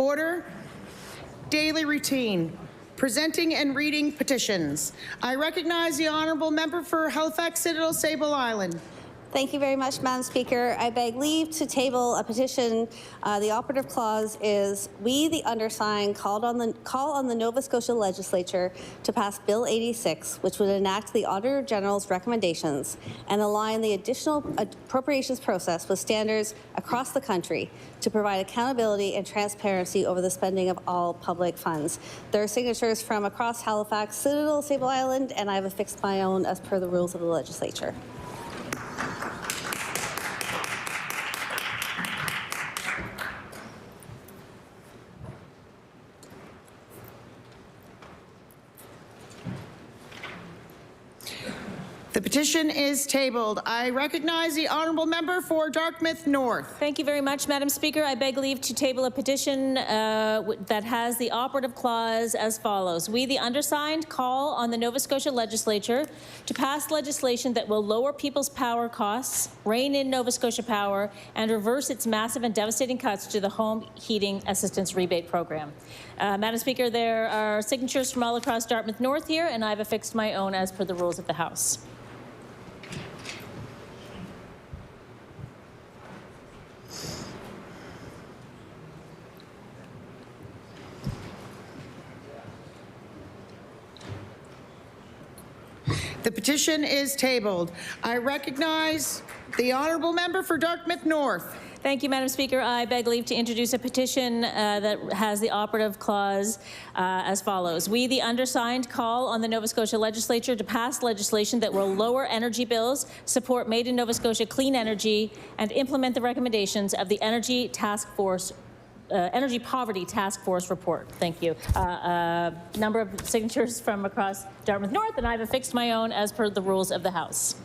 Order. Daily routine. Presenting and reading petitions. I recognize the honourable member for Halifax Citadel, Sable Island. Thank you very much, Madam Speaker. I beg leave to table a petition. The operative clause is, we, the undersigned, call on the Nova Scotia Legislature to pass Bill 86, which would enact the Auditor General's recommendations and align the additional appropriations process with standards across the country to provide accountability and transparency over the spending of all public funds. There are signatures from across Halifax, Citadel, Sable Island, and I have affixed my own as per the rules of the legislature. The petition is tabled. I recognize the honourable member for Dartmouth North. Thank you very much, Madam Speaker. I beg leave to table a petition that has the operative clause as follows. We, the undersigned, call on the Nova Scotia Legislature to pass legislation that will lower people's power costs, rein in Nova Scotia Power, and reverse its massive and devastating cuts to the Home Heating Assistance Rebate Program. Madam Speaker, there are signatures from all across Dartmouth North here, and I've affixed my own as per the rules of the House. The petition is tabled. I recognize the honourable member for Dartmouth North. Thank you, Madam Speaker. I beg leave to introduce a petition that has the operative clause as follows. We, the undersigned, call on the Nova Scotia Legislature to pass legislation that will lower energy bills, support Made in Nova Scotia clean energy, and implement the recommendations of the Energy Poverty Task Force report. Thank you. A number of signatures from across Dartmouth North, and I've affixed my own as per the rules of the House.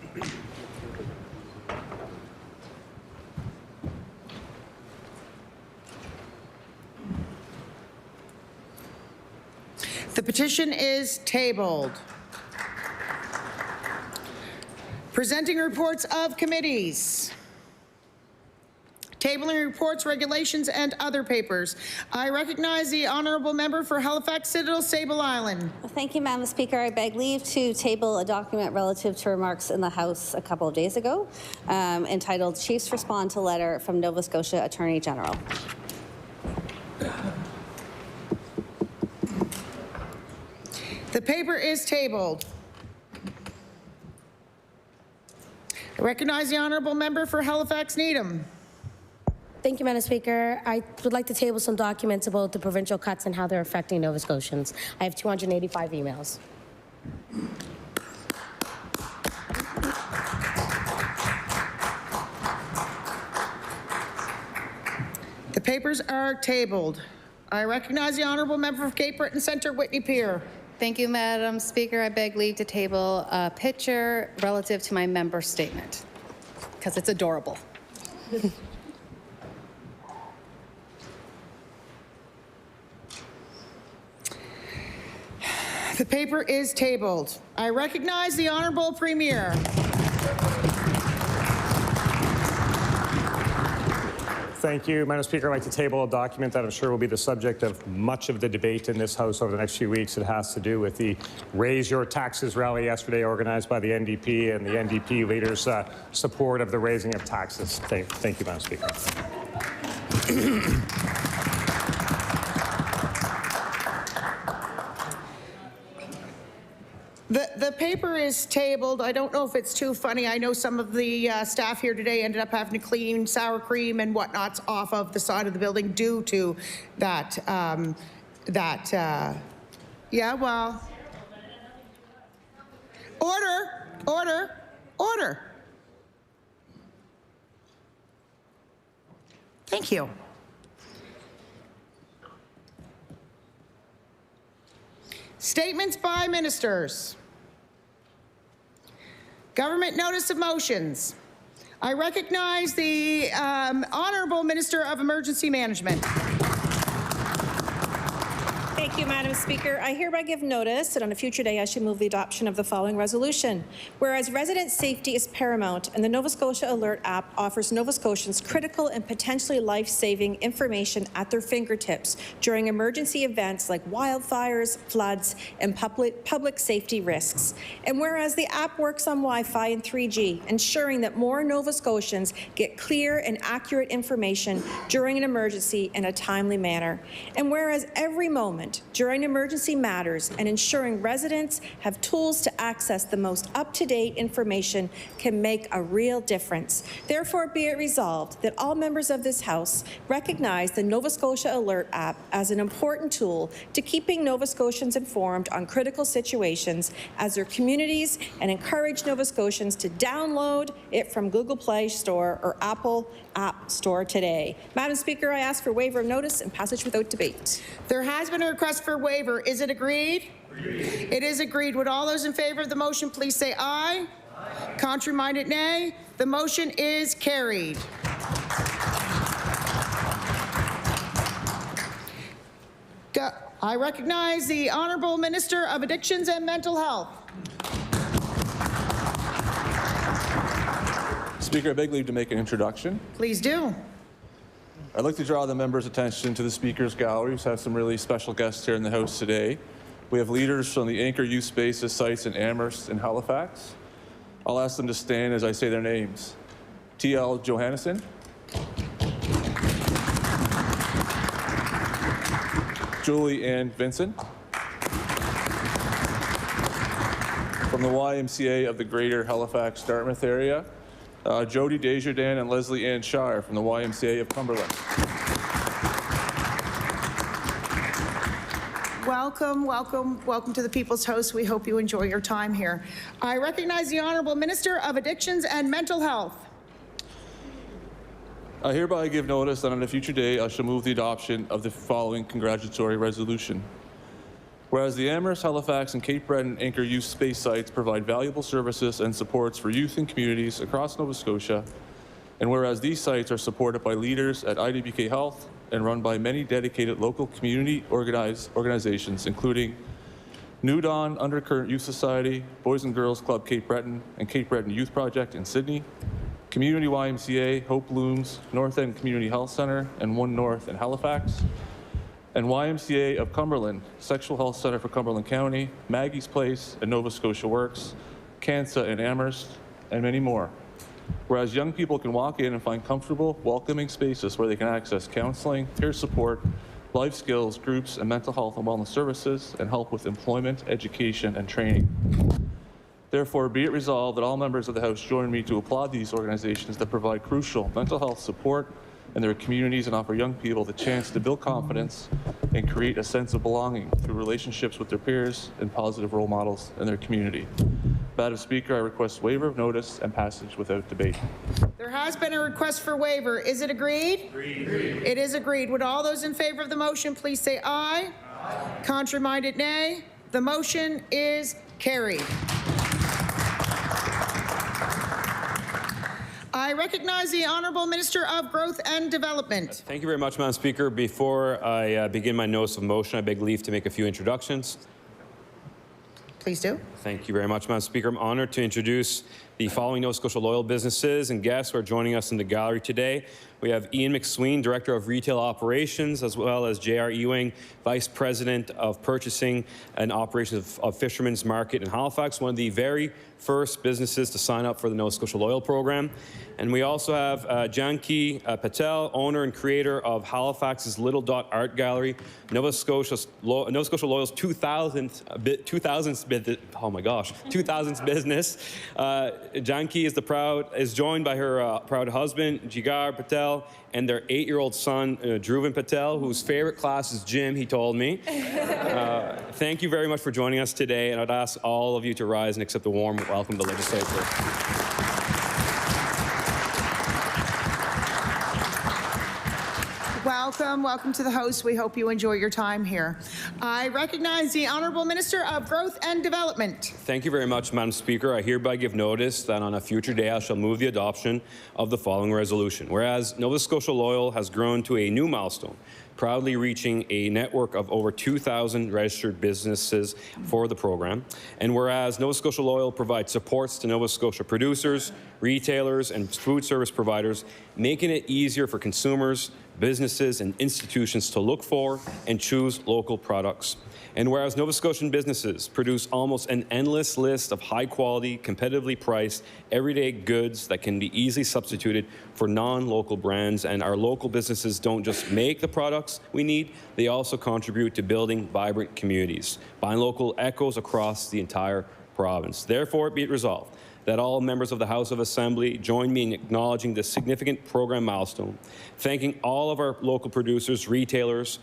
The petition is tabled. Presenting reports of committees. Tabling reports, regulations, and other papers. I recognize the honourable member for Halifax Citadel, Sable Island. Thank you, Madam Speaker. I beg leave to table a document relative to remarks in the House a couple of days ago, entitled Chiefs Respond to Letter from Nova Scotia Attorney General. The paper is tabled. I recognize the honourable member for Halifax Needham. Thank you, Madam Speaker. I would like to table some documents about the provincial cuts and how they're affecting Nova Scotians. I have 285 emails. The papers are tabled. I recognize the honourable member for Cape Breton Centre, Whitney Pier. Thank you, Madam Speaker. I beg leave to table a picture relative to my member statement because it's adorable. The paper is tabled. I recognize the Honourable Premier. Thank you, Madam Speaker. I'd like to table a document that I'm sure will be the subject of much of the debate in this House over the next few weeks. It has to do with the Raise Your Taxes rally yesterday organized by the NDP and the NDP leaders' support of the raising of taxes. Thank you, Madam Speaker. The paper is tabled. I don't know if it's too funny. I know some of the staff here today ended up having to clean sour cream and whatnots off of the side of the building due to that. Yeah, well. Order, order, order. Thank you. Statements by ministers. Government notice of motions. I recognize the Honourable Minister of Emergency Management. Thank you, Madam Speaker. I hereby give notice that on a future day I should move the adoption of the following resolution. Whereas resident safety is paramount and the Nova Scotia Alert app offers Nova Scotians critical and potentially life-saving information at their fingertips during emergency events like wildfires, floods, and public safety risks. And whereas the app works on Wi-Fi and 3G, ensuring that more Nova Scotians get clear and accurate information during an emergency in a timely manner. And whereas every moment during emergency matters and ensuring residents have tools to access the most up-to-date information can make a real difference. Therefore, be it resolved that all members of this House recognize the Nova Scotia Alert app as an important tool to keeping Nova Scotians informed on critical situations as their communities and encourage Nova Scotians to download it from Google Play Store or Apple App Store today. Madam Speaker, I ask for waiver of notice and passage without debate. There has been a request for waiver. Is it agreed? Agreed. It is agreed. Would all those in favor of the motion please say aye? Aye. Contrary-minded, nay. The motion is carried. I recognize the Honourable Minister of Addictions and Mental Health. Speaker, I beg leave to make an introduction. Please do. I'd like to draw the members' attention to the Speaker's gallery. We have some really special guests here in the House today. We have leaders from the Anchor Youth Spaces sites in Amherst and Halifax. I'll ask them to stand as I say their names. T.L. Johannesson. Julie Ann Vincent. From the YMCA of the Greater Halifax-Dartmouth area, Jody Desjardins and Leslie Ann Shire from the YMCA of Cumberland. Welcome, welcome, welcome to the People's House. We hope you enjoy your time here. I recognize the Honourable Minister of Addictions and Mental Health. I hereby give notice that on a future day I shall move the adoption of the following congratulatory resolution. Whereas the Amherst, Halifax, and Cape Breton Anchor Youth Space sites provide valuable services and supports for youth and communities across Nova Scotia, and whereas these sites are supported by leaders at IWK Health and run by many dedicated local community organizations, including New Dawn Undercurrent Youth Society, Boys and Girls Club Cape Breton, and Cape Breton Youth Project in Sydney, Community YMCA, Hope Looms, North End Community Health Centre, and One North in Halifax, and YMCA of Cumberland, Sexual Health Centre for Cumberland County, Maggie's Place, and Nova Scotia Works, CANSA in Amherst, and many more. Whereas young people can walk in and find comfortable, welcoming spaces where they can access counseling, peer support, life skills, groups, and mental health and wellness services, and help with employment, education, and training. Therefore, be it resolved that all members of the House join me to applaud these organizations that provide crucial mental health support in their communities and offer young people the chance to build confidence and create a sense of belonging through relationships with their peers and positive role models in their community. Madam Speaker, I request waiver of notice and passage without debate. There has been a request for waiver. Is it agreed? Agreed. It is agreed. Would all those in favor of the motion please say aye? Aye. Contrary-minded, nay. The motion is carried. I recognize the Honourable Minister of Growth and Development. Thank you very much, Madam Speaker. Before I begin my notice of motion, I beg leave to make a few introductions. Please do. Thank you very much, Madam Speaker. I'm honored to introduce the following Nova Scotia loyal businesses and guests who are joining us in the gallery today. We have Ian McSween, Director of Retail Operations, as well as J.R. Ewing, Vice President of Purchasing and Operations of Fisherman's Market in Halifax, one of the very first businesses to sign up for the Nova Scotia Loyal Program. And we also have Janki Patel, owner and creator of Halifax's Little Dot Art Gallery, Nova Scotia Loyal's 2000th business. Janki is joined by her proud husband, Jigar Patel, and their 8-year-old son, Dhruvan Patel, whose favorite class is gym, he told me. Thank you very much for joining us today, and I'd ask all of you to rise and accept the warm welcome to the legislature. Welcome, welcome to the House. We hope you enjoy your time here. I recognize the Honourable Minister of Growth and Development. Thank you very much, Madam Speaker. I hereby give notice that on a future day I shall move the adoption of the following resolution. Whereas Nova Scotia Loyal has grown to a new milestone, proudly reaching a network of over 2,000 registered businesses for the program. And whereas Nova Scotia Loyal provides supports to Nova Scotia producers, retailers, and food service providers, making it easier for consumers, businesses, and institutions to look for and choose local products. And whereas Nova Scotian businesses produce almost an endless list of high-quality, competitively priced, everyday goods that can be easily substituted for non-local brands, and our local businesses don't just make the products we need, they also contribute to building vibrant communities, buying local echoes across the entire province. Therefore, be it resolved that all members of the House of Assembly join me in acknowledging this significant program milestone, thanking all of our local producers, retailers,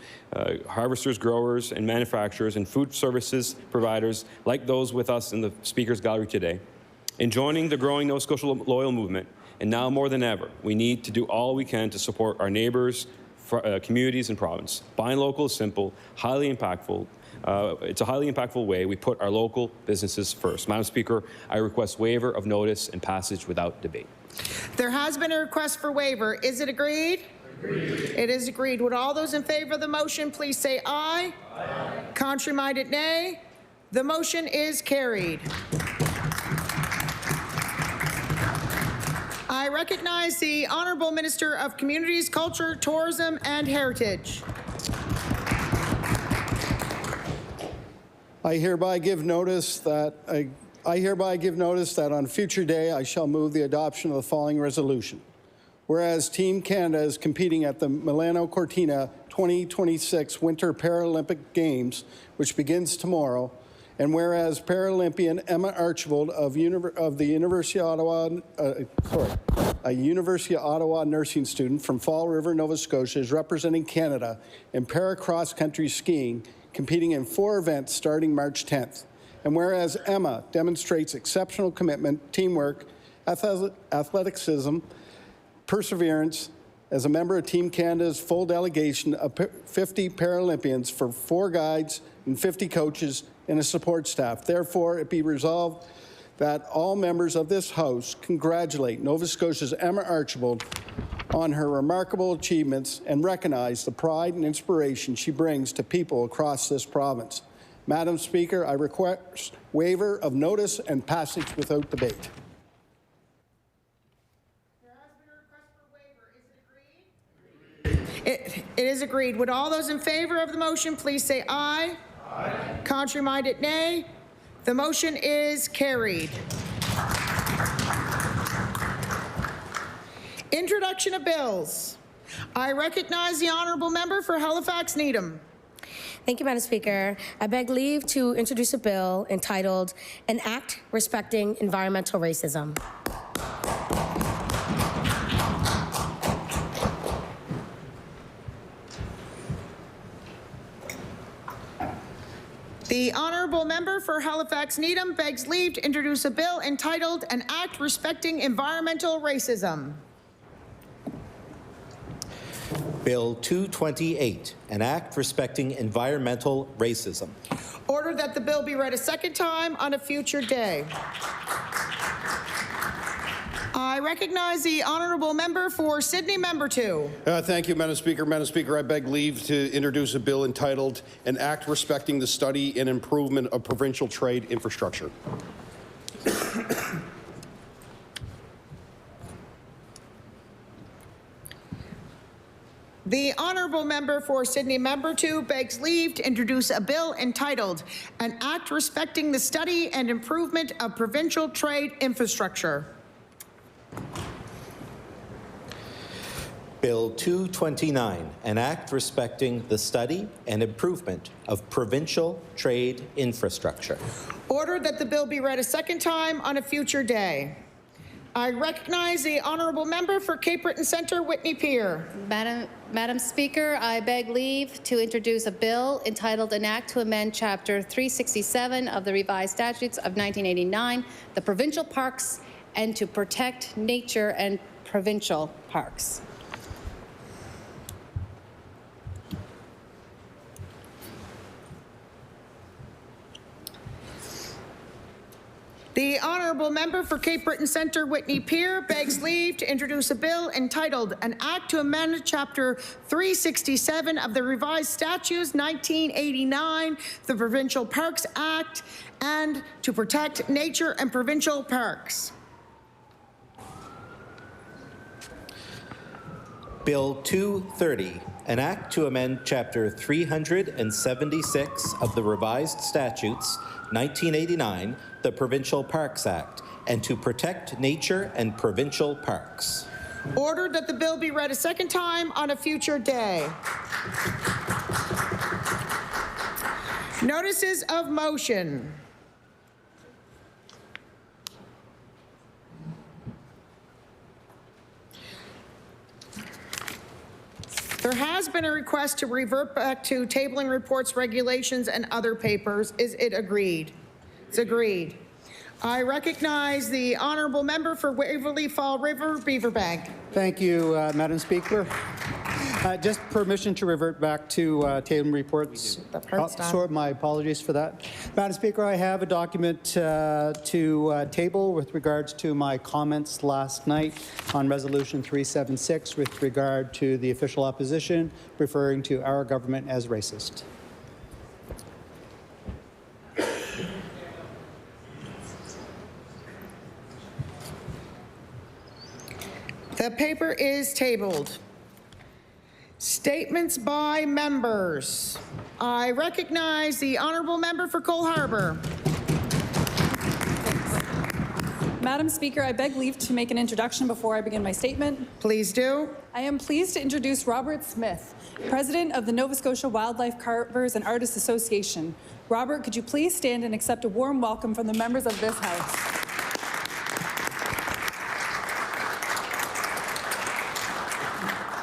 harvesters, growers, and manufacturers, and food services providers like those with us in the Speaker's Gallery today. In joining the growing Nova Scotia Loyal movement, and now more than ever, we need to do all we can to support our neighbours, communities, and province. Buying local is simple, highly impactful. It's a highly impactful way we put our local businesses first. Madam Speaker, I request waiver of notice and passage without debate. There has been a request for waiver. Is it agreed? Agreed. It is agreed. Would all those in favor of the motion please say aye? Aye. Contrary-minded, nay. The motion is carried. I recognize the Honourable Minister of Communities, Culture, Tourism and Heritage. I hereby give notice that on a future day I shall move the adoption of the following resolution. Whereas Team Canada is competing at the Milano Cortina 2026 Winter Paralympic Games, which begins tomorrow, and whereas Paralympian Emma Archibald of the University of Ottawa, a University of Ottawa nursing student from Fall River, Nova Scotia, is representing Canada in para-cross country skiing, competing in 4 events starting March 10th. And whereas Emma demonstrates exceptional commitment, teamwork, athleticism, perseverance as a member of Team Canada's full delegation of 50 Paralympians for 4 guides and 50 coaches and a support staff. Therefore, it be resolved that all members of this House congratulate Nova Scotia's Emma Archibald on her remarkable achievements and recognize the pride and inspiration she brings to people across this province. Madam Speaker, I request waiver of notice and passage without debate. There has been a request for waiver. Is it agreed? It is agreed. Would all those in favor of the motion please say aye? Aye. Contrary-minded, nay. The motion is carried. Introduction of bills. I recognize the Honourable Member for Halifax Needham. Thank you, Madam Speaker. I beg leave to introduce a bill entitled An Act Respecting Environmental Racism. The Honourable Member for Halifax Needham begs leave to introduce a bill entitled An Act Respecting Environmental Racism. Bill 228, an act respecting environmental racism. Order that the bill be read a second time on a future day. I recognize the Honourable Member for Sydney Member 2. Thank you, Madam Speaker. Madam Speaker, I beg leave to introduce a bill entitled An Act Respecting the Study and Improvement of Provincial Trade Infrastructure. The Honourable Member for Sydney Member 2 begs leave to introduce a bill entitled An Act Respecting the Study and Improvement of Provincial Trade Infrastructure. Bill 229, an act respecting the study and improvement of provincial trade infrastructure. Order that the bill be read a second time on a future day. I recognize the Honourable Member for Cape Breton Centre, Whitney Pier. Madam Speaker, I beg leave to introduce a bill entitled An Act to Amend Chapter 367 of the Revised Statutes of 1989, the Provincial Parks, and to protect nature and provincial parks. The honourable member for Cape Breton Centre, Whitney Peer, begs leave to introduce a bill entitled An Act to Amend Chapter 367 of the Revised Statutes 1989, the Provincial Parks Act, and to protect nature and provincial parks. Bill 230, an act to amend Chapter 376 of the Revised Statutes 1989, the Provincial Parks Act, and to protect nature and provincial parks. Ordered that the bill be read a second time on a future day. Notices of motion. There has been a request to revert back to tabling reports, regulations, and other papers. Is it agreed? It's agreed. I recognize the honourable member for Waverley Fall River, Beaverbank. Thank you, Madam Speaker. Just permission to revert back to tabling reports. Sorry, my apologies for that. Madam Speaker, I have a document to table with regards to my comments last night on Resolution 376 with regard to the official opposition referring to our government as racist. The paper is tabled. Statements by members. I recognize the honourable member for Cole Harbour. Madam Speaker, I beg leave to make an introduction before I begin my statement. Please do. I am pleased to introduce Robert Smith, President of the Nova Scotia Wildlife Carvers and Artists Association. Robert, could you please stand and accept a warm welcome from the members of this House?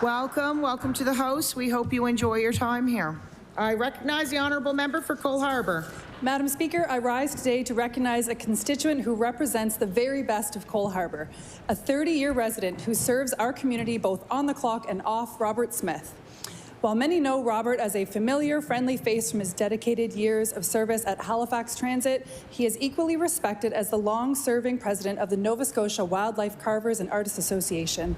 Welcome, welcome to the House. We hope you enjoy your time here. I recognize the honourable member for Cole Harbour. Madam Speaker, I rise today to recognize a constituent who represents the very best of Cole Harbour, a 30-year resident who serves our community both on the clock and off, Robert Smith. While many know Robert as a familiar, friendly face from his dedicated years of service at Halifax Transit, he is equally respected as the long-serving president of the Nova Scotia Wildlife Carvers and Artists Association.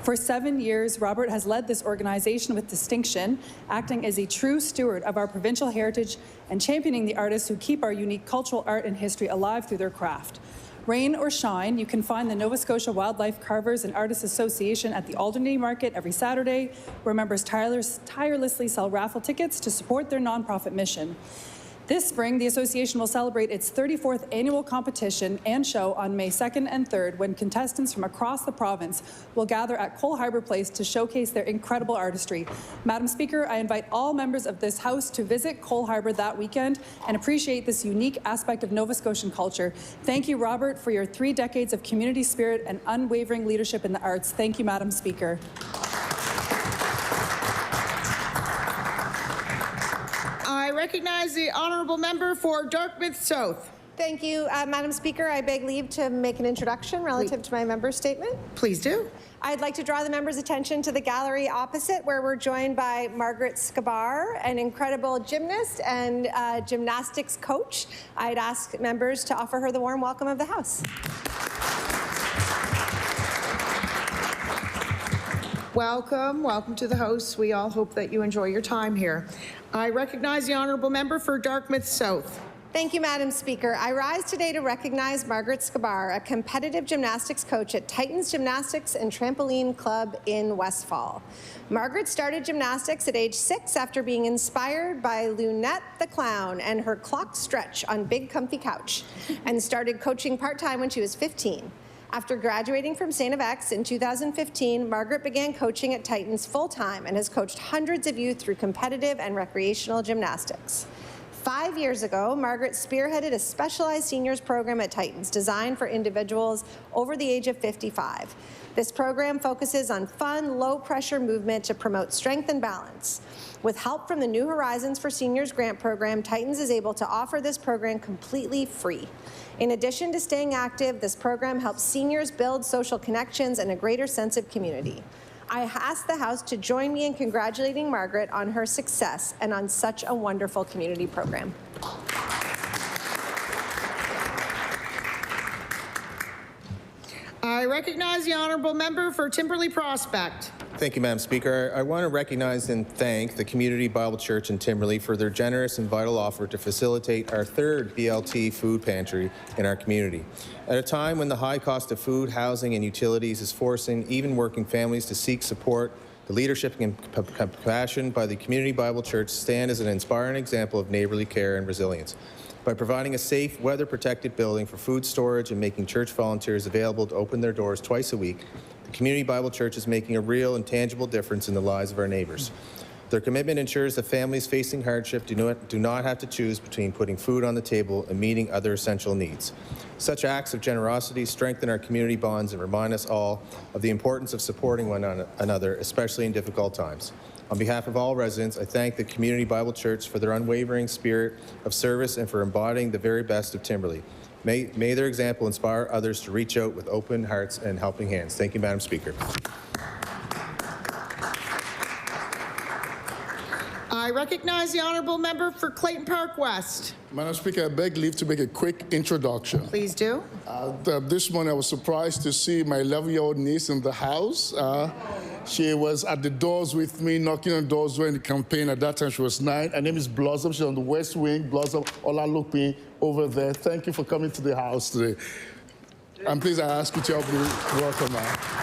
For 7 years, Robert has led this organization with distinction, acting as a true steward of our provincial heritage and championing the artists who keep our unique cultural art and history alive through their craft. Rain or shine, you can find the Nova Scotia Wildlife Carvers and Artists Association at the Alderney Market every Saturday, where members tirelessly sell raffle tickets to support their nonprofit mission. This spring, the association will celebrate its 34th annual competition and show on May 2nd and 3rd, when contestants from across the province will gather at Cole Harbour Place to showcase their incredible artistry. Madam Speaker, I invite all members of this House to visit Cole Harbour that weekend and appreciate this unique aspect of Nova Scotian culture. Thank you, Robert, for your 3 decades of community spirit and unwavering leadership in the arts. Thank you, Madam Speaker. I recognize the honourable member for Dartmouth South. Thank you, Madam Speaker. I beg leave to make an introduction relative to my member's statement. Please do. I'd like to draw the members' attention to the gallery opposite, where we're joined by Margaret Skabar, an incredible gymnast and gymnastics coach. I'd ask members to offer her the warm welcome of the House. Welcome, welcome to the House. We all hope that you enjoy your time here. I recognize the honourable member for Dartmouth South. Thank you, Madam Speaker. I rise today to recognize Margaret Skabar, a competitive gymnastics coach at Titans Gymnastics and Trampoline Club in Westfall. Margaret started gymnastics at age 6 after being inspired by Lunette the Clown and her clock stretch on Big Comfy Couch, and started coaching part-time when she was 15. After graduating from St. FX in 2015, Margaret began coaching at Titans full-time and has coached hundreds of youth through competitive and recreational gymnastics. 5 years ago, Margaret spearheaded a specialized seniors program at Titans designed for individuals over the age of 55. This program focuses on fun, low-pressure movement to promote strength and balance. With help from the New Horizons for Seniors grant program, Titans is able to offer this program completely free. In addition to staying active, this program helps seniors build social connections and a greater sense of community. I ask the House to join me in congratulating Margaret on her success and on such a wonderful community program. I recognize the honourable member for Timberley Prospect. Thank you, Madam Speaker. I want to recognize and thank the Community Bible Church in Timberley for their generous and vital offer to facilitate our third BLT food pantry in our community. At a time when the high cost of food, housing, and utilities is forcing even working families to seek support, the leadership and compassion by the Community Bible Church stand as an inspiring example of neighborly care and resilience. By providing a safe, weather-protected building for food storage and making church volunteers available to open their doors twice a week, the Community Bible Church is making a real and tangible difference in the lives of our neighbors. Their commitment ensures that families facing hardship do not have to choose between putting food on the table and meeting other essential needs. Such acts of generosity strengthen our community bonds and remind us all of the importance of supporting one another, especially in difficult times. On behalf of all residents, I thank the Community Bible Church for their unwavering spirit of service and for embodying the very best of Timberley. May their example inspire others to reach out with open hearts and helping hands. Thank you, Madam Speaker. I recognize the honourable member for Clayton Park West. Madam Speaker, I beg leave to make a quick introduction. Please do. This morning I was surprised to see my 11-year-old niece in the house. She was at the doors with me, knocking on doors during the campaign. At that time, she was 9. Her name is Blossom. She's on the West Wing. Blossom Olalupi over there. Thank you for coming to the house today. And please, I ask you to help me welcome her.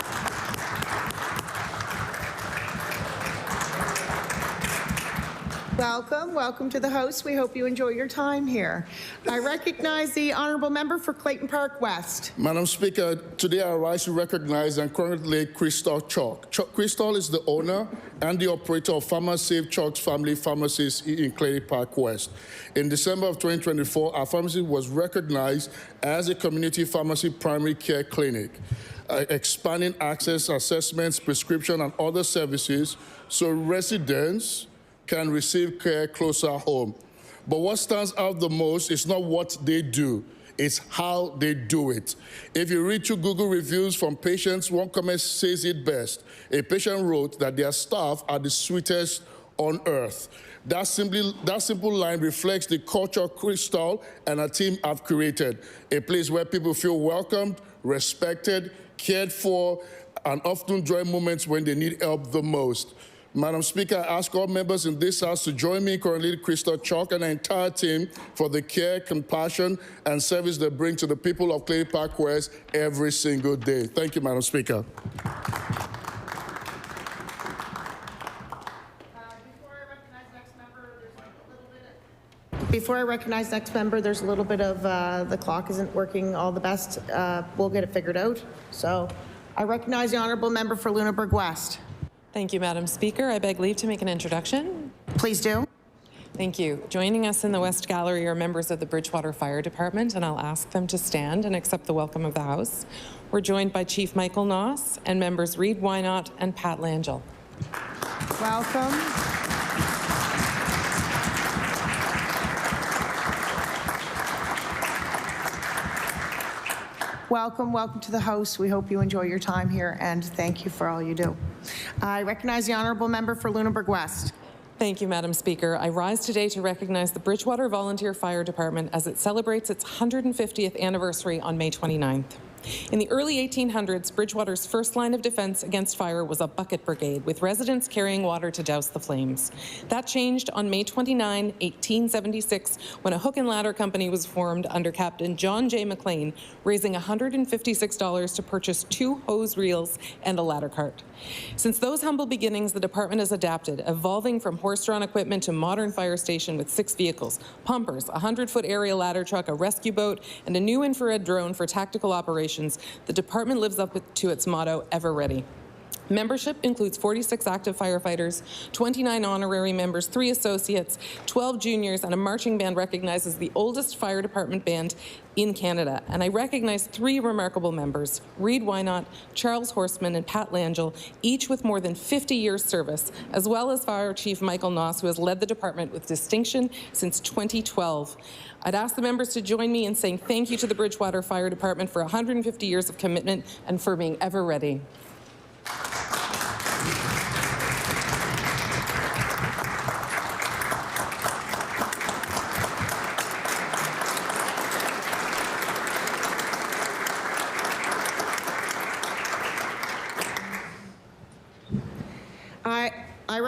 Welcome, welcome to the house. We hope you enjoy your time here. I recognize the honourable member for Clayton Park West. Madam Speaker, today I rise to recognize and congratulate Crystal Chalk. Crystal is the owner and the operator of PharmaSafe Chalk's Family Pharmacies in Clayton Park West. In December of 2024, our pharmacy was recognized as a community pharmacy primary care clinic, expanding access, assessments, prescription, and other services so residents can receive care closer home. But what stands out the most is not what they do, it's how they do it. If you read through Google reviews from patients, one comment says it best. A patient wrote that their staff are the sweetest on earth. That simple line reflects the culture Crystal and her team have created, a place where people feel welcomed, respected, cared for, and often joy moments when they need help the most. Madam Speaker, I ask all members in this House to join me in congratulating Crystal Chalk and the entire team for the care, compassion, and service they bring to the people of Clayton Park West every single day. Thank you, Madam Speaker. Before I recognize next member, there's a little bit of the clock isn't working all the best. We'll get it figured out. So I recognize the honourable member for Lunenburg West. Thank you, Madam Speaker. I beg leave to make an introduction. Please do. Thank you. Joining us in the West Gallery are members of the Bridgewater Fire Department, and I'll ask them to stand and accept the welcome of the House. We're joined by Chief Michael Noss and members Reed Wynot and Pat Langell. Welcome. Welcome, welcome to the House. We hope you enjoy your time here, and thank you for all you do. I recognize the honourable member for Lunenburg West. Thank you, Madam Speaker. I rise today to recognize the Bridgewater Volunteer Fire Department as it celebrates its 150th anniversary on May 29th. In the early 1800s, Bridgewater's first line of defense against fire was a bucket brigade, with residents carrying water to douse the flames. That changed on May 29, 1876, when a hook and ladder company was formed under Captain John J. McLean, raising $156 to purchase 2 hose reels and a ladder cart. Since those humble beginnings, the department has adapted, evolving from horse-drawn equipment to modern fire station with 6 vehicles, pumpers, a 100-foot aerial ladder truck, a rescue boat, and a new infrared drone for tactical operations. The department lives up to its motto, ever ready. Membership includes 46 active firefighters, 29 honorary members, 3 associates, 12 juniors, and a marching band recognized as the oldest fire department band in Canada. And I recognize 3 remarkable members, Reed Wynot, Charles Horstman, and Pat Langell, each with more than 50 years service, as well as Fire Chief Michael Noss, who has led the department with distinction since 2012. I'd ask the members to join me in saying thank you to the Bridgewater Fire Department for 150 years of commitment and for being ever ready.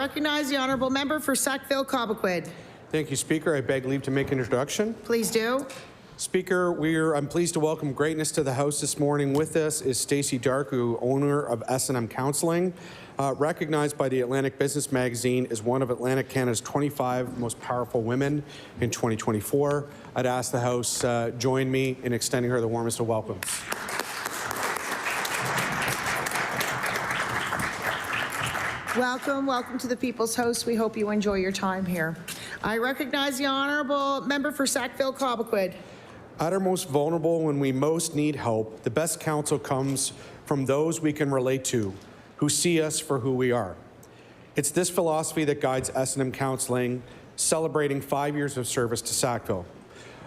recognize the honourable member for Sackville-Cobequid. Thank you, Speaker. I beg leave to make an introduction. Please do. Speaker, I'm pleased to welcome greatness to the House this morning. With us is Stacey Darku, owner of S&M Counseling, recognized by the Atlantic Business Magazine as one of Atlantic Canada's 25 most powerful women in 2024. I'd ask the House join me in extending her the warmest of welcomes. Welcome, welcome to the People's House. We hope you enjoy your time here. I recognize the honourable member for Sackville-Cobequid. At our most vulnerable, when we most need help, the best counsel comes from those we can relate to, who see us for who we are. It's this philosophy that guides S&M Counseling, celebrating 5 years of service to Sackville.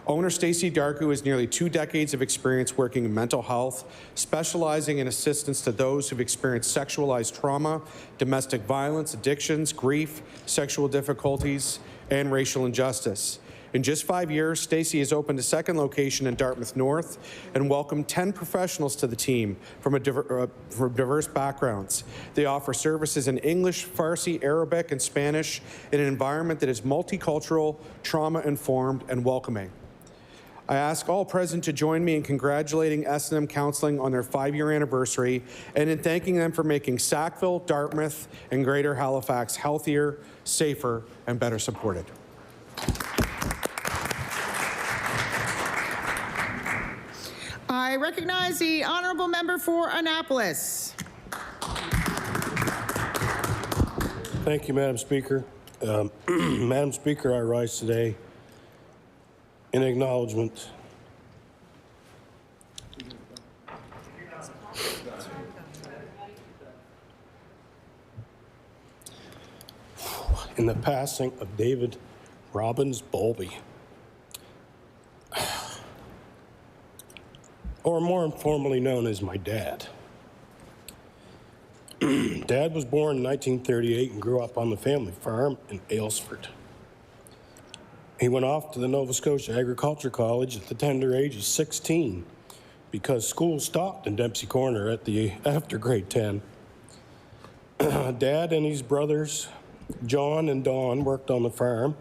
Owner Stacey Darku has nearly 2 decades of experience working in mental health, specializing in assistance to those who've experienced sexualized trauma, domestic violence, addictions, grief, sexual difficulties, and racial injustice. In just 5 years, Stacey has opened a second location in Dartmouth North and welcomed 10 professionals to the team from diverse backgrounds. They offer services in English, Farsi, Arabic, and Spanish in an environment that is multicultural, trauma-informed, and welcoming. I ask all present to join me in congratulating S&M Counseling on their 5-year anniversary and in thanking them for making Sackville, Dartmouth, and Greater Halifax healthier, safer, and better supported. I recognize the honourable member for Annapolis. Thank you, Madam Speaker. Madam Speaker, I rise today in acknowledgement in the passing of David Robbins Bowlby, or more informally known as my dad. Dad was born in 1938 and grew up on the family farm in Aylesford. He went off to the Nova Scotia Agriculture College at the tender age of 16 because school stopped in Dempsey Corner after grade 10. Dad and his brothers, John and Don, worked on the farm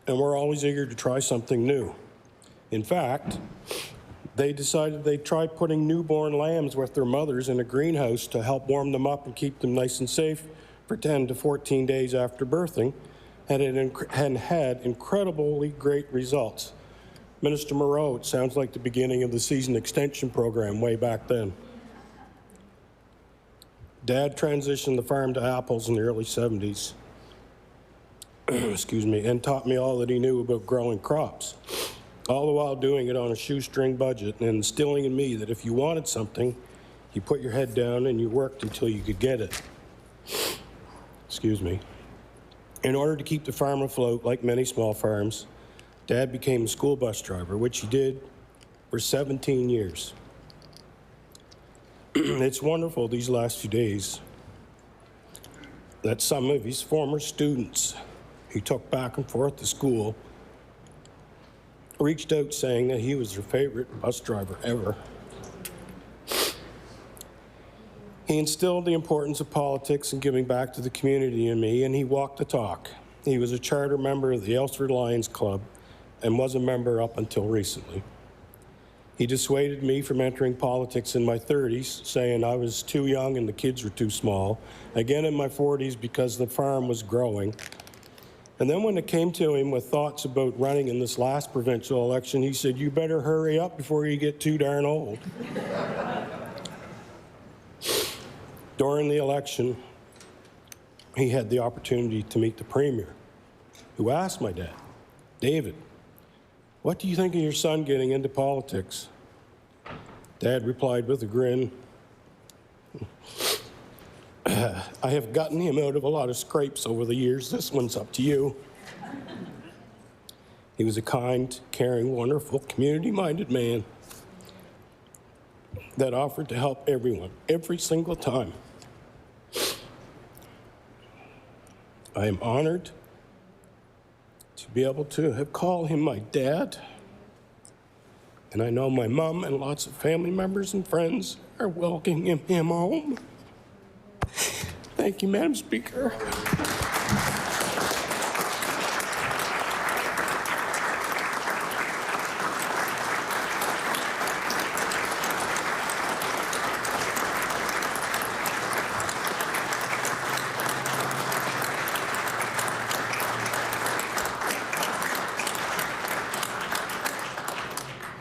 and were always eager to try something new. In fact, they decided they'd try putting newborn lambs with their mothers in a greenhouse to help warm them up and keep them nice and safe for 10 to 14 days after birthing, and had incredibly great results. Minister Moreau, it sounds like the beginning of the season extension program way back then. Dad transitioned the farm to apples in the early 70s, excuse me, and taught me all that he knew about growing crops, all the while doing it on a shoestring budget and instilling in me that if you wanted something, you put your head down and you worked until you could get it. Excuse me. In order to keep the farm afloat, like many small farms, Dad became a school bus driver, which he did for 17 years. It's wonderful these last few days that some of his former students he took back and forth to school reached out saying that he was their favorite bus driver ever. He instilled the importance of politics and giving back to the community in me, and he walked the talk. He was a charter member of the Aylesford Lions Club and was a member up until recently. He dissuaded me from entering politics in my 30s, saying I was too young and the kids were too small. Again in my 40s because the farm was growing. And then when it came to him with thoughts about running in this last provincial election, he said, "You better hurry up before you get too darn old." During the election, he had the opportunity to meet the Premier, who asked my dad, "David, what do you think of your son getting into politics?" Dad replied with a grin, "I have gotten him out of a lot of scrapes over the years. This one's up to you." He was a kind, caring, wonderful, community-minded man that offered to help everyone, every single time. I am honored to be able to have called him my dad, and I know my mom and lots of family members and friends are welcoming him home. Thank you, Madam Speaker.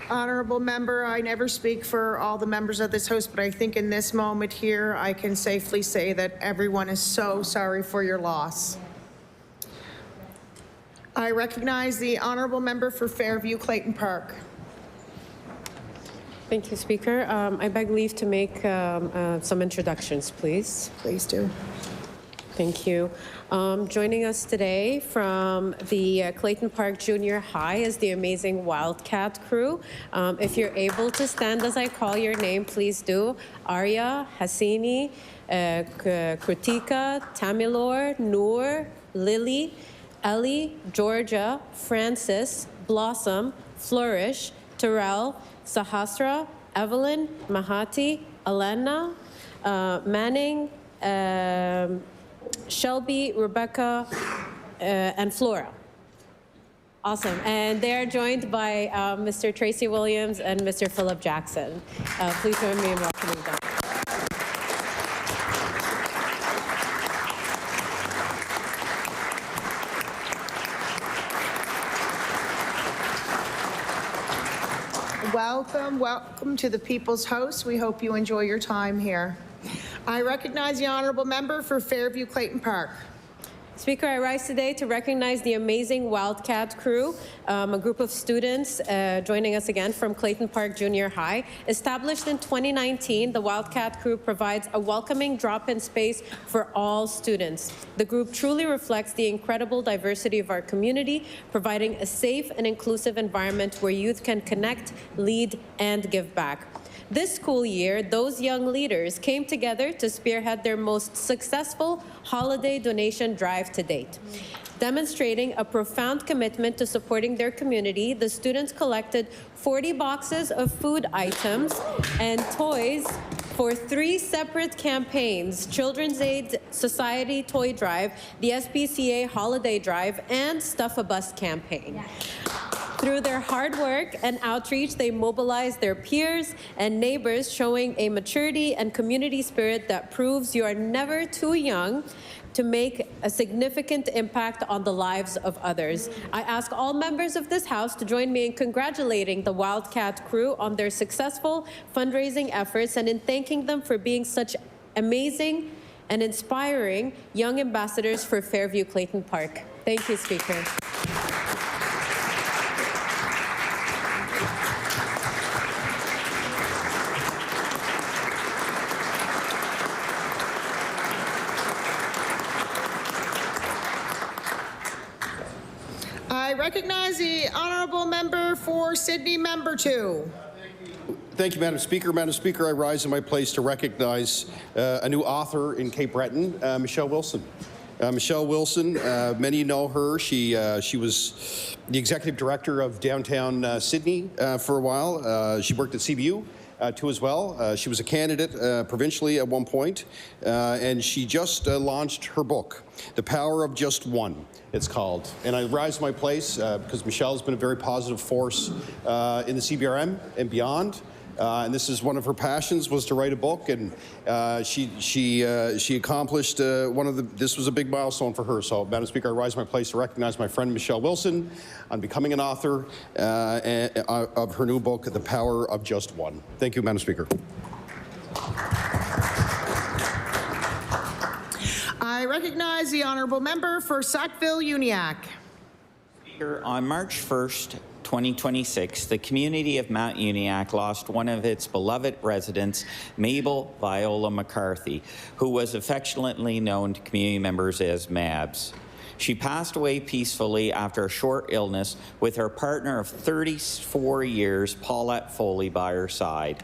Honorable member, I never speak for all the members of this House, but I think in this moment here, I can safely say that everyone is so sorry for your loss. I recognize the honorable member for Fairview Clayton Park. Thank you, Speaker. I beg leave to make some introductions, please. Please do. Thank you. Joining us today from the Clayton Park Junior High is the amazing Wildcat crew. If you're able to stand as I call your name, please do. Arya, Hassini, Kritika, Tamilor, Noor, Lily, Ellie, Georgia, Francis, Blossom, Flourish, Terrell, Sahasra, Evelyn, Mahati, Elena, Manning, Shelby, Rebecca, and Flora. Awesome. And they're joined by Mr. Tracy Williams and Mr. Philip Jackson. Please join me in welcoming them. Welcome to the People's House. We hope you enjoy your time here. I recognize the honorable member for Fairview Clayton Park. Speaker, I rise today to recognize the amazing Wildcat crew, a group of students joining us again from Clayton Park Junior High. Established in 2019, the Wildcat crew provides a welcoming drop-in space for all students. The group truly reflects the incredible diversity of our community, providing a safe and inclusive environment where youth can connect, lead, and give back. This school year, those young leaders came together to spearhead their most successful holiday donation drive to date. Demonstrating a profound commitment to supporting their community, the students collected 40 boxes of food items and toys for 3 separate campaigns: Children's Aid Society Toy Drive, the SPCA Holiday Drive, and Stuff a Bus campaign. Through their hard work and outreach, they mobilized their peers and neighbors, showing a maturity and community spirit that proves you are never too young to make a significant impact on the lives of others. I ask all members of this House to join me in congratulating the Wildcat crew on their successful fundraising efforts and in thanking them for being such amazing and inspiring young ambassadors for Fairview Clayton Park. Thank you, Speaker. I recognize the honorable member for Sydney, member 2. Thank you, Madam Speaker. Madam Speaker, I rise in my place to recognize a new author in Cape Breton, Michelle Wilson. Michelle Wilson, many know her. She was the executive director of downtown Sydney for a while. She worked at CBU. Too as well. She was a candidate provincially at one point, and she just launched her book, The Power of Just One, it's called. And I rise to my place because Michelle has been a very positive force in the CBRM and beyond. And this is one of her passions, was to write a book, and she accomplished this was a big milestone for her. So, Madam Speaker, I rise to my place to recognize my friend Michelle Wilson on becoming an author of her new book, The Power of Just One. Thank you, Madam Speaker. I recognize the honorable member for Sackville-Uniacke. Speaker, on March 1st, 2026, the community of Mount Uniacke lost one of its beloved residents, Mabel Viola McCarthy, who was affectionately known to community members as Mabs. She passed away peacefully after a short illness with her partner of 34 years, Paulette Foley, by her side.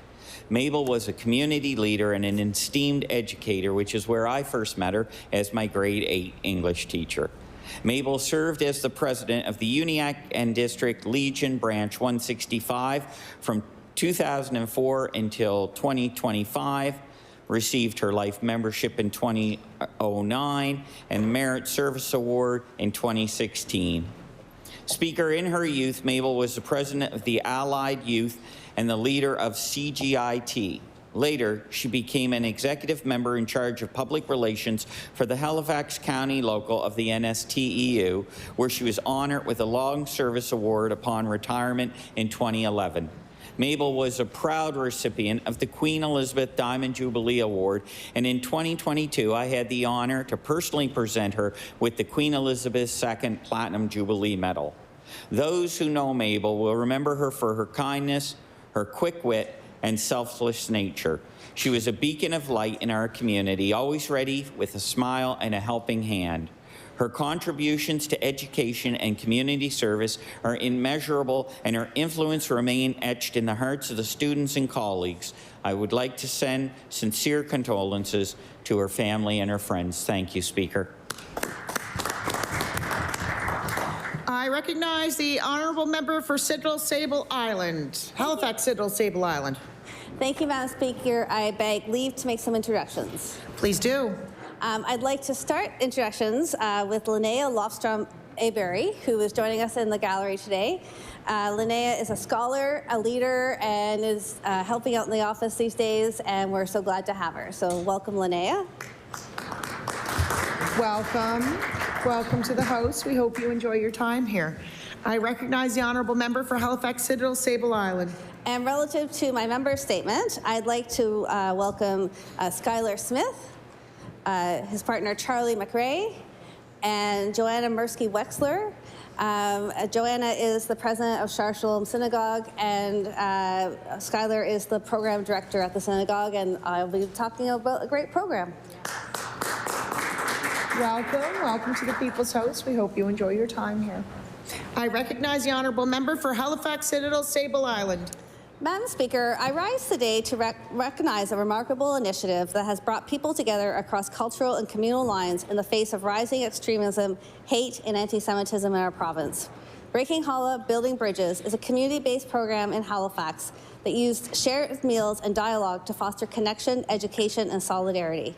Mabel was a community leader and an esteemed educator, which is where I first met her as my grade 8 English teacher. Mabel served as the president of the Uniacke and District Legion Branch 165 from 2004 until 2025. received her life membership in 2009 and the Merit Service Award in 2016. Speaker, in her youth, Mabel was the president of the Allied Youth and the leader of CGIT. Later, she became an executive member in charge of public relations for the Halifax County local of the NSTEU, where she was honored with a Long Service Award upon retirement in 2011. Mabel was a proud recipient of the Queen Elizabeth Diamond Jubilee Award, and in 2022, I had the honor to personally present her with the Queen Elizabeth II Platinum Jubilee Medal. Those who know Mabel will remember her for her kindness, her quick wit, and selfless nature. She was a beacon of light in our community, always ready with a smile and a helping hand. Her contributions to education and community service are immeasurable, and her influence remains etched in the hearts of the students and colleagues. I would like to send sincere condolences to her family and her friends. Thank you, Speaker. I recognize the honourable member for Sidnall-Sable Island. Halifax, Sidnall-Sable Island. Thank you, Madam Speaker. I beg leave to make some introductions. Please do. I'd like to start introductions with Linnea Lofstrom-Aberry, who is joining us in the gallery today. Linnea is a scholar, a leader, and is helping out in the office these days, and we're so glad to have her. So welcome, Linnea. Welcome. Welcome to the House. We hope you enjoy your time here. I recognize the honourable member for Halifax, Sidnall-Sable Island. And relative to my member statement, I'd like to welcome Skylar Smith, his partner Charlie McRae, and Joanna Mirsky-Wexler. Joanna is the president of Shar Shalom Synagogue, and Skylar is the program director at the synagogue, and I'll be talking about a great program. Welcome. Welcome to the People's House. We hope you enjoy your time here. I recognize the honourable member for Halifax, Sidnall-Sable Island. Madam Speaker, I rise today to recognize a remarkable initiative that has brought people together across cultural and communal lines in the face of rising extremism, hate, and anti-Semitism in our province. Breaking Challah Building Bridges is a community-based program in Halifax that used shared meals and dialogue to foster connection, education, and solidarity.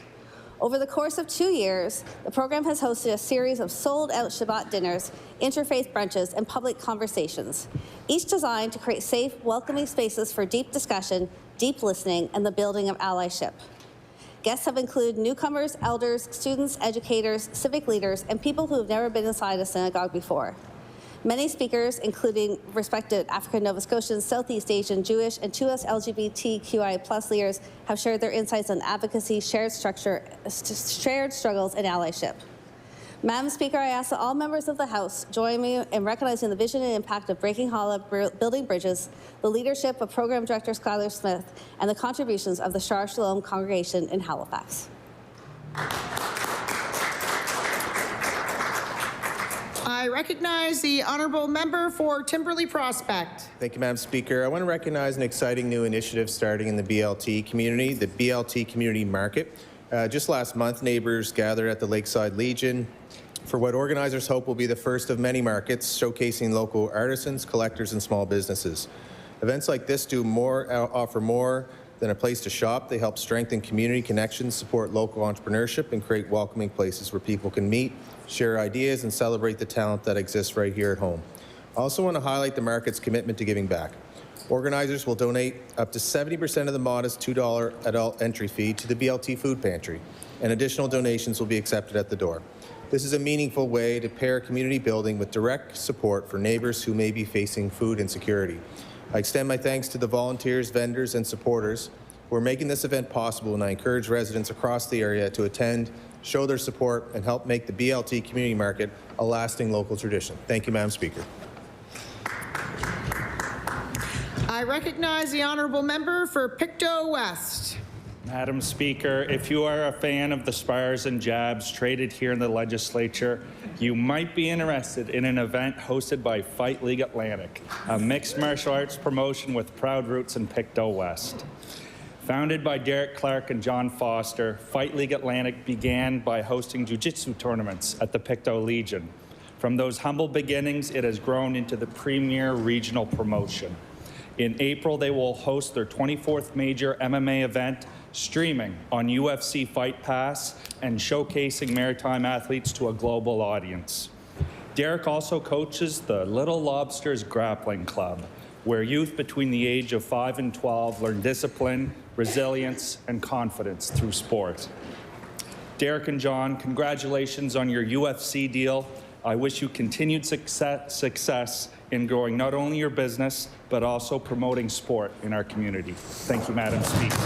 Over the course of 2 years, the program has hosted a series of sold-out Shabbat dinners, interfaith brunches, and public conversations, each designed to create safe, welcoming spaces for deep discussion, deep listening, and the building of allyship. Guests have included newcomers, elders, students, educators, civic leaders, and people who have never been inside a synagogue before. Many speakers, including respected African Nova Scotians, Southeast Asian, Jewish, and 2S LGBTQI+ leaders, have shared their insights on advocacy, shared struggles, and allyship. Madam Speaker, I ask that all members of the House join me in recognizing the vision and impact of Breaking Challah Building Bridges, the leadership of Program Director Skylar Smith, and the contributions of the Shar Shalom congregation in Halifax. I recognize the honourable member for Timberley Prospect. Thank you, Madam Speaker. I want to recognize an exciting new initiative starting in the BLT community, the BLT Community Market. Just last month, neighbours gathered at the Lakeside Legion for what organizers hope will be the first of many markets showcasing local artisans, collectors, and small businesses. Events like this offer more than a place to shop. They help strengthen community connections, support local entrepreneurship, and create welcoming places where people can meet, share ideas, and celebrate the talent that exists right here at home. I also want to highlight the market's commitment to giving back. Organizers will donate up to 70% of the modest $2 adult entry fee to the BLT Food Pantry, and additional donations will be accepted at the door. This is a meaningful way to pair community building with direct support for neighbors who may be facing food insecurity. I extend my thanks to the volunteers, vendors, and supporters who are making this event possible, and I encourage residents across the area to attend, show their support, and help make the BLT Community Market a lasting local tradition. Thank you, Madam Speaker. I recognize the honourable member for Pictou West. Madam Speaker, if you are a fan of the spars and jabs traded here in the legislature, you might be interested in an event hosted by Fight League Atlantic, a mixed martial arts promotion with proud roots in Pictou West. Founded by Derek Clark and John Foster, Fight League Atlantic began by hosting jiu-jitsu tournaments at the Pictou Legion. From those humble beginnings, it has grown into the premier regional promotion. In April, they will host their 24th major MMA event, streaming on UFC Fight Pass, and showcasing maritime athletes to a global audience. Derek also coaches the Little Lobsters Grappling Club, where youth between the age of 5 and 12 learn discipline, resilience, and confidence through sport. Derek and John, congratulations on your UFC deal. I wish you continued success in growing not only your business, but also promoting sport in our community. Thank you, Madam Speaker.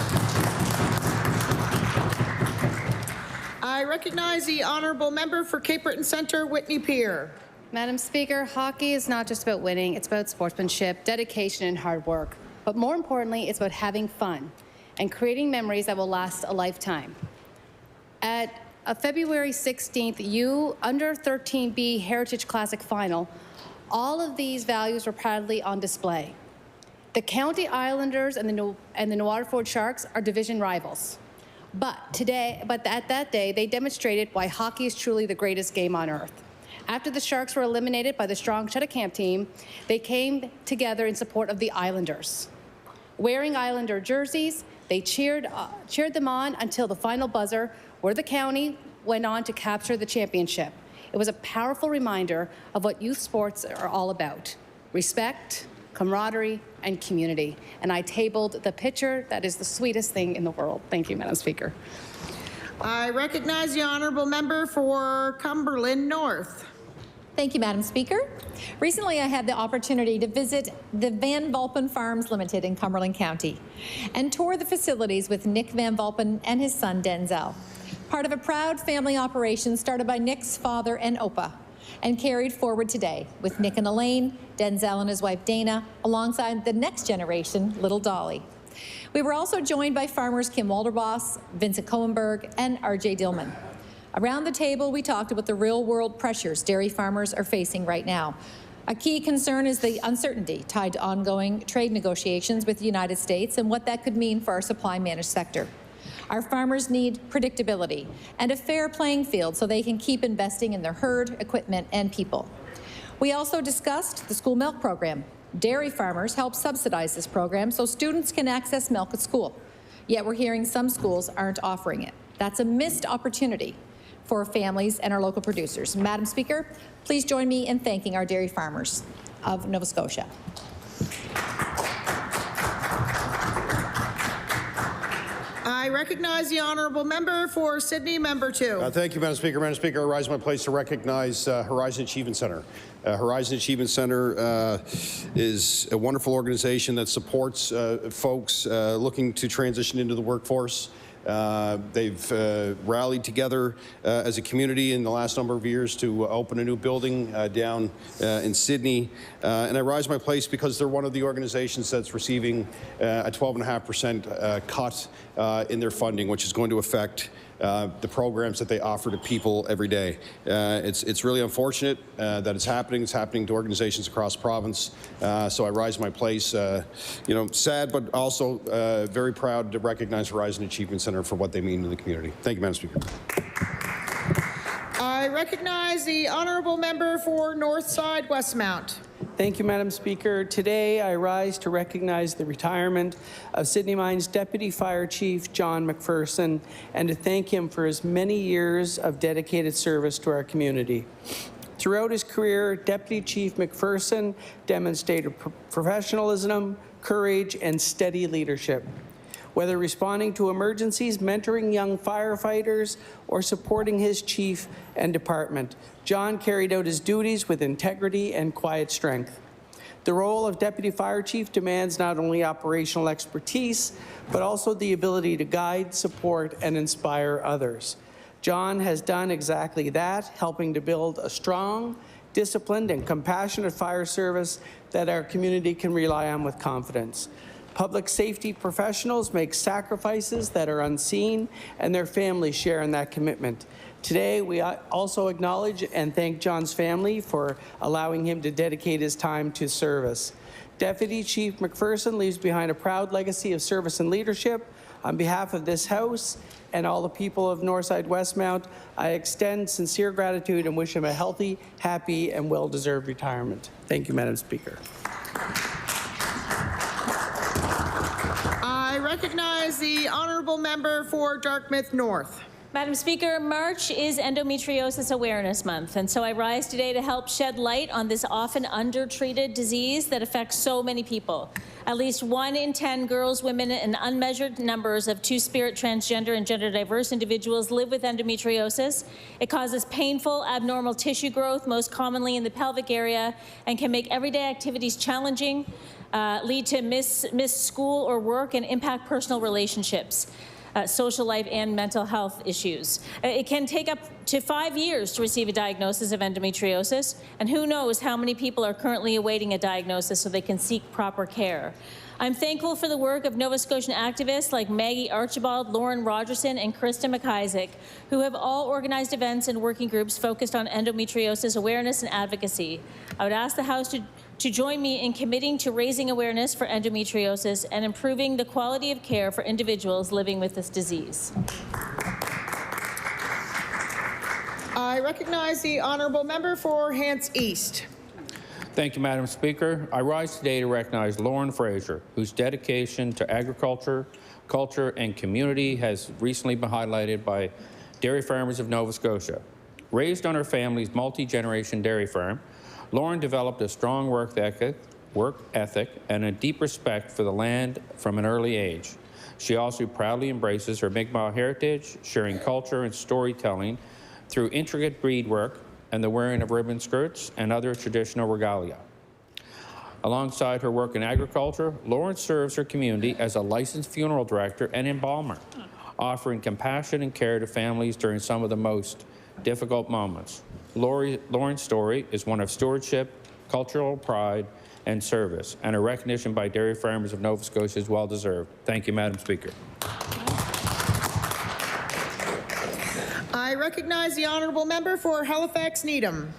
I recognize the honourable member for Cape Breton Centre, Whitney Peer. Madam Speaker, hockey is not just about winning, it's about sportsmanship, dedication, and hard work. But more importantly, it's about having fun and creating memories that will last a lifetime. At a February 16th U Under 13B Heritage Classic Final, all of these values were proudly on display. The County Islanders and the Waterford Sharks are division rivals. But at that day, they demonstrated why hockey is truly the greatest game on earth. After the Sharks were eliminated by the strong Cheticamp team, they came together in support of the Islanders. Wearing Islander jerseys, they cheered them on until the final buzzer, where the county went on to capture the championship. It was a powerful reminder of what youth sports are all about: respect, camaraderie, and community. And I tabled the picture that is the sweetest thing in the world. Thank you, Madam Speaker. I recognize the honourable member for Cumberland North. Thank you, Madam Speaker. Recently, I had the opportunity to visit the Van Valpen Farms Limited in Cumberland County and tour the facilities with Nick Van Valpen and his son, Denzel. Part of a proud family operation started by Nick's father and Opa and carried forward today with Nick and Elaine, Denzel and his wife Dana, alongside the next generation, little Dolly. We were also joined by farmers Kim Walderboss, Vincent Cohenberg, and RJ Dillman. Around the table, we talked about the real-world pressures dairy farmers are facing right now. A key concern is the uncertainty tied to ongoing trade negotiations with the United States and what that could mean for our supply-managed sector. Our farmers need predictability and a fair playing field so they can keep investing in their herd, equipment, and people. We also discussed the school milk program. Dairy farmers help subsidize this program so students can access milk at school. Yet we're hearing some schools aren't offering it. That's a missed opportunity for families and our local producers. Madam Speaker, please join me in thanking our dairy farmers of Nova Scotia. I recognize the honourable member for Sydney, member 2. Thank you, Madam Speaker. Madam Speaker, I rise in my place to recognize Horizon Achievement Centre. Horizon Achievement Centre is a wonderful organization that supports folks looking to transition into the workforce. They've rallied together as a community in the last number of years to open a new building down in Sydney. And I rise my place because they're one of the organizations that's receiving a 12.5% cut in their funding, which is going to affect the programs that they offer to people every day. It's really unfortunate that it's happening. It's happening to organizations across the province. So I rise in my place, sad, but also very proud to recognize Horizon Achievement Centre for what they mean to the community. Thank you, Madam Speaker. I recognize the honourable member for Northside Westmount. Thank you, Madam Speaker. Today, I rise to recognize the retirement of Sydney Mines Deputy Fire Chief John McPherson and to thank him for his many years of dedicated service to our community. Throughout his career, Deputy Chief McPherson demonstrated professionalism, courage, and steady leadership. Whether responding to emergencies, mentoring young firefighters, or supporting his chief and department, John carried out his duties with integrity and quiet strength. The role of Deputy Fire Chief demands not only operational expertise, but also the ability to guide, support, and inspire others. John has done exactly that, helping to build a strong, disciplined, and compassionate fire service that our community can rely on with confidence. Public safety professionals make sacrifices that are unseen, and their families share in that commitment. Today, we also acknowledge and thank John's family for allowing him to dedicate his time to service. Deputy Chief McPherson leaves behind a proud legacy of service and leadership. On behalf of this House and all the people of Northside Westmount, I extend sincere gratitude and wish him a healthy, happy, and well-deserved retirement. Thank you, Madam Speaker. I recognize the honorable member for Dartmouth North. Madam Speaker, March is Endometriosis Awareness Month, and so I rise today to help shed light on this often undertreated disease that affects so many people. At least 1 in 10 girls, women, and unmeasured numbers of two-spirit, transgender, and gender-diverse individuals live with endometriosis. It causes painful, abnormal tissue growth, most commonly in the pelvic area, and can make everyday activities challenging, lead to missed school or work, and impact personal relationships. Social life and mental health issues. It can take up to 5 years to receive a diagnosis of endometriosis, and who knows how many people are currently awaiting a diagnosis so they can seek proper care. I'm thankful for the work of Nova Scotian activists like Maggie Archibald, Lauren Rogerson, and Krista McIsaac, who have all organized events and working groups focused on endometriosis awareness and advocacy. I would ask the House to join me in committing to raising awareness for endometriosis and improving the quality of care for individuals living with this disease. I recognize the honorable member for Hants East. Thank you, Madam Speaker. I rise today to recognize Lauren Fraser, whose dedication to agriculture, culture, and community has recently been highlighted by Dairy Farmers of Nova Scotia. Raised on her family's multi-generation dairy farm, Lauren developed a strong work ethic and a deep respect for the land from an early age. She also proudly embraces her Mi'kmaq heritage, sharing culture and storytelling through intricate beadwork and the wearing of ribbon skirts and other traditional regalia. Alongside her work in agriculture, Lauren serves her community as a licensed funeral director and embalmer, offering compassion and care to families during some of the most difficult moments. Lauren's story is one of stewardship, cultural pride, and service, and a recognition by Dairy Farmers of Nova Scotia is well deserved. Thank you, Madam Speaker. I recognize the honorable member for Halifax Needham.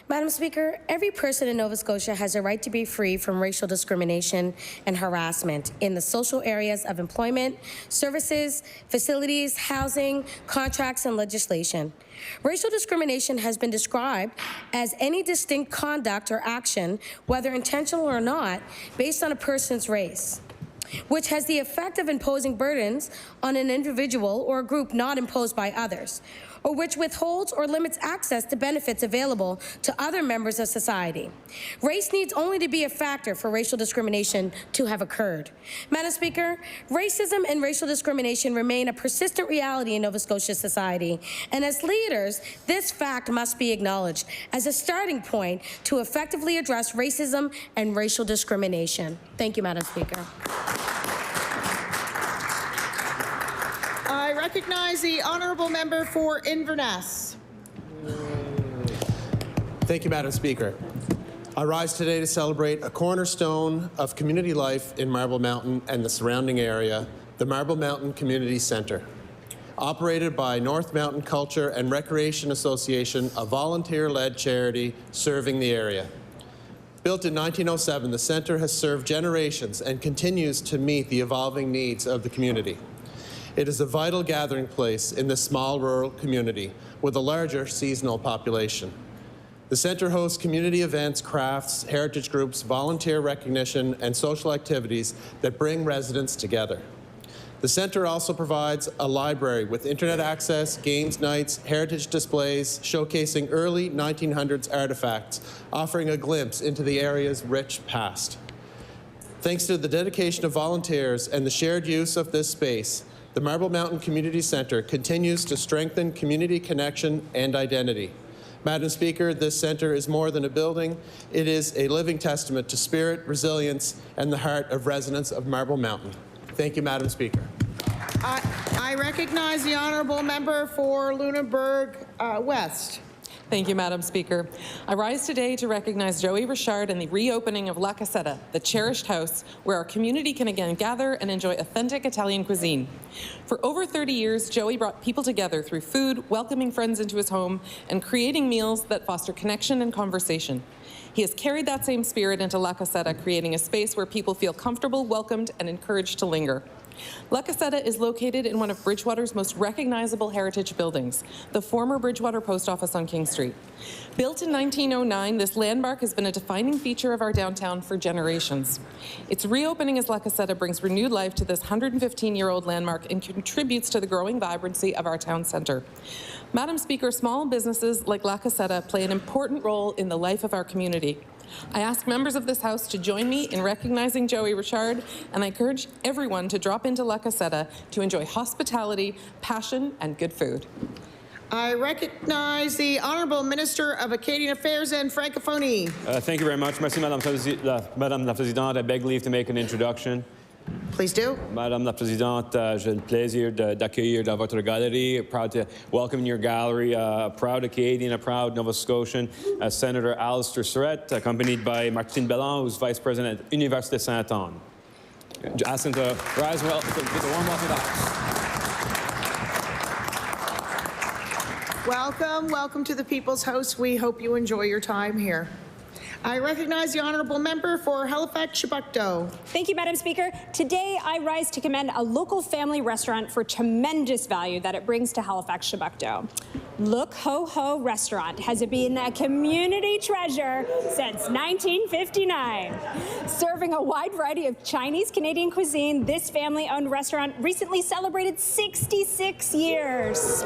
Madam Speaker, every person in Nova Scotia has a right to be free from racial discrimination and harassment in the social areas of employment, services, facilities, housing, contracts, and legislation. Racial discrimination has been described as any distinct conduct or action, whether intentional or not, based on a person's race, which has the effect of imposing burdens on an individual or a group not imposed by others, or which withholds or limits access to benefits available to other members of society. Race needs only to be a factor for racial discrimination to have occurred. Madam Speaker, racism and racial discrimination remain a persistent reality in Nova Scotia society, and as leaders, this fact must be acknowledged as a starting point to effectively address racism and racial discrimination. Thank you, Madam Speaker. I recognize the honorable member for Inverness. Thank you, Madam Speaker. I rise today to celebrate a cornerstone of community life in Marble Mountain and the surrounding area, the Marble Mountain Community Centre. Operated by North Mountain Culture and Recreation Association, a volunteer-led charity serving the area. Built in 1907, the centre has served generations and continues to meet the evolving needs of the community. It is a vital gathering place in this small rural community with a larger seasonal population. The centre hosts community events, crafts, heritage groups, volunteer recognition, and social activities that bring residents together. The centre also provides a library with internet access, games nights, heritage displays, showcasing early 1900s artifacts, offering a glimpse into the area's rich past. Thanks to the dedication of volunteers and the shared use of this space, the Marble Mountain Community Centre continues to strengthen community connection and identity. Madam Speaker, this centre is more than a building. It is a living testament to spirit, resilience, and the heart of residents of Marble Mountain. Thank you, Madam Speaker. I recognize the honorable member for Lunenburg West. Thank you, Madam Speaker. I rise today to recognize Joey Richard and the reopening of La Caseta, the cherished house where our community can again gather and enjoy authentic Italian cuisine. For over 30 years, Joey brought people together through food, welcoming friends into his home, and creating meals that foster connection and conversation. He has carried that same spirit into La Caseta, creating a space where people feel comfortable, welcomed, and encouraged to linger. La Caseta is located in one of Bridgewater's most recognizable heritage buildings, the former Bridgewater Post Office on King Street. Built in 1909, this landmark has been a defining feature of our downtown for generations. Its reopening as La Caseta brings renewed life to this 115-year-old landmark and contributes to the growing vibrancy of our town centre. Madam Speaker, small businesses like La Caseta play an important role in the life of our community. I ask members of this House to join me in recognizing Joey Richard, and I encourage everyone to drop into La Caseta to enjoy hospitality, passion, and good food. I recognize the Honourable Minister of Acadian Affairs and Francophonie. Thank you very much. Merci, Madame la Présidente. I beg leave to make an introduction. Please do. Madame la Présidente, j'ai le plaisir d'accueillir dans votre galerie. Proud to welcome in your gallery a proud Acadian, a proud Nova Scotian, Senator Alistair Surrett, accompanied by Martine Belland, who's Vice President at Université Saint-Anne. Ask him to rise well, give a warm welcome to the House. Welcome, welcome to the People's House. We hope you enjoy your time here. I recognize the Honourable Member for Halifax-Chebucto. Thank you, Madam Speaker. Today, I rise to commend a local family restaurant for tremendous value that it brings to Halifax-Chebucto. Look Ho Ho Restaurant has been a community treasure since 1959. Serving a wide variety of Chinese Canadian cuisine, this family-owned restaurant recently celebrated 66 years.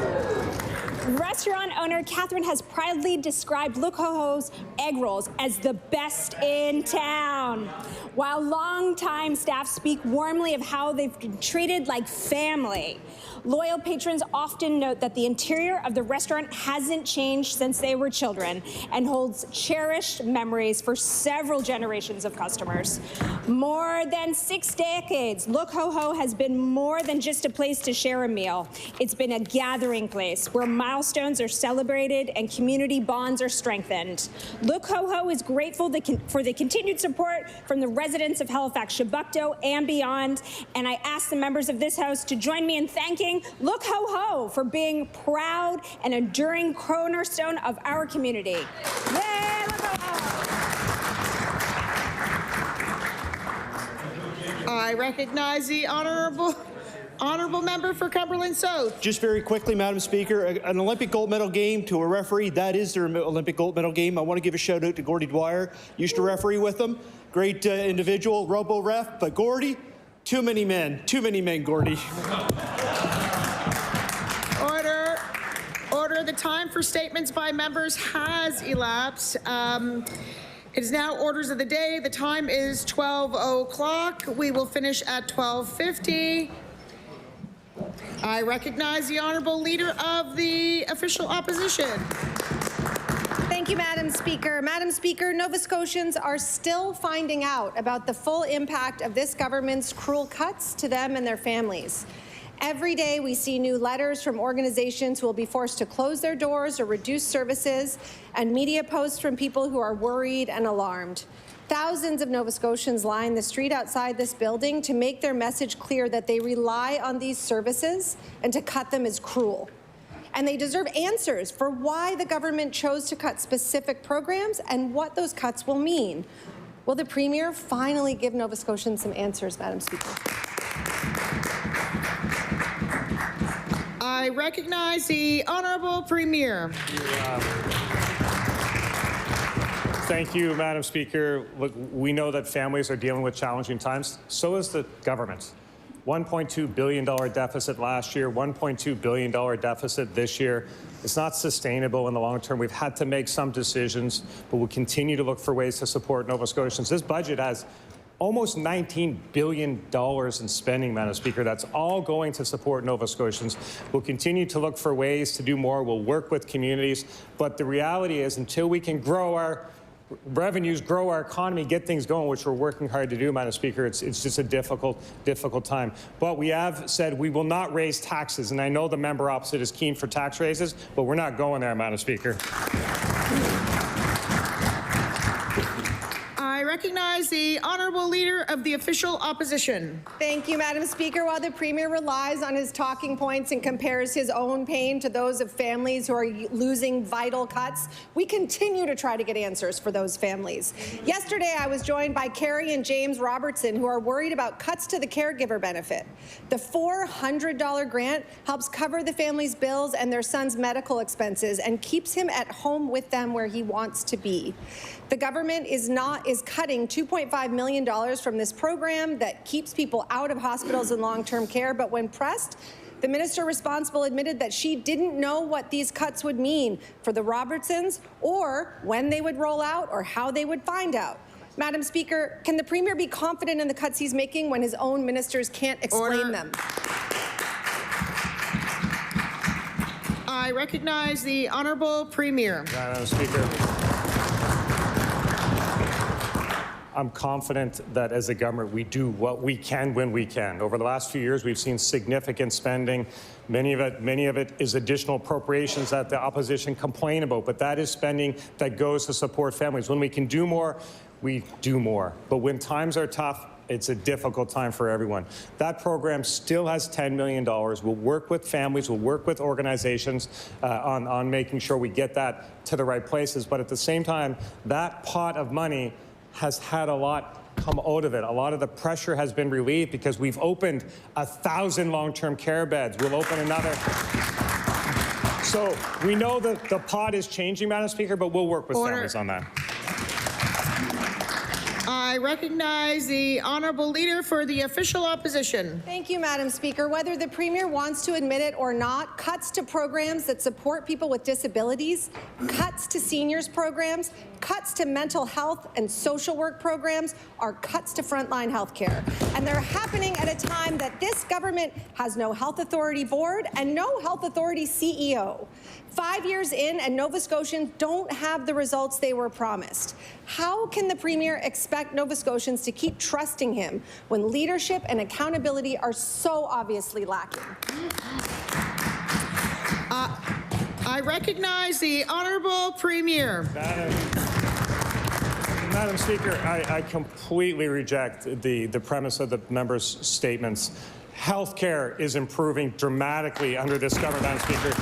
Restaurant owner Catherine has proudly described Look Ho Ho's egg rolls as the best in town, while longtime staff speak warmly of how they've been treated like family. Loyal patrons often note that the interior of the restaurant hasn't changed since they were children and holds cherished memories for several generations of customers. More than 6 decades, Look Ho Ho has been more than just a place to share a meal. It's been a gathering place where milestones are celebrated and community bonds are strengthened. Look Ho Ho is grateful for the continued support from the residents of Halifax-Chebucto and beyond, and I ask the members of this House to join me in thanking Look Ho Ho for being proud and enduring cornerstone of our community. Yay, Look Ho Ho! I recognize the Honourable Member for Cumberland South. Just very quickly, Madam Speaker, an Olympic gold medal game to a referee, that is their Olympic gold medal game. I want to give a shout out to Gordy Dwyer. Used to referee with them. Great individual, robo-ref, but Gordy, too many men, Gordy. Order. The time for statements by members has elapsed. It is now orders of the day. The time is 12 o'clock. We will finish at 12:50. I recognize the Honourable Leader of the Official Opposition. Thank you, Madam Speaker. Madam Speaker, Nova Scotians are still finding out about the full impact of this government's cruel cuts to them and their families. Every day we see new letters from organizations who will be forced to close their doors or reduce services, and media posts from people who are worried and alarmed. Thousands of Nova Scotians line the street outside this building to make their message clear that they rely on these services, and to cut them is cruel. And they deserve answers for why the government chose to cut specific programs and what those cuts will mean. Will the Premier finally give Nova Scotians some answers, Madam Speaker? I recognize the Honourable Premier. Thank you, Madam Speaker. Look, we know that families are dealing with challenging times. So is the government. $1.2 billion deficit last year, $1.2 billion deficit this year. It's not sustainable in the long term. We've had to make some decisions, but we'll continue to look for ways to support Nova Scotians. This budget has almost $19 billion in spending, Madam Speaker. That's all going to support Nova Scotians. We'll continue to look for ways to do more. We'll work with communities. But the reality is, until we can grow our revenues, grow our economy, get things going, which we're working hard to do, Madam Speaker, it's just a difficult time. But we have said we will not raise taxes. And I know the member opposite is keen for tax raises, but we're not going there, Madam Speaker. I recognize the Honourable Leader of the Official Opposition. Thank you, Madam Speaker. While the Premier relies on his talking points and compares his own pain to those of families who are losing vital cuts, we continue to try to get answers for those families. Yesterday, I was joined by Carrie and James Robertson, who are worried about cuts to the caregiver benefit. The $400 grant helps cover the family's bills and their son's medical expenses and keeps him at home with them where he wants to be. The government is cutting $2.5 million from this program that keeps people out of hospitals and long-term care, but when pressed, the minister responsible admitted that she didn't know what these cuts would mean for the Robertsons or when they would roll out or how they would find out. Madam Speaker, can the Premier be confident in the cuts he's making when his own ministers can't explain them? I recognize the Honourable Premier. Madam Speaker, I'm confident that as a government we do what we can when we can. Over the last few years, we've seen significant spending. Many of it is additional appropriations that the opposition complain about, but that is spending that goes to support families. When we can do more, we do more. But when times are tough, it's a difficult time for everyone. That program still has $10 million. We'll work with families, we'll work with organizations on making sure we get that to the right places. But at the same time, that pot of money has had a lot come out of it. A lot of the pressure has been relieved because we've opened 1,000 long-term care beds. We'll open another. So we know that the pot is changing, Madam Speaker, but we'll work with families on that. I recognize the Honourable Leader for the Official Opposition. Thank you, Madam Speaker. Whether the Premier wants to admit it or not, cuts to programs that support people with disabilities, cuts to seniors programs, cuts to mental health and social work programs are cuts to frontline health care. And they're happening at a time that this government has no health authority board and no health authority CEO. 5 years in, and Nova Scotians don't have the results they were promised. How can the Premier expect Nova Scotians to keep trusting him when leadership and accountability are so obviously lacking? I recognize the Honourable Premier. Madam Speaker, I completely reject the premise of the member's statements. Healthcare is improving dramatically under this government, Madam Speaker.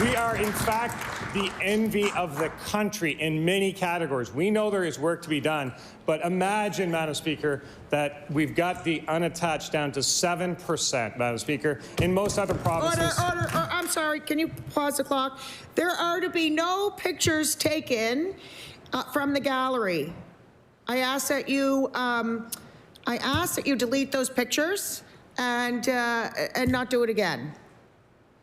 We are, in fact, the envy of the country in many categories. We know there is work to be done, but imagine, Madam Speaker, that we've got the unattached down to 7%, Madam Speaker. In most other provinces... Order. I'm sorry, can you pause the clock? There are to be no pictures taken from the gallery. I ask that you delete those pictures and not do it again.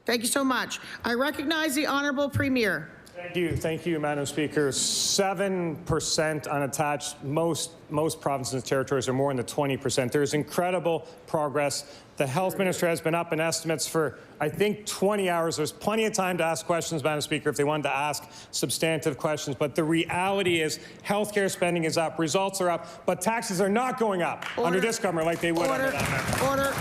Thank you so much. I recognize the Honourable Premier. Thank you, Madam Speaker. 7% unattached. Most provinces and territories are more in the 20%. There's incredible progress. The Health Minister has been up in estimates for, I think, 20 hours. There's plenty of time to ask questions, Madam Speaker, if they wanted to ask substantive questions. But the reality is healthcare spending is up, results are up, but taxes are not going up under this government like they would under that member. Order.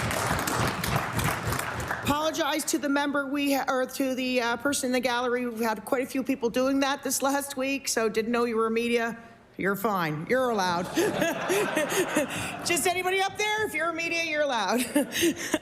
Apologize to the member or to the person in the gallery. We've had quite a few people doing that this last week, so didn't know you were media. You're fine. You're allowed. Just anybody up there, if you're media, you're allowed.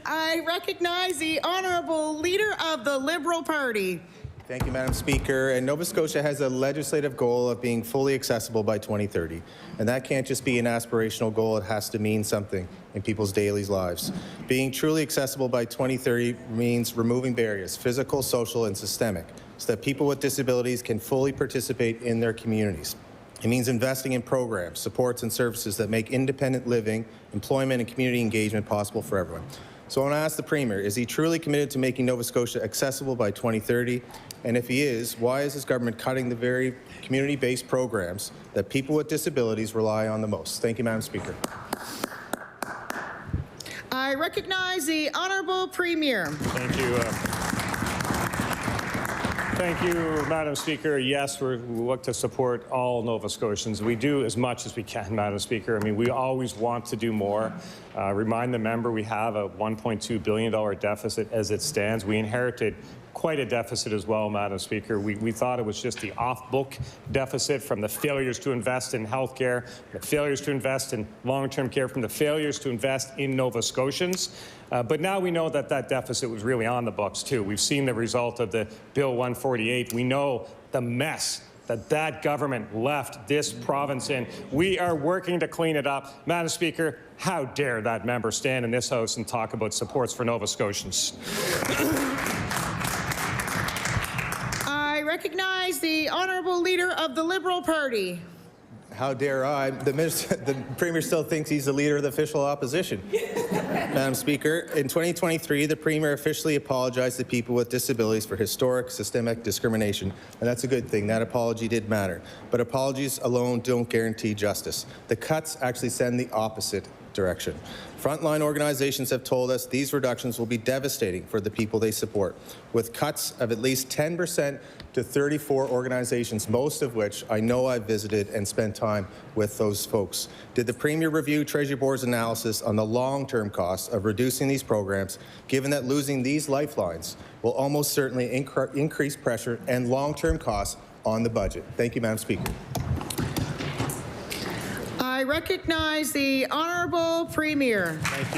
I recognize the Honourable Leader of the Liberal Party. Thank you, Madam Speaker. And Nova Scotia has a legislative goal of being fully accessible by 2030. And that can't just be an aspirational goal, it has to mean something in people's daily lives. Being truly accessible by 2030 means removing barriers, physical, social, and systemic, so that people with disabilities can fully participate in their communities. It means investing in programs, supports, and services that make independent living, employment, and community engagement possible for everyone. So I want to ask the Premier, is he truly committed to making Nova Scotia accessible by 2030? And if he is, why is his government cutting the very community-based programs that people with disabilities rely on the most? Thank you, Madam Speaker. I recognize the Honourable Premier. Thank you. Thank you, Madam Speaker. Yes, we look to support all Nova Scotians. We do as much as we can, Madam Speaker. I mean, we always want to do more. Remind the member we have a $1.2 billion deficit as it stands. We inherited quite a deficit as well, Madam Speaker. We thought it was just the off-book deficit from the failures to invest in healthcare, the failures to invest in long-term care, from the failures to invest in Nova Scotians. But now we know that that deficit was really on the books, too. We've seen the result of the Bill 148. We know the mess that government left this province in. We are working to clean it up. Madam Speaker, how dare that member stand in this House and talk about supports for Nova Scotians? I recognize the Honourable Leader of the Liberal Party. How dare I? The Premier still thinks he's the leader of the official opposition. Madam Speaker, in 2023, the Premier officially apologized to people with disabilities for historic systemic discrimination, and that's a good thing. That apology did matter. But apologies alone don't guarantee justice. The cuts actually send the opposite direction. Frontline organizations have told us these reductions will be devastating for the people they support, with cuts of at least 10% to 34 organizations, most of which I know I've visited and spent time with those folks. Did the Premier review Treasury Board's analysis on the long-term costs of reducing these programs, given that losing these lifelines will almost certainly increase pressure and long-term costs on the budget? Thank you, Madam Speaker. I recognize the Honourable Premier. Thank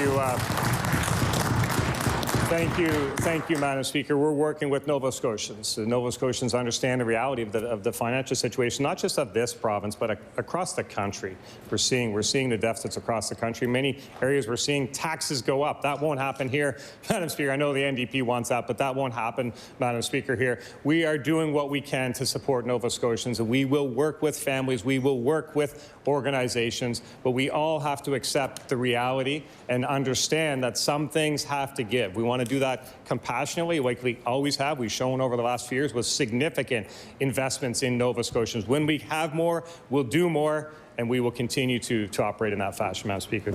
you. Thank you, Madam Speaker. We're working with Nova Scotians. The Nova Scotians understand the reality of the financial situation, not just of this province, but across the country. We're seeing the deficits across the country. Many areas we're seeing taxes go up. That won't happen here, Madam Speaker. I know the NDP wants that, but that won't happen, Madam Speaker, here. We are doing what we can to support Nova Scotians, and we will work with families. We will work with organizations, but we all have to accept the reality and understand that some things have to give. We want to do that compassionately, like we always have. We've shown over the last few years with significant investments in Nova Scotians. When we have more, we'll do more, and we will continue to operate in that fashion, Madam Speaker.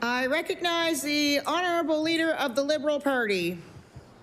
I recognize the Honourable Leader of the Liberal Party.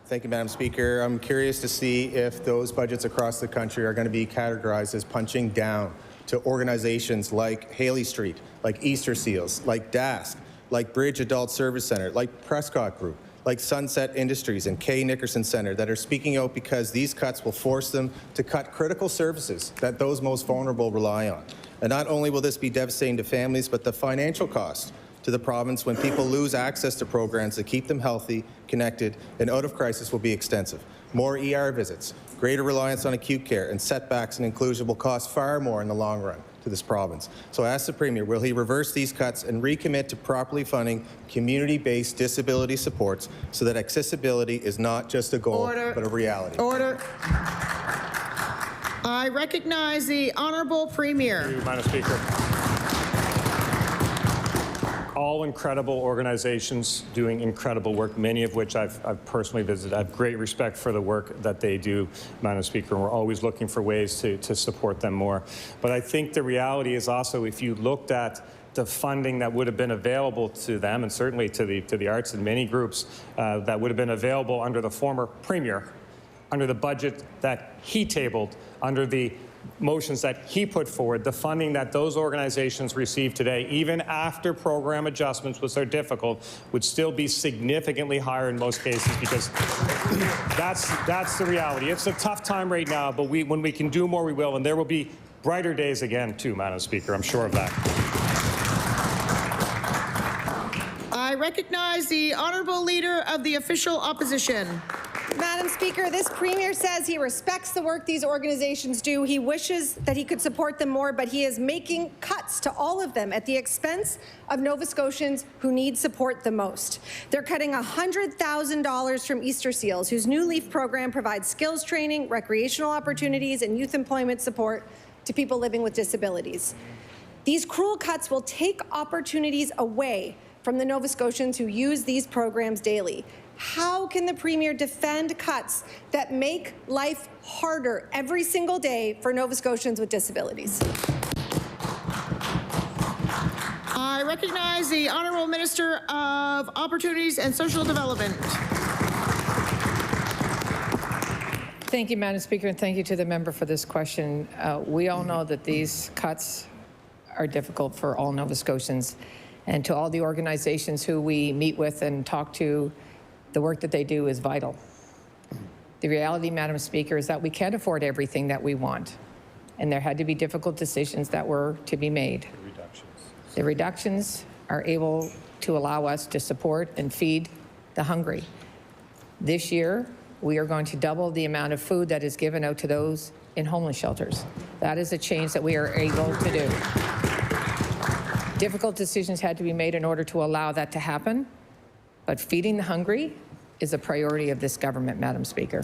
Thank you, Madam Speaker. I'm curious to see if those budgets across the country are going to be categorized as punching down to organizations like Haley Street, like Easter Seals, like DASK, like Bridge Adult Service Centre, like Prescott Group, like Sunset Industries and Kay Nickerson Centre that are speaking out because these cuts will force them to cut critical services that those most vulnerable rely on. And not only will this be devastating to families, but the financial cost to the province when people lose access to programs that keep them healthy, connected, and out of crisis will be extensive. More ER visits, greater reliance on acute care, and setbacks and inclusion will cost far more in the long run to this province. So I ask the Premier, will he reverse these cuts and recommit to properly funding community-based disability supports so that accessibility is not just a goal, but a reality? Order. I recognize the Honourable Premier. Thank you, Madam Speaker. All incredible organizations doing incredible work, many of which I've personally visited. I have great respect for the work that they do, Madam Speaker, and we're always looking for ways to support them more. But I think the reality is also, if you looked at the funding that would have been available to them, and certainly to the arts and many groups that would have been available under the former Premier, under the budget that he tabled, under the motions that he put forward, the funding that those organizations receive today, even after program adjustments, which are difficult, would still be significantly higher in most cases, because that's the reality. It's a tough time right now, but when we can do more, we will, and there will be brighter days again, too, Madam Speaker. I'm sure of that. I recognize the Honourable Leader of the Official Opposition. Madam Speaker, this Premier says he respects the work these organizations do. He wishes that he could support them more, but he is making cuts to all of them at the expense of Nova Scotians who need support the most. They're cutting $100,000 from Easter Seals, whose New Leaf program provides skills training, recreational opportunities, and youth employment support to people living with disabilities. These cruel cuts will take opportunities away from the Nova Scotians who use these programs daily. How can the Premier defend cuts that make life harder every single day for Nova Scotians with disabilities? I recognize the Honourable Minister of Opportunities and Social Development. Thank you, Madam Speaker, and thank you to the member for this question. We all know that these cuts are difficult for all Nova Scotians. And to all the organizations who we meet with and talk to, the work that they do is vital. The reality, Madam Speaker, is that we can't afford everything that we want. And there had to be difficult decisions that were to be made. The reductions are able to allow us to support and feed the hungry. This year, we are going to double the amount of food that is given out to those in homeless shelters. That is a change that we are able to do. Difficult decisions had to be made in order to allow that to happen, but feeding the hungry is a priority of this government, Madam Speaker.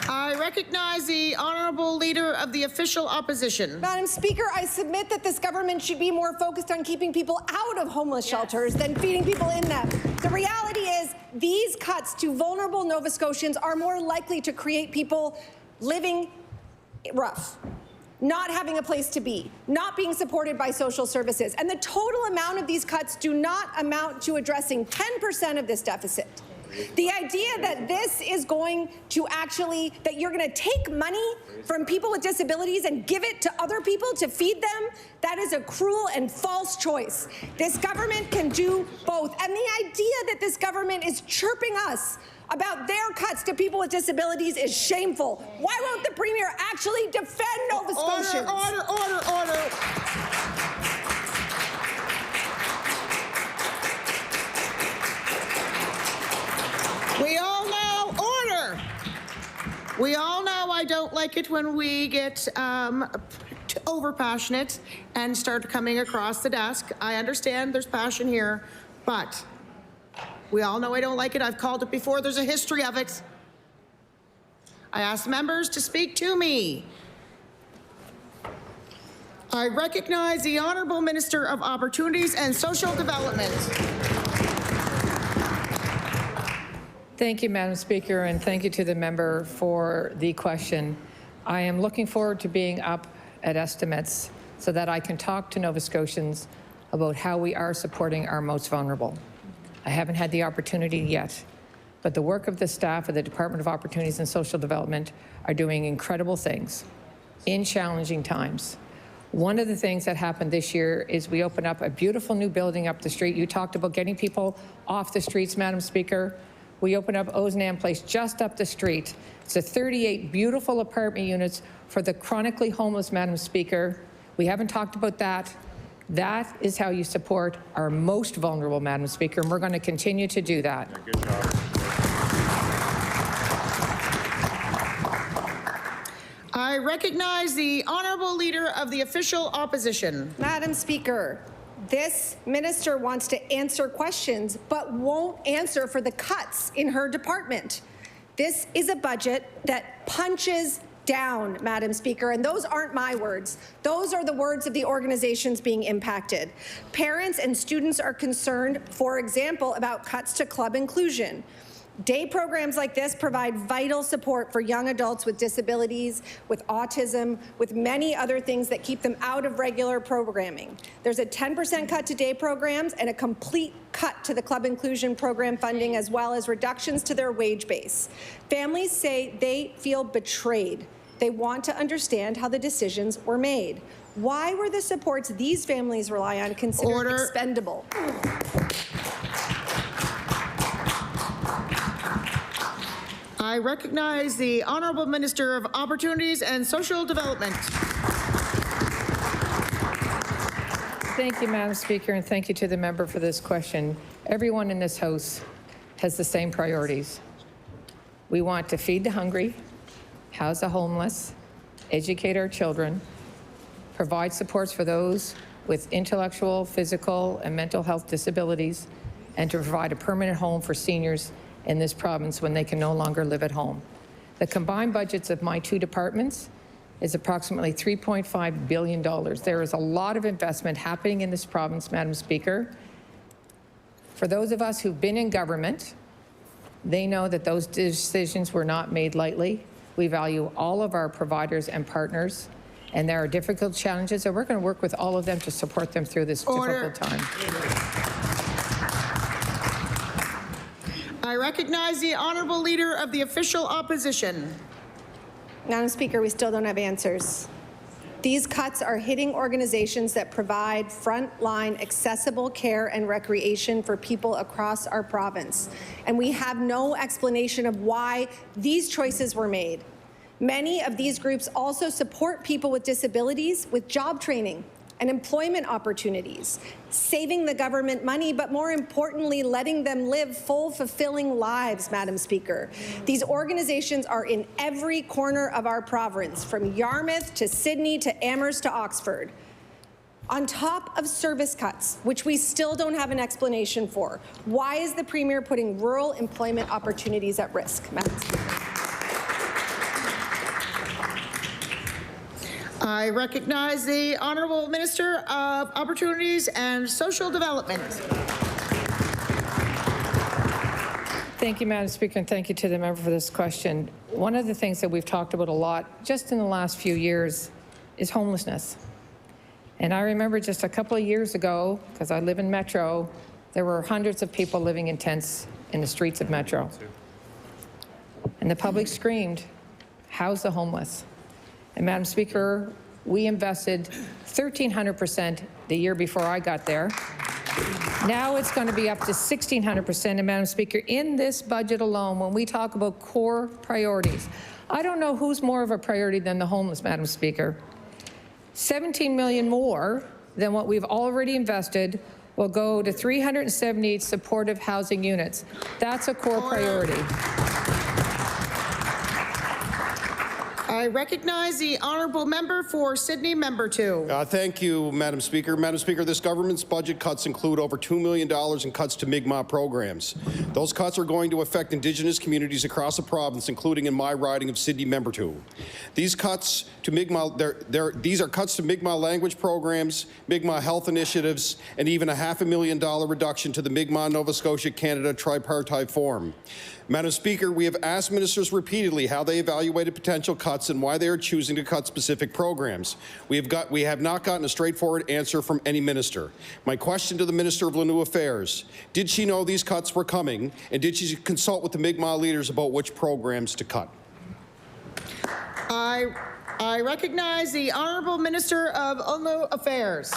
I recognize the honourable leader of the official opposition. Madam Speaker, I submit that this government should be more focused on keeping people out of homeless shelters than feeding people in them. The reality is these cuts to vulnerable Nova Scotians are more likely to create people living rough, not having a place to be, not being supported by social services. And the total amount of these cuts do not amount to addressing 10% of this deficit. The idea that this is going to actually, that you're going to take money from people with disabilities and give it to other people to feed them, that is a cruel and false choice. This government can do both. And the idea that this government is chirping us about their cuts to people with disabilities is shameful. Why won't the Premier actually defend Nova Scotians? Order. We all know, order. We all know I don't like it when we get over passionate and start coming across the desk. I understand there's passion here, but we all know I don't like it. I've called it before. There's a history of it. I ask members to speak to me. I recognize the Honourable Minister of Opportunities and Social Development. Thank you, Madam Speaker, and thank you to the member for the question. I am looking forward to being up at estimates so that I can talk to Nova Scotians about how we are supporting our most vulnerable. I haven't had the opportunity yet, but the work of the staff of the Department of Opportunities and Social Development are doing incredible things in challenging times. One of the things that happened this year is we opened up a beautiful new building up the street. You talked about getting people off the streets, Madam Speaker. We opened up Ozanam Place just up the street. It's a 38 beautiful apartment units for the chronically homeless, Madam Speaker. We haven't talked about that. That is how you support our most vulnerable, Madam Speaker, and we're going to continue to do that. Good job. I recognize the Honourable Leader of the Official Opposition. Madam Speaker, this minister wants to answer questions, but won't answer for the cuts in her department. This is a budget that punches down, Madam Speaker, and those aren't my words. Those are the words of the organizations being impacted. Parents and students are concerned, for example, about cuts to club inclusion. Day programs like this provide vital support for young adults with disabilities, with autism, with many other things that keep them out of regular programming. There's a 10% cut to day programs and a complete cut to the club inclusion program funding, as well as reductions to their wage base. Families say they feel betrayed. They want to understand how the decisions were made. Why were the supports these families rely on considered expendable? I recognize the Honourable Minister of Opportunities and Social Development. Thank you, Madam Speaker, and thank you to the member for this question. Everyone in this House has the same priorities. We want to feed the hungry, house the homeless, educate our children, provide supports for those with intellectual, physical, and mental health disabilities, and to provide a permanent home for seniors in this province when they can no longer live at home. The combined budgets of my two departments is approximately $3.5 billion. There is a lot of investment happening in this province, Madam Speaker. For those of us who've been in government, they know that those decisions were not made lightly. We value all of our providers and partners, and there are difficult challenges, and we're going to work with all of them to support them through this difficult time. I recognize the Honourable Leader of the Official Opposition. Madam Speaker, we still don't have answers. These cuts are hitting organizations that provide frontline accessible care and recreation for people across our province. And we have no explanation of why these choices were made. Many of these groups also support people with disabilities with job training and employment opportunities, saving the government money, but more importantly, letting them live full, fulfilling lives, Madam Speaker. These organizations are in every corner of our province, from Yarmouth to Sydney to Amherst to Oxford. On top of service cuts, which we still don't have an explanation for, why is the Premier putting rural employment opportunities at risk, Madam Speaker? I recognize the Honourable Minister of Opportunities and Social Development. Thank you, Madam Speaker, and thank you to the member for this question. One of the things that we've talked about a lot just in the last few years is homelessness. And I remember just a couple of years ago, because I live in Metro, there were hundreds of people living in tents in the streets of Metro. And the public screamed, "House the homeless." And Madam Speaker, we invested 1,300% the year before I got there. Now it's going to be up to 1,600%. And Madam Speaker, in this budget alone, when we talk about core priorities, I don't know who's more of a priority than the homeless, Madam Speaker. 17 million more than what we've already invested will go to 378 supportive housing units. That's a core priority. I recognize the Honourable Member for Sydney, Member 2. Thank you, Madam Speaker. Madam Speaker, this government's budget cuts include over $2 million in cuts to Mi'kmaq programs. Those cuts are going to affect Indigenous communities across the province, including in my riding of Sydney, Member 2. These cuts to Mi'kmaq, these are cuts to Mi'kmaq language programs, Mi'kmaq health initiatives, and even a $500,000 reduction to the Mi'kmaq Nova Scotia Canada Tripartite Forum. Madam Speaker, we have asked ministers repeatedly how they evaluated potential cuts and why they are choosing to cut specific programs. We have not gotten a straightforward answer from any minister. My question to the Minister of Lanue Affairs, did she know these cuts were coming, and did she consult with the Mi'kmaq leaders about which programs to cut? I recognize the Honourable Minister of Lanue Affairs.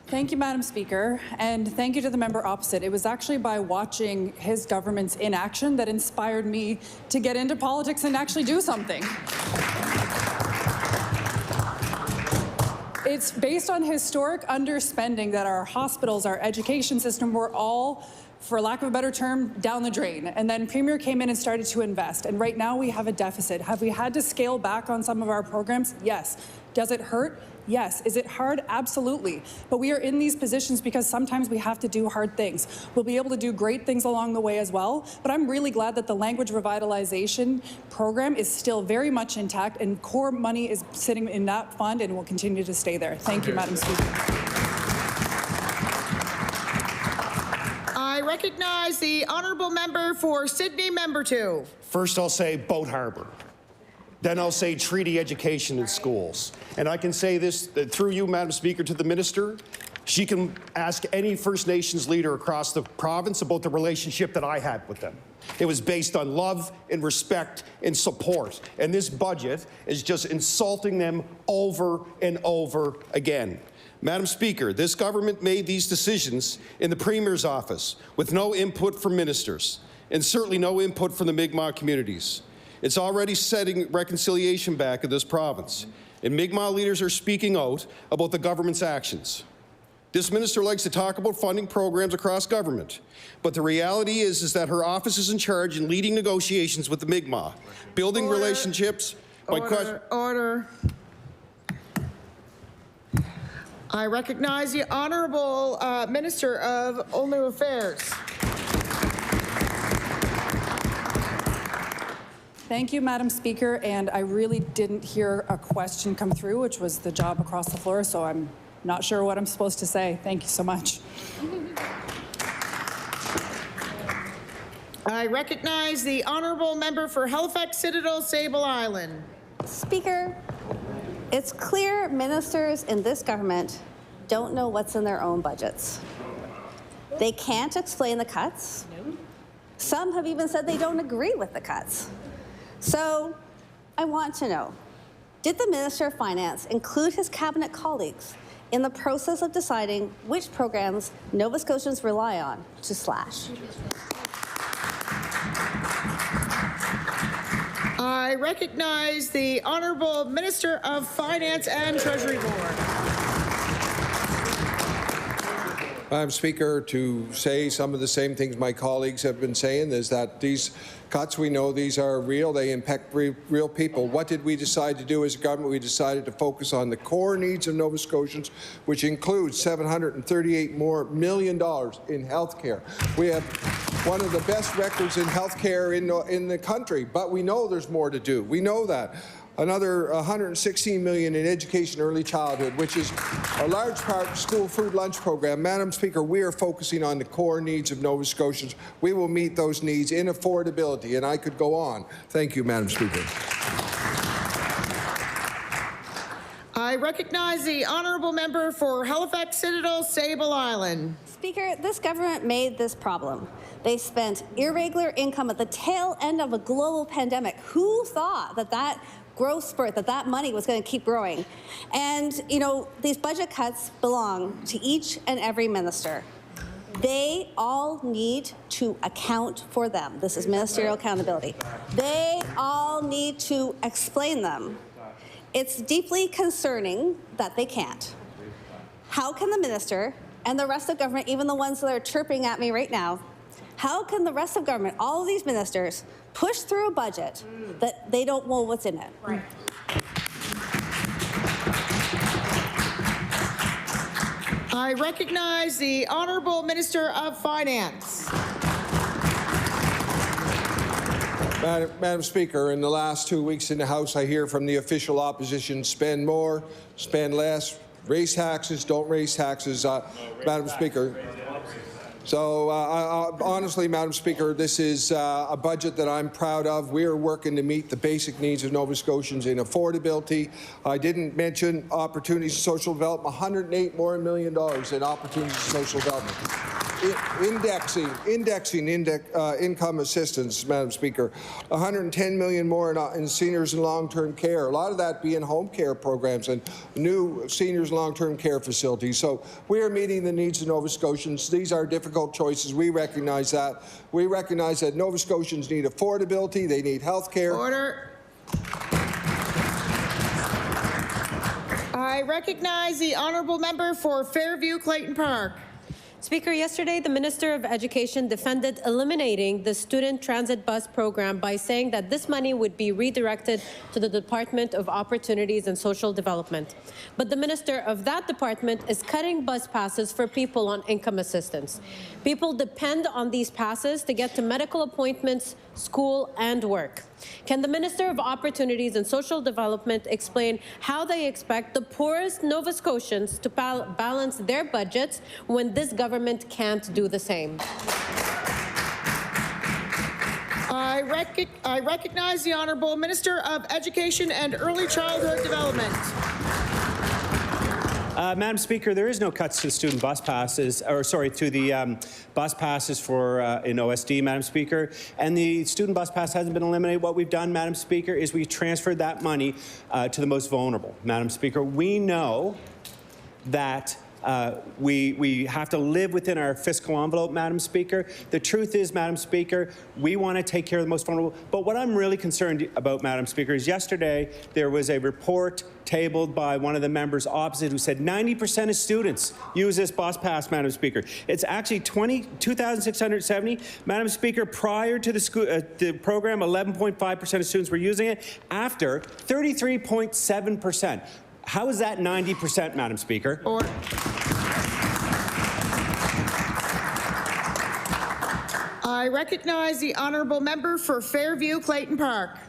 Thank you, Madam Speaker, and thank you to the member opposite. It was actually by watching his government's inaction that inspired me to get into politics and actually do something. It's based on historic underspending that our hospitals, our education system were all, for lack of a better term, down the drain. And then Premier came in and started to invest. And right now we have a deficit. Have we had to scale back on some of our programs? Yes. Does it hurt? Yes. Is it hard? Absolutely. But we are in these positions because sometimes we have to do hard things. We'll be able to do great things along the way as well. But I'm really glad that the language revitalization program is still very much intact and core money is sitting in that fund and will continue to stay there. Thank you, Madam Speaker. I recognize the Honourable Member for Sydney, Member 2. First, I'll say Boat Harbour. Then I'll say treaty education in schools. And I can say this through you, Madam Speaker, to the Minister. She can ask any First Nations leader across the province about the relationship that I had with them. It was based on love and respect and support. And this budget is just insulting them over and over again. Madam Speaker, this government made these decisions in the Premier's office with no input from ministers and certainly no input from the Mi'kmaq communities. It's already setting reconciliation back in this province, and Mi'kmaq leaders are speaking out about the government's actions. This minister likes to talk about funding programs across government, but the reality is that her office is in charge in leading negotiations with the Mi'kmaq, building relationships. Order. I recognize the Honourable Minister of Lanue Affairs. Thank you, Madam Speaker, and I really didn't hear a question come through, which was the job across the floor, so I'm not sure what I'm supposed to say. Thank you so much. I recognize the Honourable Member for Halifax Citadel, Sable Island. Speaker, it's clear ministers in this government don't know what's in their own budgets. They can't explain the cuts. Some have even said they don't agree with the cuts. So I want to know, did the Minister of Finance include his cabinet colleagues in the process of deciding which programs Nova Scotians rely on to slash? I recognize the Honourable Minister of Finance and Treasury Board. Madam Speaker, to say some of the same things my colleagues have been saying is that these cuts, we know these are real, they impact real people. What did we decide to do as a government? We decided to focus on the core needs of Nova Scotians, which includes $738 million in health care. We have one of the best records in health care in the country, but we know there's more to do. We know that. Another $116 million in education early childhood, which is a large part school food lunch program. Madam Speaker, we are focusing on the core needs of Nova Scotians. We will meet those needs in affordability, and I could go on. Thank you, Madam Speaker. I recognize the Honourable Member for Halifax Citadel, Sable Island. Speaker, this government made this problem. They spent irregular income at the tail end of a global pandemic. Who thought that growth spurt, that money was going to keep growing? And, you know, these budget cuts belong to each and every minister. They all need to account for them. This is ministerial accountability. They all need to explain them. It's deeply concerning that they can't. How can the minister and the rest of government, even the ones that are chirping at me right now, how can the rest of government, all of these ministers, push through a budget that they don't know what's in it? Right. I recognize the Honourable Minister of Finance. Madam Speaker, in the last 2 weeks in the House, I hear from the official opposition, spend more, spend less, raise taxes, don't raise taxes. Madam Speaker. So honestly, Madam Speaker, this is a budget that I'm proud of. We are working to meet the basic needs of Nova Scotians in affordability. I didn't mention opportunities for social development, $108 million more in opportunities for social development. Indexing income assistance, Madam Speaker, $110 million more in seniors and long-term care. A lot of that being home care programs and new seniors and long-term care facilities. So we are meeting the needs of Nova Scotians. These are difficult choices. We recognize that. We recognize that Nova Scotians need affordability. They need health care. Order. I recognize the Honourable Member for Fairview Clayton Park. Speaker, yesterday the Minister of Education defended eliminating the student transit bus program by saying that this money would be redirected to the Department of Opportunities and Social Development. But the Minister of that department is cutting bus passes for people on income assistance. People depend on these passes to get to medical appointments, school, and work. Can the Minister of Opportunities and Social Development explain how they expect the poorest Nova Scotians to balance their budgets when this government can't do the same? I recognize the Honourable Minister of Education and Early Childhood Development. Madam Speaker, there is no cuts to student bus passes, to the bus passes for in OSD, Madam Speaker. And the student bus pass hasn't been eliminated. What we've done, Madam Speaker, is we transferred that money to the most vulnerable. Madam Speaker, we know that we have to live within our fiscal envelope, Madam Speaker. The truth is, Madam Speaker, we want to take care of the most vulnerable. But what I'm really concerned about, Madam Speaker, is yesterday there was a report tabled by one of the members opposite who said 90% of students use this bus pass, Madam Speaker. It's actually 2,670. Madam Speaker, prior to the program, 11.5% of students were using it. After, 33.7%. How is that 90%, Madam Speaker? I recognize the Honourable Member for Fairview Clayton Park.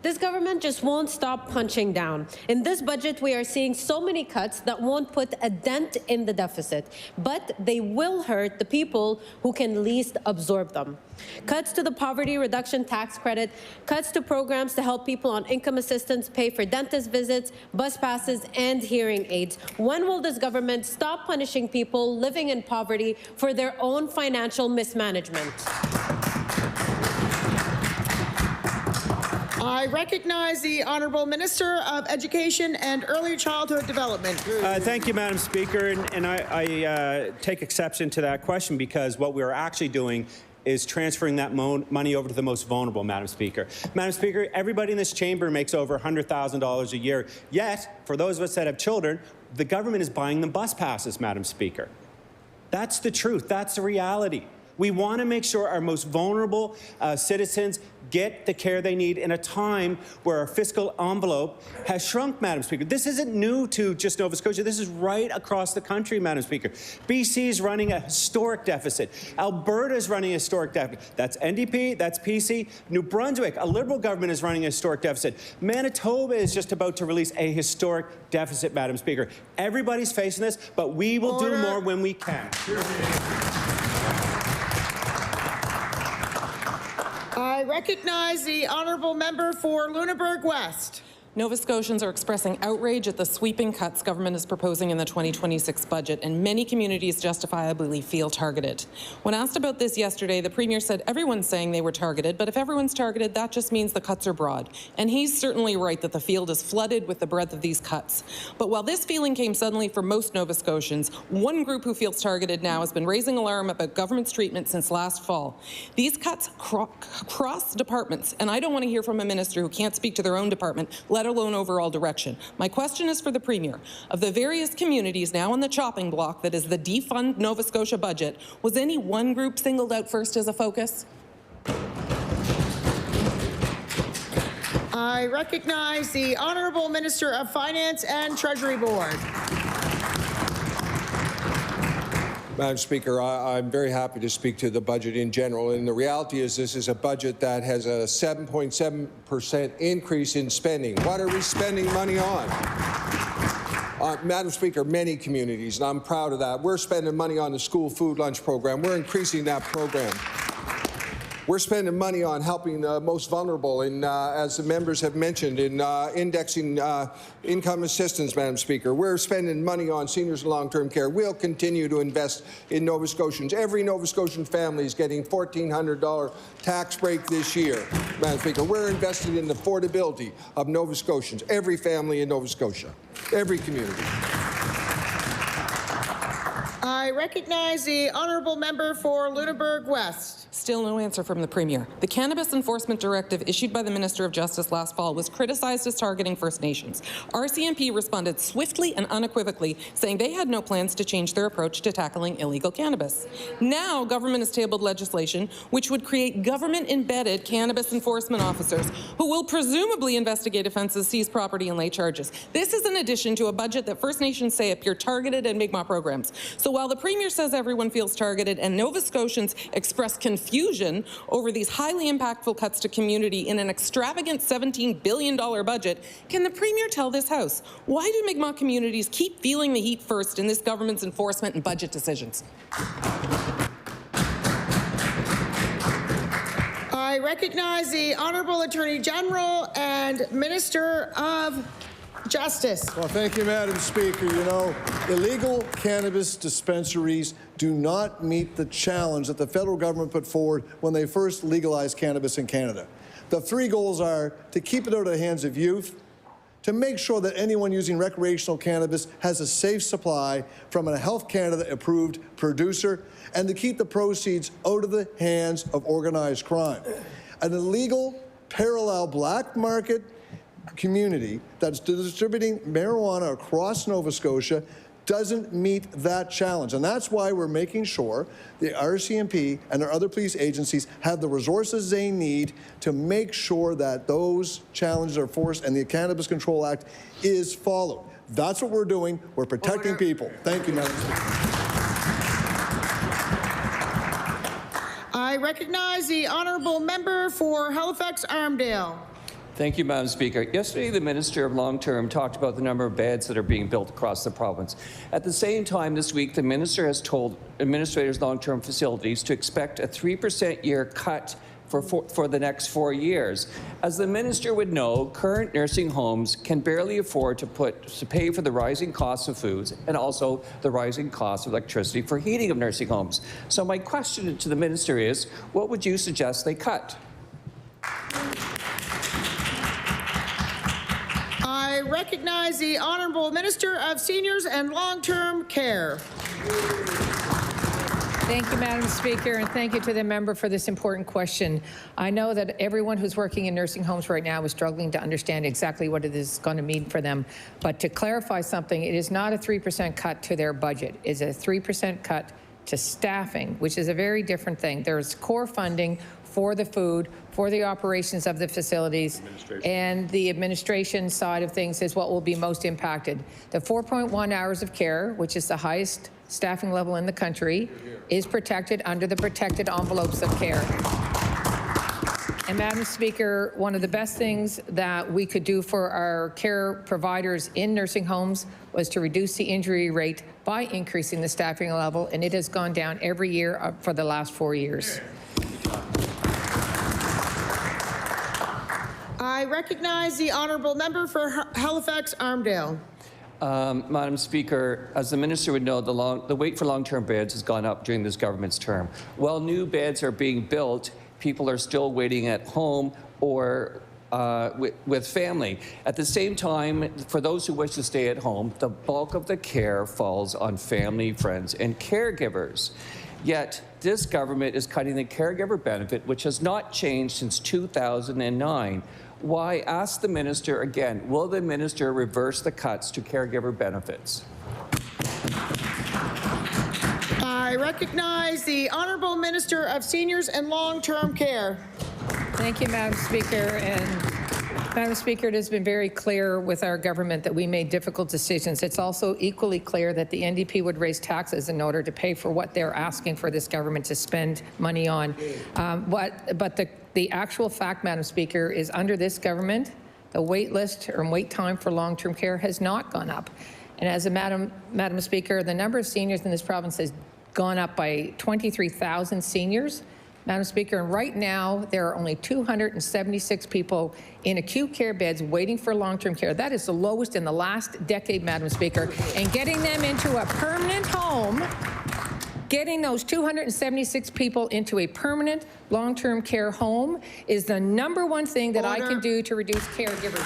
This government just won't stop punching down. In this budget, we are seeing so many cuts that won't put a dent in the deficit, but they will hurt the people who can least absorb them. Cuts to the poverty reduction tax credit, cuts to programs to help people on income assistance pay for dentist visits, bus passes, and hearing aids. When will this government stop punishing people living in poverty for their own financial mismanagement? I recognize the Honourable Minister of Education and Early Childhood Development. Thank you, Madam Speaker. And I take exception to that question because what we are actually doing is transferring that money over to the most vulnerable, Madam Speaker. Madam Speaker, everybody in this chamber makes over $100,000 a year. Yet, for those of us that have children, the government is buying them bus passes, Madam Speaker. That's the truth. That's the reality. We want to make sure our most vulnerable citizens get the care they need in a time where our fiscal envelope has shrunk, Madam Speaker. This isn't new to just Nova Scotia. This is right across the country, Madam Speaker. BC is running a historic deficit. Alberta is running a historic deficit. That's NDP, that's PC. New Brunswick, a Liberal government, is running a historic deficit. Manitoba is just about to release a historic deficit, Madam Speaker. Everybody's facing this, but we will do more when we can. I recognize the Honourable Member for Lunenburg West. Nova Scotians are expressing outrage at the sweeping cuts government is proposing in the 2026 budget, and many communities justifiably feel targeted. When asked about this yesterday, the Premier said everyone's saying they were targeted, but if everyone's targeted, that just means the cuts are broad. And he's certainly right that the field is flooded with the breadth of these cuts. But while this feeling came suddenly for most Nova Scotians, one group who feels targeted now has been raising alarm about government's treatment since last fall. These cuts cross departments, and I don't want to hear from a minister who can't speak to their own department, let alone overall direction. My question is for the Premier. Of the various communities now on the chopping block that is the defund Nova Scotia budget, was any one group singled out first as a focus? I recognize the Honourable Minister of Finance and Treasury Board. Madam Speaker, I'm very happy to speak to the budget in general. And the reality is this is a budget that has a 7.7% increase in spending. What are we spending money on? Madam Speaker, many communities, and I'm proud of that. We're spending money on the school food lunch program. We're increasing that program. We're spending money on helping the most vulnerable, and as the members have mentioned, in indexing income assistance, Madam Speaker. We're spending money on seniors and long-term care. We'll continue to invest in Nova Scotians. Every Nova Scotian family is getting $1,400 tax break this year, Madam Speaker. We're investing in the affordability of Nova Scotians, every family in Nova Scotia, every community. I recognize the Honourable Member for Lunenburg West. Still no answer from the Premier. The Cannabis Enforcement Directive issued by the Minister of Justice last fall was criticized as targeting First Nations. RCMP responded swiftly and unequivocally, saying they had no plans to change their approach to tackling illegal cannabis. Now, government has tabled legislation which would create government-embedded cannabis enforcement officers who will presumably investigate offences, seize property, and lay charges. This is in addition to a budget that First Nations say appear targeted at Mi'kmaq programs. So while the Premier says everyone feels targeted and Nova Scotians express confusion over these highly impactful cuts to community in an extravagant $17 billion budget, can the Premier tell this House, why do Mi'kmaq communities keep feeling the heat first in this government's enforcement and budget decisions? I recognize the Honourable Attorney General and Minister of Justice. Well, thank you, Madam Speaker. You know, illegal cannabis dispensaries do not meet the challenge that the federal government put forward when they first legalized cannabis in Canada. The three goals are to keep it out of the hands of youth, to make sure that anyone using recreational cannabis has a safe supply from a Health Canada-approved producer, and to keep the proceeds out of the hands of organized crime. An illegal, parallel black market community that's distributing marijuana across Nova Scotia doesn't meet that challenge. And that's why we're making sure the RCMP and our other police agencies have the resources they need to make sure that those challenges are forced and the Cannabis Control Act is followed. That's what we're doing. We're protecting people. Thank you, Madam Speaker. I recognize the Honourable Member for Halifax-Armdale. Thank you, Madam Speaker. Yesterday, the Minister of Long-Term talked about the number of beds that are being built across the province. At the same time this week, the Minister has told administrators of long-term facilities to expect a 3% year cut for the next 4 years. As the Minister would know, current nursing homes can barely afford to pay for the rising costs of foods and also the rising cost of electricity for heating of nursing homes. So my question to the Minister is, what would you suggest they cut? I recognize the Honorable Minister of Seniors and Long-Term Care. Thank you, Madam Speaker, and thank you to the member for this important question. I know that everyone who's working in nursing homes right now is struggling to understand exactly what it is going to mean for them. But to clarify something, it is not a 3% cut to their budget. It's a 3% cut to staffing, which is a very different thing. There's core funding for the food, for the operations of the facilities, and the administration side of things is what will be most impacted. The 4.1 hours of care, which is the highest staffing level in the country, is protected under the protected envelopes of care. And Madam Speaker, one of the best things that we could do for our care providers in nursing homes was to reduce the injury rate by increasing the staffing level, and it has gone down every year for the last 4 years. I recognize the Honourable Member for Halifax-Armdale. Madam Speaker, as the Minister would know, the wait for long-term beds has gone up during this government's term. While new beds are being built, people are still waiting at home or with family. At the same time, for those who wish to stay at home, the bulk of the care falls on family, friends, and caregivers. Yet, this government is cutting the caregiver benefit, which has not changed since 2009. Why? Ask the Minister again. Will the Minister reverse the cuts to caregiver benefits? I recognize the Honourable Minister of Seniors and Long-Term Care. Thank you, Madam Speaker. And Madam Speaker, it has been very clear with our government that we made difficult decisions. It's also equally clear that the NDP would raise taxes in order to pay for what they're asking for this government to spend money on. But the actual fact, Madam Speaker, is under this government, the wait list or wait time for long-term care has not gone up. And as a Madam Speaker, the number of seniors in this province has gone up by 23,000 seniors. Madam Speaker, and right now there are only 276 people in acute care beds waiting for long-term care. That is the lowest in the last decade, Madam Speaker. And getting them into a permanent home, getting those 276 people into a permanent long-term care home is the #1 thing that I can do to reduce caregivers.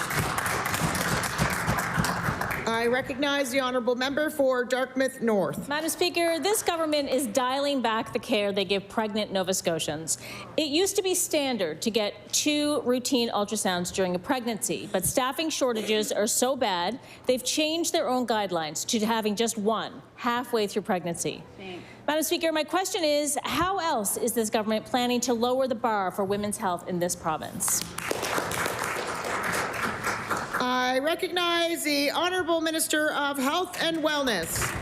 I recognize the Honourable Member for Dartmouth North. Madam Speaker, this government is dialing back the care they give pregnant Nova Scotians. It used to be standard to get 2 routine ultrasounds during a pregnancy, but staffing shortages are so bad, they've changed their own guidelines to having just 1 halfway through pregnancy. Thanks. Madam Speaker, my question is, how else is this government planning to lower the bar for women's health in this province? I recognize the Honourable Minister of Health and Wellness.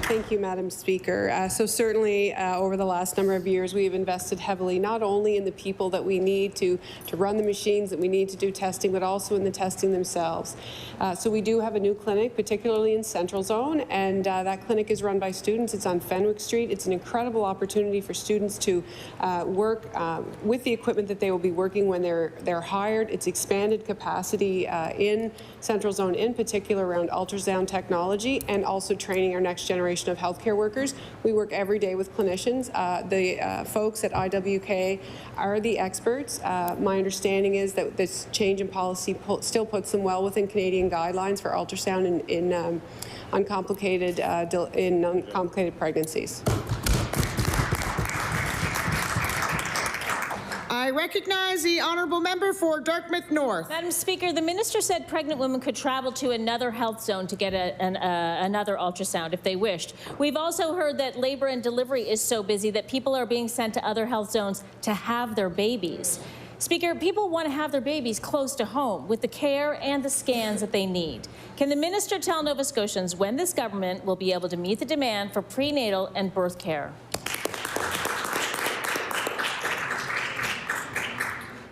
Thank you, Madam Speaker. So certainly over the last number of years, we have invested heavily not only in the people that we need to run the machines that we need to do testing, but also in the testing themselves. So we do have a new clinic, particularly in Central Zone, and that clinic is run by students. It's on Fenwick Street. It's an incredible opportunity for students to work with the equipment that they will be working when they're hired. It's expanded capacity in Central Zone, in particular around ultrasound technology, and also training our next generation of healthcare workers. We work every day with clinicians. The folks at IWK are the experts. My understanding is that this change in policy still puts them well within Canadian guidelines for ultrasound in uncomplicated pregnancies. I recognize the Honourable Member for Dartmouth North. Madam Speaker, the Minister said pregnant women could travel to another health zone to get another ultrasound if they wished. We've also heard that labour and delivery is so busy that people are being sent to other health zones to have their babies. Speaker, people want to have their babies close to home with the care and the scans that they need. Can the Minister tell Nova Scotians when this government will be able to meet the demand for prenatal and birth care?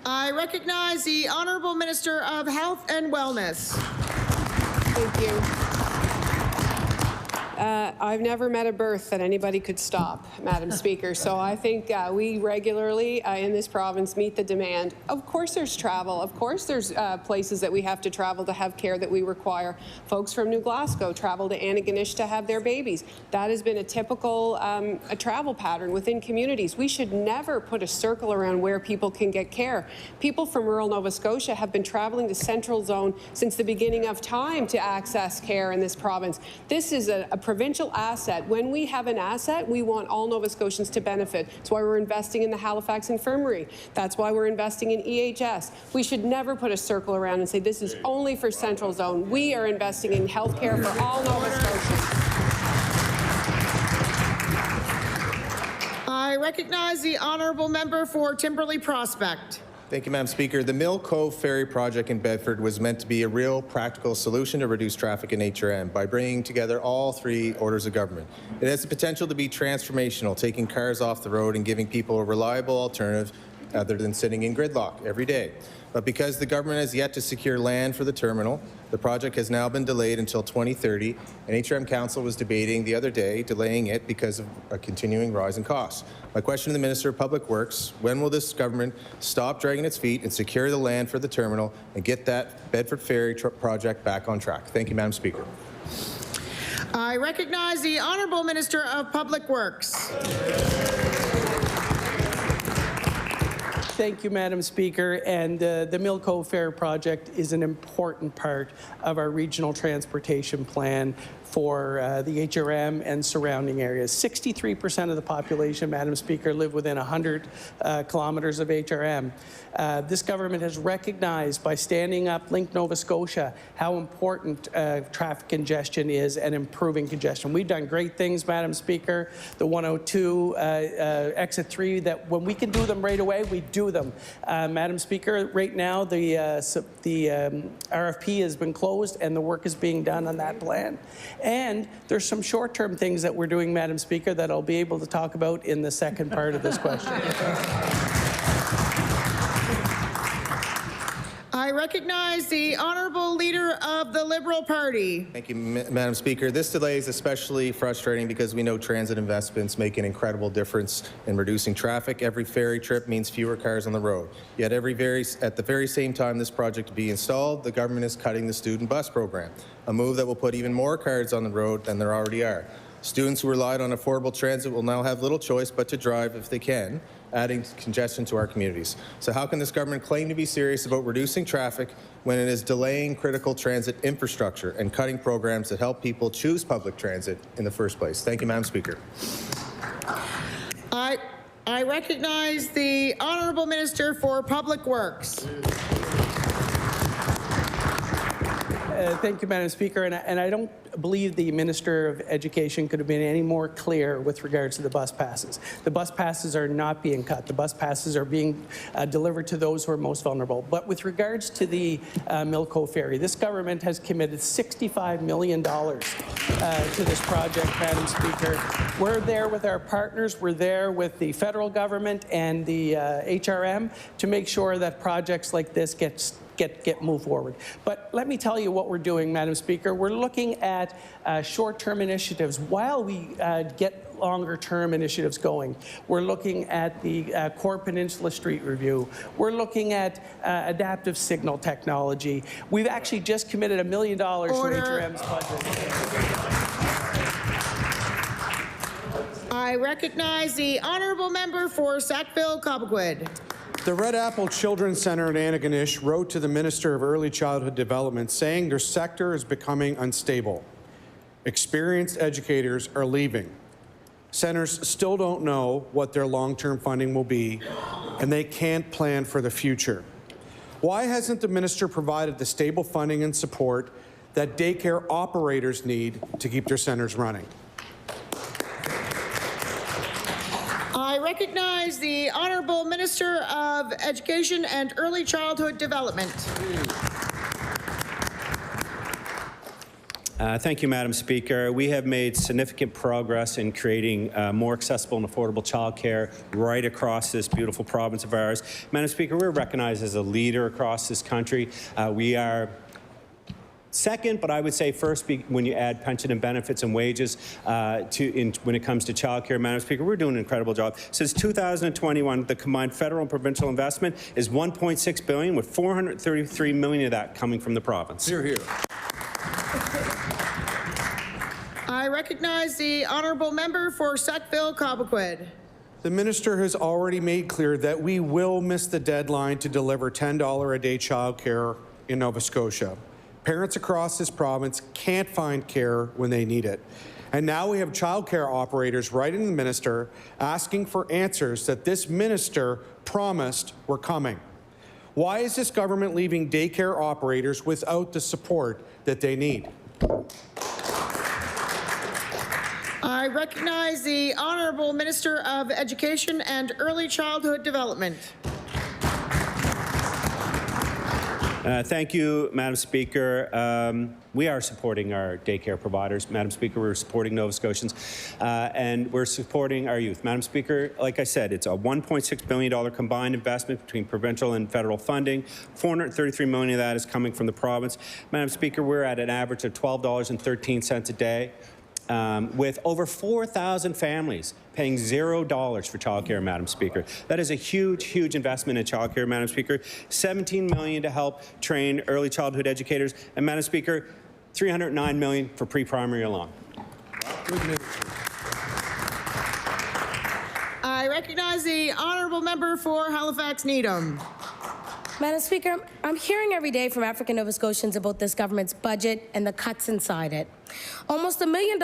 I recognize the Honourable Minister of Health and Wellness. Thank you. I've never met a birth that anybody could stop, Madam Speaker. So I think we regularly in this province meet the demand. Of course there's travel. Of course there's places that we have to travel to have care that we require. Folks from New Glasgow travel to Antigonish to have their babies. That has been a typical a travel pattern within communities. We should never put a circle around where people can get care. People from rural Nova Scotia have been traveling to Central Zone since the beginning of time to access care in this province. This is a provincial asset. When we have an asset, we want all Nova Scotians to benefit. That's why we're investing in the Halifax Infirmary. That's why we're investing in EHS. We should never put a circle around and say this is only for Central Zone. We are investing in health care for all Nova Scotians. I recognize the honourable member for Timberley Prospect. Thank you, Madam Speaker. The Mill Cove Ferry project in Bedford was meant to be a real practical solution to reduce traffic in HRM by bringing together all three orders of government. It has the potential to be transformational, taking cars off the road and giving people a reliable alternative other than sitting in gridlock every day. But because the government has yet to secure land for the terminal, the project has now been delayed until 2030, and HRM Council was debating the other day delaying it because of a continuing rise in costs. My question to the Minister of Public Works, when will this government stop dragging its feet and secure the land for the terminal and get that Bedford Ferry project back on track? Thank you, Madam Speaker. I recognize the Honourable Minister of Public Works. Thank you, Madam Speaker. And the Mill Cove Ferry project is an important part of our regional transportation plan for the HRM and surrounding areas. 63% of the population, Madam Speaker, live within 100 kilometres of HRM. This government has recognized by standing up Link Nova Scotia how important traffic congestion is and improving congestion. We've done great things, Madam Speaker. The 102, Exit 3, that when we can do them right away, we do them. Madam Speaker, right now the RFP has been closed and the work is being done on that plan. And there's some short-term things that we're doing, Madam Speaker, that I'll be able to talk about in the second part of this question. I recognize the Honourable Leader of the Liberal Party. Thank you, Madam Speaker. This delay is especially frustrating because we know transit investments make an incredible difference in reducing traffic. Every ferry trip means fewer cars on the road. Yet at the very same time this project to be installed, the government is cutting the student bus program, a move that will put even more cars on the road than there already are. Students who relied on affordable transit will now have little choice but to drive if they can, adding congestion to our communities. So how can this government claim to be serious about reducing traffic when it is delaying critical transit infrastructure and cutting programs that help people choose public transit in the first place? Thank you, Madam Speaker. I recognize the Honourable Minister for Public Works. Thank you, Madam Speaker. And I don't believe the Minister of Education could have been any more clear with regards to the bus passes. The bus passes are not being cut. The bus passes are being delivered to those who are most vulnerable. But with regards to the Mill Cove Ferry, this government has committed $65 million to this project, Madam Speaker. We're there with our partners. We're there with the federal government and the HRM to make sure that projects like this get moved forward. But let me tell you what we're doing, Madam Speaker. We're looking at short-term initiatives while we get longer-term initiatives going. We're looking at the Core Peninsula Street Review. We're looking at adaptive signal technology. We've actually just committed $1 million to HRM's budget. I recognize the Honourable Member for Sackville-Cobequid. The Red Apple Children's Centre in Antigonish wrote to the Minister of Early Childhood Development saying their sector is becoming unstable. Experienced educators are leaving. Centres still don't know what their long-term funding will be, and they can't plan for the future. Why hasn't the Minister provided the stable funding and support that daycare operators need to keep their centres running? I recognize the Honourable Minister of Education and Early Childhood Development. Thank you, Madam Speaker. We have made significant progress in creating more accessible and affordable childcare right across this beautiful province of ours. Madam Speaker, we're recognized as a leader across this country. We are second, but I would say first when you add pension and benefits and wages when it comes to childcare, Madam Speaker, we're doing an incredible job. Since 2021, the combined federal and provincial investment is $1.6 billion, with $433 million of that coming from the province. Hear, hear. I recognize the honourable member for Sackville-Cobequid. The minister has already made clear that we will miss the deadline to deliver $10 a day childcare in Nova Scotia. Parents across this province can't find care when they need it. And now we have childcare operators writing the minister asking for answers that this minister promised were coming. Why is this government leaving daycare operators without the support that they need? I recognize the Honourable Minister of Education and Early Childhood Development. Thank you, Madam Speaker. We are supporting our daycare providers. Madam Speaker, we're supporting Nova Scotians, and we're supporting our youth. Madam Speaker, like I said, it's a $1.6 billion combined investment between provincial and federal funding. $433 million of that is coming from the province. Madam Speaker, we're at an average of $12.13 a day. With over 4,000 families paying $0 for childcare, Madam Speaker. That is a huge, huge investment in childcare, Madam Speaker. $17 million to help train early childhood educators, and Madam Speaker, $309 million for pre-primary alone. I recognize the Honourable Member for Halifax Needham. Madam Speaker, I'm hearing every day from African Nova Scotians about this government's budget and the cuts inside it. Almost $1 million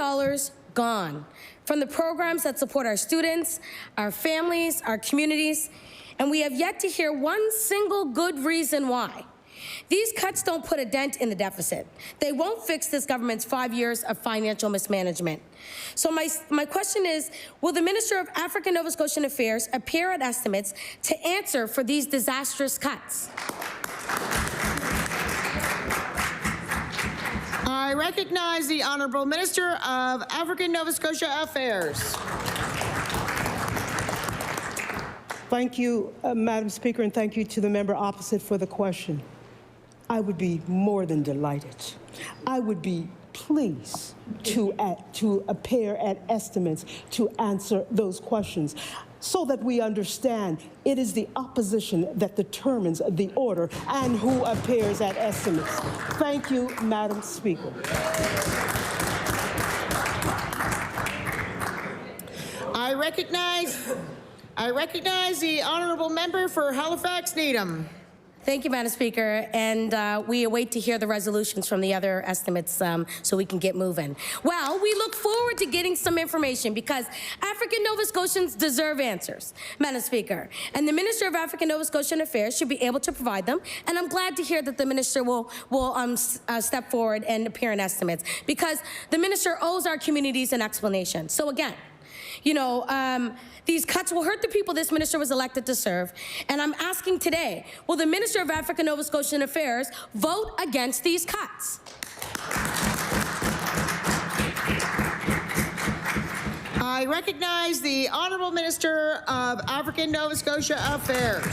gone from the programs that support our students, our families, our communities, and we have yet to hear one single good reason why. These cuts don't put a dent in the deficit. They won't fix this government's 5 years of financial mismanagement. So my question is, will the Minister of African Nova Scotian Affairs appear at estimates to answer for these disastrous cuts? I recognize the Honourable Minister of African Nova Scotia Affairs. Thank you, Madam Speaker, and thank you to the member opposite for the question. I would be more than delighted. I would be pleased to appear at estimates to answer those questions so that we understand it is the opposition that determines the order and who appears at estimates. Thank you, Madam Speaker. I recognize the Honourable Member for Halifax Needham. Thank you, Madam Speaker, and we await to hear the resolutions from the other estimates so we can get moving. Well, we look forward to getting some information because African Nova Scotians deserve answers, Madam Speaker, and the Minister of African Nova Scotian Affairs should be able to provide them, and I'm glad to hear that the Minister will step forward and appear in estimates because the Minister owes our communities an explanation. So again, you know, these cuts will hurt the people this minister was elected to serve. And I'm asking today, will the Minister of African Nova Scotian Affairs vote against these cuts? I recognize the Honourable Minister of African Nova Scotia Affairs.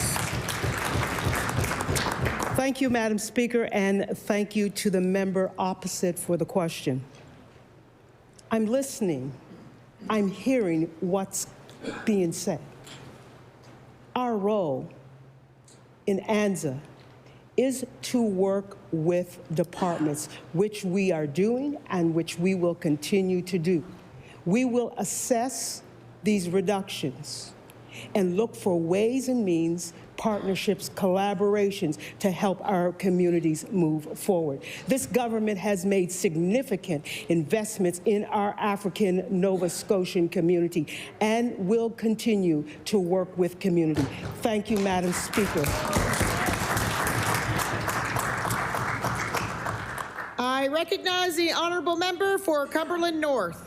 Thank you, Madam Speaker, and thank you to the member opposite for the question. I'm listening. I'm hearing what's being said. Our role in ANZA is to work with departments, which we are doing and which we will continue to do. We will assess these reductions and look for ways and means, partnerships, collaborations to help our communities move forward. This government has made significant investments in our African Nova Scotian community and will continue to work with community. Thank you, Madam Speaker. I recognize the Honourable Member for Cumberland North.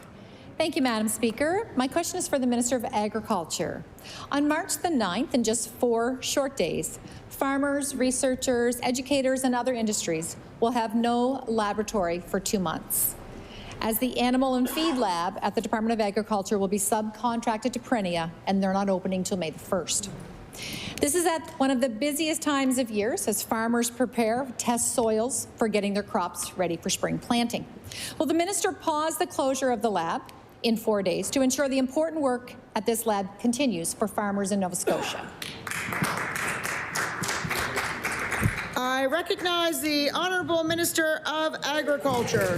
Thank you, Madam Speaker. My question is for the Minister of Agriculture. On March the 9th, in just 4 short days, farmers, researchers, educators, and other industries will have no laboratory for 2 months. As the Animal and Feed Lab at the Department of Agriculture will be subcontracted to Prinia, and they're not opening till May the 1st. This is at one of the busiest times of years as farmers prepare, test soils for getting their crops ready for spring planting. Will the minister pause the closure of the lab in 4 days to ensure the important work at this lab continues for farmers in Nova Scotia? I recognize the Honourable Minister of Agriculture.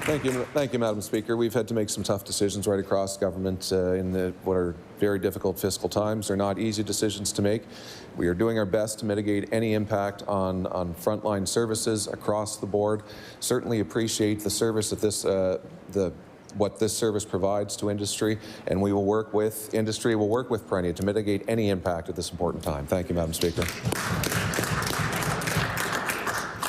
Thank you, Madam Speaker. We've had to make some tough decisions right across government in what are very difficult fiscal times. They're not easy decisions to make. We are doing our best to mitigate any impact on frontline services across the board. Certainly appreciate the service that what this service provides to industry, and we will work with industry, we'll work with Perennia to mitigate any impact at this important time. Thank you, Madam Speaker.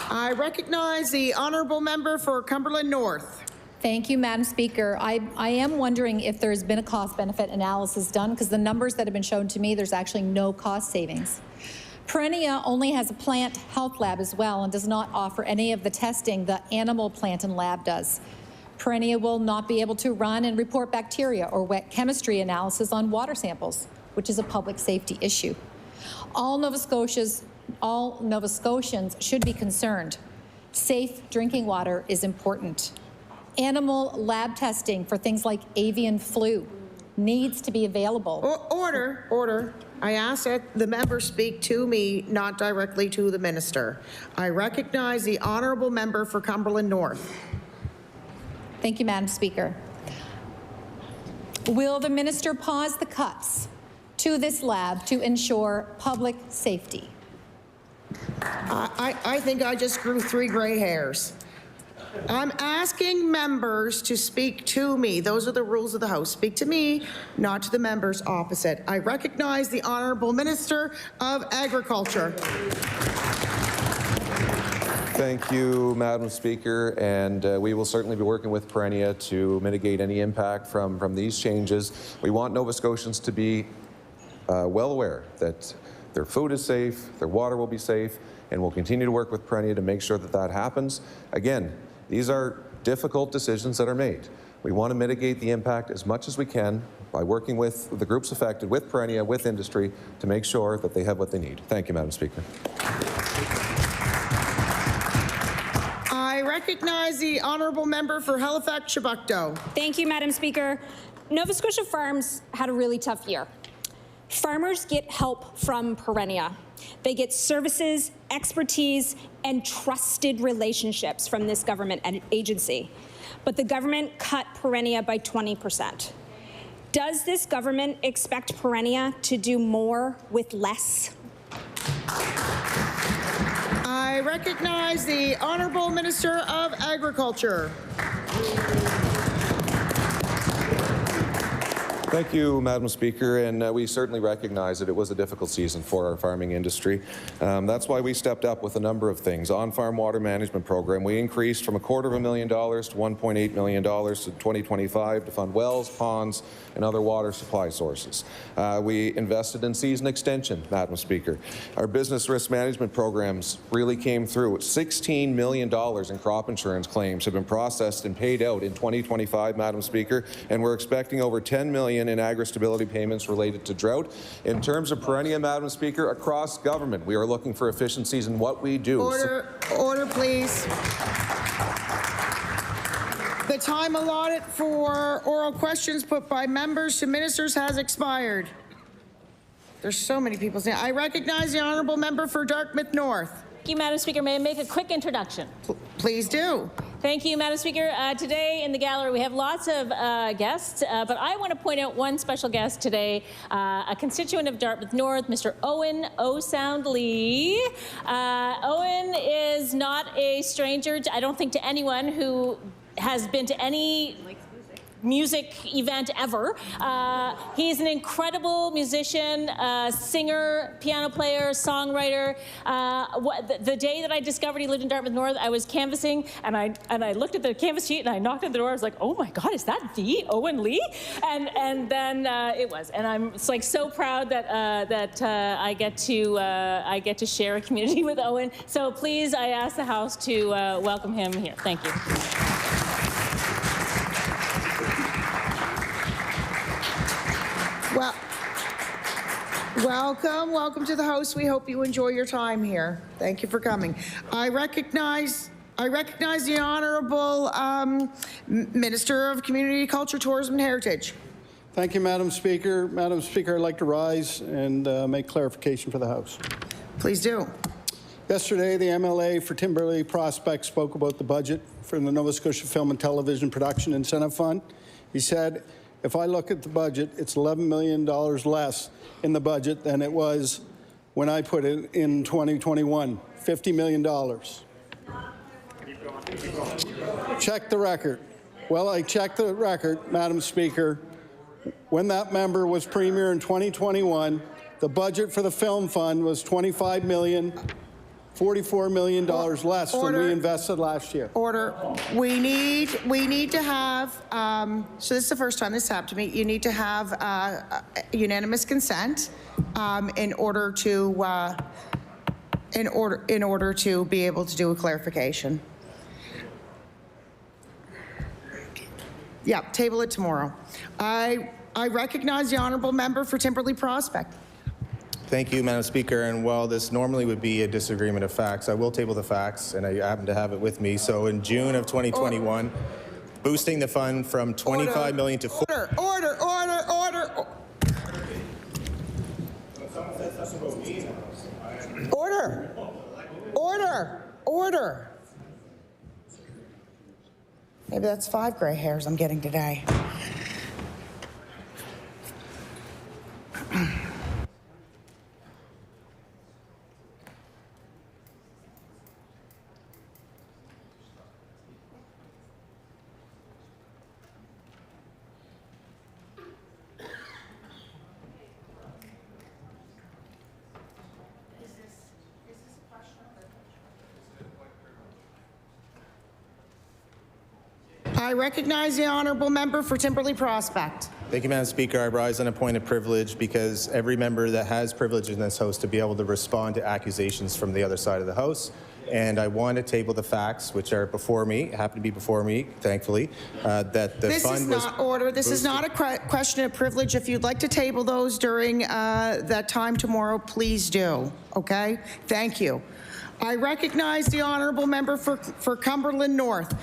I recognize the Honourable Member for Cumberland North. Thank you, Madam Speaker. I am wondering if there's been a cost-benefit analysis done, because the numbers that have been shown to me, there's actually no cost savings. Perennia only has a plant health lab as well and does not offer any of the testing the animal plant and lab does. Perennia will not be able to run and report bacteria or wet chemistry analysis on water samples, which is a public safety issue. All Nova Scotians should be concerned. Safe drinking water is important. Animal lab testing for things like avian flu needs to be available. Order. I ask that the member speak to me, not directly to the minister. I recognize the Honourable Member for Cumberland North. Thank you, Madam Speaker. Will the minister pause the cuts to this lab to ensure public safety? I think I just grew 3 gray hairs. I'm asking members to speak to me. Those are the rules of the House. Speak to me, not to the members opposite. I recognize the Honourable Minister of Agriculture. Thank you, Madam Speaker, and we will certainly be working with Perennia to mitigate any impact from these changes. We want Nova Scotians to be well aware that their food is safe, their water will be safe, and we'll continue to work with Perennia to make sure that that happens. Again, these are difficult decisions that are made. We want to mitigate the impact as much as we can by working with the groups affected, with Perennia, with industry, to make sure that they have what they need. Thank you, Madam Speaker. I recognize the Honourable Member for Halifax-Chebucto. Thank you, Madam Speaker. Nova Scotia farms had a really tough year. Farmers get help from Perennia. They get services, expertise, and trusted relationships from this government agency. But the government cut Perennia by 20%. Does this government expect Perennia to do more with less? I recognize the Honourable Minister of Agriculture. Thank you, Madam Speaker, and we certainly recognize that it was a difficult season for our farming industry. That's why we stepped up with a number of things. On-farm water management program, we increased from $250,000 to $1.8 million to 2025 to fund wells, ponds, and other water supply sources. We invested in season extension, Madam Speaker. Our business risk management programs really came through. $16 million in crop insurance claims have been processed and paid out in 2025, Madam Speaker, and we're expecting over $10 million in agri-stability payments related to drought. In terms of Perennia, Madam Speaker, across government, we are looking for efficiencies in what we do. Order, please. The time allotted for oral questions put by members to ministers has expired. There's so many people saying. I recognize the Honourable Member for Dartmouth North. Thank you, Madam Speaker. May I make a quick introduction? Please do. Thank you, Madam Speaker. Today in the gallery we have lots of guests, but I want to point out one special guest today, a constituent of Dartmouth North, Mr. Owen O-Sound Lee. Owen is not a stranger, I don't think, to anyone who has been to any music event ever. He's an incredible musician, singer, piano player, songwriter. The day that I discovered he lived in Dartmouth North, I was canvassing and I looked at the canvas sheet and I knocked on the door. I was like, oh my God, is that the Owen Lee? And then it was. And I'm so proud that I get to share a community with Owen. So please, I ask the House to welcome him here. Thank you. Well, welcome to the House. We hope you enjoy your time here. Thank you for coming. I recognize the Honourable Minister of Community, Culture, Tourism and Heritage. Thank you, Madam Speaker. Madam Speaker, I'd like to rise and make clarification for the House. Please do. Yesterday, the MLA for Timberley Prospect spoke about the budget for the Nova Scotia Film and Television Production Incentive Fund. He said, if I look at the budget, it's $11 million less in the budget than it was when I put it in 2021, $50 million. Check the record. Well, I checked the record, Madam Speaker. When that member was Premier in 2021, the budget for the Film Fund was $25 million, $44 million less than we invested last year. Order. We need to have, so this is the first time this happened to me, you need to have unanimous consent in order to be able to do a clarification. Yeah, table it tomorrow. I recognize the Honourable Member for Timberley Prospect. Thank you, Madam Speaker. And while this normally would be a disagreement of facts, I will table the facts, and I happen to have it with me. So in June of 2021, boosting the fund from $25 million to Order. Maybe that's 5 gray hairs I'm getting today. I recognize the Honourable Member for Timberley Prospect. Thank you, Madam Speaker. I rise on a point of privilege because every member that has privilege in this House to be able to respond to accusations from the other side of the House. And I want to table the facts, which are before me, happen to be before me, thankfully, that the This fund is was not order. This is not a question of privilege. If you'd like to table those during that time tomorrow, please do. Okay? Thank you. I recognize the Honourable Member for Cumberland North.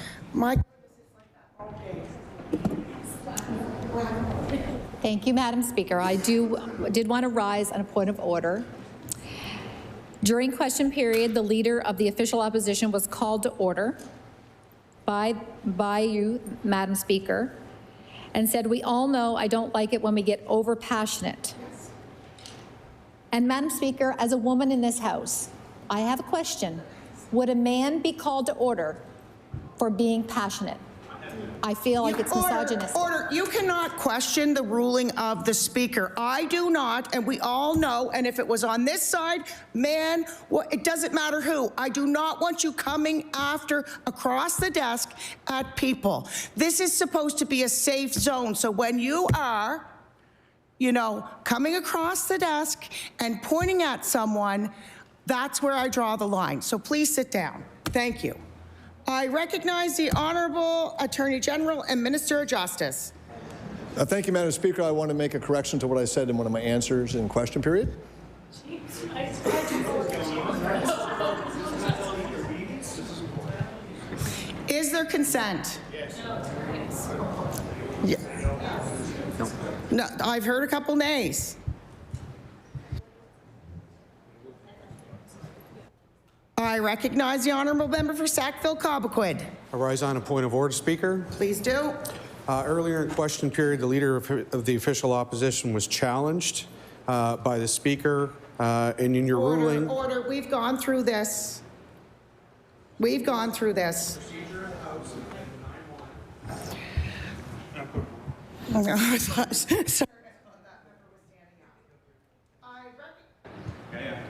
Thank you, Madam Speaker. I did want to rise on a point of order. During question period, the leader of the official opposition was called to order by you, Madam Speaker, and said, we all know I don't like it when we get over passionate. And Madam Speaker, as a woman in this House, I have a question. Would a man be called to order for being passionate? I feel like it's misogynistic. Order. You cannot question the ruling of the Speaker. I do not, and we all know, and if it was on this side, man, it doesn't matter who. I do not want you coming after across the desk at people. This is supposed to be a safe zone, so when you are, coming across the desk and pointing at someone, that's where I draw the line. So please sit down. Thank you. I recognize the Honourable Attorney General and Minister of Justice. Thank you, Madam Speaker. I want to make a correction to what I said in one of my answers in question period. Is there consent? Yes. No, I've heard a couple nays. I recognize the Honourable Member for Sackville-Cobequid. I rise on a point of order, Speaker. Please do. Earlier in question period, the leader of the official opposition was challenged by the Speaker, and in your ruling... Order. We've gone through this. We've gone through this.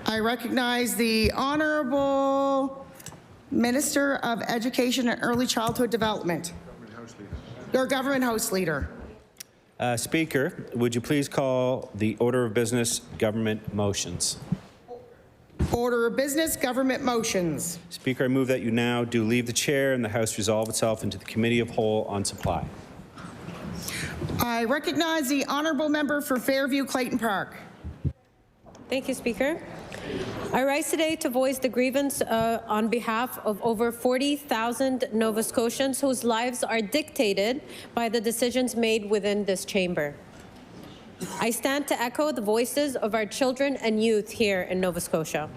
I recognize the Honourable Minister of Education and Early Childhood Development. Your Government House Leader. Speaker, would you please call the order of business government motions? Order of business government motions. Speaker, I move that you now do leave the chair and the House resolve itself into the Committee of Whole on Supply. I recognize the honourable member for Fairview Clayton Park. Thank you, Speaker. I rise today to voice the grievance on behalf of over 40,000 Nova Scotians whose lives are dictated by the decisions made within this chamber. I stand to echo the voices of our children and youth here in Nova Scotia.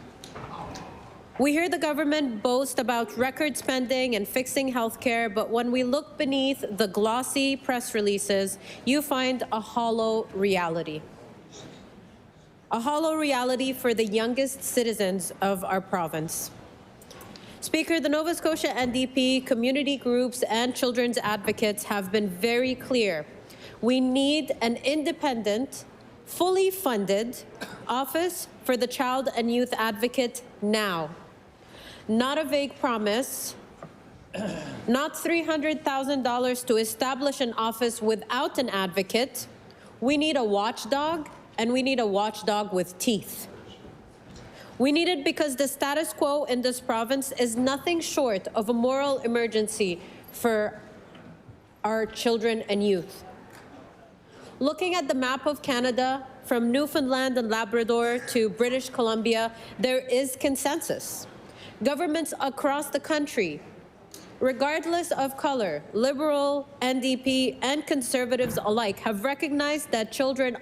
We hear the government boast about record spending and fixing healthcare, but when we look beneath the glossy press releases, you find a hollow reality. A hollow reality for the youngest citizens of our province. Speaker, the Nova Scotia NDP, community groups, and children's advocates have been very clear. We need an independent, fully funded office for the child and youth advocate now. Not a vague promise, not $300,000 to establish an office without an advocate. We need a watchdog, and we need a watchdog with teeth. We need it because the status quo in this province is nothing short of a moral emergency for our children and youth. Looking at the map of Canada, from Newfoundland and Labrador to British Columbia, there is consensus. Governments across the country, regardless of color, Liberal, NDP, and Conservatives alike, have recognized that children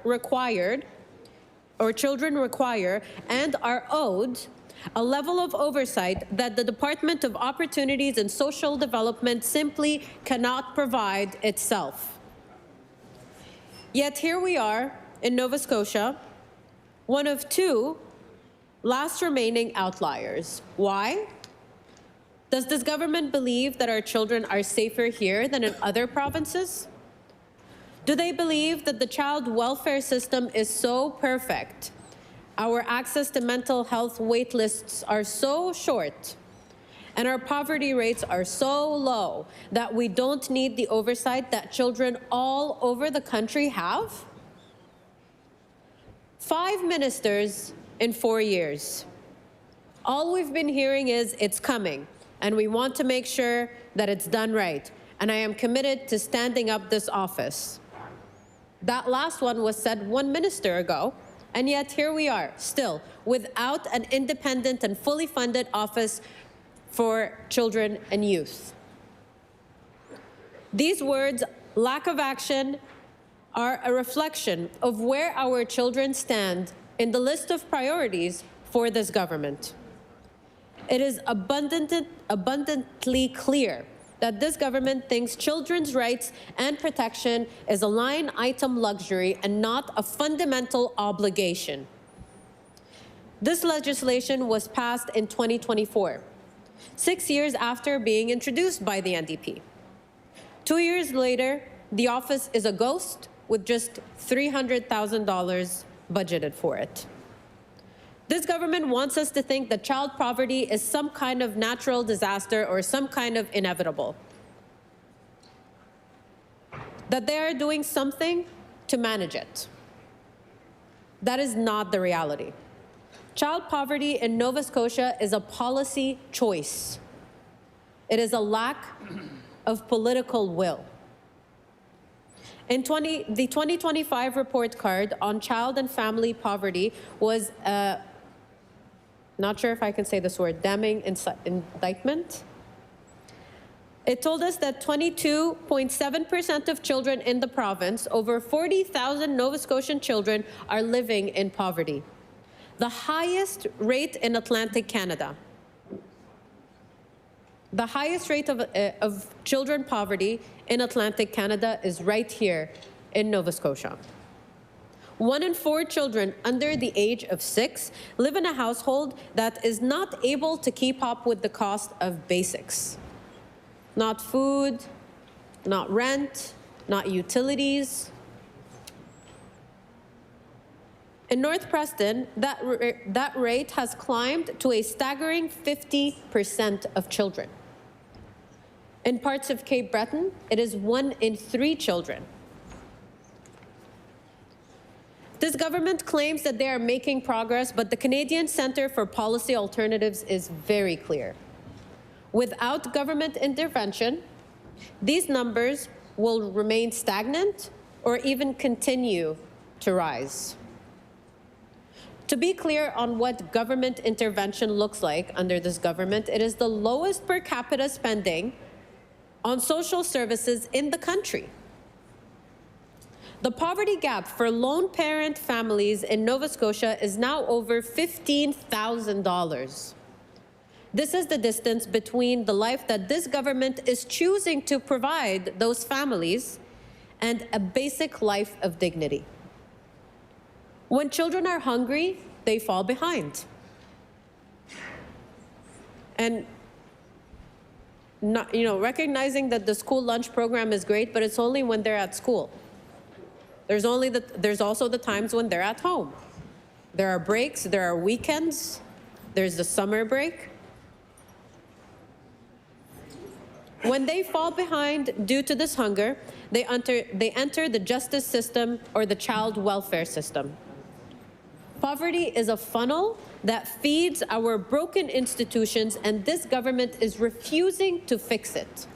require and are owed a level of oversight that the Department of Opportunities and Social Development simply cannot provide itself. Yet here we are in Nova Scotia, one of two last remaining outliers. Why? Does this government believe that our children are safer here than in other provinces? Do they believe that the child welfare system is so perfect, our access to mental health wait lists are so short, and our poverty rates are so low that we don't need the oversight that children all over the country have? 5 ministers in 4 years. All we've been hearing is it's coming, and we want to make sure that it's done right. And I am committed to standing up this office. That last one was said 1 minister ago, and yet here we are, still, without an independent and fully funded office for children and youth. These words, lack of action, are a reflection of where our children stand in the list of priorities for this government. It is abundantly clear that this government thinks children's rights and protection is a line item luxury and not a fundamental obligation. This legislation was passed in 2024, 6 years after being introduced by the NDP. 2 years later, the office is a ghost with just $300,000 budgeted for it. This government wants us to think that child poverty is some kind of natural disaster or some kind of inevitable. That they are doing something to manage it. That is not the reality. Child poverty in Nova Scotia is a policy choice. It is a lack of political will. In the 2025 report card on child and family poverty was not sure if I can say this word, damning indictment. It told us that 22.7% of children in the province, over 40,000 Nova Scotian children, are living in poverty. The highest rate in Atlantic Canada. The highest rate of children poverty in Atlantic Canada is right here in Nova Scotia. 1 in 4 children under the age of 6 live in a household that is not able to keep up with the cost of basics. Not food, not rent, not utilities. In North Preston, that rate has climbed to a staggering 50% of children. In parts of Cape Breton, it is 1 in 3 children. This government claims that they are making progress, but the Canadian Centre for Policy Alternatives is very clear. Without government intervention, these numbers will remain stagnant or even continue to rise. To be clear on what government intervention looks like under this government, it is the lowest per capita spending on social services in the country. The poverty gap for lone parent families in Nova Scotia is now over $15,000. This is the distance between the life that this government is choosing to provide those families and a basic life of dignity. When children are hungry, they fall behind. And recognizing that the school lunch program is great, but it's only when they're at school. There's also the times when they're at home. There are breaks, there are weekends, there's the summer break. When they fall behind due to this hunger, they enter the justice system or the child welfare system. Poverty is a funnel that feeds our broken institutions, and this government is refusing to fix it.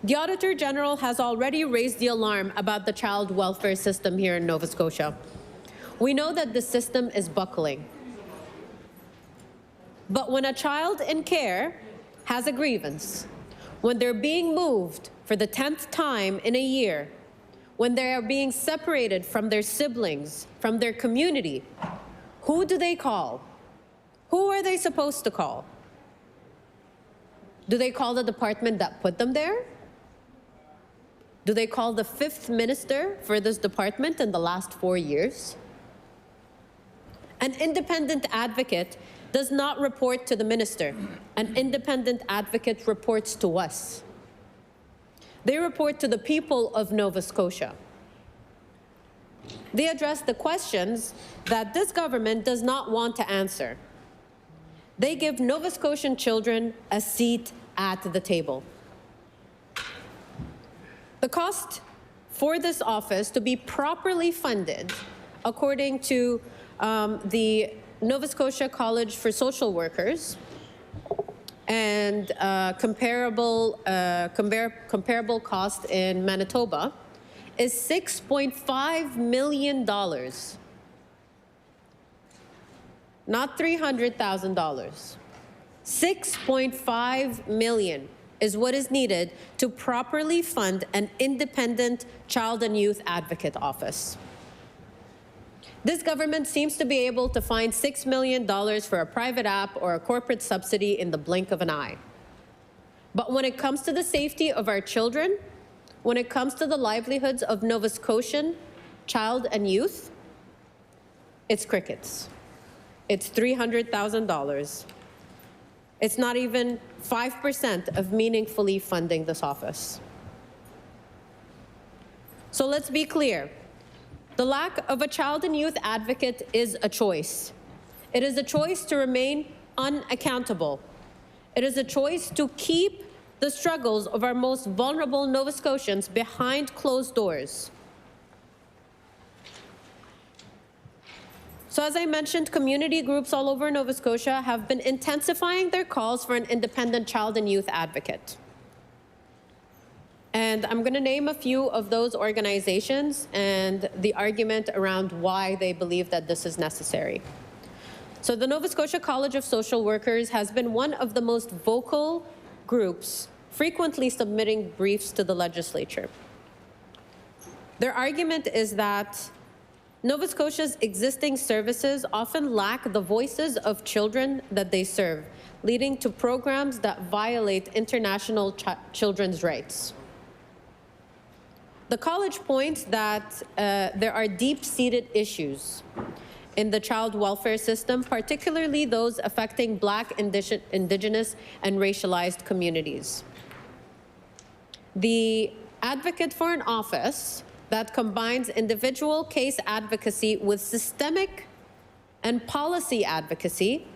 The Auditor General has already raised the alarm about the child welfare system here in Nova Scotia. We know that the system is buckling. But when a child in care has a grievance, when they're being moved for the 10th time in a year, when they are being separated from their siblings, from their community, who do they call? Who are they supposed to call? Do they call the department that put them there? Do they call the 5th minister for this department in the last 4 years? An independent advocate does not report to the minister. An independent advocate reports to us. They report to the people of Nova Scotia. They address the questions that this government does not want to answer. They give Nova Scotian children a seat at the table. The cost for this office to be properly funded, according to the Nova Scotia College for Social Workers, and comparable cost in Manitoba, is $6.5 million, not $300,000. $6.5 million is what is needed to properly fund an independent child and youth advocate office. This government seems to be able to find $6 million for a private app or a corporate subsidy in the blink of an eye. But when it comes to the safety of our children, when it comes to the livelihoods of Nova Scotian child and youth, it's crickets. It's $300,000. It's not even 5% of meaningfully funding this office. So let's be clear. The lack of a child and youth advocate is a choice. It is a choice to remain unaccountable. It is a choice to keep the struggles of our most vulnerable Nova Scotians behind closed doors. So as I mentioned, community groups all over Nova Scotia have been intensifying their calls for an independent child and youth advocate. And I'm going to name a few of those organizations and the argument around why they believe that this is necessary. So the Nova Scotia College of Social Workers has been one of the most vocal groups, frequently submitting briefs to the legislature. Their argument is that Nova Scotia's existing services often lack the voices of children that they serve, leading to programs that violate international children's rights. The college points that there are deep-seated issues in the child welfare system, particularly those affecting Black, Indigenous, and racialized communities. The advocate for an office that combines individual case advocacy with systemic and policy advocacy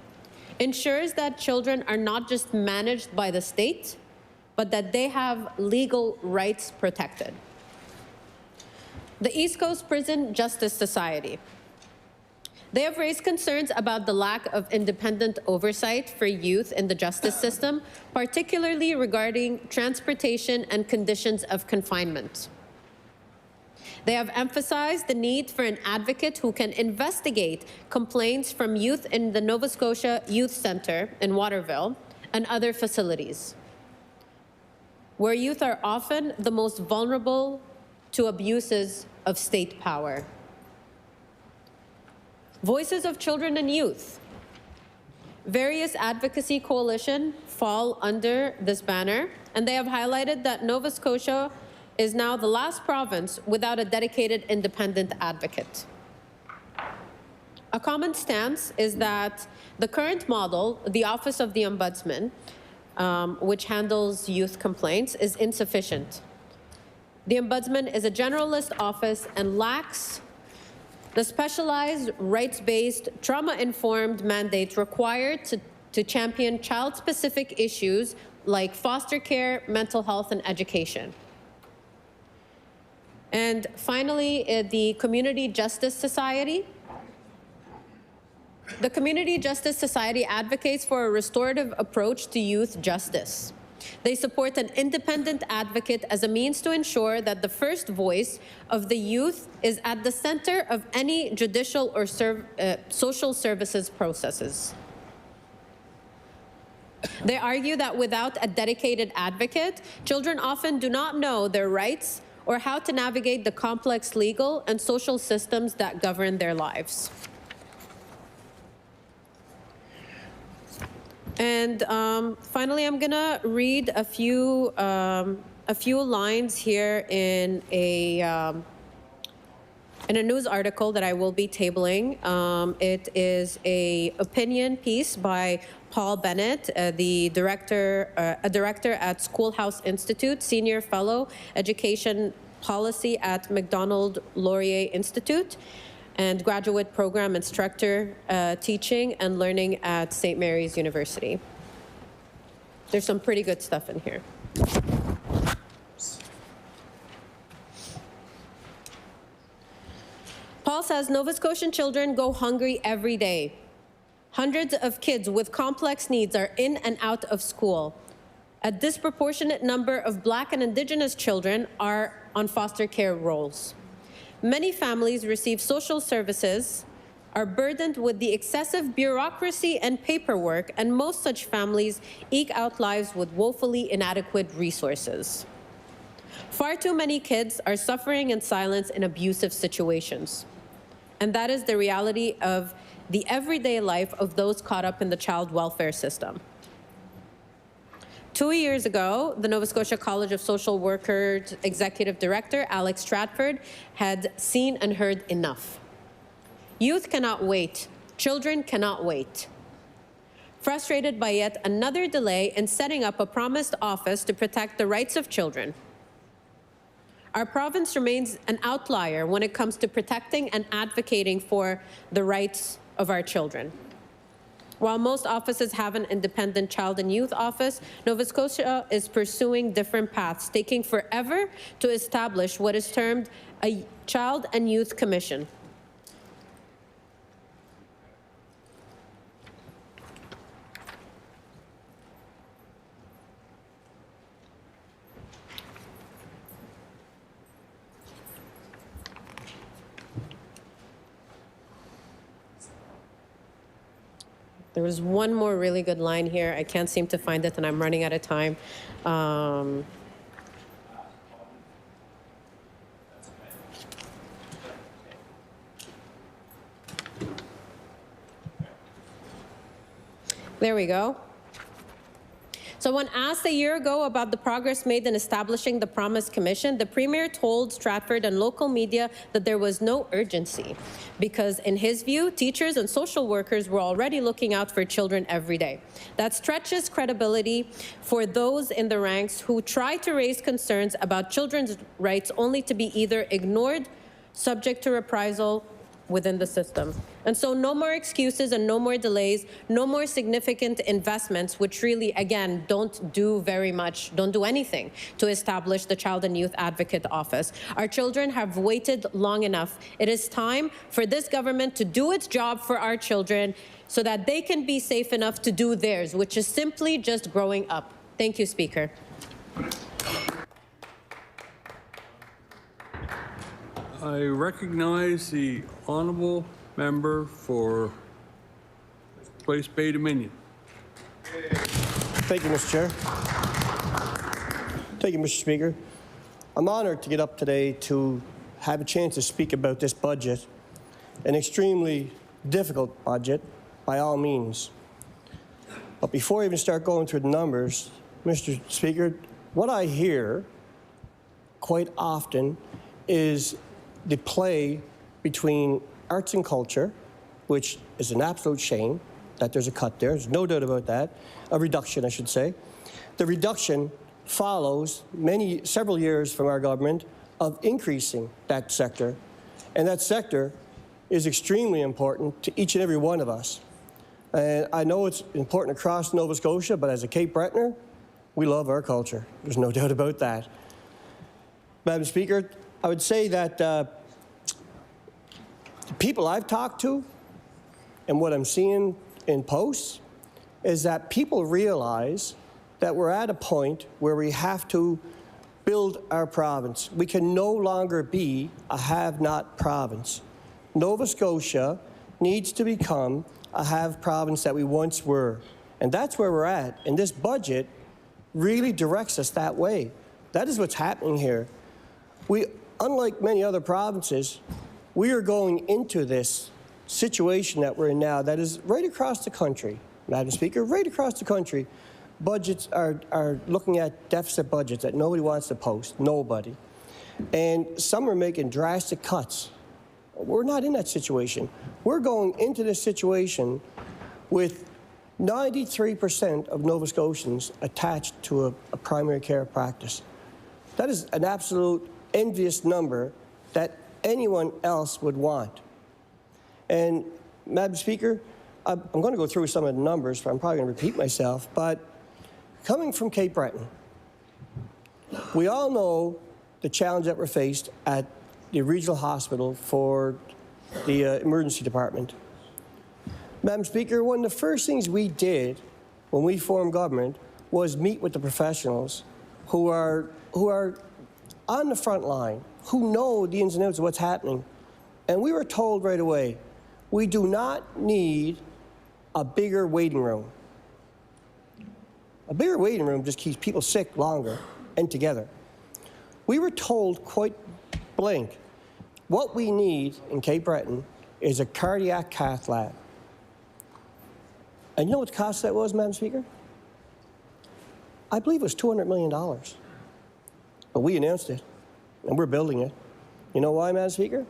ensures that children are not just managed by the state, but that they have legal rights protected. The East Coast Prison Justice Society. They have raised concerns about the lack of independent oversight for youth in the justice system, particularly regarding transportation and conditions of confinement. They have emphasized the need for an advocate who can investigate complaints from youth in the Nova Scotia Youth Centre in Waterville and other facilities, where youth are often the most vulnerable to abuses of state power. Voices of Children and Youth. Various advocacy coalitions fall under this banner, and they have highlighted that Nova Scotia is now the last province without a dedicated independent advocate. A common stance is that the current model, the Office of the Ombudsman, which handles youth complaints, is insufficient. The Ombudsman is a generalist office and lacks the specialized, rights-based, trauma-informed mandate required to champion child-specific issues like foster care, mental health, and education. And finally, the Community Justice Society. The Community Justice Society advocates for a restorative approach to youth justice. They support an independent advocate as a means to ensure that the first voice of the youth is at the center of any judicial or social services processes. They argue that without a dedicated advocate, children often do not know their rights or how to navigate the complex legal and social systems that govern their lives. And finally, I'm gonna read a few lines here in a news article that I will be tabling. It is an opinion piece by Paul Bennett, a director at Schoolhouse Institute, senior fellow, education policy at Macdonald-Laurier Institute, and graduate program instructor, teaching and learning at St. Mary's University. There's some pretty good stuff in here. Paul says Nova Scotian children go hungry every day. Hundreds of kids with complex needs are in and out of school. A disproportionate number of Black and Indigenous children are on foster care rolls. Many families receive social services, are burdened with the excessive bureaucracy and paperwork, and most such families eke out lives with woefully inadequate resources. Far too many kids are suffering in silence in abusive situations. And that is the reality of the everyday life of those caught up in the child welfare system. 2 years ago, the Nova Scotia College of Social Workers Executive Director, Alex Stratford, had seen and heard enough. Youth cannot wait. Children cannot wait. Frustrated by yet another delay in setting up a promised office to protect the rights of children, our province remains an outlier when it comes to protecting and advocating for the rights of our children. While most offices have an independent child and youth office, Nova Scotia is pursuing different paths, taking forever to establish what is termed a Child and Youth Commission. There was one more really good line here. I can't seem to find it, and I'm running out of time. There we go. So when asked a year ago about the progress made in establishing the Promise Commission, the Premier told Stratford and local media that there was no urgency because, in his view, teachers and social workers were already looking out for children every day. That stretches credibility for those in the ranks who try to raise concerns about children's rights only to be either ignored, subject to reprisal, within the system. And so no more excuses and no more delays, no more significant investments, which really, again, don't do very much, don't do anything to establish the Child and Youth Advocate Office. Our children have waited long enough. It is time for this government to do its job for our children so that they can be safe enough to do theirs, which is simply just growing up. Thank you, Speaker. I recognize the honourable member for Place Bay Dominion. Thank you, Mr. Chair. Thank you, Mr. Speaker. I'm honored to get up today to have a chance to speak about this budget, an extremely difficult budget by all means. But before I even start going through the numbers, Mr. Speaker, what I hear quite often is the play between arts and culture, which is an absolute shame that there's a cut there. There's no doubt about that. A reduction, I should say. The reduction follows several years from our government of increasing that sector. And that sector is extremely important to each and every one of us. And I know it's important across Nova Scotia, but as a Cape Bretoner, we love our culture. There's no doubt about that. Madam Speaker, I would say that the people I've talked to and what I'm seeing in posts is that people realize that we're at a point where we have to build our province. We can no longer be a have-not province. Nova Scotia needs to become a have province that we once were. And that's where we're at. And this budget really directs us that way. That is what's happening here. Unlike many other provinces, we are going into this situation that we're in now that is right across the country, Madam Speaker, right across the country. Budgets are looking at deficit budgets that nobody wants to post, nobody. And some are making drastic cuts. We're not in that situation. We're going into this situation with 93% of Nova Scotians attached to a primary care practice. That is an absolute envious number that anyone else would want. And, Madam Speaker, I'm going to go through some of the numbers, but I'm probably going to repeat myself, but coming from Cape Breton, we all know the challenge that we're faced at the regional hospital for the emergency department. Madam Speaker, one of the first things we did when we formed government was meet with the professionals who are on the front line, who know the ins and outs of what's happening. And we were told right away, we do not need a bigger waiting room. A bigger waiting room just keeps people sick longer and together. We were told quite blank, what we need in Cape Breton is a cardiac cath lab. And you know what the cost of that was, Madam Speaker? I believe it was $200 million. But we announced it, and we're building it. You know why, Madam Speaker?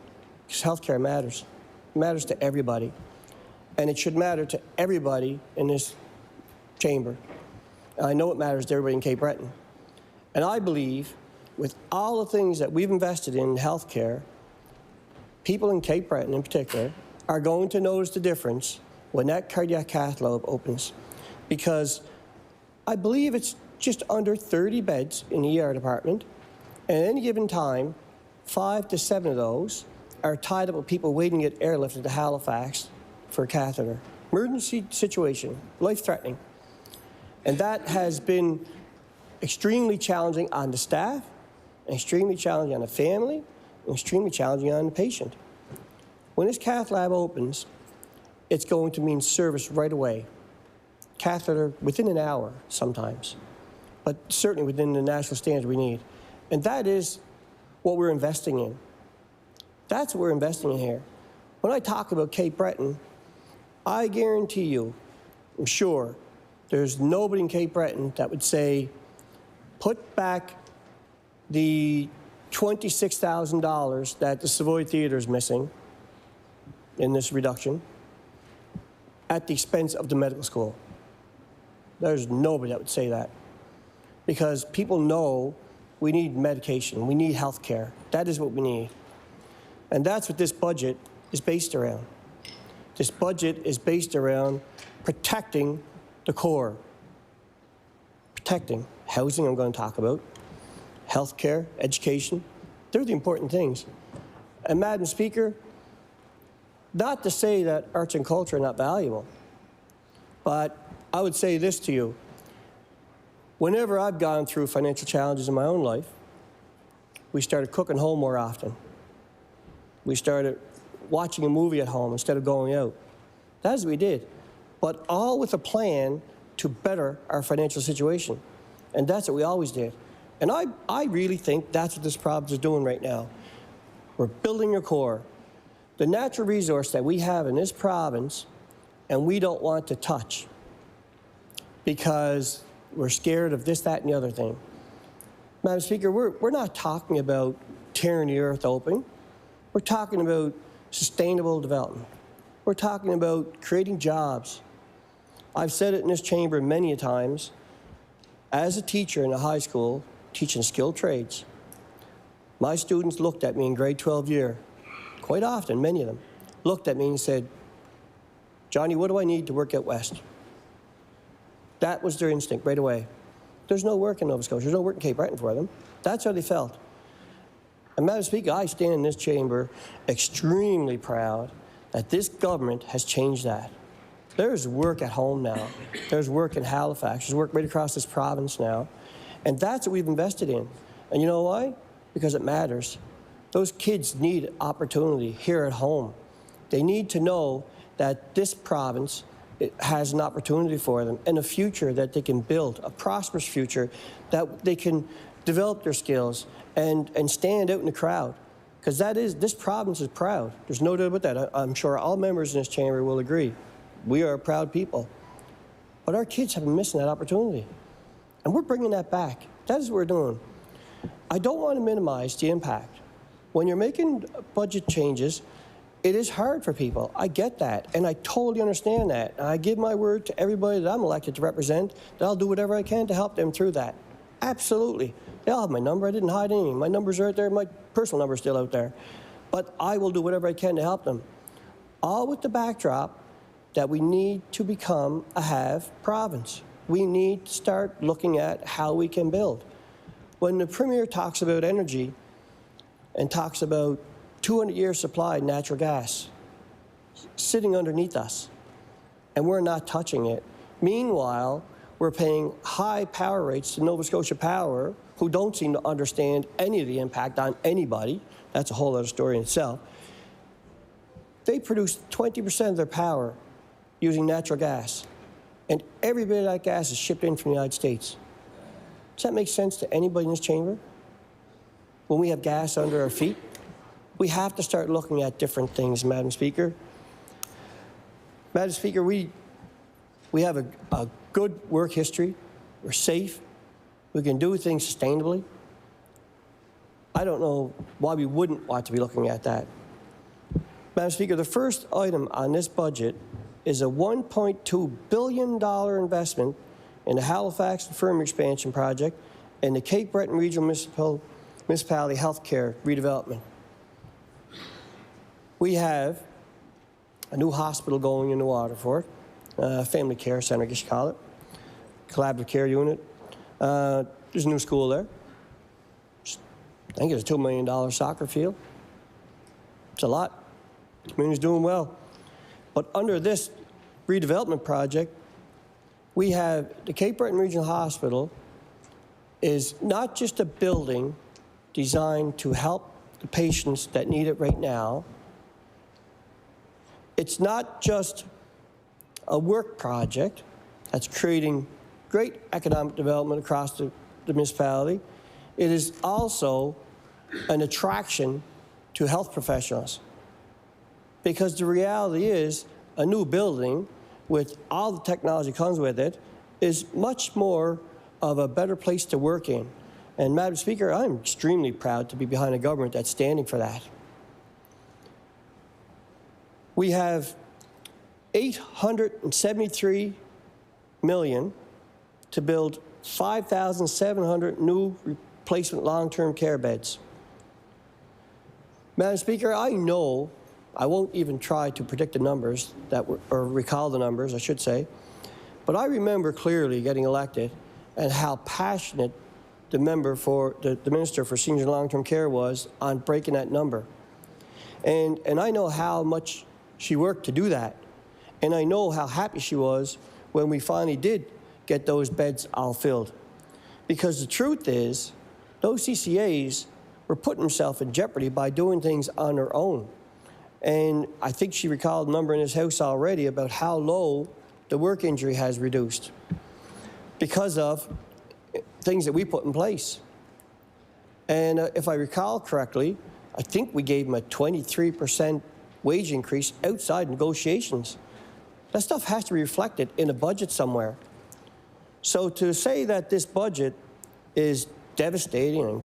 Because healthcare matters. It matters to everybody. And it should matter to everybody in this chamber. And I know it matters to everybody in Cape Breton. And I believe with all the things that we've invested in healthcare, people in Cape Breton in particular are going to notice the difference when that cardiac cath lab opens. Because I believe it's just under 30 beds in the ER department. And at any given time, 5 to 7 of those are tied up with people waiting to get airlifted to Halifax for a catheter. Emergency situation, life-threatening. And that has been extremely challenging on the staff, extremely challenging on the family, and extremely challenging on the patient. When this cath lab opens, it's going to mean service right away. Catheter within an hour sometimes, but certainly within the national standards we need. And that is what we're investing in. That's what we're investing in here. When I talk about Cape Breton, I guarantee you, I'm sure, there's nobody in Cape Breton that would say, put back the $26,000 that the Savoy Theatre is missing in this reduction at the expense of the medical school. There's nobody that would say that. Because people know we need medication, we need health care. That is what we need. And that's what this budget is based around. This budget is based around protecting the core. Protecting housing, I'm going to talk about, healthcare, education. They're the important things. And Madam Speaker, not to say that arts and culture are not valuable, but I would say this to you. Whenever I've gone through financial challenges in my own life, we started cooking home more often. We started watching a movie at home instead of going out. That's what we did. But all with a plan to better our financial situation. And that's what we always did. And I really think that's what this province is doing right now. We're building your core. The natural resource that we have in this province, and we don't want to touch because we're scared of this, that, and the other thing. Madam Speaker, we're not talking about tearing the earth open. We're talking about sustainable development. We're talking about creating jobs. I've said it in this chamber many a times. As a teacher in a high school teaching skilled trades, my students looked at me in grade 12 year, quite often, many of them, looked at me and said, Johnny, what do I need to work at West? That was their instinct right away. There's no work in Nova Scotia. There's no work in Cape Breton for them. That's how they felt. And Madam Speaker, I stand in this chamber extremely proud that this government has changed that. There's work at home now. There's work in Halifax. There's work right across this province now. And that's what we've invested in. And you know why? Because it matters. Those kids need opportunity here at home. They need to know that this province has an opportunity for them and a future that they can build, a prosperous future that they can develop their skills and stand out in the crowd. Because this province is proud. There's no doubt about that. I'm sure all members in this chamber will agree. We are a proud people. But our kids have been missing that opportunity. And we're bringing that back. That is what we're doing. I don't want to minimize the impact. When you're making budget changes, it is hard for people. I get that, and I totally understand that. And I give my word to everybody that I'm elected to represent that I'll do whatever I can to help them through that. Absolutely. They all have my number. I didn't hide anything. My numbers are out there. My personal number is still out there. But I will do whatever I can to help them. All with the backdrop that we need to become a have province. We need to start looking at how we can build. When the Premier talks about energy and talks about 200-year supply of natural gas sitting underneath us, and we're not touching it. Meanwhile, we're paying high power rates to Nova Scotia Power, who don't seem to understand any of the impact on anybody. That's a whole other story in itself. They produce 20% of their power using natural gas, and every bit of that gas is shipped in from the United States. Does that make sense to anybody in this chamber? When we have gas under our feet? We have to start looking at different things, Madam Speaker. Madam Speaker, we have a good work history. We're safe. We can do things sustainably. I don't know why we wouldn't want to be looking at that. Madam Speaker, the first item on this budget is a $1.2 billion investment in the Halifax Infirmary Expansion Project and the Cape Breton Regional Municipality Healthcare Redevelopment. We have a new hospital going into Waterford, family care center, I guess you call it, collaborative care unit. There's a new school there. I think it's a $2 million soccer field. It's a lot. The community's doing well. But under this redevelopment project, we have the Cape Breton Regional Hospital is not just a building designed to help the patients that need it right now. It's not just a work project that's creating great economic development across the municipality. It is also an attraction to health professionals. Because the reality is, a new building with all the technology comes with it is much more of a better place to work in. And Madam Speaker, I'm extremely proud to be behind a government that's standing for that. We have $873 million to build 5,700 new replacement long-term care beds. Madam Speaker, I know I won't even try to predict the numbers or recall the numbers, I should say. But I remember clearly getting elected and how passionate the Minister for Seniors and Long-Term Care was on breaking that number. And I know how much she worked to do that. And I know how happy she was when we finally did get those beds all filled. Because the truth is, those CCAs were putting themselves in jeopardy by doing things on their own. And I think she recalled a number in this House already about how low the work injury has reduced because of things that we put in place. And if I recall correctly, I think we gave them a 23% wage increase outside negotiations. That stuff has to be reflected in a budget somewhere. So to say that this budget is devastating and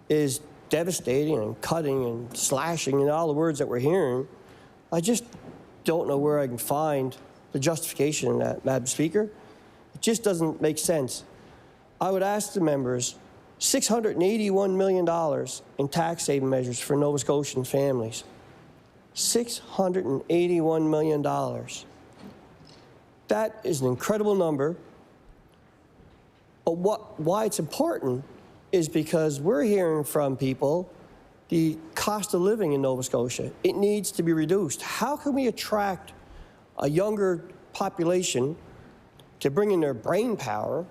is devastating and cutting and slashing and all the words that we're hearing, I just don't know where I can find the justification in that, Madam Speaker. It just doesn't make sense. I would ask the members, $681 million in tax saving measures for Nova Scotian families. $681 million. That is an incredible number. But why it's important is because we're hearing from people the cost of living in Nova Scotia. It needs to be reduced. How can we attract a younger population to bring in their brain power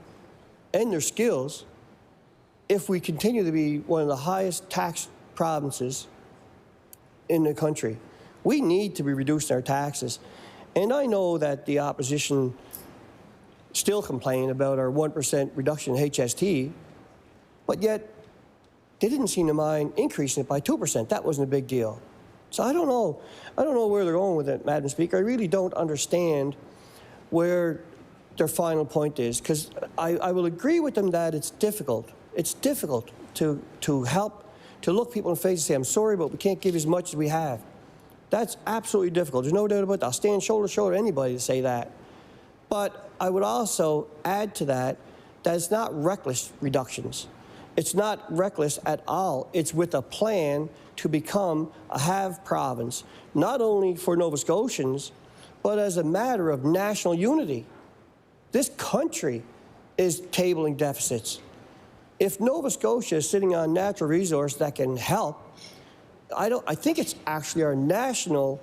and their skills if we continue to be one of the highest tax provinces in the country? We need to be reducing our taxes. And I know that the opposition still complain about our 1% reduction in HST, but yet they didn't seem to mind increasing it by 2%. That wasn't a big deal. So I don't know where they're going with it, Madam Speaker. I really don't understand where their final point is, because I will agree with them that it's difficult. It's difficult to help, to look people in the face and say, I'm sorry, but we can't give as much as we have. That's absolutely difficult. There's no doubt about that. I'll stand shoulder to shoulder with anybody to say that. But I would also add to that it's not reckless reductions. It's not reckless at all. It's with a plan to become a have province, not only for Nova Scotians, but as a matter of national unity. This country is tabling deficits. If Nova Scotia is sitting on natural resource that can help, I think it's actually our national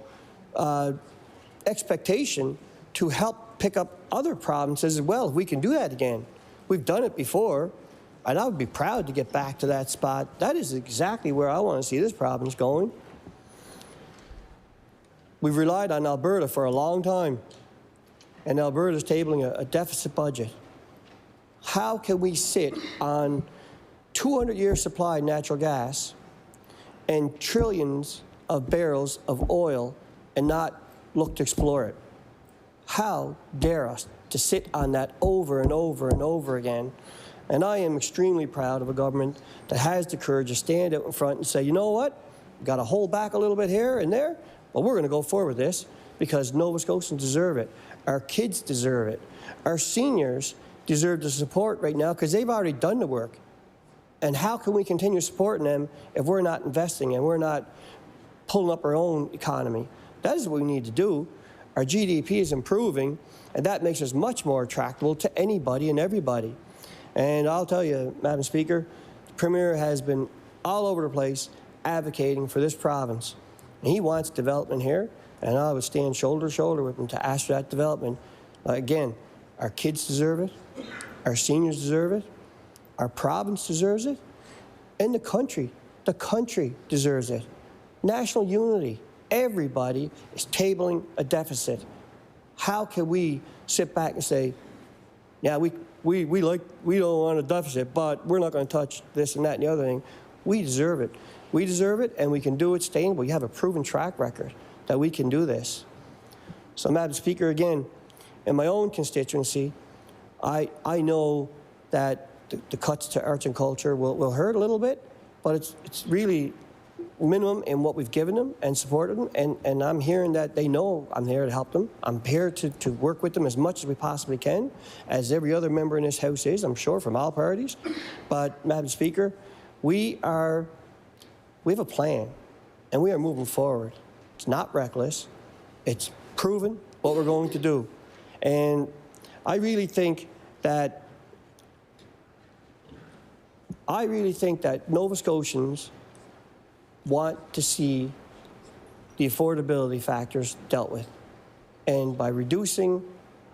expectation to help pick up other provinces as well, if we can do that again. We've done it before, and I would be proud to get back to that spot. That is exactly where I want to see this province going. We've relied on Alberta for a long time, and Alberta's tabling a deficit budget. How can we sit on 200-year supply of natural gas and trillions of barrels of oil and not look to explore it? How dare us to sit on that over and over and over again? And I am extremely proud of a government that has the courage to stand out in front and say, you know what, we've got to hold back a little bit here and there, but we're going to go forward with this because Nova Scotians deserve it. Our kids deserve it. Our seniors deserve the support right now because they've already done the work. And how can we continue supporting them if we're not investing and we're not pulling up our own economy? That is what we need to do. Our GDP is improving, and that makes us much more attractable to anybody and everybody. And I'll tell you, Madam Speaker, the Premier has been all over the place advocating for this province. And he wants development here, and I would stand shoulder to shoulder with him to ask for that development. Again, our kids deserve it, our seniors deserve it, our province deserves it, and the country deserves it. National unity. Everybody is tabling a deficit. How can we sit back and say, yeah, we don't want a deficit, but we're not going to touch this and that and the other thing. We deserve it. We deserve it, and we can do it sustainable. You have a proven track record that we can do this. So, Madam Speaker, again, in my own constituency, I know that the cuts to arts and culture will hurt a little bit, but it's really minimum in what we've given them and supported them, and I'm hearing that they know I'm there to help them. I'm here to work with them as much as we possibly can, as every other member in this House is, I'm sure, from all parties. But, Madam Speaker, we have a plan, and we are moving forward. It's not reckless. It's proven what we're going to do. And I really think that Nova Scotians want to see the affordability factors dealt with. And by reducing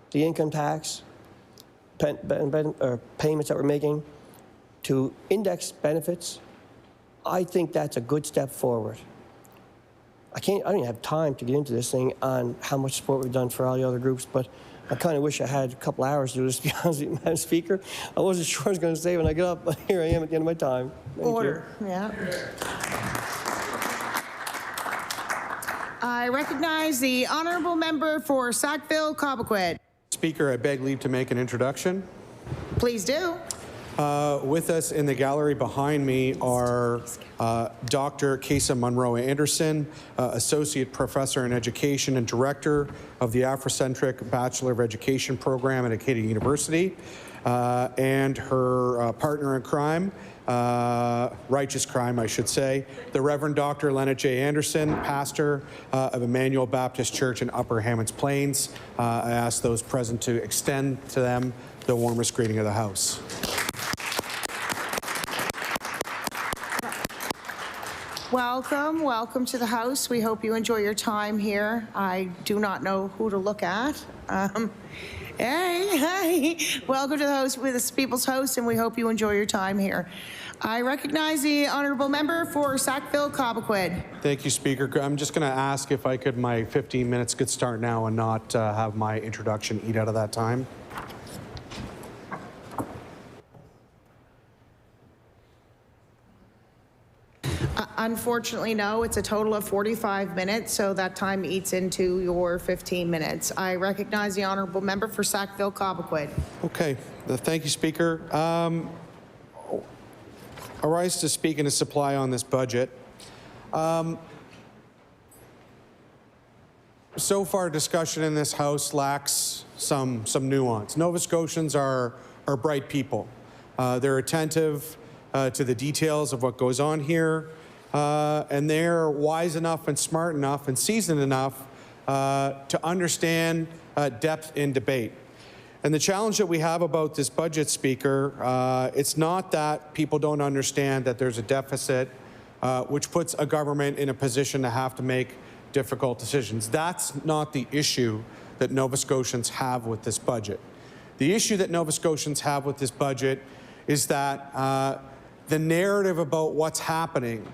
the income tax payments that we're making to index benefits, I think that's a good step forward. I don't even have time to get into this thing on how much support we've done for all the other groups, but I kind of wish I had a couple hours to do this, to be honest with you, Madam Speaker. I wasn't sure what I was going to say when I got up, but here I am at the end of my time. Thank Order. you. Yeah. I recognize the honourable member for Sackville-Cobequid. Speaker, I beg leave to make an introduction. Please do. With us in the gallery behind me are Dr. Kesa Monroe-Anderson, Associate Professor in Education and Director of the Afrocentric Bachelor of Education program at Acadia University, and her partner in crime, righteous crime, I should say, the Reverend Dr. Leonard J. Anderson, pastor of Emmanuel Baptist Church in Upper Hammonds Plains. I ask those present to extend to them the warmest greeting of the House. Welcome, welcome to the House. We hope you enjoy your time here. I do not know who to look at. Hey, welcome to the House with the People's House, and we hope you enjoy your time here. I recognize the honourable member for Sackville-Cobequid. Thank you, Speaker. I'm just going to ask if my 15 minutes could start now and not have my introduction eat out of that time. Unfortunately, no. It's a total of 45 minutes, so that time eats into your 15 minutes. I recognize the honourable member for Sackville-Cobequid. Okay. Thank you, Speaker. I rise to speak and to supply on this budget. So far, discussion in this House lacks some nuance. Nova Scotians are bright people. They're attentive to the details of what goes on here. And they're wise enough and smart enough and seasoned enough to understand depth in debate. And the challenge that we have about this budget, Speaker, it's not that people don't understand that there's a deficit, which puts a government in a position to have to make difficult decisions. That's not the issue that Nova Scotians have with this budget. The issue that Nova Scotians have with this budget is that the narrative about what's happening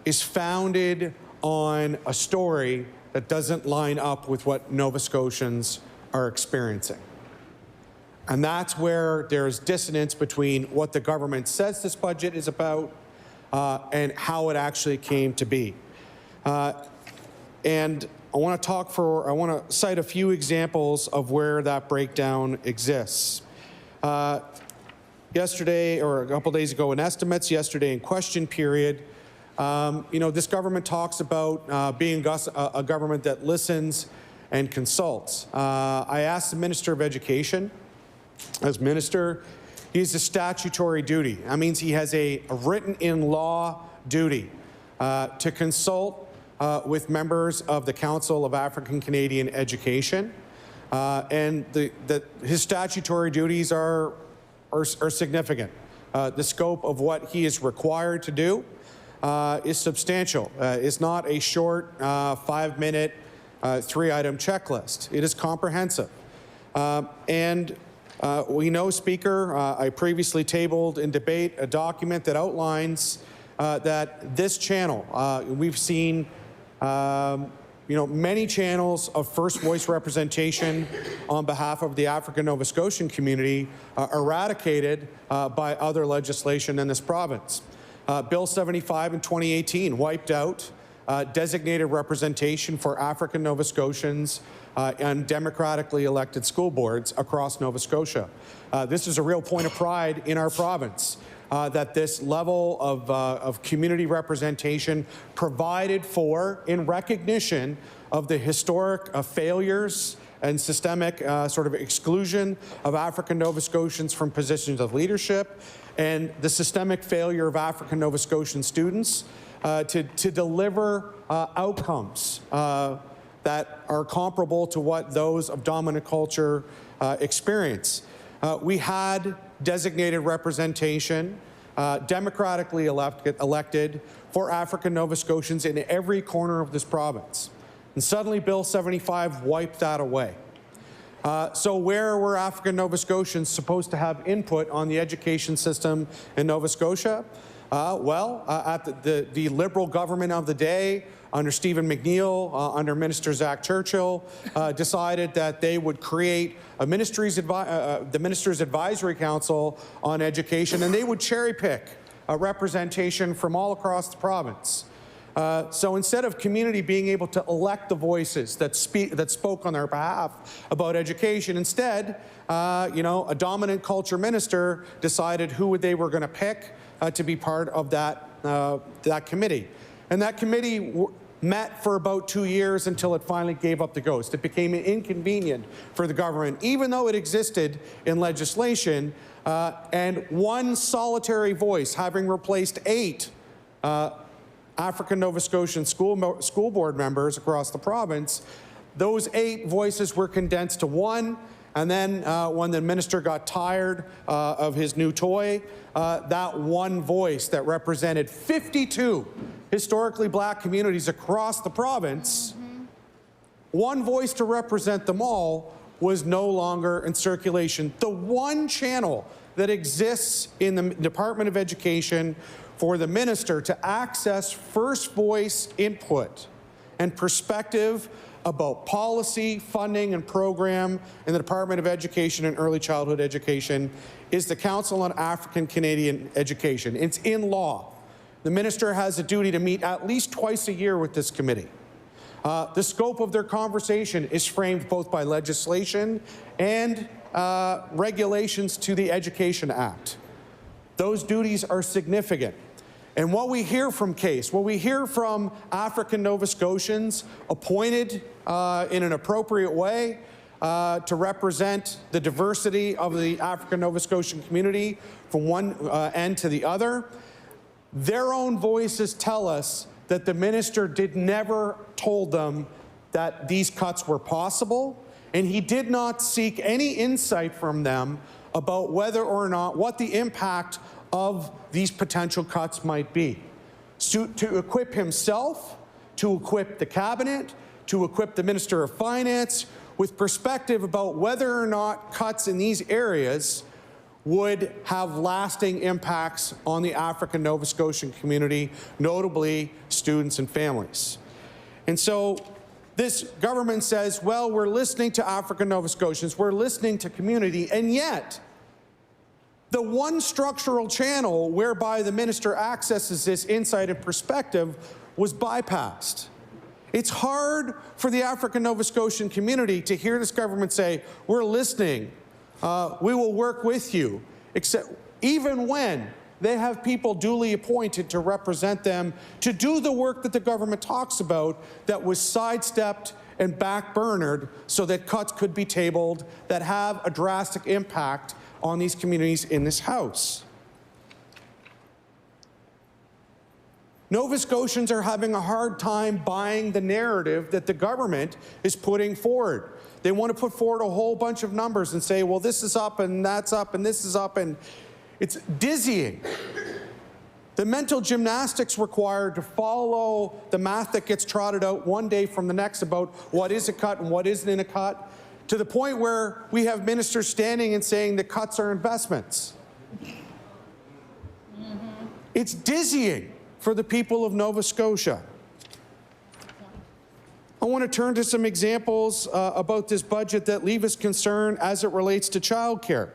is founded on a story that doesn't line up with what Nova Scotians are experiencing. And that's where there's dissonance between what the government says this budget is about and how it actually came to be. And I want to cite a few examples of where that breakdown exists. Yesterday, or a couple days ago in estimates, yesterday in question period, this government talks about being a government that listens and consults. I asked the Minister of Education, as Minister, he has a statutory duty. That means he has a written in law duty to consult with members of the Council of African Canadian Education. And his statutory duties are significant. The scope of what he is required to do is substantial. It's not a short 5-minute, 3-item checklist. It is comprehensive. And we know, Speaker, I previously tabled in debate a document that outlines that this channel, we've seen many channels of first voice representation on behalf of the African Nova Scotian community eradicated by other legislation in this province. Bill 75 in 2018 wiped out designated representation for African Nova Scotians and democratically elected school boards across Nova Scotia. This is a real point of pride in our province. that this level of community representation provided for in recognition of the historic failures and systemic sort of exclusion of African Nova Scotians from positions of leadership, and the systemic failure of African Nova Scotian students to deliver outcomes that are comparable to what those of dominant culture experience. We had designated representation, democratically elected for African Nova Scotians in every corner of this province. And suddenly Bill 75 wiped that away. So where were African Nova Scotians supposed to have input on the education system in Nova Scotia? At the Liberal government of the day, under Stephen McNeil, under Minister Zach Churchill, decided that they would create the Minister's Advisory Council on Education, and they would cherry pick a representation from all across the province. So instead of community being able to elect the voices that spoke on their behalf about education, instead, a dominant culture minister decided who they were going to pick to be part of that committee. And that committee met for about 2 years until it finally gave up the ghost. It became inconvenient for the government, even though it existed in legislation, and one solitary voice, having replaced 8 African Nova Scotian school board members across the province, those 8 voices were condensed to 1. And then when the minister got tired of his new toy, that one voice that represented 52 historically black communities across the province, one voice to represent them all, was no longer in circulation. The one channel that exists in the Department of Education for the minister to access first voice input and perspective about policy, funding, and program in the Department of Education and Early Childhood Education is the Council on African Canadian Education. It's in law. The minister has a duty to meet at least twice a year with this committee. The scope of their conversation is framed both by legislation and regulations to the Education Act. Those duties are significant. And what we hear from CASE, what we hear from African Nova Scotians appointed in an appropriate way to represent the diversity of the African Nova Scotian community from one end to the other, their own voices tell us that the minister never told them that these cuts were possible, and he did not seek any insight from them about whether or not what the impact of these potential cuts might be. So to equip himself, to equip the cabinet, to equip the Minister of Finance with perspective about whether or not cuts in these areas would have lasting impacts on the African Nova Scotian community, notably students and families. And so this government says, well, we're listening to African Nova Scotians, we're listening to community, and yet the one structural channel whereby the minister accesses this insight and perspective was bypassed. It's hard for the African Nova Scotian community to hear this government say, we're listening, we will work with you, except even when they have people duly appointed to represent them to do the work that the government talks about that was sidestepped and backburnered so that cuts could be tabled that have a drastic impact on these communities in this House. Nova Scotians are having a hard time buying the narrative that the government is putting forward. They want to put forward a whole bunch of numbers and say, well, this is up and that's up and this is up, and it's dizzying. The mental gymnastics required to follow the math that gets trotted out one day from the next about what is a cut and what isn't in a cut, to the point where we have ministers standing and saying the cuts are investments. It's dizzying for the people of Nova Scotia. I want to turn to some examples about this budget that leave us concerned as it relates to childcare.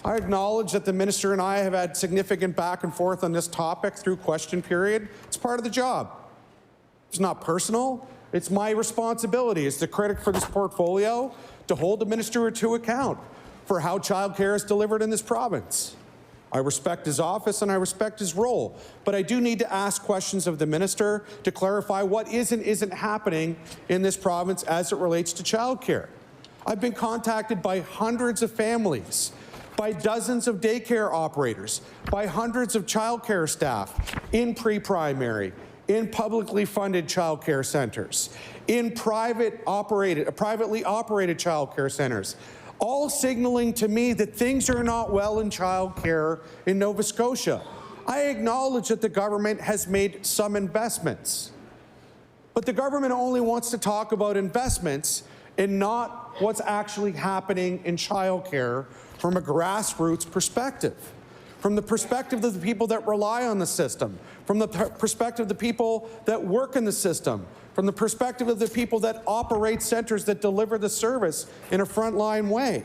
I acknowledge that the minister and I have had significant back and forth on this topic through question period. It's part of the job. It's not personal. It's my responsibility as the critic for this portfolio to hold the minister to account for how childcare is delivered in this province. I respect his office and I respect his role, but I do need to ask questions of the minister to clarify what is and isn't happening in this province as it relates to childcare. I've been contacted by hundreds of families, by dozens of daycare operators, by hundreds of childcare staff in pre-primary, in publicly funded childcare centers, in privately operated childcare centers, all signaling to me that things are not well in childcare in Nova Scotia. I acknowledge that the government has made some investments, but the government only wants to talk about investments and not what's actually happening in childcare from a grassroots perspective, from the perspective of the people that rely on the system, from the perspective of the people that work in the system, from the perspective of the people that operate centers that deliver the service in a frontline way.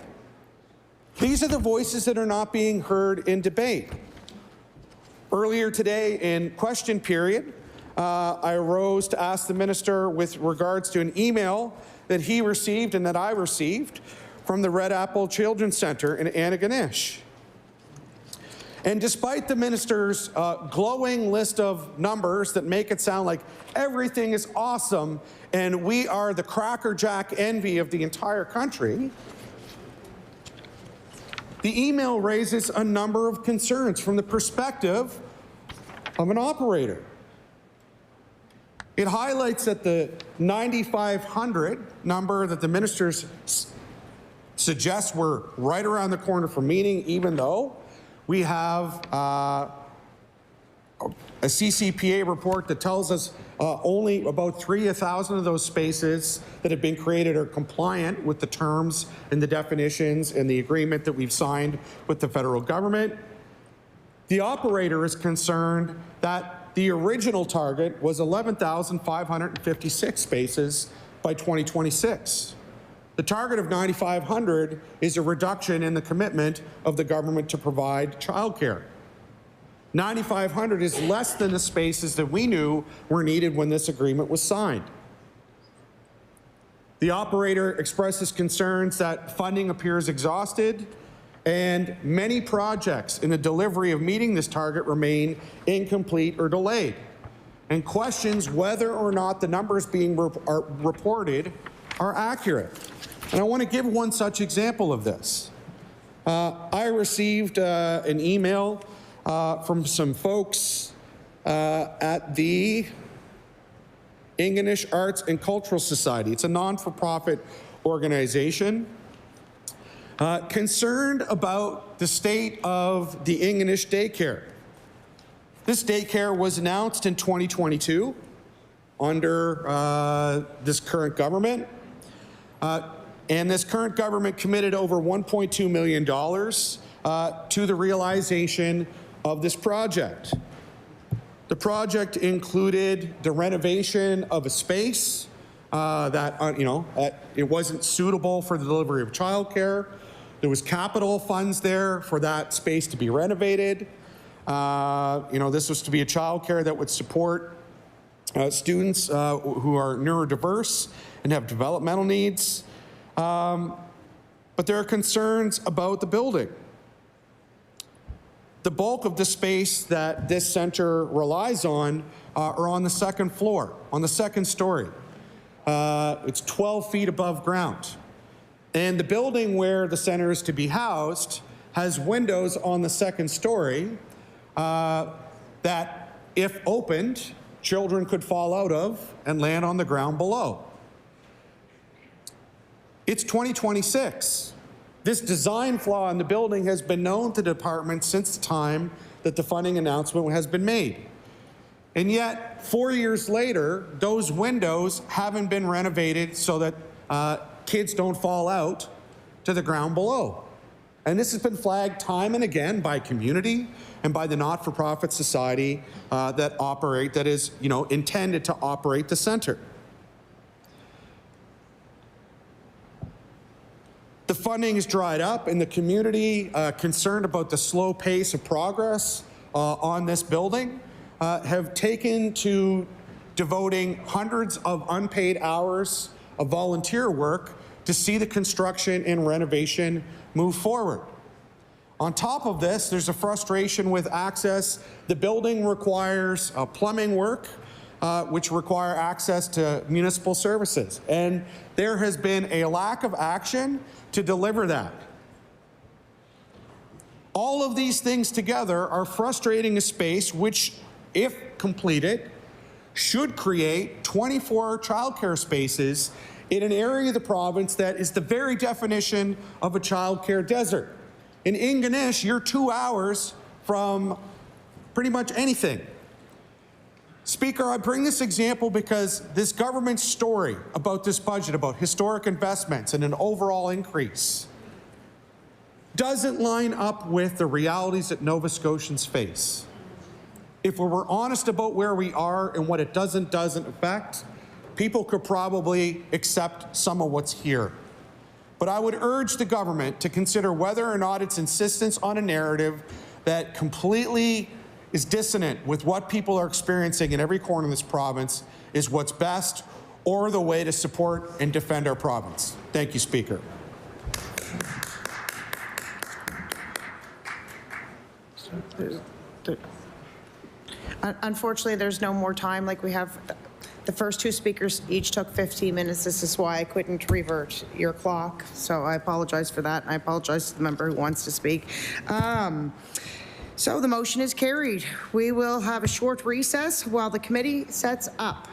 These are the voices that are not being heard in debate. Earlier today in question period, I arose to ask the minister with regards to an email that he received and that I received from the Red Apple Children's Center in Antigonish. And despite the minister's glowing list of numbers that make it sound like everything is awesome and we are the crackerjack envy of the entire country, the email raises a number of concerns from the perspective of an operator. It highlights that the 9,500 number that the ministers suggest we're right around the corner from meeting, even though we have a CCPA report that tells us only about 3,000 of those spaces that have been created are compliant with the terms and the definitions and the agreement that we've signed with the federal government. The operator is concerned that the original target was 11,556 spaces by 2026. The target of 9,500 is a reduction in the commitment of the government to provide childcare. 9,500 is less than the spaces that we knew were needed when this agreement was signed. The operator expresses concerns that funding appears exhausted and many projects in the delivery of meeting this target remain incomplete or delayed, and questions whether or not the numbers being reported are accurate. And I want to give one such example of this. I received an email from some folks at the Ingonish Arts and Cultural Society. It's a non-for-profit organization concerned about the state of the Ingonish daycare. This daycare was announced in 2022 under this current government. And this current government committed over $1.2 million to the realization of this project. The project included the renovation of a space that it wasn't suitable for the delivery of childcare. There was capital funds there for that space to be renovated. This was to be a childcare that would support students who are neurodiverse and have developmental needs. But there are concerns about the building. The bulk of the space that this center relies on are on the second floor, on the second story. It's 12 feet above ground. And the building where the center is to be housed has windows on the second story that, if opened, children could fall out of and land on the ground below. It's 2026. This design flaw in the building has been known to the department since the time that the funding announcement has been made. And yet, 4 years later, those windows haven't been renovated so that kids don't fall out to the ground below. And this has been flagged time and again by community and by the not-for-profit society that is intended to operate the center. The funding has dried up, and the community, concerned about the slow pace of progress on this building, have taken to devoting hundreds of unpaid hours of volunteer work to see the construction and renovation move forward. On top of this, there's a frustration with access. The building requires plumbing work, which require access to municipal services. And there has been a lack of action to deliver that. All of these things together are frustrating a space which, if completed, should create 24 childcare spaces in an area of the province that is the very definition of a childcare desert. In Ingonish, you're 2 hours from pretty much anything. Speaker, I bring this example because this government's story about this budget, about historic investments and an overall increase, doesn't line up with the realities that Nova Scotians face. If we were honest about where we are and what it doesn't affect, people could probably accept some of what's here. But I would urge the government to consider whether or not its insistence on a narrative that completely is dissonant with what people are experiencing in every corner of this province is what's best or the way to support and defend our province. Thank you, Speaker. Unfortunately, there's no more time. Like we have, the first two speakers each took 15 minutes. This is why I couldn't revert your clock. So I apologize for that. And I apologize to the member who wants to speak. So the motion is carried. We will have a short recess while the committee sets up.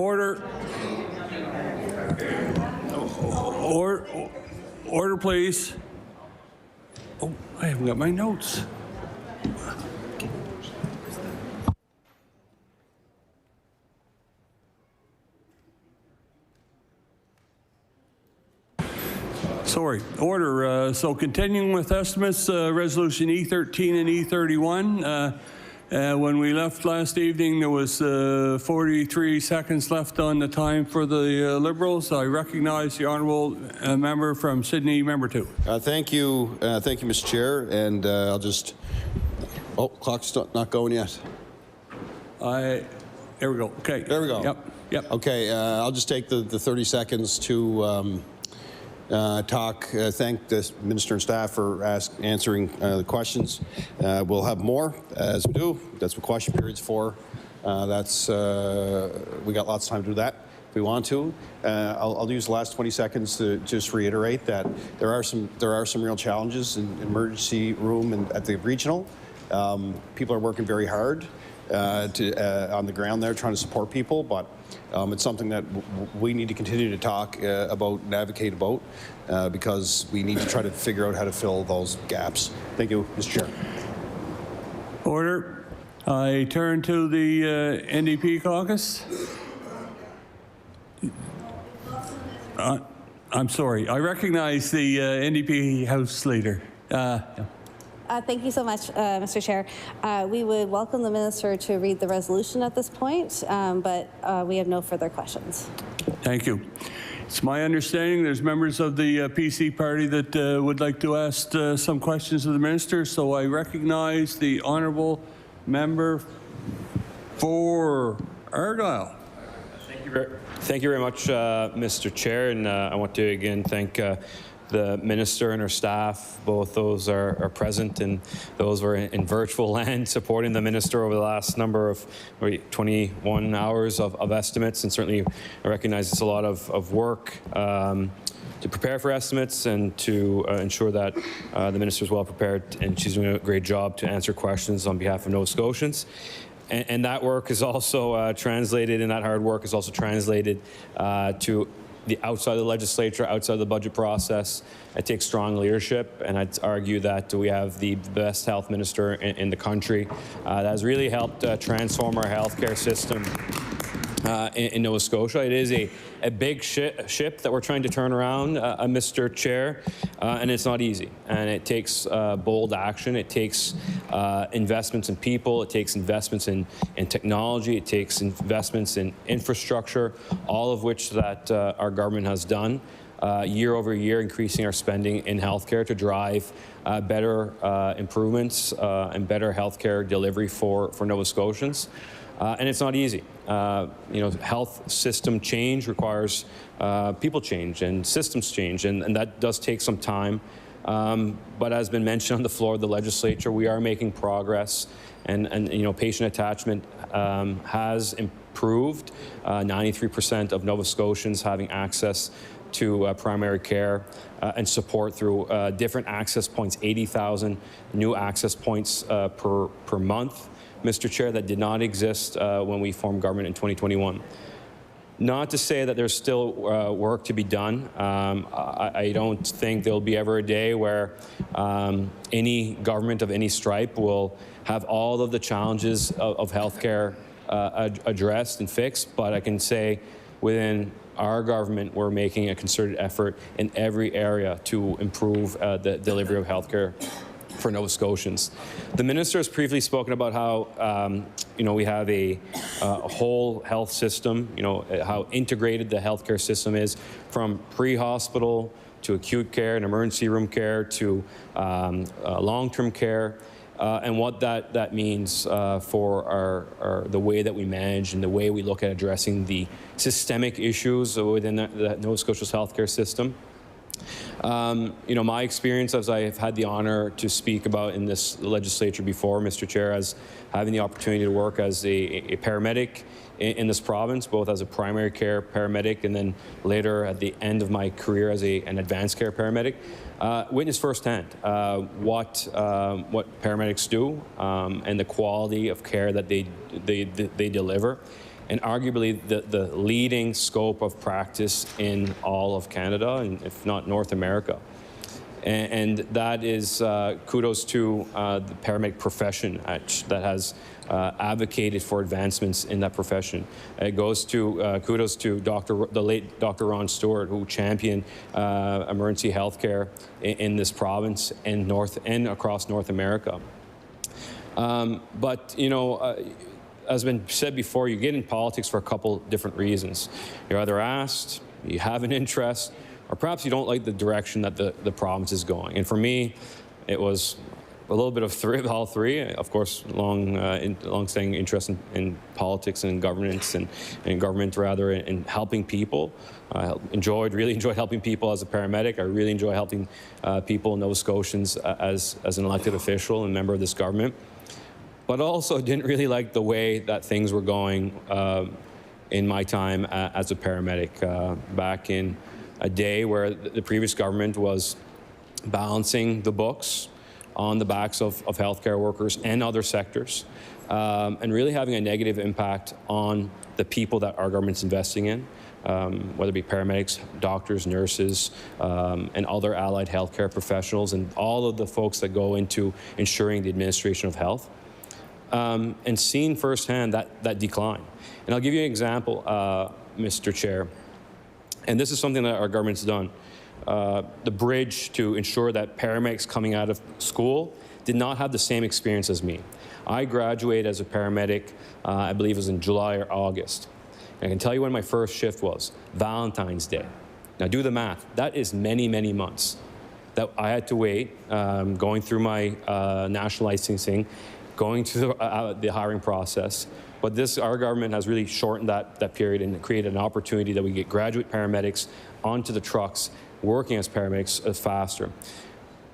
Order. Order, please. Oh, I haven't got my notes. Sorry, order. So continuing with estimates, resolution E13 and E31. When we left last evening, there was 43 seconds left on the time for the Liberals. I recognize the honourable member from Sydney, member 2. Thank you, Mr. Chair. And I'll just. Oh, clock's not going yet. There we go. Okay. There we go. Yep. Okay. I'll just take the 30 seconds to. Thank the Minister and staff for answering the questions. We'll have more as we do. That's what question period's for. We got lots of time to do that if we want to. I'll use the last 20 seconds to just reiterate that there are some real challenges in emergency room and at the regional. People are working very hard on the ground there trying to support people, but it's something that we need to continue to talk about and advocate about because we need to try to figure out how to fill those gaps. Thank you, Mr. Chair. Order. I turn to the NDP caucus. I'm sorry. I recognize the NDP House Leader. Thank you so much, Mr. Chair. We would welcome the minister to read the resolution at this point, but we have no further questions. Thank you. It's my understanding there's members of the PC party that would like to ask some questions of the minister, so I recognize the honourable member for Argyle. Thank you very much, Mr. Chair, and I want to again thank the minister and her staff. Both those are present, and those were in virtual land supporting the minister over the last number of 21 hours of estimates. And certainly I recognize it's a lot of work to prepare for estimates and to ensure that the minister is well prepared, and she's doing a great job to answer questions on behalf of Nova Scotians. And that work is also translated, and that hard work is also translated to the outside of the legislature, outside of the budget process. It takes strong leadership, and I'd argue that we have the best health minister in the country that has really helped transform our healthcare system in Nova Scotia. It is a big ship that we're trying to turn around, Mr. Chair, and it's not easy. And it takes bold action. It takes investments in people. It takes investments in technology. It takes investments in infrastructure, all of which that our government has done year over year, increasing our spending in healthcare to drive better improvements and better healthcare delivery for Nova Scotians. And it's not easy. Health system change requires people change and systems change, and that does take some time. But as been mentioned on the floor of the legislature, we are making progress, and patient attachment has improved. 93% of Nova Scotians having access to primary care and support through different access points, 80,000 new access points per month. Mr. Chair, that did not exist when we formed government in 2021. Not to say that there's still work to be done. I don't think there'll be ever a day where any government of any stripe will have all of the challenges of healthcare addressed and fixed, but I can say within our government, we're making a concerted effort in every area to improve the delivery of healthcare for Nova Scotians. The minister has previously spoken about how we have a whole health system, how integrated the healthcare system is, from pre-hospital to acute care and emergency room care to long-term care, and what that means for the way that we manage and the way we look at addressing the systemic issues within the Nova Scotia's healthcare system. My experience, as I have had the honor to speak about in this legislature before, Mr. Chair, as having the opportunity to work as a paramedic in this province, both as a primary care paramedic and then later at the end of my career as an advanced care paramedic, witnessed firsthand what paramedics do and the quality of care that they deliver. and arguably the leading scope of practice in all of Canada, and if not North America. And that is kudos to the paramedic profession that has advocated for advancements in that profession. It goes to kudos to the late Dr. Ron Stewart, who championed emergency healthcare in this province and across North America. But you know, as been said before, you get in politics for a couple different reasons. You're either asked, you have an interest, or perhaps you don't like the direction that the province is going. And for me, it was a little bit of all three. Of course, long-standing interest in politics and governance and government rather, in helping people. I really enjoyed helping people as a paramedic. I really enjoy helping people, Nova Scotians, as an elected official and member of this government. But also didn't really like the way that things were going in my time as a paramedic back in a day where the previous government was balancing the books on the backs of healthcare workers and other sectors, and really having a negative impact on the people that our government's investing in, whether it be paramedics, doctors, nurses, and other allied healthcare professionals, and all of the folks that go into ensuring the administration of health, and seeing firsthand that decline. And I'll give you an example, Mr. Chair. And this is something that our government's done. The bridge to ensure that paramedics coming out of school did not have the same experience as me. I graduated as a paramedic, I believe it was in July or August. And I can tell you when my first shift was, Valentine's Day. Now do the math, that is many, many months that I had to wait, going through my national licensing, going through the hiring process. But our government has really shortened that period and created an opportunity that we get graduate paramedics onto the trucks, working as paramedics faster.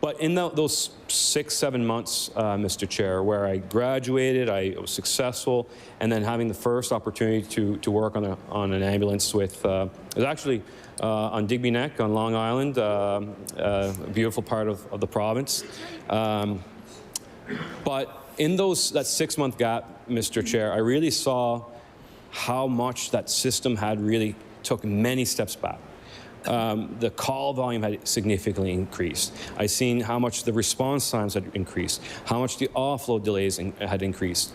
But in those 6-7 months, Mr. Chair, where I graduated, I was successful, and then having the first opportunity to work on an ambulance with, it was actually on Digby Neck on Long Island, a beautiful part of the province. But in that 6-month gap, Mr. Chair, I really saw how much that system had really took many steps back. The call volume had significantly increased. I seen how much the response times had increased, how much the offload delays had increased.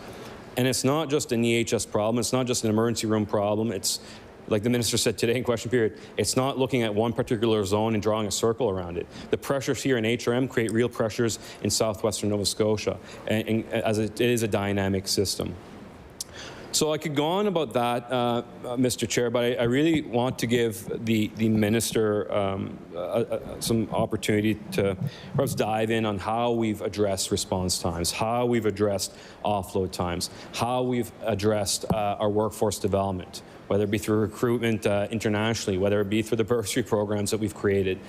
And it's not just an EHS problem, it's not just an emergency room problem, it's like the minister said today in question period, it's not looking at one particular zone and drawing a circle around it. The pressures here in HRM create real pressures in southwestern Nova Scotia, and as it is a dynamic system. So I could go on about that, Mr. Chair, but I really want to give the minister some opportunity to perhaps dive in on how we've addressed response times, how we've addressed offload times, how we've addressed our workforce development, whether it be through recruitment internationally, whether it be through the bursary programs that we've created.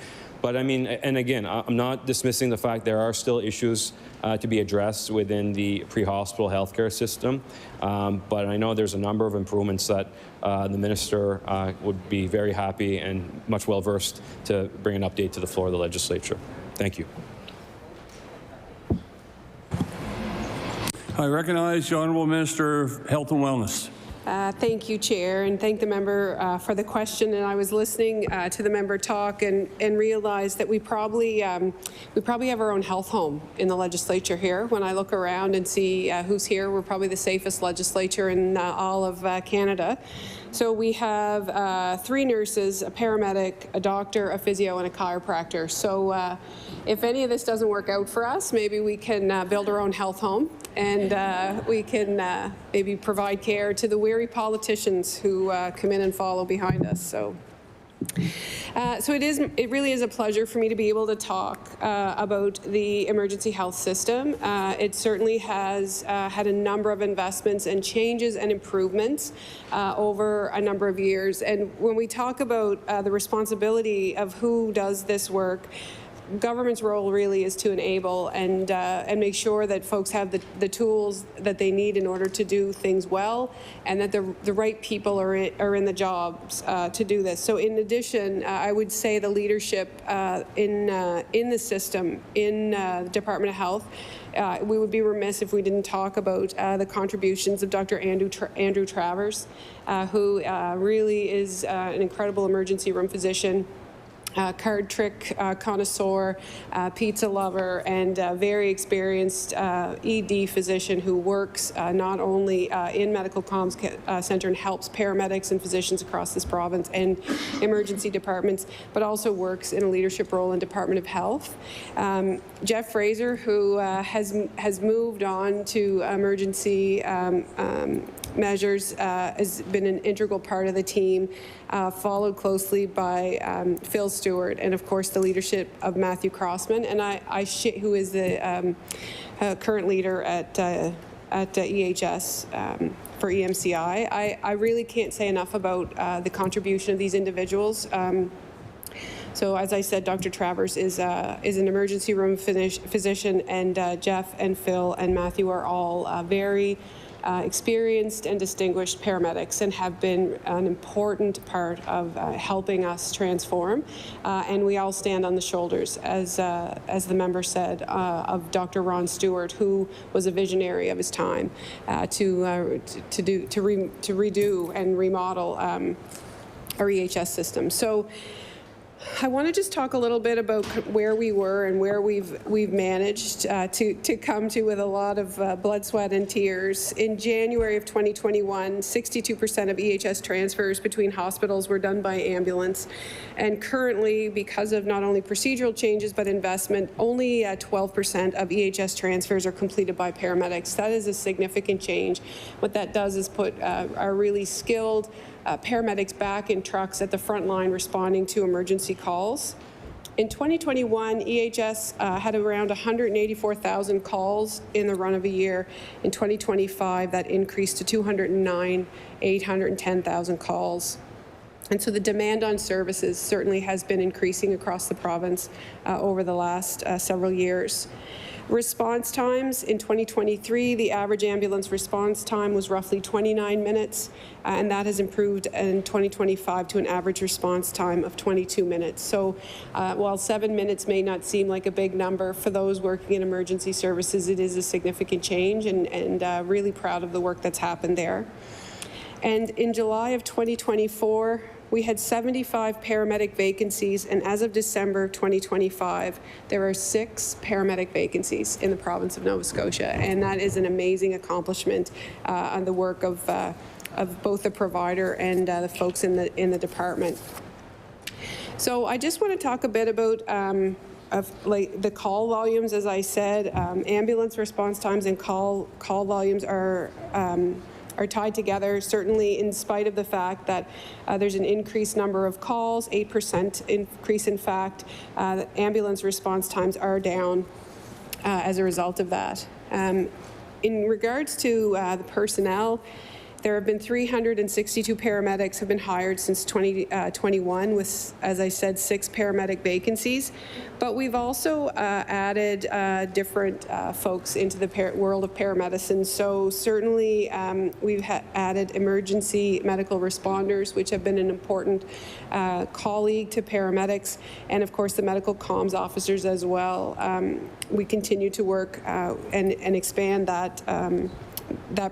But I mean, and again, I'm not dismissing the fact there are still issues to be addressed within the pre-hospital healthcare system. But I know there's a number of improvements that the minister would be very happy and much well-versed to bring an update to the floor of the legislature. Thank you. I recognize the Honourable Minister of Health and Wellness. Thank you, Chair, and thank the member for the question. And I was listening to the member talk and realized that we probably have our own health home in the legislature here. When I look around and see who's here, we're probably the safest legislature in all of Canada. So we have 3 nurses, a paramedic, a doctor, a physio, and a chiropractor. So if any of this doesn't work out for us, maybe we can build our own health home, and we can maybe provide care to the weary politicians who come in and follow behind us. So it really is a pleasure for me to be able to talk about the emergency health system. It certainly has had a number of investments and changes and improvements over a number of years. And when we talk about the responsibility of who does this work, government's role really is to enable and make sure that folks have the tools that they need in order to do things well, and that the right people are in the jobs to do this. So in addition, I would say the leadership in the system, in the Department of Health, we would be remiss if we didn't talk about the contributions of Dr. Andrew Travers, who really is an incredible emergency room physician, card trick connoisseur, pizza lover, and very experienced ED physician who works not only in Medical Comms Centre and helps paramedics and physicians across this province and emergency departments, but also works in a leadership role in Department of Health. Jeff Fraser, who has moved on to emergency measures, has been an integral part of the team, followed closely by Phil Stewart, and of course the leadership of Matthew Crossman, and who is the current leader at EHS for EMCI. I really can't say enough about the contribution of these individuals. So as I said, Dr. Travers is an emergency room physician, and Jeff and Phil and Matthew are all very experienced and distinguished paramedics and have been an important part of helping us transform. And we all stand on the shoulders, as the member said, of Dr. Ron Stewart, who was a visionary of his time to redo and remodel our EHS system. So I want to just talk a little bit about where we were and where we've managed to come to with a lot of blood, sweat, and tears. In January of 2021, 62% of EHS transfers between hospitals were done by ambulance. And currently, because of not only procedural changes but investment, only 12% of EHS transfers are completed by paramedics. That is a significant change. What that does is put our really skilled paramedics back in trucks at the front line responding to emergency calls. In 2021, EHS had around 184,000 calls in the run of a year. In 2025, that increased to 810,000 calls. And so the demand on services certainly has been increasing across the province over the last several years. Response times in 2023, the average ambulance response time was roughly 29 minutes, and that has improved in 2025 to an average response time of 22 minutes. So while 7 minutes may not seem like a big number for those working in emergency services, it is a significant change, and really proud of the work that's happened there. And in July of 2024, we had 75 paramedic vacancies, and as of December 2025, there are 6 paramedic vacancies in the province of Nova Scotia, and that is an amazing accomplishment on the work of both the provider and the folks in the department. So I just want to talk a bit about the call volumes. As I said, ambulance response times and call volumes are tied together, certainly in spite of the fact that there's an increased number of calls, 8% increase in fact. Ambulance response times are down as a result of that. In regards to the personnel, there have been 362 paramedics have been hired since 2021 with, as I said, 6 paramedic vacancies. But we've also added different folks into the world of paramedicine. So certainly we've added emergency medical responders, which have been an important colleague to paramedics, and of course the medical comms officers as well. We continue to work and expand that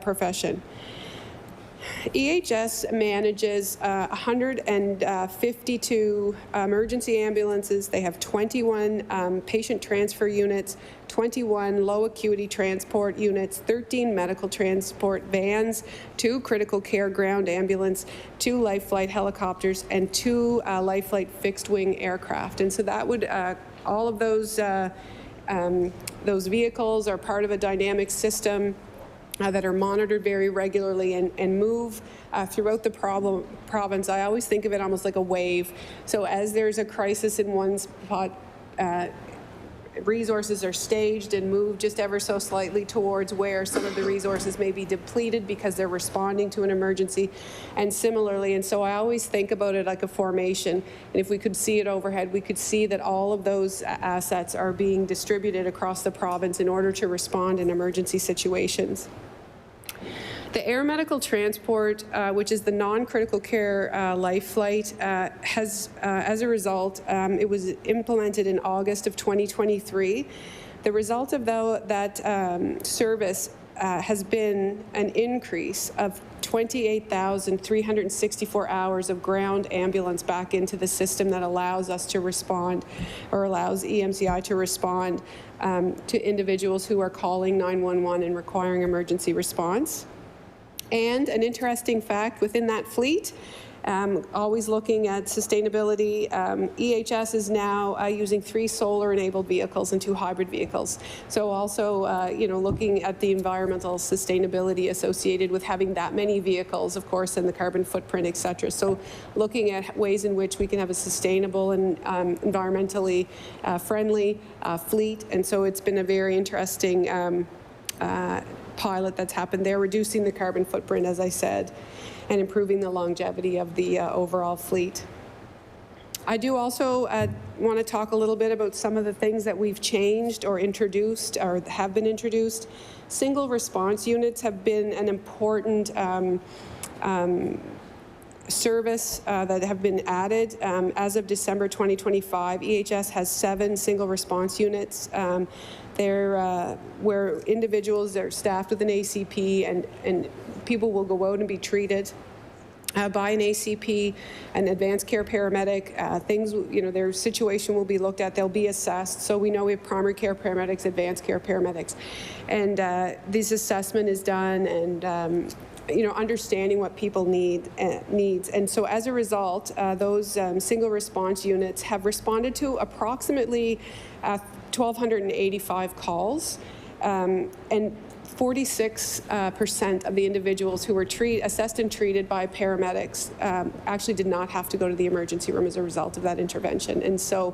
profession. EHS manages 152 emergency ambulances. They have 21 patient transfer units, 21 low acuity transport units, 13 medical transport vans, 2 critical care ground ambulance, 2 life flight helicopters, and 2 life flight fixed wing aircraft. And so that would, all of those vehicles are part of a dynamic system that are monitored very regularly and move throughout the province. I always think of it almost like a wave. So as there's a crisis in one spot, resources are staged and moved just ever so slightly towards where some of the resources may be depleted because they're responding to an emergency, and similarly. And so I always think about it like a formation, and if we could see it overhead, we could see that all of those assets are being distributed across the province in order to respond in emergency situations. The air medical transport, which is the non-critical care life flight, has, as a result, it was implemented in August of 2023. The result of that service has been an increase of 28,364 hours of ground ambulance back into the system that allows us to respond, or allows EMCI to respond to individuals who are calling 911 and requiring emergency response. And an interesting fact within that fleet, always looking at sustainability, EHS is now using 3 solar-enabled vehicles and 2 hybrid vehicles. So also, looking at the environmental sustainability associated with having that many vehicles, of course, and the carbon footprint, et cetera. So looking at ways in which we can have a sustainable and environmentally friendly fleet. And so it's been a very interesting pilot that's happened there, reducing the carbon footprint, as I said, and improving the longevity of the overall fleet. I do also want to talk a little bit about some of the things that we've changed or introduced or have been introduced. Single response units have been an important service that have been added. As of December 2025, EHS has 7 single response units. They're where individuals are staffed with an ACP, and people will go out and be treated by an ACP, an advanced care paramedic. Their situation will be looked at. They'll be assessed. So we know we have primary care paramedics, advanced care paramedics, and this assessment is done, and understanding what people needs. And so as a result, those single response units have responded to approximately 1,285 calls, and 46% of the individuals who were assessed and treated by paramedics actually did not have to go to the emergency room as a result of that intervention. And so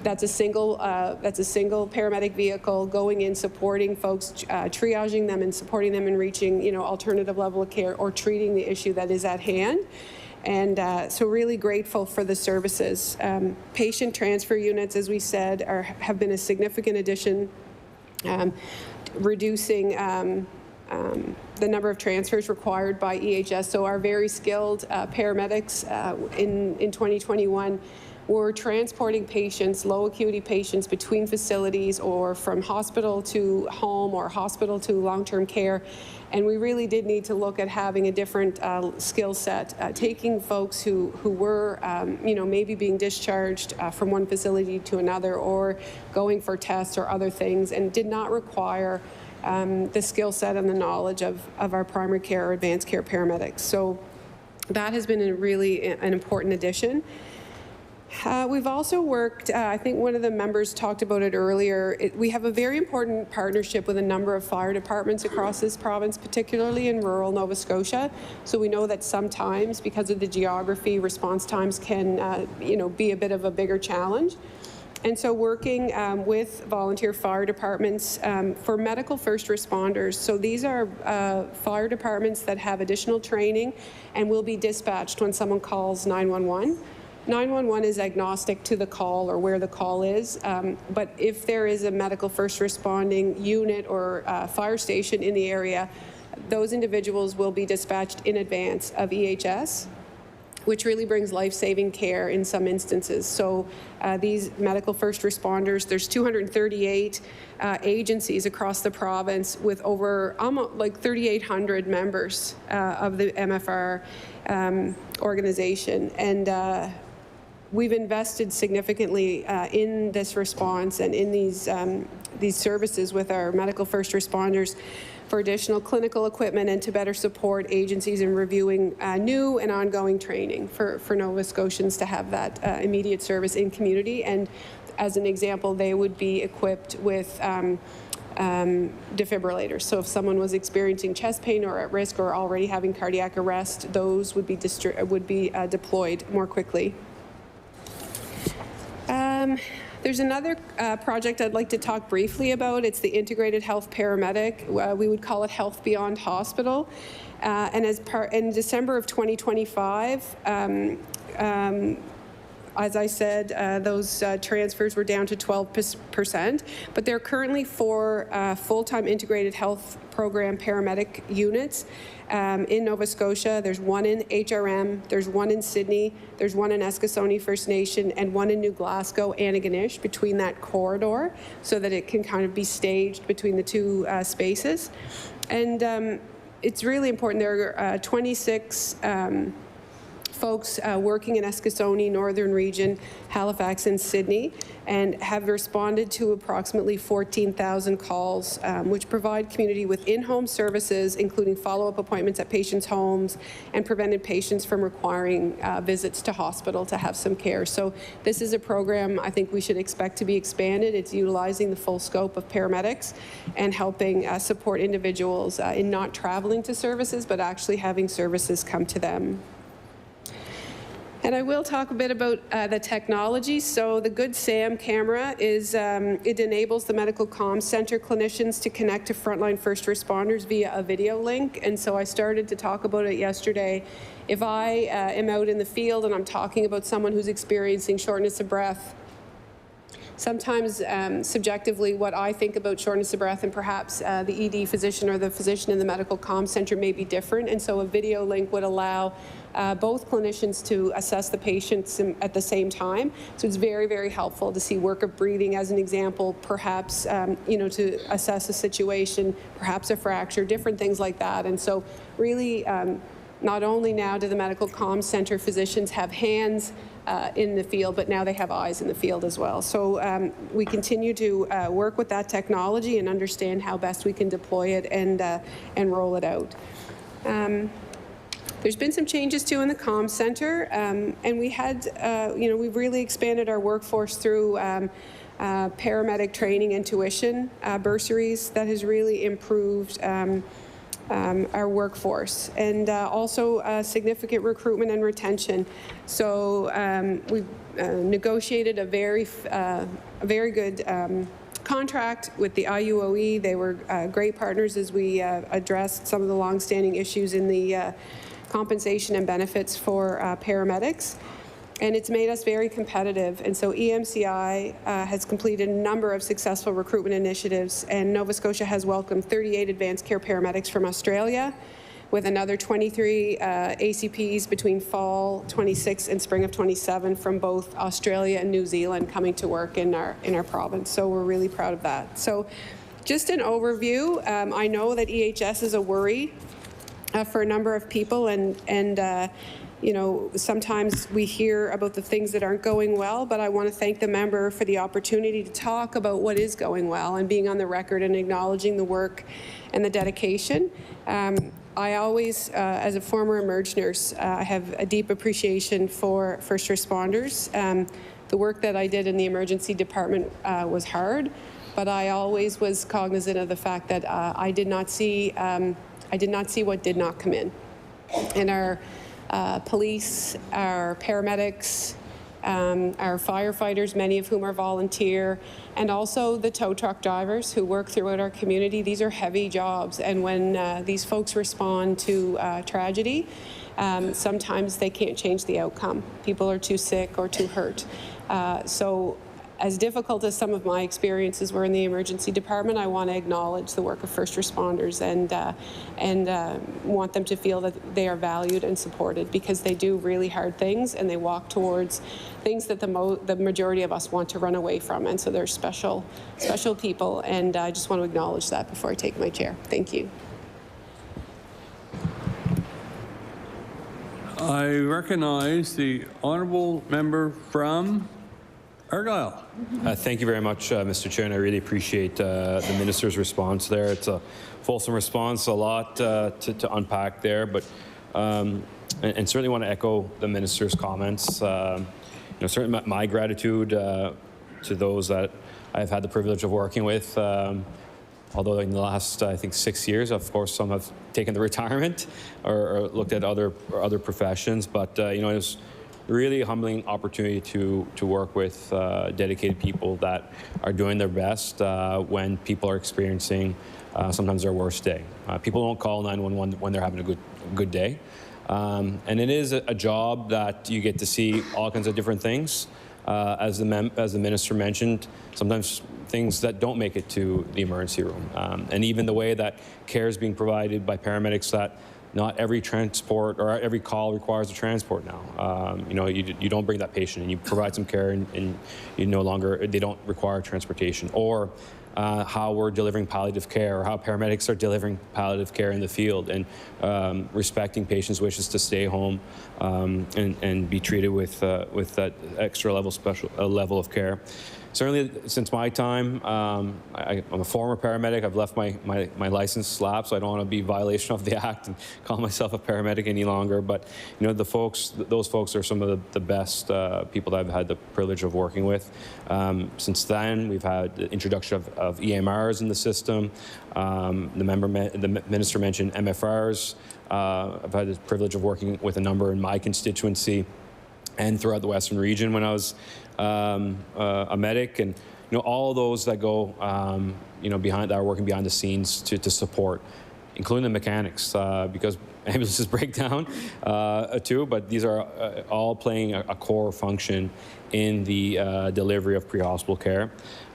that's a single paramedic vehicle going in, supporting folks, triaging them and supporting them in reaching alternative level of care or treating the issue that is at hand. And so really grateful for the services. Patient transfer units, as we said, have been a significant addition, reducing the number of transfers required by EHS. So our very skilled paramedics in 2021 were transporting patients, low acuity patients, between facilities or from hospital to home or hospital to long-term care. And we really did need to look at having a different skill set, taking folks who were, maybe being discharged from one facility to another or going for tests or other things, and did not require the skill set and the knowledge of our primary care or advanced care paramedics. So that has been an important addition. We've also worked, I think one of the members talked about it earlier, we have a very important partnership with a number of fire departments across this province, particularly in rural Nova Scotia. So we know that sometimes, because of the geography, response times can be a bit of a bigger challenge. And so working with volunteer fire departments for medical first responders. So these are fire departments that have additional training and will be dispatched when someone calls 911. 911 is agnostic to the call or where the call is, but if there is a medical first responding unit or fire station in the area, those individuals will be dispatched in advance of EHS, which really brings life-saving care in some instances. So these medical first responders, there's 238 agencies across the province with over almost like 3,800 members of the MFR organization. And we've invested significantly in this response and in these services with our medical first responders for additional clinical equipment and to better support agencies in reviewing new and ongoing training for Nova Scotians to have that immediate service in community. And as an example, they would be equipped with defibrillators. So if someone was experiencing chest pain or at risk or already having cardiac arrest, those would be deployed more quickly. There's another project I'd like to talk briefly about. It's the Integrated Health Paramedic. We would call it Health Beyond Hospital. And in December of 2025, as I said, those transfers were down to 12%, but there are currently 4 full-time integrated health program paramedic units in Nova Scotia. There's 1 in HRM, there's 1 in Sydney, there's 1 in Eskasoni First Nation, and 1 in New Glasgow, Antigonish, between that corridor, so that it can kind of be staged between the 2 spaces. And it's really important. There are 26 folks working in Eskasoni, Northern Region, Halifax, and Sydney, and have responded to approximately 14,000 calls, which provide community with in-home services, including follow-up appointments at patients' homes, and prevented patients from requiring visits to hospital to have some care. So this is a program I think we should expect to be expanded. It's utilizing the full scope of paramedics and helping support individuals in not traveling to services, but actually having services come to them. And I will talk a bit about the technology. So the Good Sam camera is, it enables the Medical Comms Center clinicians to connect to frontline first responders via a video link. And so I started to talk about it yesterday. If I am out in the field and I'm talking about someone who's experiencing shortness of breath, sometimes subjectively what I think about shortness of breath and perhaps the ED physician or the physician in the Medical Comms Center may be different. And so a video link would allow both clinicians to assess the patients at the same time. So it's very, very helpful to see work of breathing as an example, perhaps, to assess a situation, perhaps a fracture, different things like that. And so really, not only now do the Medical Comms Center physicians have hands in the field, but now they have eyes in the field as well. So we continue to work with that technology and understand how best we can deploy it and roll it out. There's been some changes too in the Comm Center, and we had, we've really expanded our workforce through paramedic training and tuition bursaries. That has really improved our workforce, and also significant recruitment and retention. So we've negotiated a very good contract with the IUOE. They were great partners as we addressed some of the longstanding issues in the compensation and benefits for paramedics. And it's made us very competitive. And so EMCI has completed a number of successful recruitment initiatives, and Nova Scotia has welcomed 38 advanced care paramedics from Australia, with another 23 ACPs between fall 26 and spring of 27 from both Australia and New Zealand coming to work in our province. So we're really proud of that. So just an overview. I know that EHS is a worry for a number of people, and sometimes we hear about the things that aren't going well, but I want to thank the member for the opportunity to talk about what is going well and being on the record and acknowledging the work and the dedication. I always, as a former emerge nurse, I have a deep appreciation for first responders. The work that I did in the emergency department was hard, but I always was cognizant of the fact that I did not see what did not come in. And our police, our paramedics, our firefighters, many of whom are volunteer, and also the tow truck drivers who work throughout our community. These are heavy jobs, and when these folks respond to tragedy, sometimes they can't change the outcome. People are too sick or too hurt. So as difficult as some of my experiences were in the emergency department, I want to acknowledge the work of first responders and want them to feel that they are valued and supported, because they do really hard things and they walk towards things that the majority of us want to run away from. And so they're special people, and I just want to acknowledge that before I take my chair. Thank you. I recognize the honourable member from Argyle. Thank you very much, Mr. Chair, and I really appreciate the Minister's response there. It's a fulsome response, a lot to unpack there, but and certainly want to echo the Minister's comments. Certainly my gratitude to those that I've had the privilege of working with. Although in the last, I think, 6 years, of course, some have taken the retirement or looked at other professions, but it was really humbling opportunity to work with dedicated people that are doing their best when people are experiencing sometimes their worst day. People don't call 911 when they're having a good day. And it is a job that you get to see all kinds of different things. As the minister mentioned, sometimes things that don't make it to the emergency room. And even the way that care is being provided by paramedics, that not every transport or every call requires a transport now. You know, you don't bring that patient and you provide some care and you no longer, they don't require transportation. Or how we're delivering palliative care, or how paramedics are delivering palliative care in the field, and respecting patients' wishes to stay home and be treated with that extra level of care. Certainly, since my time, I'm a former paramedic. I've left my license lapse, so I don't want to be in violation of the act and call myself a paramedic any longer. But you know, those folks are some of the best people that I've had the privilege of working with. Since then, we've had the introduction of EMRs in the system. The minister mentioned MFRs. I've had the privilege of working with a number in my constituency and throughout the Western region when I was a medic, and you know, all those that go you know, that are working behind the scenes to support, including the mechanics, because ambulances break down too, but these are all playing a core function in the delivery of pre-hospital care.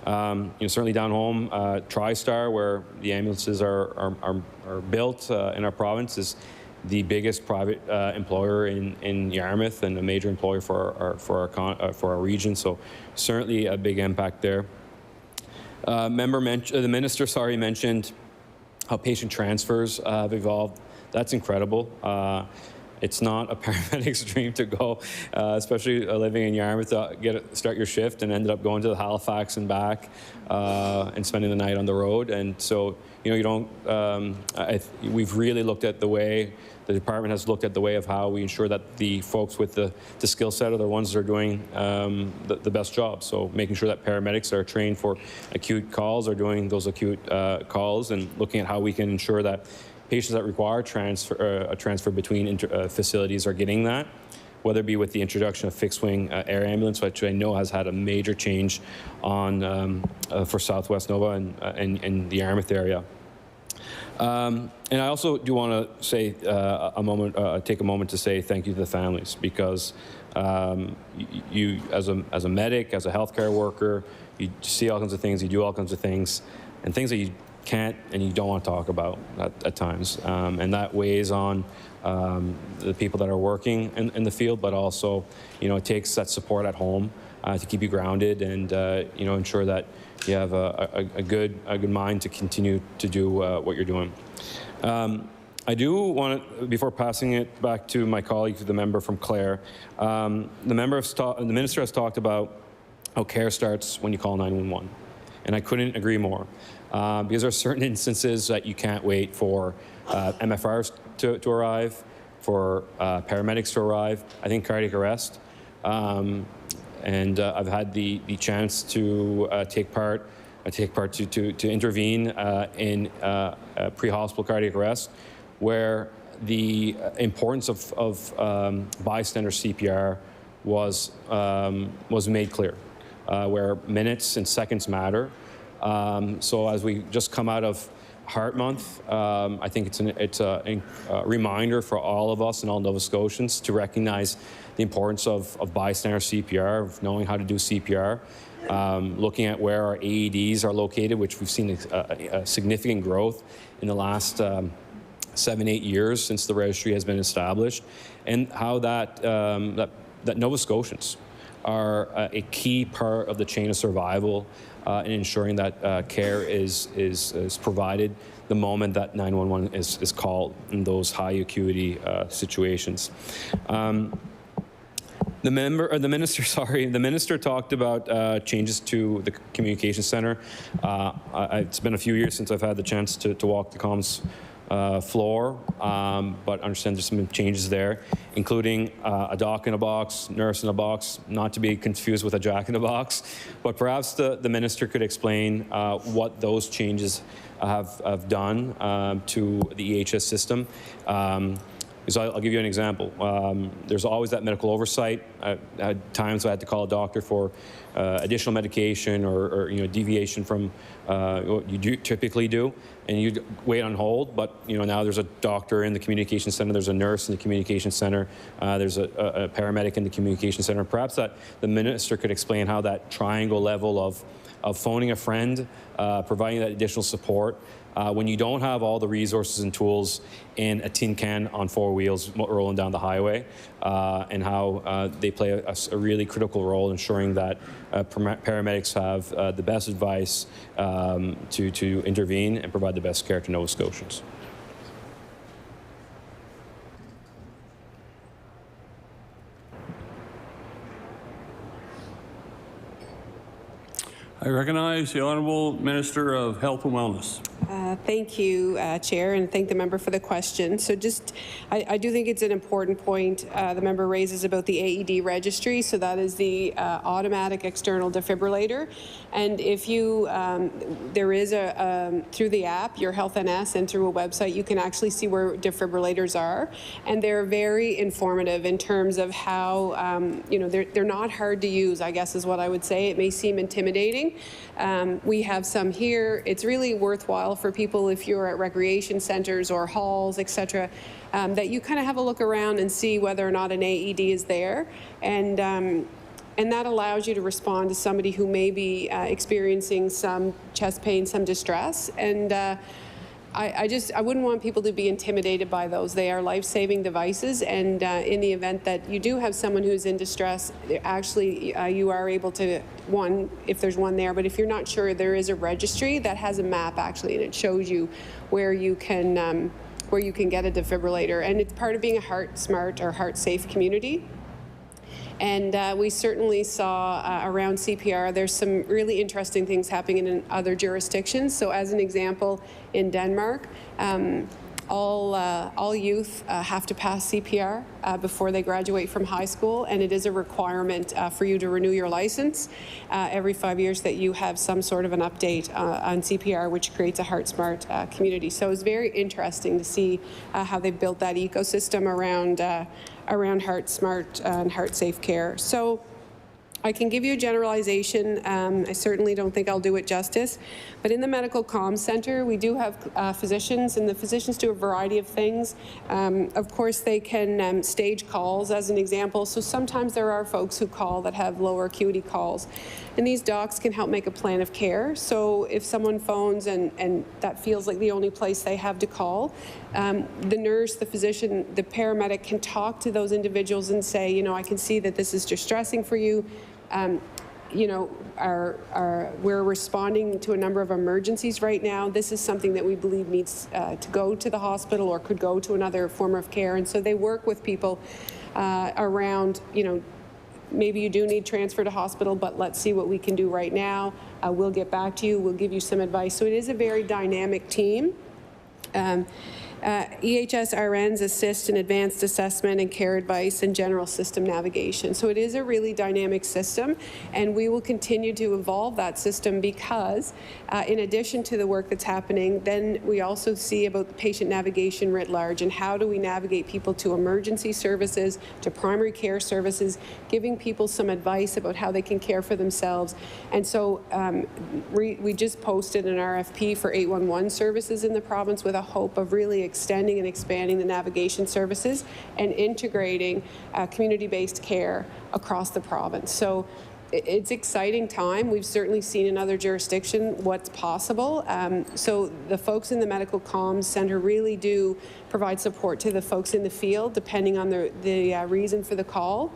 You know, certainly down home, TriStar, where the ambulances are built in our province, is the biggest private employer in Yarmouth and a major employer for our region. So certainly a big impact there. The minister mentioned how patient transfers have evolved. That's incredible. It's not a paramedic's dream to go, especially living in Yarmouth, start your shift and ended up going to the Halifax and back and spending the night on the road. And so, you know, you don't, we've really looked at the way, the department has looked at the way of how we ensure that the folks with the skill set are the ones that are doing the best job. So making sure that paramedics are trained for acute calls, are doing those acute calls, and looking at how we can ensure that patients that require a transfer between facilities are getting that, whether it be with the introduction of fixed-wing air ambulance, which I know has had a major change on for Southwest Nova and the Yarmouth area. And I also do want to say take a moment to say thank you to the families, because you, as a medic, as a healthcare worker, you see all kinds of things, you do all kinds of things, and things that you can't and you don't want to talk about at times, and that weighs on the people that are working in the field, but also, you know, it takes that support at home to keep you grounded and you know, ensure that you have a good mind to continue to do what you're doing. I do want to, before passing it back to my colleague, the member from Clare, the minister has talked about how care starts when you call 911, and I couldn't agree more. Because there are certain instances that you can't wait for MFRs to arrive, for paramedics to arrive. I think cardiac arrest. And I've had the chance to take part to intervene in pre-hospital cardiac arrest, where the importance of bystander CPR was made clear, where minutes and seconds matter. So as we just come out of Heart Month, I think it's a reminder for all of us and all Nova Scotians to recognize the importance of bystander CPR, of knowing how to do CPR, looking at where our AEDs are located, which we've seen a significant growth in the last 7-8 years since the registry has been established, and how that Nova Scotians are a key part of the chain of survival in ensuring that care is provided the moment that 911 is called in those high acuity situations. The minister talked about changes to the communication center. It's been a few years since I've had the chance to walk the comms floor, but understand there's some changes there, including a doc in a box, nurse in a box, not to be confused with a jack in a box. But perhaps the minister could explain what those changes have done to the EHS system. Because I'll give you an example. There's always that medical oversight. At times I had to call a doctor for additional medication or deviation from what you typically do, and you wait on hold. But now there's a doctor in the communication center, there's a nurse in the communication center, there's a paramedic in the communication center. Perhaps that the minister could explain how that triangle level of phoning a friend, providing that additional support, when you don't have all the resources and tools in a tin can on 4 wheels rolling down the highway, and how they play a really critical role ensuring that paramedics have the best advice to intervene and provide the best care to Nova Scotians. I recognize the Honourable Minister of Health and Wellness. Thank you, Chair, and thank the member for the question. So I do think it's an important point the member raises about the AED registry. So that is the automatic external defibrillator. And if you, there is through the app, your Health NS, and through a website, you can actually see where defibrillators are. And they're very informative in terms of how, they're not hard to use, I guess is what I would say. It may seem intimidating. We have some here. It's really worthwhile for people if you're at recreation centers or halls, etc., that you kind of have a look around and see whether or not an AED is there. And that allows you to respond to somebody who may be experiencing some chest pain, some distress. And I wouldn't want people to be intimidated by those. They are life-saving devices, and in the event that you do have someone who's in distress, actually you are able to, if there's one there, but if you're not sure, there is a registry that has a map actually, and it shows you where you can get a defibrillator. And it's part of being a Heart Smart or Heart Safe community. And we certainly saw around CPR, there's some really interesting things happening in other jurisdictions. So as an example, in Denmark, all youth have to pass CPR before they graduate from high school, and it is a requirement for you to renew your license every 5 years, that you have some sort of an update on CPR, which creates a Heart Smart community. So it's very interesting to see how they've built that ecosystem around Heart Smart and Heart Safe care. So I can give you a generalization. I certainly don't think I'll do it justice. But in the Medical Comms Center, we do have physicians, and the physicians do a variety of things. Of course, they can stage calls, as an example. So sometimes there are folks who call that have lower acuity calls. And these docs can help make a plan of care. So if someone phones and that feels like the only place they have to call, the nurse, the physician, the paramedic can talk to those individuals and say, I can see that this is distressing for you. We're responding to a number of emergencies right now. This is something that we believe needs to go to the hospital or could go to another form of care. And so they work with people around, maybe you do need transfer to hospital, but let's see what we can do right now. We'll get back to you. We'll give you some advice. So it is a very dynamic team. EHS RNs assist in advanced assessment and care advice and general system navigation. So it is a really dynamic system, and we will continue to evolve that system because in addition to the work that's happening, then we also see about the patient navigation writ large, and how do we navigate people to emergency services, to primary care services, giving people some advice about how they can care for themselves. And so we just posted an RFP for 811 services in the province with a hope of really extending and expanding the navigation services and integrating community-based care across the province. So it's exciting time. We've certainly seen in other jurisdictions what's possible. So the folks in the Medical Comms Center really do provide support to the folks in the field, depending on the reason for the call.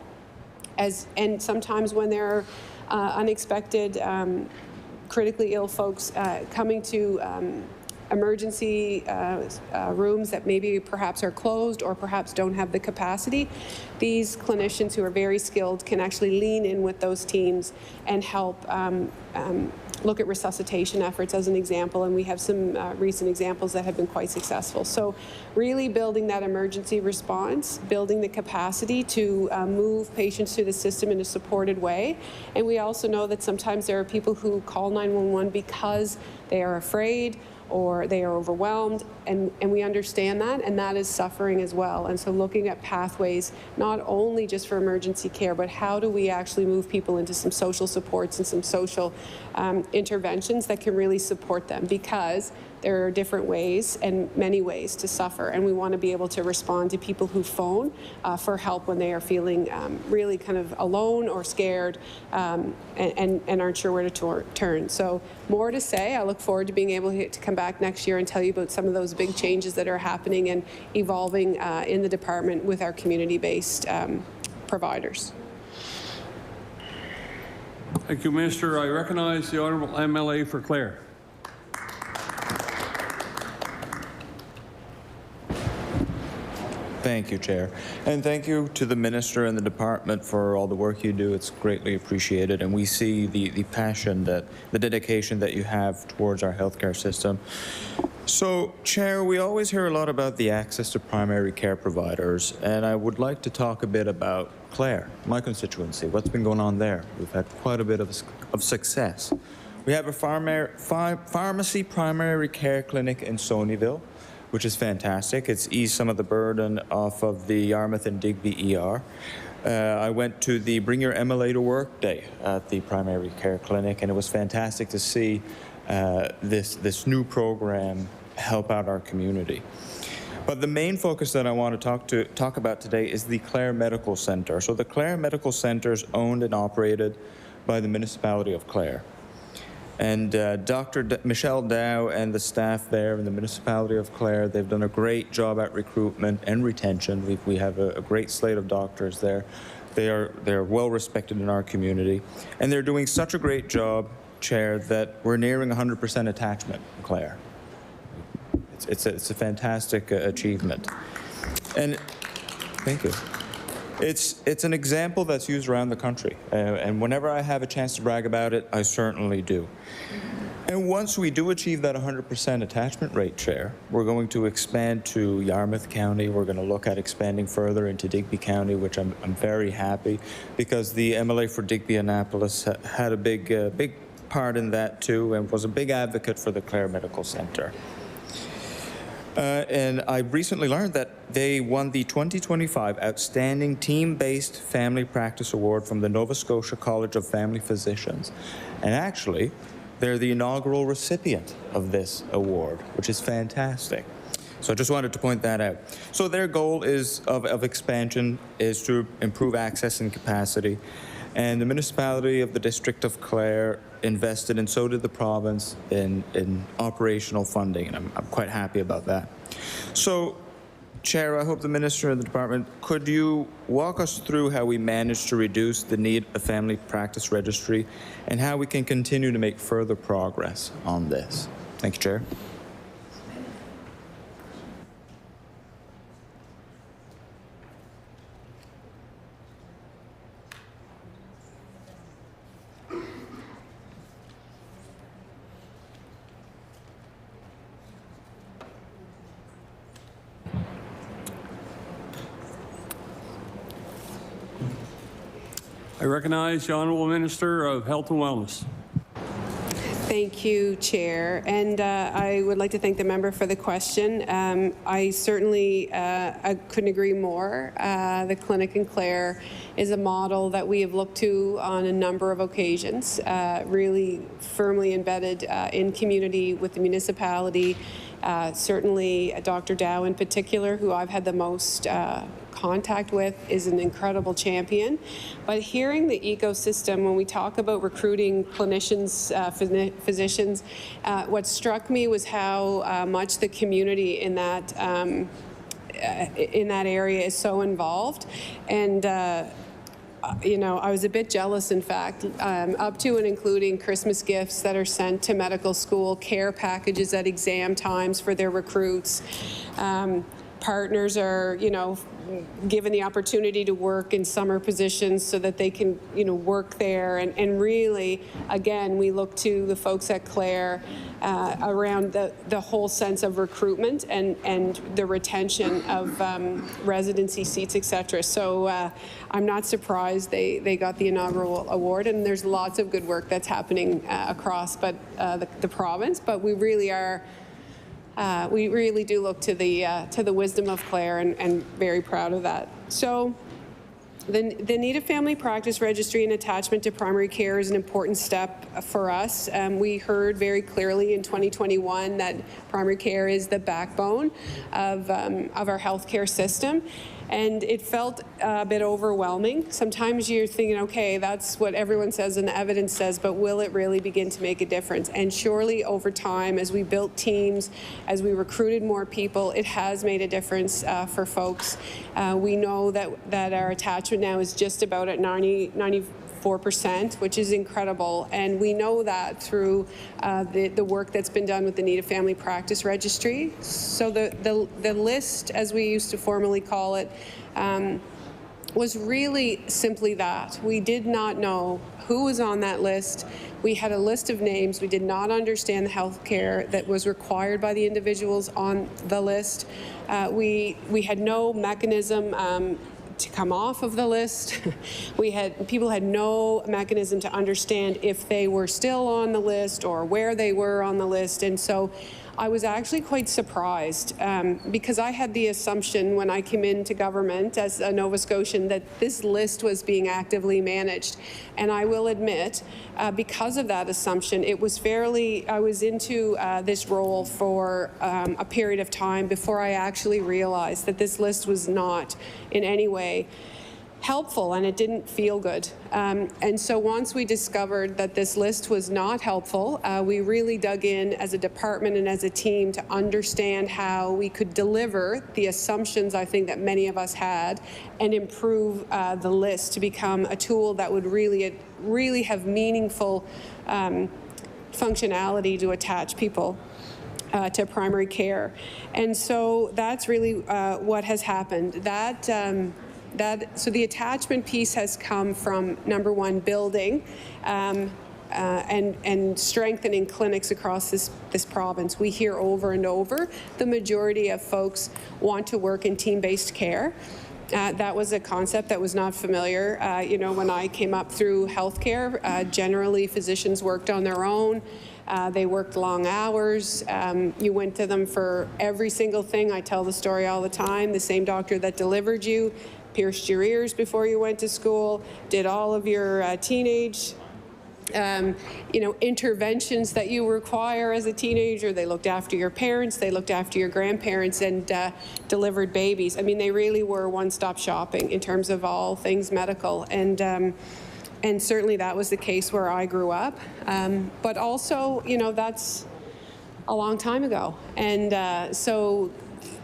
And sometimes when there are unexpected, critically ill folks coming to emergency rooms that maybe perhaps are closed or perhaps don't have the capacity, these clinicians who are very skilled can actually lean in with those teams and help look at resuscitation efforts as an example, and we have some recent examples that have been quite successful. So really building that emergency response, building the capacity to move patients through the system in a supported way. And we also know that sometimes there are people who call 911 because they are afraid or they are overwhelmed, and we understand that, and that is suffering as well. And so looking at pathways, not only just for emergency care, but how do we actually move people into some social supports and some social interventions that can really support them, because there are different ways and many ways to suffer, and we want to be able to respond to people who phone for help when they are feeling really kind of alone or scared and aren't sure where to turn. So more to say. I look forward to being able to come back next year and tell you about some of those big changes that are happening and evolving in the department with our community-based providers. Thank you, Minister. I recognize the Honourable MLA for Clare. Thank you, Chair. And thank you to the Minister and the Department for all the work you do. It's greatly appreciated. And we see the passion, the dedication that you have towards our healthcare system. So, Chair, we always hear a lot about the access to primary care providers, and I would like to talk a bit about Clare, my constituency. What's been going on there? We've had quite a bit of success. We have a pharmacy primary care clinic in Sonyville, which is fantastic. It's eased some of the burden off of the Yarmouth and Digby ER. I went to the Bring Your MLA to Work Day at the primary care clinic, and it was fantastic to see this new program help out our community. But the main focus that I want to talk about today is the Clare Medical Centre. So the Clare Medical Centre is owned and operated by the municipality of Clare. And Dr. Michelle Dow and the staff there in the municipality of Clare, they've done a great job at recruitment and retention. We have a great slate of doctors there. They're well respected in our community. And they're doing such a great job, Chair, that we're nearing 100% attachment in Clare. It's a fantastic achievement. And thank you. It's an example that's used around the country, and whenever I have a chance to brag about it, I certainly do. And once we do achieve that 100% attachment rate, Chair, we're going to expand to Yarmouth County. We're going to look at expanding further into Digby County, which I'm very happy, because the MLA for Digby Annapolis had a big part in that too, and was a big advocate for the Clare Medical Centre. And I recently learned that they won the 2025 Outstanding Team-Based Family Practice Award from the Nova Scotia College of Family Physicians. And actually, they're the inaugural recipient of this award, which is fantastic. So I just wanted to point that out. So their goal of expansion is to improve access and capacity. And the municipality of the District of Clare invested, and so did the province, in operational funding, and I'm quite happy about that. So, Chair, I hope the Minister and the Department, could you walk us through how we managed to reduce the need of family practice registry and how we can continue to make further progress on this? Thank you, Chair. I recognize the Honourable Minister of Health and Wellness. Thank you, Chair. And I would like to thank the member for the question. I certainly I couldn't agree more. The clinic in Clare is a model that we have looked to on a number of occasions, really firmly embedded in community with the municipality. Certainly Dr. Dow in particular, who I've had the most contact with, is an incredible champion. But hearing the ecosystem, when we talk about recruiting clinicians, physicians, what struck me was how much the community in that area is so involved. And you know, I was a bit jealous, in fact, up to and including Christmas gifts that are sent to medical school, care packages at exam times for their recruits. Partners are, you know, given the opportunity to work in summer positions so that they can, you know, work there. And really, again, we look to the folks at Clare around the whole sense of recruitment and the retention of residency seats, et cetera. So I'm not surprised they got the inaugural award, and there's lots of good work that's happening across the province, but we really are we really do look to the wisdom of Claire, and very proud of that. So the Native Family Practice Registry and attachment to primary care is an important step for us. We heard very clearly in 2021 that primary care is the backbone of our healthcare system. And it felt a bit overwhelming. Sometimes you're thinking, okay, that's what everyone says and the evidence says, but will it really begin to make a difference? And surely over time, as we built teams, as we recruited more people, it has made a difference for folks. We know that our attachment now is just about at 94%, which is incredible. And we know that through the work that's been done with the Native Family Practice Registry. So the list, as we used to formally call it, was really simply that. We did not know who was on that list. We had a list of names. We did not understand the health care that was required by the individuals on the list. We had no mechanism to come off of the list. People had no mechanism to understand if they were still on the list or where they were on the list. And so I was actually quite surprised because I had the assumption when I came into government as a Nova Scotian that this list was being actively managed. And I will admit, because of that assumption, I was into this role for a period of time before I actually realized that this list was not in any way helpful, and it didn't feel good. And so once we discovered that this list was not helpful, we really dug in as a department and as a team to understand how we could deliver the assumptions I think that many of us had and improve the list to become a tool that would really have meaningful functionality to attach people to primary care. And so that's really what has happened. So the attachment piece has come from, number one, building and strengthening clinics across this province. We hear over and over the majority of folks want to work in team-based care. That was a concept that was not familiar. When I came up through healthcare, generally physicians worked on their own. They worked long hours. You went to them for every single thing. I tell the story all the time. The same doctor that delivered you pierced your ears before you went to school, did all of your teenage interventions that you require as a teenager. They looked after your parents, they looked after your grandparents, and delivered babies. I mean, they really were one-stop shopping in terms of all things medical. And certainly that was the case where I grew up. But also, that's a long time ago. And so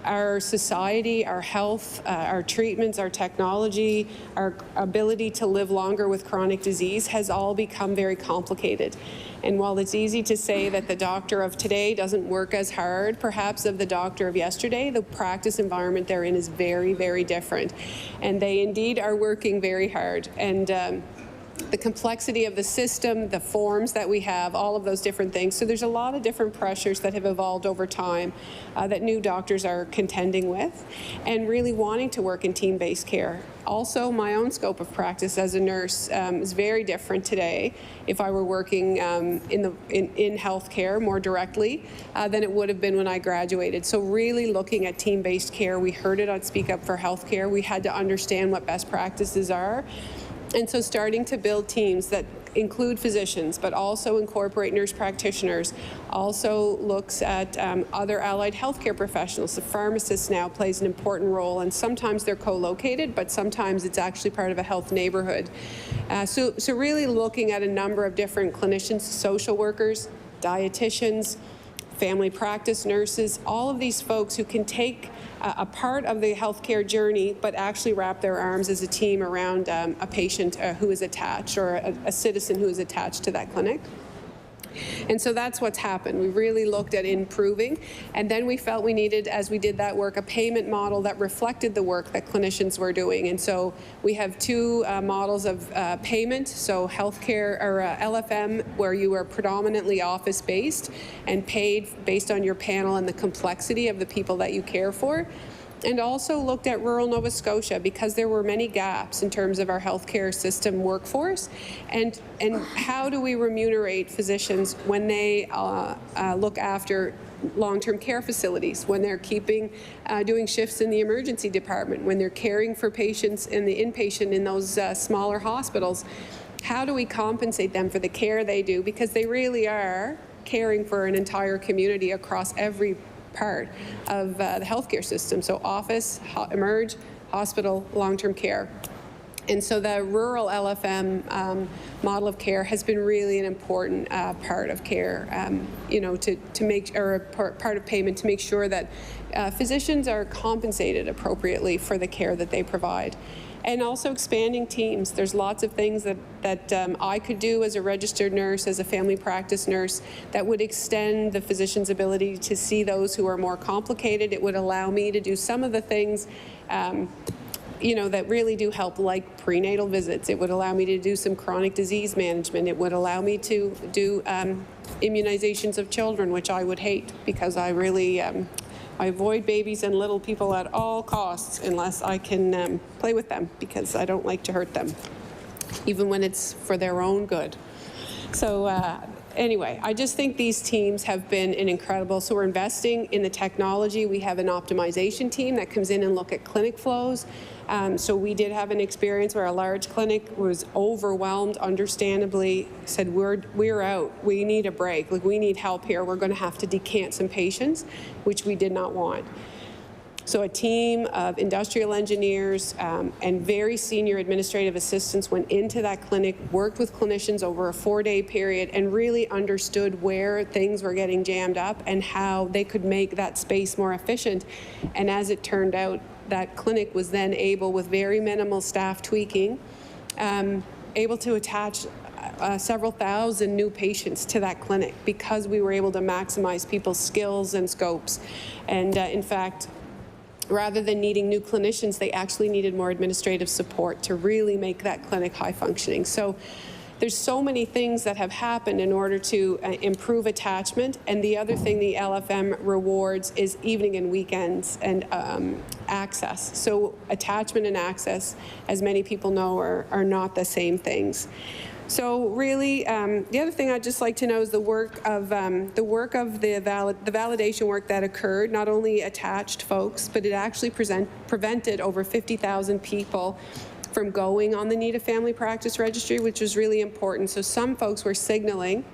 our society, our health, our treatments, our technology, our ability to live longer with chronic disease has all become very complicated. And while it's easy to say that the doctor of today doesn't work as hard, perhaps, of the doctor of yesterday, the practice environment they're in is very, very different. And they indeed are working very hard. And the complexity of the system, the forms that we have, all of those different things. So there's a lot of different pressures that have evolved over time that new doctors are contending with and really wanting to work in team-based care. Also, my own scope of practice as a nurse is very different today if I were working in healthcare more directly than it would have been when I graduated. So really looking at team-based care, we heard it on Speak Up for Healthcare. We had to understand what best practices are. And so starting to build teams that include physicians, but also incorporate nurse practitioners, also looks at other allied healthcare professionals. The pharmacist now plays an important role, and sometimes they're co-located, but sometimes it's actually part of a health neighborhood. So really looking at a number of different clinicians, social workers, dietitians, family practice nurses, all of these folks who can take a part of the healthcare journey, but actually wrap their arms as a team around a patient who is attached, or a citizen who is attached to that clinic. And so that's what's happened. We really looked at improving, and then we felt we needed, as we did that work, a payment model that reflected the work that clinicians were doing. And so we have two models of payment, so healthcare, or LFM, where you are predominantly office-based and paid based on your panel and the complexity of the people that you care for. And also looked at rural Nova Scotia because there were many gaps in terms of our healthcare system workforce, and how do we remunerate physicians when they look after long-term care facilities, when they're doing shifts in the emergency department, when they're caring for patients in the inpatient in those smaller hospitals. How do we compensate them for the care they do? Because they really are caring for an entire community across every part of the healthcare system. So office, emerge, hospital, long-term care. And so the rural LFM model of care has been really an important part of care, to make, or a part of payment to make sure that physicians are compensated appropriately for the care that they provide. And also expanding teams. There's lots of things that I could do as a registered nurse, as a family practice nurse, that would extend the physician's ability to see those who are more complicated. It would allow me to do some of the things that really do help, like prenatal visits. It would allow me to do some chronic disease management. It would allow me to do immunizations of children, which I would hate, because I really I avoid babies and little people at all costs unless I can play with them, because I don't like to hurt them, even when it's for their own good. So anyway, I just think these teams have been incredible. So we're investing in the technology. We have an optimization team that comes in and look at clinic flows. So we did have an experience where a large clinic was overwhelmed, understandably, said, we're out, we need a break, like we need help here, we're going to have to decant some patients, which we did not want. So a team of industrial engineers and very senior administrative assistants went into that clinic, worked with clinicians over a 4-day period, and really understood where things were getting jammed up and how they could make that space more efficient. And as it turned out, that clinic was then able, with very minimal staff tweaking, able to attach several thousand new patients to that clinic, because we were able to maximize people's skills and scopes. And in fact, rather than needing new clinicians, they actually needed more administrative support to really make that clinic high functioning. So there's so many things that have happened in order to improve attachment. And the other thing the LFM rewards is evening and weekends and access. So attachment and access, as many people know, are not the same things. So really, the other thing I'd just like to know is the work of the validation work that occurred. Not only attached folks, but it actually prevented over 50,000 people from going on the Need a Family Practice Registry, which was really important. So some folks were signaling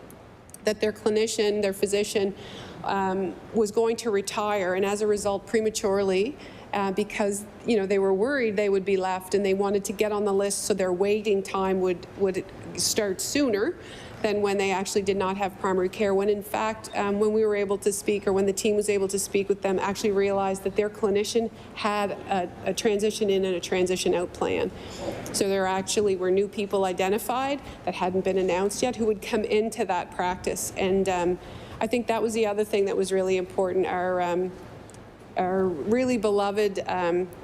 that their clinician, their physician, was going to retire, and as a result, prematurely, because they were worried they would be left, and they wanted to get on the list so their waiting time would start sooner than when they actually did not have primary care, when in fact, when we were able to speak, or when the team was able to speak with them, actually realized that their clinician had a transition in and a transition out plan. So there actually were new people identified that hadn't been announced yet who would come into that practice. And I think that was the other thing that was really important. Our really beloved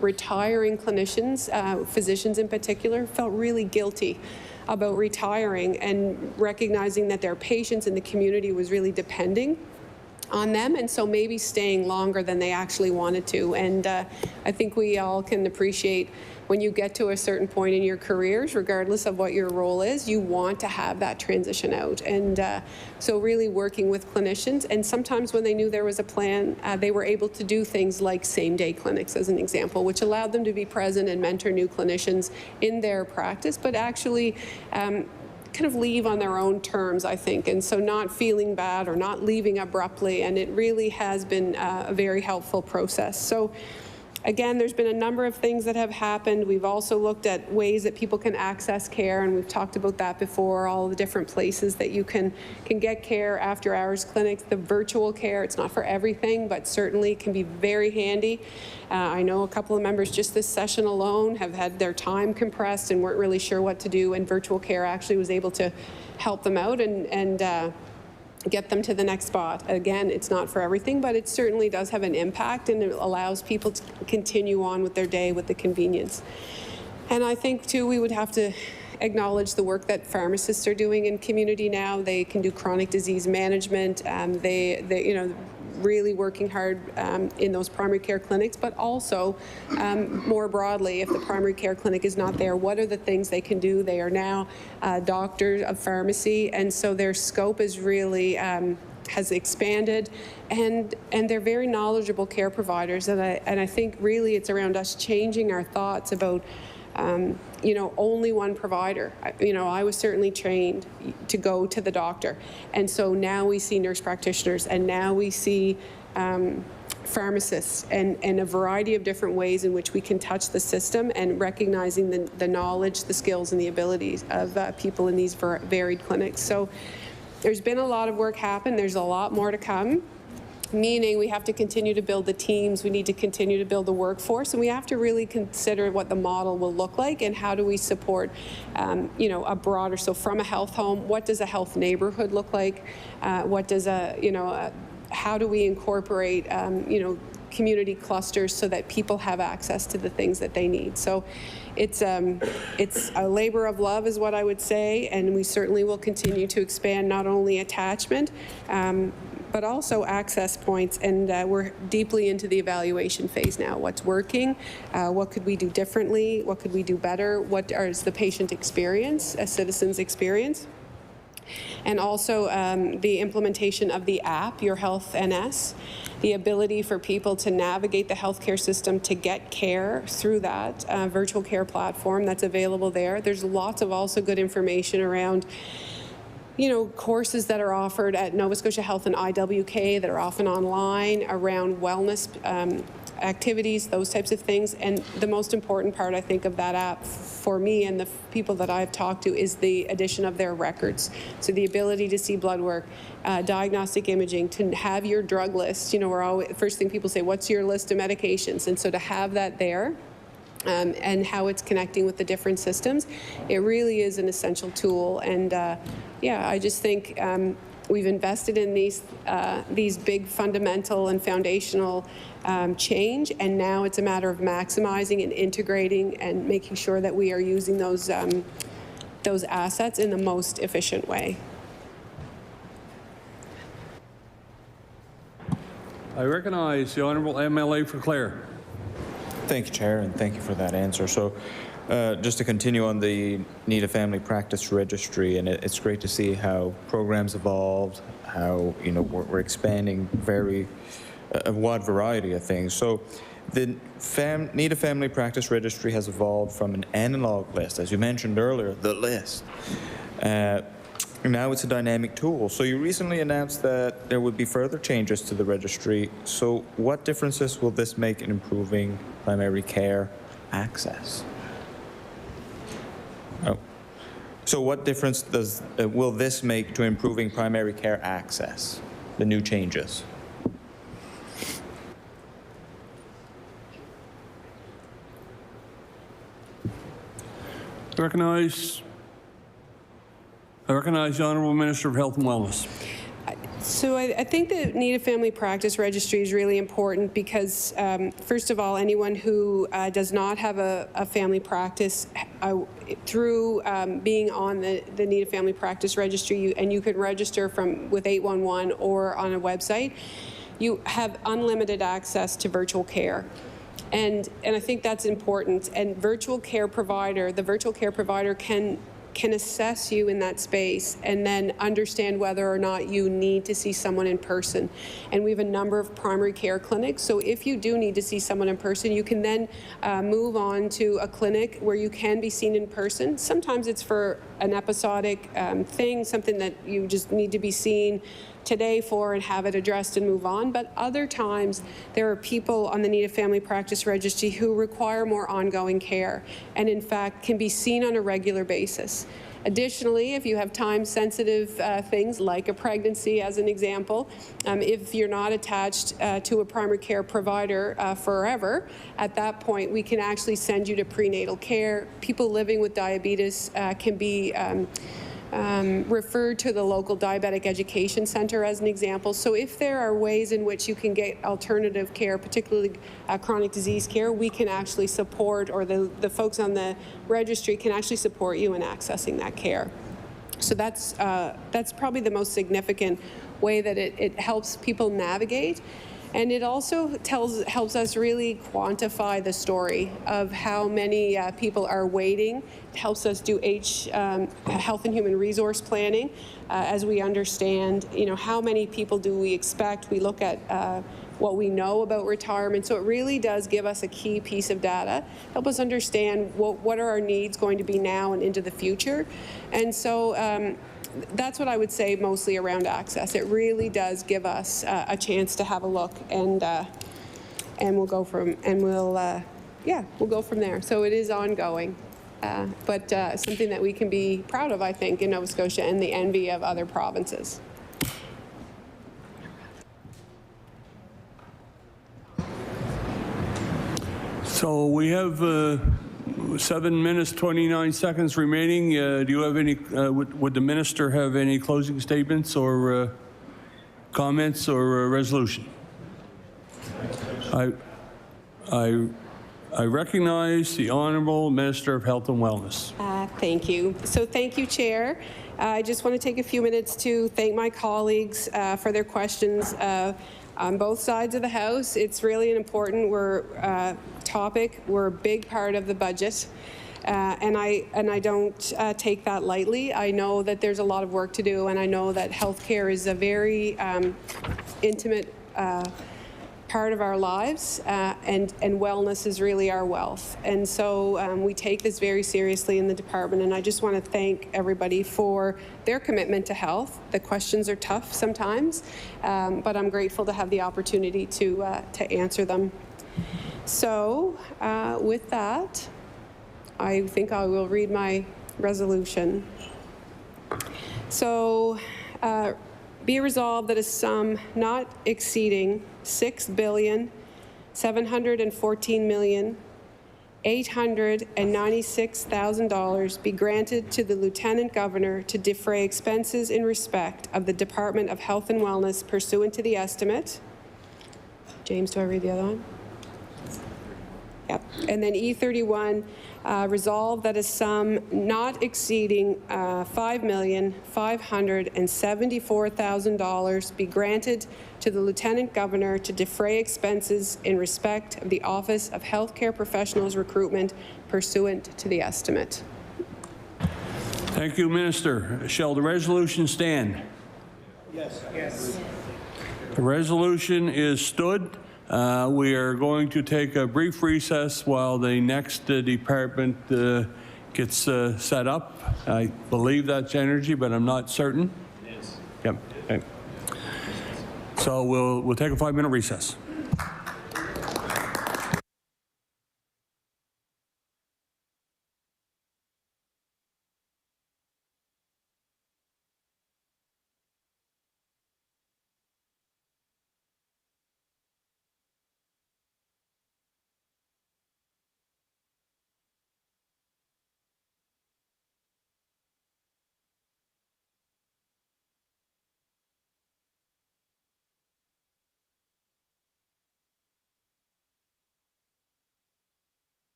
retiring clinicians, physicians in particular, felt really guilty about retiring and recognizing that their patients in the community was really depending on them, and so maybe staying longer than they actually wanted to. And I think we all can appreciate when you get to a certain point in your careers, regardless of what your role is, you want to have that transition out. And so really working with clinicians, and sometimes when they knew there was a plan, they were able to do things like same-day clinics, as an example, which allowed them to be present and mentor new clinicians in their practice, but actually kind of leave on their own terms, I think, and so not feeling bad or not leaving abruptly, and it really has been a very helpful process. So again, there's been a number of things that have happened. We've also looked at ways that people can access care, and we've talked about that before, all the different places that you can get care, after hours clinics, the virtual care. It's not for everything, but certainly can be very handy. I know a couple of members just this session alone have had their time compressed and weren't really sure what to do, and virtual care actually was able to help them out and get them to the next spot. Again, it's not for everything, but it certainly does have an impact, and it allows people to continue on with their day with the convenience. And I think too, we would have to acknowledge the work that pharmacists are doing in community now. They can do chronic disease management. They really working hard in those primary care clinics, but also more broadly, if the primary care clinic is not there, what are the things they can do? They are now doctors of pharmacy, and so their scope is really has expanded, and they're very knowledgeable care providers. And I think really it's around us changing our thoughts about only one provider. I was certainly trained to go to the doctor. And so now we see nurse practitioners, and now we see pharmacists, and a variety of different ways in which we can touch the system, and recognizing the knowledge, the skills, and the abilities of people in these varied clinics. So there's been a lot of work happen. There's a lot more to come. Meaning we have to continue to build the teams, we need to continue to build the workforce, and we have to really consider what the model will look like and how do we support, a broader, so from a health home, what does a health neighborhood look like? What does how do we incorporate, community clusters so that people have access to the things that they need? So it's a labor of love is what I would say, and we certainly will continue to expand not only attachment, but also access points, and we're deeply into the evaluation phase now. What's working? What could we do differently? What could we do better? What is the patient experience, a citizen's experience? And also the implementation of the app, Your Health NS, the ability for people to navigate the healthcare system to get care through that virtual care platform that's available there. There's lots of also good information around courses that are offered at Nova Scotia Health and IWK that are often online around wellness activities, those types of things. And the most important part, I think, of that app for me and the people that I've talked to is the addition of their records. So the ability to see blood work, diagnostic imaging, to have your drug list. We're always, first thing people say, what's your list of medications? And so to have that there, and how it's connecting with the different systems, it really is an essential tool. And I just think we've invested in these big fundamental and foundational change, and now it's a matter of maximizing and integrating and making sure that we are using those assets in the most efficient way. I recognize the Honourable MLA for Clare. Thank you, Chair, and thank you for that answer. So just to continue on the Need a Family Practice Registry, and it's great to see how programs evolved, how we're expanding a wide variety of things. So the Need a Family Practice Registry has evolved from an analog list, as you mentioned earlier, the list. Now it's a dynamic tool. So you recently announced that there would be further changes to the registry. So what differences will this make in improving primary care access? So what difference will this make to improving primary care access, the new changes? I recognize the Honourable Minister of Health and Wellness. So I think the Need a Family Practice Registry is really important because, first of all, anyone who does not have a family practice, through being on the Need a Family Practice Registry, and you can register with 811 or on a website, you have unlimited access to virtual care. And I think that's important. And the virtual care provider can assess you in that space and then understand whether or not you need to see someone in person. And we have a number of primary care clinics. So if you do need to see someone in person, you can then move on to a clinic where you can be seen in person. Sometimes it's for an episodic thing, something that you just need to be seen today for and have it addressed and move on. But other times there are people on the Need a Family Practice Registry who require more ongoing care and in fact can be seen on a regular basis. Additionally, if you have time-sensitive things like a pregnancy, as an example, if you're not attached to a primary care provider forever, at that point we can actually send you to prenatal care. People living with diabetes can be referred to the local diabetic education center, as an example. So if there are ways in which you can get alternative care, particularly chronic disease care, we can actually support, or the folks on the registry can actually support you in accessing that care. So that's probably the most significant way that it helps people navigate. And it also helps us really quantify the story of how many people are waiting. It helps us do health and human resource planning as we understand, how many people do we expect. We look at what we know about retirement. So it really does give us a key piece of data, help us understand what are our needs going to be now and into the future. And so that's what I would say mostly around access. It really does give us a chance to have a look, and we'll go from there. So it is ongoing, but something that we can be proud of, I think, in Nova Scotia and the envy of other provinces. So we have 7 minutes, 29 seconds remaining. Do you have any, would the minister have any closing statements or comments or resolution? I recognize the Honourable Minister of Health and Wellness. Thank you. So thank you, Chair. I just want to take a few minutes to thank my colleagues for their questions on both sides of the House. It's really an important topic. We're a big part of the budget. And I don't take that lightly. I know that there's a lot of work to do, and I know that healthcare is a very intimate part of our lives, and wellness is really our wealth. And so we take this very seriously in the department, and I just want to thank everybody for their commitment to health. The questions are tough sometimes, but I'm grateful to have the opportunity to answer them. So with that, I think I will read my resolution. So be resolved that a sum not exceeding $6,714,896,000 be granted to the Lieutenant Governor to defray expenses in respect of the Department of Health and Wellness pursuant to the estimate. James, do I read the other one? Yep. And then E31, resolve that a sum not exceeding $5,574,000 be granted to the Lieutenant Governor to defray expenses in respect of the Office of Healthcare Professionals Recruitment pursuant to the estimate. Thank you, Minister. Shall the resolution stand? Yes. Yes. The resolution is stood. We are going to take a brief recess while the next department gets set up. I believe that's energy, but I'm not certain. Yes. Yep. Okay. So we'll take a 5-minute recess.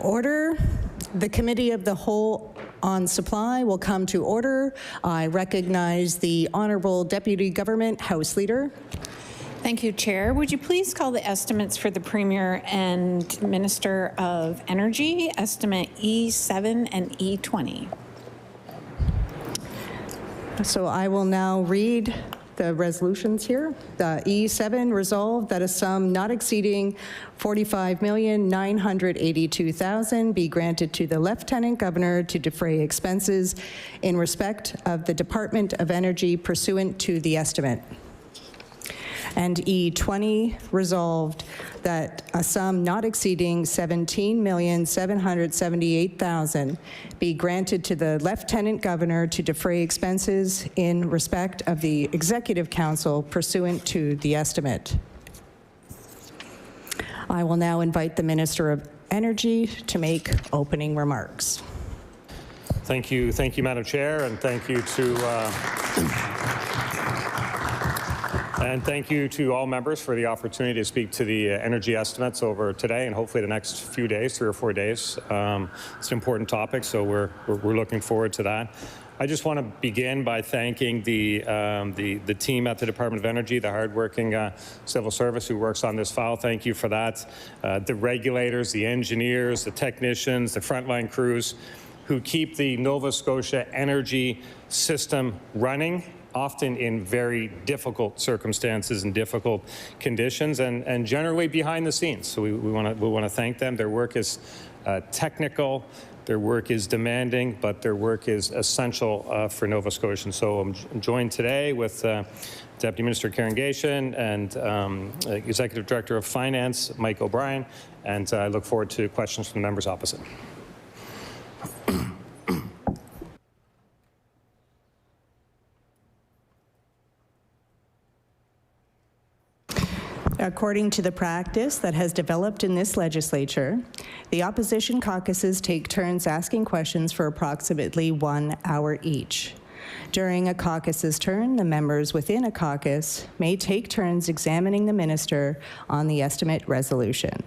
Order. The Committee of the Whole on Supply will come to order. I recognize the Honorable Deputy Government House Leader. Thank you, Chair. Would you please call the estimates for the Premier and Minister of Energy, estimate E7 and E20? So I will now read the resolutions here. The E7 resolved that a sum not exceeding $45,982,000 be granted to the Lieutenant Governor to defray expenses in respect of the Department of Energy pursuant to the estimate. And E20 resolved that a sum not exceeding $17,778,000 be granted to the Lieutenant Governor to defray expenses in respect of the Executive Council pursuant to the estimate. I will now invite the Minister of Energy to make opening remarks. Thank you, Madam Chair, and thank you to and thank you to all members for the opportunity to speak to the energy estimates over today and hopefully the next few days, 3 or 4 days. It's an important topic, so we're looking forward to that. I just want to begin by thanking the team at the Department of Energy, the hardworking civil service who works on this file. Thank you for that. The regulators, the engineers, the technicians, the frontline crews who keep the Nova Scotia energy system running, often in very difficult circumstances and difficult conditions, and generally behind the scenes. So we want to thank them. Their work is technical, their work is demanding, but their work is essential for Nova Scotians. So I'm joined today with Deputy Minister Karen Gation and Executive Director of Finance Mike O'Brien, and I look forward to questions from the members opposite. According to the practice that has developed in this legislature, the opposition caucuses take turns asking questions for approximately 1 hour each. During a caucus's turn, the members within a caucus may take turns examining the minister on the estimate resolution.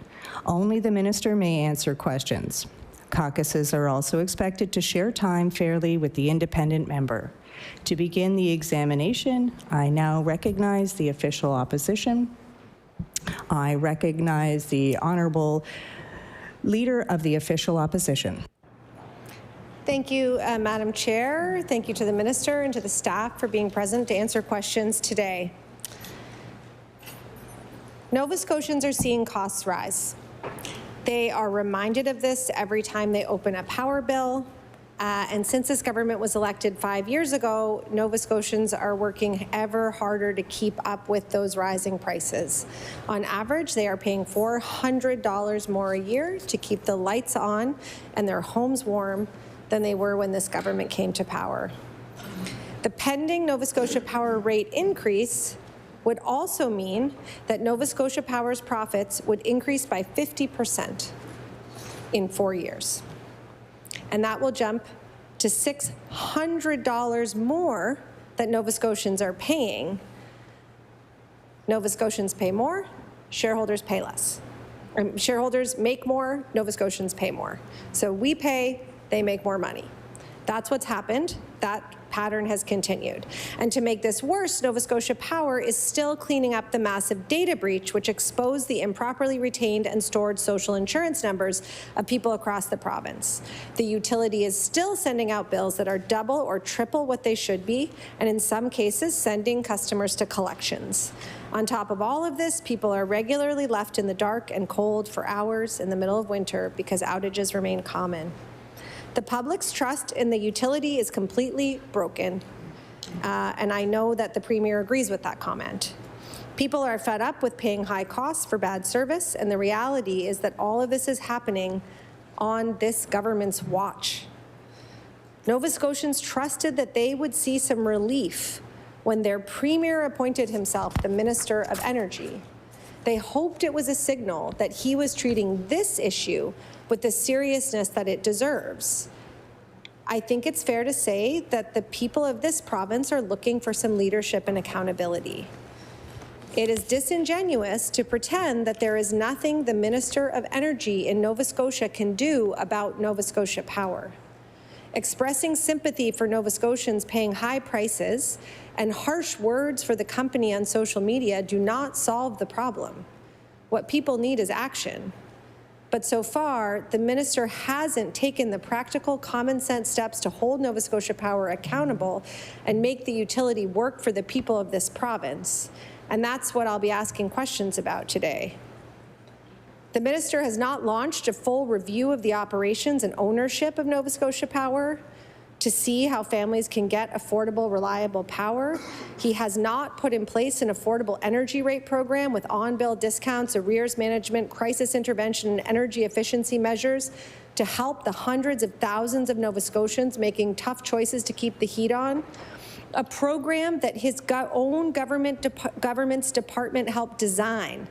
Only the minister may answer questions. Caucuses are also expected to share time fairly with the independent member. To begin the examination, I now recognize the official opposition. I recognize the Honourable Leader of the Official Opposition. Thank you, Madam Chair. Thank you to the Minister and to the staff for being present to answer questions today. Nova Scotians are seeing costs rise. They are reminded of this every time they open a power bill. And since this government was elected 5 years ago, Nova Scotians are working ever harder to keep up with those rising prices. On average, they are paying $400 more a year to keep the lights on and their homes warm than they were when this government came to power. The pending Nova Scotia Power rate increase would also mean that Nova Scotia Power's profits would increase by 50% in 4 years. And that will jump to $600 more that Nova Scotians are paying. Nova Scotians pay more, shareholders pay less. Shareholders make more, Nova Scotians pay more. So we pay, they make more money. That's what's happened. That pattern has continued. And to make this worse, Nova Scotia Power is still cleaning up the massive data breach which exposed the improperly retained and stored social insurance numbers of people across the province. The utility is still sending out bills that are double or triple what they should be, and in some cases, sending customers to collections. On top of all of this, people are regularly left in the dark and cold for hours in the middle of winter because outages remain common. The public's trust in the utility is completely broken, and I know that the Premier agrees with that comment. People are fed up with paying high costs for bad service, and the reality is that all of this is happening on this government's watch. Nova Scotians trusted that they would see some relief when their Premier appointed himself the Minister of Energy. They hoped it was a signal that he was treating this issue with the seriousness that it deserves. I think it's fair to say that the people of this province are looking for some leadership and accountability. It is disingenuous to pretend that there is nothing the Minister of Energy in Nova Scotia can do about Nova Scotia Power. Expressing sympathy for Nova Scotians paying high prices and harsh words for the company on social media do not solve the problem. What people need is action. But so far, the minister hasn't taken the practical, common sense steps to hold Nova Scotia Power accountable and make the utility work for the people of this province. And that's what I'll be asking questions about today. The minister has not launched a full review of the operations and ownership of Nova Scotia Power to see how families can get affordable, reliable power. He has not put in place an affordable energy rate program with on-bill discounts, arrears management, crisis intervention, and energy efficiency measures to help the hundreds of thousands of Nova Scotians making tough choices to keep the heat on. A program that his own government's department helped design,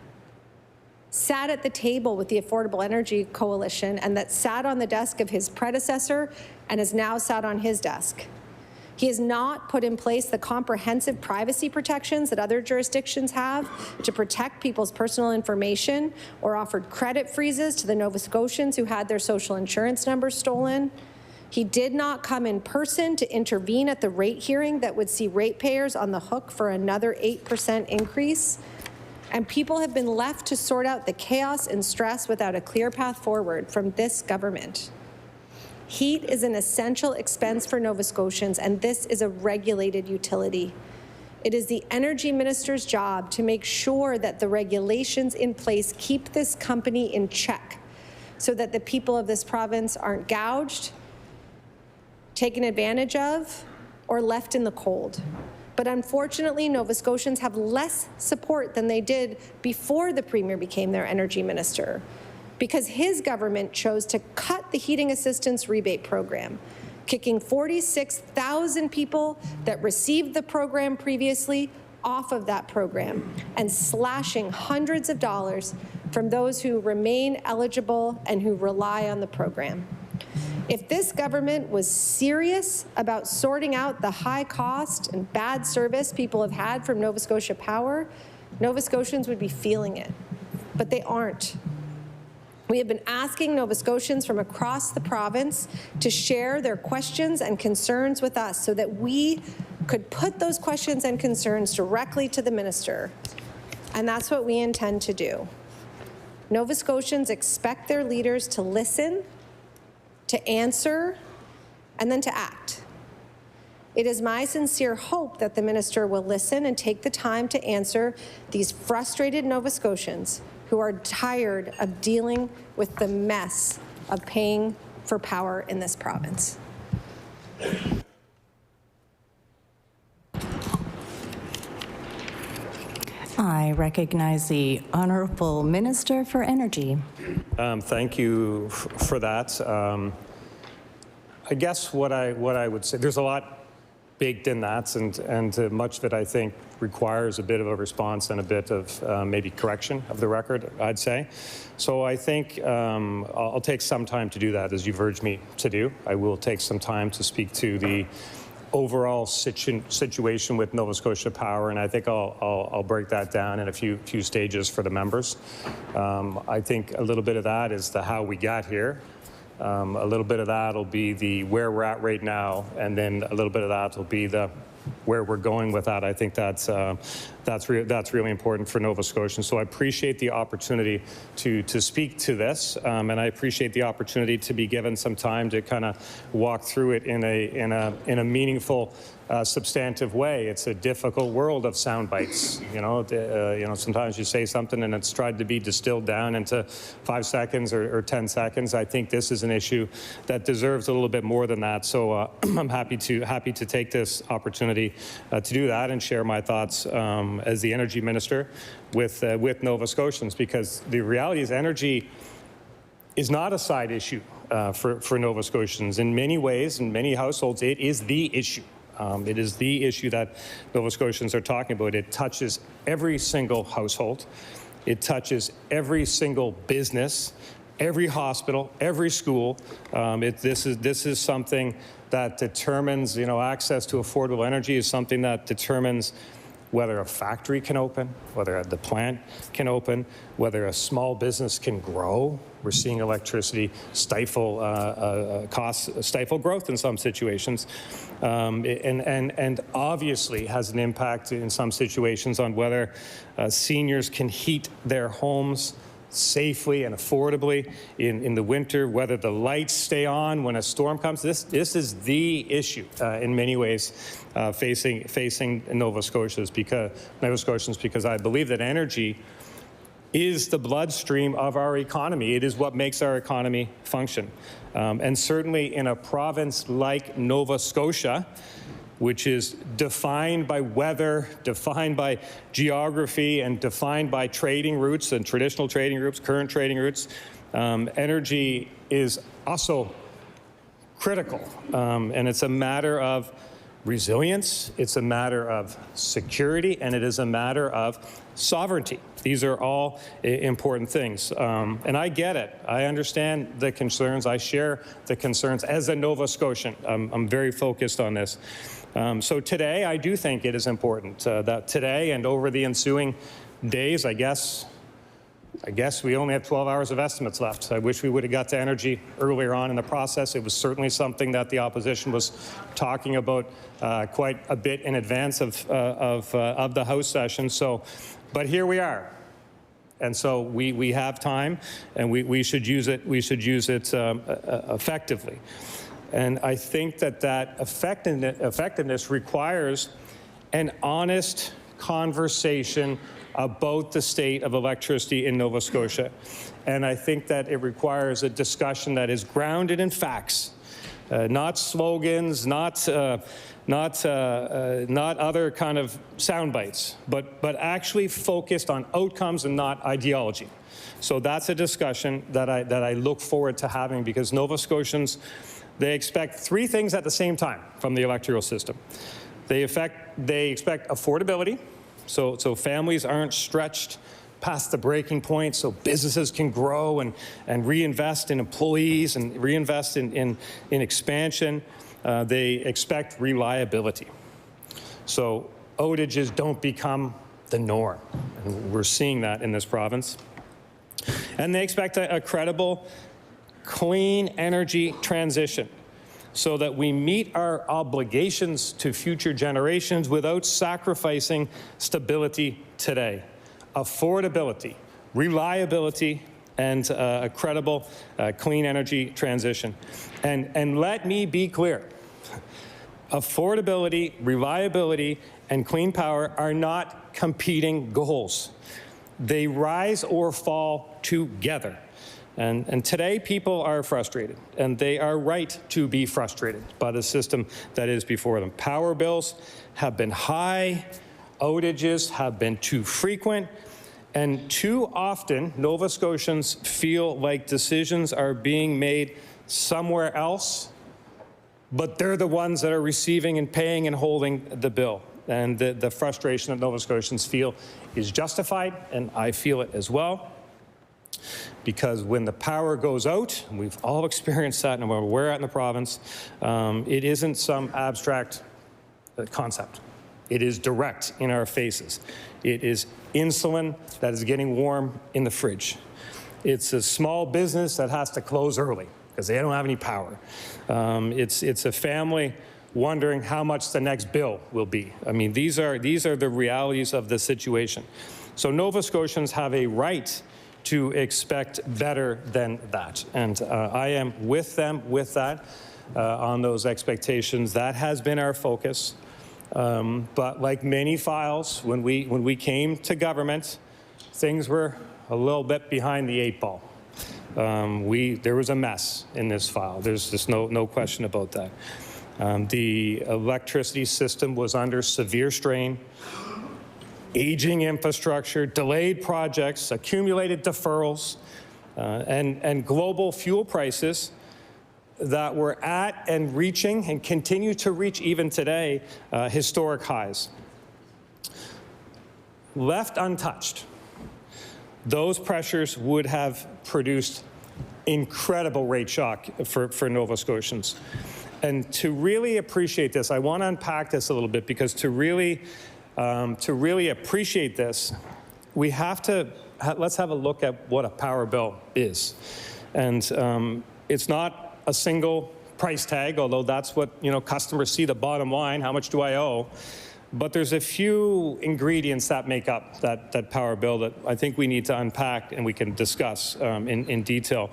sat at the table with the Affordable Energy Coalition, and that sat on the desk of his predecessor and has now sat on his desk. He has not put in place the comprehensive privacy protections that other jurisdictions have to protect people's personal information, or offered credit freezes to the Nova Scotians who had their social insurance numbers stolen. He did not come in person to intervene at the rate hearing that would see ratepayers on the hook for another 8% increase. And people have been left to sort out the chaos and stress without a clear path forward from this government. Heat is an essential expense for Nova Scotians, and this is a regulated utility. It is the energy minister's job to make sure that the regulations in place keep this company in check so that the people of this province aren't gouged, taken advantage of, or left in the cold. But unfortunately, Nova Scotians have less support than they did before the Premier became their energy minister, because his government chose to cut the heating assistance rebate program, kicking 46,000 people that received the program previously off of that program and slashing hundreds of dollars from those who remain eligible and who rely on the program. If this government was serious about sorting out the high cost and bad service people have had from Nova Scotia Power, Nova Scotians would be feeling it. But they aren't. We have been asking Nova Scotians from across the province to share their questions and concerns with us so that we could put those questions and concerns directly to the minister. And that's what we intend to do. Nova Scotians expect their leaders to listen, to answer, and then to act. It is my sincere hope that the minister will listen and take the time to answer these frustrated Nova Scotians who are tired of dealing with the mess of paying for power in this province. I recognize the Honourable Minister for Energy. Thank you for that. I guess what I would say, there's a lot baked in that, and much of it, I think, requires a bit of a response and a bit of maybe correction of the record, I'd say. So I think I'll take some time to do that, as you've urged me to do. I will take some time to speak to the overall situation with Nova Scotia Power, and I think I'll break that down in a few stages for the members. I think a little bit of that is the how we got here. A little bit of that will be the where we're at right now, and then a little bit of that will be the where we're going with that. I think that's really important for Nova Scotians. So I appreciate the opportunity to speak to this, and I appreciate the opportunity to be given some time to kind of walk through it in a meaningful, substantive way. It's a difficult world of sound bites. You know, sometimes you say something and it's tried to be distilled down into 5 seconds or 10 seconds. I think this is an issue that deserves a little bit more than that. So I'm happy to take this opportunity to do that and share my thoughts as the energy minister with Nova Scotians, because the reality is energy is not a side issue for Nova Scotians. In many ways, in many households, it is the issue. It is the issue that Nova Scotians are talking about. It touches every single household. It touches every single business, every hospital, every school. This is something that determines, access to affordable energy is something that determines whether a factory can open, whether the plant can open, whether a small business can grow. We're seeing electricity stifle stifle growth in some situations, and obviously has an impact in some situations on whether seniors can heat their homes safely and affordably in the winter, whether the lights stay on when a storm comes. This is the issue in many ways facing Nova Scotians because I believe that energy is the bloodstream of our economy. It is what makes our economy function. And certainly in a province like Nova Scotia, which is defined by weather, defined by geography, and defined by trading routes and traditional trading routes, current trading routes, energy is also critical. And it's a matter of resilience, it's a matter of security, and it is a matter of sovereignty. These are all important things. And I get it. I understand the concerns. I share the concerns as a Nova Scotian. I'm very focused on this. So today, I do think it is important that today and over the ensuing days, I guess we only have 12 hours of estimates left. I wish we would have got to energy earlier on in the process. It was certainly something that the opposition was talking about quite a bit in advance of the House session. So, but here we are. And so we have time, and we should use it. We should use it effectively. And I think that effectiveness requires an honest conversation about the state of electricity in Nova Scotia. And I think that it requires a discussion that is grounded in facts, not slogans, not other kind of sound bites, but actually focused on outcomes and not ideology. So that's a discussion that I look forward to having, because Nova Scotians, they expect three things at the same time from the electoral system. They expect affordability, so families aren't stretched past the breaking point, so businesses can grow and reinvest in employees and reinvest in expansion. They expect reliability. So outages don't become the norm. And we're seeing that in this province. And they expect a credible, clean energy transition so that we meet our obligations to future generations without sacrificing stability today. Affordability, reliability, and a credible, clean energy transition. And let me be clear, affordability, reliability, and clean power are not competing goals. They rise or fall together. And today, people are frustrated, and they are right to be frustrated by the system that is before them. Power bills have been high, outages have been too frequent, and too often, Nova Scotians feel like decisions are being made somewhere else, but they're the ones that are receiving and paying and holding the bill. And the frustration that Nova Scotians feel is justified, and I feel it as well. Because when the power goes out, and we've all experienced that no matter where we're at in the province, it isn't some abstract concept. It is direct in our faces. It is insulin that is getting warm in the fridge. It's a small business that has to close early because they don't have any power. It's a family wondering how much the next bill will be. I mean, these are the realities of the situation. So Nova Scotians have a right to expect better than that. And I am with them with that, on those expectations. That has been our focus. But like many files, when we came to government, things were a little bit behind the eight ball. There was a mess in this file. There's just no question about that. The electricity system was under severe strain. Aging infrastructure, delayed projects, accumulated deferrals, and global fuel prices that were at and reaching and continue to reach even today historic highs. Left untouched, those pressures would have produced incredible rate shock for Nova Scotians. And to really appreciate this, I want to unpack this a little bit, because to really To really appreciate this, we have to, let's have a look at what a power bill is. And it's not a single price tag, although that's what, customers see the bottom line, how much do I owe? But there's a few ingredients that make up that power bill that I think we need to unpack and we can discuss in detail.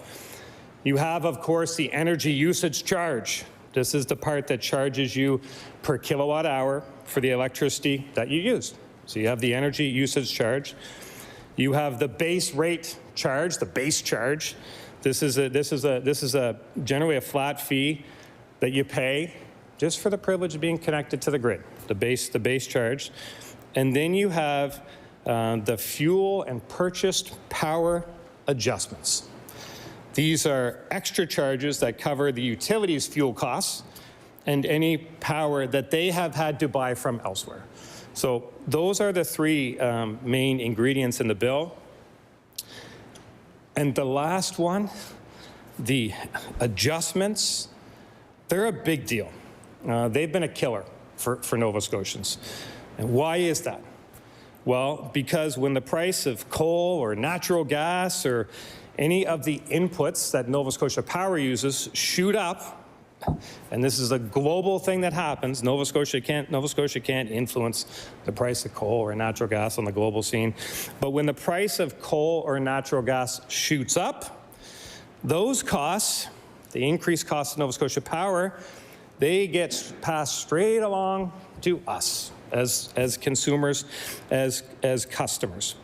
You have, of course, the energy usage charge. This is the part that charges you per kilowatt hour for the electricity that you used. So you have the energy usage charge. You have the base rate charge, the base charge. This is generally a flat fee that you pay just for the privilege of being connected to the grid, the base charge. And then you have the fuel and purchased power adjustments. These are extra charges that cover the utilities fuel costs and any power that they have had to buy from elsewhere. So those are the three main ingredients in the bill. And the last one, the adjustments, they're a big deal. They've been a killer for Nova Scotians. And why is that? Well, because when the price of coal or natural gas or any of the inputs that Nova Scotia Power uses shoot up, and this is a global thing that happens. Nova Scotia can't influence the price of coal or natural gas on the global scene. But when the price of coal or natural gas shoots up, those costs, the increased costs of Nova Scotia Power, they get passed straight along to us as consumers, as customers.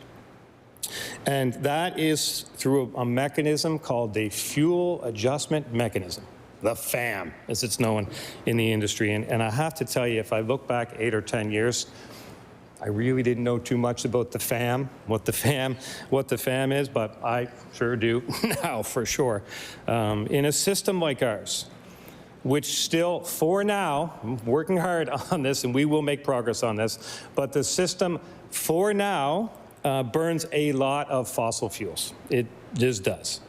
And that is through a mechanism called the Fuel Adjustment Mechanism, the FAM, as it's known in the industry. And I have to tell you, if I look back 8 or 10 years, I really didn't know too much about the FAM, what the FAM is, but I sure do now for sure. In a system like ours, which still, for now, I'm working hard on this and we will make progress on this, but the system for now burns a lot of fossil fuels. It just does.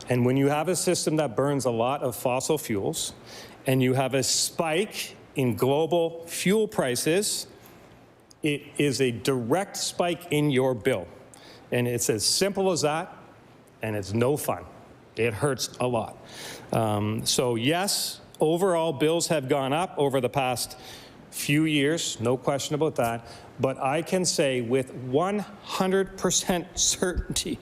And when you have a system that burns a lot of fossil fuels and you have a spike in global fuel prices, it is a direct spike in your bill. And it's as simple as that, and it's no fun. It hurts a lot. So yes, overall bills have gone up over the past few years, no question about that. But I can say with 100% certainty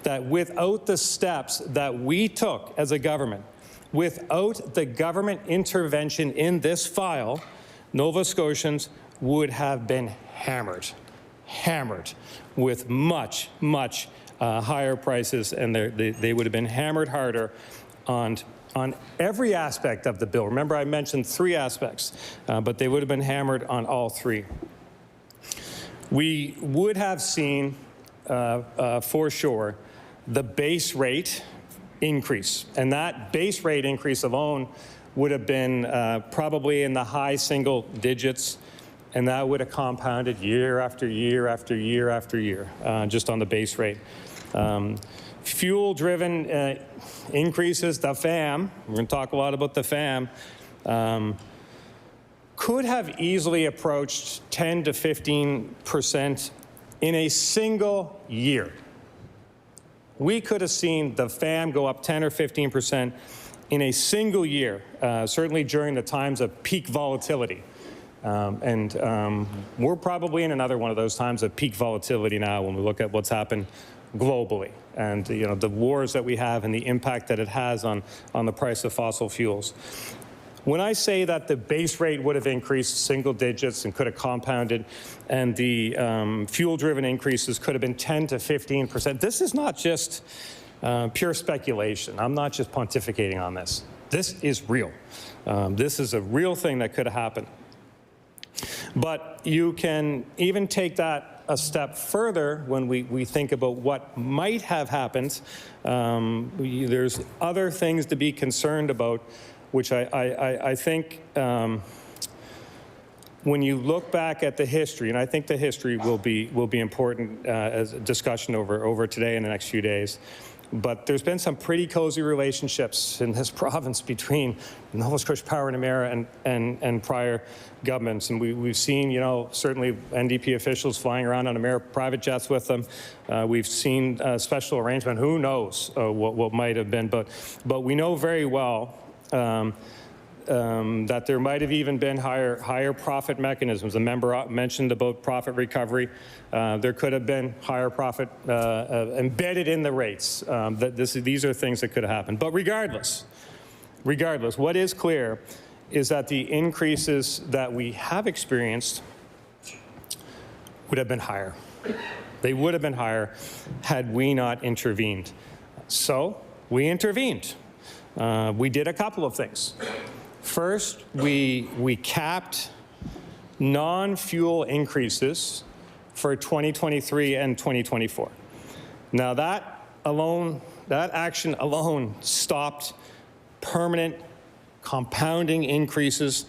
that without the steps that we took as a government, without the government intervention in this file, Nova Scotians would have been hammered with much higher prices, and they would have been hammered harder on every aspect of the bill. Remember, I mentioned 3 aspects, but they would have been hammered on all 3. We would have seen, for sure, the base rate increase. And that base rate increase alone would have been probably in the high single digits, and that would have compounded year after year after year after year, just on the base rate. Fuel-driven increases, the FAM, we're going to talk a lot about the FAM, could have easily approached 10 to 15% in a single year. We could have seen the FAM go up 10 or 15% in a single year, certainly during the times of peak volatility. We're probably in another one of those times of peak volatility now when we look at what's happened globally and the wars that we have and the impact that it has on the price of fossil fuels. When I say that the base rate would have increased single digits and could have compounded, and the fuel-driven increases could have been 10 to 15%, this is not just pure speculation. I'm not just pontificating on this. This is real. This is a real thing that could have happened. But you can even take that a step further when we think about what might have happened. There's other things to be concerned about, which I think when you look back at the history, and I think the history will be important as a discussion over today and the next few days. But there's been some pretty cozy relationships in this province between Nova Scotia Power and Emera and prior governments. And we've seen, certainly NDP officials flying around on Emera private jets with them. We've seen special arrangement. Who knows what might have been. But we know very well that there might have even been higher profit mechanisms. The member mentioned about profit recovery. There could have been higher profit embedded in the rates. These are things that could have happened. But regardless, what is clear is that the increases that we have experienced would have been higher. They would have been higher had we not intervened. So we intervened. We did a couple of things. First, we capped non-fuel increases for 2023 and 2024. Now that action alone stopped permanent compounding increases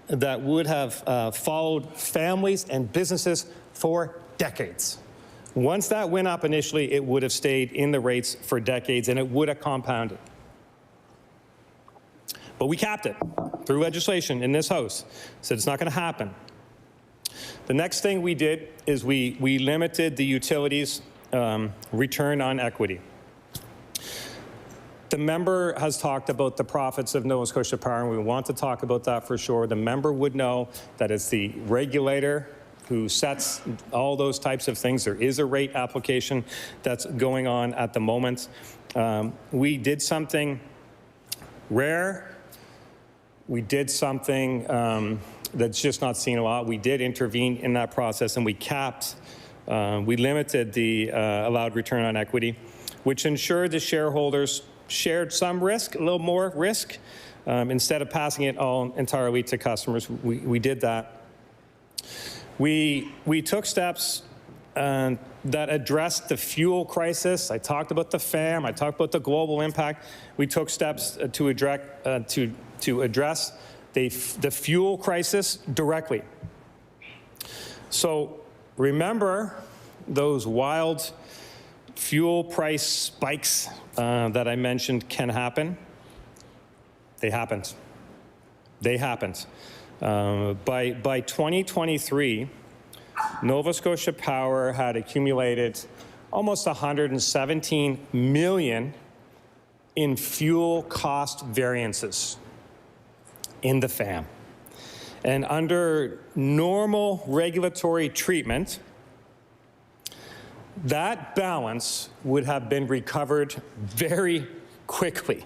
that would have followed families and businesses for decades. Once that went up initially, it would have stayed in the rates for decades and it would have compounded. But we capped it through legislation in this House. Said it's not going to happen. The next thing we did is we limited the utilities' return on equity. The member has talked about the profits of Nova Scotia Power, and we want to talk about that for sure. The member would know that it's the regulator who sets all those types of things. There is a rate application that's going on at the moment. We did something rare. We did something that's just not seen a lot. We did intervene in that process, and we capped, we limited the allowed return on equity, which ensured the shareholders shared some risk, a little more risk, instead of passing it all entirely to customers. We did that. We took steps that addressed the fuel crisis. I talked about the FAM. I talked about the global impact. We took steps to address the fuel crisis directly. So remember those wild fuel price spikes that I mentioned can happen? They happened. They happened. By 2023, Nova Scotia Power had accumulated almost $117 million in fuel cost variances in the FAM. And under normal regulatory treatment, that balance would have been recovered very quickly,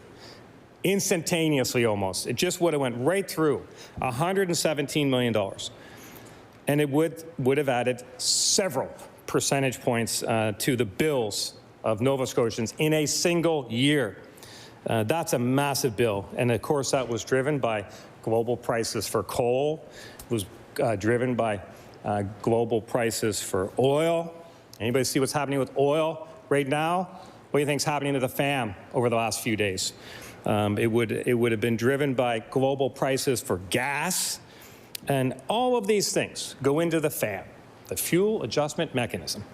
instantaneously almost. It just would have went right through, $117 million. And it would have added several percentage points to the bills of Nova Scotians in a single year. That's a massive bill. And of course, that was driven by global prices for coal. It was driven by global prices for oil. Anybody see what's happening with oil right now? What do you think is happening to the FAM over the last few days? It would have been driven by global prices for gas. And all of these things go into the FAM, the Fuel Adjustment Mechanism.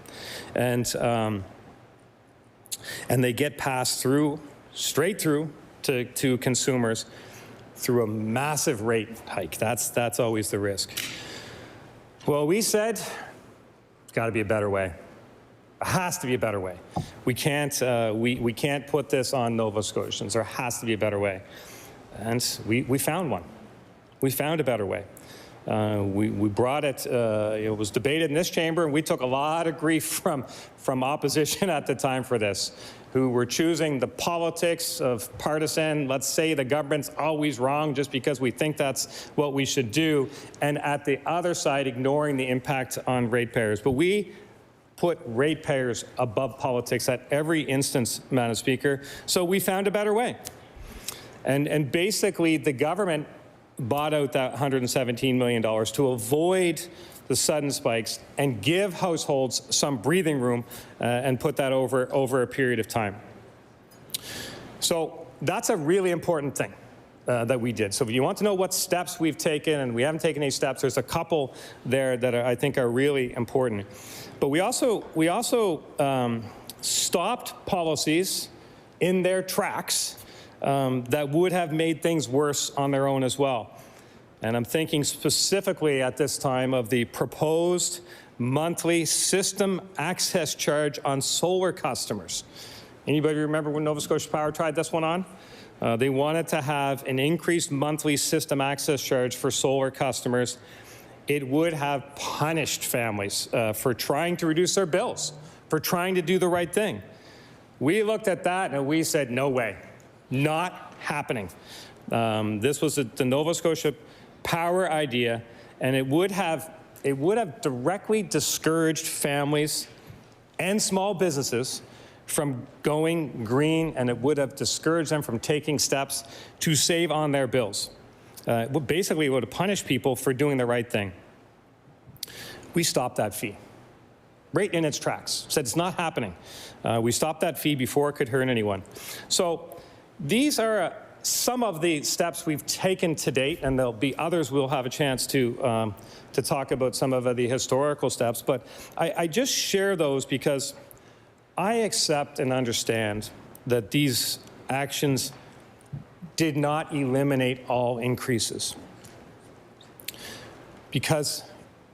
And they get passed through, straight through to consumers through a massive rate hike. That's always the risk. Well, we said, it's got to be a better way. It has to be a better way. We can't put this on Nova Scotians. There has to be a better way. And we found one. We found a better way. We brought it, it was debated in this chamber, and we took a lot of grief from opposition at the time for this, who were choosing the politics of partisan, let's say the government's always wrong just because we think that's what we should do, and at the other side, ignoring the impact on ratepayers. But we put ratepayers above politics at every instance, Madam Speaker, so we found a better way. And basically, the government bought out that $117 million to avoid the sudden spikes and give households some breathing room and put that over a period of time. So that's a really important thing that we did. So if you want to know what steps we've taken, and we haven't taken any steps, there's a couple there that I think are really important. But we also stopped policies in their tracks that would have made things worse on their own as well. And I'm thinking specifically at this time of the proposed monthly system access charge on solar customers. Anybody remember when Nova Scotia Power tried this one on? They wanted to have an increased monthly system access charge for solar customers. It would have punished families for trying to reduce their bills, for trying to do the right thing. We looked at that and we said, no way, not happening. This was the Nova Scotia Power idea, and it would have directly discouraged families and small businesses from going green, and it would have discouraged them from taking steps to save on their bills. Basically, it would have punished people for doing the right thing. We stopped that fee right in its tracks, said it's not happening. We stopped that fee before it could hurt anyone. So these are some of the steps we've taken to date, and there'll be others we'll have a chance to talk about some of the historical steps. But I just share those because I accept and understand that these actions did not eliminate all increases. Because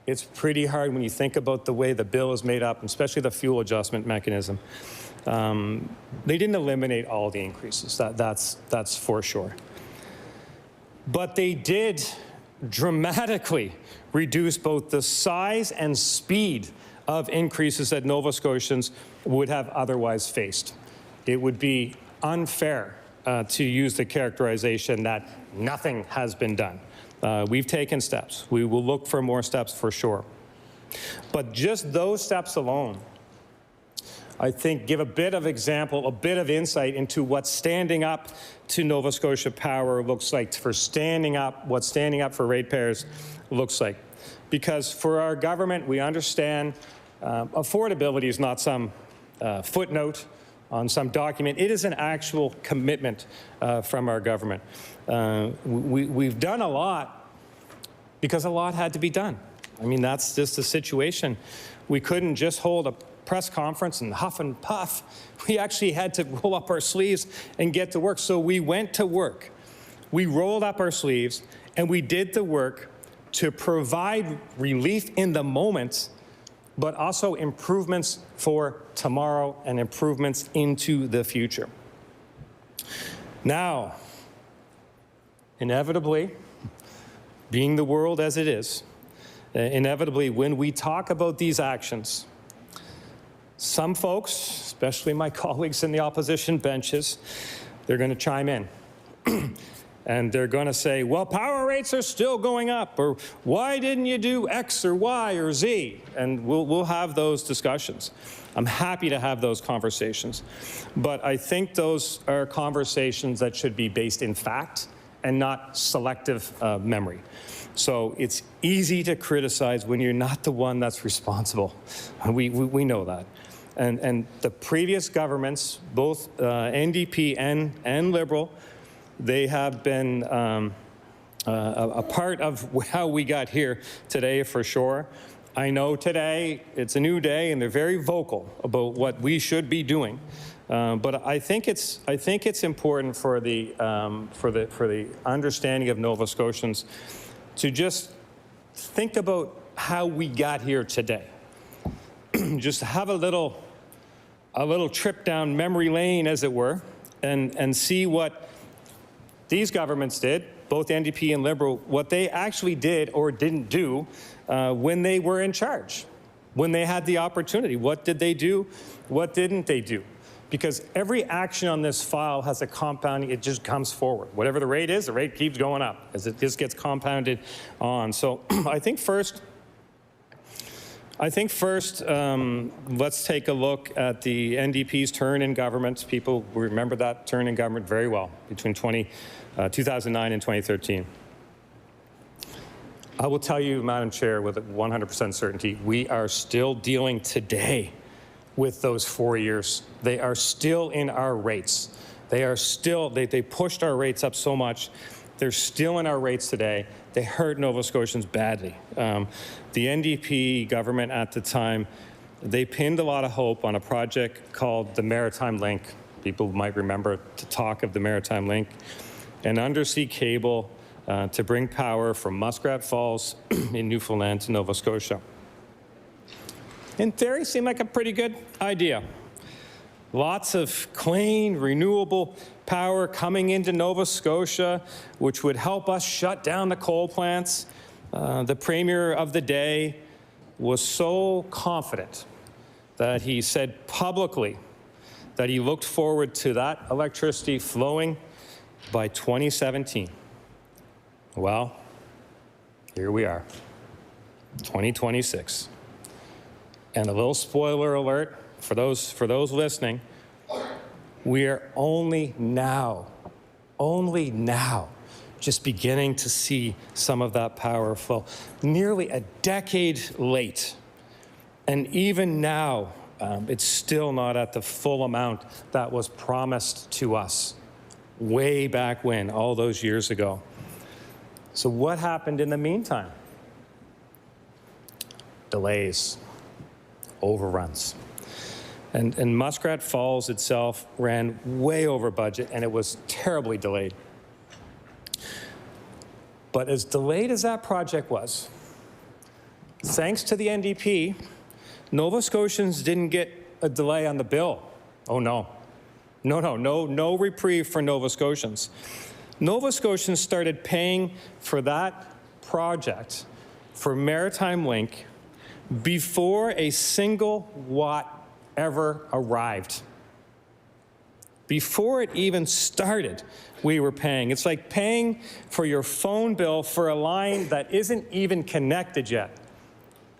it's pretty hard when you think about the way the bill is made up, especially the fuel adjustment mechanism. They didn't eliminate all the increases, that's for sure. But they did dramatically reduce both the size and speed of increases that Nova Scotians would have otherwise faced. It would be unfair to use the characterization that nothing has been done. We've taken steps. We will look for more steps for sure. But just those steps alone, I think, give a bit of example, a bit of insight into what standing up to Nova Scotia Power looks like, for standing up, what standing up for ratepayers looks like. Because for our government, we understand affordability is not some footnote on some document. It is an actual commitment from our government. We've done a lot because a lot had to be done. I mean, that's just the situation. We couldn't just hold a press conference and huff and puff. We actually had to roll up our sleeves and get to work. So we went to work. We rolled up our sleeves and we did the work to provide relief in the moment, but also improvements for tomorrow and improvements into the future. Now, inevitably, being the world as it is, inevitably, when we talk about these actions, some folks, especially my colleagues in the opposition benches, they're going to chime in. And they're going to say, well, power rates are still going up, or why didn't you do X or Y or Z? And we'll have those discussions. I'm happy to have those conversations. But I think those are conversations that should be based in fact and not selective memory. So it's easy to criticize when you're not the one that's responsible. We know that. And the previous governments, both NDP and Liberal, they have been a part of how we got here today, for sure. I know today it's a new day, and they're very vocal about what we should be doing. But I think it's important for the understanding of Nova Scotians to just think about how we got here today. Just have a little trip down memory lane, as it were, and see what these governments did, both NDP and Liberal, what they actually did or didn't do when they were in charge, when they had the opportunity. What did they do? What didn't they do? Because every action on this file has a compounding, it just comes forward. Whatever the rate is, the rate keeps going up as it just gets compounded on. So I think first, let's take a look at the NDP's turn in government. People remember that turn in government very well between 2009 and 2013. I will tell you, Madam Chair, with 100% certainty, we are still dealing today with those 4 years. They are still in our rates. They are still, they pushed our rates up so much. They're still in our rates today. They hurt Nova Scotians badly. The NDP government at the time they pinned a lot of hope on a project called the Maritime Link. People might remember the talk of the Maritime Link, an undersea cable to bring power from Muskrat Falls in Newfoundland to Nova Scotia. In theory, seemed like a pretty good idea. Lots of clean, renewable power coming into Nova Scotia, which would help us shut down the coal plants. The Premier of the day was so confident that he said publicly that he looked forward to that electricity flowing by 2017. Well, here we are, 2026. And a little spoiler alert for those listening, we are only now, just beginning to see some of that power flow. Nearly a decade late. And even now, it's still not at the full amount that was promised to us way back when, all those years ago. So what happened in the meantime? Delays, overruns. And Muskrat Falls itself ran way over budget, and it was terribly delayed. But as delayed as that project was, thanks to the NDP, Nova Scotians didn't get a delay on the bill. Oh, no. No reprieve for Nova Scotians. Nova Scotians started paying for that project, for Maritime Link, before a single watt ever arrived. Before it even started, we were paying. It's like paying for your phone bill for a line that isn't even connected yet.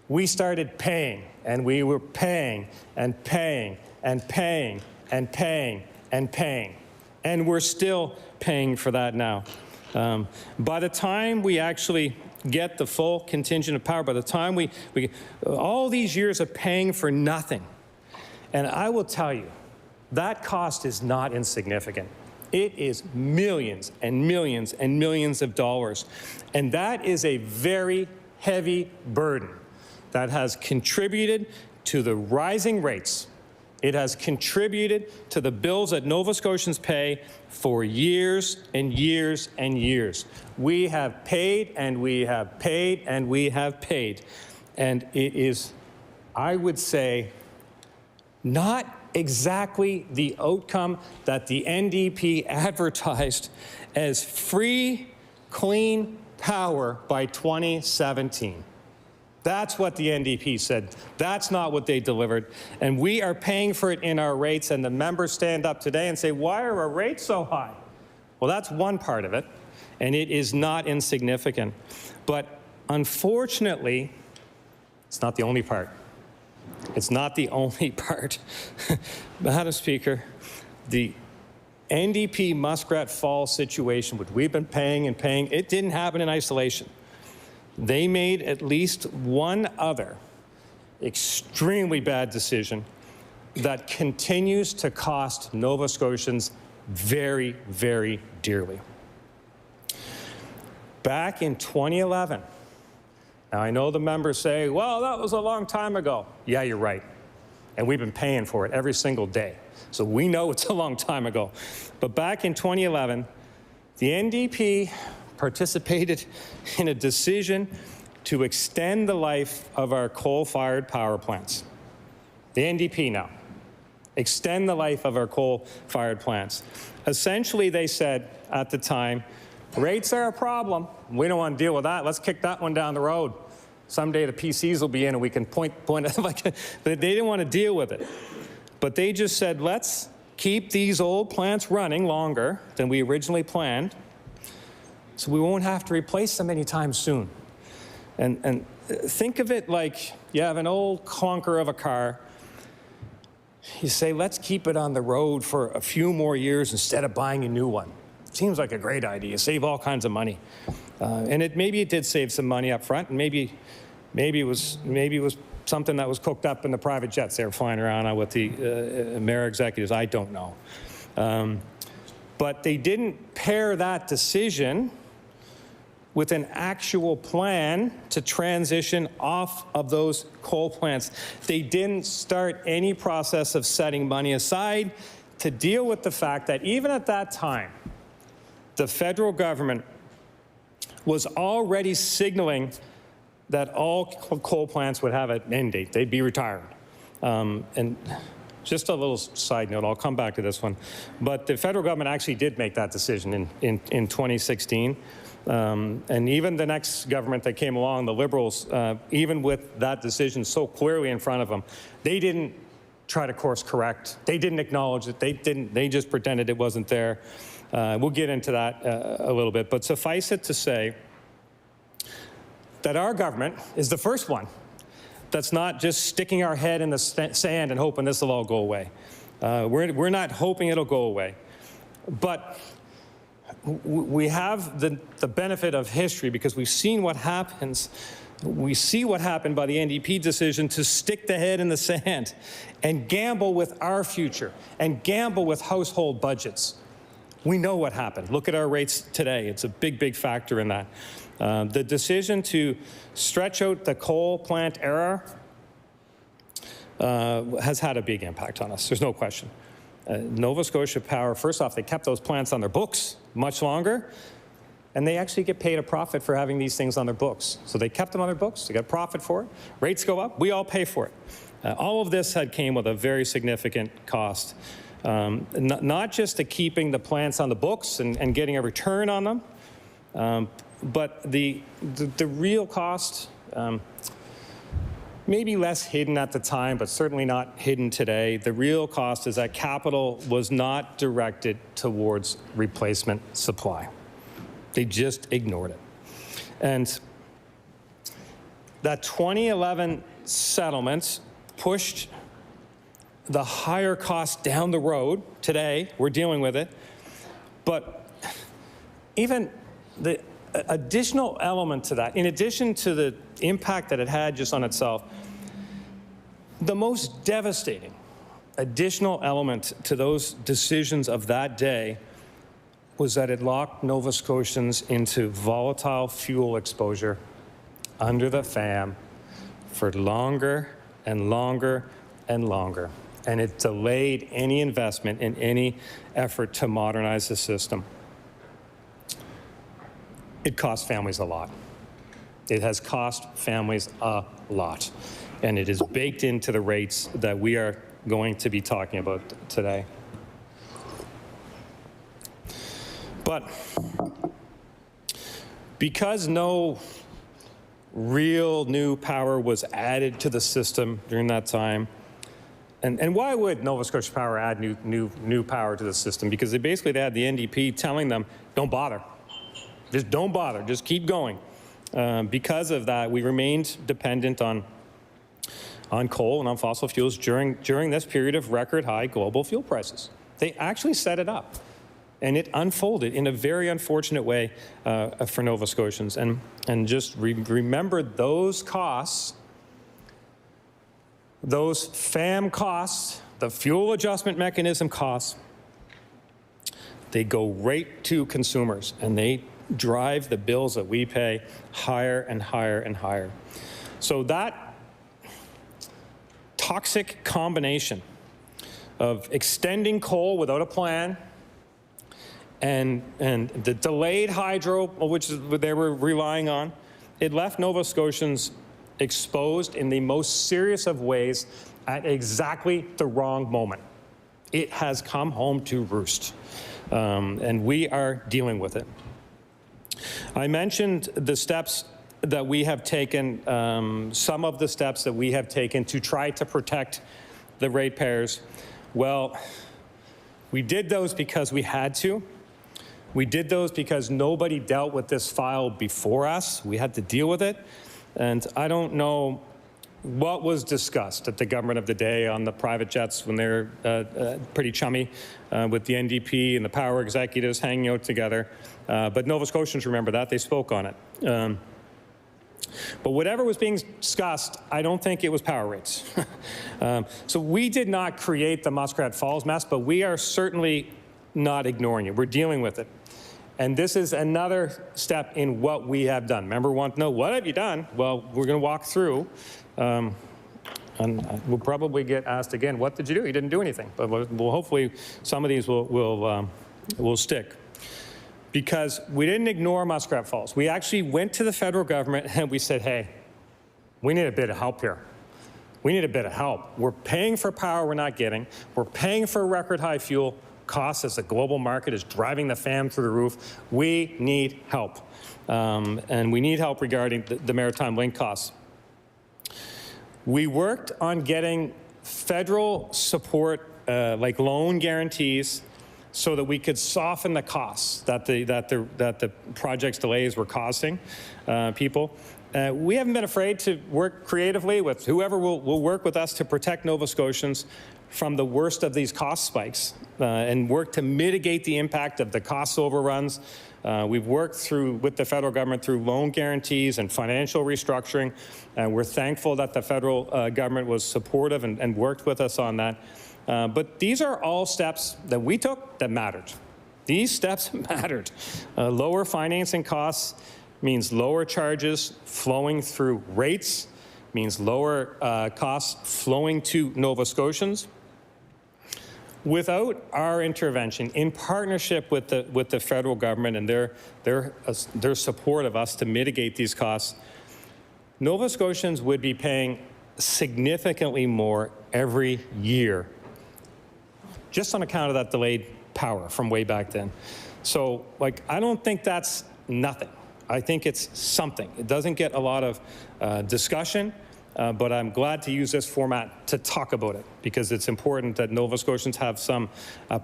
We started paying, and we were paying and paying and paying and paying and paying. And we're still paying for that now. By the time we actually get the full contingent of power, by the time we all these years of paying for nothing, and I will tell you, that cost is not insignificant. It is millions and millions and millions of dollars. And that is a very heavy burden that has contributed to the rising rates. It has contributed to the bills that Nova Scotians pay for years and years and years. We have paid and we have paid and we have paid. And it is, I would say, not exactly the outcome that the NDP advertised as free, clean power by 2017. That's what the NDP said. That's not what they delivered. And we are paying for it in our rates, and the members stand up today and say, why are our rates so high? Well, that's one part of it, and it is not insignificant. But unfortunately, it's not the only part. It's not the only part. Madam Speaker, the NDP Muskrat Falls situation, which we've been paying and paying, it didn't happen in isolation. They made at least one other extremely bad decision that continues to cost Nova Scotians very, very dearly. Back in 2011, now I know the members say, well, that was a long time ago. Yeah, you're right. And we've been paying for it every single day. So we know it's a long time ago. But back in 2011, the NDP participated in a decision to extend the life of our coal-fired power plants. The NDP now. Extend the life of our coal-fired plants. Essentially, they said at the time, rates are a problem. We don't want to deal with that. Let's kick that one down the road. Someday the PCs will be in and we can point like, but they didn't want to deal with it. But they just said, let's keep these old plants running longer than we originally planned, so we won't have to replace them anytime soon. And think of it like you have an old clunker of a car. You say, let's keep it on the road for a few more years instead of buying a new one. Seems like a great idea. Save all kinds of money. And maybe it did save some money up front, and maybe it was something that was cooked up in the private jets they were flying around on with the mayor executives. I don't know. But they didn't pair that decision with an actual plan to transition off of those coal plants. They didn't start any process of setting money aside to deal with the fact that even at that time, the federal government was already signaling that all coal plants would have an end date. They'd be retired. And just a little side note, I'll come back to this one, but the federal government actually did make that decision in 2016. And even the next government that came along, the Liberals, even with that decision so clearly in front of them, they didn't try to course correct. They didn't acknowledge it. They just pretended it wasn't there. We'll get into that a little bit, but suffice it to say that our government is the first one that's not just sticking our head in the sand and hoping this will all go away. We're not hoping it'll go away. But we have the benefit of history because we've seen what happens. We see what happened by the NDP decision to stick the head in the sand and gamble with our future and gamble with household budgets. We know what happened. Look at our rates today. It's a big, big factor in that. The decision to stretch out the coal plant era has had a big impact on us. There's no question. Nova Scotia Power, first off, they kept those plants on their books much longer, and they actually get paid a profit for having these things on their books. So they kept them on their books. They got profit for it. Rates go up. We all pay for it. All of this came with a very significant cost. Not just to keeping the plants on the books and getting a return on them, but the real cost, maybe less hidden at the time, but certainly not hidden today. The real cost is that capital was not directed towards replacement supply. They just ignored it. And that 2011 settlement pushed the higher cost down the road. Today, we're dealing with it. But even the additional element to that, in addition to the impact that it had just on itself, the most devastating additional element to those decisions of that day was that it locked Nova Scotians into volatile fuel exposure under the FAM for longer and longer and longer. And it delayed any investment in any effort to modernize the system. It cost families a lot. It has cost families a lot. And it is baked into the rates that we are going to be talking about today. But because no real new power was added to the system during that time, and why would Nova Scotia Power add new power to the system? Because they had the NDP telling them, don't bother. Just don't bother. Just keep going. Because of that, we remained dependent on coal and on fossil fuels during this period of record high global fuel prices. They actually set it up. And it unfolded in a very unfortunate way for Nova Scotians. And just remember those costs, those FAM costs, the fuel adjustment mechanism costs, they go right to consumers, and they drive the bills that we pay higher and higher and higher. So that toxic combination of extending coal without a plan, and the delayed hydro, which they were relying on, it left Nova Scotians exposed in the most serious of ways at exactly the wrong moment. It has come home to roost, and we are dealing with it. I mentioned the steps that we have taken, some of the steps that we have taken to try to protect the ratepayers. Well, we did those because we had to. We did those because nobody dealt with this file before us. We had to deal with it. And I don't know what was discussed at the government of the day on the private jets when they were pretty chummy with the NDP and the power executives hanging out together. But Nova Scotians remember that. They spoke on it. But whatever was being discussed, I don't think it was power rates. So we did not create the Muskrat Falls mess, but we are certainly not ignoring it. We're dealing with it. And this is another step in what we have done. Member want to know, what have you done? Well, we're going to walk through, and we'll probably get asked again, what did you do? You didn't do anything. But we'll hopefully some of these will stick. Because we didn't ignore Muskrat Falls. We actually went to the federal government and we said, hey, we need a bit of help here. We need a bit of help. We're paying for power we're not getting. We're paying for record high fuel costs as the global market is driving the FAM through the roof. We need help. And we need help regarding the Maritime Link costs. We worked on getting federal support, like loan guarantees, so that we could soften the costs that the project's delays were costing people. We haven't been afraid to work creatively with whoever will work with us to protect Nova Scotians from the worst of these cost spikes and work to mitigate the impact of the cost overruns. We've worked with the federal government through loan guarantees and financial restructuring. We're thankful that the federal government was supportive and worked with us on that. But these are all steps that we took that mattered. These steps mattered. Lower financing costs means lower charges flowing through rates, means lower costs flowing to Nova Scotians. Without our intervention, in partnership with the federal government and their support of us to mitigate these costs, Nova Scotians would be paying significantly more every year, just on account of that delayed power from way back then. So, like, I don't think that's nothing. I think it's something. It doesn't get a lot of discussion. But I'm glad to use this format to talk about it because it's important that Nova Scotians have some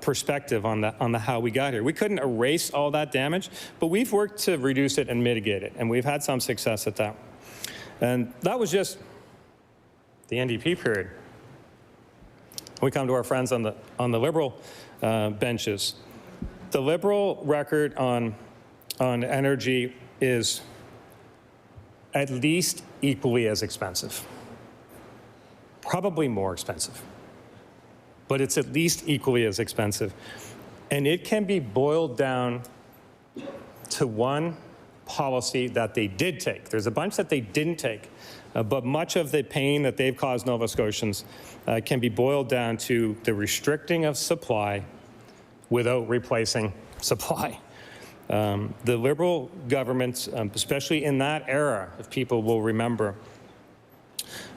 perspective on the how we got here. We couldn't erase all that damage, but we've worked to reduce it and mitigate it, and we've had some success at that. And that was just the NDP period. We come to our friends on the Liberal benches. The Liberal record on energy is at least equally as expensive, probably more expensive, but it's at least equally as expensive. And it can be boiled down to one policy that they did take. There's a bunch that they didn't take, but much of the pain that they've caused Nova Scotians can be boiled down to the restricting of supply without replacing supply. The Liberal governments, especially in that era, if people will remember,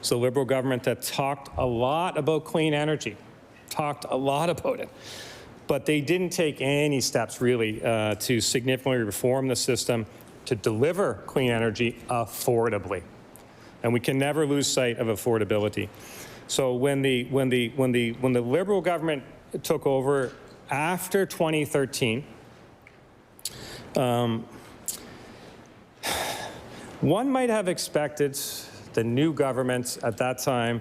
it's the Liberal government that talked a lot about clean energy, talked a lot about it, but they didn't take any steps really to significantly reform the system to deliver clean energy affordably. And we can never lose sight of affordability. So when the Liberal government took over after 2013, one might have expected the new government at that time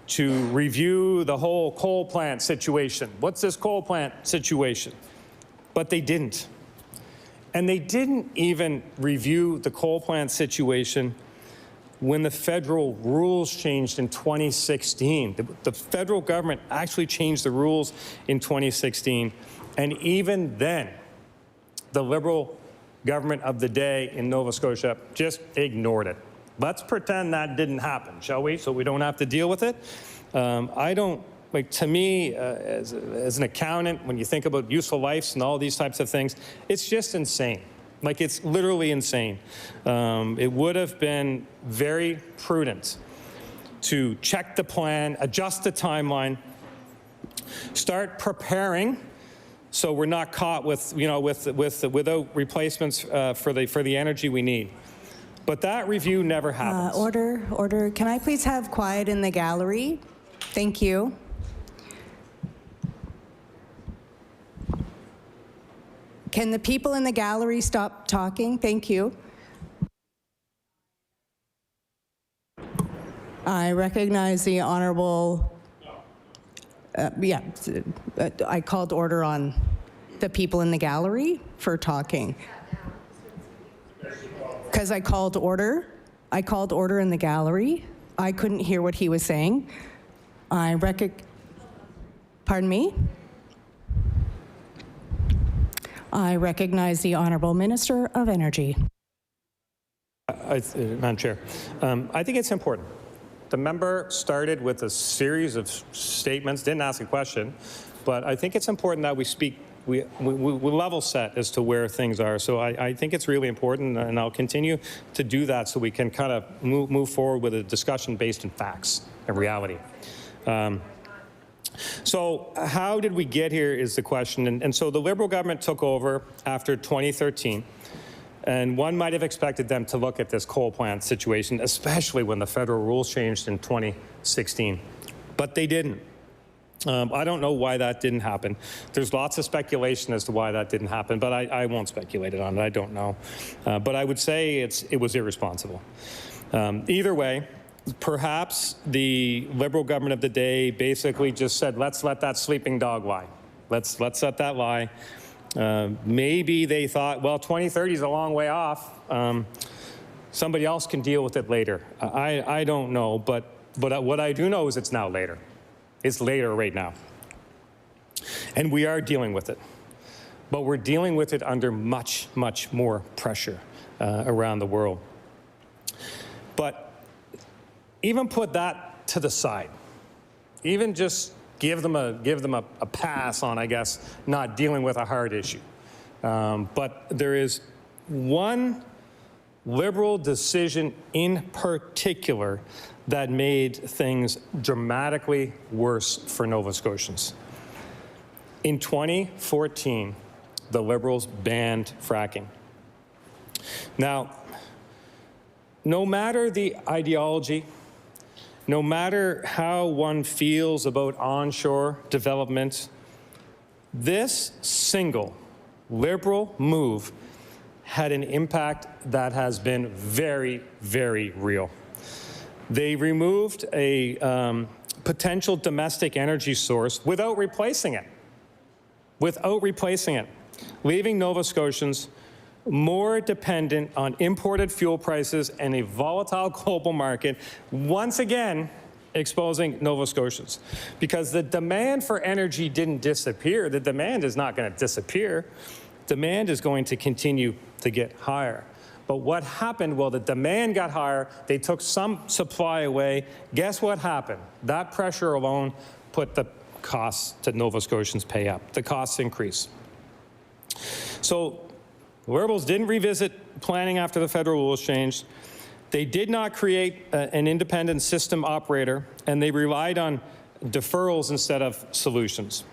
to review the whole coal plant situation. What's this coal plant situation? But they didn't. And they didn't even review the coal plant situation when the federal rules changed in 2016. The federal government actually changed the rules in 2016. And even then, the Liberal government of the day in Nova Scotia just ignored it. Let's pretend that didn't happen, shall we? So we don't have to deal with it. To me, as an accountant, when you think about useful lives and all these types of things, it's just insane. Like, it's literally insane. It would have been very prudent to check the plan, adjust the timeline, start preparing so we're not caught without replacements for the energy we need. But that review never happens. Order. Can I please have quiet in the gallery? Thank you. Can the people in the gallery stop talking? Thank you. I recognize the honorable. I called order on the people in the gallery for talking. Because I called order. I called order in the gallery. I couldn't hear what he was saying. Pardon me? I recognize the Honourable Minister of Energy. Madam Chair, I think it's important. The member started with a series of statements, didn't ask a question, but I think it's important that we speak, we level set as to where things are. So I think it's really important, and I'll continue to do that so we can kind of move forward with a discussion based in facts and reality. So how did we get here is the question. And so the Liberal government took over after 2013. And one might have expected them to look at this coal plant situation, especially when the federal rules changed in 2016. But they didn't. I don't know why that didn't happen. There's lots of speculation as to why that didn't happen, but I won't speculate on it. I don't know. But I would say it was irresponsible. Either way, perhaps the Liberal government of the day basically just said, let's let that sleeping dog lie. Let's let that lie. Maybe they thought, well, 2030 is a long way off. Somebody else can deal with it later. I don't know, but what I do know is it's now later. It's later right now. And we are dealing with it. But we're dealing with it under much, much more pressure around the world. But even put that to the side. Even just give them a pass on, I guess, not dealing with a hard issue. But there is one Liberal decision in particular that made things dramatically worse for Nova Scotians. In 2014, the Liberals banned fracking. Now, no matter the ideology, no matter how one feels about onshore development, this single Liberal move had an impact that has been very, very real. They removed a potential domestic energy source without replacing it. Leaving Nova Scotians more dependent on imported fuel prices and a volatile global market, once again exposing Nova Scotians. Because the demand for energy didn't disappear. The demand is not going to disappear. Demand is going to continue to get higher. But what happened? Well, the demand got higher. They took some supply away. Guess what happened? That pressure alone put the costs to Nova Scotians pay up. The costs increase. So Liberals didn't revisit planning after the federal rules changed. They did not create an independent system operator, and they relied on deferrals instead of solutions.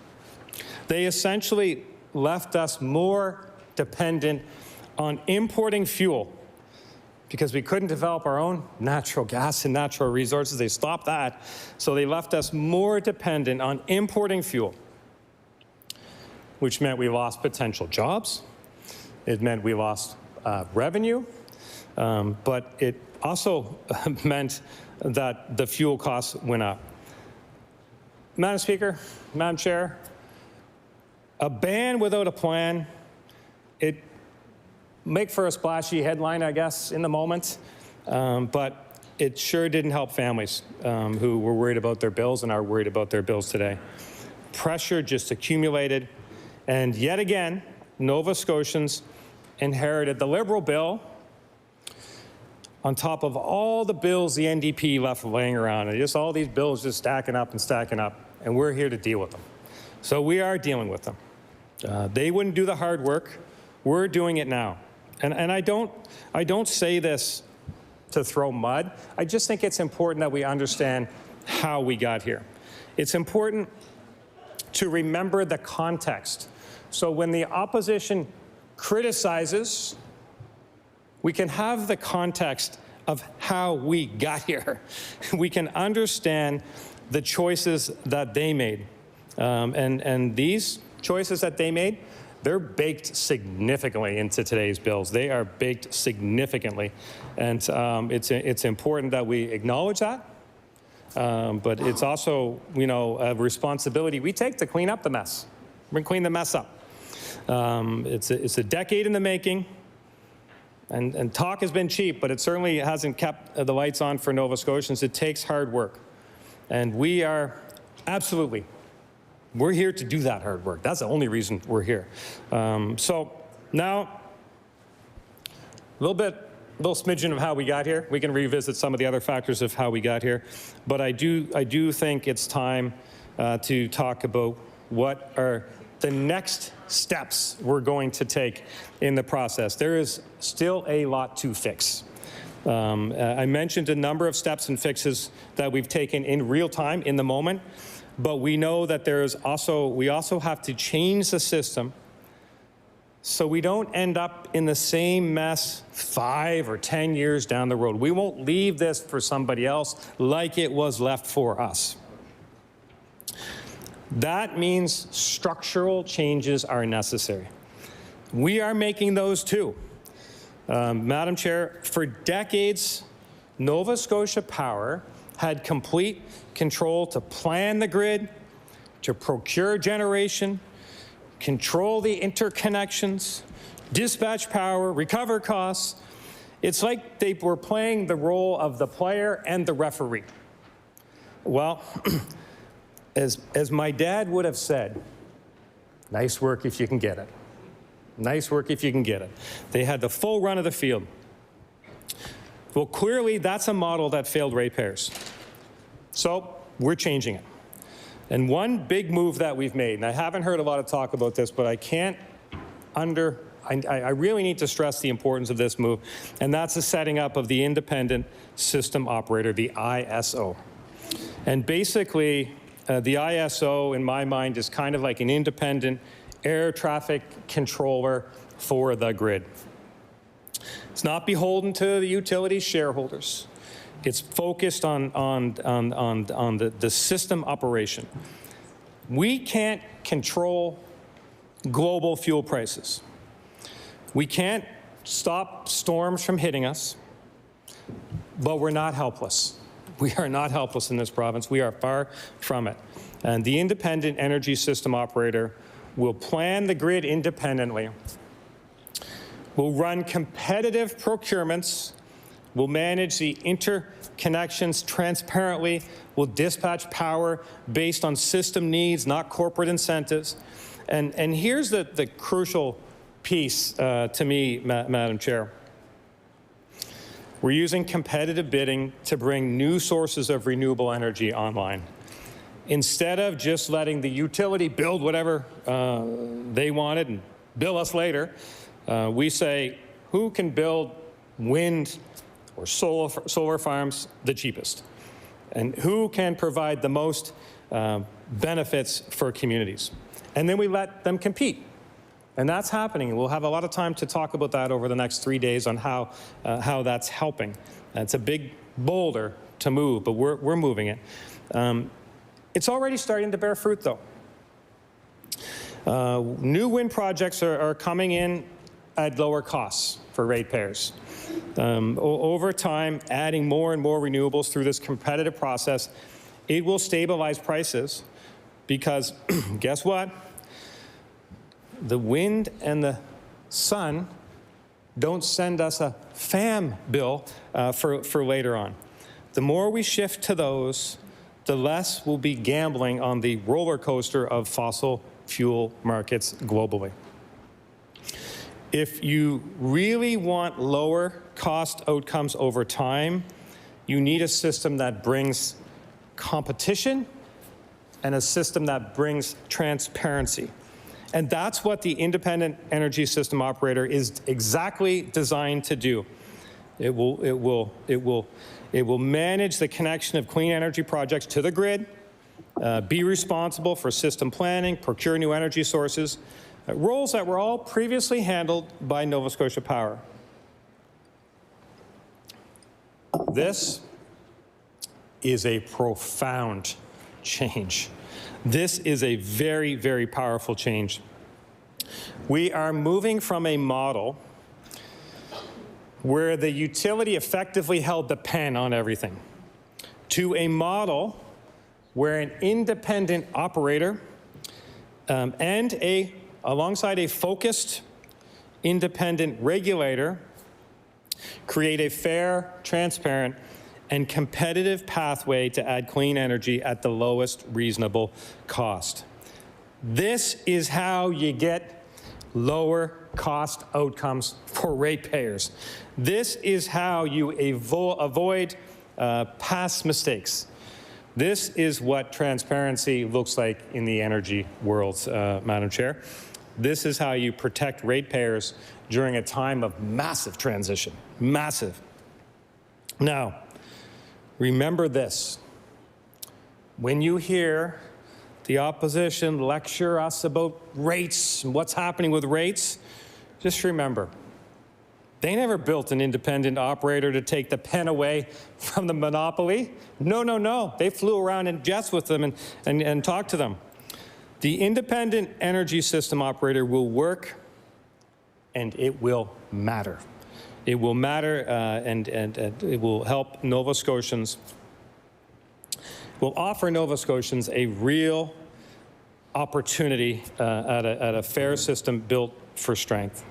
They essentially left us more dependent on importing fuel because we couldn't develop our own natural gas and natural resources. They stopped that. So they left us more dependent on importing fuel, which meant we lost potential jobs. It meant we lost revenue, but it also meant that the fuel costs went up. Madam Speaker, Madam Chair, a ban without a plan, it make for a splashy headline, I guess, in the moment, but it sure didn't help families who were worried about their bills and are worried about their bills today. Pressure just accumulated, and yet again, Nova Scotians inherited the Liberal bill on top of all the bills the NDP left laying around, and just all these bills just stacking up, and we're here to deal with them. So we are dealing with them. They wouldn't do the hard work. We're doing it now. And I don't say this to throw mud. I just think it's important that we understand how we got here. It's important to remember the context. So when the opposition criticizes, we can have the context of how we got here. We can understand the choices that they made. And these choices that they made, they're baked significantly into today's bills. They are baked significantly. And it's important that we acknowledge that. But it's also, a responsibility we take to clean up the mess. We're going to clean the mess up. It's a decade in the making. And talk has been cheap, but it certainly hasn't kept the lights on for Nova Scotians. It takes hard work. And we are absolutely We're here to do that hard work. That's the only reason we're here. So now, a little smidgen of how we got here. We can revisit some of the other factors of how we got here, but I do think it's time to talk about what are the next steps we're going to take in the process. There is still a lot to fix. I mentioned a number of steps and fixes that we've taken in real time, in the moment, but we know that we also have to change the system so we don't end up in the same mess 5 or 10 years down the road. We won't leave this for somebody else like it was left for us. That means structural changes are necessary. We are making those too. Madam Chair, for decades, Nova Scotia Power had complete control to plan the grid, to procure generation, control the interconnections, dispatch power, recover costs. It's like they were playing the role of the player and the referee. Well, as my dad would have said, nice work if you can get it. Nice work if you can get it. They had the full run of the field. Well, clearly that's a model that failed ratepayers. So we're changing it. And one big move that we've made, and I haven't heard a lot of talk about this, but I really need to stress the importance of this move, and that's the setting up of the Independent System Operator, the ISO. And basically, the ISO, in my mind, is kind of like an independent air traffic controller for the grid. It's not beholden to the utility shareholders. It's focused on the system operation. We can't control global fuel prices. We can't stop storms from hitting us, but we're not helpless. We are not helpless in this province. We are far from it. And the Independent Energy System Operator will plan the grid independently, will run competitive procurements, will manage the interconnections transparently, will dispatch power based on system needs, not corporate incentives. And here's the crucial piece to me, Madam Chair. We're using competitive bidding to bring new sources of renewable energy online. Instead of just letting the utility build whatever they wanted and bill us later, we say, who can build wind or solar farms the cheapest? And who can provide the most benefits for communities? And then we let them compete. And that's happening. We'll have a lot of time to talk about that over the next 3 days on how that's helping. It's a big boulder to move, but we're moving it. It's already starting to bear fruit, though. New wind projects are coming in at lower costs for ratepayers. Over time, adding more and more renewables through this competitive process, it will stabilize prices because guess what? The wind and the sun don't send us a FAM bill for later on. The more we shift to those, the less we'll be gambling on the roller coaster of fossil fuel markets globally. If you really want lower cost outcomes over time, you need a system that brings competition and a system that brings transparency. And that's what the Independent Energy System Operator is exactly designed to do. It will manage the connection of clean energy projects to the grid, be responsible for system planning, procure new energy sources, roles that were all previously handled by Nova Scotia Power. This is a profound change. This is a very, very powerful change. We are moving from a model where the utility effectively held the pen on everything to a model where an independent operator and alongside a focused independent regulator create a fair, transparent, and competitive pathway to add clean energy at the lowest reasonable cost. This is how you get lower cost outcomes for ratepayers. This is how you avoid past mistakes. This is what transparency looks like in the energy world, Madam Chair. This is how you protect ratepayers during a time of massive transition. Massive. Now, remember this. When you hear the opposition lecture us about rates and what's happening with rates, just remember, they never built an independent operator to take the pen away from the monopoly. No, no, no. They flew around in jets with them and talked to them. The independent energy system operator will work, and it will matter. It will matter, and it will help Nova Scotians, will offer Nova Scotians a real opportunity at a fair system built for strength.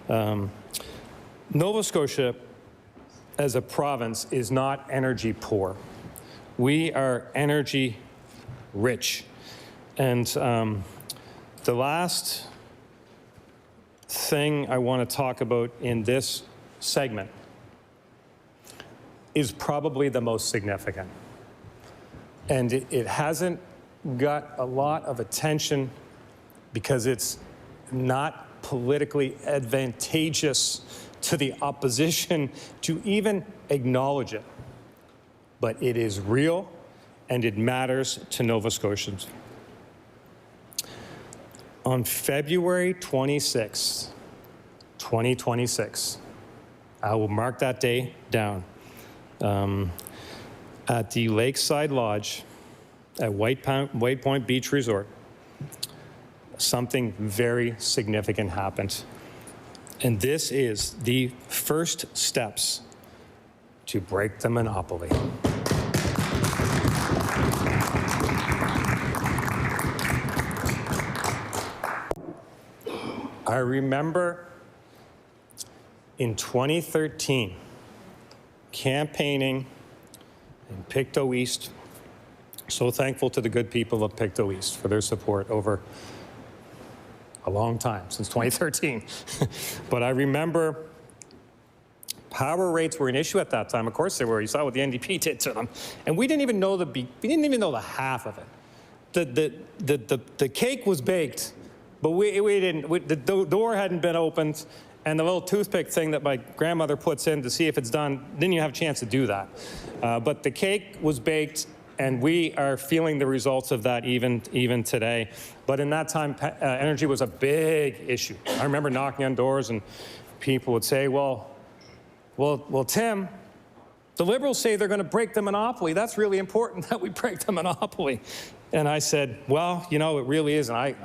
Nova Scotia, as a province, is not energy poor. We are energy rich. And the last thing I want to talk about in this segment is probably the most significant. And it hasn't got a lot of attention because it's not politically advantageous to the opposition to even acknowledge it. But it is real and it matters to Nova Scotians. On February 26, 2026, I will mark that day down, at the Lakeside Lodge at White Point Beach Resort, something very significant happened. And this is the first steps to break the monopoly. I remember in 2013 campaigning in Pictou East. So thankful to the good people of Pictou East for their support over a long time, since 2013. But I remember power rates were an issue at that time. Of course they were. You saw what the NDP did to them. And we didn't even know the half of it. The cake was baked, but the door hadn't been opened, and the little toothpick thing that my grandmother puts in to see if it's done, didn't even have a chance to do that. But the cake was baked, and we are feeling the results of that even today. But in that time, energy was a big issue. I remember knocking on doors, and people would say, well, Tim, the Liberals say they're going to break the monopoly. That's really important that we break the monopoly. And I said, well, it really is. And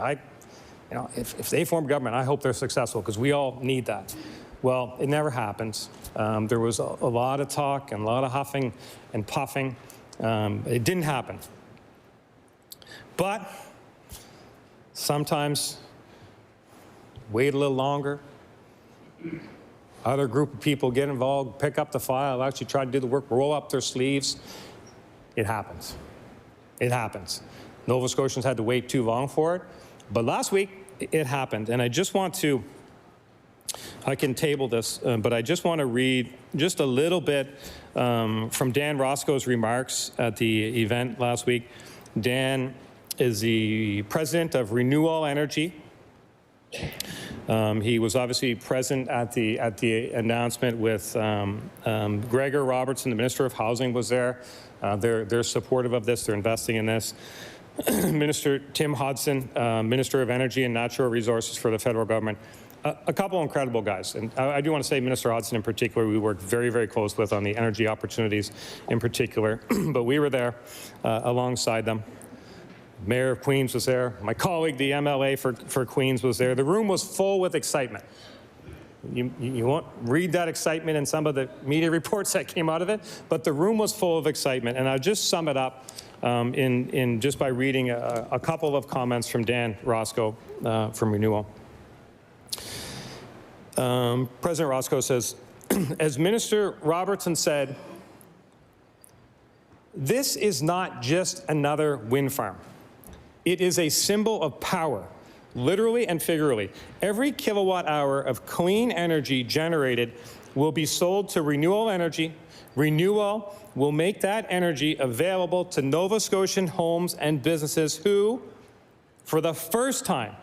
if they form government, I hope they're successful because we all need that. Well, it never happened. There was a lot of talk and a lot of huffing and puffing. It didn't happen. But sometimes wait a little longer. Other group of people get involved, pick up the file, actually try to do the work, roll up their sleeves. It happens. It happens. Nova Scotians had to wait too long for it. But last week, it happened. And I just want to, I can table this, but I just want to read just a little bit from Dan Roscoe's remarks at the event last week. Dan is the president of Renewal Energy. He was obviously present at the announcement with Gregor Robertson, the Minister of Housing, was there. They're supportive of this. They're investing in this. Minister Tim Hodson, Minister of Energy and Natural Resources for the federal government. A couple incredible guys. And I do want to say Minister Hodson in particular, we worked very, very close with on the energy opportunities in particular. But we were there alongside them. Mayor of Queens was there. My colleague, the MLA for Queens, was there. The room was full with excitement. You won't read that excitement in some of the media reports that came out of it, but the room was full of excitement. And I'll just sum it up just by reading a couple of comments from Dan Roscoe from Renewal. President Roscoe says, as Minister Robertson said, this is not just another wind farm. It is a symbol of power, literally and figuratively. Every kilowatt hour of clean energy generated will be sold to Renewal Energy. Renewal will make that energy available to Nova Scotian homes and businesses who, for the first time,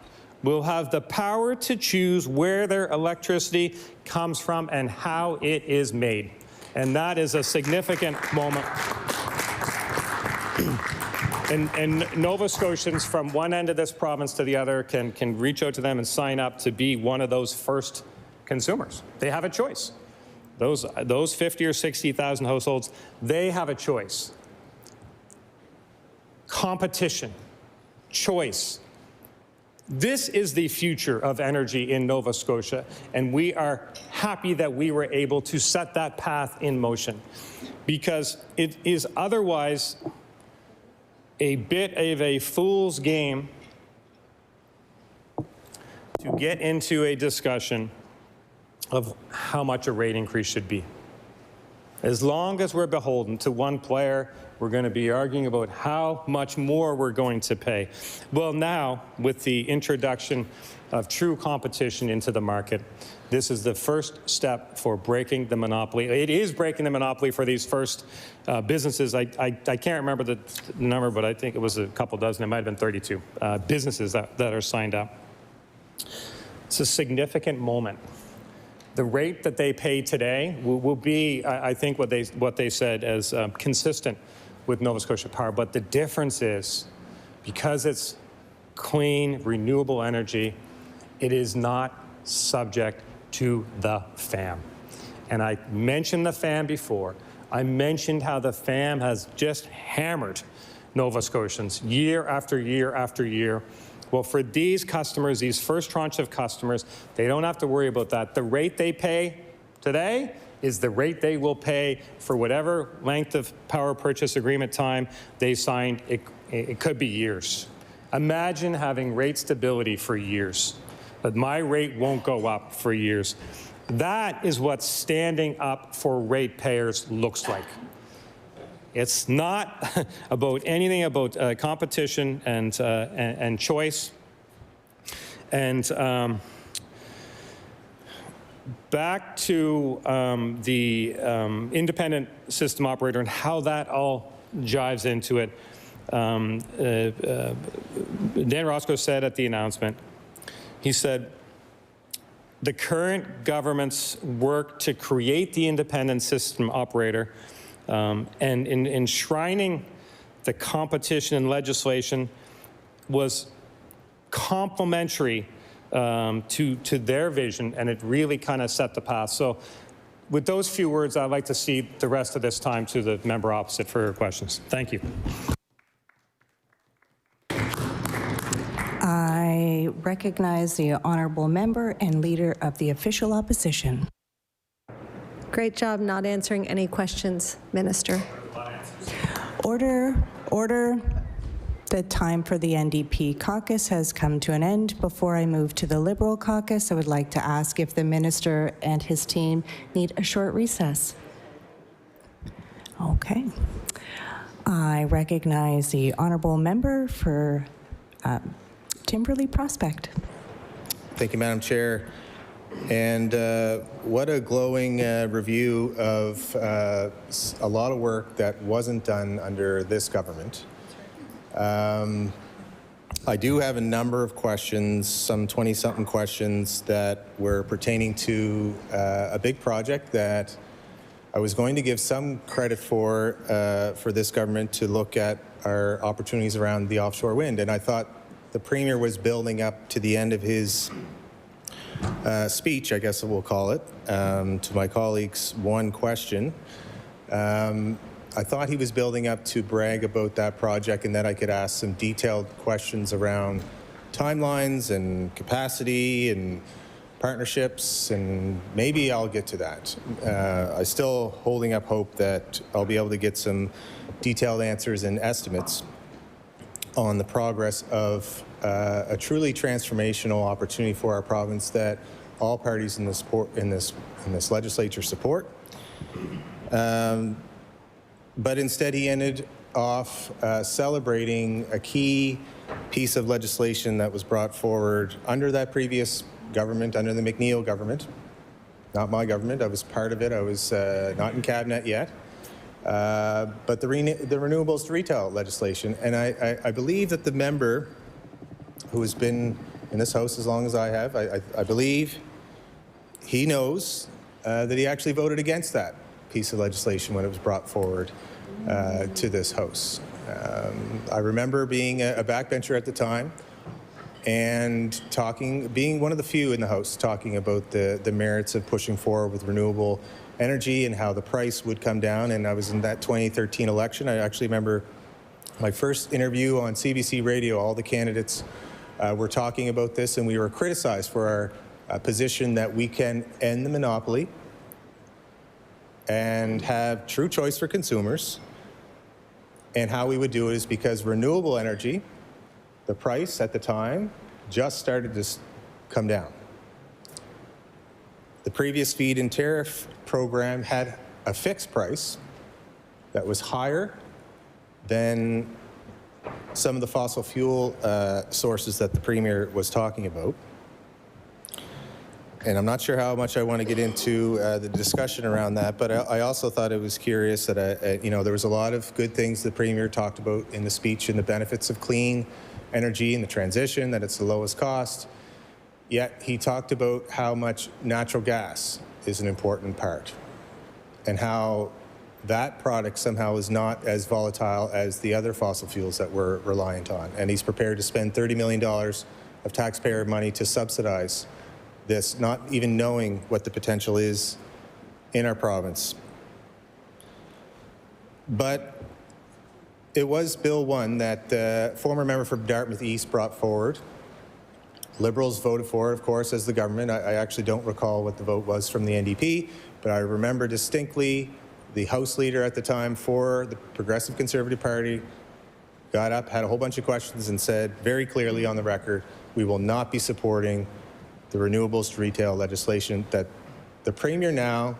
will have the power to choose where their electricity comes from and how it is made. And that is a significant moment. And Nova Scotians from one end of this province to the other can reach out to them and sign up to be one of those first consumers. They have a choice. Those 50 or 60,000 households, they have a choice. Competition, choice. This is the future of energy in Nova Scotia, and we are happy that we were able to set that path in motion, because it is otherwise a bit of a fool's game to get into a discussion of how much a rate increase should be. As long as we're beholden to one player, we're going to be arguing about how much more we're going to pay. Well, now, with the introduction of true competition into the market, this is the first step for breaking the monopoly. It is breaking the monopoly for these first businesses. I can't remember the number, but I think it was a couple dozen. It might have been 32 businesses that are signed up. It's a significant moment. The rate that they pay today will be, I think, what they said as consistent with Nova Scotia Power. But the difference is, because it's clean, renewable energy, it is not subject to the FAM. And I mentioned the FAM before. I mentioned how the FAM has just hammered Nova Scotians year after year after year. Well, for these customers, these first tranche of customers, they don't have to worry about that. The rate they pay today is the rate they will pay for whatever length of power purchase agreement time they signed. It could be years. Imagine having rate stability for years, but my rate won't go up for years. That is what standing up for ratepayers looks like. It's not about anything about competition and choice. And back to the independent system operator and how that all jives into it. Dan Roscoe said at the announcement, he said, the current government's work to create the independent system operator and in enshrining the competition in legislation was complementary to their vision, and it really kind of set the path. So with those few words, I'd like to cede the rest of this time to the member opposite for your questions. Thank you. I recognize the honourable member and leader of the official opposition. Great job not answering any questions, Minister. Order. The time for the NDP caucus has come to an end. Before I move to the Liberal caucus, I would like to ask if the minister and his team need a short recess. Okay. I recognize the honourable member for Timberley Prospect. Thank you, Madam Chair. And what a glowing review of a lot of work that wasn't done under this government. I do have a number of questions, some 20-something questions that were pertaining to a big project that I was going to give some credit for this government to look at our opportunities around the offshore wind. And I thought the Premier was building up to the end of his speech, I guess we'll call it, to my colleague's one question. I thought he was building up to brag about that project and that I could ask some detailed questions around timelines and capacity and partnerships, and maybe I'll get to that. I'm still holding up hope that I'll be able to get some detailed answers and estimates on the progress of a truly transformational opportunity for our province that all parties in this legislature support. But instead he ended off celebrating a key piece of legislation that was brought forward under that previous government, under the McNeil government. Not my government. I was part of it. I was not in cabinet yet. But the renewables to retail legislation. And I believe that the member who has been in this House as long as I have, I believe he knows that he actually voted against that piece of legislation when it was brought forward to this House. I remember being a backbencher at the time and being one of the few in the House talking about the merits of pushing forward with renewable energy and how the price would come down. And I was in that 2013 election. I actually remember my first interview on CBC Radio. All the candidates were talking about this, and we were criticized for our position that we can end the monopoly and have true choice for consumers. And how we would do it is because renewable energy, the price at the time, just started to come down. The previous feed-in tariff program had a fixed price that was higher than some of the fossil fuel sources that the Premier was talking about. And I'm not sure how much I want to get into the discussion around that, but I also thought it was curious that there was a lot of good things the Premier talked about in the speech and the benefits of clean energy and the transition, that it's the lowest cost. Yet he talked about how much natural gas is an important part and how that product somehow is not as volatile as the other fossil fuels that we're reliant on. And he's prepared to spend $30 million of taxpayer money to subsidize this, not even knowing what the potential is in our province. But it was Bill 1 that the former member from Dartmouth East brought forward. Liberals voted for it, of course, as the government. I actually don't recall what the vote was from the NDP, but I remember distinctly the House leader at the time for the Progressive Conservative Party got up, had a whole bunch of questions, and said very clearly on the record, we will not be supporting the renewables to retail legislation that the Premier now,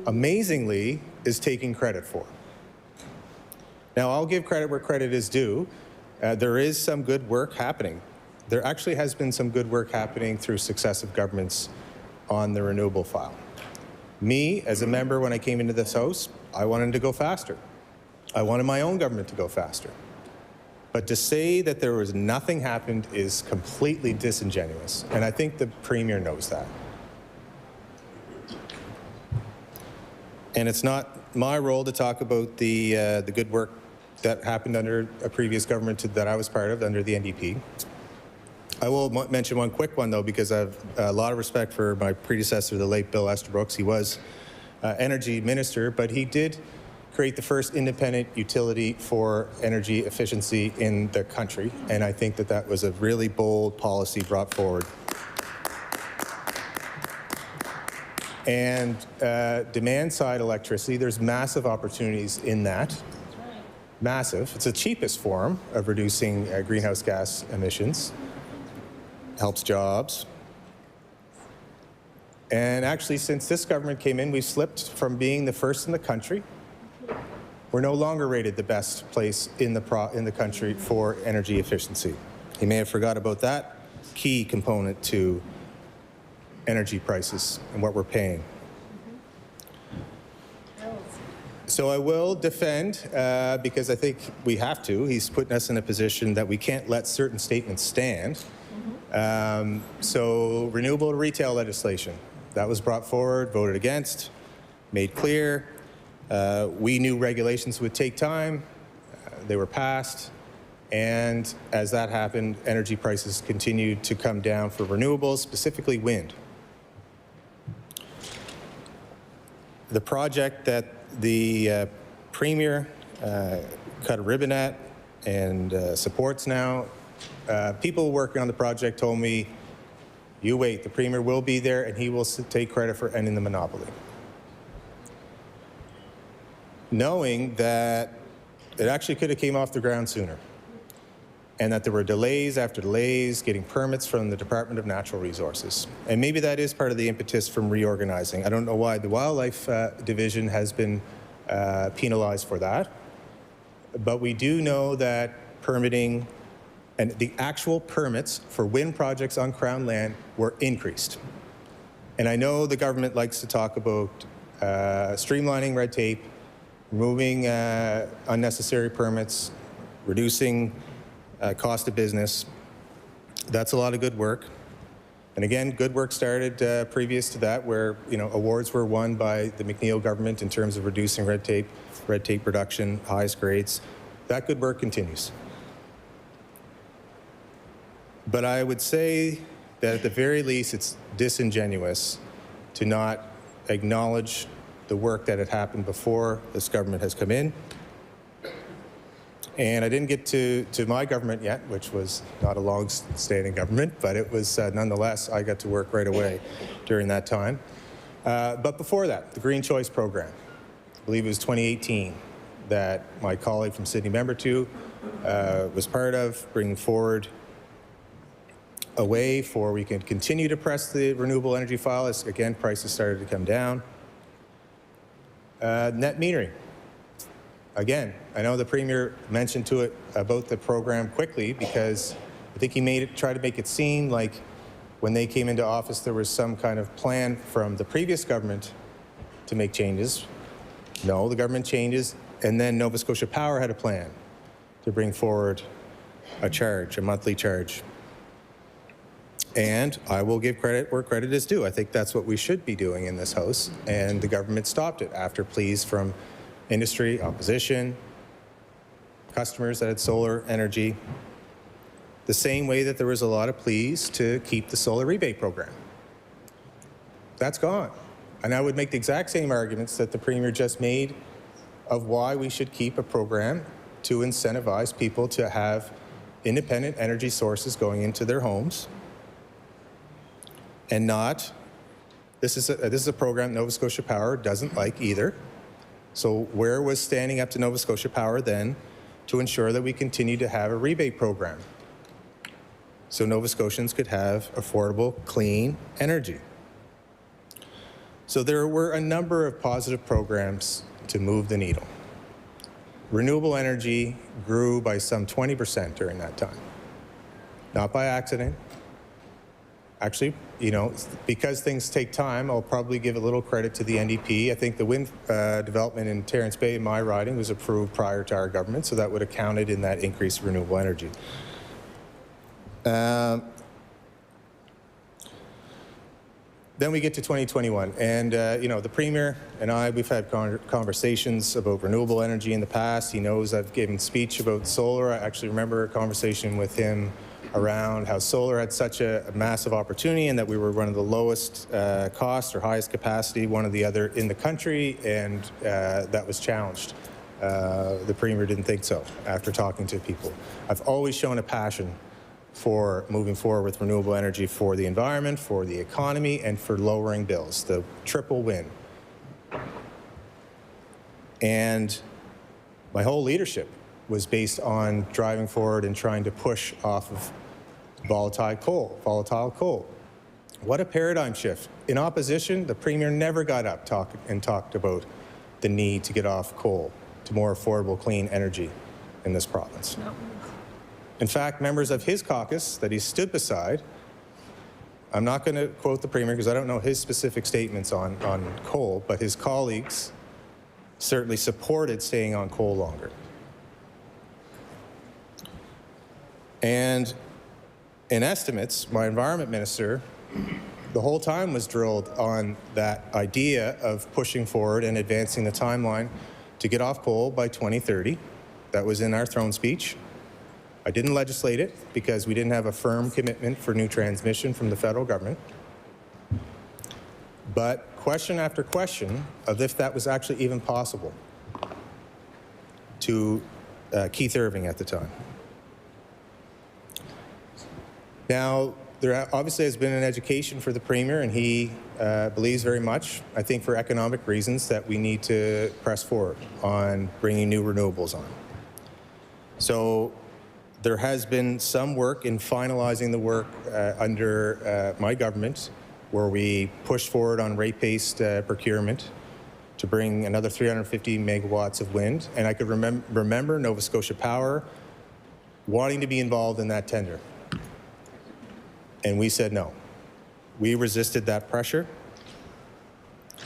amazingly, is taking credit for. Now, I'll give credit where credit is due. There is some good work happening. There actually has been some good work happening through successive governments on the renewable file. Me, as a member, when I came into this House, I wanted to go faster. I wanted my own government to go faster. But to say that there was nothing happened is completely disingenuous, and I think the Premier knows that. And it's not my role to talk about the good work that happened under a previous government that I was part of, under the NDP. I will mention one quick one, though, because I have a lot of respect for my predecessor, the late Bill Estabrooks. He was energy minister, but he did create the first independent utility for energy efficiency in the country, and I think that that was a really bold policy brought forward. And demand-side electricity, there's massive opportunities in that. Massive. It's the cheapest form of reducing greenhouse gas emissions. Helps jobs. And actually, since this government came in, we've slipped from being the first in the country. We're no longer rated the best place in the country for energy efficiency. You may have forgot about that key component to energy prices and what we're paying. So I will defend, because I think we have to. He's putting us in a position that we can't let certain statements stand. So renewable retail legislation, that was brought forward, voted against, made clear. We knew regulations would take time. They were passed. And as that happened, energy prices continued to come down for renewables, specifically wind. The project that the Premier cut a ribbon at and supports now, people working on the project told me, you wait, the Premier will be there and he will take credit for ending the monopoly. Knowing that it actually could have came off the ground sooner and that there were delays after delays getting permits from the Department of Natural Resources. And maybe that is part of the impetus from reorganizing. I don't know why the Wildlife Division has been penalized for that. but we do know that permitting and the actual permits for wind projects on Crown land were increased. And I know the government likes to talk about streamlining red tape, removing unnecessary permits, reducing cost of business. That's a lot of good work. And again, good work started previous to that, where awards were won by the McNeil government in terms of reducing red tape reduction, highest grades. That good work continues. But I would say that at the very least, it's disingenuous to not acknowledge the work that had happened before this government has come in. And I didn't get to my government yet, which was not a long-standing government, but it was nonetheless, I got to work right away during that time. But before that, the Green Choice Program, I believe it was 2018, that my colleague from Sydney Member 2 was part of, bringing forward a way for we can continue to press the renewable energy file as, again, prices started to come down. Net metering. Again, I know the Premier mentioned to it about the program quickly because I think he tried to make it seem like when they came into office there was some kind of plan from the previous government to make changes. No, the government changes, and then Nova Scotia Power had a plan to bring forward a monthly charge. And I will give credit where credit is due. I think that's what we should be doing in this House, and the government stopped it after pleas from industry, opposition, customers that had solar energy, the same way that there was a lot of pleas to keep the solar rebate program. That's gone. And I would make the exact same arguments that the Premier just made of why we should keep a program to incentivize people to have independent energy sources going into their homes, and not, this is a program Nova Scotia Power doesn't like either. So where was standing up to Nova Scotia Power then to ensure that we continue to have a rebate program so Nova Scotians could have affordable, clean energy? So there were a number of positive programs to move the needle. Renewable energy grew by some 20% during that time. Not by accident. Actually, because things take time, I'll probably give a little credit to the NDP. I think the wind development in Terrence Bay, in my riding, was approved prior to our government, so that would have counted in that increased renewable energy. Then we get to 2021, and the Premier and I, we've had conversations about renewable energy in the past. He knows I've given speech about solar. I actually remember a conversation with him around how solar had such a massive opportunity and that we were one of the lowest cost or highest capacity, one or the other in the country, and that was challenged. The Premier didn't think so after talking to people. I've always shown a passion for moving forward with renewable energy for the environment, for the economy, and for lowering bills, the triple win. And my whole leadership was based on driving forward and trying to push off of volatile coal. What a paradigm shift. In opposition, the Premier never got up and talked about the need to get off coal to more affordable, clean energy in this province. No. In fact, members of his caucus that he stood beside, I'm not going to quote the Premier because I don't know his specific statements on coal, but his colleagues certainly supported staying on coal longer. And in estimates, my environment minister the whole time was drilled on that idea of pushing forward and advancing the timeline to get off coal by 2030. That was in our throne speech. I didn't legislate it because we didn't have a firm commitment for new transmission from the federal government. But question after question of if that was actually even possible to Keith Irving at the time. Now, there obviously has been an education for the Premier, and he believes very much, I think for economic reasons, that we need to press forward on bringing new renewables on. So there has been some work in finalizing the work under my government, where we pushed forward on rate-based procurement to bring another 350 megawatts of wind. And I could remember Nova Scotia Power wanting to be involved in that tender. And we said no. We resisted that pressure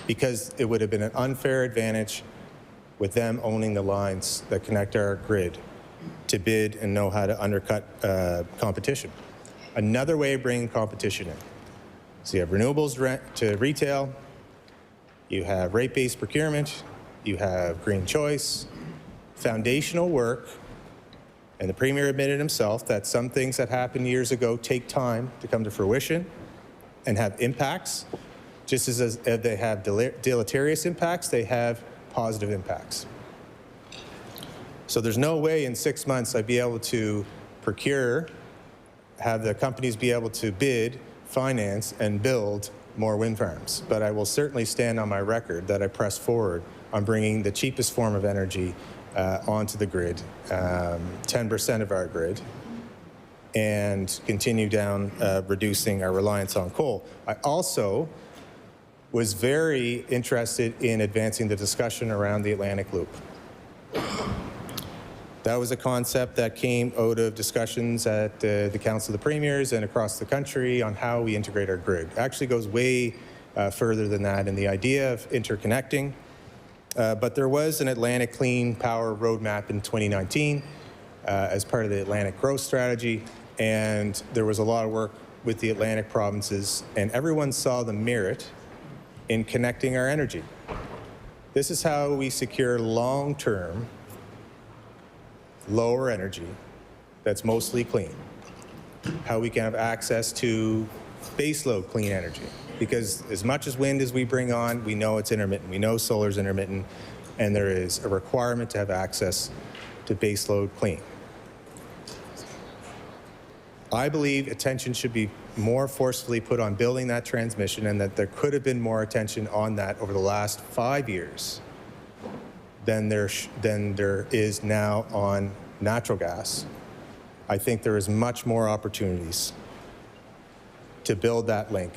because it would have been an unfair advantage with them owning the lines that connect our grid to bid and know how to undercut competition. Another way of bringing competition in. So you have renewables to retail, you have rate-based procurement, you have green choice, foundational work, and the Premier admitted himself that some things that happened years ago take time to come to fruition and have impacts. Just as they have deleterious impacts, they have positive impacts. So there's no way in 6 months I'd be able to procure, have the companies be able to bid, finance, and build more wind farms. But I will certainly stand on my record that I press forward on bringing the cheapest form of energy onto the grid, 10% of our grid, and continue down reducing our reliance on coal. I also was very interested in advancing the discussion around the Atlantic Loop. That was a concept that came out of discussions at the Council of the Premiers and across the country on how we integrate our grid. It actually goes way further than that in the idea of interconnecting. But there was an Atlantic Clean Power Roadmap in 2019 as part of the Atlantic Growth Strategy, and there was a lot of work with the Atlantic provinces, and everyone saw the merit in connecting our energy. This is how we secure long-term, lower energy that's mostly clean. How we can have access to baseload clean energy. Because as much as wind as we bring on, we know it's intermittent. We know solar's intermittent, and there is a requirement to have access to baseload clean. I believe attention should be more forcefully put on building that transmission, and that there could have been more attention on that over the last 5 years than there is now on natural gas. I think there is much more opportunities to build that link.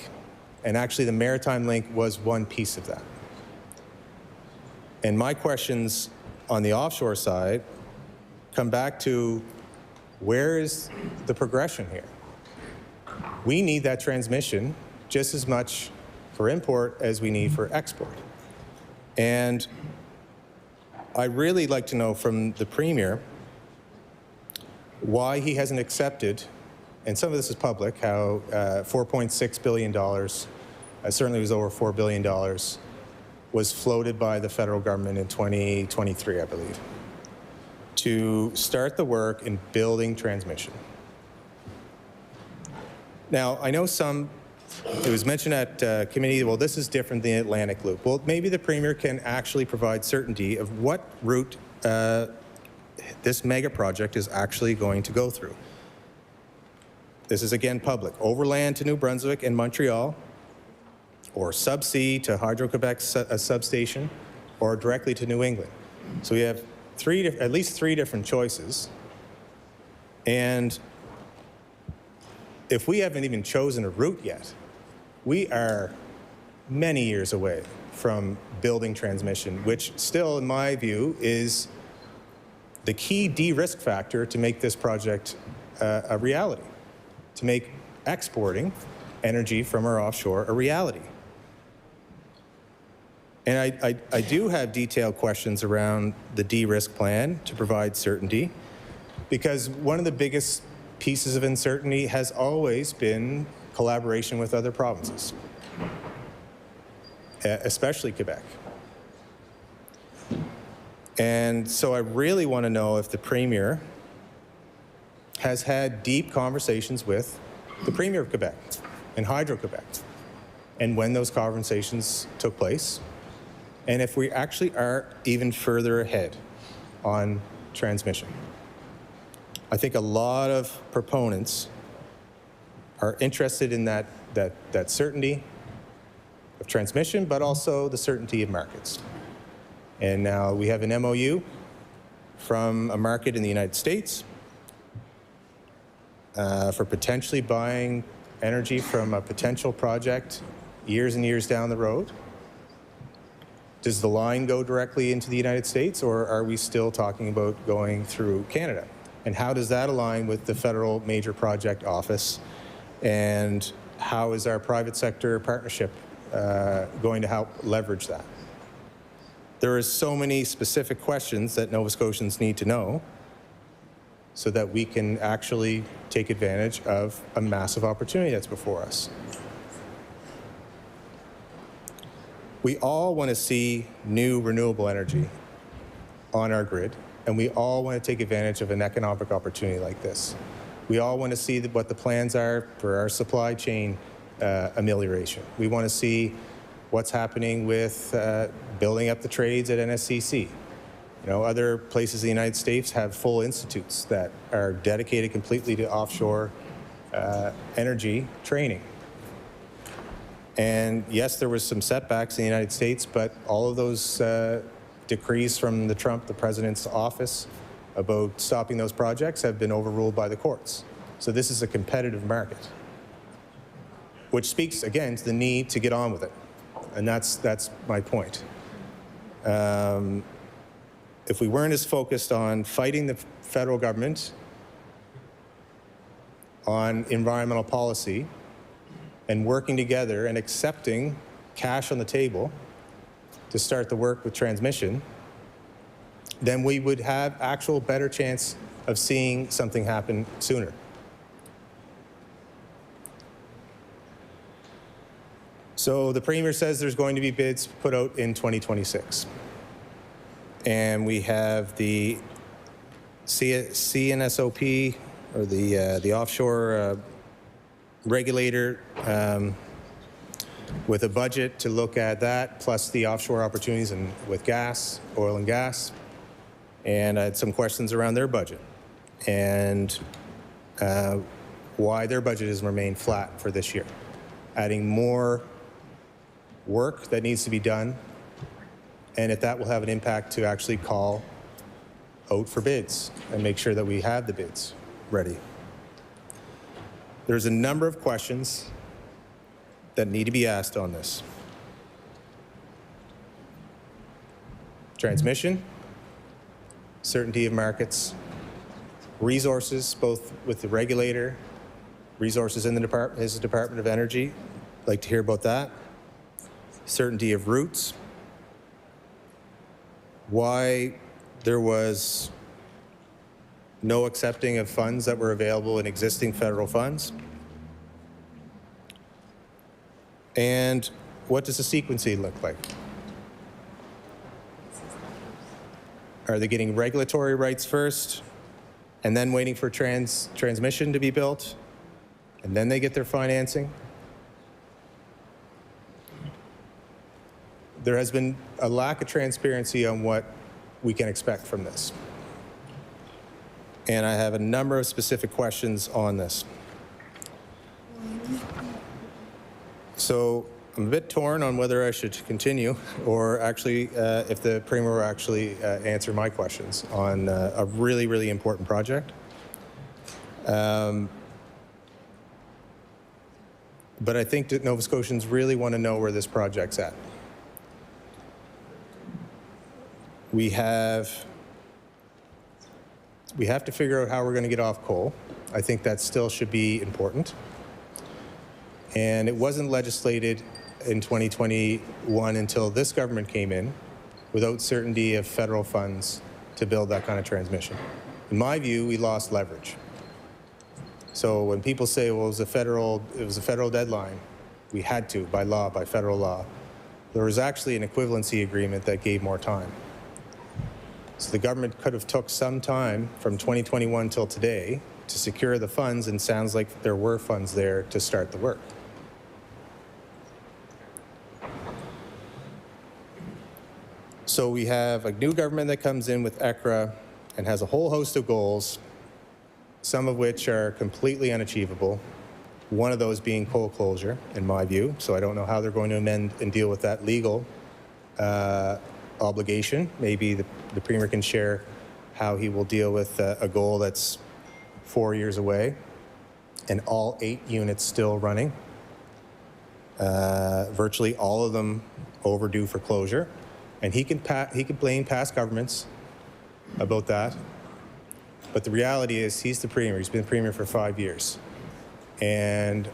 And actually, the Maritime Link was one piece of that. And my questions on the offshore side come back to, where is the progression here? We need that transmission just as much for import as we need for export. And I'd really like to know from the Premier why he hasn't accepted, and some of this is public, how $4.6 billion, certainly it was over $4 billion, was floated by the federal government in 2023, I believe, to start the work in building transmission. Now, I know it was mentioned at committee, well, this is different than the Atlantic Loop. Well, maybe the Premier can actually provide certainty of what route this mega project is actually going to go through. This is, again, public. Overland to New Brunswick and Montreal, or subsea to Hydro-Quebec substation, or directly to New England. So we have at least three different choices. And if we haven't even chosen a route yet, we are many years away from building transmission, which still, in my view, is the key de-risk factor to make this project a reality, to make exporting energy from our offshore a reality. And I do have detailed questions around the de-risk plan to provide certainty, because one of the biggest pieces of uncertainty has always been collaboration with other provinces, especially Quebec. And so I really want to know if the Premier has had deep conversations with the Premier of Quebec and Hydro-Quebec, and when those conversations took place, and if we actually are even further ahead on transmission. I think a lot of proponents are interested in that certainty of transmission, but also the certainty of markets. And now we have an MOU from a market in the United States for potentially buying energy from a potential project years and years down the road. Does the line go directly into the United States, or are we still talking about going through Canada? And how does that align with the Federal Major Project Office? And how is our private sector partnership going to help leverage that? There are so many specific questions that Nova Scotians need to know so that we can actually take advantage of a massive opportunity that's before us. We all want to see new renewable energy on our grid, and we all want to take advantage of an economic opportunity like this. We all want to see what the plans are for our supply chain amelioration. We want to see what's happening with building up the trades at NSCC. You know, other places in the United States have full institutes that are dedicated completely to offshore energy training. And yes, there was some setbacks in the United States, but all of those decrees from the president's office about stopping those projects have been overruled by the courts. So this is a competitive market, which speaks, again, to the need to get on with it. And that's my point. If we weren't as focused on fighting the federal government on environmental policy and working together and accepting cash on the table to start the work with transmission, then we would have actual better chance of seeing something happen sooner. So the Premier says there's going to be bids put out in 2026. And we have the CNSOP, or the offshore regulator, with a budget to look at that, plus the offshore opportunities with gas, oil and gas. And I had some questions around their budget and why their budget has remained flat for this year, adding more work that needs to be done, and if that will have an impact to actually call out for bids and make sure that we have the bids ready. There's a number of questions that need to be asked on this. Transmission, certainty of markets, resources, both with the regulator, resources in the Department of Energy. I'd like to hear about that. Certainty of routes, why there was no accepting of funds that were available in existing federal funds, and what does the sequencing look like? Are they getting regulatory rights first and then waiting for transmission to be built, and then they get their financing? There has been a lack of transparency on what we can expect from this. And I have a number of specific questions on this. So I'm a bit torn on whether I should continue or actually if the Premier will actually answer my questions on a really, really important project. But I think that Nova Scotians really want to know where this project's at. We have to figure out how we're going to get off coal. I think that still should be important. And it wasn't legislated in 2021 until this government came in without certainty of federal funds to build that kind of transmission. In my view, we lost leverage. So when people say, well, it was a federal deadline, we had to, by law, by federal law. There was actually an equivalency agreement that gave more time. So the government could have took some time from 2021 till today to secure the funds, and sounds like there were funds there to start the work. So we have a new government that comes in with ECRA and has a whole host of goals, some of which are completely unachievable, one of those being coal closure, in my view. So I don't know how they're going to amend and deal with that legal obligation. Maybe the Premier can share how he will deal with a goal that's 4 years away and all 8 units still running, virtually all of them overdue for closure. And he can blame past governments about that. But the reality is he's the premier. He's been premier for 5 years. And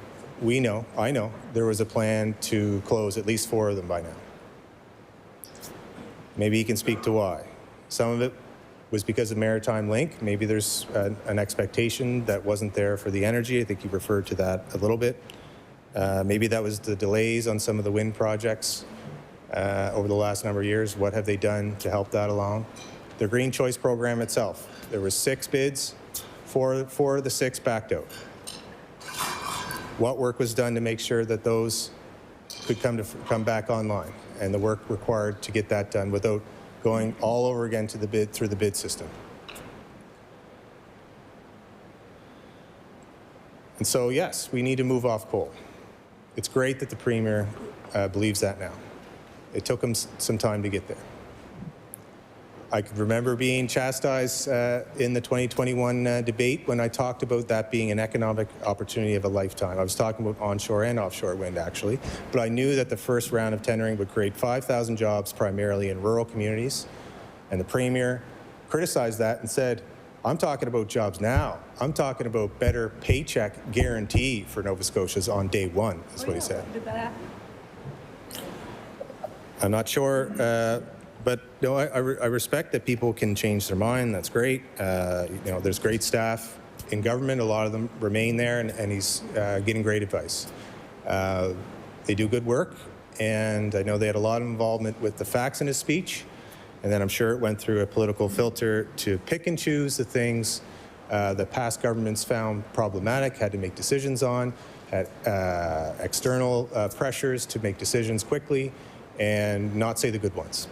I know, there was a plan to close at least 4 of them by now. Maybe he can speak to why. Some of it was because of Maritime Link. Maybe there's an expectation that wasn't there for the energy. I think he referred to that a little bit. Maybe that was the delays on some of the wind projects over the last number of years. What have they done to help that along? The Green Choice program itself. There were 6 bids, 4 of the 6 backed out. What work was done to make sure that those could come back online, and the work required to get that done without going all over again to the bid through the bid system. And so, yes, we need to move off coal. It's great that the premier believes that now. It took him some time to get there. I can remember being chastised in the 2021 debate when I talked about that being an economic opportunity of a lifetime. I was talking about onshore and offshore wind, actually. But I knew that the first round of tendering would create 5,000 jobs, primarily in rural communities. And the premier criticized that and said, I'm talking about jobs now. I'm talking about better paycheck guarantee for Nova Scotians on day one, is what he said. I'm not sure. But no, I respect that people can change their mind. That's great. There's great staff in government. A lot of them remain there, and he's getting great advice. They do good work, and I know they had a lot of involvement with the facts in his speech, and then I'm sure it went through a political filter to pick and choose the things that past governments found problematic, had to make decisions on, had external pressures to make decisions quickly, and not say the good ones.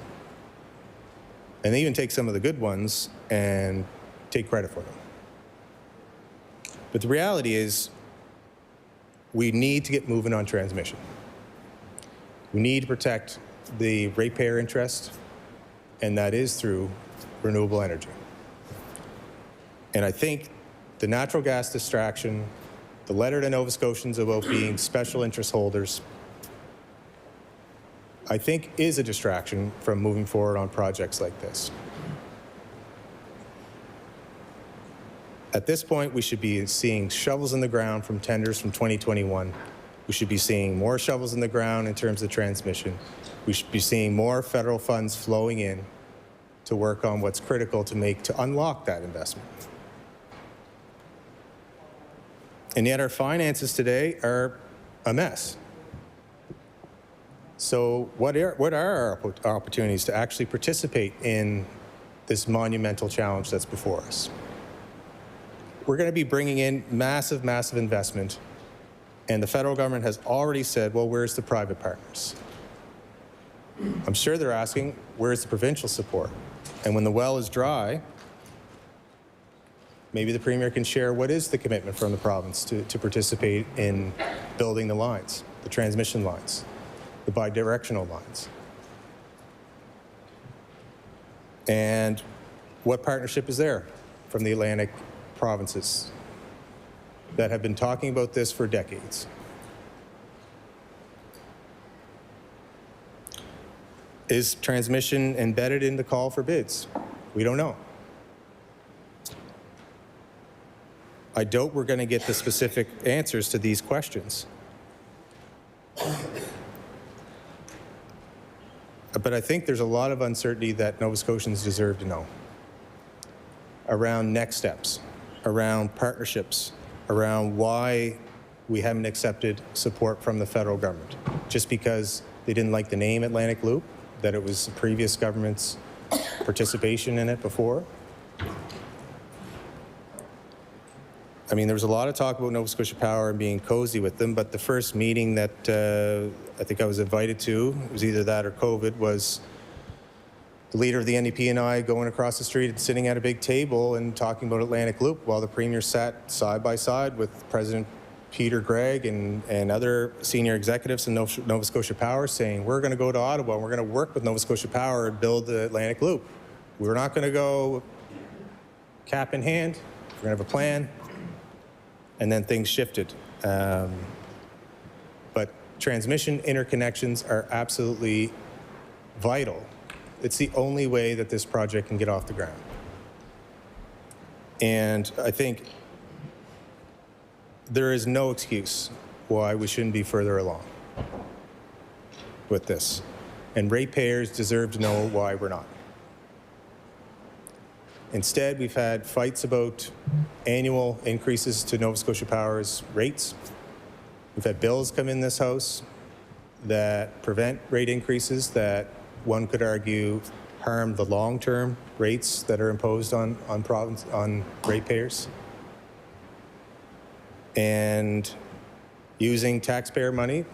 And they even take some of the good ones and take credit for them. But the reality is, we need to get moving on transmission. We need to protect the ratepayer interest, and that is through renewable energy. And I think the natural gas distraction, the letter to Nova Scotians about being special interest holders, I think is a distraction from moving forward on projects like this. At this point, we should be seeing shovels in the ground from tenders from 2021. We should be seeing more shovels in the ground in terms of transmission. We should be seeing more federal funds flowing in to work on what's critical to unlock that investment. And yet our finances today are a mess. So what are our opportunities to actually participate in this monumental challenge that's before us? We're going to be bringing in massive, massive investment, and the federal government has already said, well, where's the private partners? I'm sure they're asking, where's the provincial support? And when the well is dry, maybe the premier can share what is the commitment from the province to participate in building the lines, the transmission lines, the bidirectional lines. And what partnership is there from the Atlantic provinces that have been talking about this for decades? Is transmission embedded in the call for bids? We don't know. I doubt we're going to get the specific answers to these questions. But I think there's a lot of uncertainty that Nova Scotians deserve to know around next steps, around partnerships, around why we haven't accepted support from the federal government. Just because they didn't like the name Atlantic Loop, that it was the previous government's participation in it before. I mean, there was a lot of talk about Nova Scotia Power and being cozy with them, but the first meeting that I think I was invited to, it was either that or COVID, was the leader of the NDP and I going across the street and sitting at a big table and talking about Atlantic Loop while the premier sat side by side with President Peter Gregg and other senior executives in Nova Scotia Power saying, we're going to go to Ottawa and we're going to work with Nova Scotia Power and build the Atlantic Loop. We're not going to go cap in hand. We're going to have a plan. And then things shifted. But transmission interconnections are absolutely vital It's the only way that this project can get off the ground. And I think there is no excuse why we shouldn't be further along with this. And ratepayers deserve to know why we're not. Instead, we've had fights about annual increases to Nova Scotia Power's rates. We've had bills come in this House that prevent rate increases that one could argue harm the long-term rates that are imposed on ratepayers. And using taxpayer money,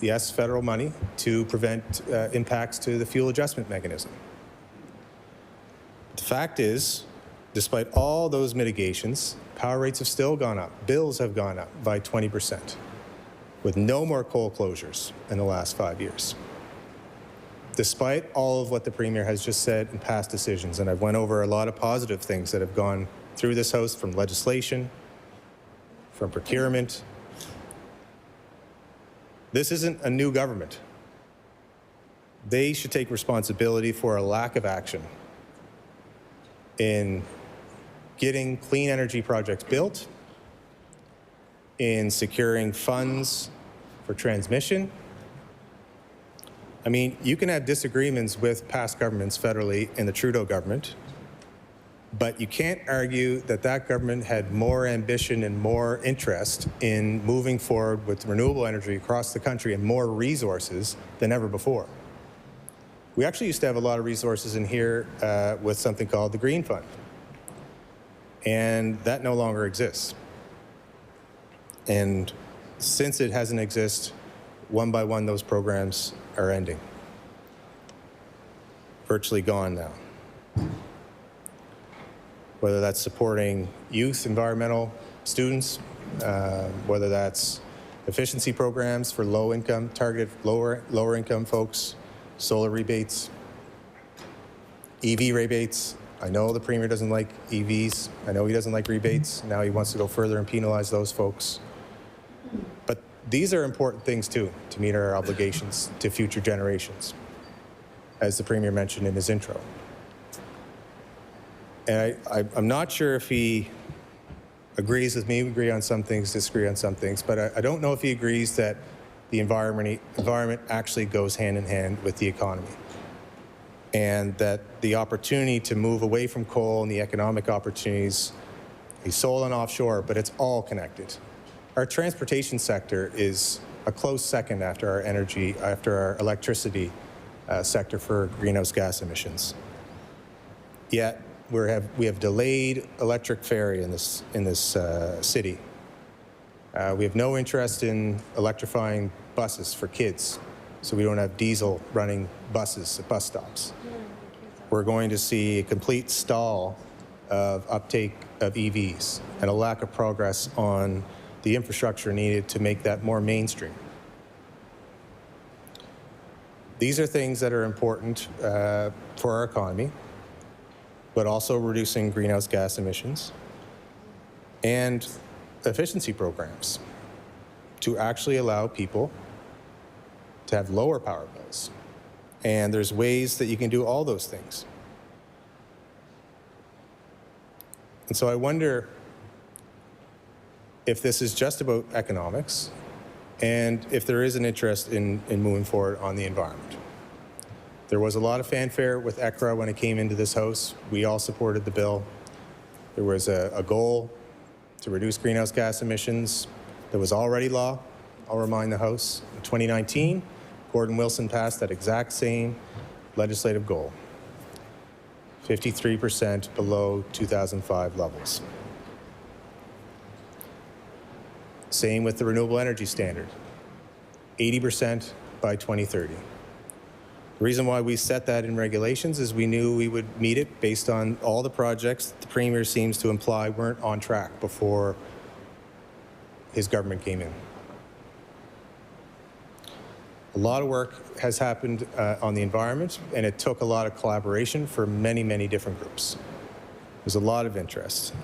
yes, federal money, to prevent impacts to the fuel adjustment mechanism. The fact is, despite all those mitigations, power rates have still gone up. Bills have gone up by 20%, with no more coal closures in the last 5 years. Despite all of what the Premier has just said in past decisions, and I've went over a lot of positive things that have gone through this House, from legislation, from procurement. This isn't a new government. They should take responsibility for a lack of action in getting clean energy projects built, in securing funds for transmission. I mean, you can have disagreements with past governments federally in the Trudeau government, but you can't argue that that government had more ambition and more interest in moving forward with renewable energy across the country and more resources than ever before. We actually used to have a lot of resources in here with something called the Green Fund, and that no longer exists. And since it hasn't existed, one by one those programs are ending. Virtually gone now. Whether that's supporting youth, environmental students, whether that's efficiency programs for low income, targeted lower income folks, solar rebates, EV rebates. I know the Premier doesn't like EVs. I know he doesn't like rebates. Now he wants to go further and penalize those folks. But these are important things too, to meet our obligations to future generations, as the Premier mentioned in his intro. And I'm not sure if he agrees with me. We agree on some things, disagree on some things, but I don't know if he agrees that the environment actually goes hand in hand with the economy, and that the opportunity to move away from coal and the economic opportunities is solar and offshore, but it's all connected. Our transportation sector is a close second after our electricity sector for greenhouse gas emissions. Yet we have delayed electric ferry in this city. We have no interest in electrifying buses for kids, so we don't have diesel running buses at bus stops. We're going to see a complete stall of uptake of EVs and a lack of progress on the infrastructure needed to make that more mainstream. These are things that are important for our economy, but also reducing greenhouse gas emissions and efficiency programs to actually allow people to have lower power bills. And there's ways that you can do all those things. And so I wonder if this is just about economics and if there is an interest in moving forward on the environment. There was a lot of fanfare with ECRA when it came into this House. We all supported the bill. There was a goal to reduce greenhouse gas emissions that was already law. I'll remind the House, in 2019, Gordon Wilson passed that exact same legislative goal, 53% below 2005 levels. Same with the renewable energy standard, 80% by 2030. The reason why we set that in regulations is we knew we would meet it based on all the projects that the Premier seems to imply weren't on track before his government came in. A lot of work has happened on the environment, and it took a lot of collaboration for many, many different groups. There's a lot of interest.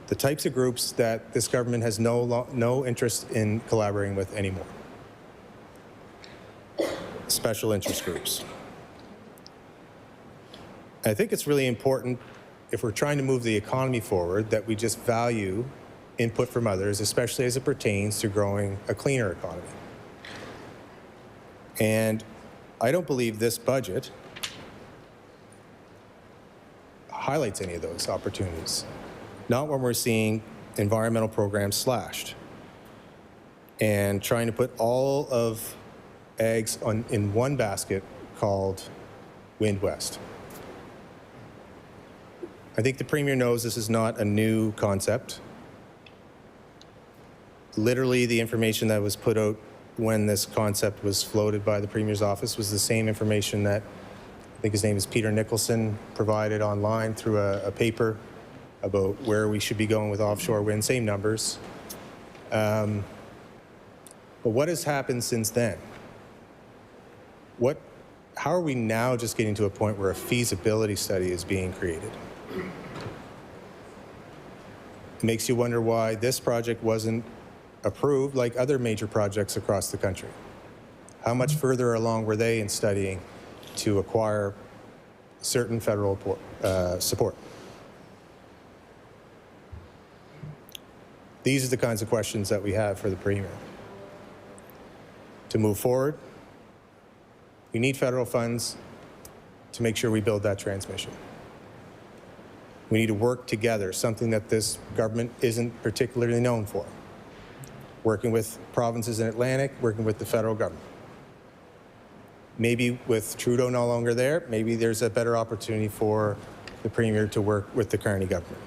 The types of groups that this government has no interest in collaborating with anymore. Special interest groups. I think it's really important, if we're trying to move the economy forward, that we just value input from others, especially as it pertains to growing a cleaner economy. And I don't believe this budget highlights any of those opportunities. Not when we're seeing environmental programs slashed and trying to put all of eggs in one basket called Wind West. I think the Premier knows this is not a new concept. Literally, the information that was put out when this concept was floated by the Premier's office was the same information that, I think his name is Peter Nicholson, provided online through a paper about where we should be going with offshore wind, same numbers. But what has happened since then? How are we now just getting to a point where a feasibility study is being created? It makes you wonder why this project wasn't approved like other major projects across the country. How much further along were they in studying to acquire certain federal support? These are the kinds of questions that we have for the Premier. To move forward, we need federal funds to make sure we build that transmission. We need to work together, something that this government isn't particularly known for. Working with provinces in Atlantic, working with the federal government. Maybe with Trudeau no longer there, maybe there's a better opportunity for the Premier to work with the Carney government.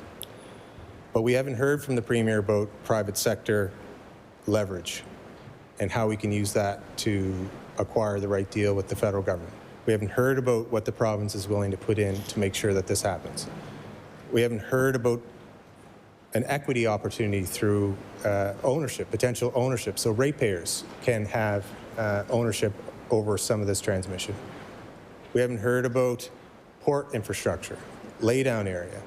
But we haven't heard from the Premier about private sector leverage and how we can use that to acquire the right deal with the federal government. We haven't heard about what the province is willing to put in to make sure that this happens. We haven't heard about an equity opportunity through ownership, potential ownership, so ratepayers can have ownership over some of this transmission. We haven't heard about port infrastructure, laydown area,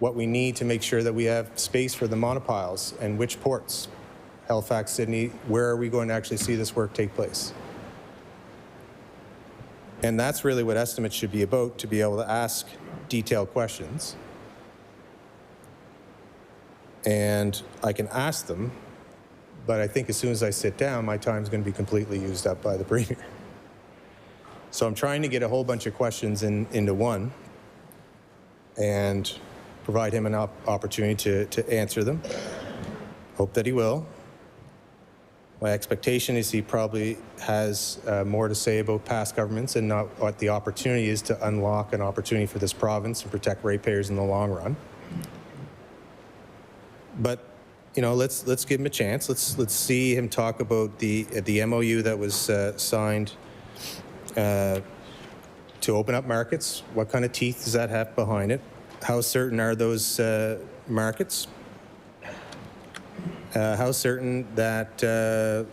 what we need to make sure that we have space for the monopiles and which ports, Halifax, Sydney, where are we going to actually see this work take place? And that's really what estimates should be about, to be able to ask detailed questions. And I can ask them, but I think as soon as I sit down, my time's going to be completely used up by the Premier. So I'm trying to get a whole bunch of questions into one and provide him an opportunity to answer them. Hope that he will. My expectation is he probably has more to say about past governments and not what the opportunity is to unlock an opportunity for this province and protect ratepayers in the long run. But you know, let's give him a chance. Let's see him talk about the MOU that was signed to open up markets. What kind of teeth does that have behind it? How certain are those markets? How certain that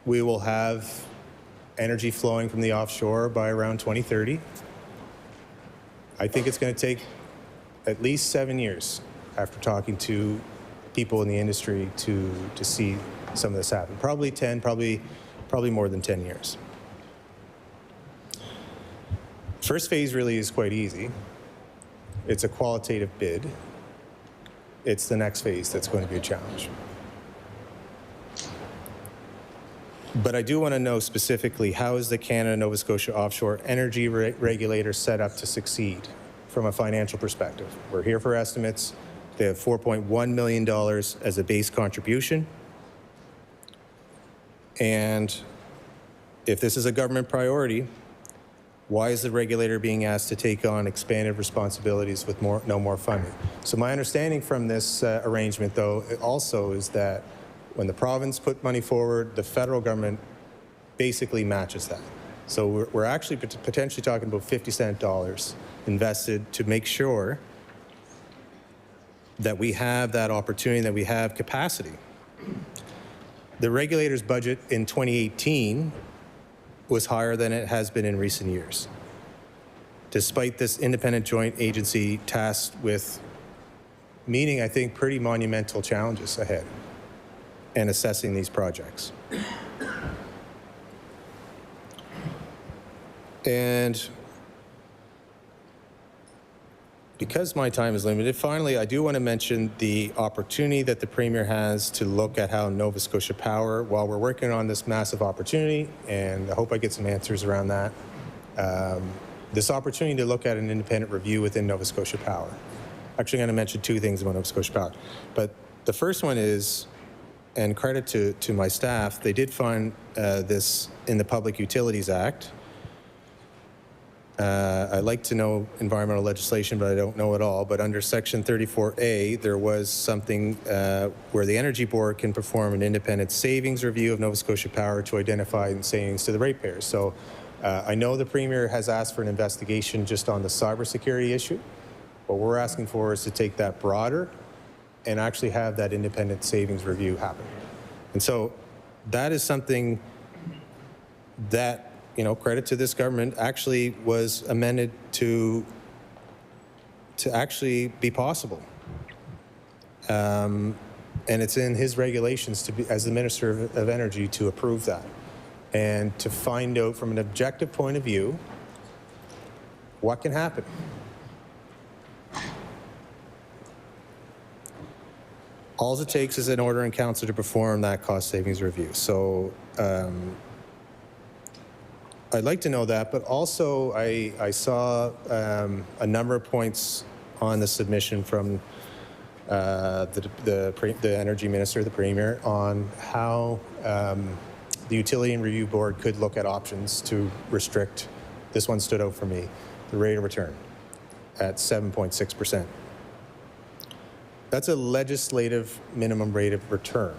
we will have energy flowing from the offshore by around 2030? I think it's going to take at least 7 years after talking to people in the industry to see some of this happen. Probably 10, probably more than 10 years. First phase really is quite easy. It's a qualitative bid. It's the next phase that's going to be a challenge. But I do want to know specifically, how is the Canada-Nova Scotia Offshore Energy Regulator set up to succeed from a financial perspective? We're here for estimates. They have $4.1 million as a base contribution. And if this is a government priority, why is the regulator being asked to take on expanded responsibilities with no more funding? So my understanding from this arrangement, though, also is that when the province put money forward, the federal government basically matches that. So we're actually potentially talking about 50-cent dollars invested to make sure that we have that opportunity, that we have capacity. The regulator's budget in 2018 was higher than it has been in recent years, despite this independent joint agency tasked with meeting, I think, pretty monumental challenges ahead and assessing these projects. And because my time is limited, finally, I do want to mention the opportunity that the Premier has to look at how Nova Scotia Power, while we're working on this massive opportunity, and I hope I get some answers around that, this opportunity to look at an independent review within Nova Scotia Power. Actually, I'm going to mention two things about Nova Scotia Power. But the first one is, and credit to my staff, they did find this in the Public Utilities Act. I like to know environmental legislation, but I don't know it all. But under Section 34A, there was something where the Energy Board can perform an independent savings review of Nova Scotia Power to identify savings to the ratepayers. So I know the Premier has asked for an investigation just on the cybersecurity issue. What we're asking for is to take that broader and actually have that independent savings review happen. And so that is something that, you know, credit to this government, actually was amended to actually be possible. And it's in his regulations to be, as the Minister of Energy, to approve that and to find out from an objective point of view what can happen. All it takes is an order in council to perform that cost savings review. So I'd like to know that, but also I saw a number of points on the submission from the Energy Minister, the Premier, on how the Utility and Review Board could look at options to restrict, this one stood out for me, the rate of return at 7.6%. That's a legislative minimum rate of return.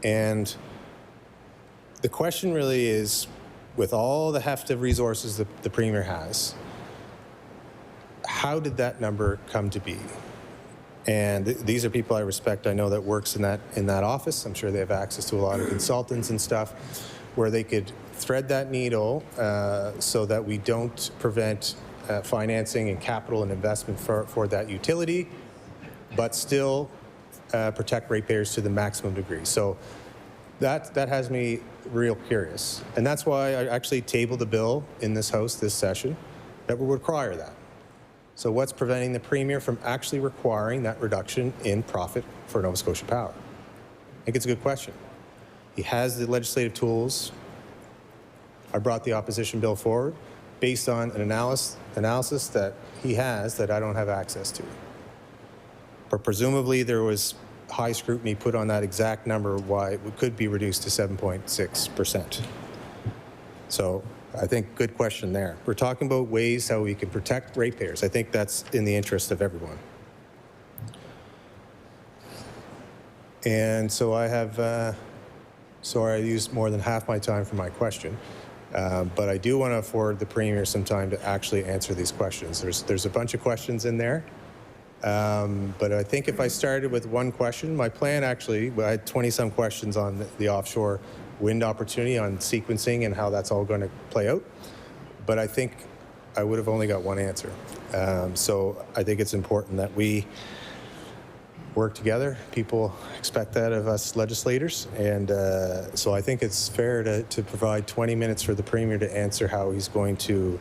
And the question really is, with all the heft of resources that the Premier has, how did that number come to be? And these are people I respect. I know that works in that office. I'm sure they have access to a lot of consultants and stuff where they could thread that needle so that we don't prevent financing and capital and investment for that utility, but still protect ratepayers to the maximum degree. So that has me real curious. And that's why I actually tabled a bill in this House this session that would require that. So what's preventing the Premier from actually requiring that reduction in profit for Nova Scotia Power? I think it's a good question. He has the legislative tools. I brought the opposition bill forward based on an analysis that he has that I don't have access to. But presumably there was high scrutiny put on that exact number why it could be reduced to 7.6%. So I think good question there. We're talking about ways how we can protect ratepayers. I think that's in the interest of everyone. And so I have, sorry I used more than half my time for my question, but I do want to afford the Premier some time to actually answer these questions. There's a bunch of questions in there. But I think if I started with one question, my plan actually, I had 20-some questions on the offshore wind opportunity, on sequencing and how that's all going to play out. But I think I would have only got one answer. So I think it's important that we work together. People expect that of us legislators. And so I think it's fair to provide 20 minutes for the Premier to answer how he's going to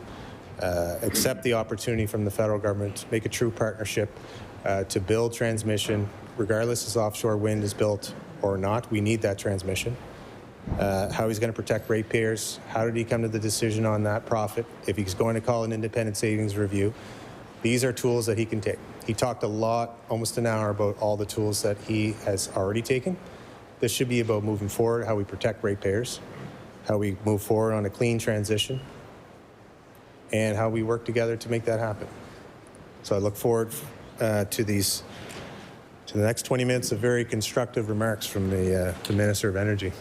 accept the opportunity from the federal government, make a true partnership to build transmission, regardless if offshore wind is built or not. We need that transmission. How he's going to protect ratepayers. How did he come to the decision on that profit? If he's going to call an independent savings review, these are tools that he can take. He talked a lot, almost an hour, about all the tools that he has already taken. This should be about moving forward, how we protect ratepayers, how we move forward on a clean transition, and how we work together to make that happen. So I look forward to the next 20 minutes of very constructive remarks from the Minister of Energy.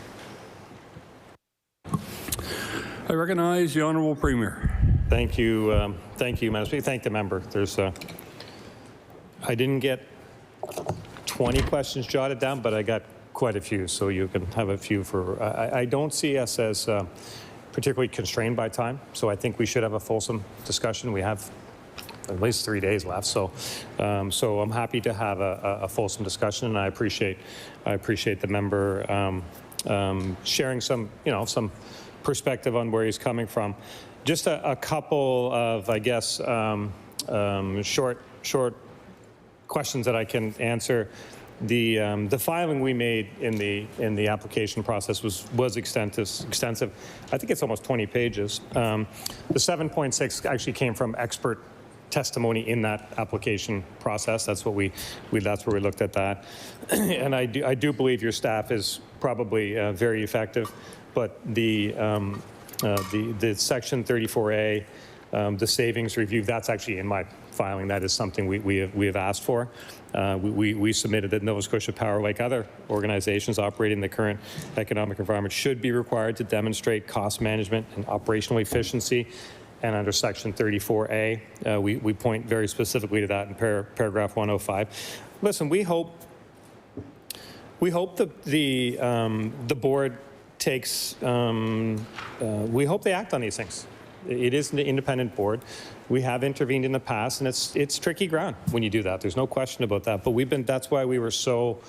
I recognize the Honourable Premier. Thank you, Madam Speaker. Thank the member. I didn't get 20 questions jotted down, but I got quite a few, so you can have a few for. I don't see us as particularly constrained by time, so I think we should have a fulsome discussion. We have at least 3 days left, so I'm happy to have a fulsome discussion, and I appreciate the member sharing some perspective on where he's coming from. Just a couple of, I guess, short short questions that I can answer. The filing we made in the application process was extensive. I think it's almost 20 pages. The 7.6 actually came from expert testimony in that application process. That's what that's where we looked at that. And I do believe your staff is probably very effective, but the Section 34A, the savings review, that's actually in my filing. That is something we have asked for. We submitted that Nova Scotia Power, like other organizations operating in the current economic environment, should be required to demonstrate cost management and operational efficiency. And under Section 34A, we point very specifically to that in paragraph 105. Listen, we hope the board takes. We hope they act on these things. It is an independent board. We have intervened in the past, and it's tricky ground when you do that. There's no question about that. But that's why we were so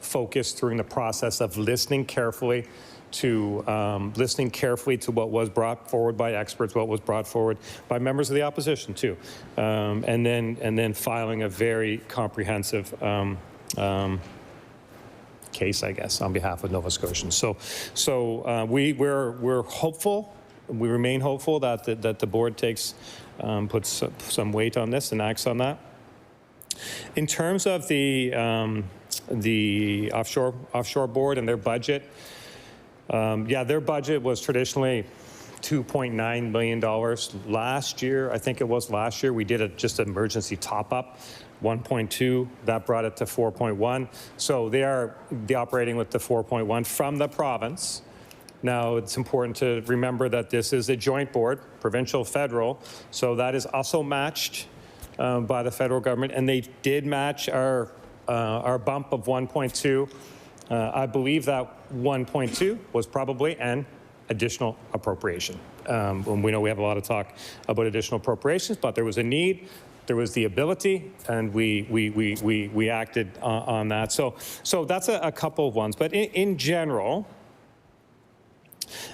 focused during the process of listening carefully to what was brought forward by experts, what was brought forward by members of the opposition too, and then filing a very comprehensive case, I guess, on behalf of Nova Scotians. So we're hopeful. We remain hopeful that the board puts some weight on this and acts on that. In terms of the offshore board and their budget, their budget was traditionally $2.9 million. Last year, I think it was last year, we did just an emergency top-up, 1.2. That brought it to 4.1. So they are operating with the 4.1 from the province. Now, it's important to remember that this is a joint board, provincial, federal, so that is also matched by the federal government, and they did match our bump of 1.2. I believe that 1.2 was probably an additional appropriation. We know we have a lot of talk about additional appropriations, but there was a need, there was the ability, and we acted on that. So that's a couple of ones. But in general,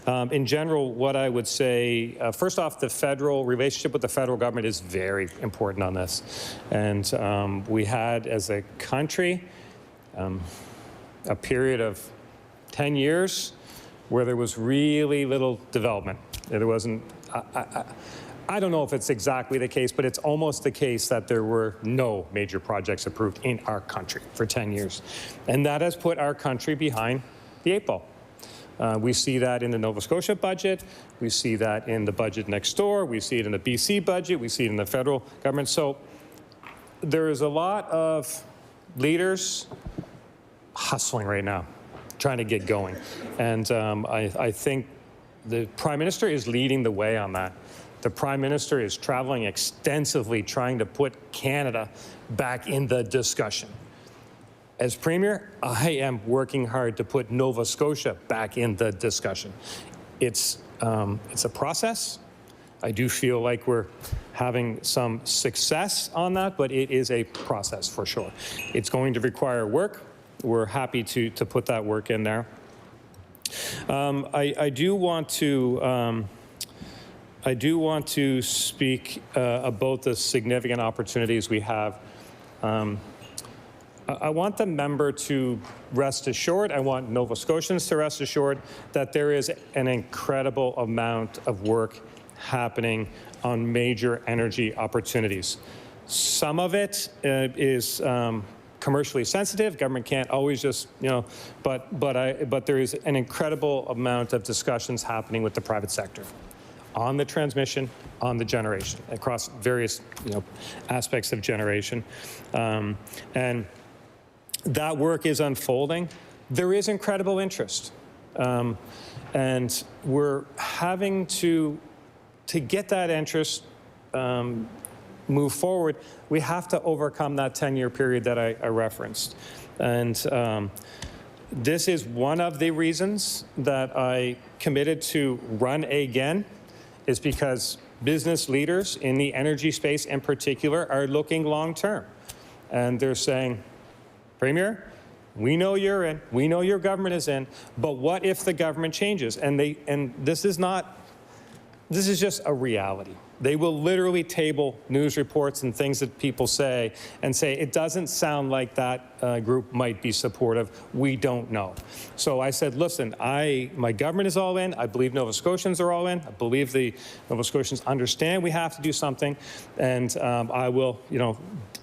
what I would say, first off, the federal relationship with the federal government is very important on this. And we had, as a country, a period of 10 years where there was really little development. There wasn't, I don't know if it's exactly the case, but it's almost the case that there were no major projects approved in our country for 10 years. And that has put our country behind the 8 ball. We see that in the Nova Scotia budget. We see that in the budget next door. We see it in the BC budget. We see it in the federal government. So there is a lot of leaders hustling right now, trying to get going. And I think the Prime Minister is leading the way on that. The Prime Minister is traveling extensively, trying to put Canada back in the discussion. As Premier, I am working hard to put Nova Scotia back in the discussion. It's a process. I do feel like we're having some success on that, but it is a process for sure. It's going to require work. We're happy to put that work in there. I do want to speak about the significant opportunities we have. I want the member to rest assured, I want Nova Scotians to rest assured that there is an incredible amount of work happening on major energy opportunities. Some of it is commercially sensitive. Government can't always just, but there is an incredible amount of discussions happening with the private sector on the transmission, on the generation, across various, aspects of generation. And that work is unfolding. There is incredible interest. And we're having to get that interest move forward, we have to overcome that 10-year period that I referenced. And this is one of the reasons that I committed to run again, is because business leaders in the energy space in particular are looking long-term. And they're saying, Premier, we know you're in, we know your government is in, but what if the government changes? And this is just a reality. They will literally table news reports and things that people say and say, it doesn't sound like that group might be supportive. We don't know. So I said, listen, my government is all in. I believe Nova Scotians are all in. I believe the Nova Scotians understand we have to do something. And I will,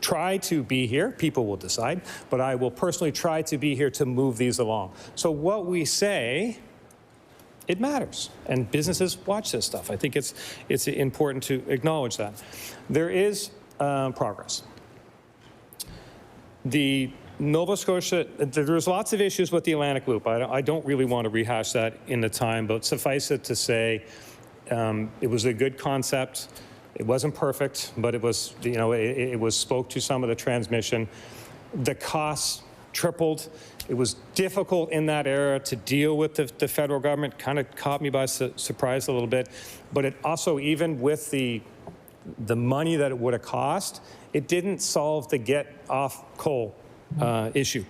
try to be here. People will decide. But I will personally try to be here to move these along. So what we say, it matters, and businesses watch this stuff. I think it's important to acknowledge that. There is progress. The Nova Scotia, there's lots of issues with the Atlantic Loop. I don't really want to rehash that in the time, but suffice it to say, it was a good concept. It wasn't perfect, but it was, it was spoke to some of the transmission. The costs tripled. It was difficult in that era to deal with the federal government. Kind of caught me by surprise a little bit. But it also, even with the money that it would have cost, it didn't solve the get off coal issue.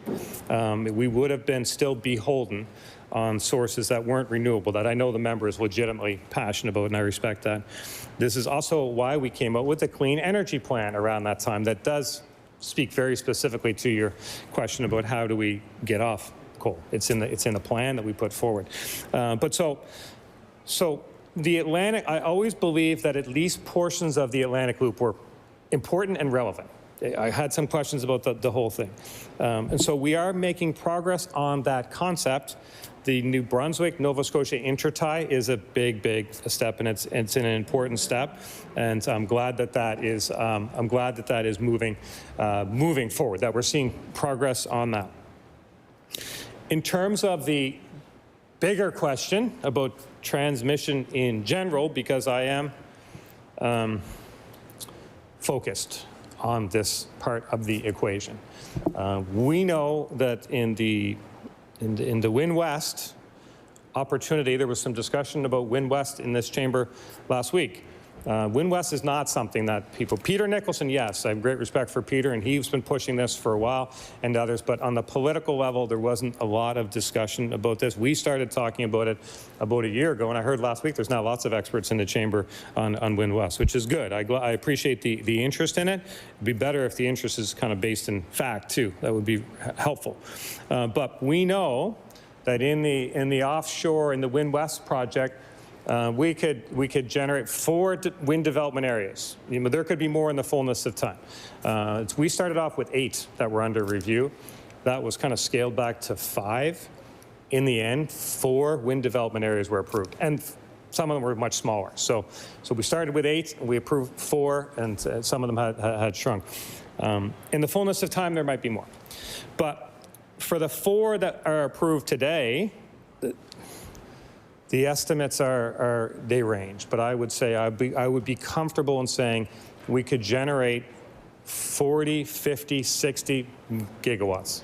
We would have been still beholden on sources that weren't renewable, that I know the member is legitimately passionate about, and I respect that. This is also why we came out with the Clean Energy Plan around that time that does speak very specifically to your question about how do we get off coal. It's in the plan that we put forward. But so the Atlantic, I always believe that at least portions of the Atlantic Loop were important and relevant. I had some questions about the whole thing. And so we are making progress on that concept. The New Brunswick-Nova Scotia intertie is a big step, and it's an important step. And I'm glad that is moving forward. That we're seeing progress on that. In terms of the bigger question about transmission in general, because I am focused on this part of the equation, we know that in the Wind West opportunity, there was some discussion about Wind West in this chamber last week. Wind West is not something that people, Peter Nicholson, yes, I have great respect for Peter, and he's been pushing this for a while, and others, but on the political level, there wasn't a lot of discussion about this. We started talking about it about a year ago, and I heard last week there's now lots of experts in the chamber on Wind West, which is good. I appreciate the interest in it. It'd be better if the interest is kind of based in fact, too. That would be helpful. But we know that in the offshore, in the Wind West project, we could generate 4 wind development areas. There could be more in the fullness of time. We started off with 8 that were under review. That was kind of scaled back to 5. In the end, 4 wind development areas were approved, and some of them were much smaller. So we started with 8, and we approved 4, and some of them had shrunk. In the fullness of time, there might be more. But for the 4 that are approved today, the estimates they range, but I would say I would be comfortable in saying we could generate 40, 50, 60 gigawatts.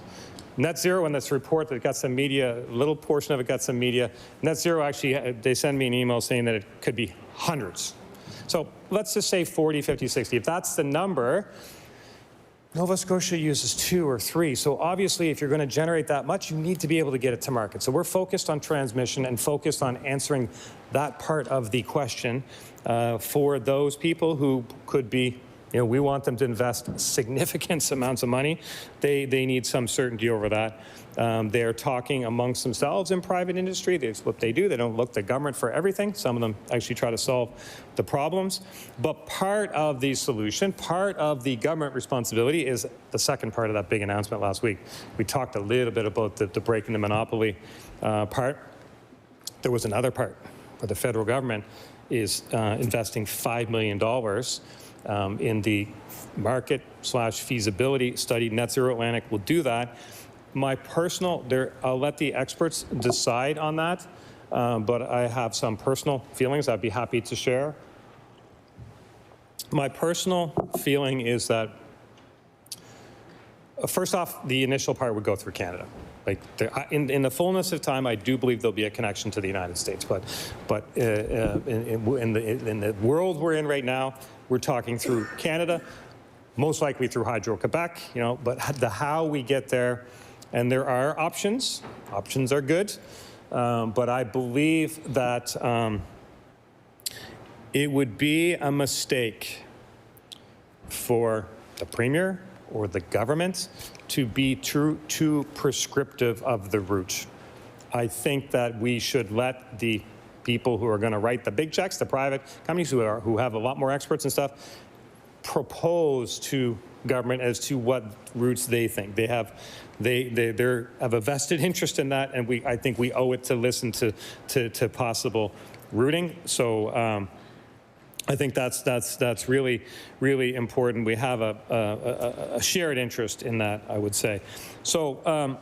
Net Zero, in this report that got some media, a little portion of it got some media. Net Zero actually, they send me an email saying that it could be hundreds. So let's just say 40, 50, 60. If that's the number, Nova Scotia uses 2 or 3. So obviously, if you're going to generate that much, you need to be able to get it to market. So we're focused on transmission and focused on answering that part of the question for those people who could be, we want them to invest significant amounts of money. They need some certainty over that. They're talking amongst themselves in private industry. That's what they do. They don't look to the government for everything. Some of them actually try to solve the problems. But part of the solution, part of the government responsibility is the second part of that big announcement last week. We talked a little bit about the breaking the monopoly part. There was another part where the federal government is investing $5 million in the market/feasibility study. Net Zero Atlantic will do that. My personal, I'll let the experts decide on that, but I have some personal feelings I'd be happy to share. My personal feeling is that, first off, the initial part would go through Canada. Like in the fullness of time, I do believe there'll be a connection to the United States. But in the world we're in right now, we're talking through Canada, most likely through Hydro-Quebec. But the how we get there. And there are options. Options are good. But I believe that it would be a mistake for the Premier or the government to be too prescriptive of the route. I think that we should let the people who are going to write the big checks, the private companies who have a lot more experts and stuff, propose to government as to what routes they think. They have a vested interest in that, and I think we owe it to listen to possible routing. So I think that's really, really important. We have a shared interest in that, I would say. So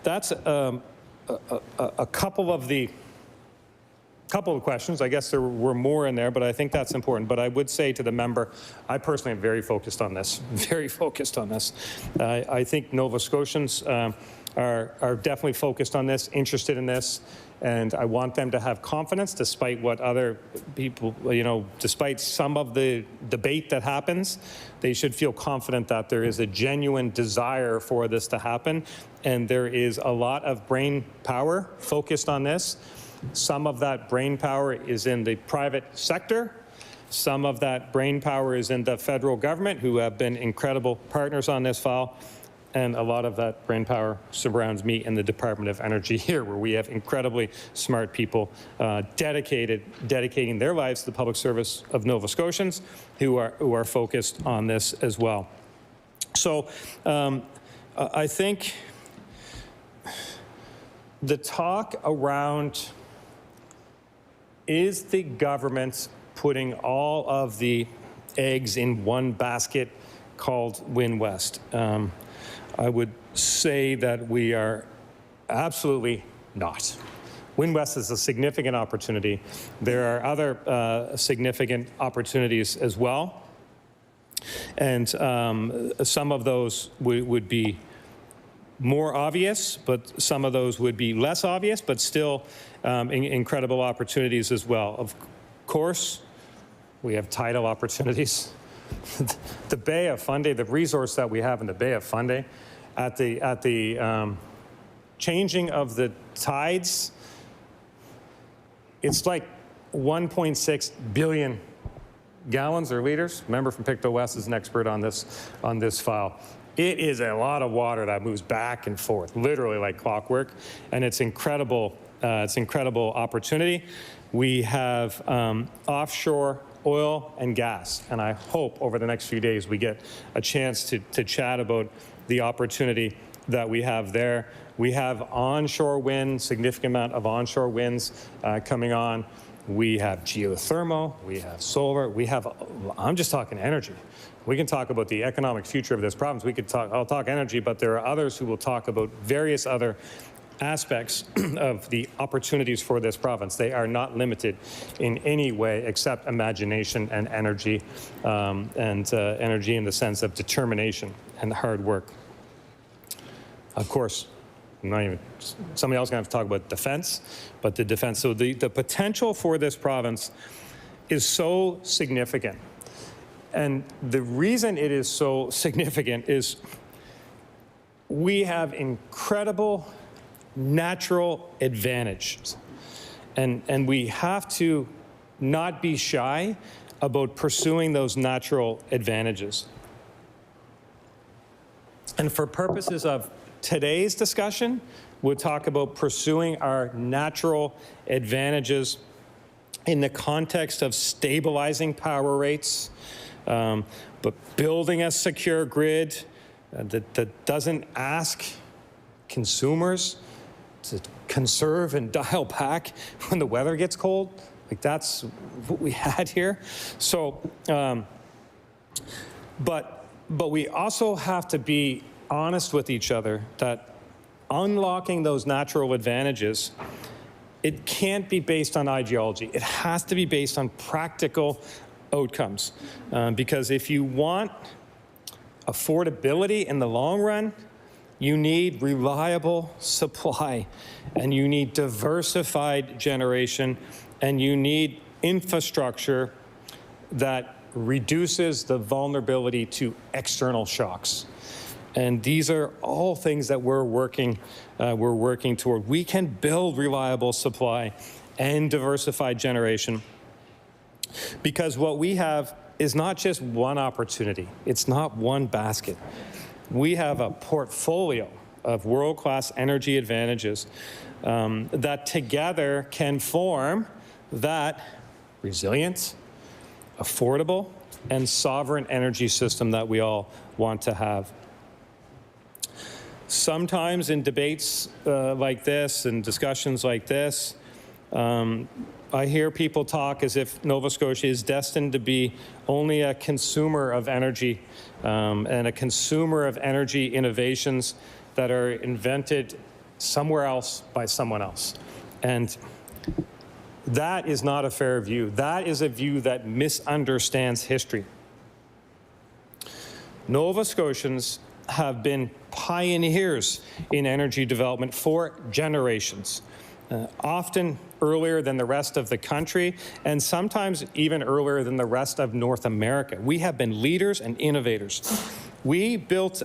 that's a couple of questions. I guess there were more in there, but I think that's important. But I would say to the member, I personally am very focused on this, very focused on this. I think Nova Scotians are definitely focused on this, interested in this, and I want them to have confidence despite what other people, despite some of the debate that happens. They should feel confident that there is a genuine desire for this to happen, and there is a lot of brain power focused on this. Some of that brain power is in the private sector. Some of that brain power is in the federal government, who have been incredible partners on this file. And a lot of that brain power surrounds me in the Department of Energy here, where we have incredibly smart people dedicating their lives to the public service of Nova Scotians who are focused on this as well. So I think the talk around, is the government putting all of the eggs in one basket called WinWest? I would say that we are absolutely not. WinWest is a significant opportunity. There are other significant opportunities as well. And some of those would be more obvious, but some of those would be less obvious, but still incredible opportunities as well. Of course, we have tidal opportunities. The Bay of Fundy, the resource that we have in the Bay of Fundy, at the changing of the tides, it's like 1.6 billion gallons or liters. Member from Pictou West is an expert on this file. It is a lot of water that moves back and forth, literally like clockwork, and it's incredible. It's incredible opportunity. We have offshore oil and gas, and I hope over the next few days we get a chance to chat about the opportunity that we have there. We have onshore wind, significant amount of onshore winds coming on. We have geothermal, we have solar, we have, I'm just talking energy. We can talk about the economic future of this province. I'll talk energy, but there are others who will talk about various other aspects of the opportunities for this province. They are not limited in any way except imagination and energy, energy in the sense of determination and hard work. Of course, somebody else is going to have to talk about defense, but the defense. So the potential for this province is so significant. And the reason it is so significant is we have incredible natural advantages. And we have to not be shy about pursuing those natural advantages. And for purposes of today's discussion, we'll talk about pursuing our natural advantages in the context of stabilizing power rates, but building a secure grid that doesn't ask consumers to conserve and dial back when the weather gets cold. Like, that's what we had here. So, but we also have to be honest with each other that unlocking those natural advantages, it can't be based on ideology. It has to be based on practical outcomes. Because if you want affordability in the long run, you need reliable supply, and you need diversified generation, and you need infrastructure that reduces the vulnerability to external shocks. And these are all things that we're working toward. We can build reliable supply and diversified generation Because what we have is not just one opportunity. It's not one basket. We have a portfolio of world-class energy advantages that together can form that resilient, affordable, and sovereign energy system that we all want to have. Sometimes in debates like this and discussions like this, I hear people talk as if Nova Scotia is destined to be only a consumer of energy and a consumer of energy innovations that are invented somewhere else by someone else. And that is not a fair view. That is a view that misunderstands history. Nova Scotians have been pioneers in energy development for generations, often earlier than the rest of the country, and sometimes even earlier than the rest of North America. We have been leaders and innovators. We're built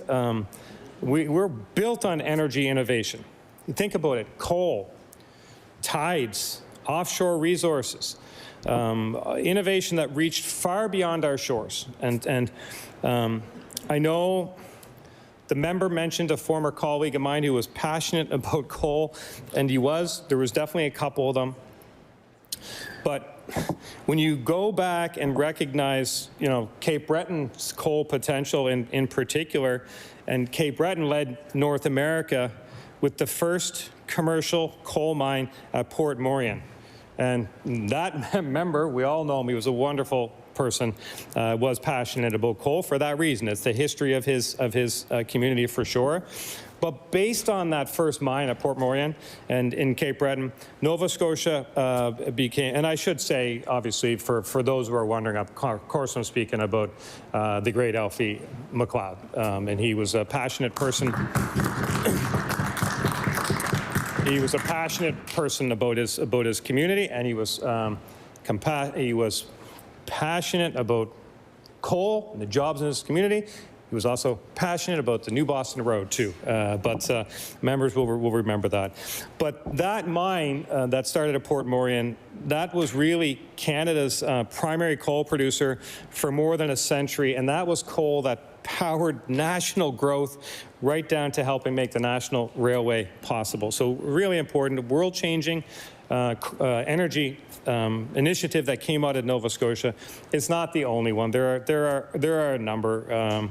on energy innovation. Think about it: coal, tides, offshore resources, innovation that reached far beyond our shores. And I know the member mentioned a former colleague of mine who was passionate about coal, and there was definitely a couple of them. But when you go back and recognize, Cape Breton's coal potential in particular, and Cape Breton led North America with the first commercial coal mine at Port Morion. And that member, we all know him, he was a wonderful person, was passionate about coal for that reason. It's the history of his community for sure. But based on that first mine at Port Morion and in Cape Breton, Nova Scotia became, and I should say, obviously, for those who are wondering, of course I'm speaking about the great Alfie MacLeod. And he was a passionate person. He was a passionate person about his community, and he was passionate about coal and the jobs in his community. He was also passionate about the New Boston Road, too. But members will remember that. But that mine that started at Port Morion, that was really Canada's primary coal producer for more than a century, and that was coal that powered national growth right down to helping make the National Railway possible. So really important, world-changing energy initiative that came out of Nova Scotia. It's not the only one. There are a number.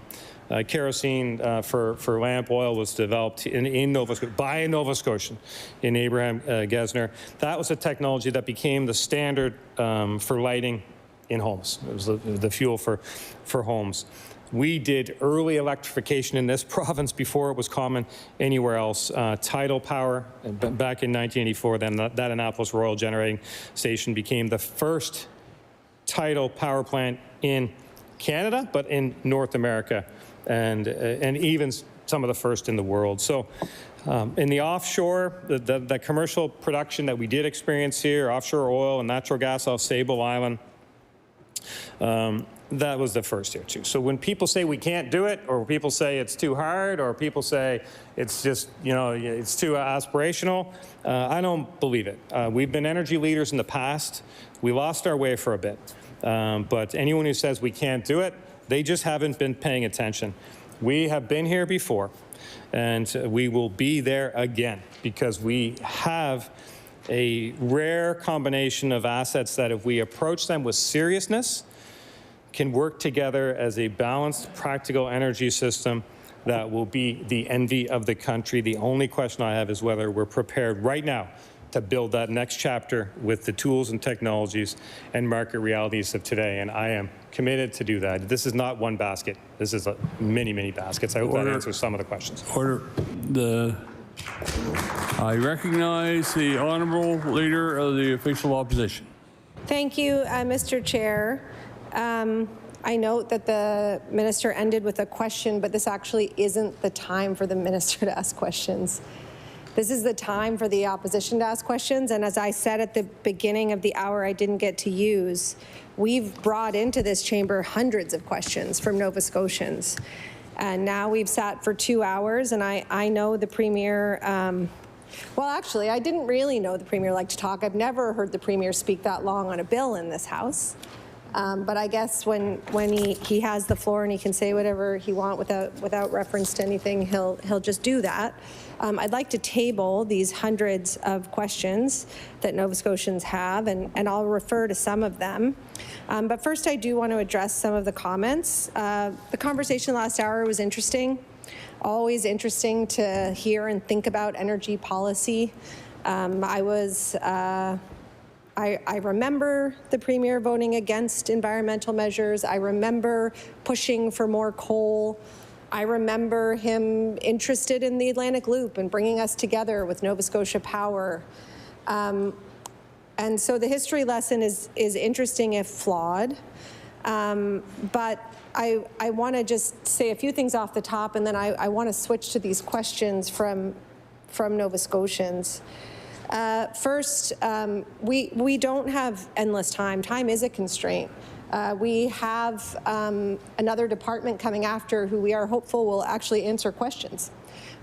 Kerosene for lamp oil was developed in Nova Scotia by a Nova Scotian, in Abraham Gesner. That was a technology that became the standard for lighting in homes. It was the fuel for homes. We did early electrification in this province before it was common anywhere else. Tidal power, back in 1984, then that Annapolis Royal Generating Station became the first tidal power plant in Canada, but in North America, and even some of the first in the world. So in the offshore, the commercial production that we did experience here, offshore oil and natural gas off Sable Island, that was the first here too. So when people say we can't do it, or people say it's too hard, or people say it's just, it's too aspirational, I don't believe it. We've been energy leaders in the past. We lost our way for a bit. But anyone who says we can't do it, they just haven't been paying attention. We have been here before, and we will be there again, because we have a rare combination of assets that, if we approach them with seriousness, can work together as a balanced, practical energy system that will be the envy of the country. The only question I have is whether we're prepared right now to build that next chapter with the tools and technologies and market realities of today, and I am committed to do that. This is not one basket. This is many, many baskets. I hope that answers some of the questions. Order. I recognize the Honourable Leader of the Official Opposition. Thank you, Mr. Chair. I note that the minister ended with a question, but this actually isn't the time for the minister to ask questions. This is the time for the opposition to ask questions, and as I said at the beginning of the hour I didn't get to use, we've brought into this chamber hundreds of questions from Nova Scotians. And now we've sat for 2 hours, and I know the Premier, well, actually, I didn't really know the Premier liked to talk. I've never heard the Premier speak that long on a bill in this House. But I guess when he has the floor and he can say whatever he wants without reference to anything, he'll just do that. I'd like to table these hundreds of questions that Nova Scotians have, and I'll refer to some of them. But first, I do want to address some of the comments. The conversation last hour was interesting. Always interesting to hear and think about energy policy. I remember the Premier voting against environmental measures. I remember pushing for more coal. I remember him interested in the Atlantic Loop and bringing us together with Nova Scotia Power. And so the history lesson is interesting if flawed. But I want to just say a few things off the top, and then I want to switch to these questions from Nova Scotians. First, we don't have endless time. Time is a constraint. We have another department coming after who we are hopeful will actually answer questions.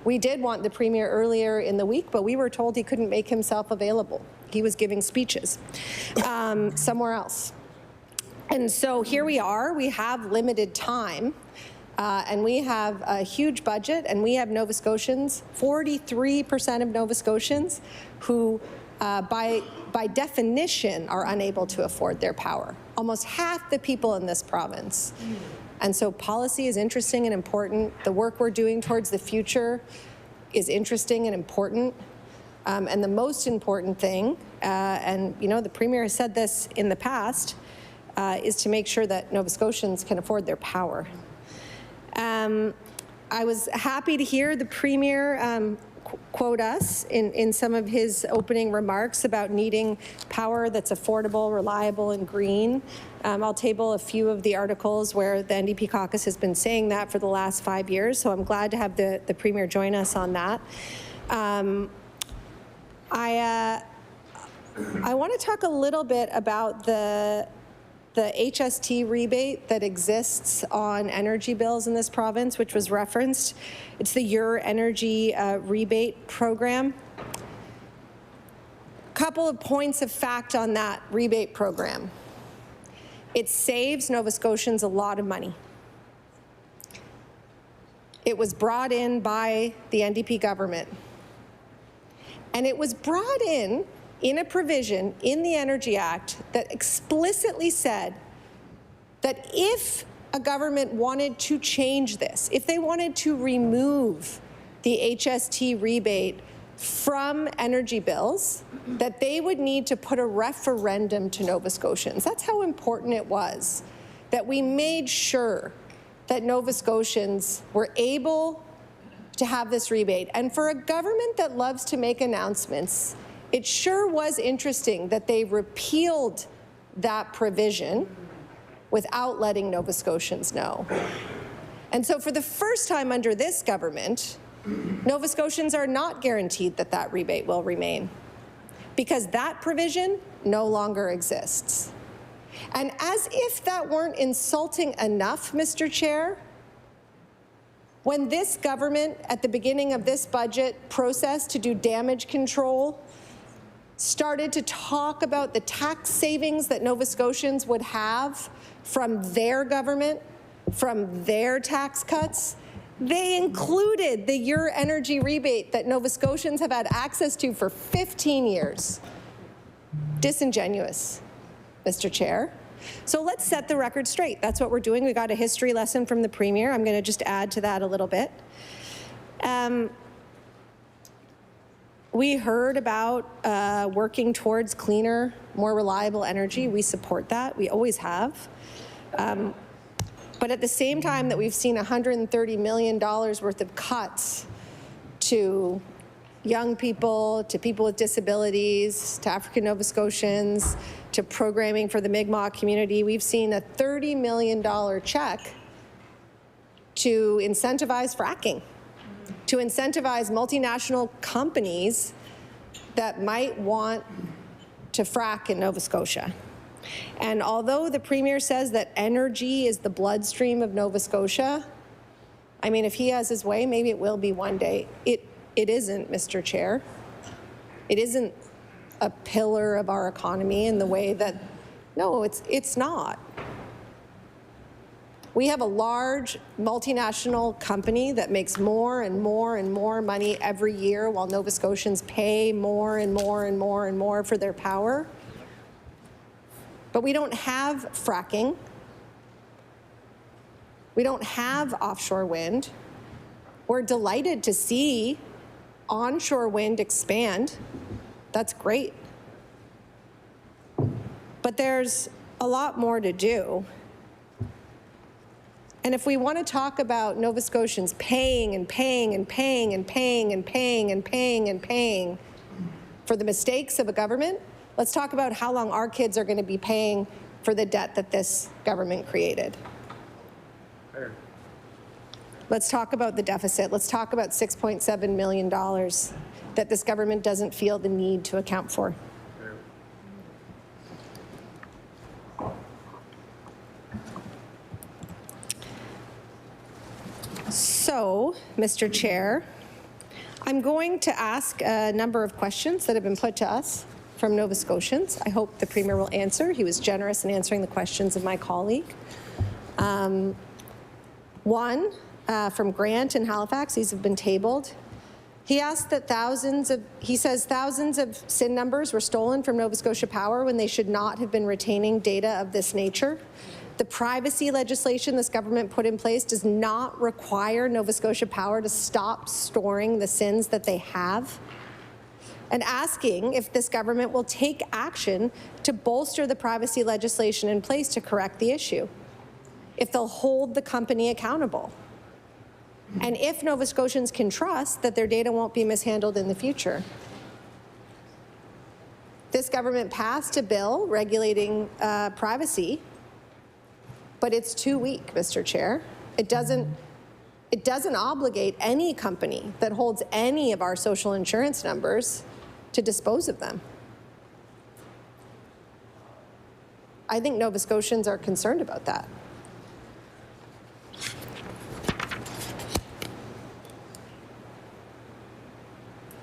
We did want the Premier earlier in the week, but we were told he couldn't make himself available. He was giving speeches somewhere else. And so here we are. We have limited time. And we have a huge budget, and we have Nova Scotians, 43% of Nova Scotians, who by definition are unable to afford their power. Almost half the people in this province. And so policy is interesting and important. The work we're doing towards the future is interesting and important. And the most important thing, and you know, the Premier has said this in the past, is to make sure that Nova Scotians can afford their power. I was happy to hear the Premier quote us in some of his opening remarks about needing power that's affordable, reliable, and green. I'll table a few of the articles where the NDP caucus has been saying that for the last 5 years, so I'm glad to have the Premier join us on that. I want to talk a little bit about the HST rebate that exists on energy bills in this province, which was referenced. It's the Your Energy rebate program. Couple of points of fact on that rebate program. It saves Nova Scotians a lot of money. It was brought in by the NDP government. And it was brought in a provision in the Energy Act that explicitly said that if a government wanted to change this, if they wanted to remove the HST rebate from energy bills, that they would need to put a referendum to Nova Scotians. That's how important it was that we made sure that Nova Scotians were able to have this rebate. And for a government that loves to make announcements, it sure was interesting that they repealed that provision without letting Nova Scotians know. And so for the first time under this government, Nova Scotians are not guaranteed that that rebate will remain because that provision no longer exists. And as if that weren't insulting enough, Mr. Chair, when this government, at the beginning of this budget process to do damage control, started to talk about the tax savings that Nova Scotians would have from their government, from their tax cuts, they included the Your Energy rebate that Nova Scotians have had access to for 15 years. Disingenuous, Mr. Chair. So let's set the record straight. That's what we're doing. We got a history lesson from the Premier. I'm going to just add to that a little bit. We heard about working towards cleaner, more reliable energy. We support that. We always have. But at the same time that we've seen $130 million worth of cuts to young people, to people with disabilities, to African Nova Scotians, to programming for the Mi'kmaq community, we've seen a $30 million check to incentivize fracking, to incentivize multinational companies that might want to frack in Nova Scotia. And although the Premier says that energy is the bloodstream of Nova Scotia, I mean, if he has his way, maybe it will be one day. It isn't, Mr. Chair. It isn't a pillar of our economy in the way that, no, it's not. We have a large multinational company that makes more and more and more money every year while Nova Scotians pay more and more and more and more for their power. But we don't have fracking. We don't have offshore wind. We're delighted to see onshore wind expand. That's great. But there's a lot more to do. And if we want to talk about Nova Scotians paying and paying and paying and paying and paying and paying and paying for the mistakes of a government, let's talk about how long our kids are going to be paying for the debt that this government created. Let's talk about the deficit. Let's talk about $6.7 million that this government doesn't feel the need to account for. So, Mr. Chair, I'm going to ask a number of questions that have been put to us from Nova Scotians. I hope the Premier will answer. He was generous in answering the questions of my colleague. One from Grant in Halifax, these have been tabled. He asked that thousands of SIN numbers were stolen from Nova Scotia Power when they should not have been retaining data of this nature. The privacy legislation this government put in place does not require Nova Scotia Power to stop storing the SINs that they have. And asking if this government will take action to bolster the privacy legislation in place to correct the issue, if they'll hold the company accountable, and if Nova Scotians can trust that their data won't be mishandled in the future. This government passed a bill regulating privacy, but it's too weak, Mr. Chair. It doesn't obligate any company that holds any of our social insurance numbers to dispose of them. I think Nova Scotians are concerned about that.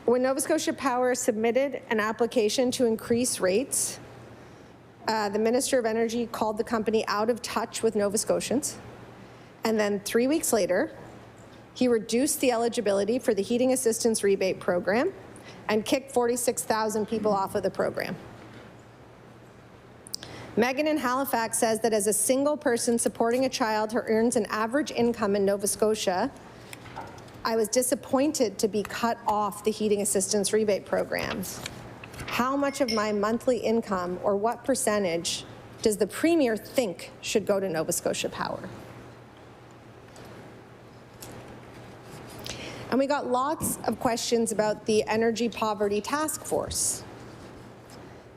When Nova Scotia Power submitted an application to increase rates, the Minister of Energy called the company out of touch with Nova Scotians. And then 3 weeks later, he reduced the eligibility for the heating assistance rebate program and kicked 46,000 people off of the program. Megan in Halifax says that as a single person supporting a child who earns an average income in Nova Scotia, I was disappointed to be cut off the heating assistance rebate programs. How much of my monthly income, or what percentage, does the Premier think should go to Nova Scotia Power? And we got lots of questions about the Energy Poverty Task Force.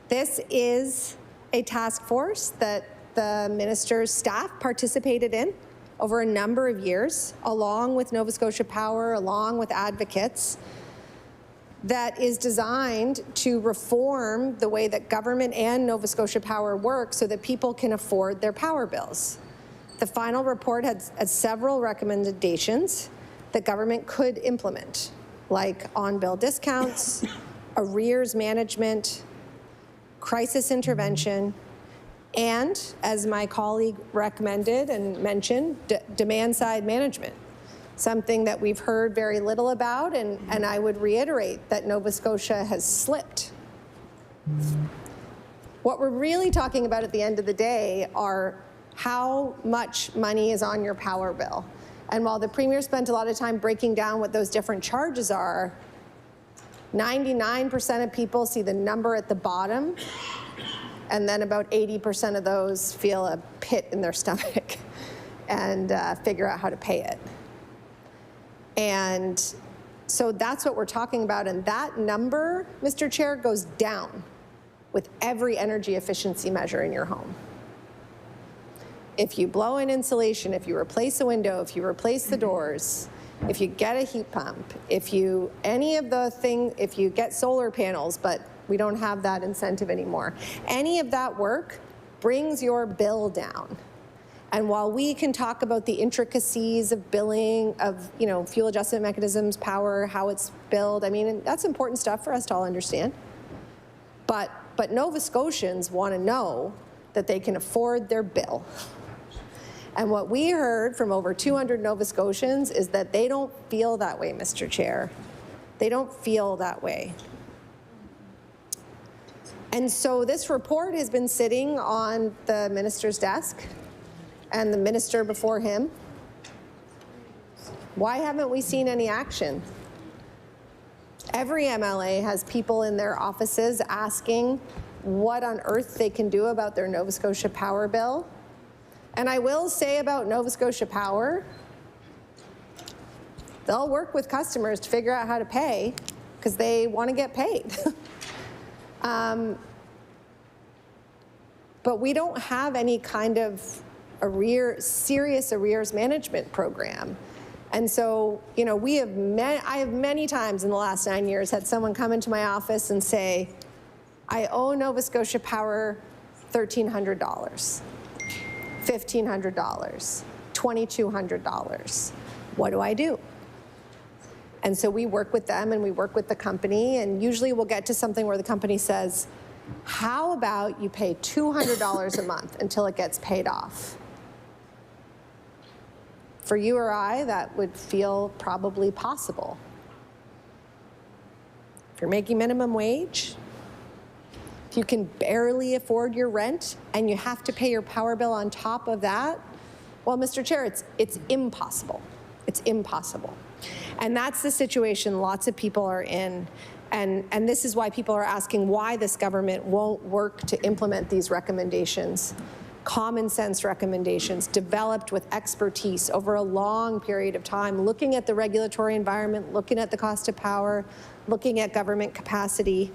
This is a task force that the minister's staff participated in over a number of years, along with Nova Scotia Power, along with advocates, that is designed to reform the way that government and Nova Scotia Power work so that people can afford their power bills. The final report had several recommendations that government could implement, like on-bill discounts, arrears management, crisis intervention, and, as my colleague recommended and mentioned, demand-side management, something that we've heard very little about, and I would reiterate that Nova Scotia has slipped. What we're really talking about at the end of the day are how much money is on your power bill. And while the Premier spent a lot of time breaking down what those different charges are, 99% of people see the number at the bottom, and then about 80% of those feel a pit in their stomach and figure out how to pay it. And so that's what we're talking about. And that number, Mr. Chair, goes down with every energy efficiency measure in your home. If you blow in insulation, if you replace a window, if you replace the doors, if you get a heat pump, if you get solar panels, but we don't have that incentive anymore. Any of that work brings your bill down. And while we can talk about the intricacies of billing, of fuel adjustment mechanisms, power, how it's billed, I mean, that's important stuff for us to all understand. But Nova Scotians want to know that they can afford their bill. And what we heard from over 200 Nova Scotians is that they don't feel that way, Mr. Chair. They don't feel that way. And so this report has been sitting on the minister's desk and the minister before him. Why haven't we seen any action? Every MLA has people in their offices asking what on earth they can do about their Nova Scotia Power bill. And I will say about Nova Scotia Power, they'll work with customers to figure out how to pay because they want to get paid. But we don't have any kind of serious arrears management program. And so, you know, I have many times in the last 9 years had someone come into my office and say, I owe Nova Scotia Power $1,300, $1,500, $2,200. What do I do? And so we work with them and we work with the company, and usually we'll get to something where the company says, how about you pay $200 a month until it gets paid off? For you or I, that would feel probably possible. If you're making minimum wage, if you can barely afford your rent and you have to pay your power bill on top of that, well, Mr. Chair, it's impossible. It's impossible. And that's the situation lots of people are in. And this is why people are asking why this government won't work to implement these recommendations. Common sense recommendations developed with expertise over a long period of time, looking at the regulatory environment, looking at the cost of power, looking at government capacity.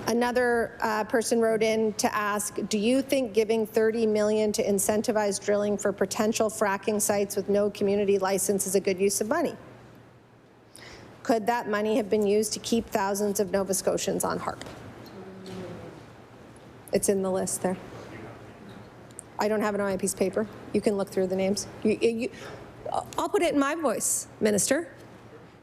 Another person wrote in to ask, do you think giving $30 million to incentivize drilling for potential fracking sites with no community license is a good use of money? Could that money have been used to keep thousands of Nova Scotians on HARP? It's in the list there. I don't have it on my piece of paper. You can look through the names. I'll put it in my voice, Minister.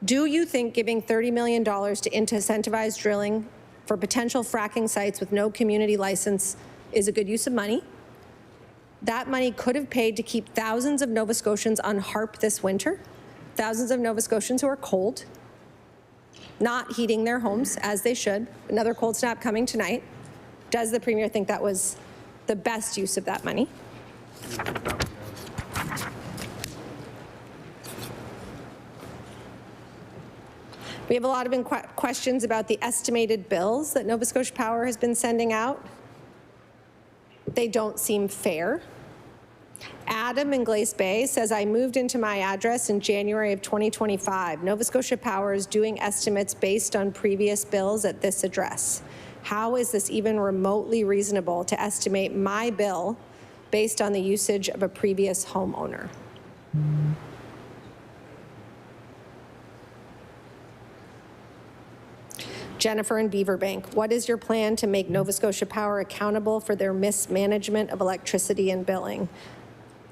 Do you think giving $30 million to incentivize drilling for potential fracking sites with no community license is a good use of money? That money could have paid to keep thousands of Nova Scotians on HARP this winter, thousands of Nova Scotians who are cold, not heating their homes as they should. Another cold snap coming tonight. Does the Premier think that was the best use of that money? We have a lot of questions about the estimated bills that Nova Scotia Power has been sending out. They don't seem fair. Adam in Glace Bay says, I moved into my address in January of 2025. Nova Scotia Power is doing estimates based on previous bills at this address. How is this even remotely reasonable to estimate my bill based on the usage of a previous homeowner? Jennifer in Beaverbank, what is your plan to make Nova Scotia Power accountable for their mismanagement of electricity and billing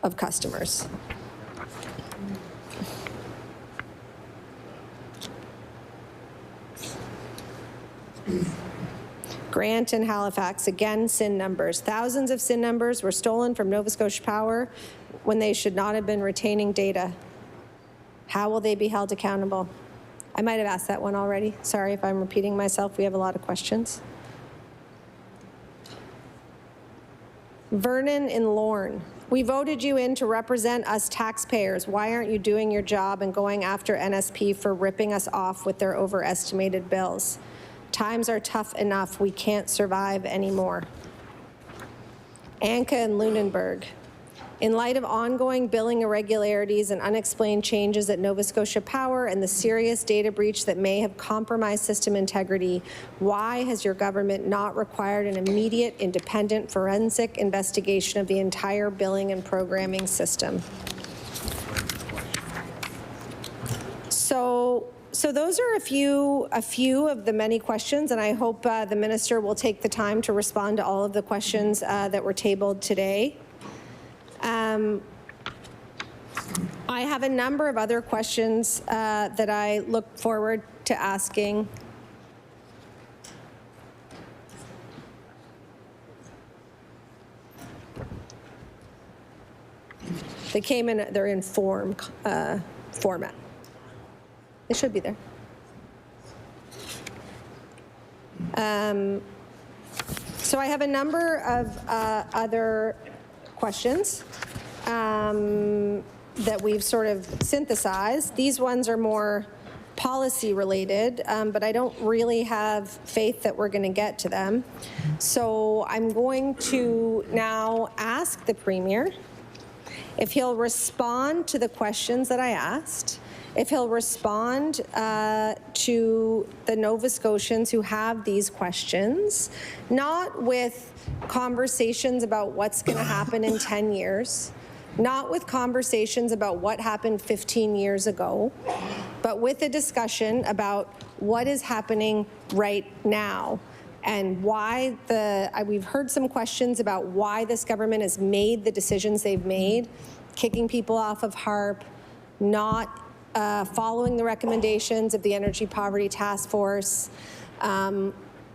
of customers? Grant in Halifax, again, SIN numbers. Thousands of SIN numbers were stolen from Nova Scotia Power when they should not have been retaining data. How will they be held accountable? I might have asked that one already. Sorry if I'm repeating myself. We have a lot of questions. Vernon in Lorne. We voted you in to represent us taxpayers. Why aren't you doing your job and going after NSP for ripping us off with their overestimated bills? Times are tough enough. We can't survive anymore. Anka in Lunenburg. In light of ongoing billing irregularities and unexplained changes at Nova Scotia Power and the serious data breach that may have compromised system integrity, why has your government not required an immediate, independent, forensic investigation of the entire billing and programming system? So those are a few of the many questions, and I hope the minister will take the time to respond to all of the questions that were tabled today. I have a number of other questions that I look forward to asking. They came in, they're in form format. They should be there. So I have a number of other questions that we've sort of synthesized. These ones are more policy related, but I don't really have faith that we're going to get to them. So I'm going to now ask the Premier if he'll respond to the questions that I asked, if he'll respond to the Nova Scotians who have these questions, not with conversations about what's going to happen in 10 years, not with conversations about what happened 15 years ago, but with a discussion about what is happening right now and why we've heard some questions about why this government has made the decisions they've made, kicking people off of HARP, not following the recommendations of the Energy Poverty Task Force,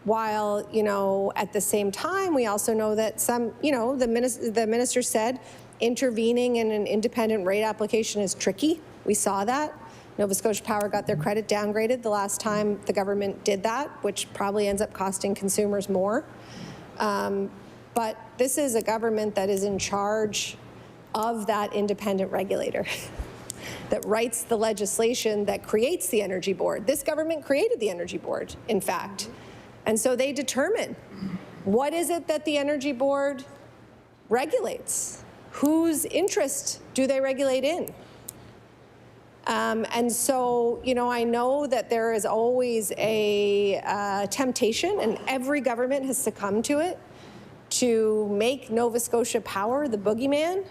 while, at the same time, we also know that some, the minister said intervening in an independent rate application is tricky. We saw that. Nova Scotia Power got their credit downgraded the last time the government did that, which probably ends up costing consumers more. But this is a government that is in charge of that independent regulator that writes the legislation that creates the Energy Board. This government created the Energy Board, in fact. And so they determine what is it that the Energy Board regulates? Whose interest do they regulate in? And so, I know that there is always a temptation, and every government has succumbed to it, to make Nova Scotia Power the boogeyman.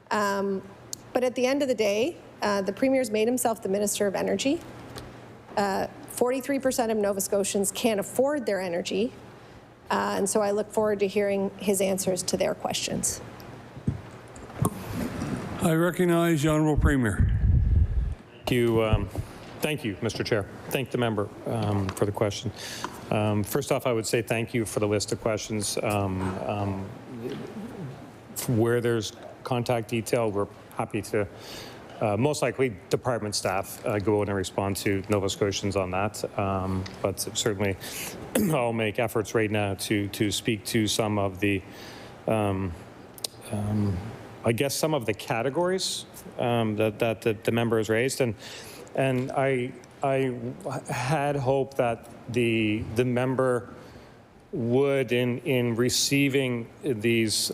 But at the end of the day, the Premier's made himself the Minister of Energy. 43% of Nova Scotians can't afford their energy. And so I look forward to hearing his answers to their questions. I recognize the Honourable Premier. Thank you, Mr. Chair. Thank the member for the question. First off, I would say thank you for the list of questions. Where there's contact detail, we're happy to, most likely, department staff go in and respond to Nova Scotians on that. But certainly, I'll make efforts right now to speak to some of the, I guess, some of the categories that the member has raised, and I had hoped that the member would, in receiving these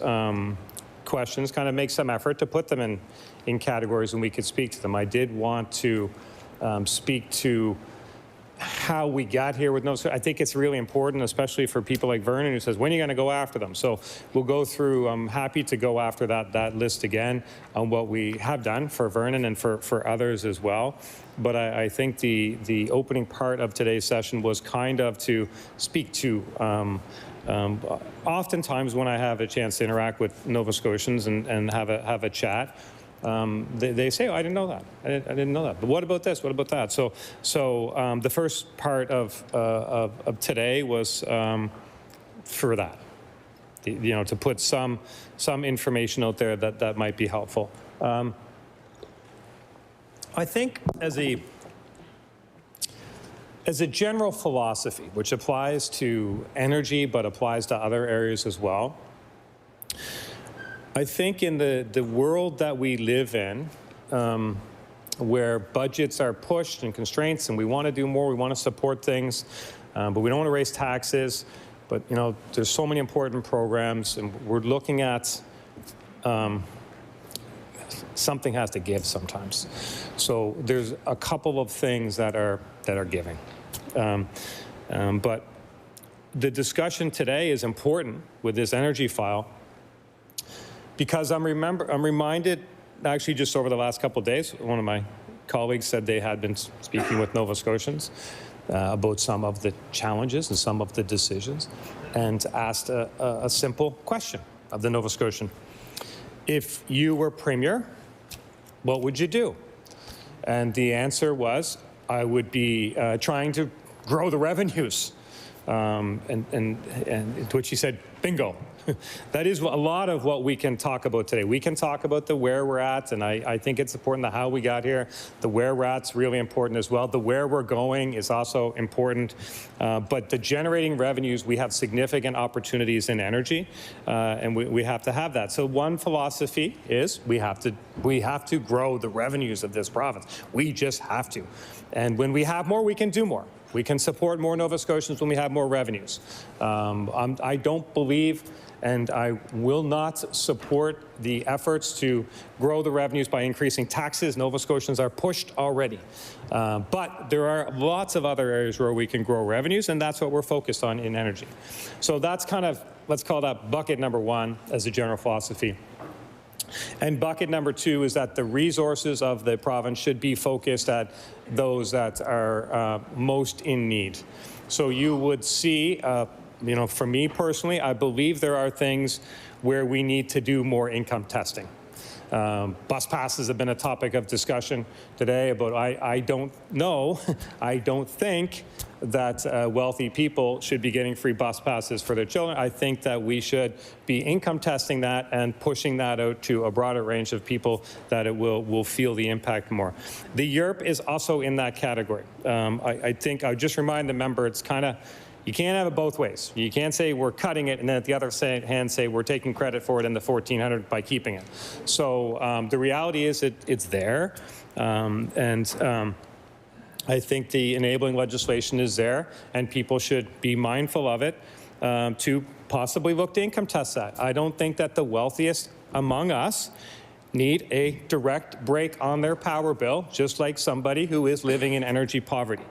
questions, kind of make some effort to put them in categories and we could speak to them. I did want to speak to how we got here with I think it's really important, especially for people like Vernon, who says, when are you going to go after them? So we'll go through, I'm happy to go after that list again on what we have done for Vernon and for others as well. But I think the opening part of today's session was kind of to speak to oftentimes when I have a chance to interact with Nova Scotians and have a chat, they say, oh, I didn't know that. I didn't know that. But what about this? What about that? So the first part of today was for that, to put some information out there that might be helpful. I think as a general philosophy, which applies to energy but applies to other areas as well, I think in the world that we live in, where budgets are pushed and constraints and we want to do more, we want to support things, but we don't want to raise taxes, but there's so many important programs and we're looking at something has to give sometimes. So there's a couple of things that are giving. But the discussion today is important with this energy file because I'm reminded, actually just over the last couple of days, one of my colleagues said they had been speaking with Nova Scotians about some of the challenges and some of the decisions and asked a simple question of the Nova Scotian. If you were Premier, what would you do? And the answer was, I would be trying to grow the revenues. And to which he said, bingo, that is a lot of what we can talk about today. We can talk about the where we're at, and I think it's important the how we got here. The where we're at's really important as well. The where we're going is also important. But the generating revenues, we have significant opportunities in energy, and we have to have that. So one philosophy is we have to grow the revenues of this province. We just have to. And when we have more, we can do more. We can support more Nova Scotians when we have more revenues. I don't believe, and I will not support the efforts to grow the revenues by increasing taxes. Nova Scotians are pushed already. But there are lots of other areas where we can grow revenues, and that's what we're focused on in energy. So that's kind of, let's call that bucket number one as a general philosophy. And bucket number two is that the resources of the province should be focused at those that are most in need. So you would see, for me personally, I believe there are things where we need to do more income testing. Bus passes have been a topic of discussion today, but I don't know, I don't think that wealthy people should be getting free bus passes for their children. I think that we should be income testing that and pushing that out to a broader range of people that it will feel the impact more. The YERP is also in that category. I think I would just remind the member, it's kind of, you can't have it both ways. You can't say we're cutting it and then at the other hand say we're taking credit for it in the 1,400 by keeping it. So the reality is it's there, I think the enabling legislation is there, and people should be mindful of it to possibly look to income test that. I don't think that the wealthiest among us need a direct break on their power bill, just like somebody who is living in energy poverty.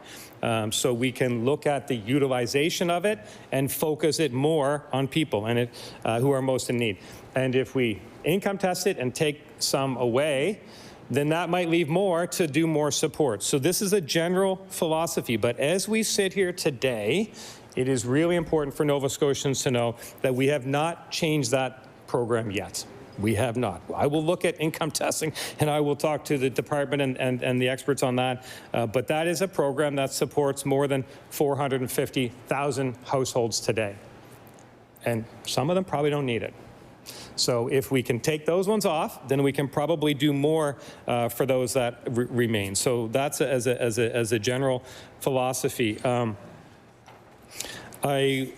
So we can look at the utilization of it and focus it more on people and who are most in need. And if we income test it and take some away, then that might leave more to do more support. So this is a general philosophy, but as we sit here today, it is really important for Nova Scotians to know that we have not changed that program yet. We have not. I will look at income testing and I will talk to the department and the experts on that, but that is a program that supports more than 450,000 households today. And some of them probably don't need it. So if we can take those ones off, then we can probably do more for those that remain. So that's as a general philosophy. I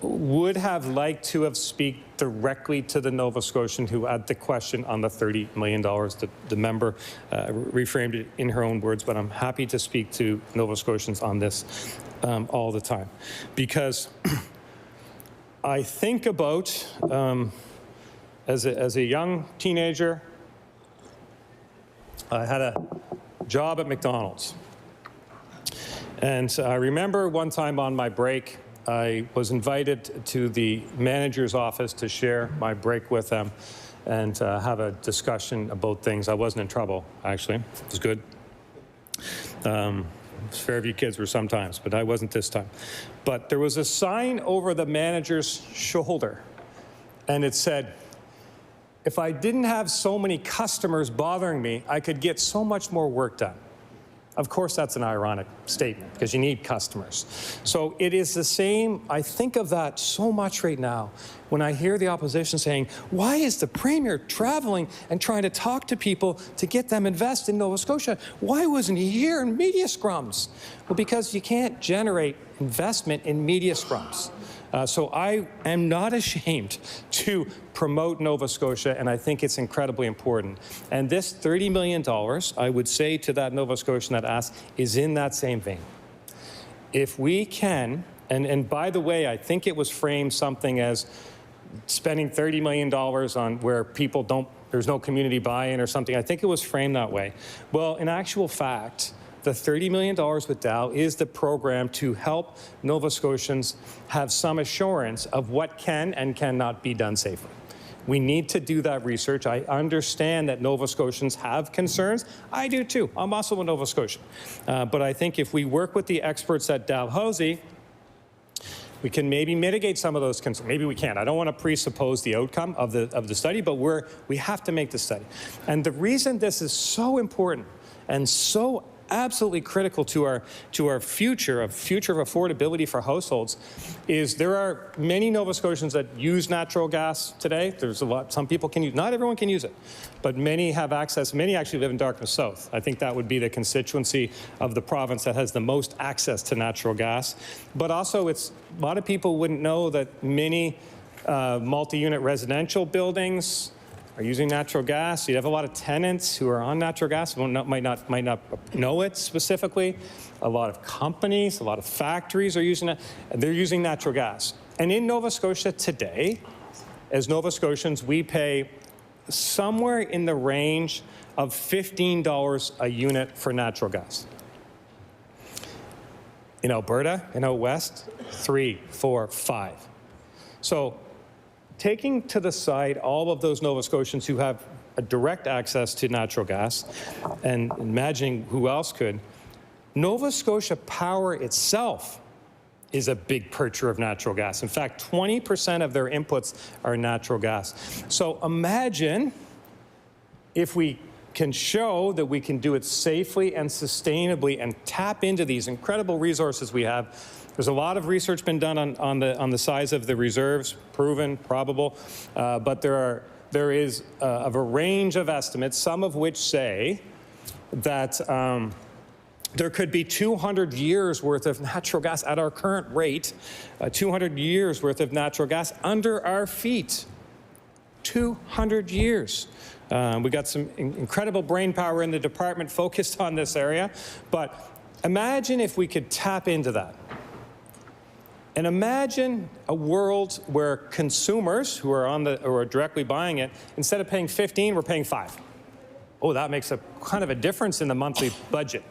would have liked to have speak directly to the Nova Scotian who had the question on the $30 million. The member reframed it in her own words, but I'm happy to speak to Nova Scotians on this all the time. Because I think about as a young teenager, I had a job at McDonald's. And I remember one time on my break, I was invited to the manager's office to share my break with them and have a discussion about things. I wasn't in trouble, actually. It was good. Fairview kids were sometimes, but I wasn't this time. But there was a sign over the manager's shoulder, and it said, if I didn't have so many customers bothering me, I could get so much more work done. Of course, that's an ironic statement because you need customers. So it is the same. I think of that so much right now when I hear the opposition saying, why is the Premier traveling and trying to talk to people to get them invest in Nova Scotia? Why wasn't he here in media scrums? Well, because you can't generate investment in media scrums. So I am not ashamed to promote Nova Scotia, and I think it's incredibly important. And this $30 million, I would say to that Nova Scotian that asked, is in that same vein. If we can, and by the way, I think it was framed something as spending $30 million on where people don't, there's no community buy-in or something. I think it was framed that way. Well, in actual fact, the $30 million with Dow is the program to help Nova Scotians have some assurance of what can and cannot be done safely. We need to do that research. I understand that Nova Scotians have concerns. I do too. I'm also a Nova Scotian. But I think if we work with the experts at Dalhousie, we can maybe mitigate some of those concerns. Maybe we can't. I don't want to presuppose the outcome of the study, but we have to make the study. And the reason this is so important and so absolutely critical to our future of affordability for households is there are many Nova Scotians that use natural gas today. There's a lot. Some people can use. Not everyone can use it, but many have access. Many actually live in Dartmouth South. I think that would be the constituency of the province that has the most access to natural gas. But also, a lot of people wouldn't know that many multi-unit residential buildings are using natural gas. You have a lot of tenants who are on natural gas who might not know it specifically. A lot of companies, a lot of factories are using it. They're using natural gas. And in Nova Scotia today, as Nova Scotians, we pay somewhere in the range of $15 a unit for natural gas. In Alberta, in out west, 3, 4, 5. So taking to the side all of those Nova Scotians who have a direct access to natural gas and imagining who else could, Nova Scotia Power itself is a big purchaser of natural gas. In fact, 20% of their inputs are natural gas. So imagine if we can show that we can do it safely and sustainably and tap into these incredible resources we have. There's a lot of research been done on the size of the reserves, proven, probable, but there is of a range of estimates, some of which say that there could be 200 years worth of natural gas at our current rate, 200 years worth of natural gas under our feet. 200 years. We got some incredible brain power in the department focused on this area, but imagine if we could tap into that. And imagine a world where consumers who are directly buying it, instead of paying 15, we're paying 5. Oh, that makes a kind of a difference in the monthly budget.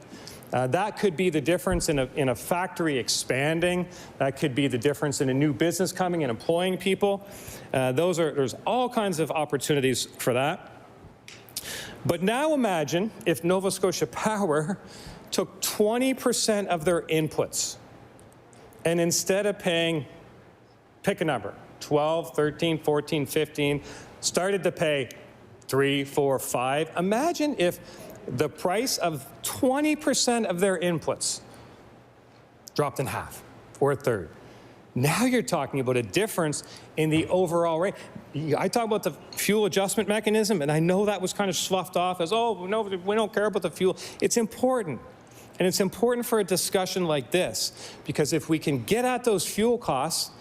That could be the difference in a factory expanding. That could be the difference in a new business coming and employing people. There's all kinds of opportunities for that. But now imagine if Nova Scotia Power took 20% of their inputs and instead of paying, pick a number, 12, 13, 14, 15, started to pay 3, 4, 5. Imagine if the price of 20% of their inputs dropped in half or a third. Now you're talking about a difference in the overall rate. I talk about the fuel adjustment mechanism, and I know that was kind of sloughed off as, oh, no, we don't care about the fuel. It's important. And it's important for a discussion like this, because if we can get at those fuel costs,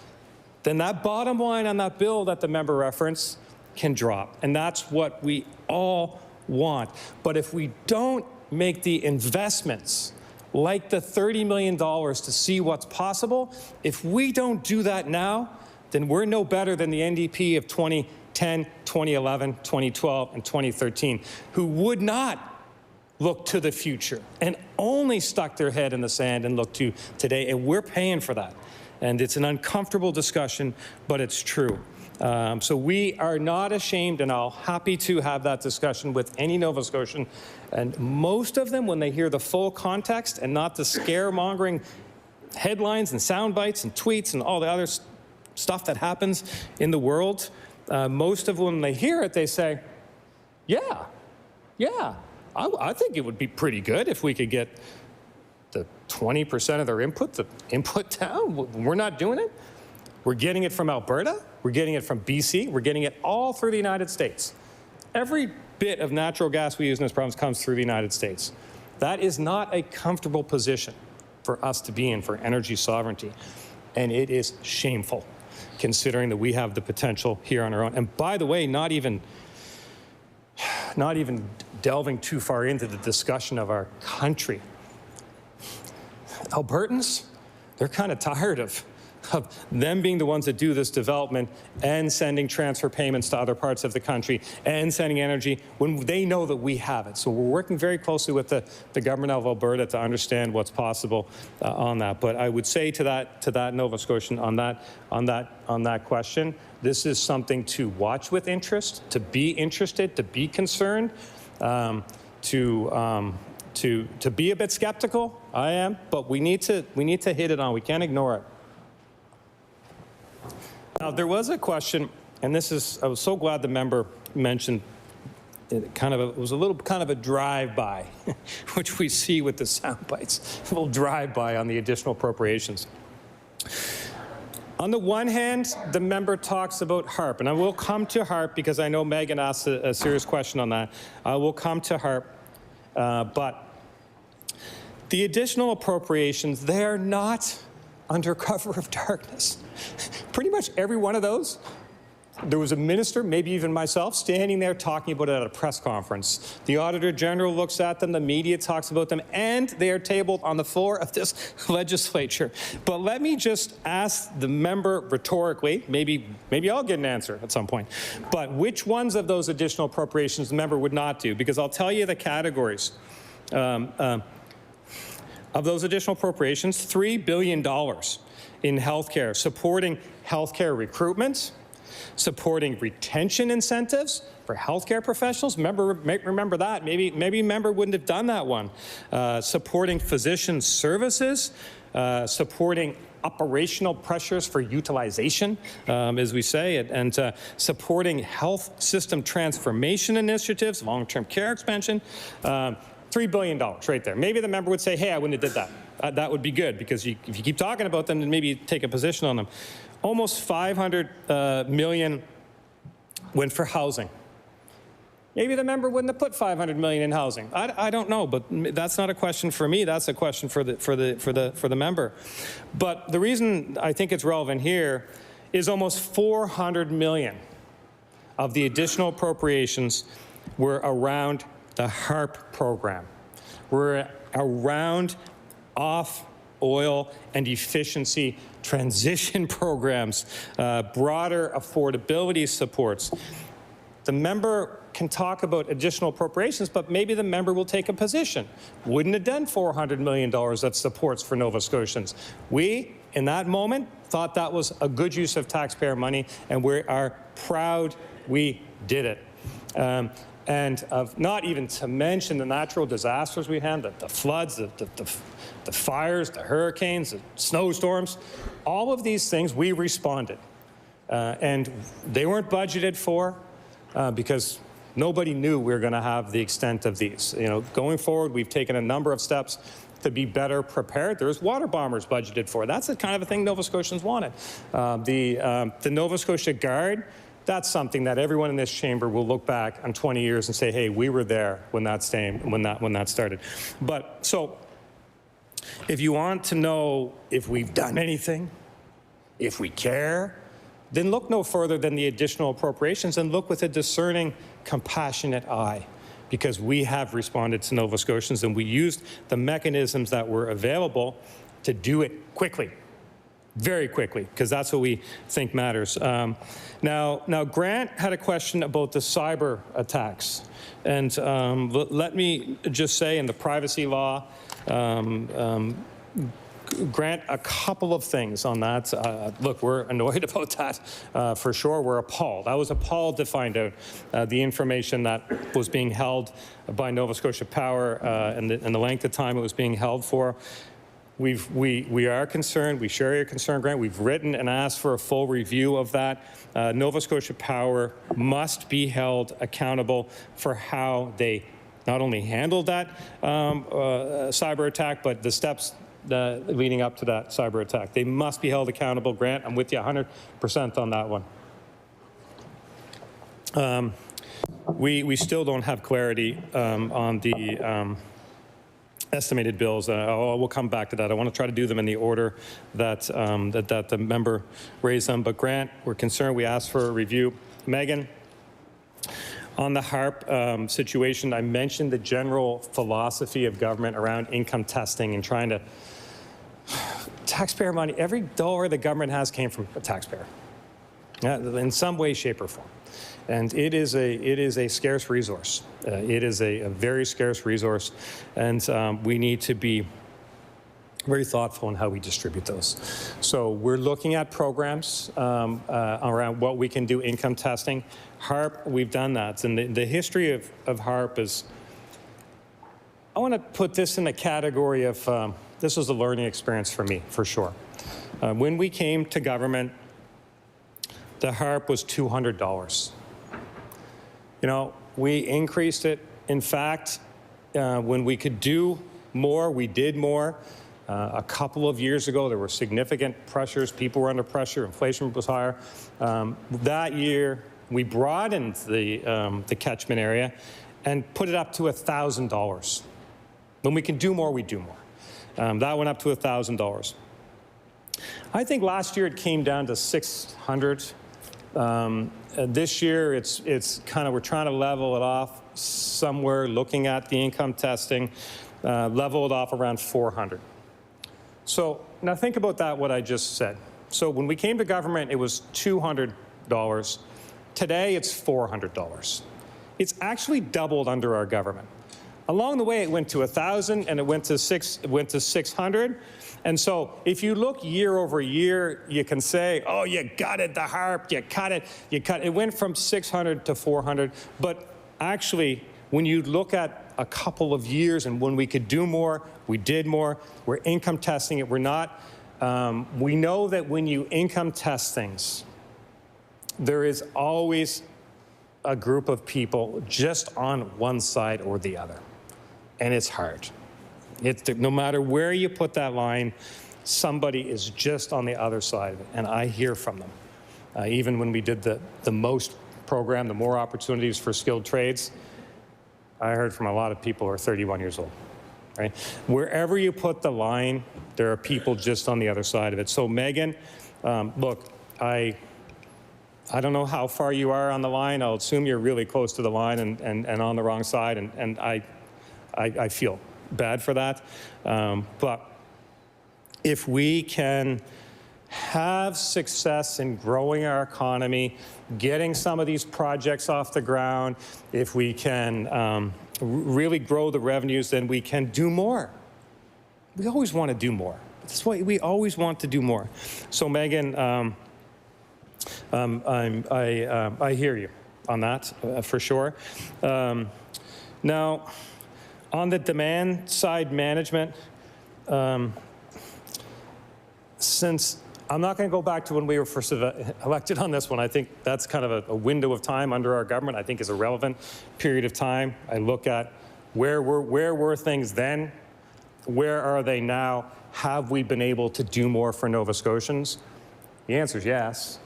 then that bottom line on that bill that the member referenced can drop. And that's what we all want. But if we don't make the investments, like the $30 million to see what's possible, if we don't do that now, then we're no better than the NDP of 2010, 2011, 2012, and 2013, who would not look to the future and only stuck their head in the sand and looked to today. And we're paying for that. And it's an uncomfortable discussion, but it's true. So we are not ashamed and all happy to have that discussion with any Nova Scotian. And most of them, when they hear the full context and not the scaremongering headlines and sound bites and tweets and all the other stuff that happens in the world, most of them, when they hear it, they say, yeah, I think it would be pretty good if we could get the 20% of their input down. We're not doing it. We're getting it from Alberta. We're getting it from BC. We're getting it all through the United States. Every bit of natural gas we use in this province comes through the United States. That is not a comfortable position for us to be in for energy sovereignty. And it is shameful, considering that we have the potential here on our own. And by the way, not even delving too far into the discussion of our country. Albertans, they're kind of tired of them being the ones that do this development and sending transfer payments to other parts of the country and sending energy when they know that we have it. So we're working very closely with the government of Alberta to understand what's possible on that. But I would say to that Nova Scotian on that question, this is something to watch with interest, to be interested, to be concerned, to be a bit skeptical. I am, but we need to hit it on. We can't ignore it. Now, there was a question, and I was so glad the member mentioned it was a little kind of a drive-by, which we see with the sound bites, a little drive-by on the additional appropriations. On the one hand, the member talks about HARP, and I will come to HARP because I know Megan asked a serious question on that. I will come to HARP, but the additional appropriations, they are not under cover of darkness. Pretty much every one of those, there was a minister, maybe even myself, standing there talking about it at a press conference. The Auditor General looks at them, the media talks about them, and they are tabled on the floor of this legislature. But let me just ask the member rhetorically, maybe I'll get an answer at some point, but which ones of those additional appropriations the member would not do? Because I'll tell you the categories. Of those additional appropriations, $3 billion in healthcare, supporting healthcare recruitment, supporting retention incentives for healthcare professionals. Remember that. Maybe member wouldn't have done that one. Supporting physician services, supporting operational pressures for utilization, as we say, and supporting health system transformation initiatives, long-term care expansion. $3 billion right there. Maybe the member would say, hey, I wouldn't have did that. That would be good, because if you keep talking about them, then maybe take a position on them. Almost $500 million went for housing. Maybe the member wouldn't have put $500 million in housing. I don't know, but that's not a question for me. That's a question for the member. But the reason I think it's relevant here is almost $400 million of the additional appropriations were around the HARP program. We're around off oil and efficiency transition programs, broader affordability supports. The member can talk about additional appropriations, but maybe the member will take a position. Wouldn't have done $400 million of supports for Nova Scotians. We, in that moment, thought that was a good use of taxpayer money, and we are proud we did it. And not even to mention the natural disasters we had, the floods, the fires, the hurricanes, the snowstorms, all of these things, we responded. And they weren't budgeted for because nobody knew we were going to have the extent of these. Going forward, we've taken a number of steps to be better prepared. There's water bombers budgeted for. That's the kind of a thing Nova Scotians wanted. The Nova Scotia Guard, that's something that everyone in this chamber will look back on 20 years and say, hey, we were there when that started. But so if you want to know if we've done anything, if we care, then look no further than the additional appropriations and look with a discerning, compassionate eye, because we have responded to Nova Scotians and we used the mechanisms that were available to do it quickly. Very quickly, because that's what we think matters. Now, Grant had a question about the cyber attacks. And let me just say, in the privacy law, Grant, a couple of things on that. Look, we're annoyed about that, for sure. We're appalled. I was appalled to find out the information that was being held by Nova Scotia Power and the length of time it was being held for. We are concerned. We share your concern, Grant. We've written and asked for a full review of that. Nova Scotia Power must be held accountable for how they not only handled that cyber attack, but the steps leading up to that cyber attack. They must be held accountable, Grant. I'm with you 100% on that one. We still don't have clarity on the estimated bills. We'll come back to that. I want to try to do them in the order that that the member raised them. But Grant, we're concerned. We asked for a review. Megan, on the HARP situation, I mentioned the general philosophy of government around income testing and trying to taxpayer money. Every dollar the government has came from a taxpayer, in some way, shape, or form. And it is a scarce resource. It is a very scarce resource, and we need to be very thoughtful in how we distribute those. So we're looking at programs around what we can do income testing. HARP, we've done that. And the history of HARP is, I want to put this in the category of, this was a learning experience for me, for sure. When we came to government, the HARP was $200. we increased it. In fact, when we could do more, we did more. A couple of years ago, there were significant pressures. People were under pressure. Inflation was higher. That year, we broadened the catchment area and put it up to $1,000. When we can do more, we do more. That went up to $1,000. I think last year it came down to $600. This year, it's kind of, we're trying to level it off somewhere, looking at the income testing, level it off around $400. So now think about that, what I just said. So when we came to government, it was $200. Today, it's $400. It's actually doubled under our government. Along the way, it went to 1,000 and it went to 600. And so if you look year over year, you can say, oh, you gutted the HARP, you cut it, you cut it. It went from 600 to 400. But actually, when you look at a couple of years and when we could do more, we did more. We're income testing it. We're not. We know that when you income test things, there is always a group of people just on one side or the other. And it's hard. No matter where you put that line, somebody is just on the other side of it. And I hear from them. Even when we did the MOST program, the More Opportunities for Skilled Trades, I heard from a lot of people who are 31 years old. Right? Wherever you put the line, there are people just on the other side of it. So Megan, look, I don't know how far you are on the line. I'll assume you're really close to the line and on the wrong side, and I feel bad for that. But if we can have success in growing our economy, getting some of these projects off the ground, if we can really grow the revenues, then we can do more. We always want to do more. That's why we always want to do more. So Megan, I hear you on that for sure. Now, on the demand side management, since I'm not going to go back to when we were first elected on this one. I think that's kind of a window of time under our government, I think is a relevant period of time. I look at where were things then? Where are they now? Have we been able to do more for Nova Scotians? The answer is yes.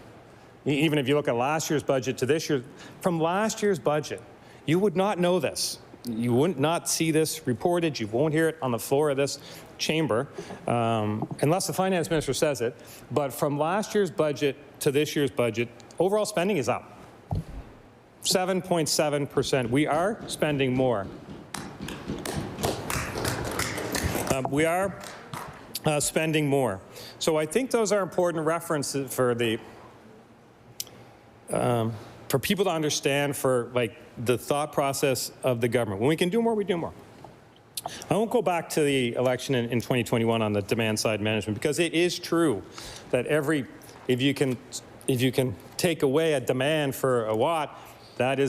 Even if you look at last year's budget to this year, from last year's budget, you would not know this. You would not see this reported. You won't hear it on the floor of this chamber, unless the finance minister says it. But from last year's budget to this year's budget, overall spending is up 7.7%. We are spending more. We are spending more. So I think those are important references for the for people to understand, for like the thought process of the government. When we can do more, we do more. I won't go back to the election in 2021 on the demand side management, because it is true that if you can take away a demand for a watt, they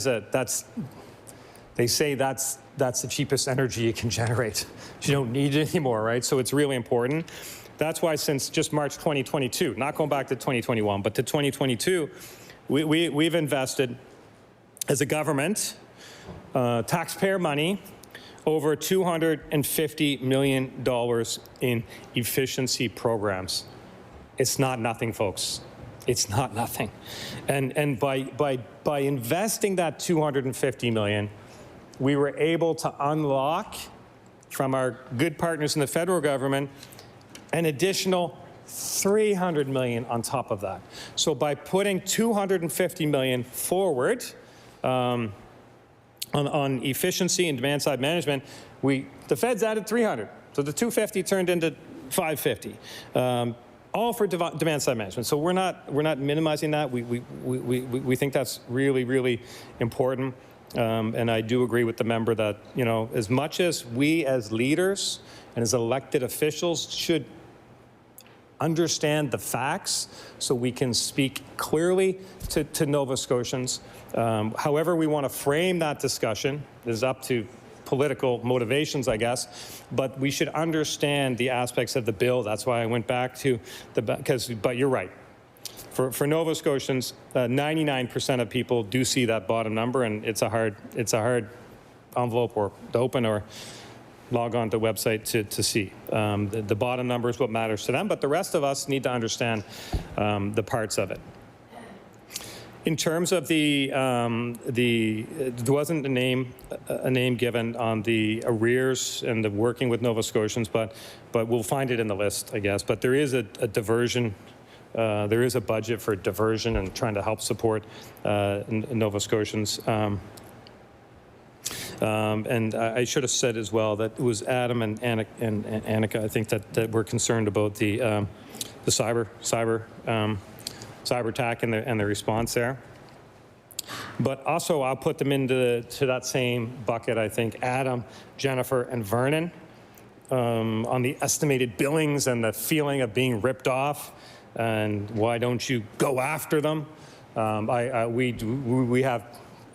say that's the cheapest energy you can generate. You don't need it anymore, right? So it's really important. That's why since just March 2022, not going back to 2021, but to 2022, we've invested as a government, taxpayer money, over $250 million in efficiency programs. It's not nothing, folks. It's not nothing. And by investing that $250 million, we were able to unlock from our good partners in the federal government an additional $300 million on top of that. So by putting $250 million forward on efficiency and demand side management, the feds added 300. So the 250 turned into 550. All for demand side management. So we're not minimizing that. We think that's really, really important. And I do agree with the member that, you know, as much as we as leaders and as elected officials should understand the facts so we can speak clearly to Nova Scotians. However we want to frame that discussion is up to political motivations, I guess, but we should understand the aspects of the bill. That's why I went back to but you're right. for Nova Scotians, 99% of people do see that bottom number, and it's a hard envelope or to open or log on to the website to see. The bottom number is what matters to them, but the rest of us need to understand the parts of it. In terms of there wasn't a name given on the arrears and the working with Nova Scotians, but we'll find it in the list, I guess. But there is a diversion. There is a budget for diversion and trying to help support Nova Scotians. And I should have said as well that it was Adam and Annika, I think, that were concerned about the cyber attack and the response there. But also, I'll put them into that same bucket, I think, Adam, Jennifer, and Vernon, on the estimated billings and the feeling of being ripped off, and why don't you go after them? We have,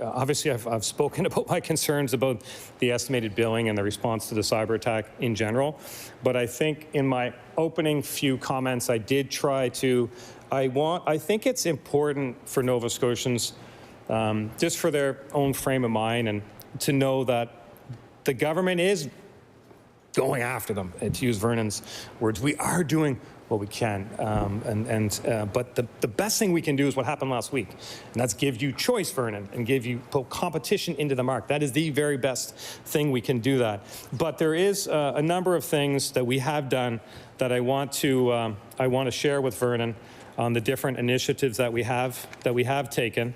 obviously, I've spoken about my concerns about the estimated billing and the response to the cyber attack in general, but I think in my opening few comments, I did try to, I think it's important for Nova Scotians, just for their own frame of mind, and to know that the government is going after them, and to use Vernon's words. We are doing what we can, but the best thing we can do is what happened last week, and that's give you choice, Vernon, and put competition into the market. That is the very best thing we can do that. But there is a number of things that we have done that I want to share with Vernon on the different initiatives that we have taken,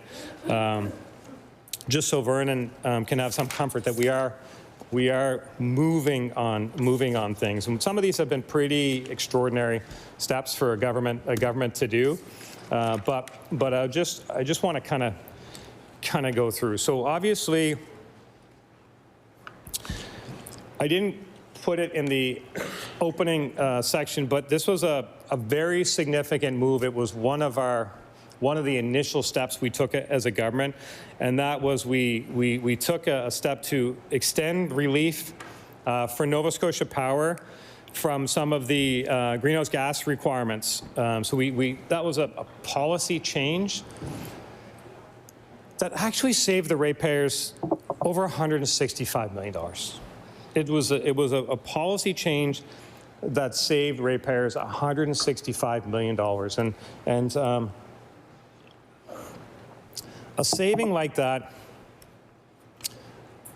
just so Vernon can have some comfort that we are moving on things. And some of these have been pretty extraordinary steps for a government to do, but I just want to kind of go through. So obviously, I didn't put it in the opening section, but this was a very significant move. It was one of the initial steps we took as a government, and that was we took a step to extend relief for Nova Scotia Power from some of the greenhouse gas requirements. So that was a policy change that actually saved the ratepayers over $165 million. It was a policy change that saved ratepayers $165 million, and a saving like that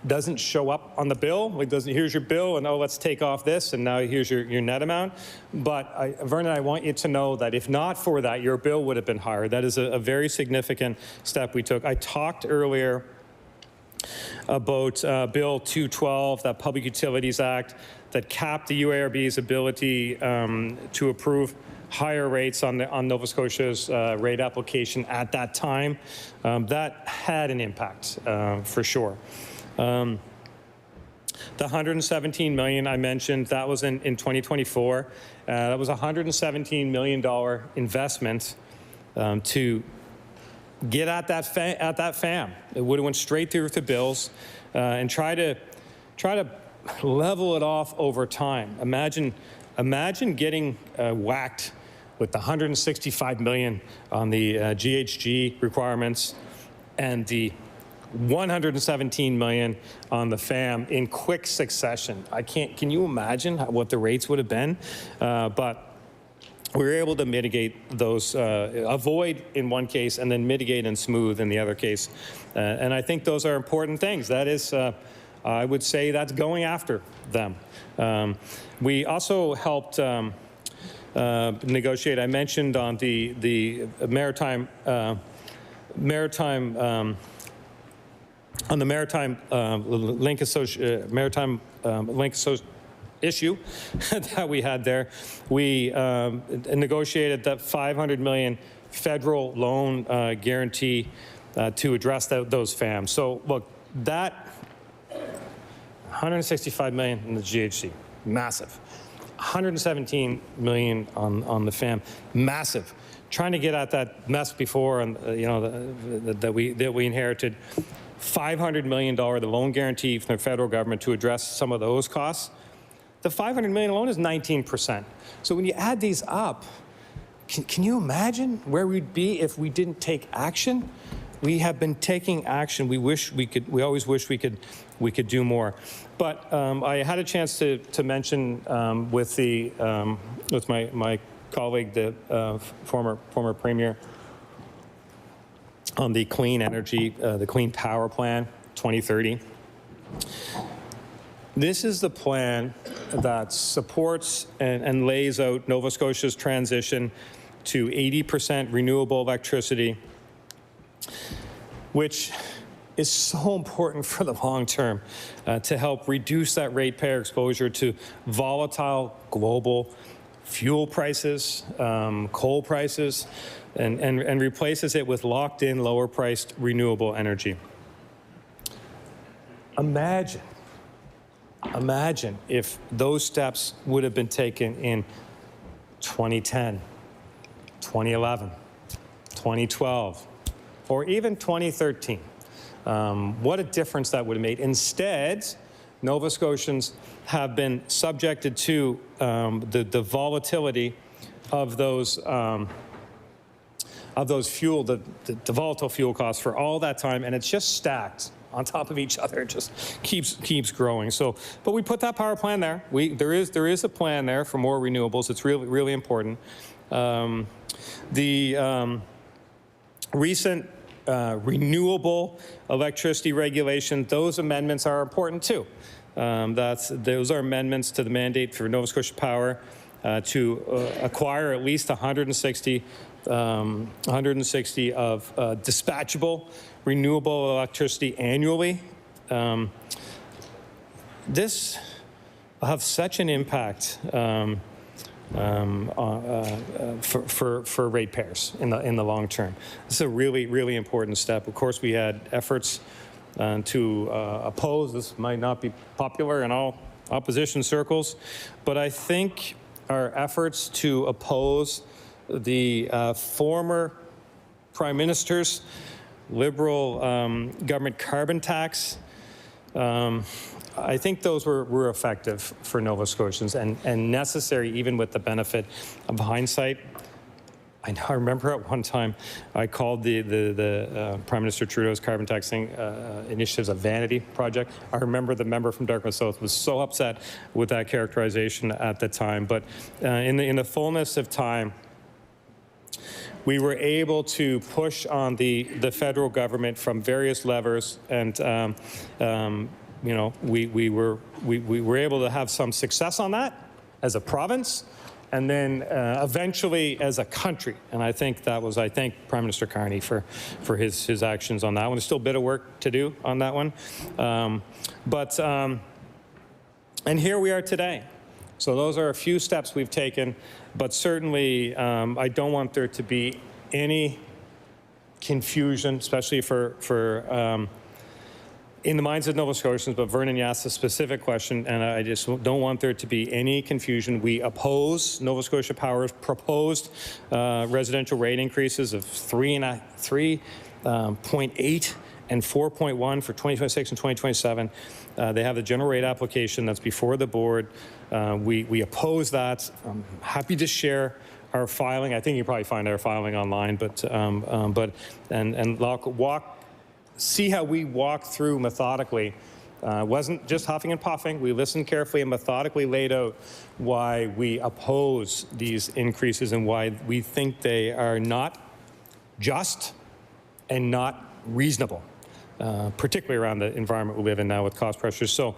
doesn't show up on the bill. Like, here's your bill, and oh, let's take off this, and now here's your net amount. But Vernon, I want you to know that if not for that, your bill would have been higher. That is a very significant step we took. I talked earlier about Bill 212, that Public Utilities Act, that capped the UARB's ability to approve higher rates on Nova Scotia's rate application at that time. That had an impact, for sure. The $117 million I mentioned, that was in 2024. That was a $117 million investment to get at that FAM. It would have went straight through the bills, and try to level it off over time. Imagine getting whacked with the $165 million on the GHG requirements and the $117 million on the FAM in quick succession. Can you imagine what the rates would have been? But we were able to mitigate those, avoid in one case, and then mitigate and smooth in the other case. And I think those are important things. That is, I would say that's going after them. We also helped negotiate. I mentioned on the maritime link issue that we had there. We negotiated that $500 million federal loan guarantee to address those FAMs. So look, that $165 million in the GHG, massive. $117 million on the FAM, massive. Trying to get at that mess before, and that we inherited. $500 million, the loan guarantee from the federal government to address some of those costs. The $500 million alone is 19%. So when you add these up, Can you imagine where we'd be if we didn't take action? We have been taking action. We always wish we could do more. But I had a chance to mention with my colleague, the former premier, on the clean energy, the Clean Power Plan 2030. This is the plan that supports and lays out Nova Scotia's transition to 80% renewable electricity, which is so important for the long term to help reduce that ratepayer exposure to volatile global fuel prices, coal prices, and replaces it with locked-in, lower-priced renewable energy. Imagine if those steps would have been taken in 2010, 2011, 2012, or even 2013. What a difference that would have made. Instead, Nova Scotians have been subjected to the volatility of those fuel, the volatile fuel costs for all that time, and it's just stacked on top of each other. It just keeps growing. So, but we put that power plan there. There is a plan there for more renewables. It's really important. The recent renewable electricity regulation, those amendments are important too. Those are amendments to the mandate for Nova Scotia Power to acquire at least 160 of dispatchable renewable electricity annually. This will have such an impact for ratepayers in the long term. This is a really important step. Of course, we had efforts to oppose. This might not be popular in all opposition circles, but I think our efforts to oppose the former Prime Minister's Liberal government carbon tax, I think those were effective for Nova Scotians and necessary, even with the benefit of hindsight. I remember at one time I called the Prime Minister Trudeau's carbon taxing initiatives a vanity project. I remember the member from Dartmouth South was so upset with that characterization at the time. But in the fullness of time, we were able to push on the federal government from various levers, and you know, we were able to have some success on that as a province, and then eventually as a country. And I thank Prime Minister Carney for his actions on that one. There's still a bit of work to do on that one, and here we are today. So those are a few steps we've taken, but certainly I don't want there to be any confusion, especially for in the minds of Nova Scotians, but Vernon, you asked a specific question, and I just don't want there to be any confusion. We oppose Nova Scotia Power's proposed residential rate increases of 3.8 and 4.1 for 2026 and 2027. They have the general rate application that's before the board. We oppose that. I'm happy to share our filing. I think you probably find our filing online, see how we walk through methodically. Wasn't just huffing and puffing. We listened carefully and methodically laid out why we oppose these increases and why we think they are not just and not reasonable, particularly around the environment we live in now with cost pressures. So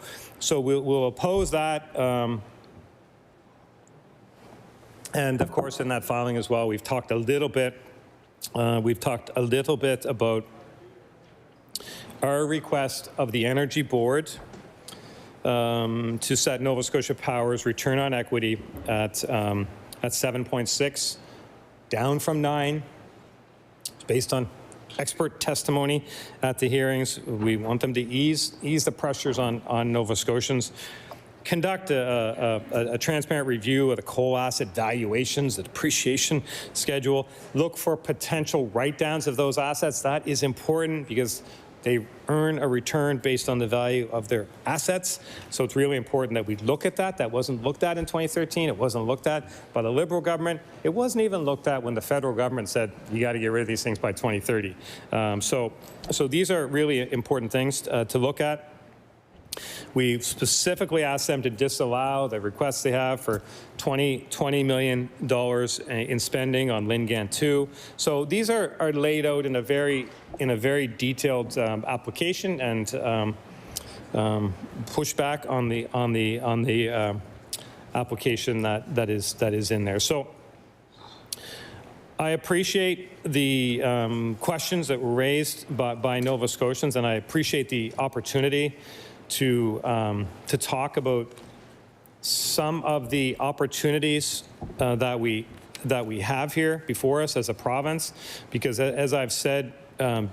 we'll oppose that. And of course, in that filing as well, we've talked a little bit about our request of the Energy Board to set Nova Scotia Power's return on equity at 7.6, down from 9, based on expert testimony at the hearings. We want them to ease the pressures on Nova Scotians, conduct a transparent review of the coal asset valuations, the depreciation schedule, look for potential write-downs of those assets. That is important because They earn a return based on the value of their assets. So it's really important that we look at that. That wasn't looked at in 2013. It wasn't looked at by the Liberal government. It wasn't even looked at when the federal government said, you got to get rid of these things by 2030. So these are really important things to look at. We specifically asked them to disallow the requests they have for $20 million in spending on Lingan 2. So these are laid out in a very detailed application and pushback on the application that is in there. So I appreciate the questions that were raised by Nova Scotians, and I appreciate the opportunity to talk about some of the opportunities that we have here before us as a province, because as I've said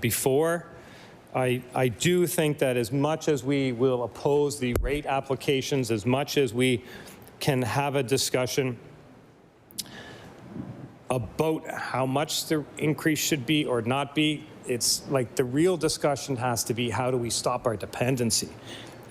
before, I do think that as much as we will oppose the rate applications, as much as we can have a discussion about how much the increase should be or not be, it's like the real discussion has to be, how do we stop our dependency?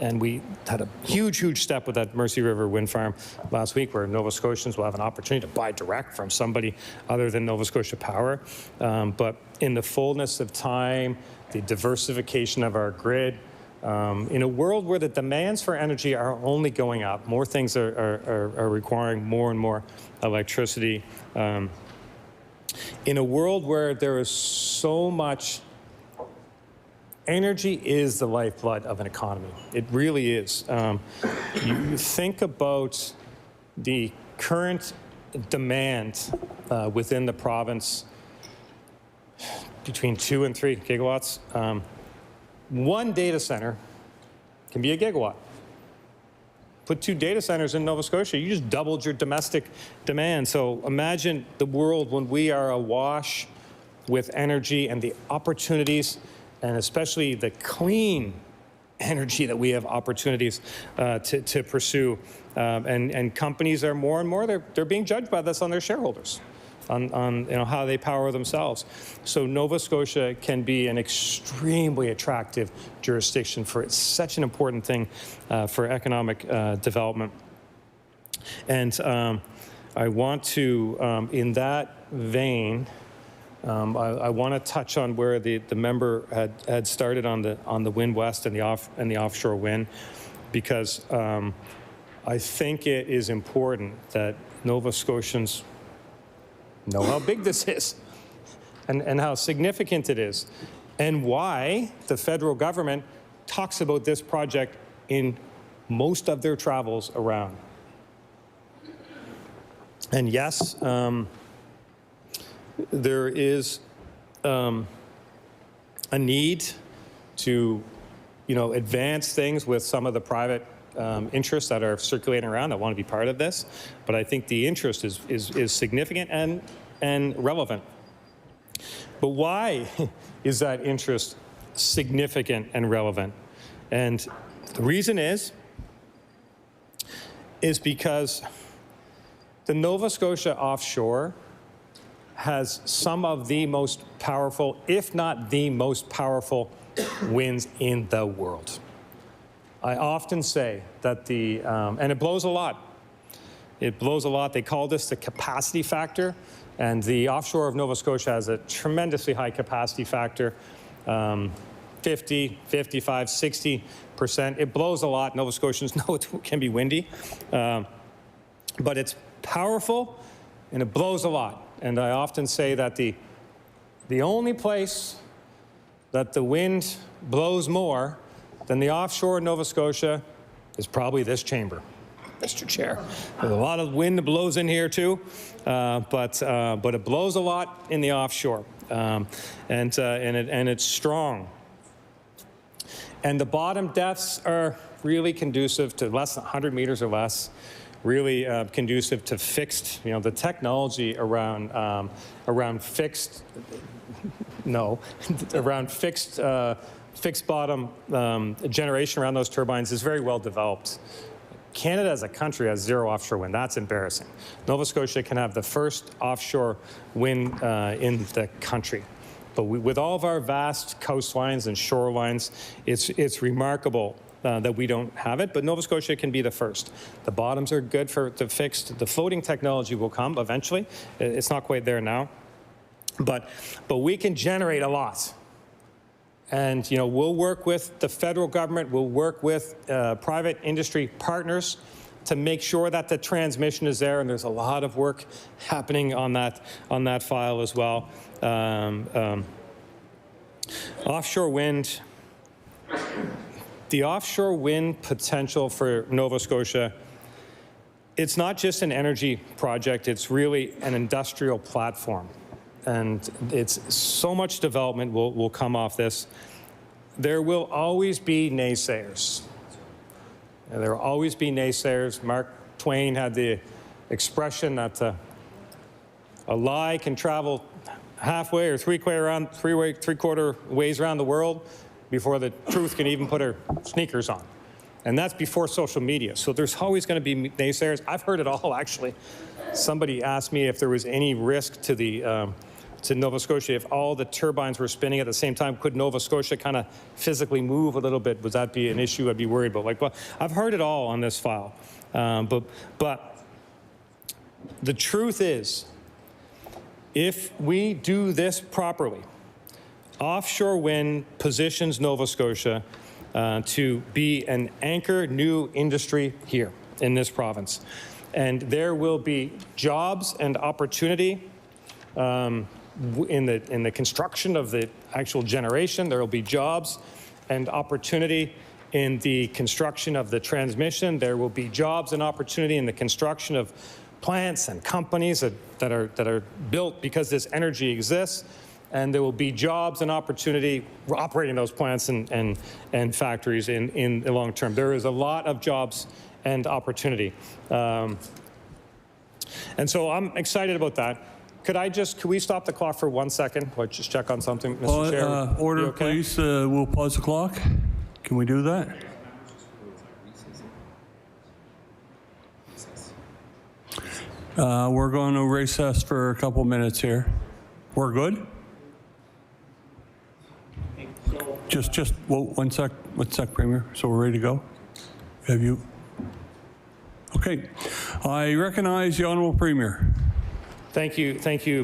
And we had a huge step with that Mercy River wind farm last week, where Nova Scotians will have an opportunity to buy direct from somebody other than Nova Scotia Power. But in the fullness of time, the diversification of our grid, in a world where the demands for energy are only going up, more things are requiring more and more electricity. In a world where there is so much, energy is the lifeblood of an economy. It really is. You think about the current demand within the province, between 2 and 3 gigawatts. One data center can be a gigawatt. Put 2 data centers in Nova Scotia, you just doubled your domestic demand. So imagine the world when we are awash with energy and the opportunities, and especially the clean energy that we have opportunities to pursue. And companies are more and more, they're being judged by this on their shareholders, on how they power themselves. So Nova Scotia can be an extremely attractive jurisdiction for it's such an important thing for economic development. And I want to, in that vein, I want to touch on where the member had started on the Wind West and the offshore wind, because I think it is important that Nova Scotians know how big this is and how significant it is, and why the federal government talks about this project in most of their travels around. And yes, there is a need to, advance things with some of the private interests that are circulating around that want to be part of this. But I think the interest is significant and relevant. But why is that interest significant and relevant? And the reason is because the Nova Scotia offshore has some of the most powerful, if not the most powerful, winds in the world. I often say that and it blows a lot. It blows a lot. They call this the capacity factor, and the offshore of Nova Scotia has a tremendously high capacity factor, 50, 55, 60%. It blows a lot. Nova Scotians know it can be windy, but it's powerful and it blows a lot. And I often say that the only place that the wind blows more than the offshore of Nova Scotia is probably this chamber, Mr. Chair. There's a lot of wind that blows in here too, but it blows a lot in the offshore, and it's strong. And the bottom depths are really conducive to less than 100 meters or less. Really conducive to fixed, the technology around fixed bottom generation around those turbines is very well developed. Canada as a country has 0 offshore wind. That's embarrassing. Nova Scotia can have the first offshore wind in the country. But with all of our vast coastlines and shorelines, it's remarkable that we don't have it, but Nova Scotia can be the first. The bottoms are good for the fixed. The floating technology will come eventually. It's not quite there now, but we can generate a lot. And we'll work with the federal government. We'll work with private industry partners to make sure that the transmission is there. And there's a lot of work happening on that file as well. Offshore wind. The offshore wind potential for Nova Scotia, it's not just an energy project, it's really an industrial platform. And it's so much development will come off this. There will always be naysayers. And there will always be naysayers. Mark Twain had the expression that a lie can travel halfway or three-quarter ways around the world before the truth can even put her sneakers on. And that's before social media. So there's always going to be naysayers. I've heard it all, actually. Somebody asked me if there was any risk to the to Nova Scotia if all the turbines were spinning at the same time. Could Nova Scotia kind of physically move a little bit? Would that be an issue I'd be worried about? Well, I've heard it all on this file. But the truth is, if we do this properly, offshore wind positions Nova Scotia to be an anchor new industry here in this province. And there will be jobs and opportunity in the construction of the actual generation. There will be jobs and opportunity in the construction of the transmission. There will be jobs and opportunity in the construction of plants and companies that are built because this energy exists. And there will be jobs and opportunity operating those plants and factories in the long term. There is a lot of jobs and opportunity. And so I'm excited about that. Could we stop the clock for 1 second? Or just check on something, Mr. Chair? Order, okay? Please. We'll pause the clock. Can we do that? We're going to recess for a couple minutes here. We're good? Just one sec, Premier. So we're ready to go. Have you? Okay. I recognize the Honourable Premier. Thank you,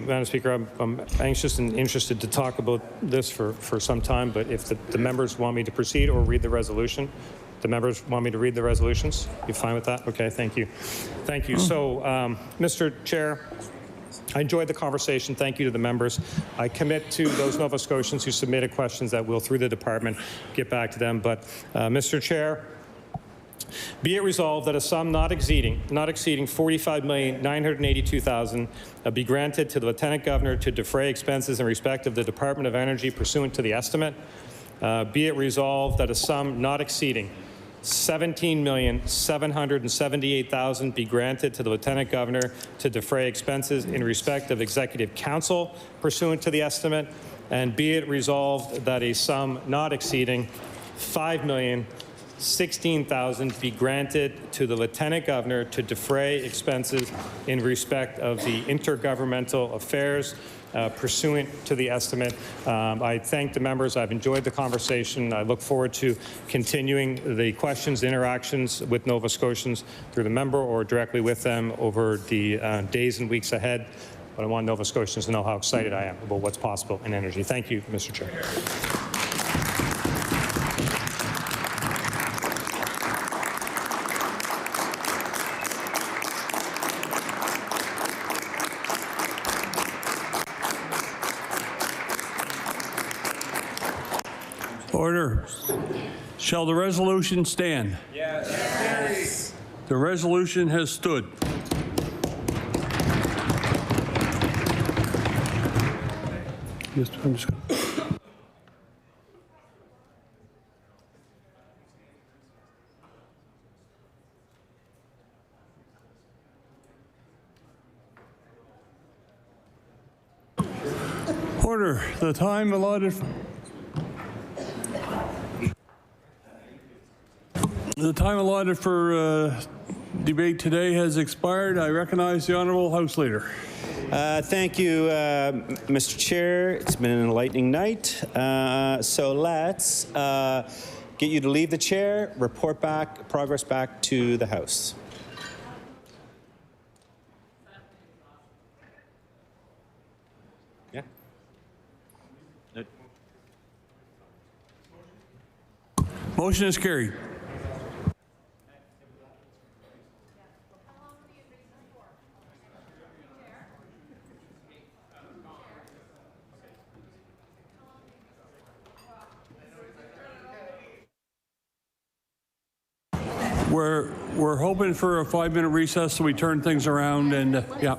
Madam Speaker. I'm anxious and interested to talk about this for some time, but if the members want me to proceed or read the resolution, the members want me to read the resolutions? You fine with that? Okay, thank you. Thank you. So, Mr. Chair, I enjoyed the conversation. Thank you to the members. I commit to those Nova Scotians who submitted questions that will, through the department, get back to them. But, Mr. Chair, be it resolved that a sum not exceeding $45,982,000 be granted to the Lieutenant Governor to defray expenses in respect of the Department of Energy pursuant to the estimate. Be it resolved that a sum not exceeding $17,778,000 be granted to the Lieutenant Governor to defray expenses in respect of Executive Council pursuant to the estimate. And be it resolved that a sum not exceeding $5,016,000 be granted to the Lieutenant Governor to defray expenses in respect of the intergovernmental affairs pursuant to the estimate. I thank the members. I've enjoyed the conversation. I look forward to continuing the questions, interactions with Nova Scotians through the member or directly with them over the days and weeks ahead. But I want Nova Scotians to know how excited I am about what's possible in energy. Thank you, Mr. Chair. Order. Shall the resolution stand? Yes. The resolution has stood. I'm just gonna... Order. The time allotted. The time allotted for debate today has expired. I recognize the Honourable House Leader. Thank you, Mr. Chair. It's been an enlightening night. So let's get you to leave the chair, report back, progress back to the House. Yeah. Motion is carried. We're hoping for a 5-minute recess so we turn things around and yeah.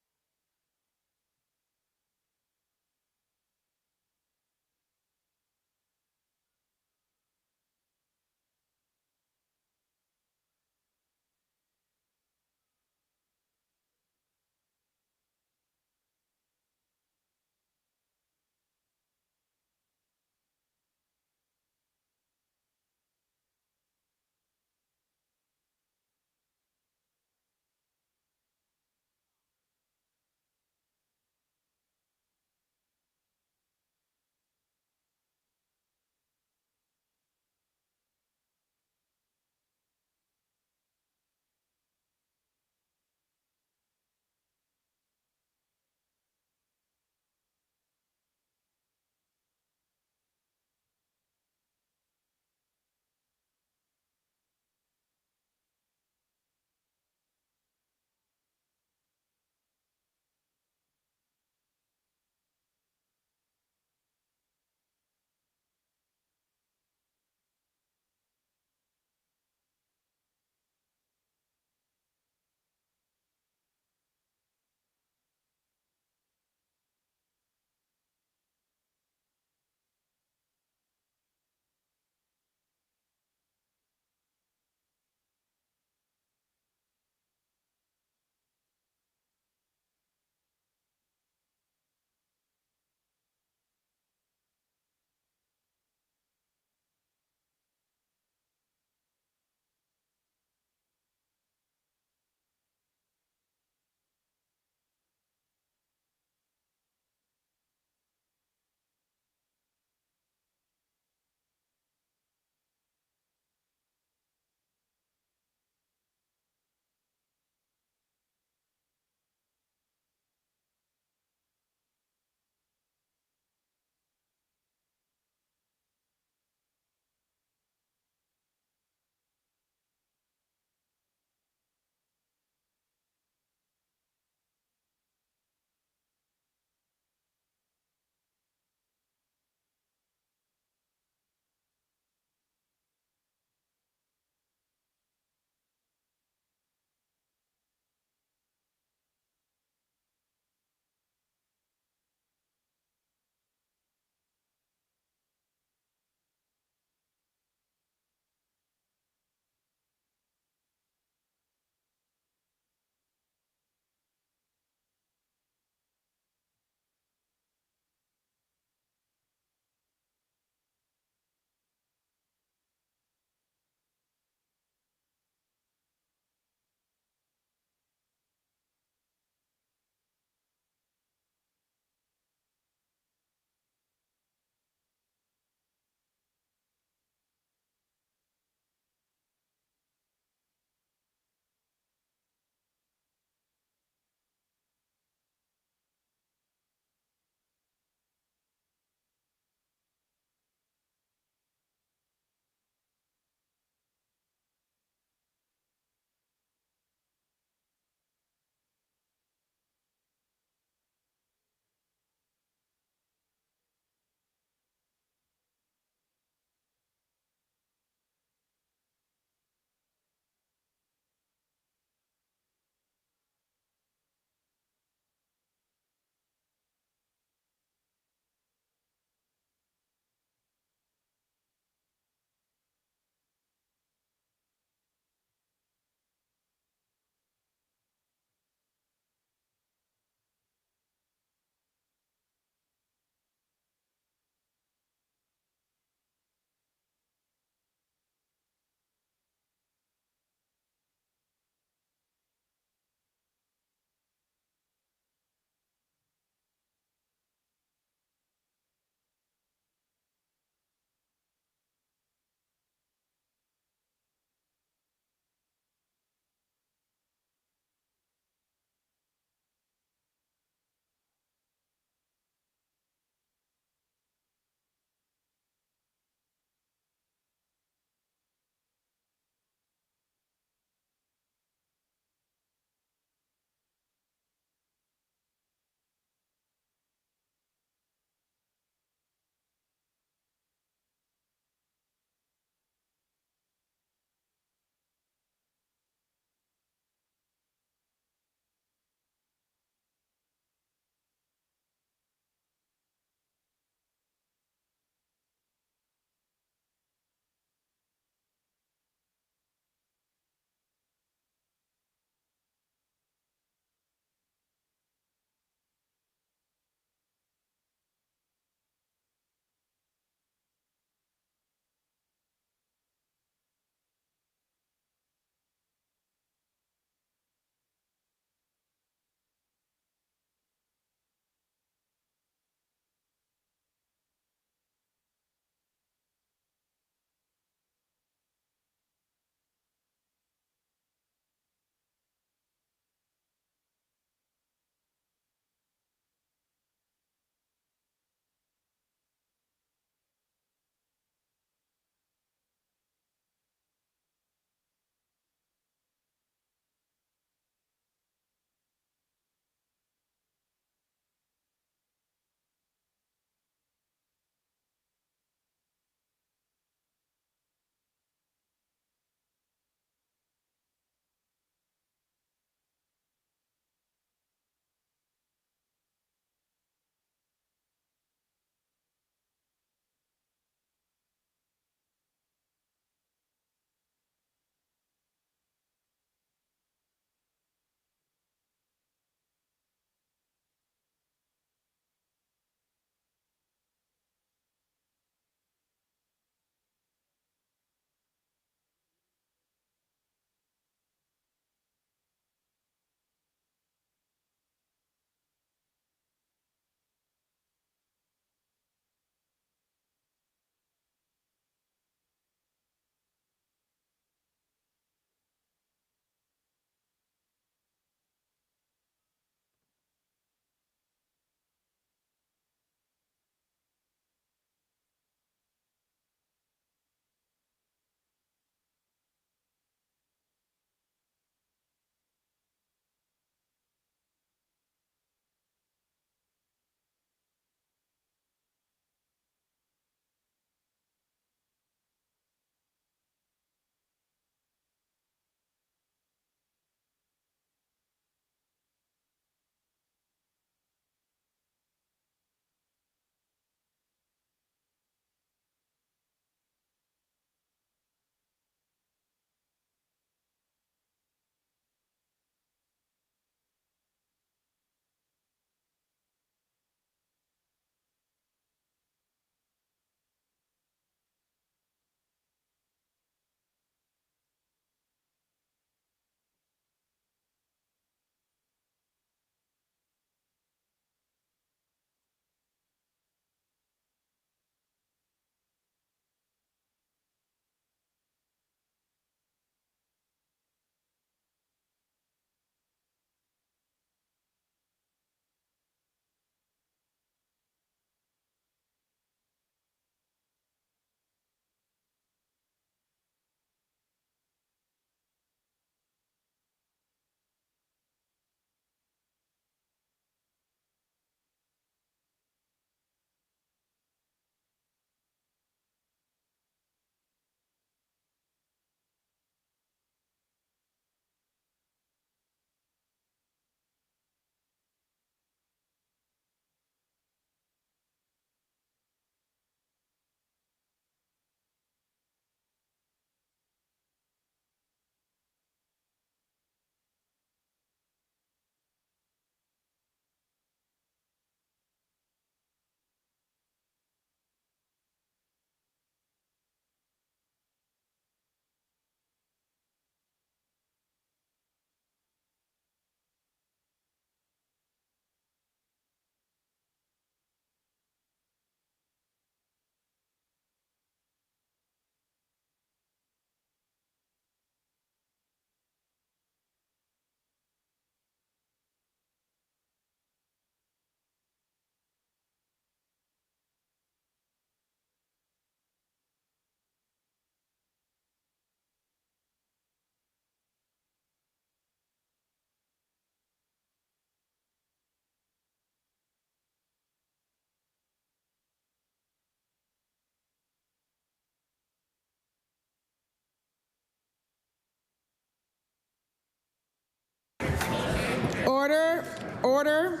Order.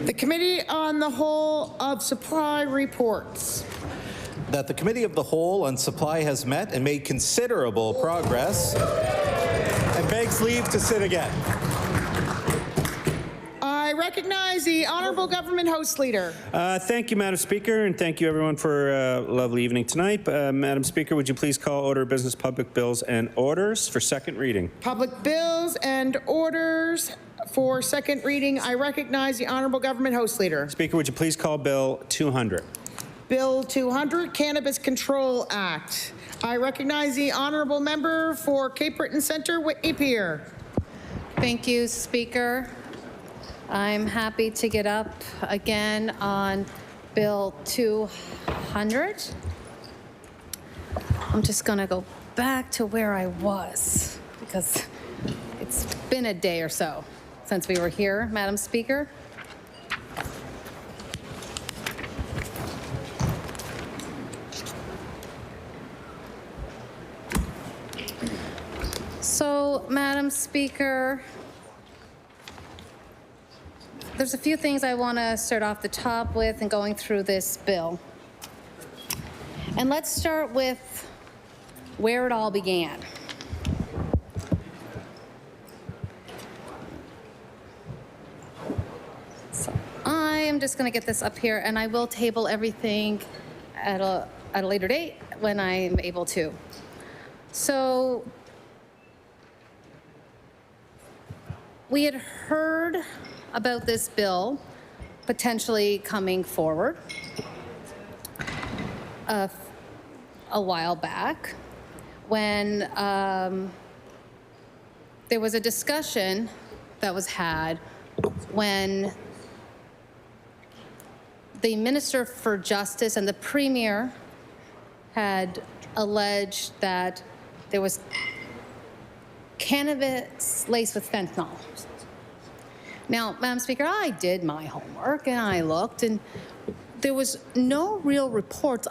The Committee on the Whole of Supply reports. That the Committee of the Whole on Supply has met and made considerable progress and begs leave to sit again. I recognize the Honourable Government House Leader. Thank you, Madam Speaker, and thank you, everyone, for a lovely evening tonight. Madam Speaker, would you please call order of business, public bills, and orders for second reading? Public bills and orders for second reading. I recognize the Honourable Government House Leader. Speaker, would you please call Bill 200? Bill 200, Cannabis Control Act. I recognize the Honourable Member for Cape Breton Centre, Whitney Peer. Thank you, Speaker. I'm happy to get up again on Bill 200. I'm just going to go back to where I was because it's been a day or so since we were here, Madam Speaker. So, Madam Speaker, there's a few things I want to start off the top with and going through this bill. And let's start with where it all began. So I am just going to get this up here, and I will table everything at a later date when I'm able to. So we had heard about this bill potentially coming forward a while back when there was a discussion that was had when the Minister for Justice and the Premier had alleged that there was cannabis laced with fentanyl. Now, Madam Speaker, I did my homework and I looked, and there was no real reports,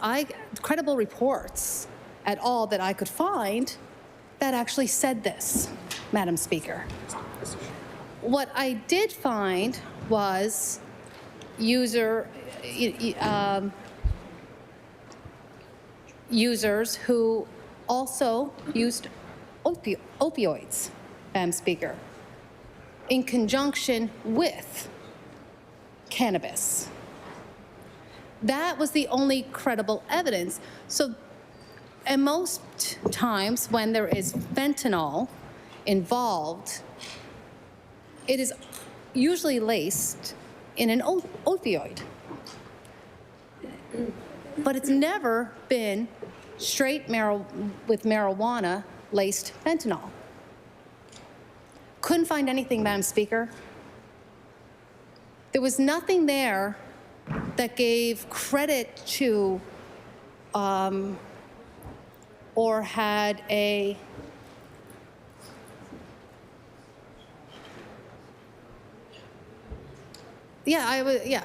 credible reports at all that I could find that actually said this, Madam Speaker. What I did find was users who also used opioids, Madam Speaker, in conjunction with cannabis. That was the only credible evidence. So, and most times when there is fentanyl involved, it is usually laced in an opioid. But it's never been straight with marijuana laced fentanyl. Couldn't find anything, Madam Speaker. There was nothing there that gave credit to or had a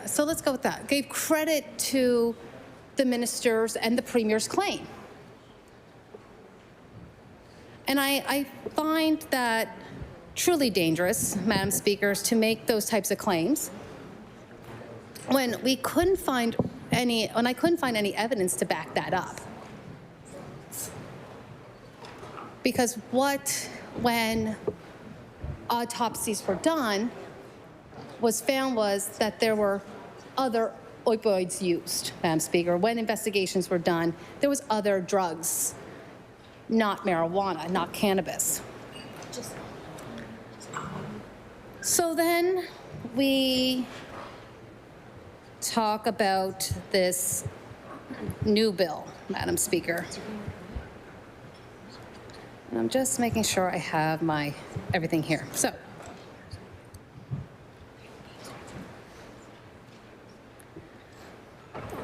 so let's go with that. Gave credit to the minister's and the Premier's claim. And I find that truly dangerous, Madam Speaker, to make those types of claims when I couldn't find any evidence to back that up. Because when autopsies were done, was found was that there were other opioids used, Madam Speaker. When investigations were done, there was other drugs, not marijuana, not cannabis. So then we talk about this new bill, Madam Speaker. And I'm just making sure I have my everything here. So,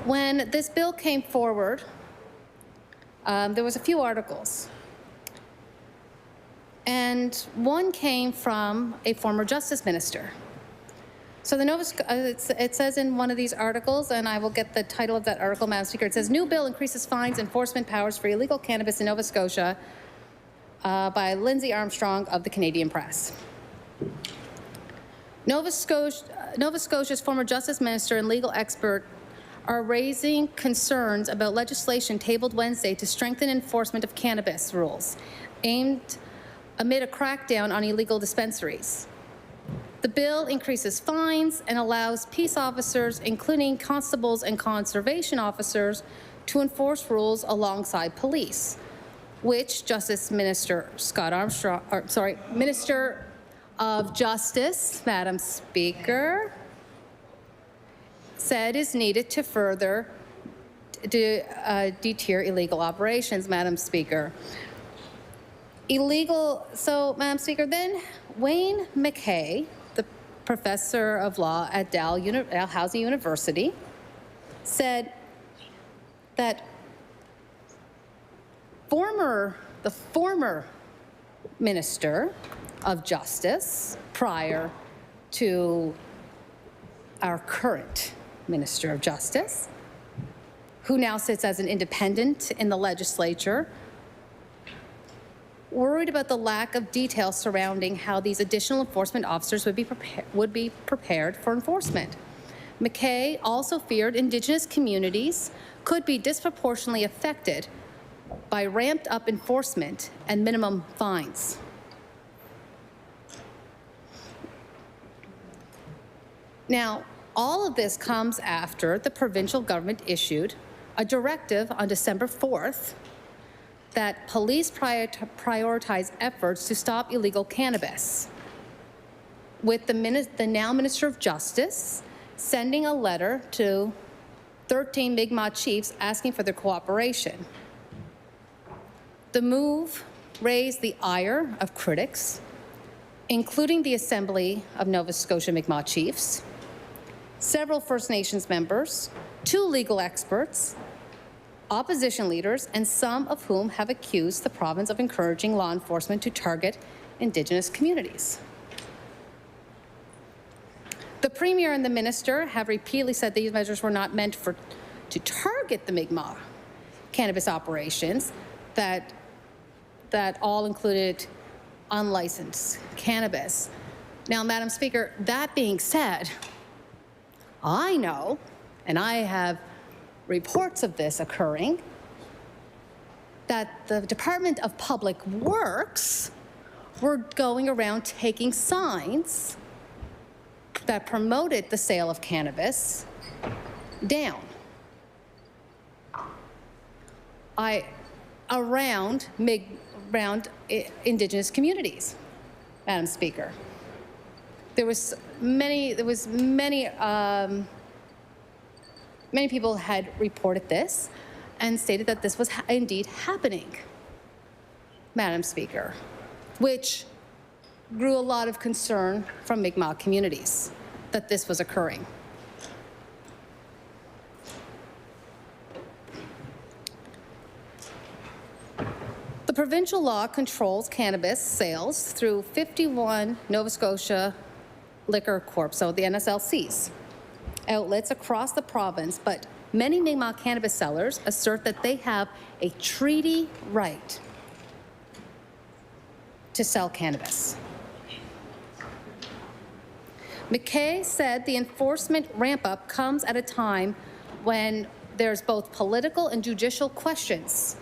when this bill came forward, there was a few articles. And one came from a former justice minister. So it says in one of these articles, and I will get the title of that article, Madam Speaker. It says, "New bill increases fines, enforcement powers for illegal cannabis in Nova Scotia," by Lindsay Armstrong of the Canadian Press. Nova Scotia's former justice minister and legal expert are raising concerns about legislation tabled Wednesday to strengthen enforcement of cannabis rules, aimed amid a crackdown on illegal dispensaries. The bill increases fines and allows peace officers, including constables and conservation officers, to enforce rules alongside police, which Justice Minister Scott Armstrong, Minister of Justice, Madam Speaker, said is needed to further deter illegal operations, Madam Speaker. Madam Speaker, then Wayne McKay, the professor of law at Dalhousie University, said that the former Minister of Justice, prior to our current Minister of Justice, who now sits as an independent in the legislature, worried about the lack of detail surrounding how these additional enforcement officers would be prepared for enforcement. McKay also feared Indigenous communities could be disproportionately affected by ramped-up enforcement and minimum fines. Now, all of this comes after the provincial government issued a directive on December 4th that police prioritize efforts to stop illegal cannabis, with the now Minister of Justice sending a letter to 13 Mi'kmaq chiefs asking for their cooperation. The move raised the ire of critics, including the Assembly of Nova Scotia Mi'kmaq Chiefs, several First Nations members, 2 legal experts, opposition leaders, and some of whom have accused the province of encouraging law enforcement to target Indigenous communities. The Premier and the Minister have repeatedly said these measures were not meant to target the Mi'kmaq cannabis operations, that all included unlicensed cannabis. Now, Madam Speaker, that being said, I know, and I have reports of this occurring, that the Department of Public Works were going around taking signs that promoted the sale of cannabis down around Indigenous communities, Madam Speaker. Many people had reported this and stated that this was indeed happening, Madam Speaker, which grew a lot of concern from Mi'kmaq communities that this was occurring. The provincial law controls cannabis sales through 51 Nova Scotia Liquor Corp, so the NSLCs, outlets across the province, but many Mi'kmaq cannabis sellers assert that they have a treaty right to sell cannabis. McKay said the enforcement ramp-up comes at a time when there's both political and judicial questions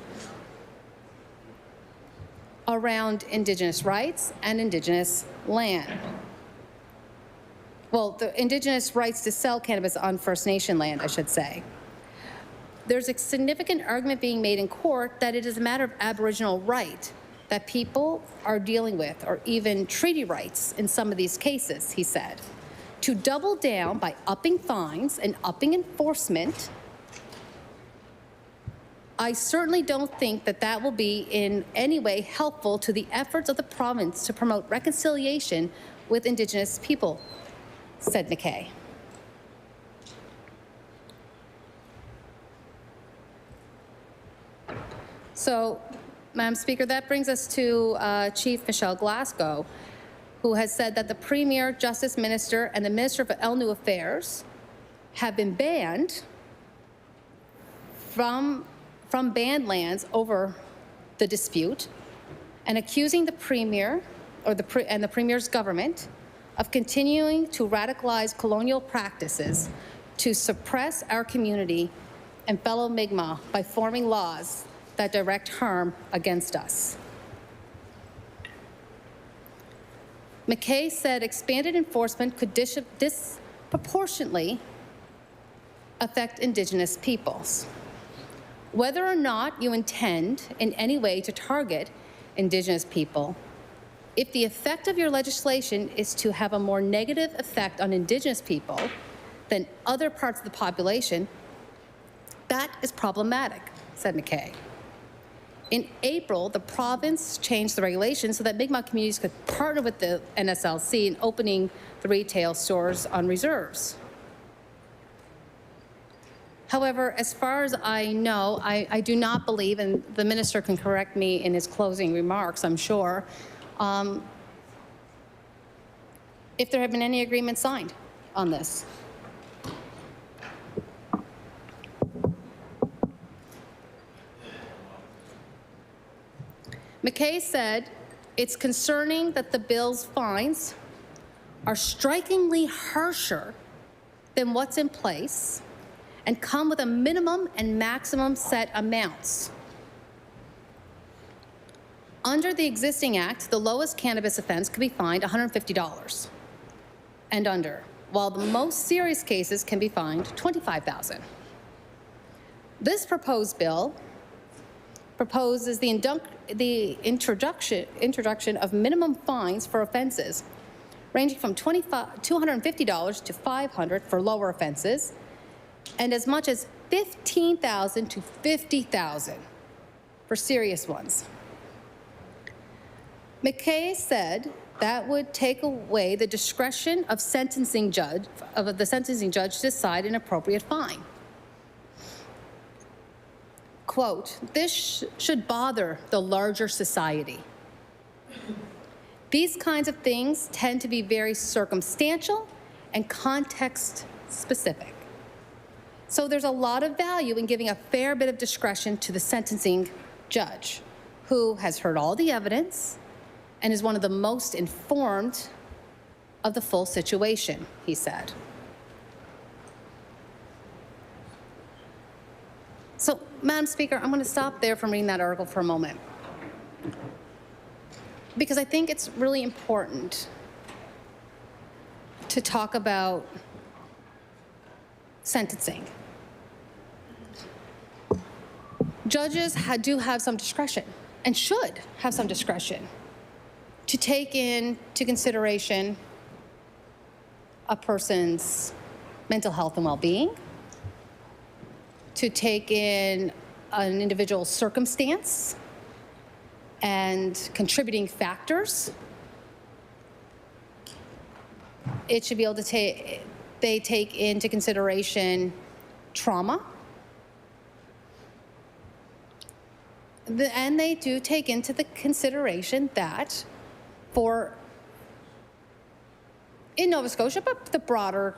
around Indigenous rights and Indigenous land. Well, the Indigenous rights to sell cannabis on First Nation land, I should say. There's a significant argument being made in court that it is a matter of Aboriginal right that people are dealing with, or even treaty rights in some of these cases, he said. To double down by upping fines and upping enforcement, I certainly don't think that that will be in any way helpful to the efforts of the province to promote reconciliation with Indigenous people, said McKay. So, Madam Speaker, that brings us to Chief Michelle Glasgow, who has said that the Premier, Justice Minister, and the Minister of Elnu Affairs have been banned from banned lands over the dispute, and accusing the Premier and the Premier's government of continuing to radicalize colonial practices to suppress our community and fellow Mi'kmaq by forming laws that direct harm against us. McKay said expanded enforcement could disproportionately affect Indigenous peoples. Whether or not you intend in any way to target Indigenous people, if the effect of your legislation is to have a more negative effect on Indigenous people than other parts of the population, that is problematic, said McKay. In April, the province changed the regulations so that Mi'kmaq communities could partner with the NSLC in opening the retail stores on reserves. However, as far as I know, I do not believe, and the minister can correct me in his closing remarks, I'm sure, if there have been any agreements signed on this. McKay said, it's concerning that the bill's fines are strikingly harsher than what's in place and come with a minimum and maximum set amounts. Under the existing act, the lowest cannabis offense could be fined $150 and under, while the most serious cases can be fined $25,000. This proposed bill proposes the introduction of minimum fines for offenses ranging from $250 to $500 for lower offenses, and as much as $15,000 to $50,000 for serious ones. McKay said that would take away the discretion of the sentencing judge to decide an appropriate fine. Quote, this should bother the larger society. These kinds of things tend to be very circumstantial and context specific. So there's a lot of value in giving a fair bit of discretion to the sentencing judge, who has heard all the evidence and is one of the most informed of the full situation, he said. So, Madam Speaker, I'm going to stop there from reading that article for a moment, because I think it's really important to talk about sentencing. Judges do have some discretion, and should have some discretion, to take into consideration a person's mental health and well-being, to take in an individual's circumstance and contributing factors. It should be able to take into consideration trauma. And they do take into the consideration that in Nova Scotia, but the broader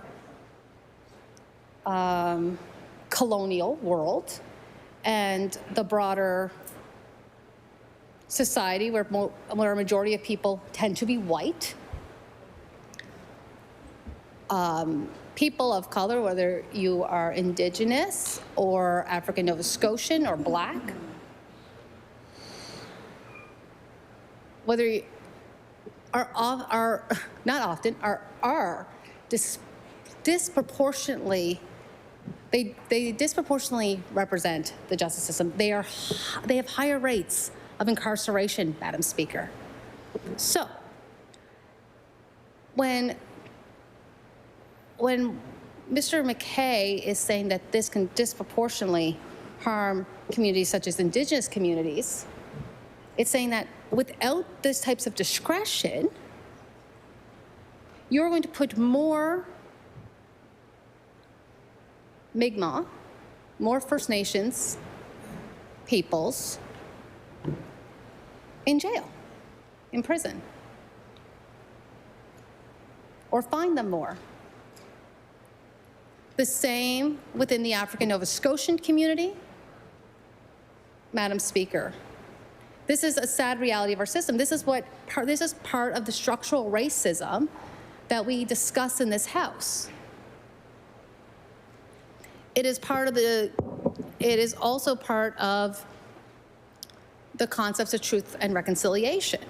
colonial world and the broader society where a majority of people tend to be white, people of color, whether you are Indigenous or African Nova Scotian or Black, whether you are disproportionately, they disproportionately represent the justice system. They have higher rates of incarceration, Madam Speaker. So when Mr. McKay is saying that this can disproportionately harm communities such as Indigenous communities, it's saying that without this types of discretion, you're going to put more Mi'kmaq, more First Nations peoples in jail, in prison, or fine them more. The same within the African Nova Scotian community. Madam Speaker, this is a sad reality of our system. This is part of the structural racism that we discuss in this House. It is also part of the concepts of truth and reconciliation,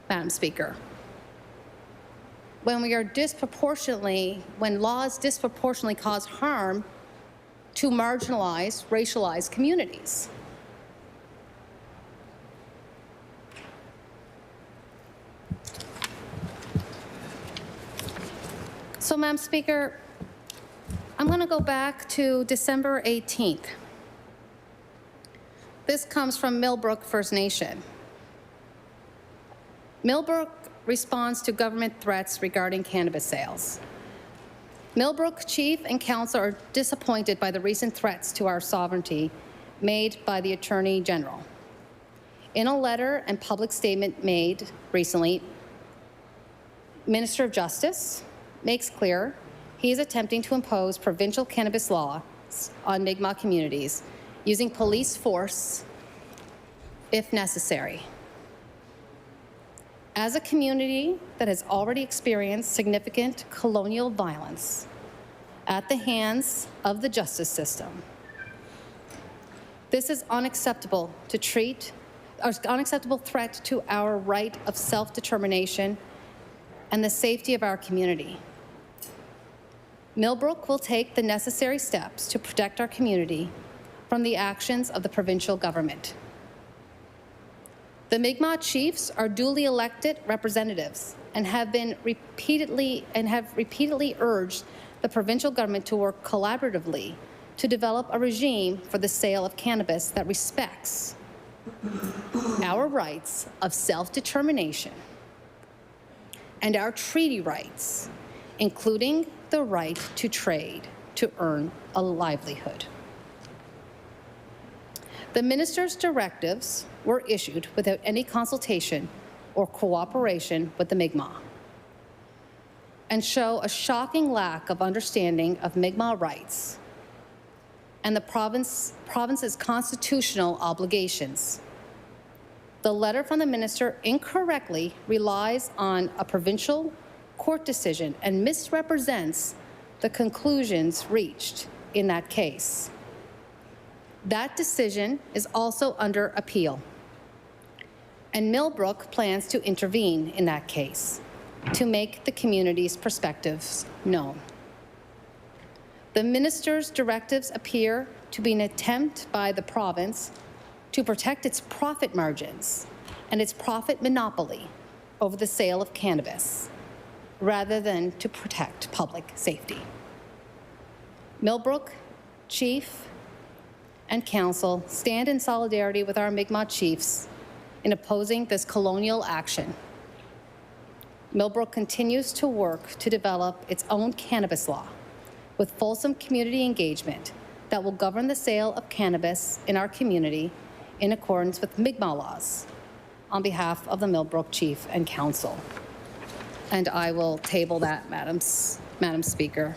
Madam Speaker. When laws disproportionately cause harm to marginalized, racialized communities. So, Madam Speaker, I'm going to go back to December 18th. This comes from Millbrook First Nation. Millbrook responds to government threats regarding cannabis sales. Millbrook Chief and Council are disappointed by the recent threats to our sovereignty made by the Attorney General. In a letter and public statement made recently, Minister of Justice makes clear he is attempting to impose provincial cannabis laws on Mi'kmaq communities using police force if necessary. As a community that has already experienced significant colonial violence at the hands of the justice system, this is unacceptable unacceptable threat to our right of self-determination and the safety of our community. Millbrook will take the necessary steps to protect our community from the actions of the provincial government. The Mi'kmaq Chiefs are duly elected representatives and have repeatedly urged the provincial government to work collaboratively to develop a regime for the sale of cannabis that respects our rights of self-determination and our treaty rights, including the right to trade to earn a livelihood. The minister's directives were issued without any consultation or cooperation with the Mi'kmaq and show a shocking lack of understanding of Mi'kmaq rights and the province's constitutional obligations. The letter from the minister incorrectly relies on a provincial court decision and misrepresents the conclusions reached in that case. That decision is also under appeal, and Millbrook plans to intervene in that case to make the community's perspectives known. The minister's directives appear to be an attempt by the province to protect its profit margins and its profit monopoly over the sale of cannabis, rather than to protect public safety. Millbrook Chief and Council stand in solidarity with our Mi'kmaq Chiefs in opposing this colonial action. Millbrook continues to work to develop its own cannabis law with fulsome community engagement that will govern the sale of cannabis in our community in accordance with Mi'kmaq laws on behalf of the Millbrook Chief and Council. And I will table that, Madam Speaker.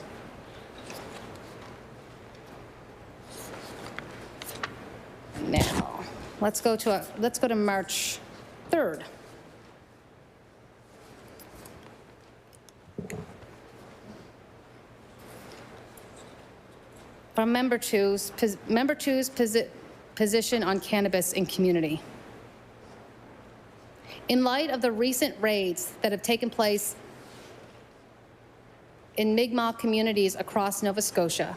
Now, let's go to March 3rd. From Member Two's position on cannabis in community. In light of the recent raids that have taken place in Mi'kmaq communities across Nova Scotia,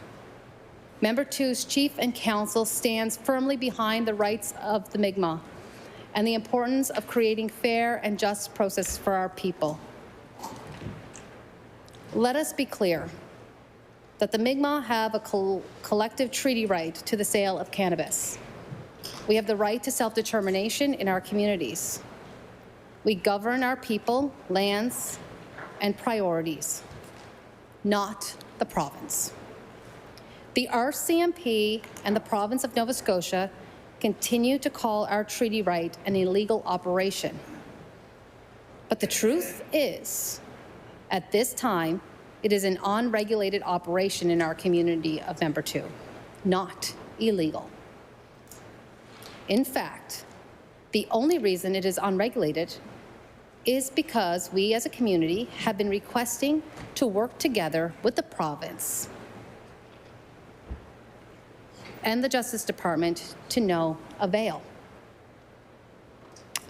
Member Two's Chief and Council stands firmly behind the rights of the Mi'kmaq and the importance of creating fair and just process for our people. Let us be clear that the Mi'kmaq have a collective treaty right to the sale of cannabis. We have the right to self-determination in our communities. We govern our people, lands, and priorities, not the province. The RCMP and the province of Nova Scotia continue to call our treaty right an illegal operation. But the truth is, at this time, it is an unregulated operation in our community of Member 2, not illegal. In fact, the only reason it is unregulated is because we as a community have been requesting to work together with the province and the Justice Department to no avail.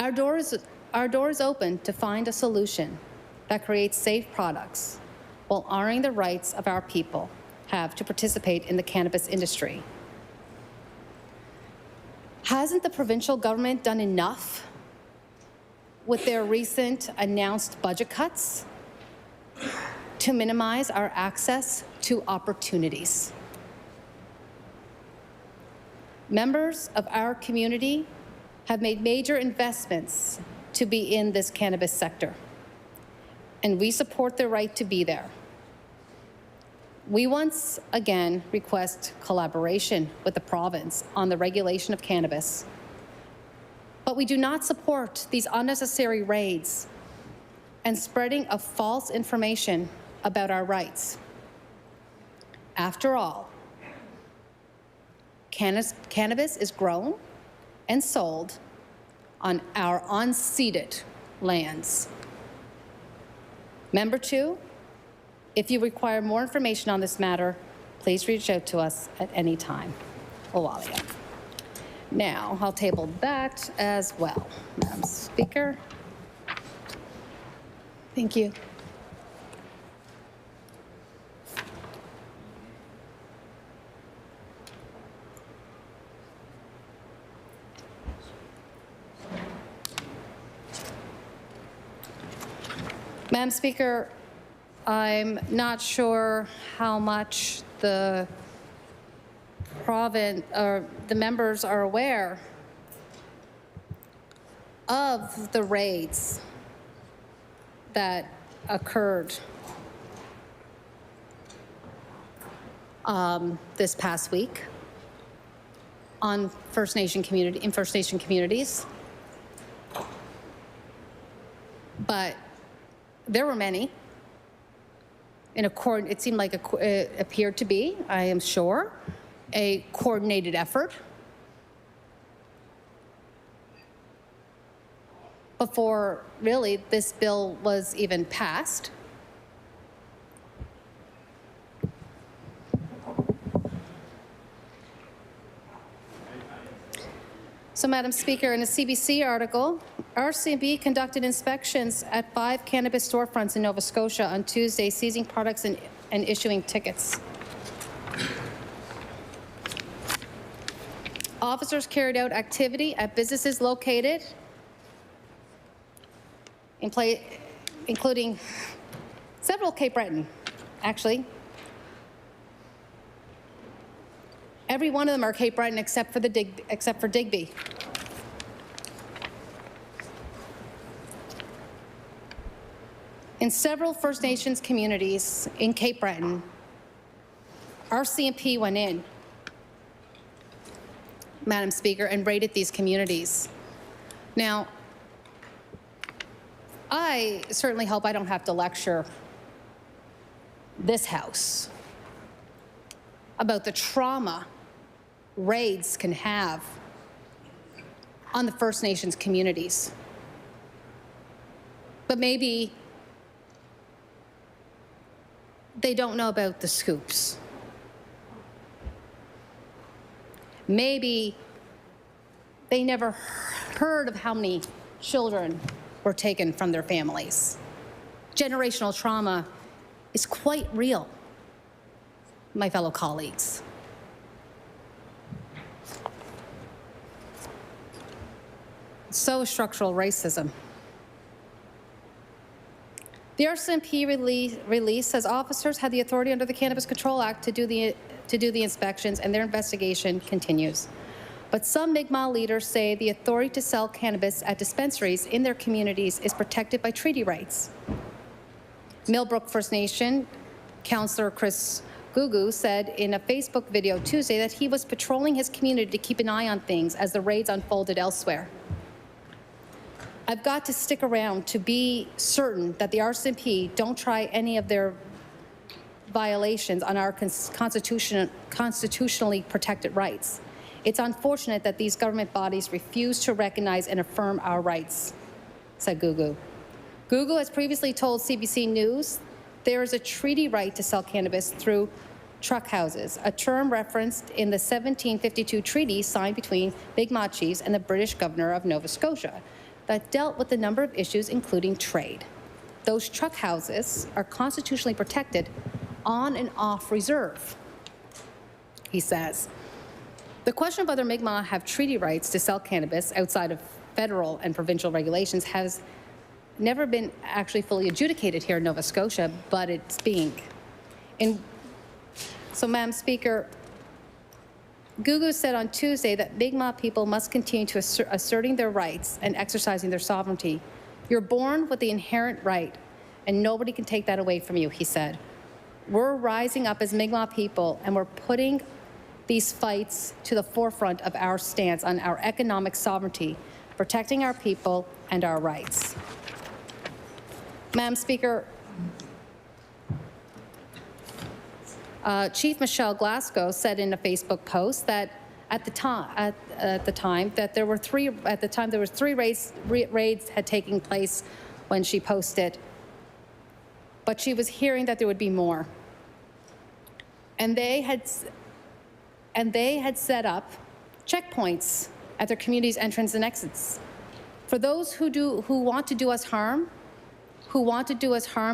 Our door is open to find a solution that creates safe products while honoring the rights of our people have to participate in the cannabis industry. Hasn't the provincial government done enough with their recent announced budget cuts to minimize our access to opportunities? Members of our community have made major investments to be in this cannabis sector, and we support their right to be there. We once again request collaboration with the province on the regulation of cannabis, but we do not support these unnecessary raids and spreading of false information about our rights. After all, cannabis is grown and sold on our unceded lands. Member 2, if you require more information on this matter, please reach out to us at any time. Owalia. Now, I'll table that as well. Madam Speaker. Thank you. Madam Speaker, I'm not sure how much the province or the members are aware of the raids that occurred this past week on First Nation communities. But there were many. It seemed like it appeared to be, I am sure, a coordinated effort before really this bill was even passed. So, Madam Speaker, in a CBC article, RCMP conducted inspections at 5 cannabis storefronts in Nova Scotia on Tuesday, seizing products and issuing tickets. Officers carried out activity at businesses located including several Cape Breton, actually. Every one of them are Cape Breton except for Digby. In several First Nations communities in Cape Breton, RCMP went in, Madam Speaker, and raided these communities. Now, I certainly hope I don't have to lecture this House about the trauma raids can have on the First Nations communities. But maybe they don't know about the scoops. Maybe they never heard of how many children were taken from their families. Generational trauma is quite real, my fellow colleagues. So is structural racism. The RCMP release says officers had the authority under the Cannabis Control Act to do the inspections, and their investigation continues. But some Mi'kmaq leaders say the authority to sell cannabis at dispensaries in their communities is protected by treaty rights. Millbrook First Nation Councillor Chris Gugu said in a Facebook video Tuesday that he was patrolling his community to keep an eye on things as the raids unfolded elsewhere. I've got to stick around to be certain that the RCMP don't try any of their violations on our constitutionally protected rights. It's unfortunate that these government bodies refuse to recognize and affirm our rights, said Gugu. Google has previously told CBC News there is a treaty right to sell cannabis through truck houses, a term referenced in the 1752 treaty signed between Mi'kmaq chiefs and the British governor of Nova Scotia that dealt with a number of issues, including trade. Those truck houses are constitutionally protected on and off reserve, he says. The question of whether Mi'kmaq have treaty rights to sell cannabis outside of federal and provincial regulations has never been actually fully adjudicated here in Nova Scotia, but it's being. So, Madam Speaker, Gugu said on Tuesday that Mi'kmaq people must continue to asserting their rights and exercising their sovereignty. You're born with the inherent right, and nobody can take that away from you, he said. We're rising up as Mi'kmaq people, and we're putting these fights to the forefront of our stance on our economic sovereignty, protecting our people and our rights. Madam Speaker, Chief Michelle Glasgow said in a Facebook post that at the time there were three raids had taken place when she posted, but she was hearing that there would be more. And they had set up checkpoints at their community's entrance and exits. For those who want to do us harm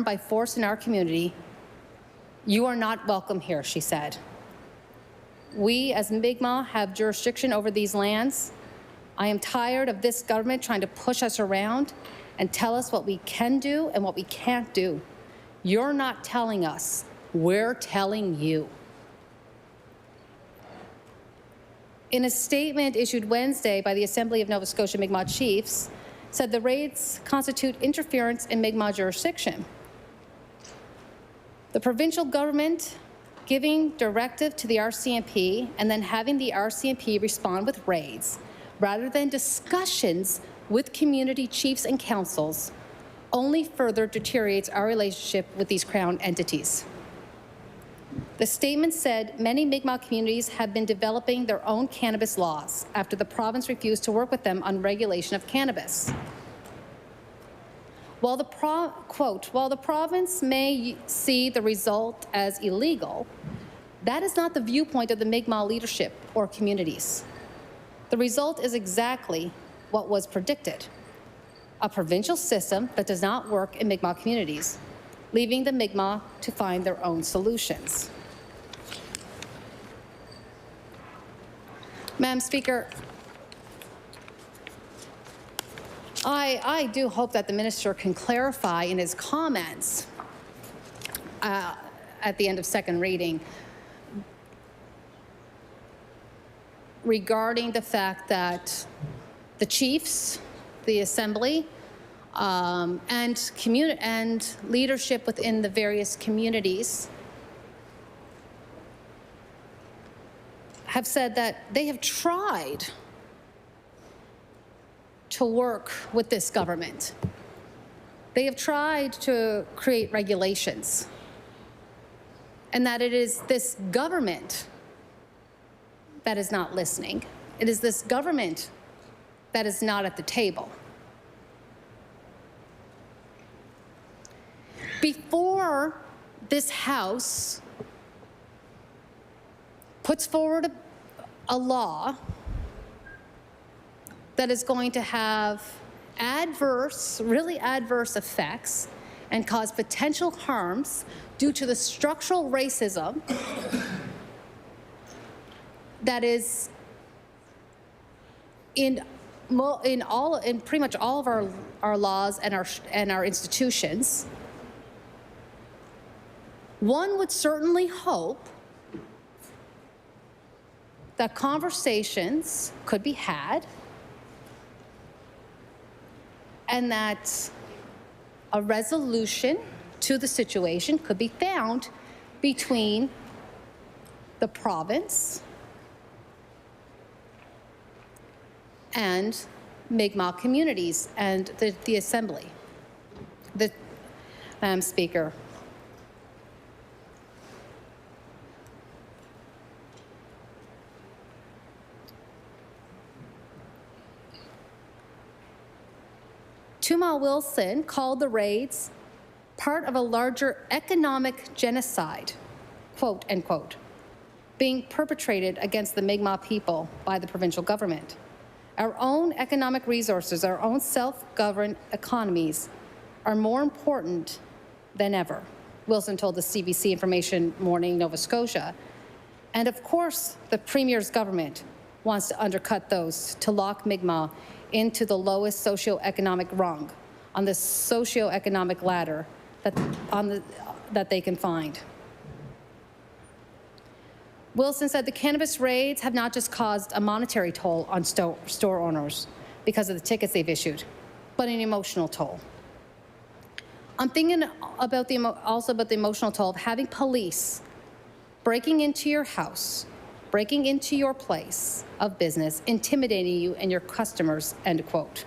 by force in our community, you are not welcome here, she said. We, as Mi'kmaq, have jurisdiction over these lands. I am tired of this government trying to push us around and tell us what we can do and what we can't do. You're not telling us, we're telling you. In a statement issued Wednesday by the Assembly of Nova Scotia Mi'kmaq Chiefs, said the raids constitute interference in Mi'kmaq jurisdiction. The provincial government giving directive to the RCMP and then having the RCMP respond with raids, rather than discussions with community chiefs and councils, only further deteriorates our relationship with these Crown entities. The statement said many Mi'kmaq communities have been developing their own cannabis laws after the province refused to work with them on regulation of cannabis. While the province may see the result as illegal, that is not the viewpoint of the Mi'kmaq leadership or communities. The result is exactly what was predicted: a provincial system that does not work in Mi'kmaq communities, leaving the Mi'kmaq to find their own solutions. Madam Speaker, I do hope that the minister can clarify in his comments at the end of second reading regarding the fact that the chiefs, the Assembly, and leadership within the various communities have said that they have tried to work with this government. They have tried to create regulations, and that it is this government that is not listening. It is this government that is not at the table. Before this House puts forward a law that is going to have really adverse effects and cause potential harms due to the structural racism that is in pretty much all of our laws and our institutions, one would certainly hope that conversations could be had and that a resolution to the situation could be found between the province and Mi'kmaq communities and the Assembly. Madam Speaker, Mi'kmaq Wilson called the raids part of a larger economic genocide, quote, end quote, being perpetrated against the Mi'kmaq people by the provincial government. Our own economic resources, our own self-governed economies are more important than ever, Wilson told the CBC Information Morning, Nova Scotia. And of course, the Premier's government wants to undercut those to lock Mi'kmaq into the lowest socioeconomic rung on the socioeconomic ladder that they can find. Wilson said the cannabis raids have not just caused a monetary toll on store owners because of the tickets they've issued, but an emotional toll. I'm thinking about also about the emotional toll of having police breaking into your house, breaking into your place of business, intimidating you and your customers, end quote.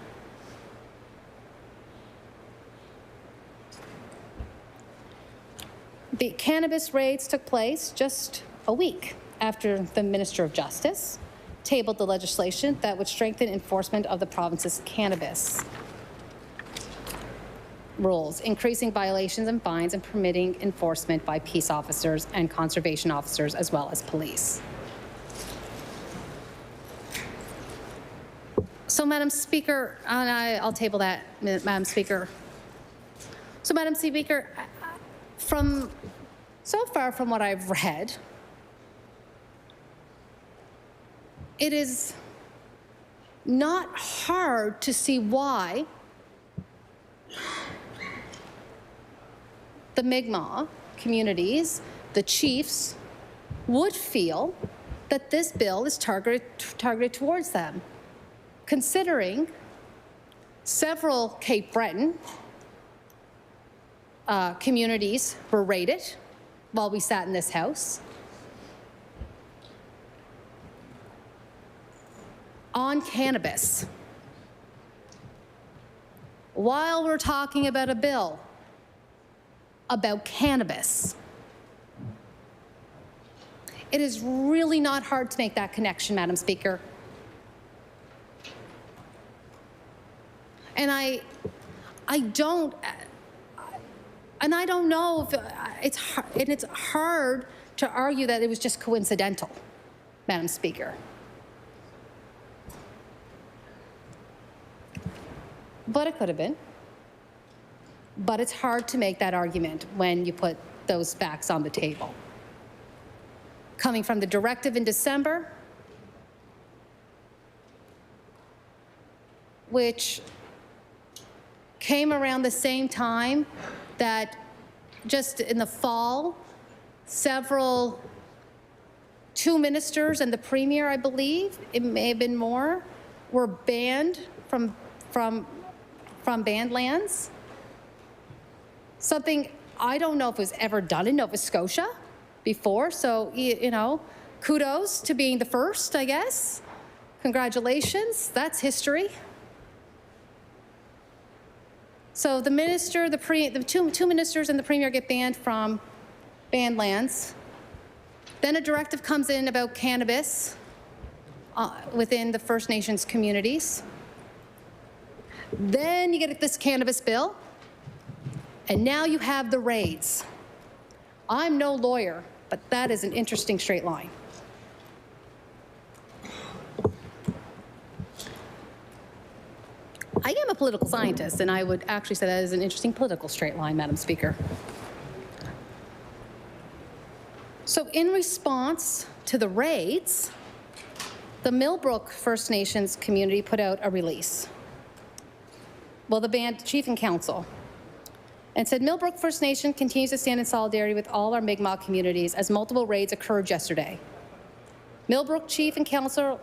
The cannabis raids took place just a week after the Minister of Justice tabled the legislation that would strengthen enforcement of the province's cannabis rules, increasing violations and fines and permitting enforcement by peace officers and conservation officers as well as police. So, Madam Speaker, and I'll table that, Madam Speaker. So, Madam Speaker, so far from what I've read, it is not hard to see why the Mi'kmaq communities, the chiefs, would feel that this bill is targeted towards them, considering several Cape Breton communities were raided while we sat in this House on cannabis. While we're talking about a bill about cannabis, it is really not hard to make that connection, Madam Speaker. And I don't know if it's hard to argue that it was just coincidental, Madam Speaker. But it could have been. But it's hard to make that argument when you put those facts on the table. Coming from the directive in December, which came around the same time that just in the fall, two ministers and the Premier, I believe, it may have been more, were banned from banned lands. Something I don't know if it was ever done in Nova Scotia before. So, you know, kudos to being the first, I guess. Congratulations, that's history. So the minister, the two ministers and the Premier get banned from banned lands. Then a directive comes in about cannabis within the First Nations communities. Then you get this cannabis bill, and now you have the raids. I'm no lawyer, but that is an interesting straight line. I am a political scientist, and I would actually say that is an interesting political straight line, Madam Speaker. So in response to the raids, the Millbrook First Nations community put out a release. Well, the band chief and council, and said Millbrook First Nation continues to stand in solidarity with all our Mi'kmaq communities as multiple raids occurred yesterday. Millbrook chief and council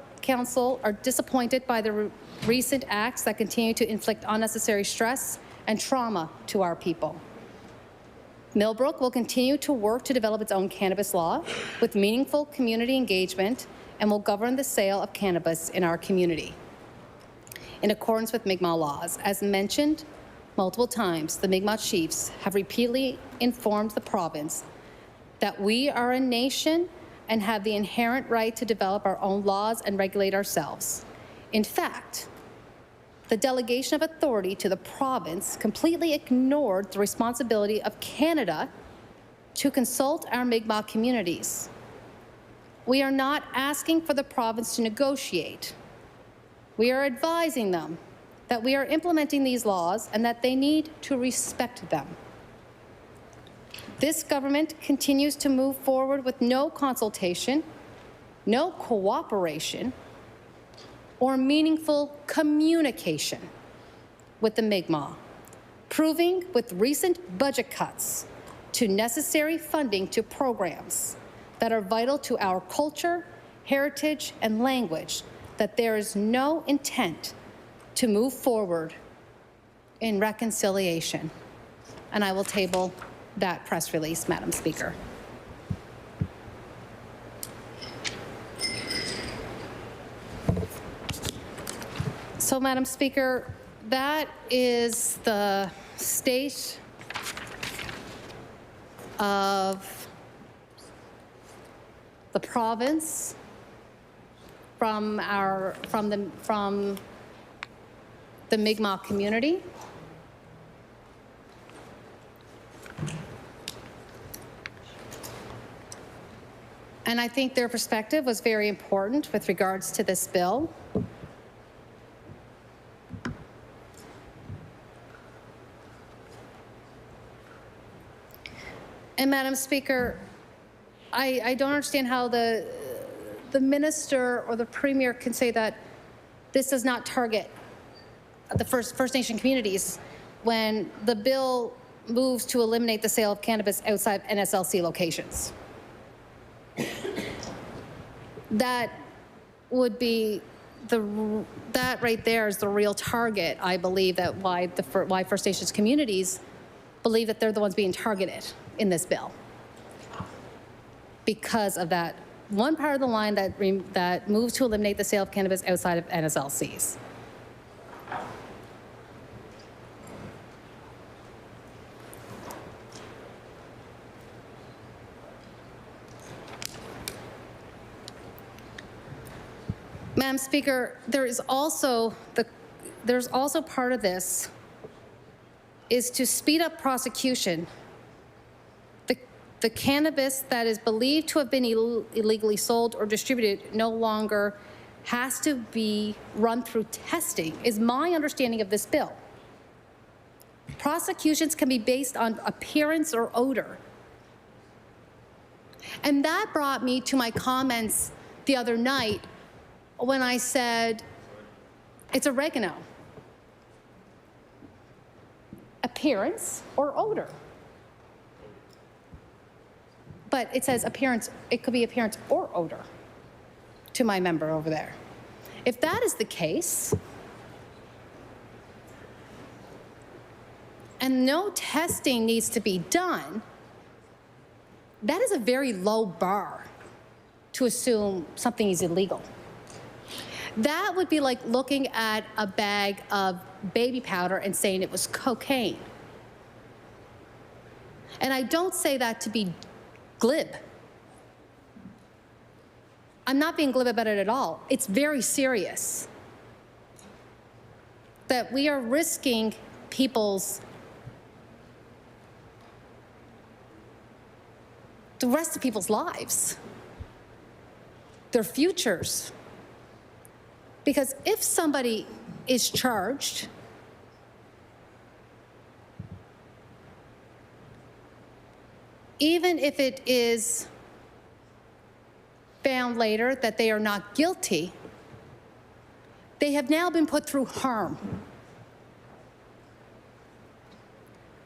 are disappointed by the recent acts that continue to inflict unnecessary stress and trauma to our people. Millbrook will continue to work to develop its own cannabis law with meaningful community engagement and will govern the sale of cannabis in our community in accordance with Mi'kmaq laws. As mentioned multiple times, the Mi'kmaq chiefs have repeatedly informed the province that we are a nation and have the inherent right to develop our own laws and regulate ourselves. In fact, the delegation of authority to the province completely ignored the responsibility of Canada to consult our Mi'kmaq communities. We are not asking for the province to negotiate. We are advising them that we are implementing these laws and that they need to respect them. This government continues to move forward with no consultation, no cooperation, or meaningful communication with the Mi'kmaq, proving with recent budget cuts to necessary funding to programs that are vital to our culture, heritage, and language that there is no intent to move forward in reconciliation. And I will table that press release, Madam Speaker. So, Madam Speaker, that is the state of the province from the Mi'kmaq community. And I think their perspective was very important with regards to this bill. And Madam Speaker, I don't understand how the minister or the premier can say that this does not target the First Nation communities when the bill moves to eliminate the sale of cannabis outside NSLC locations. That would be that right there is the real target, I believe, that why First Nations communities believe that they're the ones being targeted in this bill, because of that one part of the line that moves to eliminate the sale of cannabis outside of NSLCs. Madam Speaker, there's also part of this is to speed up prosecution. The cannabis that is believed to have been illegally sold or distributed no longer has to be run through testing, is my understanding of this bill. Prosecutions can be based on appearance or odor. And that brought me to my comments the other night when I said, it's oregano. Appearance or odor. But it says appearance, it could be appearance or odor to my member over there. If that is the case, and no testing needs to be done, that is a very low bar to assume something is illegal. That would be like looking at a bag of baby powder and saying it was cocaine. And I don't say that to be glib. I'm not being glib about it at all. It's very serious that we are risking the rest of people's lives, their futures. Because if somebody is charged, even if it is found later that they are not guilty, they have now been put through harm.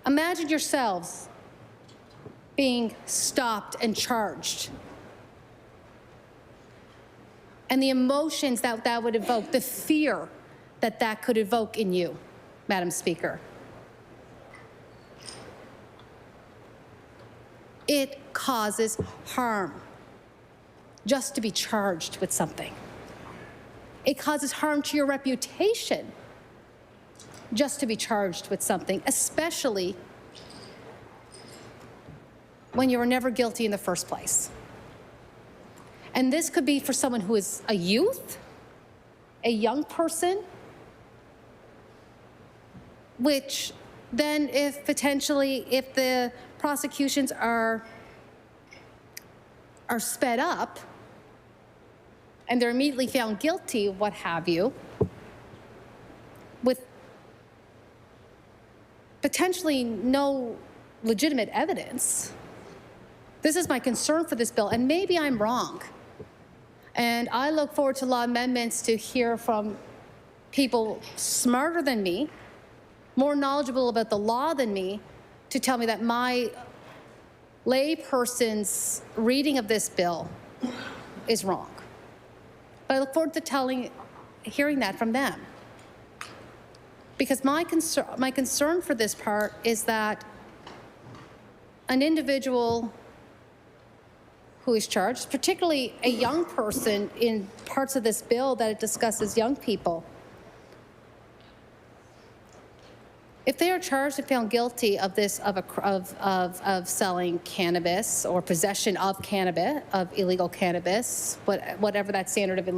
Imagine yourselves being stopped and charged, and the emotions that would evoke, the fear that could evoke in you, Madam Speaker. It causes harm just to be charged with something. It causes harm to your reputation just to be charged with something, especially when you were never guilty in the first place. And this could be for someone who is a youth, a young person, which then if the prosecutions are sped up and they're immediately found guilty, what have you, with potentially no legitimate evidence. This is my concern for this bill, and maybe I'm wrong. And I look forward to law amendments to hear from people smarter than me, more knowledgeable about the law than me, to tell me that my layperson's reading of this bill is wrong. But I look forward to hearing that from them. Because my concern for this part is that an individual who is charged, particularly a young person in parts of this bill that it discusses young people, if they are charged and found guilty of this, of selling cannabis or possession of cannabis, of illegal cannabis, whatever that standard of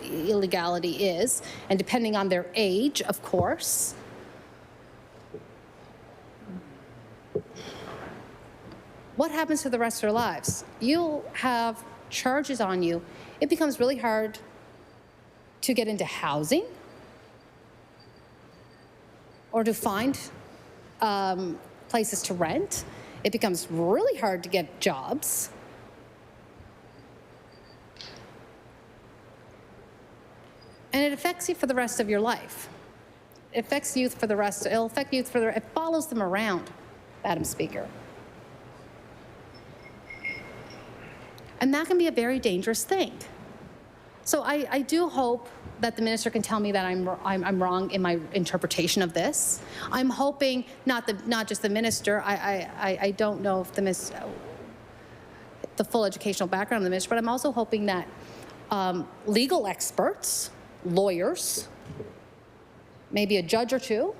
illegality is, and depending on their age, of course, what happens to the rest of their lives? You have charges on you. It becomes really hard to get into housing or to find places to rent. It becomes really hard to get jobs. And it affects you for the rest of your life. It affects youth for the rest, it'll affect youth for it follows them around, Madam Speaker. And that can be a very dangerous thing. So I do hope that the minister can tell me that I'm wrong in my interpretation of this. I'm hoping not just the minister. I don't know if the full educational background of the minister, but I'm also hoping that legal experts, lawyers, maybe a judge or two,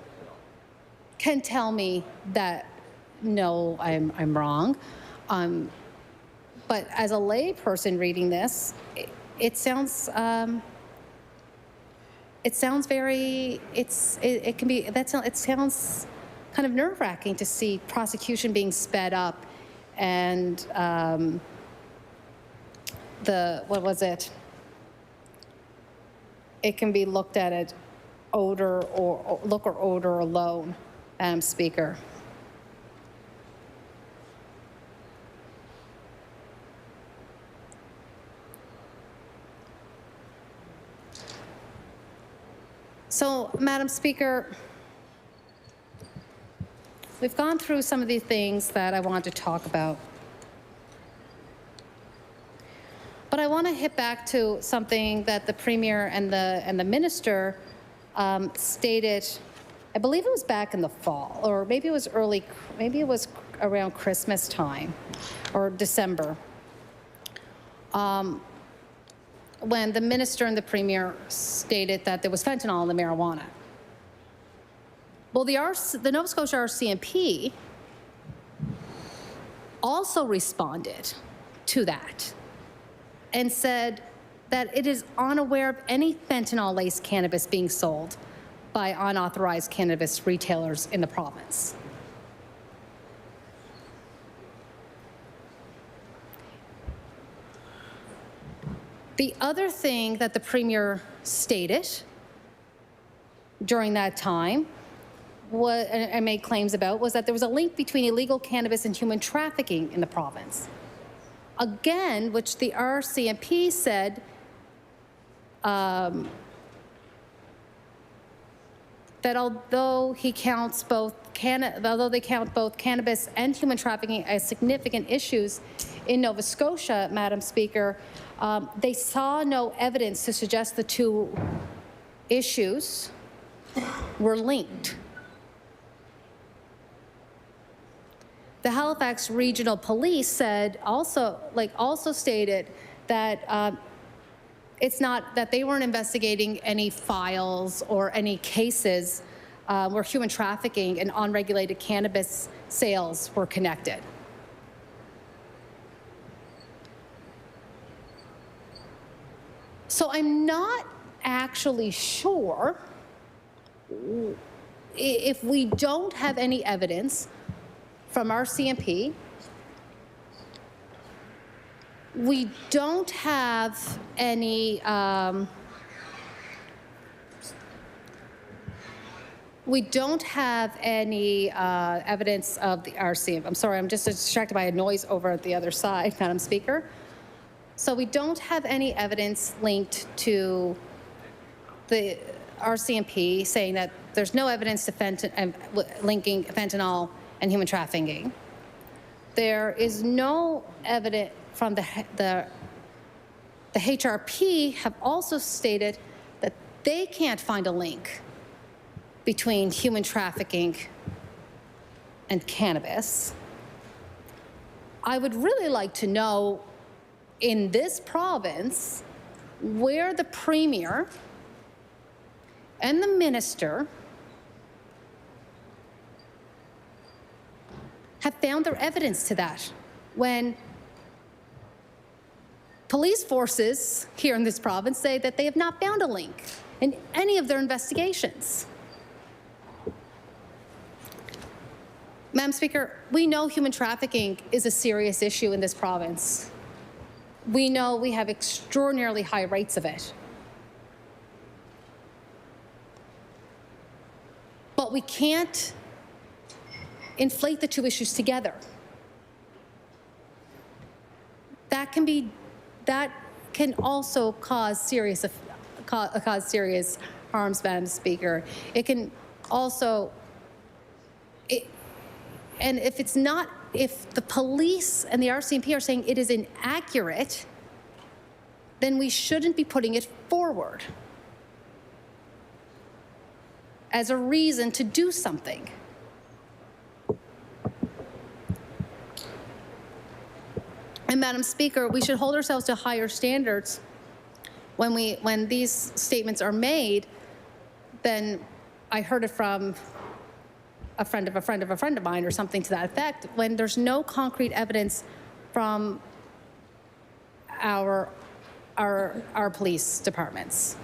can tell me that no, I'm wrong. But as a lay person reading this, it sounds very, it sounds kind of nerve-wracking to see prosecution being sped up and what was it? It can be looked at as look or odor alone, Madam Speaker. So, Madam Speaker, we've gone through some of the things that I want to talk about. But I want to hit back to something that the Premier and the Minister stated, I believe it was back in the fall, or maybe it was around Christmas time, or December. When the Minister and the Premier stated that there was fentanyl in the marijuana. Well, the Nova Scotia RCMP also responded to that and said that it is unaware of any fentanyl-laced cannabis being sold by unauthorized cannabis retailers in the province. The other thing that the Premier stated during that time and made claims about was that there was a link between illegal cannabis and human trafficking in the province. Again, which the RCMP said that although they count both cannabis and human trafficking as significant issues in Nova Scotia, Madam Speaker, they saw no evidence to suggest the two issues were linked. The Halifax Regional Police said also stated that it's not that they weren't investigating any files or any cases where human trafficking and unregulated cannabis sales were connected. So I'm not actually sure if we don't have any evidence from our CMP, we don't have any evidence of the RCMP. I'm sorry, I'm just distracted by a noise over at the other side, Madam Speaker. So we don't have any evidence linked to the RCMP saying that there's no evidence to linking fentanyl and human trafficking. There is no evidence from the HRP have also stated that they can't find a link between human trafficking and cannabis. I would really like to know in this province where the Premier and the Minister have found their evidence to that when police forces here in this province say that they have not found a link in any of their investigations. Madam Speaker, we know human trafficking is a serious issue in this province. We know we have extraordinarily high rates of it. But we can't inflate the two issues together. That can also cause serious harms, Madam Speaker. It can also, and if the police and the RCMP are saying it is inaccurate, then we shouldn't be putting it forward as a reason to do something. And Madam Speaker, we should hold ourselves to higher standards when these statements are made than I heard it from a friend of a friend of a friend of mine or something to that effect, when there's no concrete evidence from our police departments,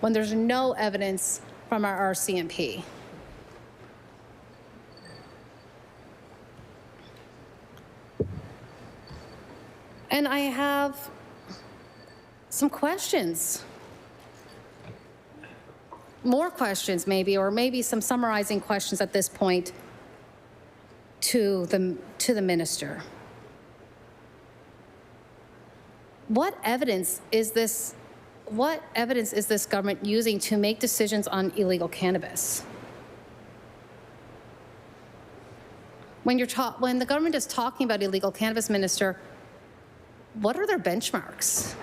when there's no evidence from our RCMP. And I have some questions. More questions maybe, or maybe some summarizing questions at this point to the minister. What evidence is this government using to make decisions on illegal cannabis? When the government is talking about illegal cannabis, Minister, what are their benchmarks?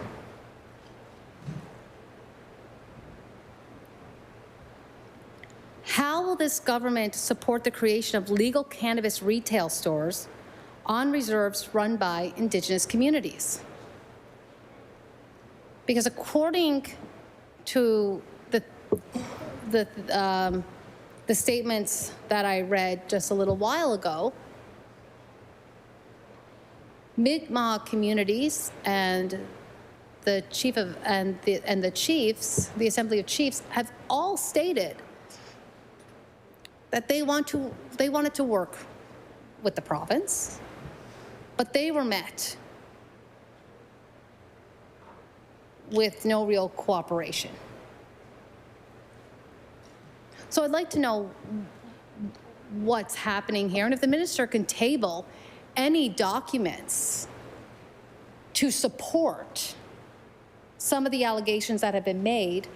How will this government support the creation of legal cannabis retail stores on reserves run by Indigenous communities? Because according to the statements that I read just a little while ago, Mi'kmaq communities and the Assembly of Chiefs have all stated that they wanted to work with the province, but they were met with no real cooperation. So I'd like to know what's happening here, and if the minister can table any documents to support some of the allegations that have been made,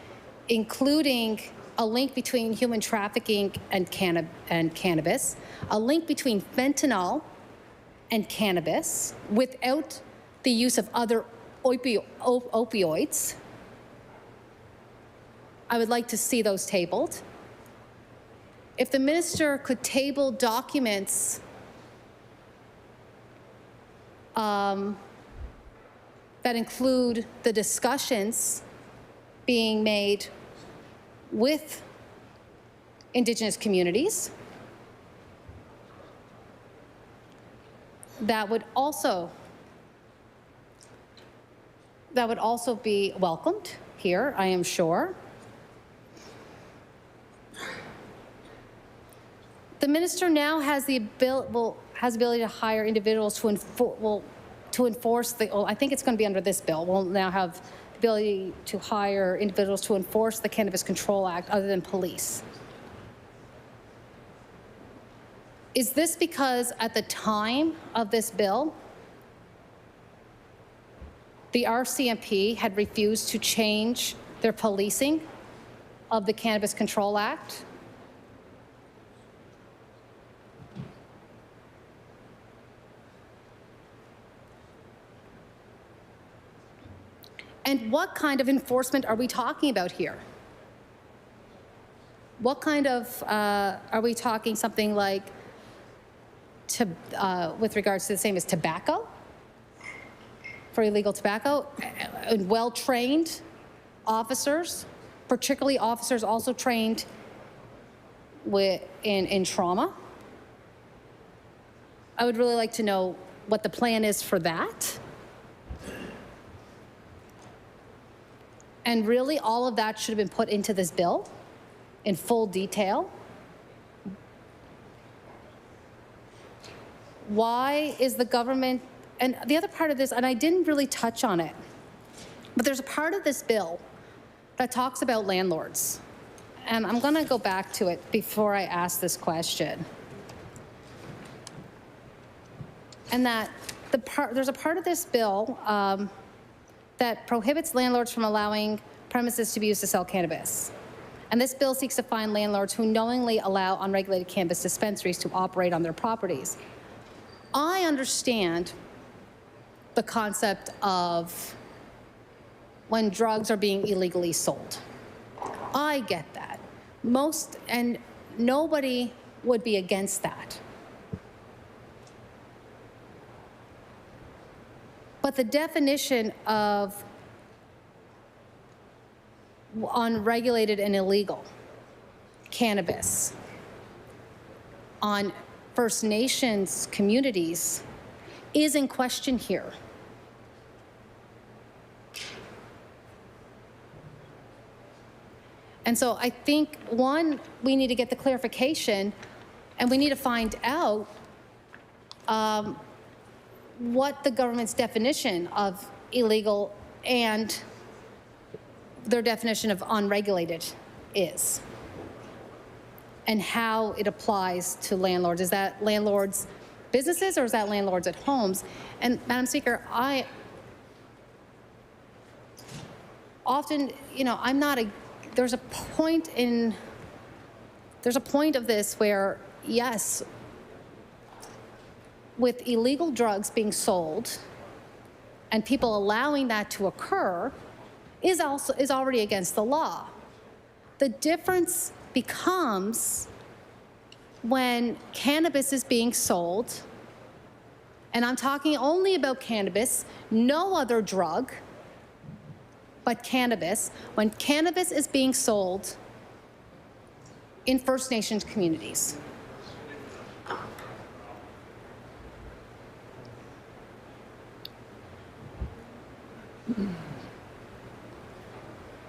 including a link between human trafficking and cannabis, a link between fentanyl and cannabis without the use of other opioids. I would like to see those tabled. If the minister could table documents that include the discussions being made with Indigenous communities, that would also be welcomed here, I am sure. The minister now has the ability to hire individuals to enforce the, I think it's going to be under this bill. We'll now have the ability to hire individuals to enforce the Cannabis Control Act other than police. Is this because at the time of this bill, the RCMP had refused to change their policing of the Cannabis Control Act? And what kind of enforcement are we talking about here? What kind of, are we talking something like, with regards to the same as tobacco? For illegal tobacco? Well-trained officers, particularly officers also trained in trauma? I would really like to know what the plan is for that. And really, all of that should have been put into this bill in full detail. Why is the government, and the other part of this, and I didn't really touch on it, but there's a part of this bill that talks about landlords. And I'm going to go back to it before I ask this question. And that there's a part of this bill that prohibits landlords from allowing premises to be used to sell cannabis. And this bill seeks to fine landlords who knowingly allow unregulated cannabis dispensaries to operate on their properties. I understand the concept of when drugs are being illegally sold. I get that. And nobody would be against that. But the definition of unregulated and illegal cannabis on First Nations communities is in question here. And so I think, one, we need to get the clarification, and we need to find out what the government's definition of illegal and their definition of unregulated is, and how it applies to landlords. Is that landlords' businesses or is that landlords at homes? And Madam Speaker, I often, I'm not there's a point of this where, yes, with illegal drugs being sold and people allowing that to occur is already against the law. The difference becomes when cannabis is being sold, and I'm talking only about cannabis, no other drug but cannabis, when cannabis is being sold in First Nations communities.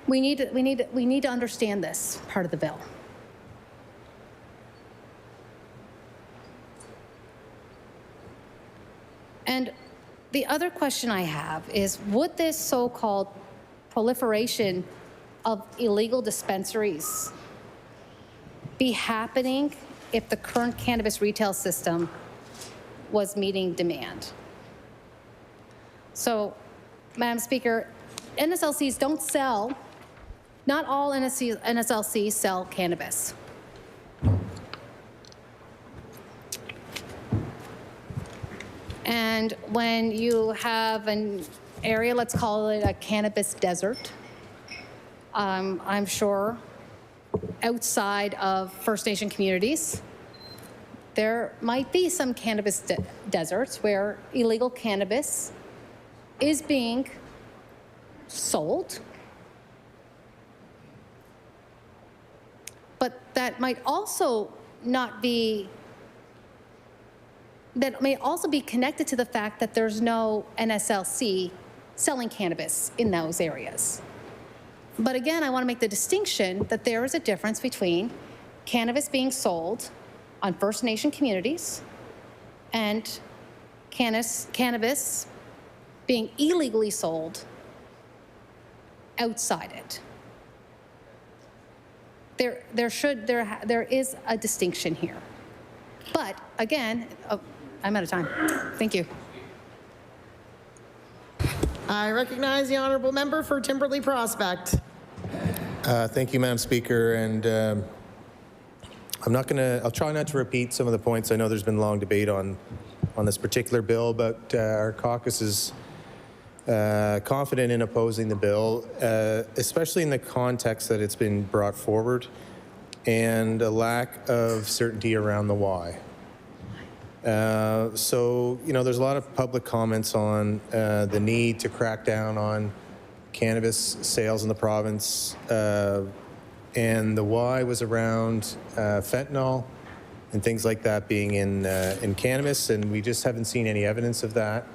We need to understand this part of the bill. And the other question I have is, would this so-called proliferation of illegal dispensaries be happening if the current cannabis retail system was meeting demand? So, Madam Speaker, NSLCs don't sell, not all NSLCs sell cannabis. And when you have an area, let's call it a cannabis desert, I'm sure outside of First Nation communities, there might be some cannabis deserts where illegal cannabis is being sold. But that might also not be, that may also be connected to the fact that there's no NSLC selling cannabis in those areas. But again, I want to make the distinction that there is a difference between cannabis being sold on First Nation communities and cannabis being illegally sold outside it. There is a distinction here. But again, I'm out of time. Thank you. I recognize the honourable member for Timberley Prospect. Thank you, Madam Speaker, and I'll try not to repeat some of the points. I know there's been long debate on this particular bill, but our caucus is confident in opposing the bill, especially in the context that it's been brought forward and a lack of certainty around the why. So, there's a lot of public comments on the need to crack down on cannabis sales in the province, and the why was around fentanyl and things like that being in cannabis, and we just haven't seen any evidence of that.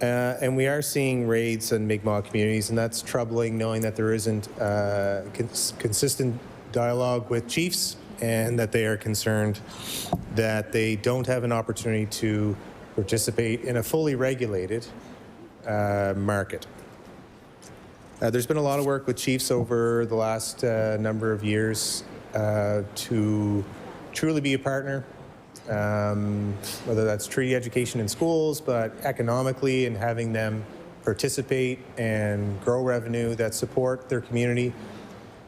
And we are seeing raids in Mi'kmaq communities, and that's troubling, knowing that there isn't consistent dialogue with chiefs, and that they are concerned that they don't have an opportunity to participate in a fully regulated market. There's been a lot of work with chiefs over the last number of years to truly be a partner, whether that's treaty education in schools, but economically and having them participate and grow revenue that support their community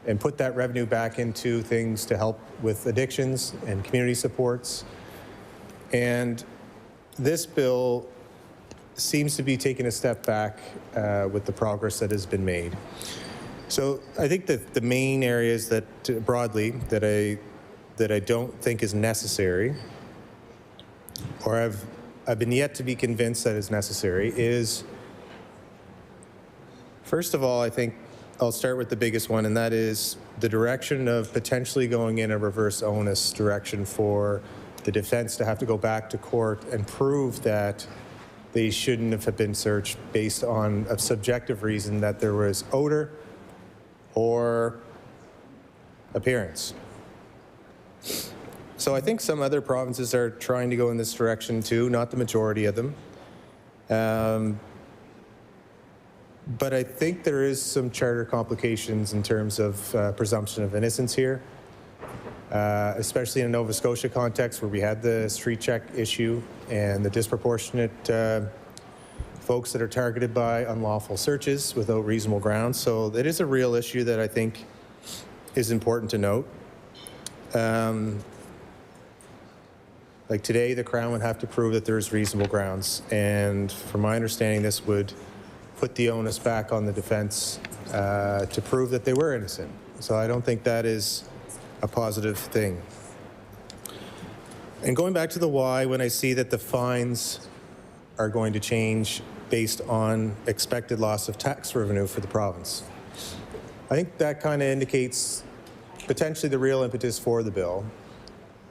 and put that revenue back into things to help with addictions and community supports. And this bill seems to be taking a step back with the progress that has been made. So I think that the main areas that broadly that I don't think is necessary, or I've been yet to be convinced that is necessary, is first of all, I think I'll start with the biggest one, and that is the direction of potentially going in a reverse onus direction for the defense to have to go back to court and prove that they shouldn't have been searched based on a subjective reason that there was odor or appearance. So I think some other provinces are trying to go in this direction too, not the majority of them. But I think there is some charter complications in terms of presumption of innocence here, especially in a Nova Scotia context where we had the street check issue and the disproportionate folks that are targeted by unlawful searches without reasonable grounds. So it is a real issue that I think is important to note. Like today, the Crown would have to prove that there's reasonable grounds. And from my understanding, this would put the onus back on the defense to prove that they were innocent. So I don't think that is a positive thing. And going back to the why, when I see that the fines are going to change based on expected loss of tax revenue for the province, I think that kind of indicates potentially the real impetus for the bill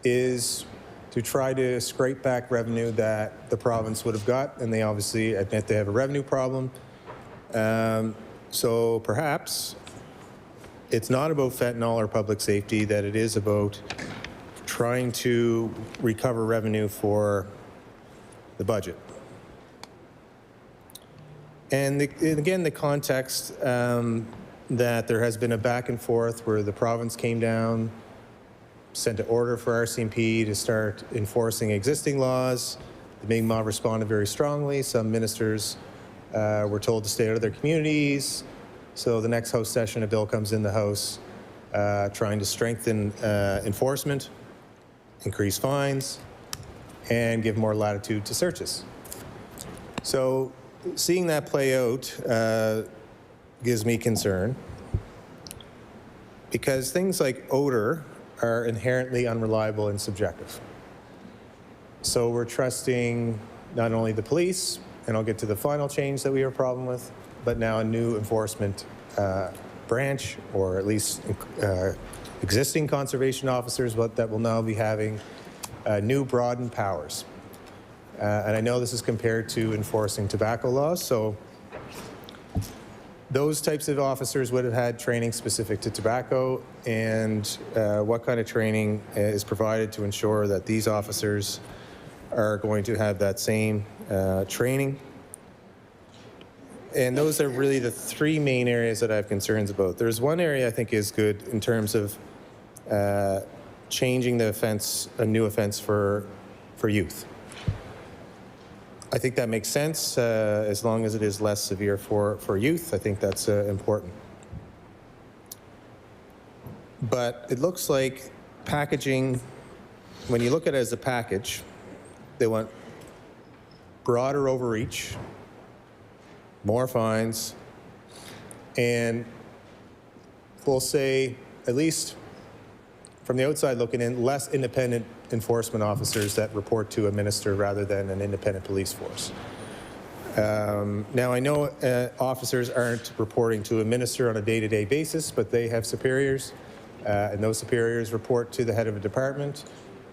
is to try to scrape back revenue that the province would have got, and they obviously admit they have a revenue problem. So perhaps it's not about fentanyl or public safety, that it is about trying to recover revenue for the budget. And again, the context that there has been a back and forth where the province came down, sent an order for RCMP to start enforcing existing laws. The Mi'kmaq responded very strongly. Some ministers were told to stay out of their communities. So the next House session, a bill comes in the House trying to strengthen enforcement, increase fines, and give more latitude to searches. So seeing that play out gives me concern, because things like odor are inherently unreliable and subjective. So we're trusting not only the police, and I'll get to the final change that we have a problem with, but now a new enforcement branch, or at least existing conservation officers that will now be having new broadened powers. And I know this is compared to enforcing tobacco laws, so those types of officers would have had training specific to tobacco, and what kind of training is provided to ensure that these officers are going to have that same training. And those are really the three main areas that I have concerns about. There's one area I think is good in terms of changing the offense, a new offense for youth. I think that makes sense as long as it is less severe for youth. I think that's important. But it looks like packaging, when you look at it as a package, they want broader overreach, more fines, and we'll say, at least from the outside looking in, less independent enforcement officers that report to a minister rather than an independent police force. Now, I know officers aren't reporting to a minister on a day-to-day basis, but they have superiors, and those superiors report to the head of a department,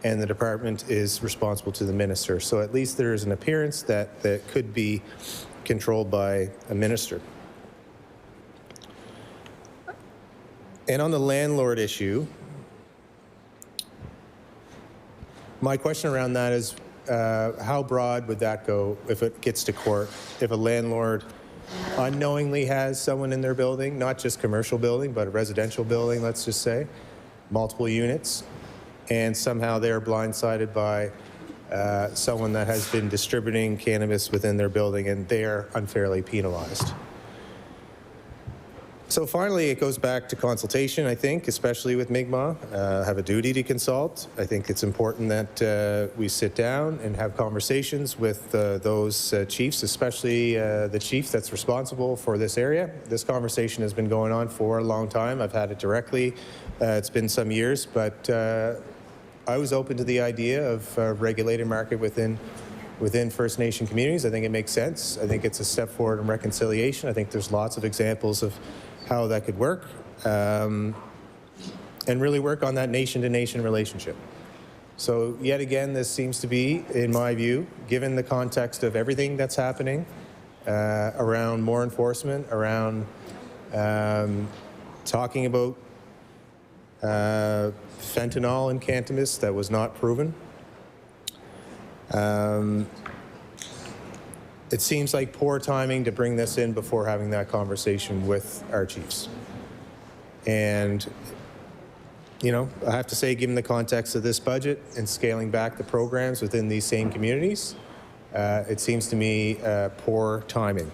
and the department is responsible to the minister. So at least there is an appearance that could be controlled by a minister. And on the landlord issue, my question around that is how broad would that go if it gets to court? If a landlord unknowingly has someone in their building, not just commercial building, but a residential building, let's just say, multiple units, and somehow they're blindsided by someone that has been distributing cannabis within their building and they're unfairly penalized. So finally, it goes back to consultation, I think, especially with Mi'kmaq. Have a duty to consult. I think it's important that we sit down and have conversations with those chiefs, especially the chief that's responsible for this area. This conversation has been going on for a long time. I've had it directly. It's been some years, but I was open to the idea of a regulated market within First Nation communities. I think it makes sense. I think it's a step forward in reconciliation. I think there's lots of examples of how that could work, and really work on that nation-to-nation relationship. So yet again, this seems to be, in my view, given the context of everything that's happening around more enforcement, around talking about fentanyl in cannabis that was not proven. It seems like poor timing to bring this in before having that conversation with our chiefs. And, you know, I have to say, given the context of this budget and scaling back the programs within these same communities, it seems to me poor timing.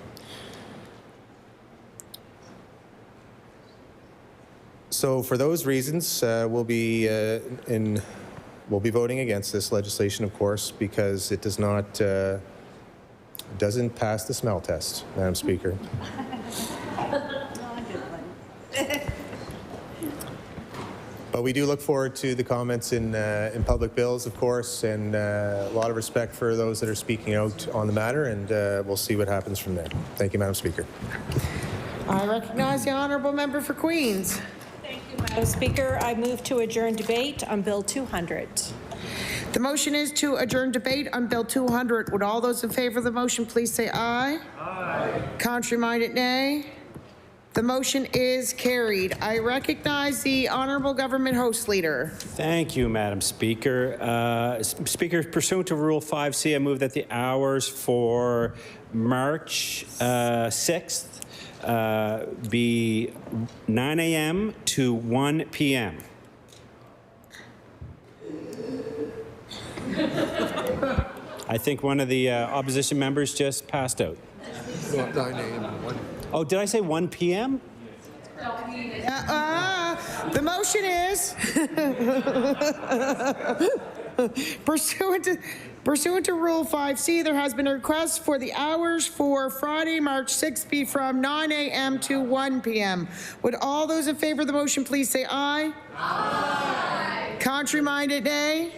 So for those reasons, we'll be voting against this legislation, of course, because it does not doesn't pass the smell test, Madam Speaker. But we do look forward to the comments in public bills, of course, and a lot of respect for those that are speaking out on the matter, and we'll see what happens from there. Thank you, Madam Speaker. I recognize the honourable member for Queens. Thank you, Madam Speaker. I move to adjourn debate on Bill 200. The motion is to adjourn debate on Bill 200. Would all those in favor of the motion please say aye? Aye. Contrary-minded, nay. The motion is carried. I recognize the Honourable Government House Leader. Thank you, Madam Speaker. Speaker, pursuant to Rule 5C, I move that the hours for March 6th be 9 a.m. to 1 p.m. I think one of the opposition members just passed out. 9 a.m. and 1. Oh, did I say 1 p.m.? The motion is pursuant to Rule 5C, there has been a request for the hours for Friday, March 6th be from 9 a.m. to 1 p.m. Would all those in favor of the motion please say aye? Aye. Contrary-minded, nay?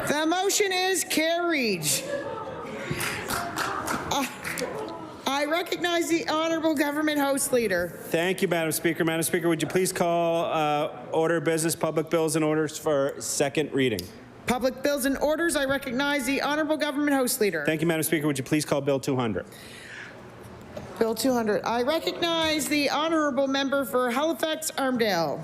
The motion is carried. I recognize the Honourable Government House Leader. Thank you, Madam Speaker. Madam Speaker, would you please call order of business, public bills and orders for second reading? Public bills and orders. I recognize the Honorable Government House Leader. Thank you, Madam Speaker. Would you please call Bill 200? Bill 200. I recognize the Honorable Member for Halifax Armdale.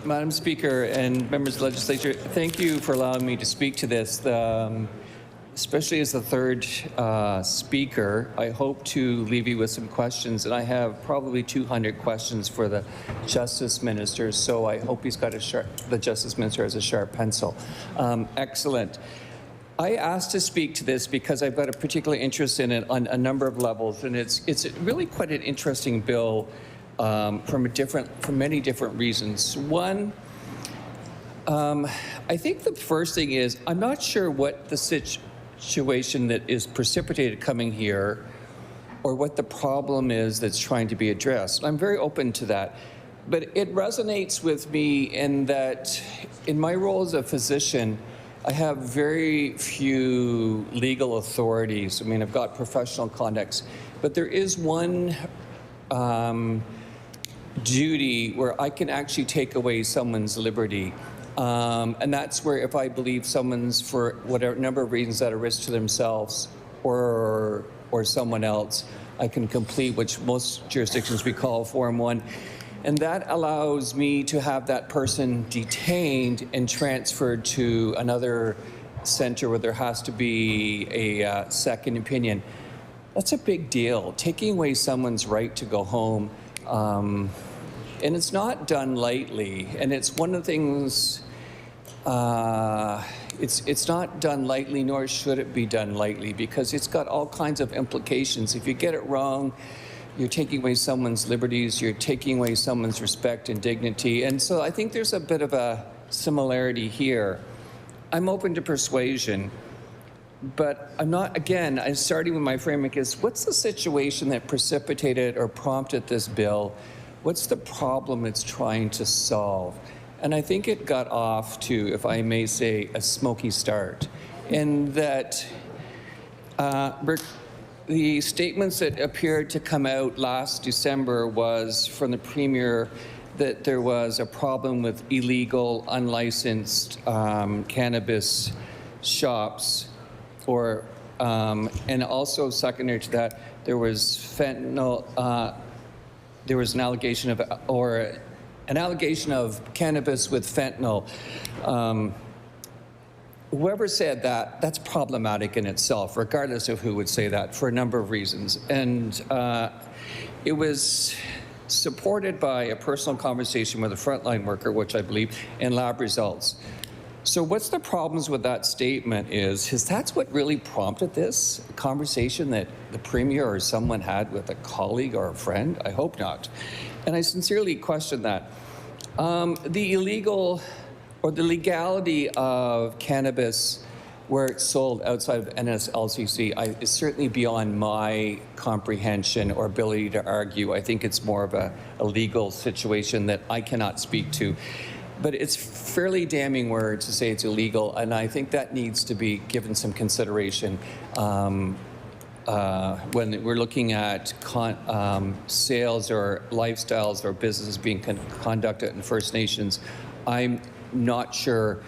Madam Speaker and members of the legislature, thank you for allowing me to speak to this. Especially as the third speaker, I hope to leave you with some questions, and I have probably 200 questions for the Justice Minister, so I hope the Justice Minister has a sharp pencil. Excellent. I asked to speak to this because I've got a particular interest in it on a number of levels, and it's really quite an interesting bill for many different reasons. One, I think the first thing is I'm not sure what the situation that is precipitated coming here or what the problem is that's trying to be addressed. I'm very open to that. But it resonates with me in that in my role as a physician, I have very few legal authorities. I mean, I've got professional conducts, but there is one duty where I can actually take away someone's liberty. And that's where if I believe someone's, for whatever number of reasons, at a risk to themselves or someone else, I can complete, which most jurisdictions we call Form 1. And that allows me to have that person detained and transferred to another center where there has to be a second opinion. That's a big deal, taking away someone's right to go home. And it's not done lightly. And it's one of the things, it's not done lightly, nor should it be done lightly, because it's got all kinds of implications. If you get it wrong, you're taking away someone's liberties, you're taking away someone's respect and dignity. And so I think there's a bit of a similarity here. I'm open to persuasion, but I'm not, again, I'm starting with my framework is, what's the situation that precipitated or prompted this bill? What's the problem it's trying to solve? And I think it got off to, if I may say, a smoky start. In that the statements that appeared to come out last December was from the Premier that there was a problem with illegal, unlicensed cannabis shops, or and also secondary to that, there was fentanyl. There was an allegation of cannabis with fentanyl. Whoever said that, that's problematic in itself, regardless of who would say that, for a number of reasons. And it was supported by a personal conversation with a frontline worker, which I believe, and lab results. So what's the problems with that statement is that's what really prompted this conversation that the Premier or someone had with a colleague or a friend? I hope not. And I sincerely question that. The illegal or the legality of cannabis where it's sold outside of NSLCC is certainly beyond my comprehension or ability to argue. I think it's more of a legal situation that I cannot speak to. But it's fairly damning words to say it's illegal, and I think that needs to be given some consideration when we're looking at sales or lifestyles or businesses being conducted in First Nations. I'm not sure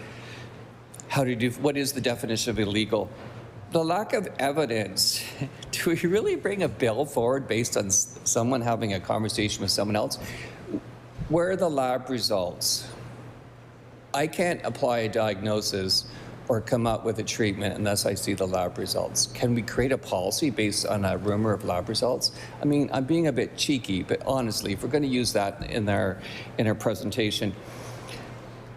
how to do, what is the definition of illegal? The lack of evidence. Do we really bring a bill forward based on someone having a conversation with someone else? Where are the lab results? I can't apply a diagnosis or come up with a treatment unless I see the lab results. Can we create a policy based on a rumor of lab results? I mean, I'm being a bit cheeky, but honestly, if we're going to use that in our presentation,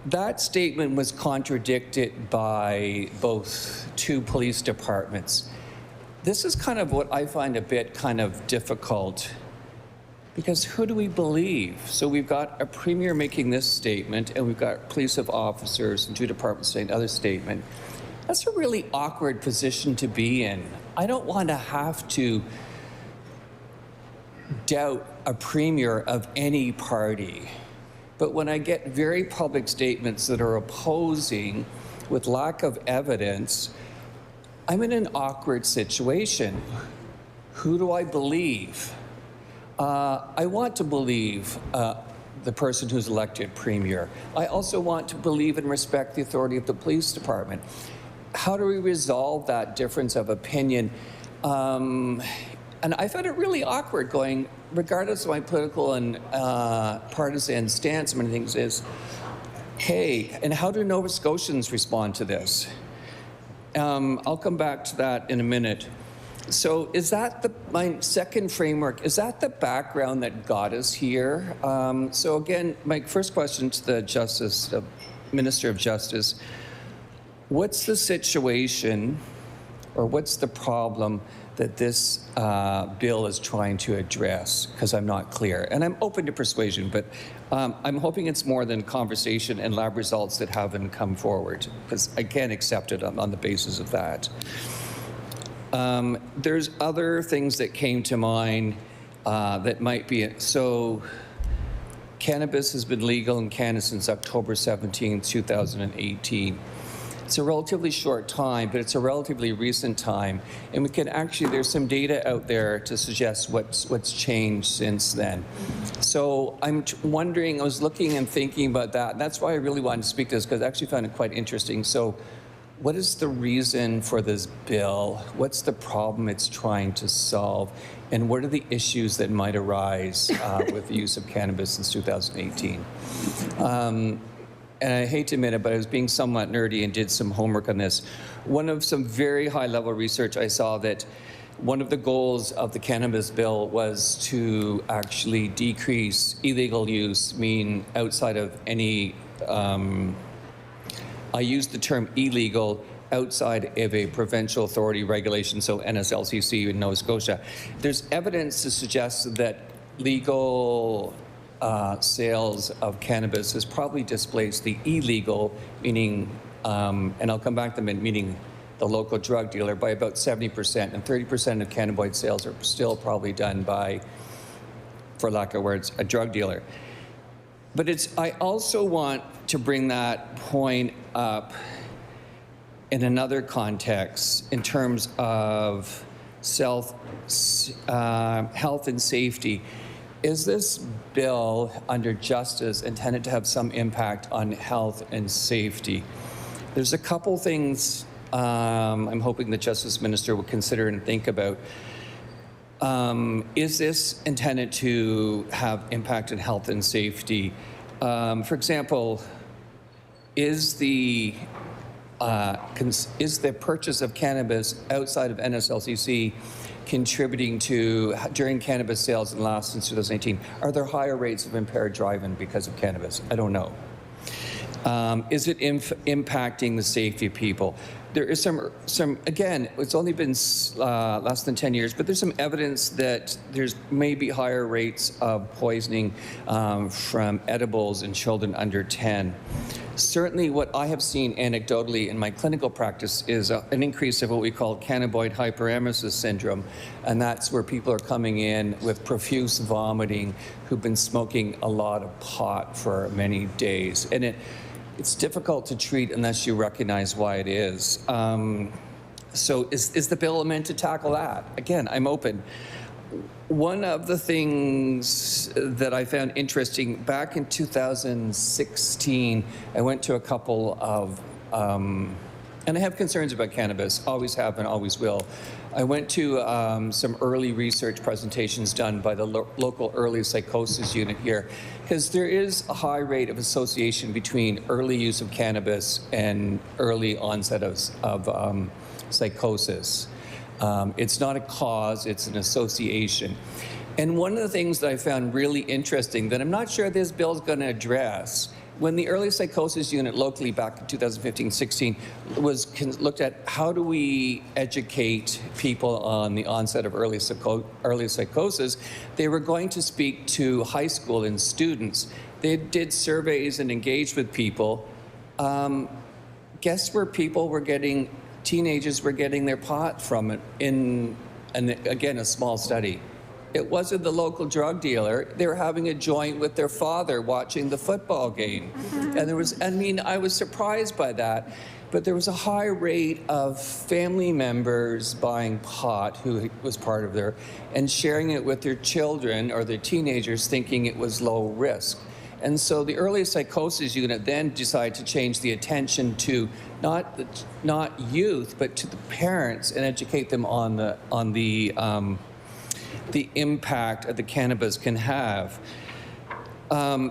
that statement was contradicted by both two police departments. This is kind of what I find a bit kind of difficult, because who do we believe? So we've got a Premier making this statement, and we've got police officers and two departments saying another statement. That's a really awkward position to be in. I don't want to have to doubt a Premier of any party. But when I get very public statements that are opposing with lack of evidence, I'm in an awkward situation. Who do I believe? I want to believe the person who's elected premier. I also want to believe and respect the authority of the police department. How do we resolve that difference of opinion? And I found it really awkward going, regardless of my political and partisan stance, many things is, hey, and how do Nova Scotians respond to this? I'll come back to that in a minute. So is that my second framework, is that the background that got us here? So again, my first question to the Minister of Justice, what's the situation or what's the problem that this bill is trying to address? Because I'm not clear. And I'm open to persuasion, but I'm hoping it's more than conversation and lab results that haven't come forward, because I can't accept it on the basis of that. There's other things that came to mind that might be, so cannabis has been legal in Canada since October 17, 2018. It's a relatively short time, but it's a relatively recent time. And we can actually, there's some data out there to suggest what's changed since then. So I'm wondering, I was looking and thinking about that. And that's why I really wanted to speak to this, because I actually found it quite interesting. So what is the reason for this bill? What's the problem it's trying to solve? And what are the issues that might arise with the use of cannabis since 2018? And I hate to admit it, but I was being somewhat nerdy and did some homework on this. One of some very high-level research, I saw that one of the goals of the cannabis bill was to actually decrease illegal use, mean outside of any, I used the term illegal, outside of a provincial authority regulation, so NSLCC in Nova Scotia. There's evidence to suggest that legal sales of cannabis has probably displaced the illegal, meaning, and I'll come back to them, meaning the local drug dealer, by about 70%, and 30% of cannabinoid sales are still probably done by, for lack of words, a drug dealer. But I also want to bring that point up in another context in terms of health and safety. Is this bill under justice intended to have some impact on health and safety? There's a couple things I'm hoping the Justice Minister will consider and think about. Is this intended to have impact on health and safety? For example, is the purchase of cannabis outside of NSLCC contributing to, during cannabis sales in the last since 2018, are there higher rates of impaired driving because of cannabis? I don't know. Is it impacting the safety of people? There is some again, it's only been less than 10 years, but there's some evidence that there's maybe higher rates of poisoning from edibles in children under 10. Certainly what I have seen anecdotally in my clinical practice is an increase of what we call cannabinoid hyperemesis syndrome, and that's where people are coming in with profuse vomiting who've been smoking a lot of pot for many days. And it's difficult to treat unless you recognize why it is. So is the bill meant to tackle that? Again, I'm open. One of the things that I found interesting, back in 2016, I went to a couple of, and I have concerns about cannabis, always have and always will. I went to some early research presentations done by the local early psychosis unit here, because there is a high rate of association between early use of cannabis and early onset of psychosis. It's not a cause, it's an association. And one of the things that I found really interesting that I'm not sure this bill is going to address, when the early psychosis unit locally back in 2015-16 looked at how do we educate people on the onset of early psychosis, they were going to speak to high school and students. They did surveys and engaged with people. Guess where people were getting, teenagers were getting their pot from it and again, a small study. It wasn't the local drug dealer. They were having a joint with their father watching the football game. And there was, I mean, I was surprised by that, but there was a high rate of family members buying pot who was part of their, and sharing it with their children or their teenagers thinking it was low risk. And so the early psychosis unit then decided to change the attention to not youth, but to the parents and educate them on the impact that the cannabis can have.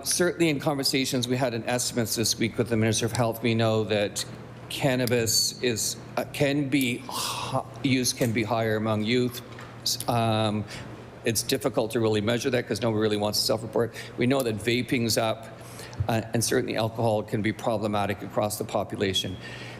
Certainly in conversations we had in estimates this week with the Minister of Health, we know that cannabis use can be higher among youth. It's difficult to really measure that because nobody really wants to self-report. We know that vaping's up, and certainly alcohol can be problematic across the population.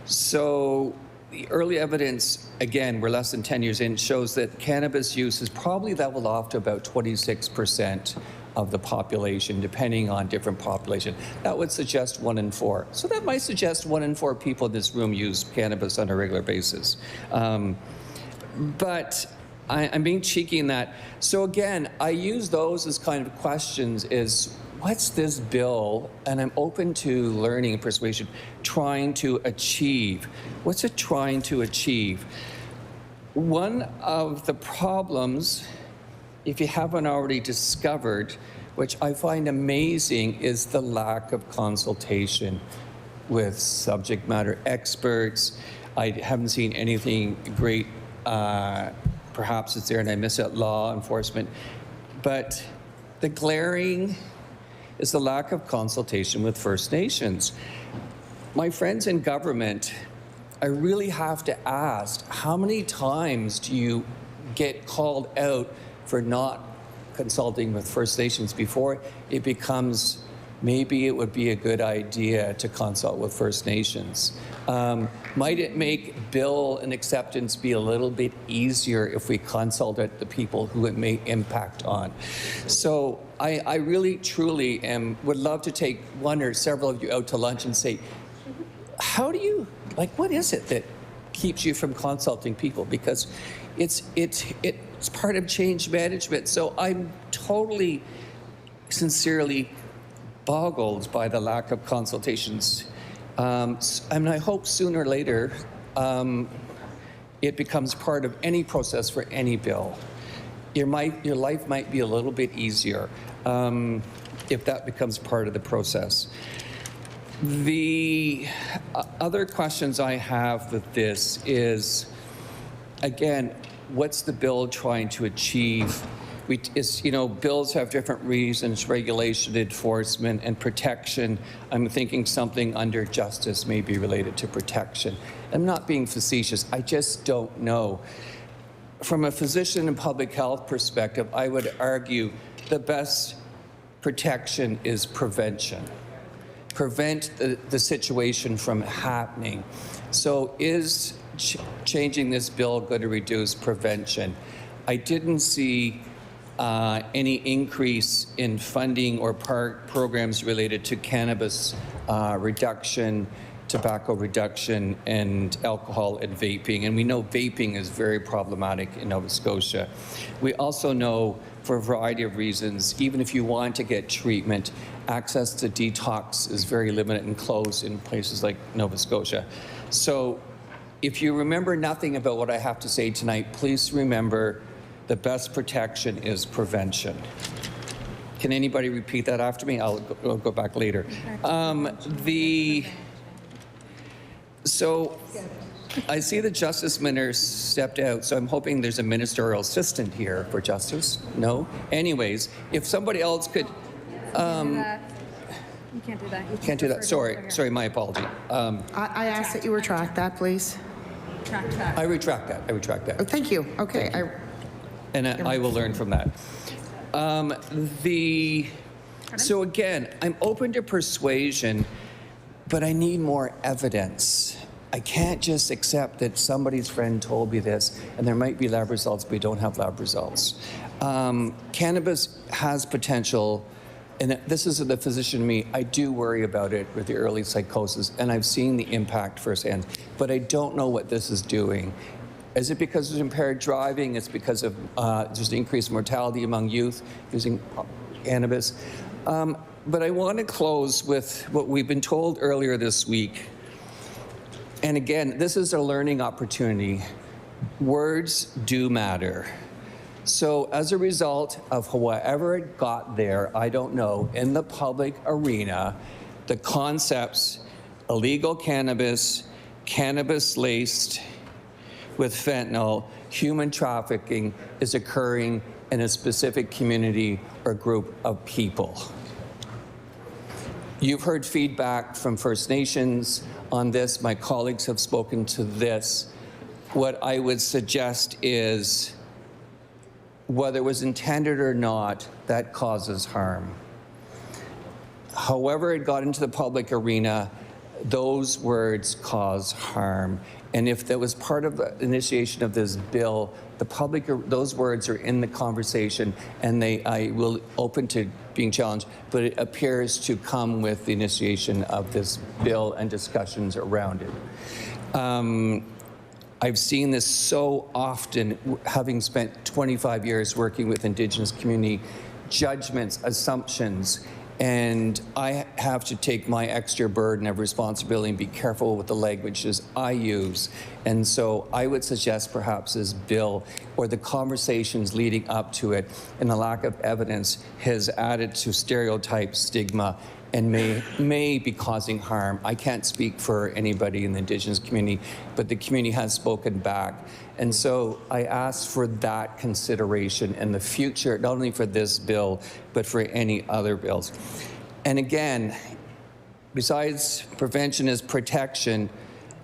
So the early evidence, again, we're less than 10 years in, shows that cannabis use is probably leveled off to about 26% of the population, depending on different population. That would suggest 1 in 4. So that might suggest 1 in 4 people in this room use cannabis on a regular basis. But I'm being cheeky in that. So again, I use those as kind of questions is, what's this bill, and I'm open to learning and persuasion, trying to achieve? What's it trying to achieve? One of the problems, if you haven't already discovered, which I find amazing, is the lack of consultation with subject matter experts. I haven't seen anything great. Perhaps it's there and I miss it, law enforcement. But the glaring is the lack of consultation with First Nations. My friends in government, I really have to ask, how many times do you get called out for not consulting with First Nations before it becomes maybe it would be a good idea to consult with First Nations? Might it make bill and acceptance be a little bit easier if we consulted the people who it may impact on? So I really, truly would love to take one or several of you out to lunch and say, how do you, what is it that keeps you from consulting people? Because it's part of change management. So I'm totally, sincerely boggled by the lack of consultations. And I hope sooner or later it becomes part of any process for any bill. Your life might be a little bit easier if that becomes part of the process. The other questions I have with this is, again, what's the bill trying to achieve? Bills have different reasons, regulation, enforcement, and protection. I'm thinking something under justice may be related to protection. I'm not being facetious, I just don't know. From a physician and public health perspective, I would argue the best protection is prevention. Prevent the situation from happening. So is changing this bill going to reduce prevention? I didn't see any increase in funding or programs related to cannabis reduction, tobacco reduction, and alcohol and vaping. And we know vaping is very problematic in Nova Scotia. We also know, for a variety of reasons, even if you want to get treatment, access to detox is very limited and closed in places like Nova Scotia. So if you remember nothing about what I have to say tonight, please remember the best protection is prevention. Can anybody repeat that after me? I'll go back later. So I see the Justice Minister stepped out, so I'm hoping there's a ministerial assistant here for Justice. No? Anyways, if somebody else could... You can't do that. You can't do that. Sorry, my apology. I ask that you retract that, please. I retract that. Oh, thank you. Okay. And I will learn from that. So again, I'm open to persuasion, but I need more evidence. I can't just accept that somebody's friend told me this, and there might be lab results, but we don't have lab results. Cannabis has potential, and this is the physician in me. I do worry about it with the early psychosis, and I've seen the impact firsthand, but I don't know what this is doing. Is it because of impaired driving? It's because of just increased mortality among youth using cannabis. But I want to close with what we've been told earlier this week. And again, this is a learning opportunity. Words do matter. So as a result of however it got there, I don't know, in the public arena, the concepts illegal cannabis, cannabis laced with fentanyl, human trafficking is occurring in a specific community or group of people. You've heard feedback from First Nations on this. My colleagues have spoken to this. What I would suggest is, whether it was intended or not, that causes harm. However it got into the public arena, those words cause harm. And if that was part of the initiation of this bill, those words are in the conversation, and I will open to being challenged, but it appears to come with the initiation of this bill and discussions around it. I've seen this so often, having spent 25 years working with Indigenous community, judgments, assumptions, and I have to take my extra burden of responsibility and be careful with the languages I use. And so I would suggest perhaps this bill, or the conversations leading up to it, and the lack of evidence has added to stereotype, stigma, and may be causing harm. I can't speak for anybody in the Indigenous community, but the community has spoken back. And so I ask for that consideration in the future, not only for this bill, but for any other bills. And again, besides prevention is protection,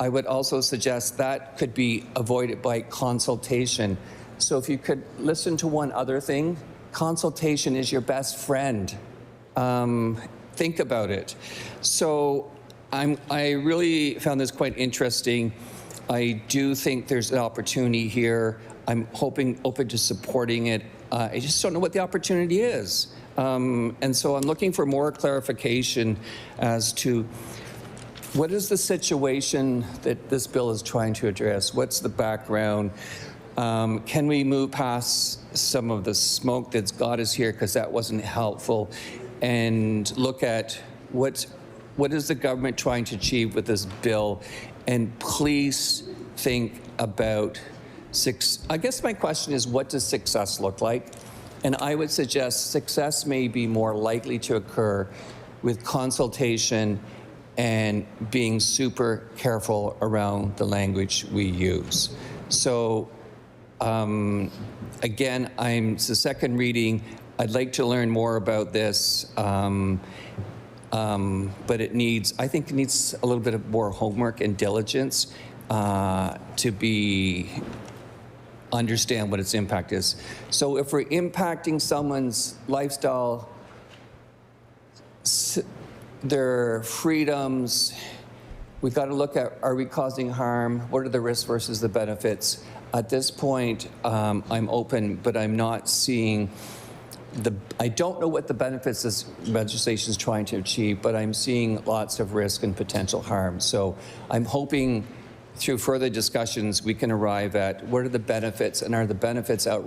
I would also suggest that could be avoided by consultation. So if you could listen to one other thing, consultation is your best friend. Think about it. So I really found this quite interesting. I do think there's an opportunity here. I'm open to supporting it. I just don't know what the opportunity is. And so I'm looking for more clarification as to what is the situation that this bill is trying to address? What's the background? Can we move past some of the smoke that's got us here, because that wasn't helpful, and look at what is the government trying to achieve with this bill? And please think about I guess my question is, what does success look like? And I would suggest success may be more likely to occur with consultation and being super careful around the language we use. So again, it's the second reading. I'd like to learn more about this, but I think it needs a little bit of more homework and diligence to understand what its impact is. So if we're impacting someone's lifestyle, their freedoms, we've got to look at, are we causing harm? What are the risks versus the benefits? At this point, I'm open, but I'm not seeing I don't know what the benefits this legislation is trying to achieve, but I'm seeing lots of risk and potential harm. So I'm hoping through further discussions we can arrive at what are the benefits, and are the benefits out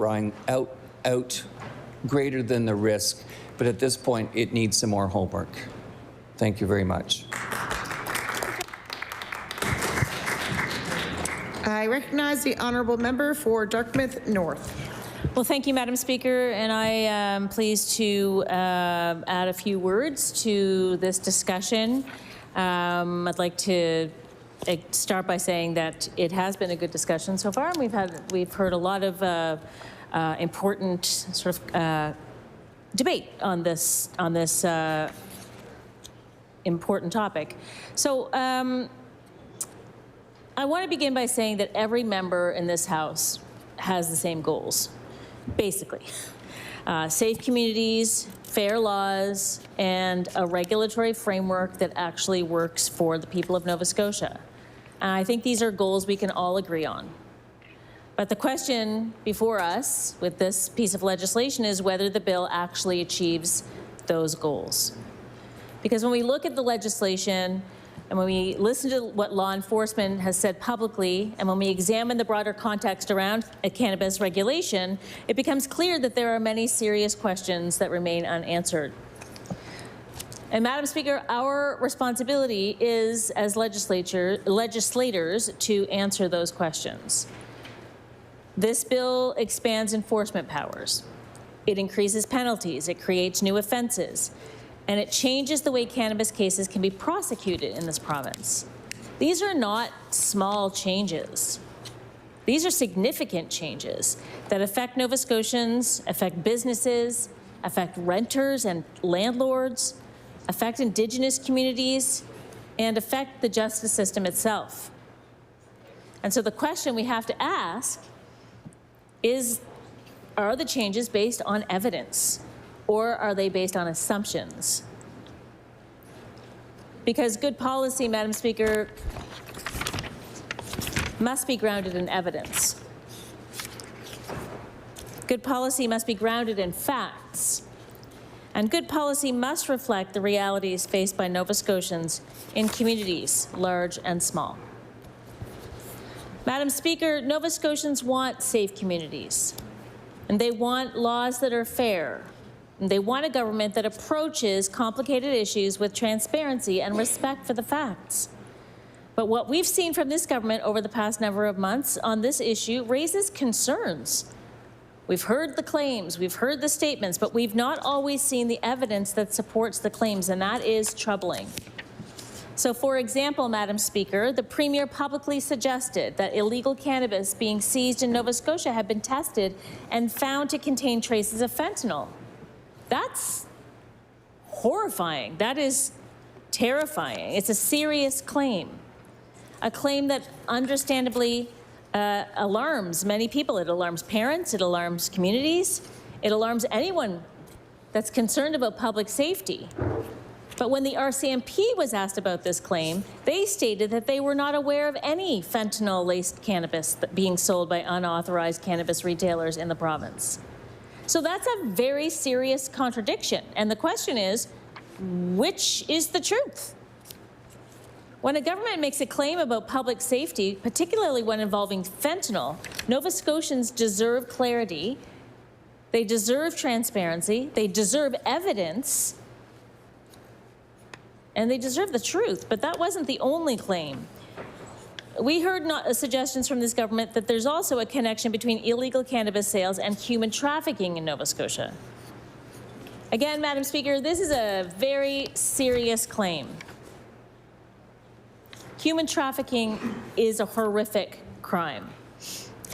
greater than the risk. But at this point, it needs some more homework. Thank you very much. I recognize the honourable member for Dartmouth North. Well, thank you, Madam Speaker, and I am pleased to add a few words to this discussion. I'd like to start by saying that it has been a good discussion so far, and we've heard a lot of important sort of debate on this important topic. So I want to begin by saying that every member in this House has the same goals, basically. Safe communities, fair laws, and a regulatory framework that actually works for the people of Nova Scotia. And I think these are goals we can all agree on. But the question before us with this piece of legislation is whether the bill actually achieves those goals. Because when we look at the legislation, and when we listen to what law enforcement has said publicly, and when we examine the broader context around cannabis regulation, it becomes clear that there are many serious questions that remain unanswered. And Madam Speaker, our responsibility is, as legislators, to answer those questions. This bill expands enforcement powers. It increases penalties, it creates new offenses, and it changes the way cannabis cases can be prosecuted in this province. These are not small changes. These are significant changes that affect Nova Scotians, affect businesses, affect renters and landlords, affect Indigenous communities, and affect the justice system itself. And so the question we have to ask is, are the changes based on evidence, or are they based on assumptions? Because good policy, Madam Speaker, must be grounded in evidence. Good policy must be grounded in facts. And good policy must reflect the realities faced by Nova Scotians in communities, large and small. Madam Speaker, Nova Scotians want safe communities, and they want laws that are fair, and they want a government that approaches complicated issues with transparency and respect for the facts. But what we've seen from this government over the past number of months on this issue raises concerns. We've heard the claims, we've heard the statements, but we've not always seen the evidence that supports the claims, and that is troubling. So, for example, Madam Speaker, the Premier publicly suggested that illegal cannabis being seized in Nova Scotia had been tested and found to contain traces of fentanyl. That's horrifying. That is terrifying. It's a serious claim. A claim that understandably alarms many people. It alarms parents, it alarms communities, it alarms anyone that's concerned about public safety. But when the RCMP was asked about this claim, they stated that they were not aware of any fentanyl-laced cannabis being sold by unauthorized cannabis retailers in the province. So that's a very serious contradiction. And the question is, which is the truth? When a government makes a claim about public safety, particularly when involving fentanyl, Nova Scotians deserve clarity, they deserve transparency, they deserve evidence, and they deserve the truth. But that wasn't the only claim. We heard suggestions from this government that there's also a connection between illegal cannabis sales and human trafficking in Nova Scotia. Again, Madam Speaker, this is a very serious claim. Human trafficking is a horrific crime,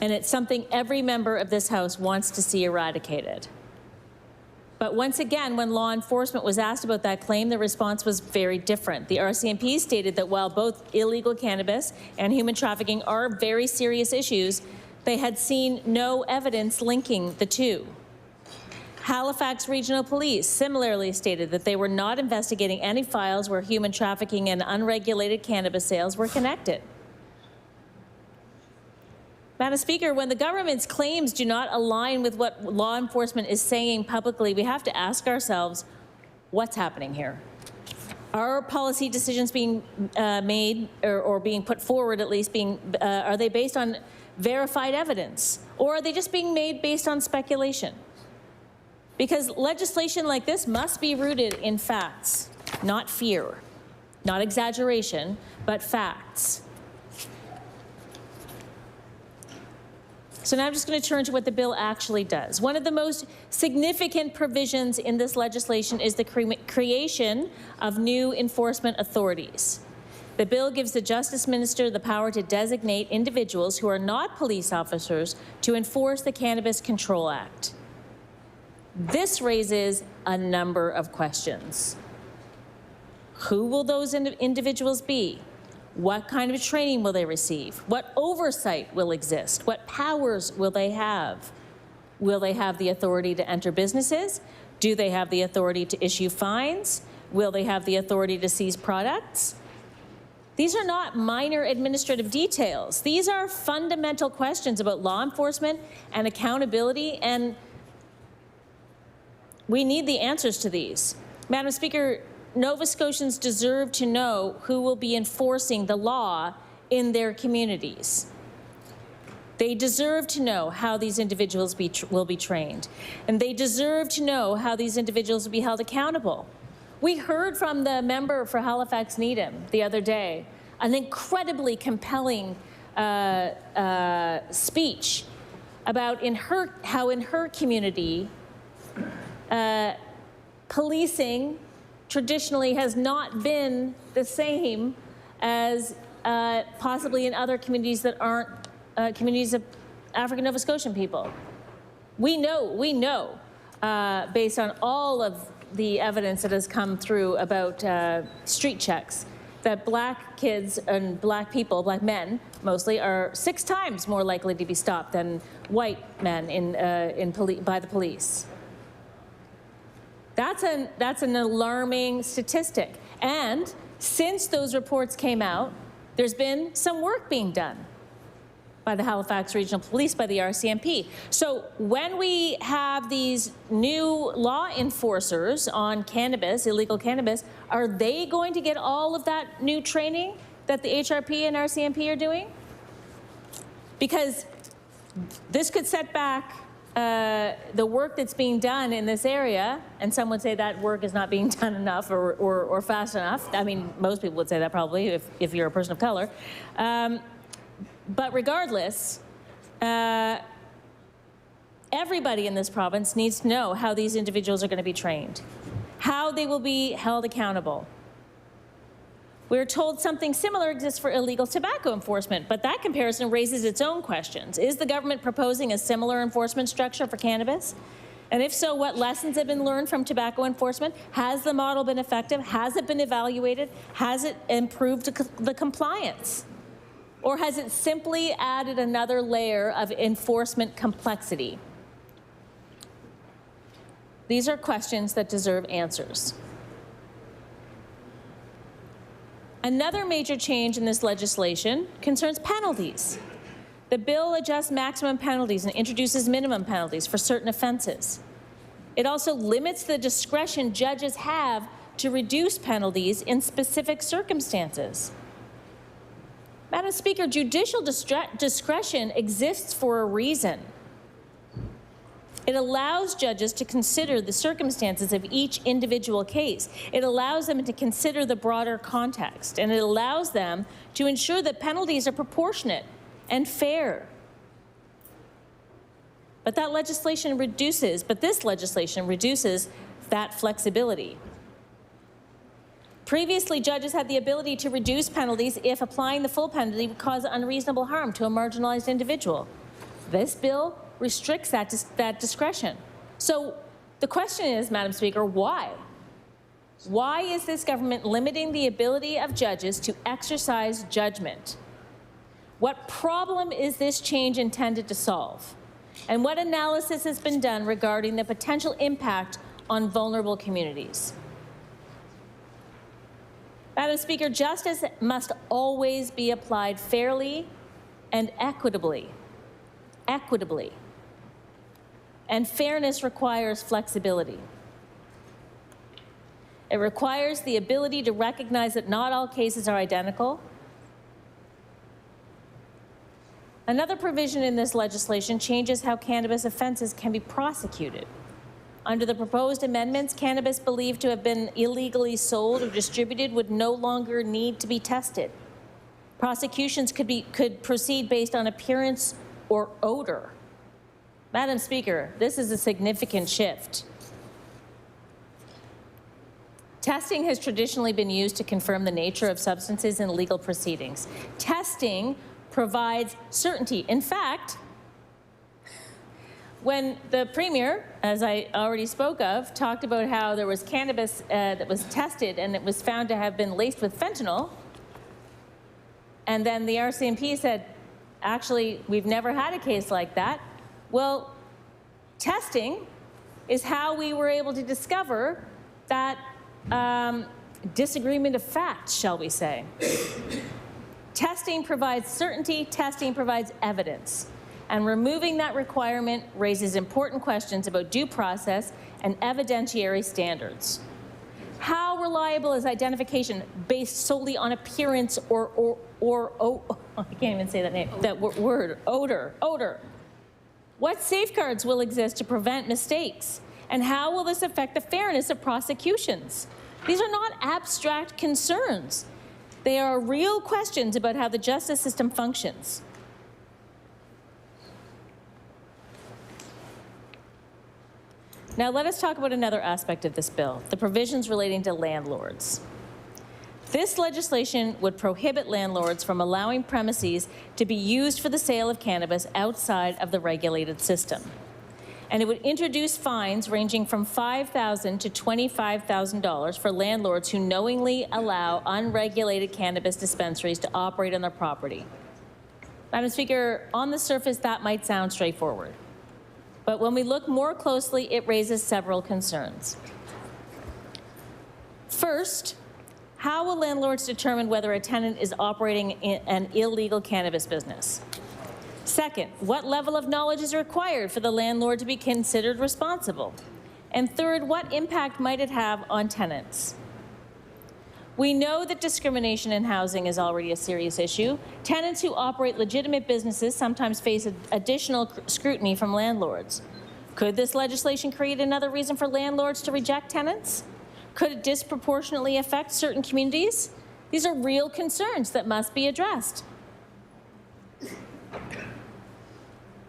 and it's something every member of this House wants to see eradicated. But once again, when law enforcement was asked about that claim, the response was very different. The RCMP stated that while both illegal cannabis and human trafficking are very serious issues, they had seen no evidence linking the two. Halifax Regional Police similarly stated that they were not investigating any files where human trafficking and unregulated cannabis sales were connected. Madam Speaker, when the government's claims do not align with what law enforcement is saying publicly, we have to ask ourselves, what's happening here? Are policy decisions being made or being put forward, at least, are they based on verified evidence? Or are they just being made based on speculation? Because legislation like this must be rooted in facts, not fear, not exaggeration, but facts. So now I'm just going to turn to what the bill actually does. One of the most significant provisions in this legislation is the creation of new enforcement authorities. The bill gives the Justice Minister the power to designate individuals who are not police officers to enforce the Cannabis Control Act. This raises a number of questions. Who will those individuals be? What kind of training will they receive? What oversight will exist? What powers will they have? Will they have the authority to enter businesses? Do they have the authority to issue fines? Will they have the authority to seize products? These are not minor administrative details. These are fundamental questions about law enforcement and accountability, and we need the answers to these. Madam Speaker, Nova Scotians deserve to know who will be enforcing the law in their communities. They deserve to know how these individuals will be trained, and they deserve to know how these individuals will be held accountable. We heard from the member for Halifax Needham the other day an incredibly compelling speech about how in her community, policing traditionally has not been the same as possibly in other communities that aren't communities of African Nova Scotian people. We know, based on all of the evidence that has come through about street checks, that black kids and black people, black men mostly, are 6 times more likely to be stopped than white men by the police. That's an alarming statistic. And since those reports came out, there's been some work being done by the Halifax Regional Police, by the RCMP. So when we have these new law enforcers on cannabis, illegal cannabis, are they going to get all of that new training that the HRP and RCMP are doing? Because this could set back the work that's being done in this area, and some would say that work is not being done enough or fast enough. I mean, most people would say that probably if you're a person of color. But regardless, everybody in this province needs to know how these individuals are going to be trained, how they will be held accountable. We're told something similar exists for illegal tobacco enforcement, but that comparison raises its own questions. Is the government proposing a similar enforcement structure for cannabis? And if so, what lessons have been learned from tobacco enforcement? Has the model been effective? Has it been evaluated? Has it improved the compliance? Or has it simply added another layer of enforcement complexity? These are questions that deserve answers. Another major change in this legislation concerns penalties. The bill adjusts maximum penalties and introduces minimum penalties for certain offenses. It also limits the discretion judges have to reduce penalties in specific circumstances. Madam Speaker, judicial discretion exists for a reason. It allows judges to consider the circumstances of each individual case. It allows them to consider the broader context, and it allows them to ensure that penalties are proportionate and fair. But this legislation reduces that flexibility. Previously, judges had the ability to reduce penalties if applying the full penalty would cause unreasonable harm to a marginalized individual. This bill restricts that discretion. So the question is, Madam Speaker, why? Why is this government limiting the ability of judges to exercise judgment? What problem is this change intended to solve? And what analysis has been done regarding the potential impact on vulnerable communities? Madam Speaker, justice must always be applied fairly and equitably. And fairness requires flexibility. It requires the ability to recognize that not all cases are identical. Another provision in this legislation changes how cannabis offenses can be prosecuted. Under the proposed amendments, cannabis believed to have been illegally sold or distributed would no longer need to be tested. Prosecutions could proceed based on appearance or odor. Madam Speaker, this is a significant shift. Testing has traditionally been used to confirm the nature of substances in legal proceedings. Testing provides certainty. In fact, when the Premier, as I already spoke of, talked about how there was cannabis that was tested and it was found to have been laced with fentanyl, and then the RCMP said, actually, we've never had a case like that. Well, testing is how we were able to discover that disagreement of facts, shall we say. Testing provides certainty, testing provides evidence. And removing that requirement raises important questions about due process and evidentiary standards. How reliable is identification based solely on appearance or I can't even say that name, that word, odor? What safeguards will exist to prevent mistakes? And how will this affect the fairness of prosecutions? These are not abstract concerns. They are real questions about how the justice system functions. Now let us talk about another aspect of this bill, the provisions relating to landlords. This legislation would prohibit landlords from allowing premises to be used for the sale of cannabis outside of the regulated system. And it would introduce fines ranging from $5,000 to $25,000 for landlords who knowingly allow unregulated cannabis dispensaries to operate on their property. Madam Speaker, on the surface, that might sound straightforward. But when we look more closely, it raises several concerns. First, how will landlords determine whether a tenant is operating in an illegal cannabis business? Second, what level of knowledge is required for the landlord to be considered responsible? And third, what impact might it have on tenants? We know that discrimination in housing is already a serious issue. Tenants who operate legitimate businesses sometimes face additional scrutiny from landlords. Could this legislation create another reason for landlords to reject tenants? Could it disproportionately affect certain communities? These are real concerns that must be addressed.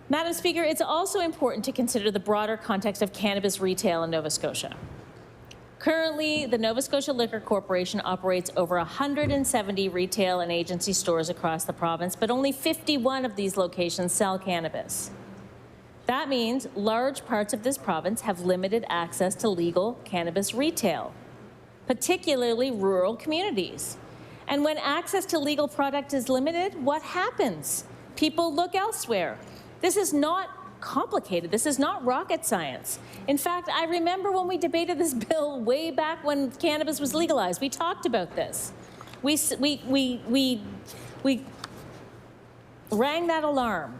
Madam Speaker, it's also important to consider the broader context of cannabis retail in Nova Scotia. Currently, the Nova Scotia Liquor Corporation operates over 170 retail and agency stores across the province, but only 51 of these locations sell cannabis. That means large parts of this province have limited access to legal cannabis retail, particularly rural communities. And when access to legal product is limited, what happens? People look elsewhere. This is not complicated. This is not rocket science. In fact, I remember when we debated this bill way back when cannabis was legalized. We talked about this. We rang that alarm.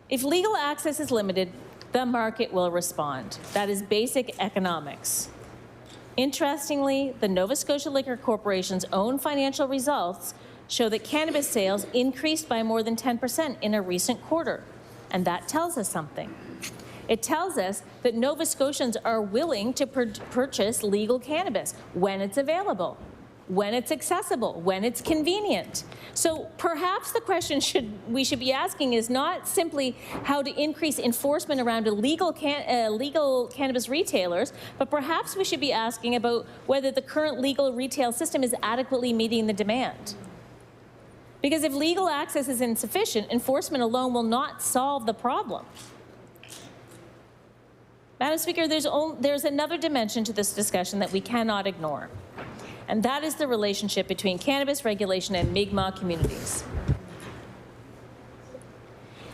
If legal access is limited, the market will respond. That is basic economics. Interestingly, the Nova Scotia Liquor Corporation's own financial results show that cannabis sales increased by more than 10% in a recent quarter. And that tells us something. It tells us that Nova Scotians are willing to purchase legal cannabis when it's available, when it's accessible, when it's convenient. So perhaps the question we should be asking is not simply how to increase enforcement around illegal legal cannabis retailers, but perhaps we should be asking about whether the current legal retail system is adequately meeting the demand. Because if legal access is insufficient, enforcement alone will not solve the problem. Madam Speaker, there's another dimension to this discussion that we cannot ignore, and that is the relationship between cannabis regulation and Mi'kmaq communities.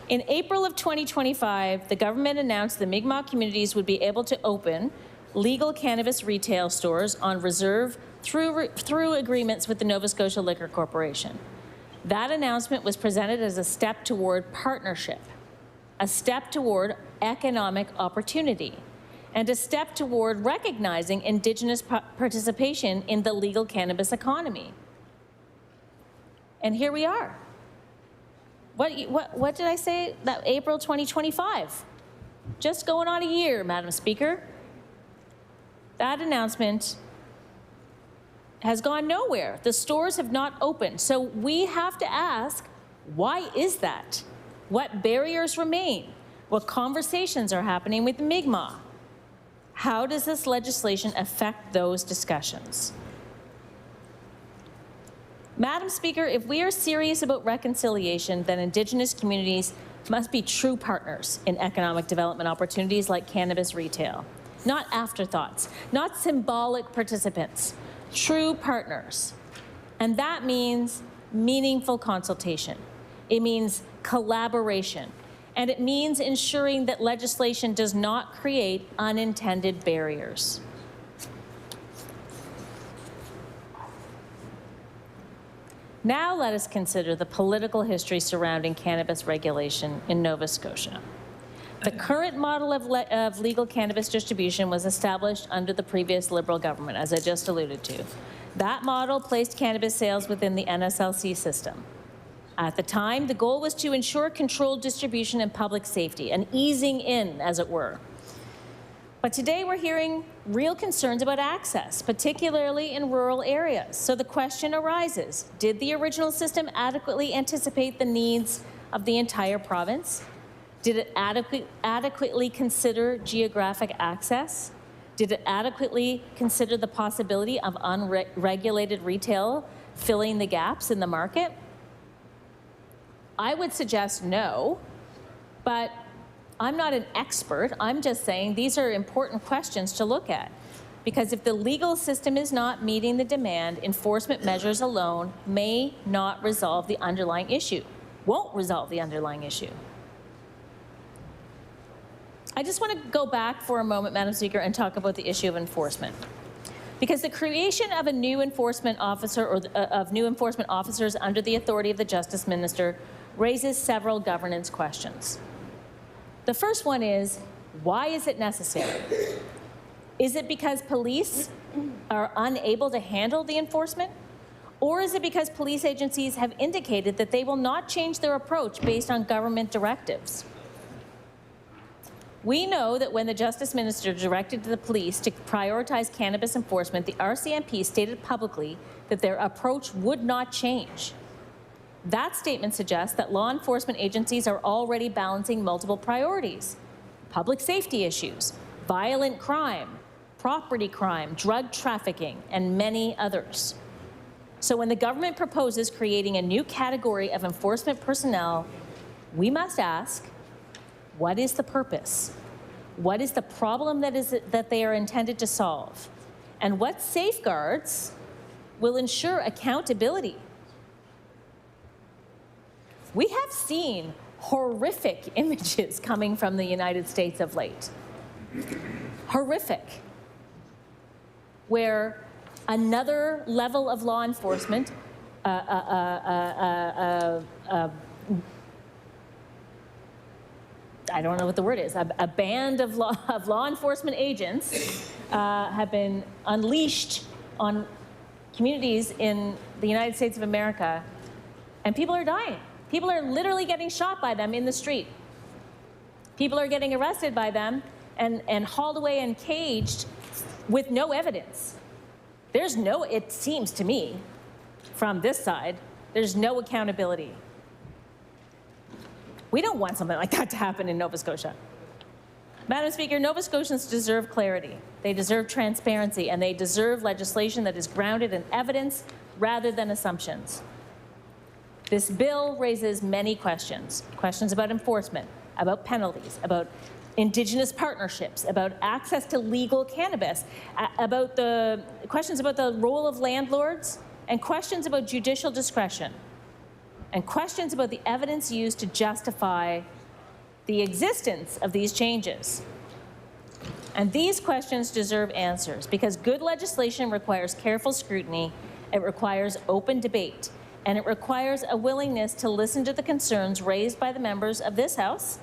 In April of 2025, the government announced the Mi'kmaq communities would be able to open legal cannabis retail stores on reserve through agreements with the Nova Scotia Liquor Corporation. That announcement was presented as a step toward partnership, a step toward economic opportunity, and a step toward recognizing Indigenous participation in the legal cannabis economy. And here we are. What did I say? That April 2025. Just going on a year, Madam Speaker. That announcement has gone nowhere. The stores have not opened. So we have to ask, why is that? What barriers remain? What conversations are happening with the Mi'kmaq? How does this legislation affect those discussions? Madam Speaker, if we are serious about reconciliation, then Indigenous communities must be true partners in economic development opportunities like cannabis retail. Not afterthoughts, not symbolic participants, true partners. And that means meaningful consultation. It means collaboration. And it means ensuring that legislation does not create unintended barriers. Now let us consider the political history surrounding cannabis regulation in Nova Scotia. The current model of legal cannabis distribution was established under the previous Liberal government, as I just alluded to. That model placed cannabis sales within the NSLC system. At the time, the goal was to ensure controlled distribution and public safety, an easing in, as it were. But today we're hearing real concerns about access, particularly in rural areas. So the question arises, did the original system adequately anticipate the needs of the entire province? Did it adequately consider geographic access? Did it adequately consider the possibility of unregulated retail filling the gaps in the market? I would suggest no, but I'm not an expert. I'm just saying these are important questions to look at. Because if the legal system is not meeting the demand, enforcement measures alone may not resolve the underlying issue, won't resolve the underlying issue. I just want to go back for a moment, Madam Speaker, and talk about the issue of enforcement. Because the creation of a new enforcement officer or of new enforcement officers under the authority of the Justice Minister raises several governance questions. The first one is, why is it necessary? Is it because police are unable to handle the enforcement? Or is it because police agencies have indicated that they will not change their approach based on government directives? We know that when the Justice Minister directed the police to prioritize cannabis enforcement, the RCMP stated publicly that their approach would not change. That statement suggests that law enforcement agencies are already balancing multiple priorities: public safety issues, violent crime, property crime, drug trafficking, and many others. So when the government proposes creating a new category of enforcement personnel, we must ask, what is the purpose? What is the problem that they are intended to solve? And what safeguards will ensure accountability? We have seen horrific images coming from the United States of late. Horrific. Where another level of law enforcement, I don't know what the word is, a band of law enforcement agents have been unleashed on communities in the United States of America, and people are dying. People are literally getting shot by them in the street. People are getting arrested by them and hauled away and caged with no evidence. There's no, it seems to me, from this side, there's no accountability. We don't want something like that to happen in Nova Scotia. Madam Speaker, Nova Scotians deserve clarity. They deserve transparency, and they deserve legislation that is grounded in evidence rather than assumptions. This bill raises many questions. Questions about enforcement, about penalties, about Indigenous partnerships, about access to legal cannabis, about the questions about the role of landlords, and questions about judicial discretion, and questions about the evidence used to justify the existence of these changes. And these questions deserve answers because good legislation requires careful scrutiny, it requires open debate, and it requires a willingness to listen to the concerns raised by the members of this House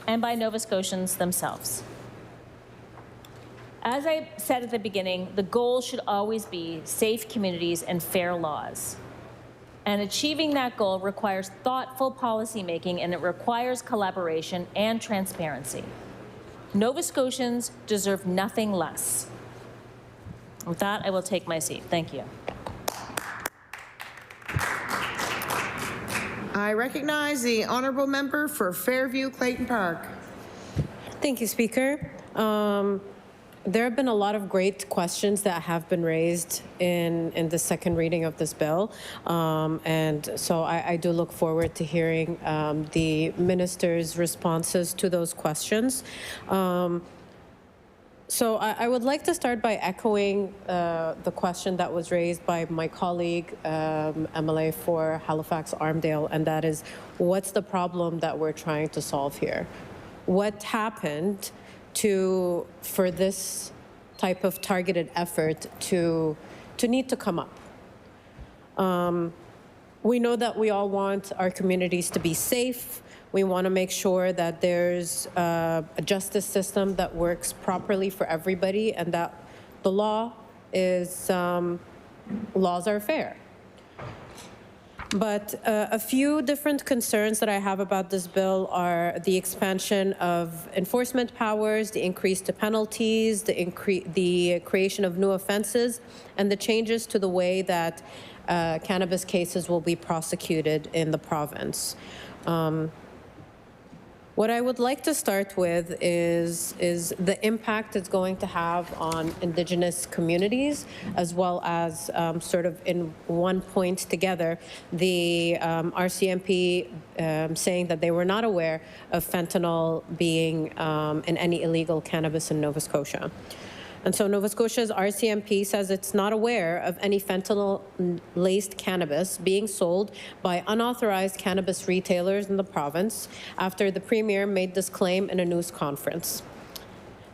and by Nova Scotians themselves. As I said at the beginning, the goal should always be safe communities and fair laws. And achieving that goal requires thoughtful policymaking, and it requires collaboration and transparency. Nova Scotians deserve nothing less. With that, I will take my seat. Thank you. I recognize the honourable member for Fairview Clayton Park. Thank you, Speaker. There have been a lot of great questions that have been raised in the second reading of this bill. And so I do look forward to hearing the minister's responses to those questions. So I would like to start by echoing the question that was raised by my colleague, MLA for Halifax Armdale, and that is, what's the problem that we're trying to solve here? What happened for this type of targeted effort to need to come up? We know that we all want our communities to be safe. We want to make sure that there's a justice system that works properly for everybody and that the law is, laws are fair. But a few different concerns that I have about this bill are the expansion of enforcement powers, the increase to penalties, the creation of new offenses, and the changes to the way that cannabis cases will be prosecuted in the province. What I would like to start with is the impact it's going to have on Indigenous communities, as well as sort of in one point together, the RCMP saying that they were not aware of fentanyl being in any illegal cannabis in Nova Scotia. And so Nova Scotia's RCMP says it's not aware of any fentanyl-laced cannabis being sold by unauthorized cannabis retailers in the province after the Premier made this claim in a news conference.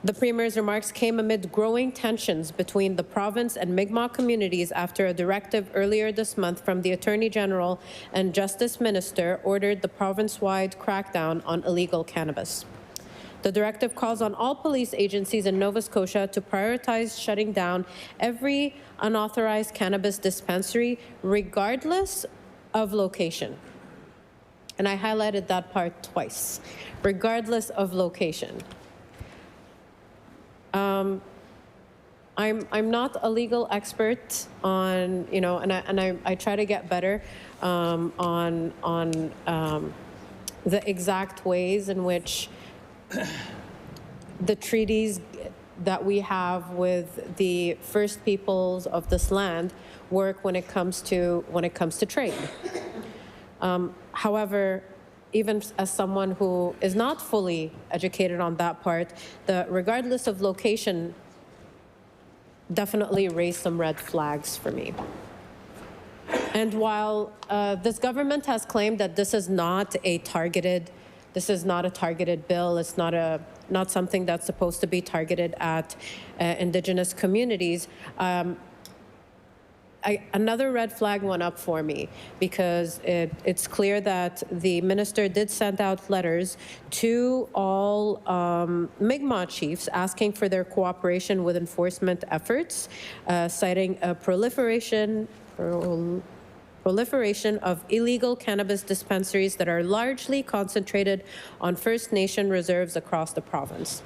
The Premier's remarks came amid growing tensions between the province and Mi'kmaq communities after a directive earlier this month from the Attorney General and Justice Minister ordered the province-wide crackdown on illegal cannabis. The directive calls on all police agencies in Nova Scotia to prioritize shutting down every unauthorized cannabis dispensary, regardless of location. And I highlighted that part twice, regardless of location. I'm not a legal expert on, and I try to get better on the exact ways in which the treaties that we have with the First Peoples of this land work when it comes to trade. However, even as someone who is not fully educated on that part, the regardless of location definitely raised some red flags for me. And while this government has claimed that this is not a targeted bill, it's not something that's supposed to be targeted at Indigenous communities, another red flag went up for me because it's clear that the minister did send out letters to all Mi'kmaq chiefs asking for their cooperation with enforcement efforts, citing a proliferation of illegal cannabis dispensaries that are largely concentrated on First Nation reserves across the province.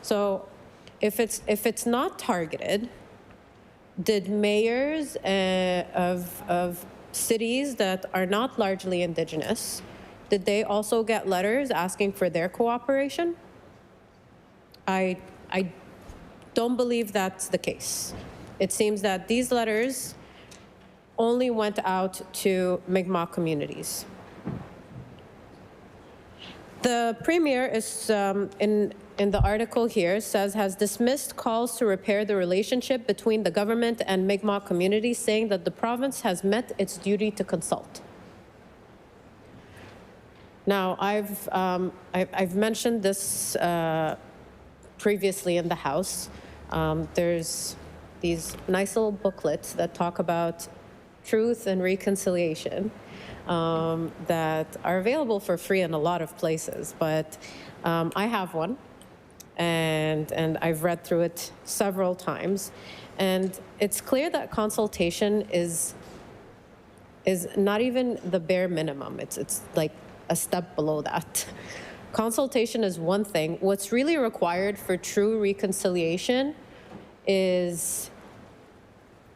So if it's not targeted, did mayors of cities that are not largely Indigenous, did they also get letters asking for their cooperation? I don't believe that's the case. It seems that these letters only went out to Mi'kmaq communities. The Premier is, in the article here, has dismissed calls to repair the relationship between the government and Mi'kmaq communities, saying that the province has met its duty to consult. Now, I've mentioned this previously in the House. There's these nice little booklets that talk about truth and reconciliation that are available for free in a lot of places, but I have one, and I've read through it several times, and it's clear that consultation is not even the bare minimum. It's like a step below that. Consultation is one thing. What's really required for true reconciliation is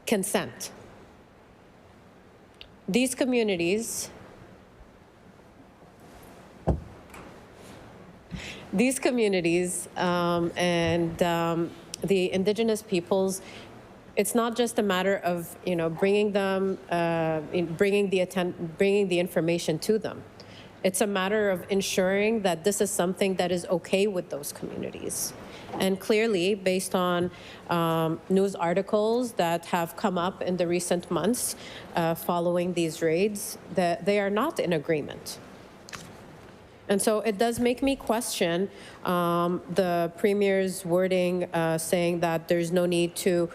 consent. These communities and the Indigenous peoples, it's not just a matter of bringing them, bringing the information to them. It's a matter of ensuring that this is something that is okay with those communities. And clearly, based on news articles that have come up in the recent months following these raids, that they are not in agreement. And so it does make me question the Premier's wording saying that there's no need to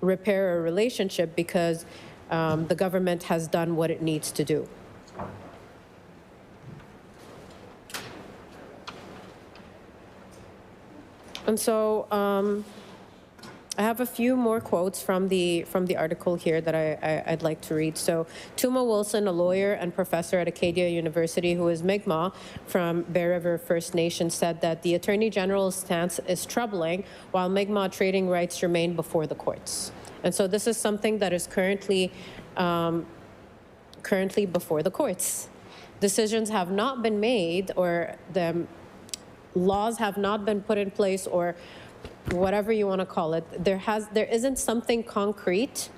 repair a relationship because the government has done what it needs to do. And so I have a few more quotes from the article here that I'd like to read. So Tuma Wilson, a lawyer and professor at Acadia University who is Mi'kmaq from Bear River First Nation, said that the Attorney General's stance is troubling while Mi'kmaq trading rights remain before the courts. And so this is something that is currently before the courts. decisions have not been made, or the laws have not been put in place, or whatever you want to call it, there isn't something concrete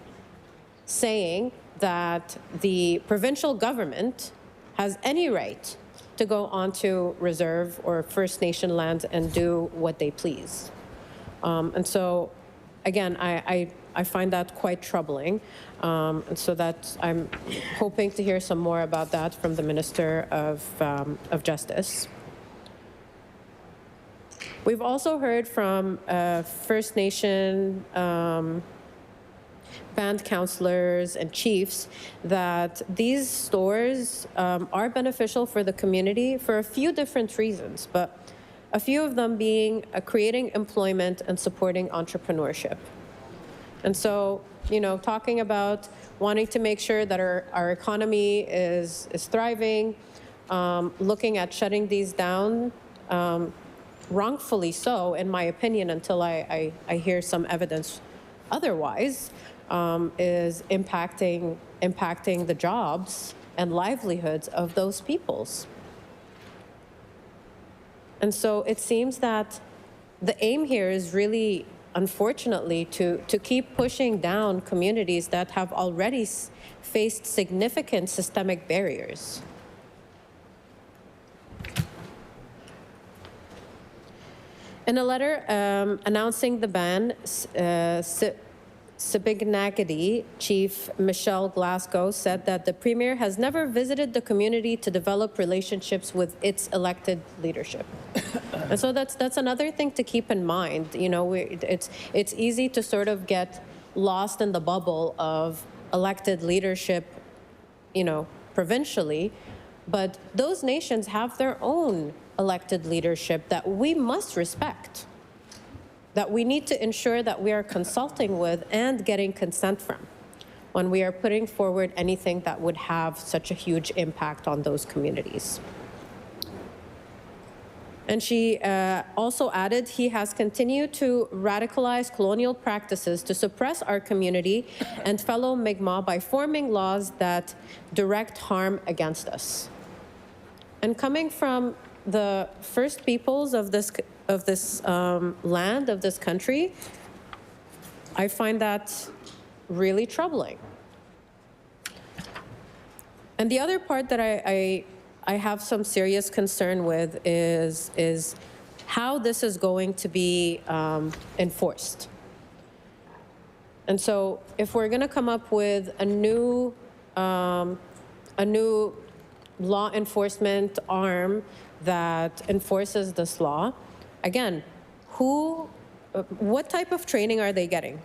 saying that the provincial government has any right to go onto reserve or First Nation lands and do what they please. And so, again, I find that quite troubling. And so I'm hoping to hear some more about that from the Minister of Justice. We've also heard from First Nation band counselors and chiefs that these stores are beneficial for the community for a few different reasons, but a few of them being creating employment and supporting entrepreneurship. And so, you know, talking about wanting to make sure that our economy is thriving, looking at shutting these down, wrongfully so, in my opinion, until I hear some evidence otherwise, is impacting the jobs and livelihoods of those peoples. And so it seems that the aim here is really, unfortunately, to keep pushing down communities that have already faced significant systemic barriers. In a letter announcing the ban, Sipekne'katik Chief Michelle Glasgow said that the Premier has never visited the community to develop relationships with its elected leadership. And so that's another thing to keep in mind. You know, it's easy to sort of get lost in the bubble of elected leadership, you know, provincially, but those nations have their own elected leadership that we must respect, that we need to ensure that we are consulting with and getting consent from when we are putting forward anything that would have such a huge impact on those communities. And she also added, he has continued to radicalize colonial practices to suppress our community and fellow Mi'kmaq by forming laws that direct harm against us. And coming from the first peoples of this land, of this country, I find that really troubling. And the other part that I have some serious concern with is how this is going to be enforced. And so if we're going to come up with a new law enforcement arm that enforces this law, again, what type of training are they getting?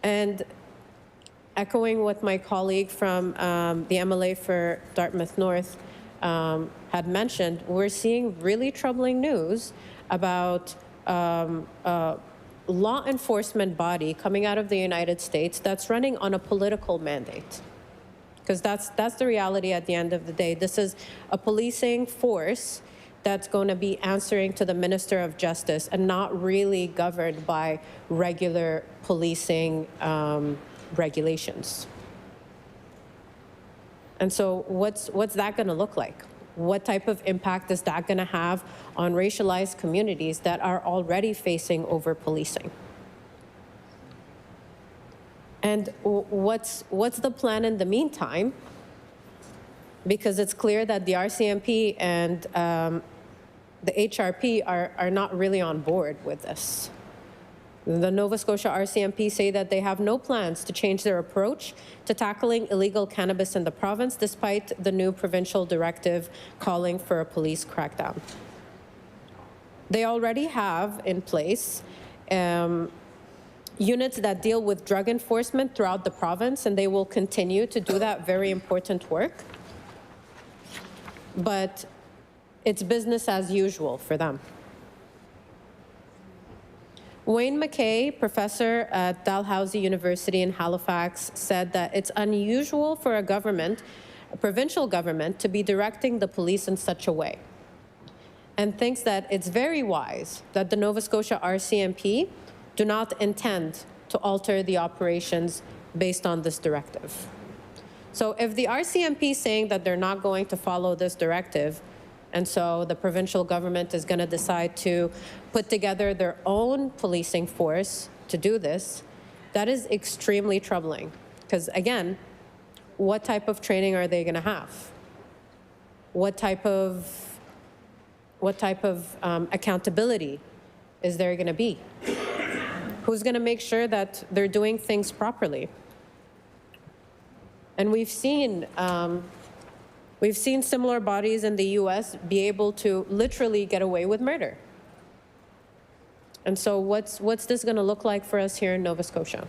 And echoing what my colleague from the MLA for Dartmouth North had mentioned, we're seeing really troubling news about a law enforcement body coming out of the United States that's running on a political mandate. Because that's the reality at the end of the day. This is a policing force that's going to be answering to the Minister of Justice and not really governed by regular policing regulations. And so what's that going to look like? What type of impact is that going to have on racialized communities that are already facing over-policing? And what's the plan in the meantime? Because it's clear that the RCMP and the HRP are not really on board with this. The Nova Scotia RCMP say that they have no plans to change their approach to tackling illegal cannabis in the province, despite the new provincial directive calling for a police crackdown. They already have in place units that deal with drug enforcement throughout the province, and they will continue to do that very important work. But it's business as usual for them. Wayne McKay, professor at Dalhousie University in Halifax, said that it's unusual for a provincial government, to be directing the police in such a way, and thinks that it's very wise that the Nova Scotia RCMP do not intend to alter the operations based on this directive. So if the RCMP is saying that they're not going to follow this directive, and so the provincial government is going to decide to put together their own policing force to do this, that is extremely troubling. Because again, what type of training are they going to have? What type of accountability is there going to be? Who's going to make sure that they're doing things properly? And we've seen similar bodies in the U.S. be able to literally get away with murder. And so what's this going to look like for us here in Nova Scotia?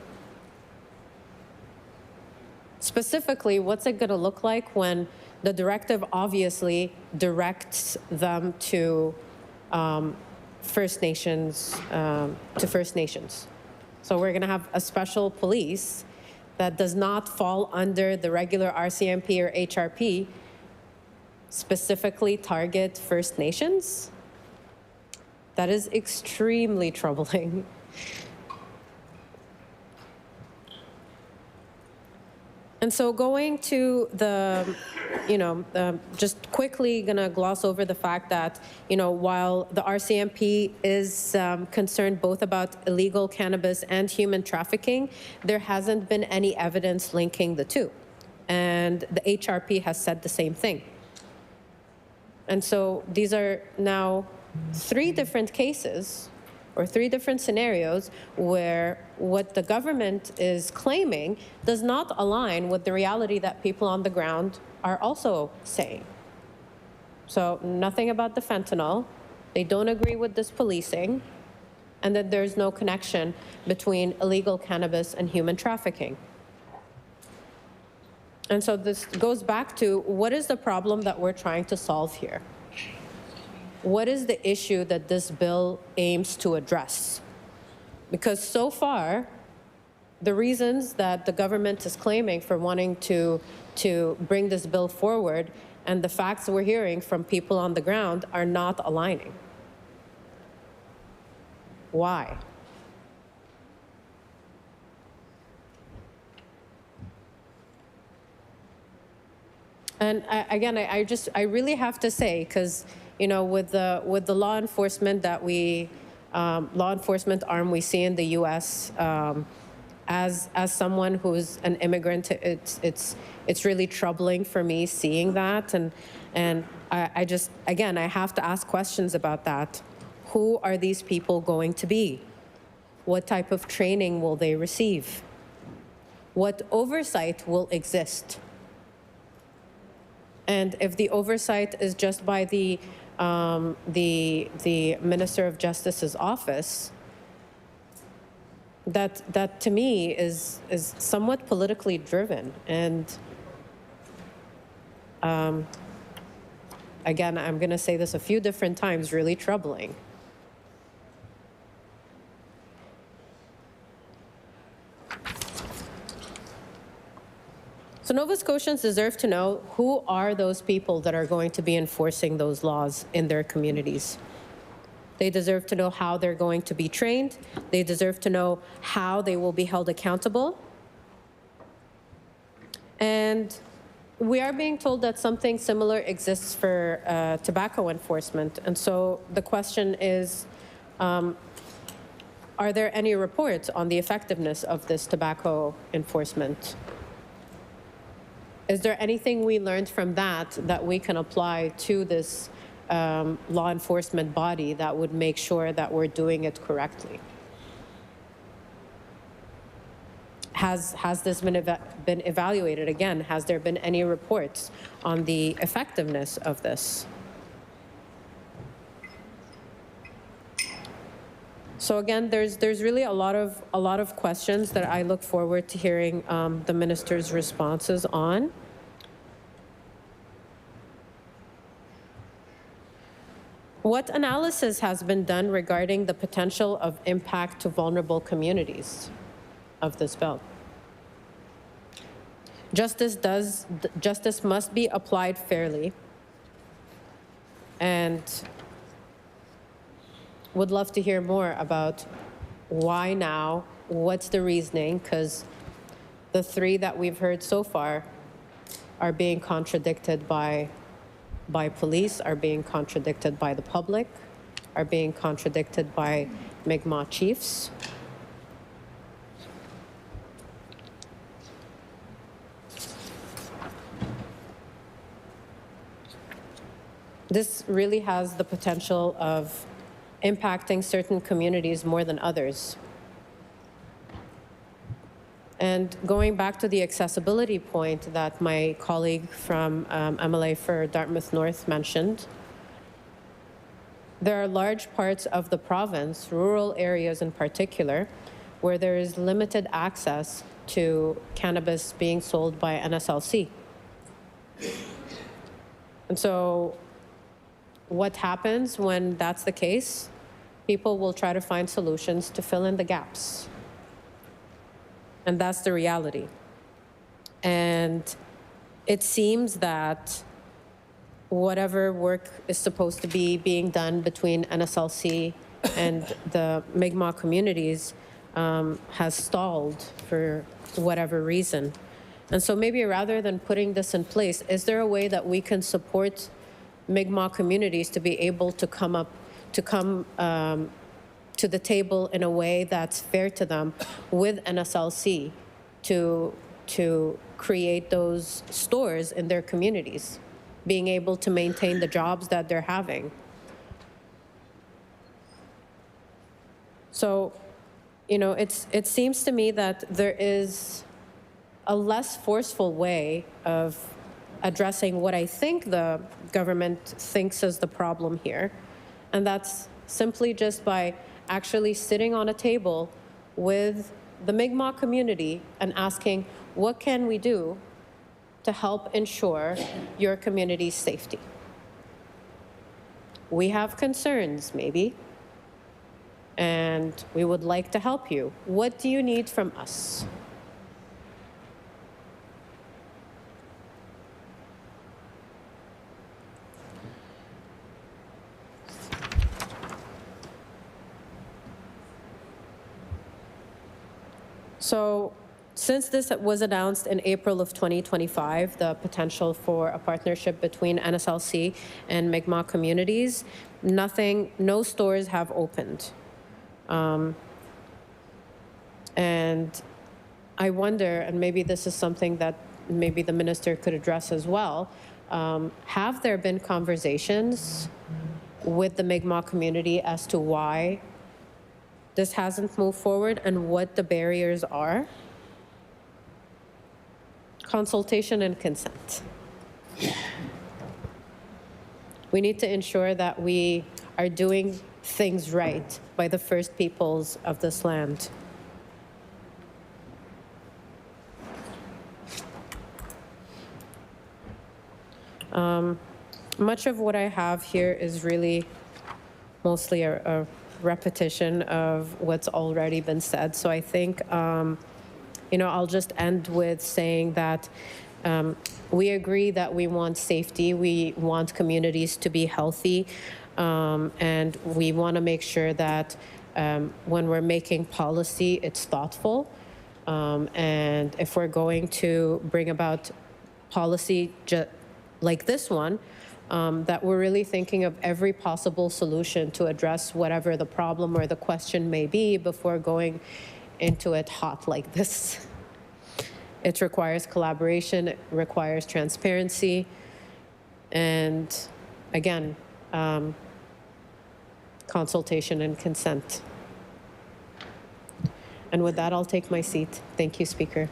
Specifically, what's it going to look like when the directive obviously directs them to First Nations, So we're going to have a special police that does not fall under the regular RCMP or HRP, specifically target First Nations. That is extremely troubling. And so going to the, just quickly gonna gloss over the fact that, while the RCMP is concerned both about illegal cannabis and human trafficking, there hasn't been any evidence linking the two. And the HRP has said the same thing. And so these are now 3 different cases or 3 different scenarios where what the government is claiming does not align with the reality that people on the ground are also saying. So nothing about the fentanyl. They don't agree with this policing, and that there's no connection between illegal cannabis and human trafficking. And so this goes back to, what is the problem that we're trying to solve here? What is the issue that this bill aims to address? Because so far, the reasons that the government is claiming for wanting to bring this bill forward and the facts we're hearing from people on the ground are not aligning. Why? And I really have to say, because with the law enforcement law enforcement arm we see in the U.S. As someone who's an immigrant, it's really troubling for me seeing that, and I have to ask questions about that. Who are these people going to be? What type of training will they receive? What oversight will exist? And if the oversight is just by the Minister of Justice's office, that to me is somewhat politically driven. And again, I'm going to say this a few different times, really troubling. So Nova Scotians deserve to know who are those people that are going to be enforcing those laws in their communities. They deserve to know how they're going to be trained. They deserve to know how they will be held accountable. And we are being told that something similar exists for tobacco enforcement. And so the question is, are there any reports on the effectiveness of this tobacco enforcement? Is there anything we learned from that we can apply to this law enforcement body that would make sure that we're doing it correctly? Has this been evaluated? Again, has there been any reports on the effectiveness of this? So again, there's really a lot of questions that I look forward to hearing the minister's responses on. What analysis has been done regarding the potential of impact to vulnerable communities of this bill? Justice must be applied fairly, and would love to hear more about why now, what's the reasoning, because the 3 that we've heard so far are being contradicted by police, are being contradicted by the public, are being contradicted by Mi'kmaq chiefs. This really has the potential of impacting certain communities more than others. And going back to the accessibility point that my colleague from MLA for Dartmouth North mentioned, there are large parts of the province, rural areas in particular, where there is limited access to cannabis being sold by NSLC. And so what happens when that's the case? People will try to find solutions to fill in the gaps. And that's the reality. And it seems that whatever work is supposed to be being done between NSLC and the Mi'kmaq communities has stalled for whatever reason. And so maybe rather than putting this in place, is there a way that we can support Mi'kmaq communities to be able to come to the table in a way that's fair to them with NSLC to create those stores in their communities, being able to maintain the jobs that they're having. So, you know, it seems to me that there is a less forceful way of addressing what I think the government thinks is the problem here. And that's simply just by actually sitting on a table with the Mi'kmaq community and asking, what can we do to help ensure your community's safety? We have concerns, maybe, and we would like to help you. What do you need from us? So since this was announced in April of 2025, the potential for a partnership between NSLC and Mi'kmaq communities, no stores have opened. And I wonder, and maybe this is something that maybe the minister could address as well, have there been conversations with the Mi'kmaq community as to why this hasn't moved forward and what the barriers are? Consultation and consent. We need to ensure that we are doing things right by the first peoples of this land. Much of what I have here is really mostly a repetition of what's already been said. So I think, you know, I'll just end with saying that we agree that we want safety, we want communities to be healthy, and we want to make sure that when we're making policy, it's thoughtful. And if we're going to bring about policy like this one, that we're really thinking of every possible solution to address whatever the problem or the question may be before going into it hot like this. It requires collaboration, it requires transparency, and again, consultation and consent. And with that, I'll take my seat. Thank you, Speaker.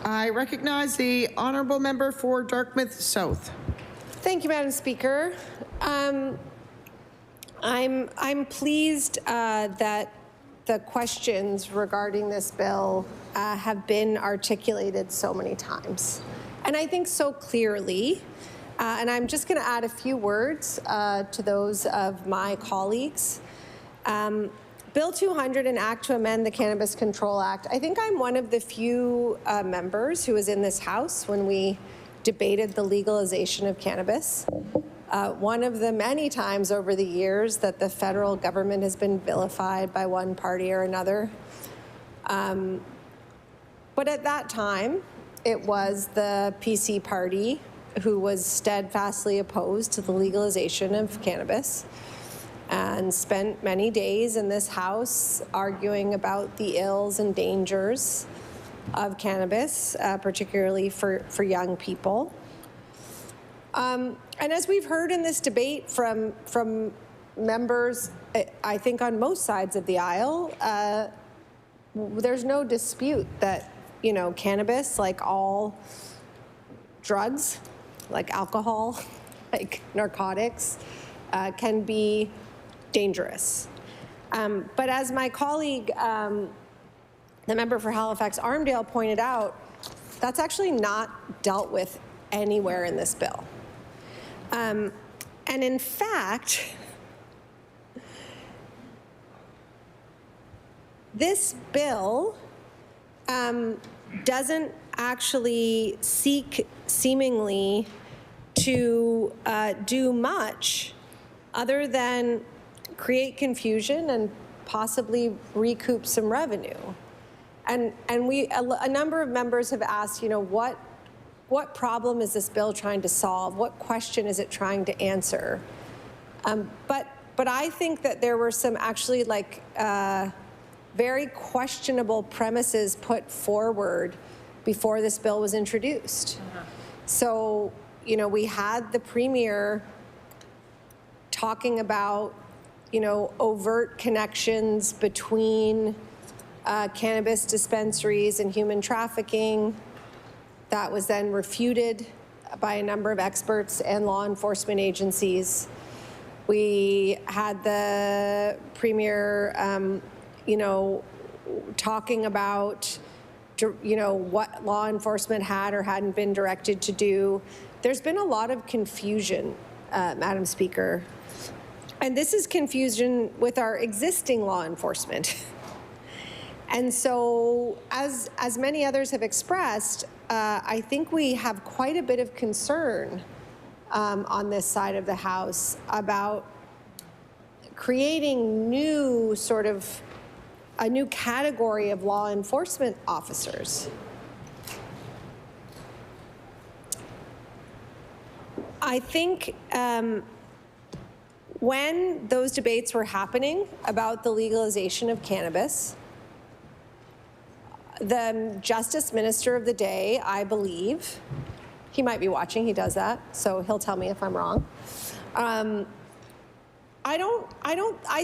I recognize the honourable member for Dartmouth South. Thank you, Madam Speaker. I'm pleased that the questions regarding this bill have been articulated so many times, and I think so clearly. And I'm just going to add a few words to those of my colleagues. Bill 200, an act to amend the Cannabis Control Act. I think I'm one of the few members who was in this House when we debated the legalization of cannabis. One of the many times over the years that the federal government has been vilified by one party or another. But at that time, it was the PC party who was steadfastly opposed to the legalization of cannabis and spent many days in this House arguing about the ills and dangers of cannabis, particularly for young people. And as we've heard in this debate from members, I think on most sides of the aisle, there's no dispute that, you know, cannabis, like all drugs, like alcohol, like narcotics, can be dangerous. But as my colleague, the member for Halifax Armdale pointed out, that's actually not dealt with anywhere in this bill. And in fact, this bill doesn't actually seek seemingly to do much other than create confusion and possibly recoup some revenue. And a number of members have asked, you know, what problem is this bill trying to solve? What question is it trying to answer? But I think that there were some actually like very questionable premises put forward before this bill was introduced. So, you know, we had the Premier talking about, you know, overt connections between cannabis dispensaries and human trafficking. That was then refuted by a number of experts and law enforcement agencies. We had the Premier, you know, talking about, you know, what law enforcement had or hadn't been directed to do. There's been a lot of confusion, Madam Speaker. And this is confusion with our existing law enforcement. And so, as many others have expressed, I think we have quite a bit of concern on this side of the House about creating new sort of a new category of law enforcement officers. I think when those debates were happening about the legalization of cannabis, the Justice Minister of the day, I believe, he might be watching, he does that, so he'll tell me if I'm wrong. I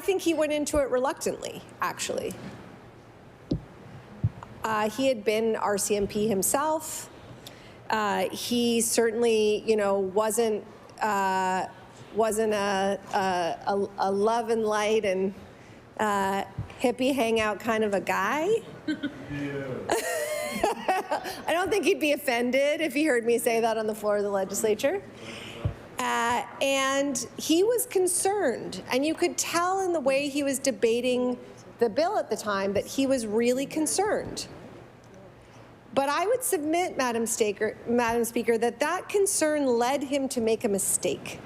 think he went into it reluctantly, actually. He had been RCMP himself. He certainly, you know, wasn't a love and light and hippie hangout kind of a guy. I don't think he'd be offended if he heard me say that on the floor of the legislature. And he was concerned, and you could tell in the way he was debating the bill at the time that he was really concerned. But I would submit, Madam Speaker, that concern led him to make a mistake.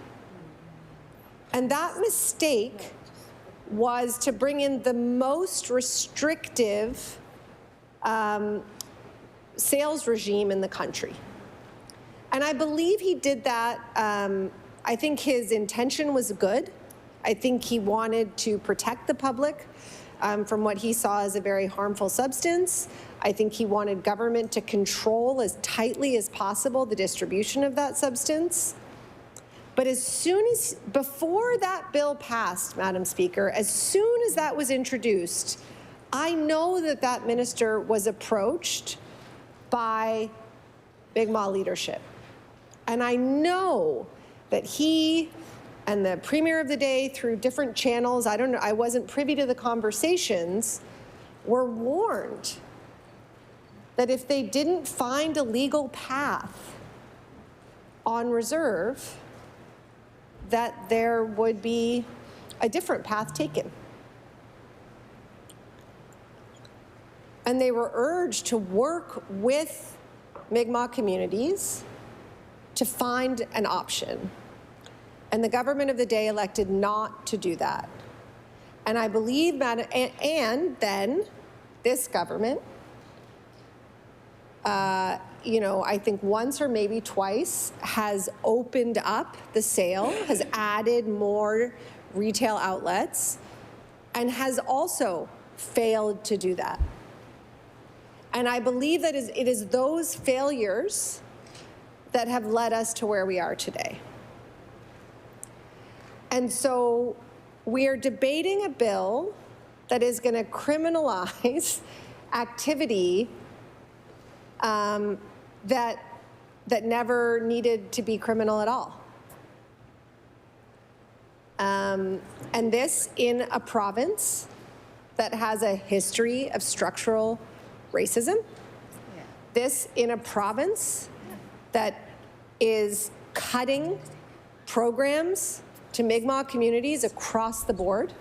And that mistake was to bring in the most restrictive sales regime in the country. And I believe he did that. I think his intention was good. I think he wanted to protect the public from what he saw as a very harmful substance. I think he wanted government to control as tightly as possible the distribution of that substance. But before that bill passed, Madam Speaker, as soon as that was introduced, I know that minister was approached by Mi'kmaq leadership. And I know that he and the Premier of the day, through different channels, I don't know, I wasn't privy to the conversations, were warned that if they didn't find a legal path on reserve, that there would be a different path taken. And they were urged to work with Mi'kmaq communities to find an option. And the government of the day elected not to do that. And I believe, and then this government you know, I think once or maybe twice has opened up the sale, has added more retail outlets, and has also failed to do that. And I believe that it is those failures that have led us to where we are today. And so we are debating a bill that is going to criminalize activity that never needed to be criminal at all. And this in a province that has a history of structural racism. This in a province that is cutting programs to Mi'kmaq communities across the board.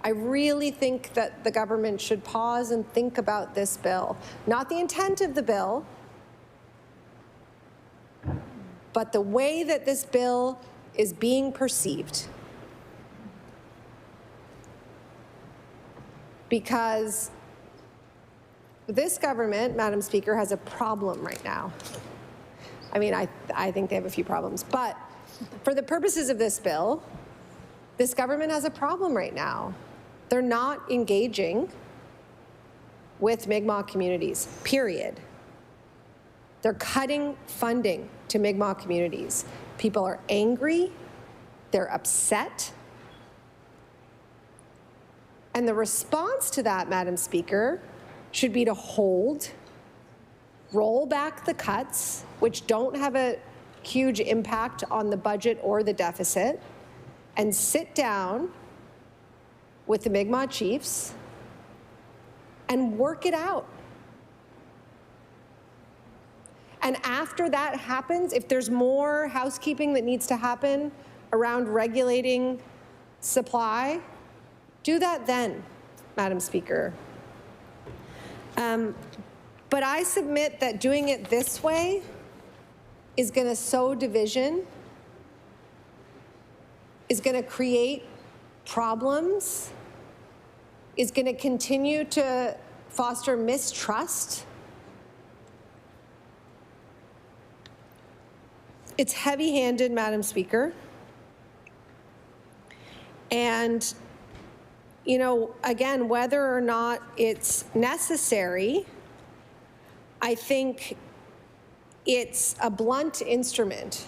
I really think that the government should pause and think about this bill. Not the intent of the bill, but the way that this bill is being perceived. Because this government, Madam Speaker, has a problem right now. I mean, I think they have a few problems, but for the purposes of this bill, this government has a problem right now. They're not engaging with Mi'kmaq communities, period. They're cutting funding to Mi'kmaq communities. People are angry, they're upset. And the response to that, Madam Speaker, should be to hold, roll back the cuts, which don't have a huge impact on the budget or the deficit, and sit down with the Mi'kmaq chiefs and work it out. And after that happens, if there's more housekeeping that needs to happen around regulating supply, do that then, Madam Speaker. But I submit that doing it this way is going to sow division, is going to create problems, is going to continue to foster mistrust. It's heavy-handed, Madam Speaker. And, you know, again, whether or not it's necessary, I think it's a blunt instrument.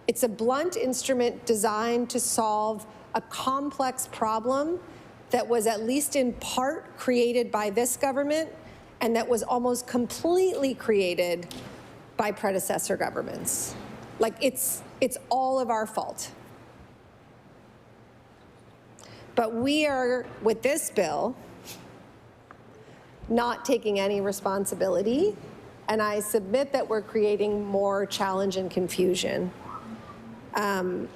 It's a blunt instrument designed to solve a complex problem that was at least in part created by this government and that was almost completely created by predecessor governments. Like, it's all of our fault. But we are, with this bill, not taking any responsibility, and I submit that we're creating more challenge and confusion. And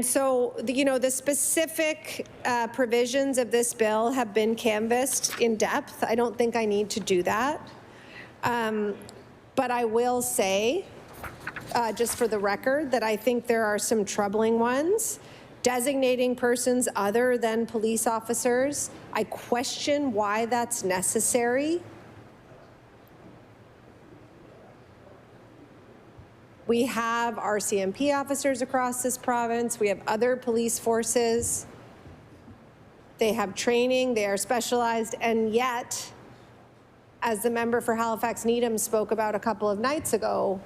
so, you know, the specific provisions of this bill have been canvassed in depth. I don't think I need to do that. But I will say, just for the record, that I think there are some troubling ones. Designating persons other than police officers, I question why that's necessary. We have RCMP officers across this province. We have other police forces. They have training, they are specialized, and yet, as the member for Halifax Needham spoke about a couple of nights ago,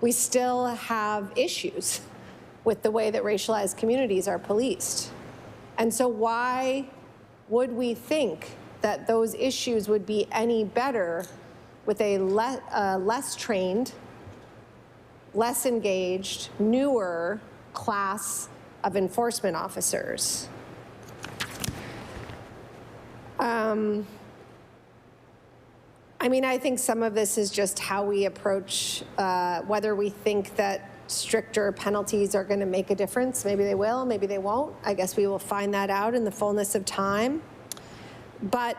we still have issues with the way that racialized communities are policed. And so why would we think that those issues would be any better with a less trained, less engaged, newer class of enforcement officers? I mean, I think some of this is just how we approach whether we think that stricter penalties are going to make a difference. Maybe they will, maybe they won't. I guess we will find that out in the fullness of time. But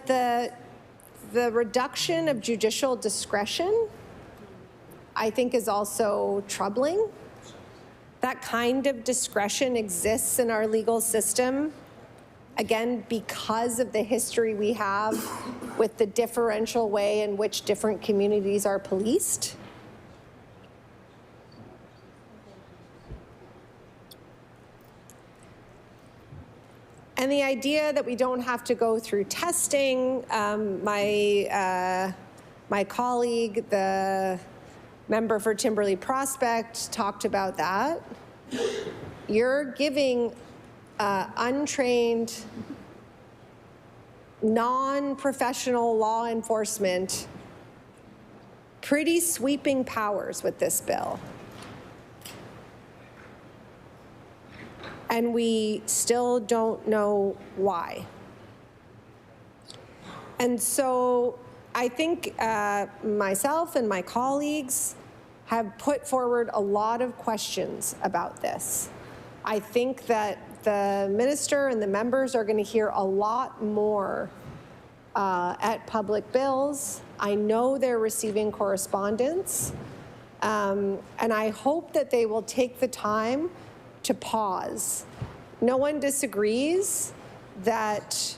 the reduction of judicial discretion, I think, is also troubling. That kind of discretion exists in our legal system Again, because of the history we have with the differential way in which different communities are policed. And the idea that we don't have to go through testing, my colleague, the member for Timberlea Prospect, talked about that. You're giving untrained, non-professional law enforcement pretty sweeping powers with this bill. And we still don't know why. And so I think myself and my colleagues have put forward a lot of questions about this. I think that the minister and the members are going to hear a lot more at public bills. I know they're receiving correspondence. And I hope that they will take the time to pause. No one disagrees that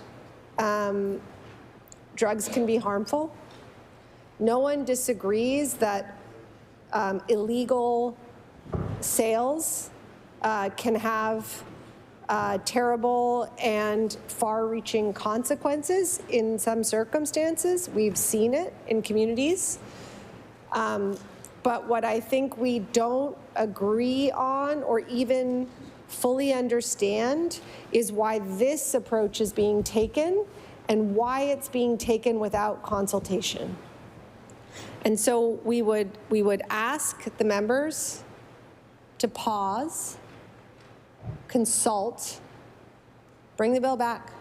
drugs can be harmful. No one disagrees that illegal sales can have terrible and far-reaching consequences in some circumstances. We've seen it in communities. But what I think we don't agree on or even fully understand is why this approach is being taken and why it's being taken without consultation. And so we would ask the members to pause, consult, bring the bill back.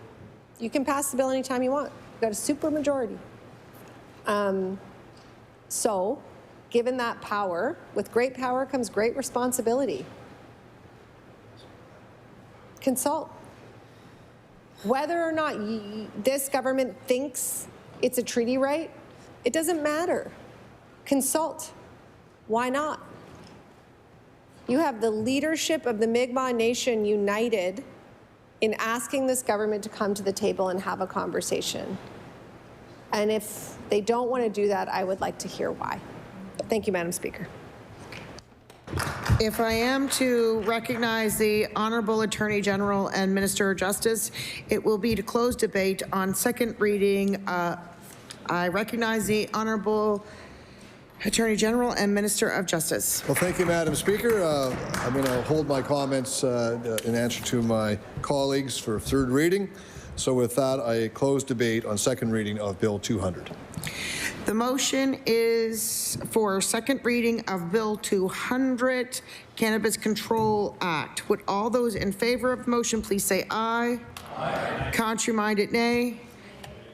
You can pass the bill anytime you want. You've got a super majority. So, given that power, with great power comes great responsibility. Consult. Whether or not this government thinks it's a treaty right, it doesn't matter. Consult. Why not? You have the leadership of the Mi'kmaq Nation united in asking this government to come to the table and have a conversation. And if they don't want to do that, I would like to hear why. Thank you, Madam Speaker. If I am to recognize the Honorable Attorney General and Minister of Justice, it will be to close debate on second reading. I recognize the Honorable Attorney General and Minister of Justice. Well, thank you, Madam Speaker. I'm going to hold my comments in answer to my colleagues for third reading. So with that, I close debate on second reading of Bill 200. The motion is for second reading of Bill 200, Cannabis Control Act. Would all those in favor of the motion please say aye? Aye. Contrary-minded, nay.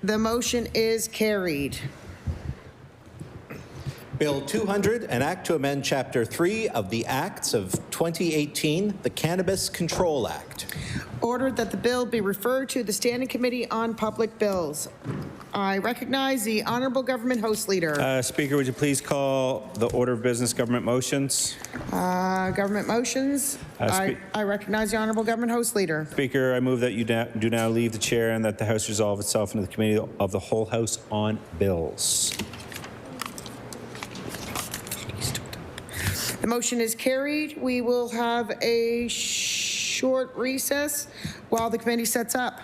The motion is carried. Bill 200, an act to amend Chapter 3 of the Acts of 2018, the Cannabis Control Act. Ordered that the bill be referred to the Standing Committee on Public Bills. I recognize the Honourable Government House Leader. Speaker, would you please call the order of business government motions? Government motions. I recognize the Honourable Government House Leader. Speaker, I move that you do now leave the chair and that the House resolve itself into the Committee of the Whole House on Bills. The motion is carried. We will have a short recess while the committee sets up.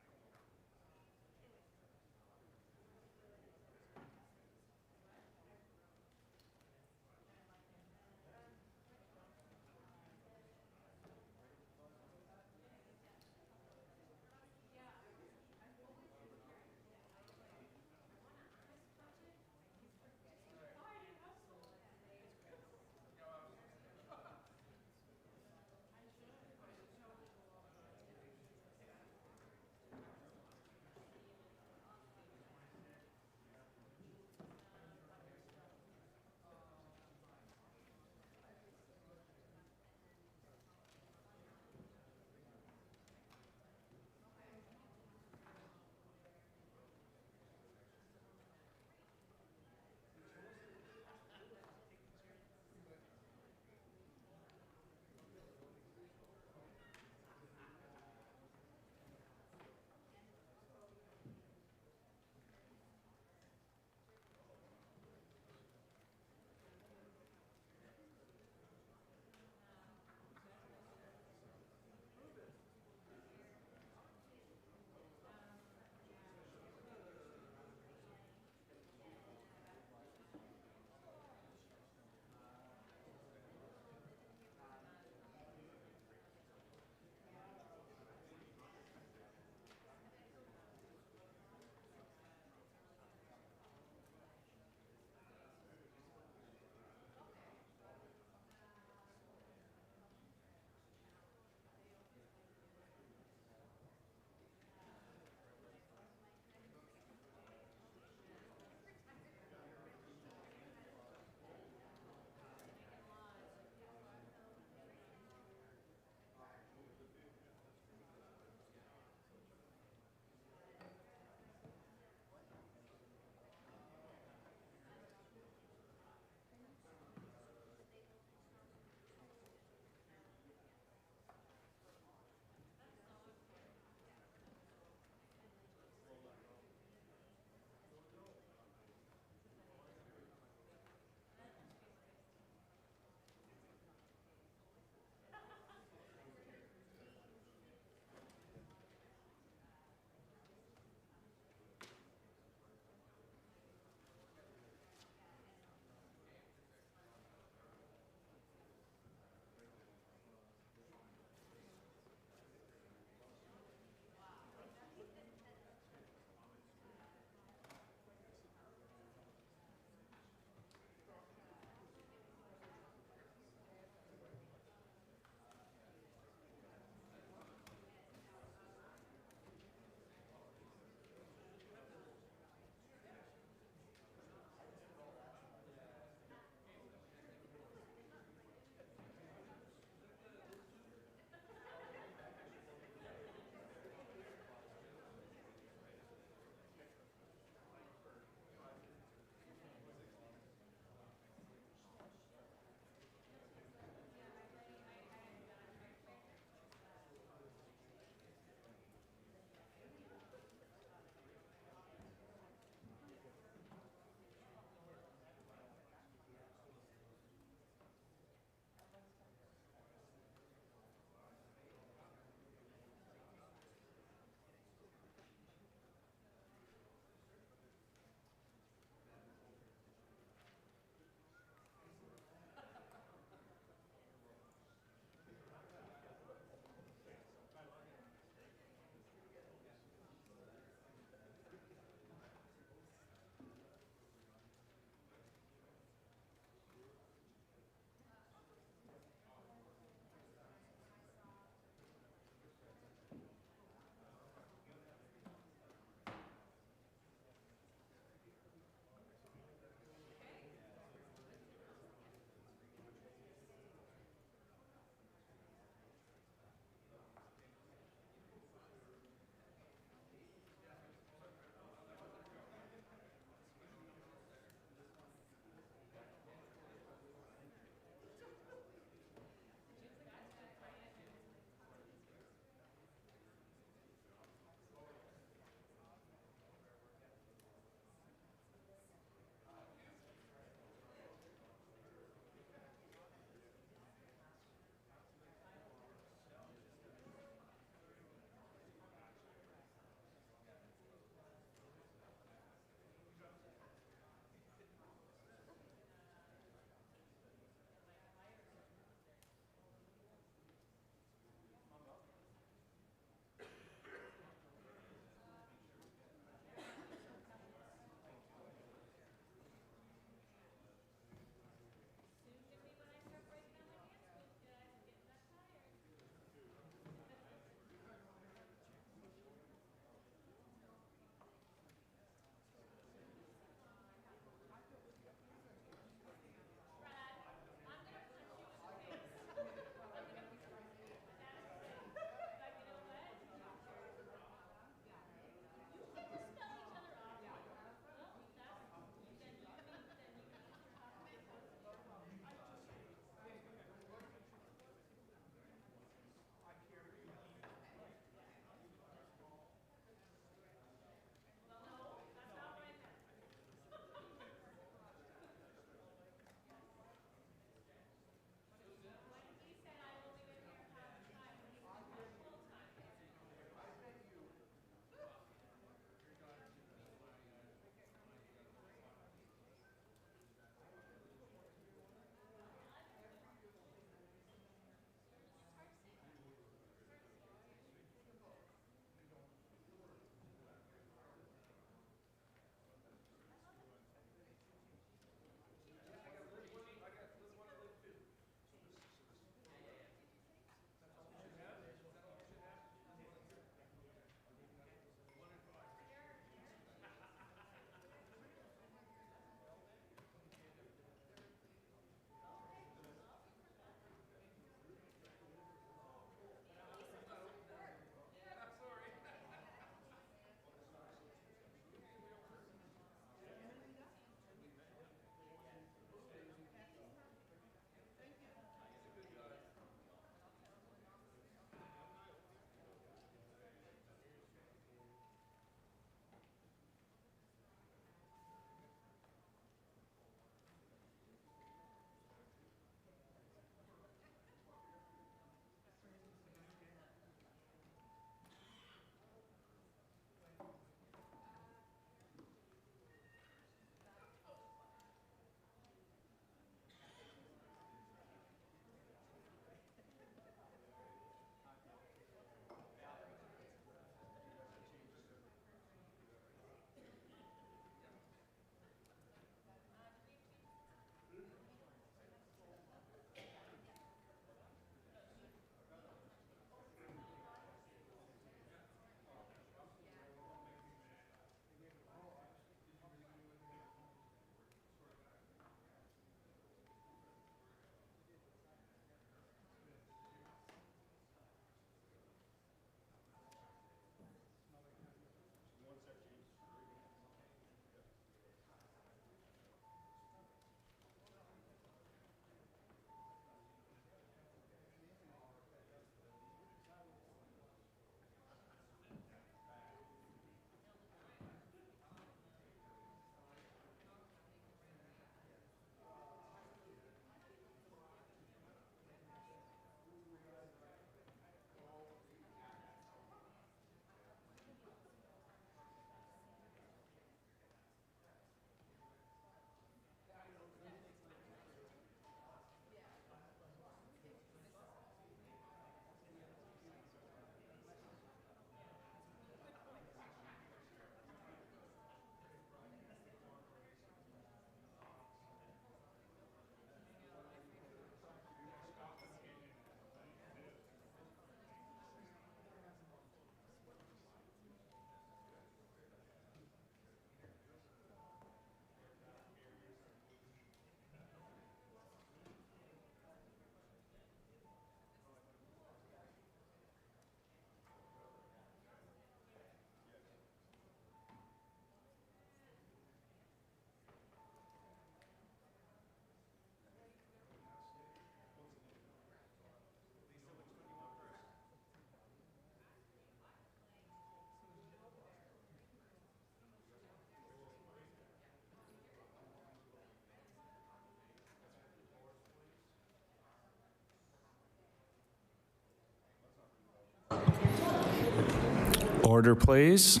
Order, please.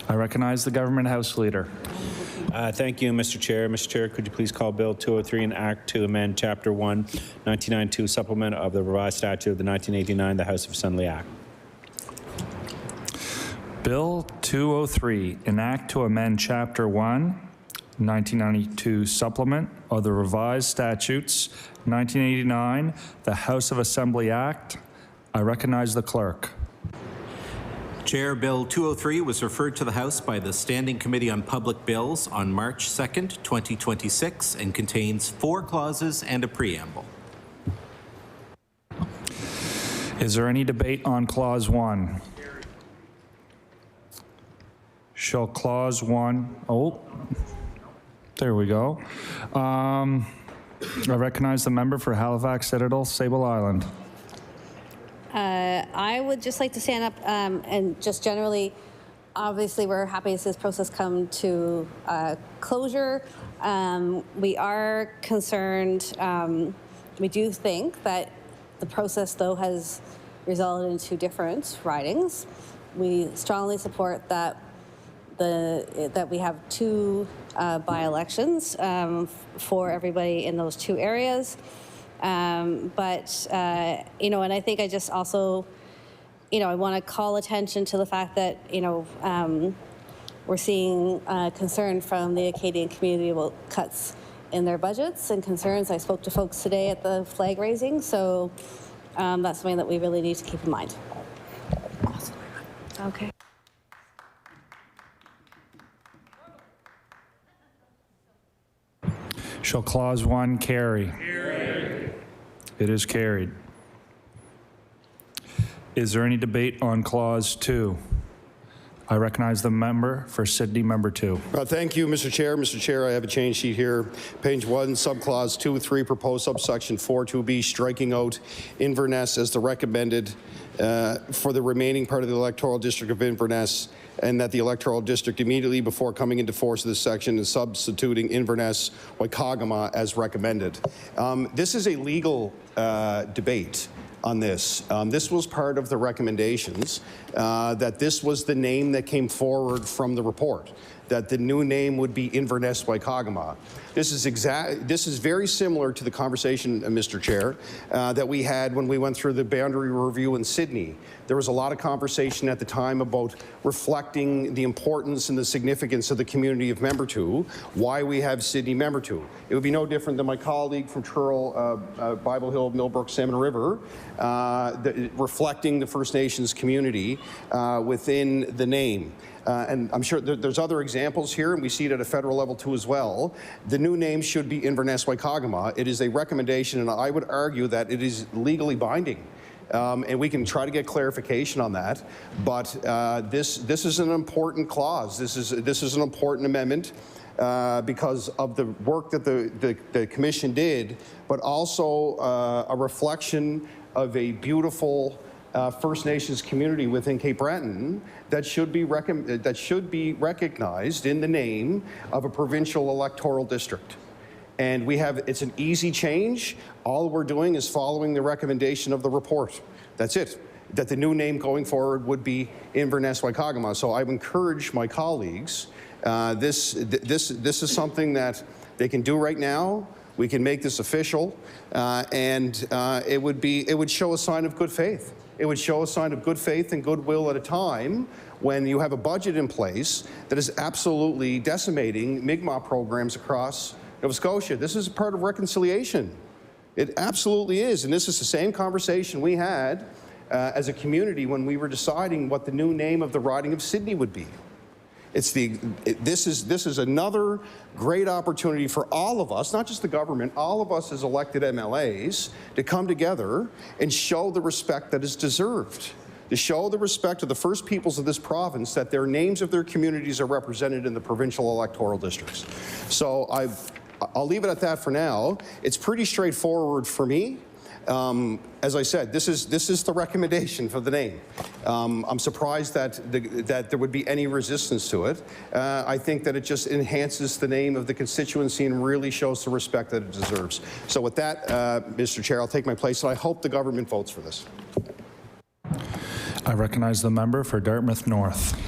I recognize the Government House Leader. Thank you, Mr. Chair. Mr. Chair, could you please call Bill 203 and Act to amend Chapter 1, 1992 supplement of the revised statute of the 1989, the House of Assembly Act? Bill 203, an act to amend Chapter 1, 1992 supplement of the revised statutes, 1989, the House of Assembly Act. I recognize the clerk. Chair, Bill 203 was referred to the House by the Standing Committee on Public Bills on March 2nd, 2026, and contains 4 clauses and a preamble. Is there any debate on Clause 1? Shall Clause 1, there we go. I recognize the member for Halifax Citadel, Sable Island. I would just like to stand up and just generally, obviously, we're happy to see this process come to closure. We are concerned. We do think that the process, though, has resulted in 2 different ridings. We strongly support that that we have 2 by-elections for everybody in those 2 areas. But and I think I just also, I want to call attention to the fact that, we're seeing concern from the Acadian community about cuts in their budgets and concerns. I spoke to folks today at the flag raising, so that's something that we really need to keep in mind. Awesome. Okay. Shall Clause 1 carry? Carried. It is carried. Is there any debate on Clause 2? I recognize the member for Sydney, member 2. Thank you, Mr. Chair. Mr. Chair, I have a change sheet here. Page 1, subclause 2.3, proposed subsection 4.2b, striking out Inverness as the recommended for the remaining part of the electoral district of Inverness, and that the electoral district immediately before coming into force of this section is substituting Inverness Waikagama as recommended. This is a legal debate on this. This was part of the recommendations, that this was the name that came forward from the report, that the new name would be Inverness Waikagama. This is very similar to the conversation, Mr. Chair, that we had when we went through the boundary review in Sydney. There was a lot of conversation at the time about reflecting the importance and the significance of the community of Member 2, why we have Sydney Member 2. It would be no different than my colleague from Churl, Bible Hill, Millbrook, Salmon River, reflecting the First Nations community within the name. And I'm sure there's other examples here, and we see it at a federal level too as well. The new name should be Inverness Waikagama. It is a recommendation, and I would argue that it is legally binding. And we can try to get clarification on that. But this is an important clause. This is an important amendment because of the work that the commission did, but also a reflection of a beautiful First Nations community within Cape Breton that should be recognized in the name of a provincial electoral district. And it's an easy change. All we're doing is following the recommendation of the report. That's it. That the new name going forward would be Inverness Waikagama. So I would encourage my colleagues. This is something that they can do right now. We can make this official, and it would show a sign of good faith. It would show a sign of good faith and goodwill at a time when you have a budget in place that is absolutely decimating Mi'kmaq programs across Nova Scotia. This is part of reconciliation. It absolutely is, and this is the same conversation we had as a community when we were deciding what the new name of the riding of Sydney would be. This is another great opportunity for all of us, not just the government, all of us as elected MLAs, to come together and show the respect that is deserved, to show the respect of the First Peoples of this province that their names of their communities are represented in the provincial electoral districts. So I'll leave it at that for now. It's pretty straightforward for me. As I said, this is the recommendation for the name. I'm surprised that there would be any resistance to it. I think that it just enhances the name of the constituency and really shows the respect that it deserves. So with that, Mr. Chair, I'll take my place, and I hope the government votes for this. I recognize the member for Dartmouth North.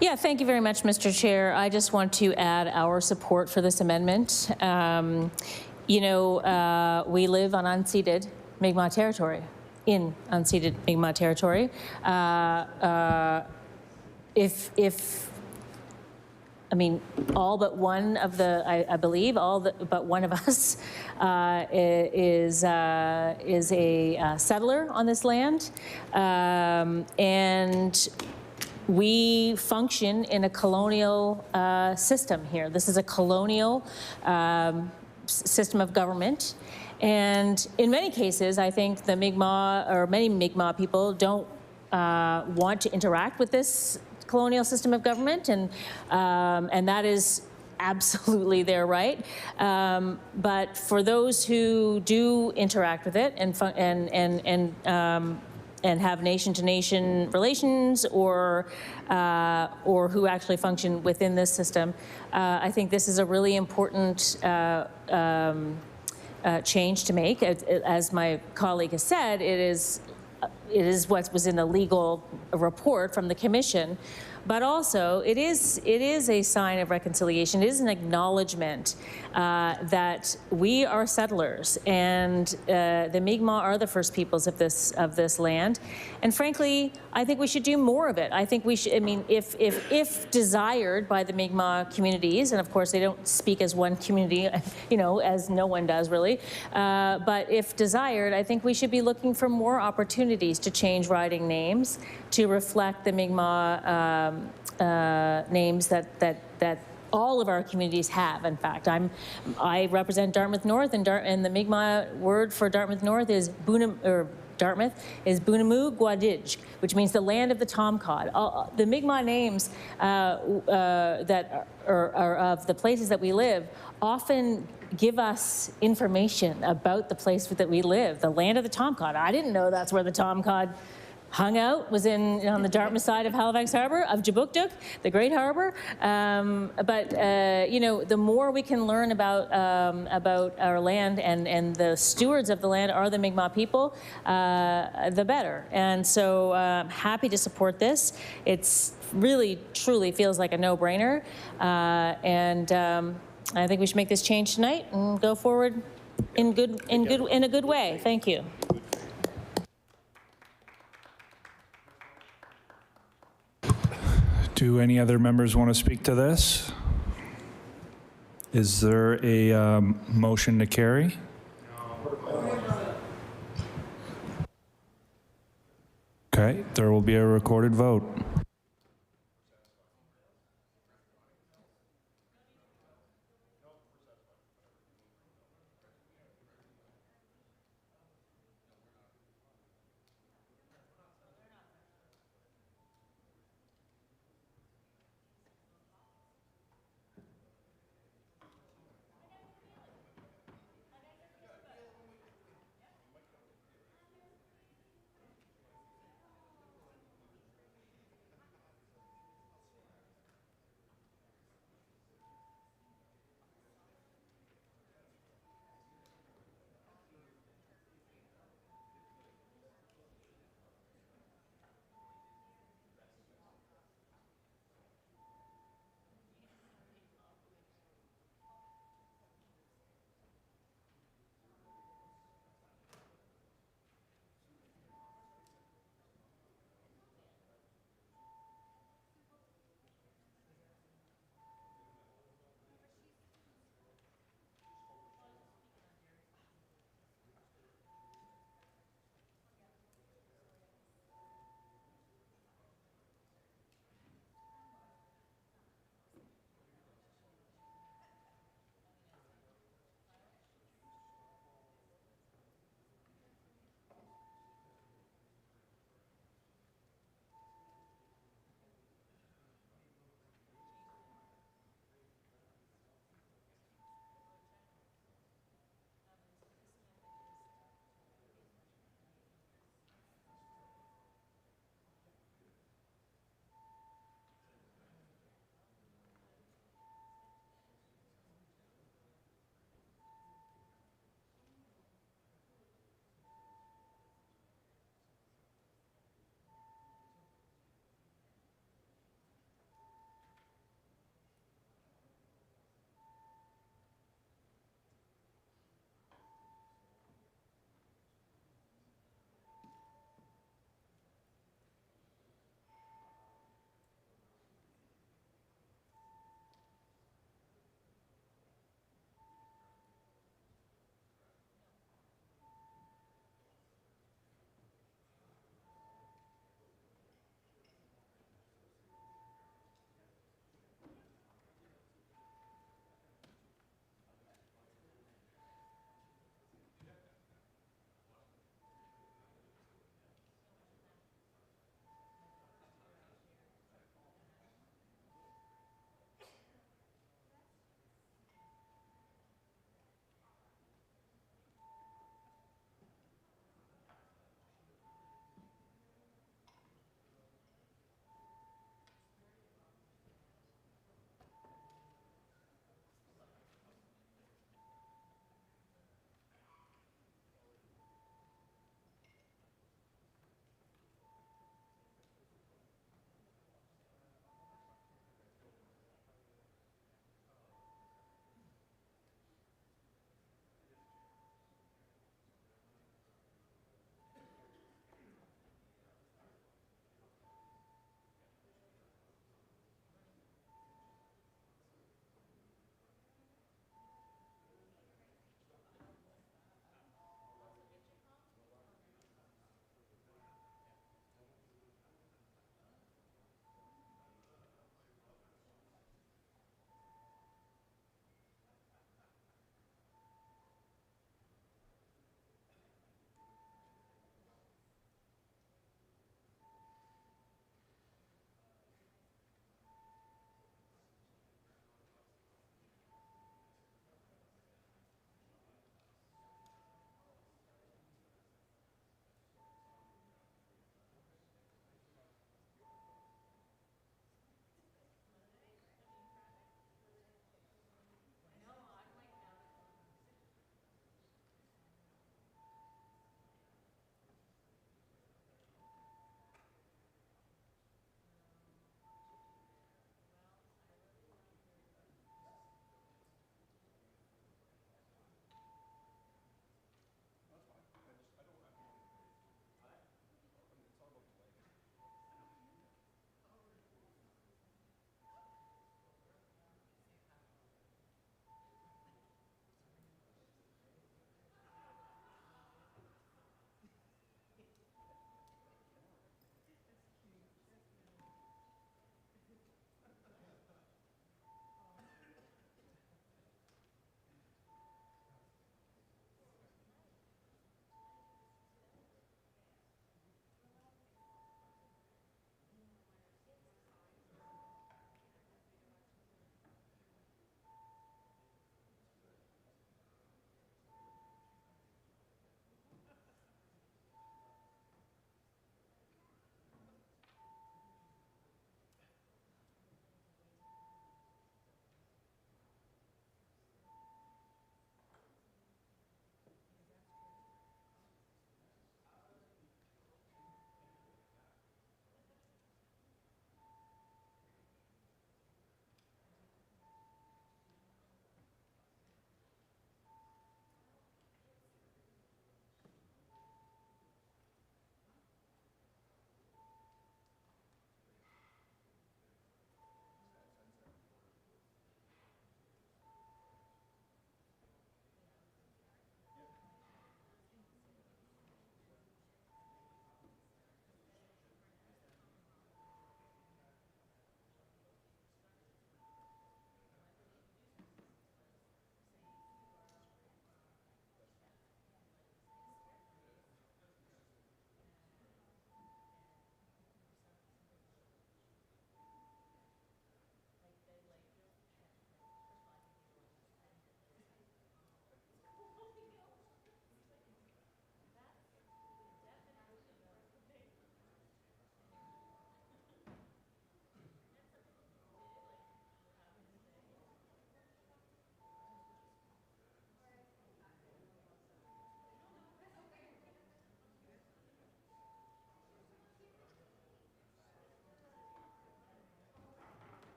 Yeah, thank you very much, Mr. Chair. I just want to add our support for this amendment. We live on unceded Mi'kmaq territory, in unceded Mi'kmaq territory. All but one of the, I believe, but one of us is a settler on this land, and we function in a colonial system here. This is a colonial system of government, and in many cases, I think the Mi'kmaq or many Mi'kmaq people don't want to interact with this colonial system of government, and that is absolutely their right. But for those who do interact with it and have nation-to-nation relations, or who actually function within this system, I think this is a really important change to make. As my colleague has said, it is what was in the legal report from the Commission, but also it is a sign of reconciliation. It is an acknowledgement that we are settlers, and the Mi'kmaq are the first peoples of this land. And frankly, I think we should do more of it. I think we should. I mean, if desired by the Mi'kmaq communities, and of course they don't speak as one community, as no one does really. But if desired, I think we should be looking for more opportunities to change riding names to reflect the Mi'kmaq names that all of our communities have. In fact, I represent Dartmouth North, and the Mi'kmaq word for Dartmouth North is Dartmouth is Bunamu Gwadij, which means the land of the tomcod. The Mi'kmaq names that are of the places that we live often give us information about the place that we live, the land of the tomcod. I didn't know that's where the tomcod hung out, was on the Dartmouth side of Halifax Harbor, of Jabukduk, the Great Harbor. The more we can learn about our land, and the stewards of the land are the Mi'kmaq people, the better. And so I'm happy to support this. It's really, truly feels like a no-brainer. And I think we should make this change tonight and go forward in a good way. Thank you. Do any other members want to speak to this? Is there a motion to carry? Okay, there will be a recorded vote.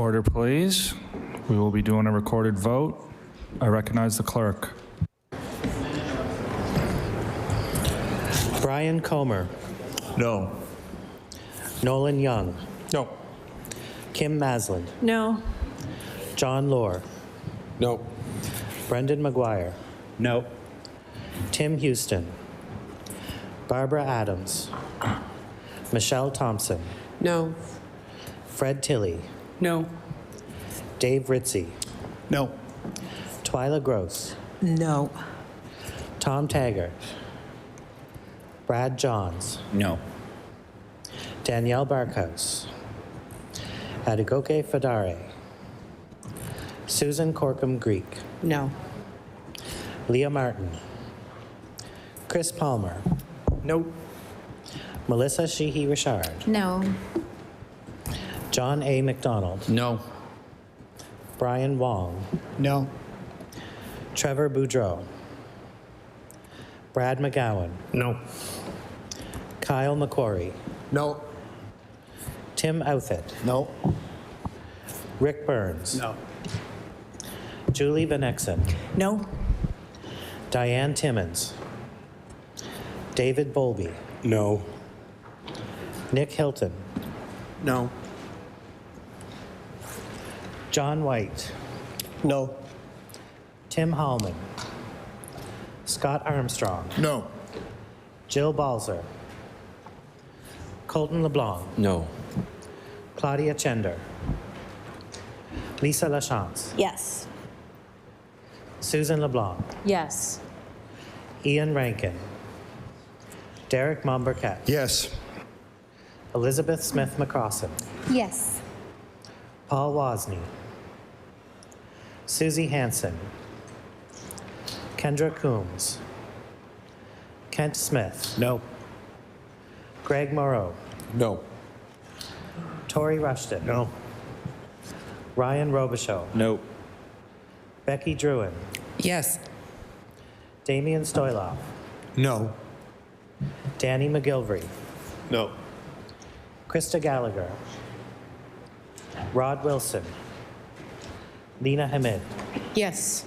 Order, please. We will be doing a recorded vote. I recognize the clerk. Brian Comer. No. Nolan Young. No. Kim Masland. No. John Lohr. No. Brendan McGuire. No. Tim Houston. Barbara Adams. Michelle Thompson. No. Fred Tilley. No. Dave Ritzie. No. Twyla Gross. No. Tom Taggart. Brad Johns. No. Danielle Barkhouse. Adegoke Fadare. Susan Corkum Greek. No. Leah Martin. Chris Palmer. No. Melissa Sheehy Richard. No. John A. McDonald. No. Brian Wong. No. Trevor Boudreau. Brad McGowan. No. Kyle McQuarrie. No. Tim Outfit. No. Rick Burns. No. Julie Van Exen. No. Diane Timmons. David Bowlby. No. Nick Hilton. No. John White. No. Tim Hallman. Scott Armstrong. No. Jill Balzer. Colton LeBlanc. No. Claudia Chender. Lisa Lachance. Yes. Susan LeBlanc. Yes. Ian Rankin. Derek Mombercat. Yes. Elizabeth Smith McCrossan. Yes. Paul Wozni. Susie Hansen. Kendra Coombs. Kent Smith. No. Greg Moreau. No. Tori Rushton. No. Ryan Robichaud. No. Becky Druin. Yes. Damian Stoyloff. No. Danny McGilvery. No. Krista Gallagher. Rod Wilson. Lena Hamid. Yes.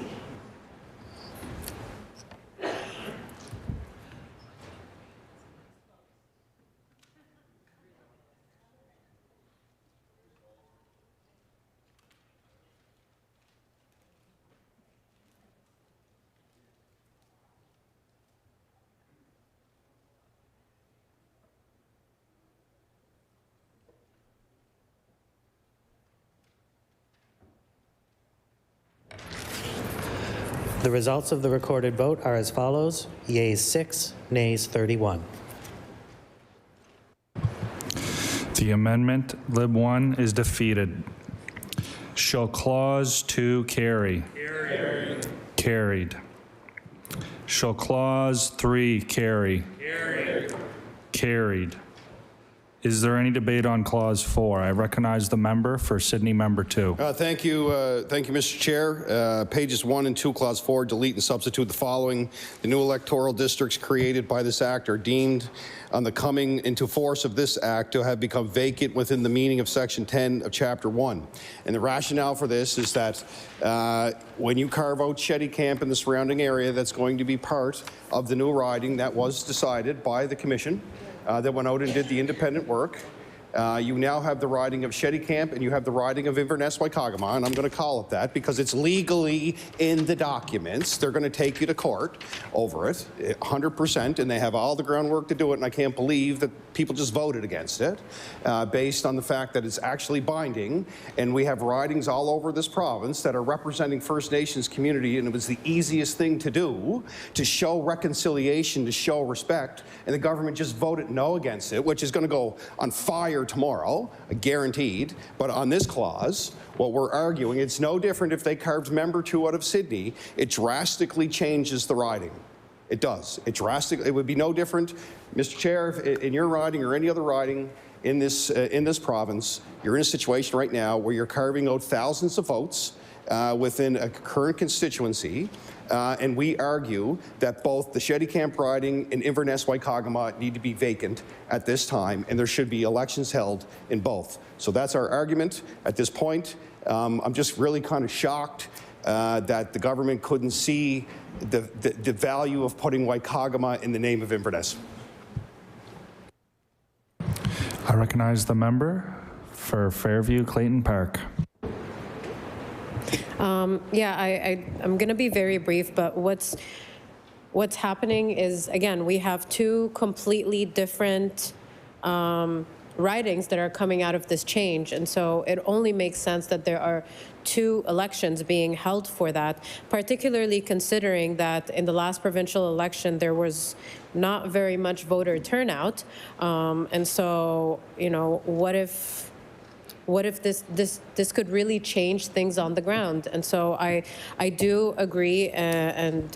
The results of the recorded vote are as follows: yeas 6, nays 31. The amendment, Lib 1, is defeated. Shall Clause 2 carry? Carried. Shall Clause 3 carry? Carried. Is there any debate on Clause 4? I recognize the member for Sydney Member 2. Thank you, Mr. Chair. Pages 1 and 2, Clause 4, delete and substitute the following. The new electoral districts created by this act are deemed on the coming into force of this act to have become vacant within the meaning of Section 10 of Chapter 1. And the rationale for this is that when you carve out Shetty Camp and the surrounding area, that's going to be part of the new riding that was decided by the Commission. That went out and did the independent work. You now have the riding of Shetty Camp and you have the riding of Inverness-Waikagama, and I'm going to call it that because it's legally in the documents. They're going to take you to court over it, 100%, and they have all the groundwork to do it, and I can't believe that people just voted against it based on the fact that it's actually binding, and we have ridings all over this province that are representing First Nations community, and it was the easiest thing to do to show reconciliation, to show respect, and the government just voted no against it, which is going to go on fire tomorrow, guaranteed. But on this clause, what we're arguing, it's no different if they carved Member 2 out of Sydney. It drastically changes the riding. It does. It drastically. It would be no different, Mr. Chair, if in your riding or any other riding in this province, you're in a situation right now where you're carving out thousands of votes within a current constituency. and we argue that both the Shetty Camp riding and Inverness Waikagama need to be vacant at this time, and there should be elections held in both. So that's our argument at this point. I'm just really kind of shocked that the government couldn't see the value of putting Waikagama in the name of Inverness. I recognize the member for Fairview Clayton Park. I'm going to be very brief, but what's happening is, again, we have two completely different ridings that are coming out of this change. And so it only makes sense that there are two elections being held for that, particularly considering that in the last provincial election, there was not very much voter turnout. And so, you know, what if this could really change things on the ground? And so I do agree and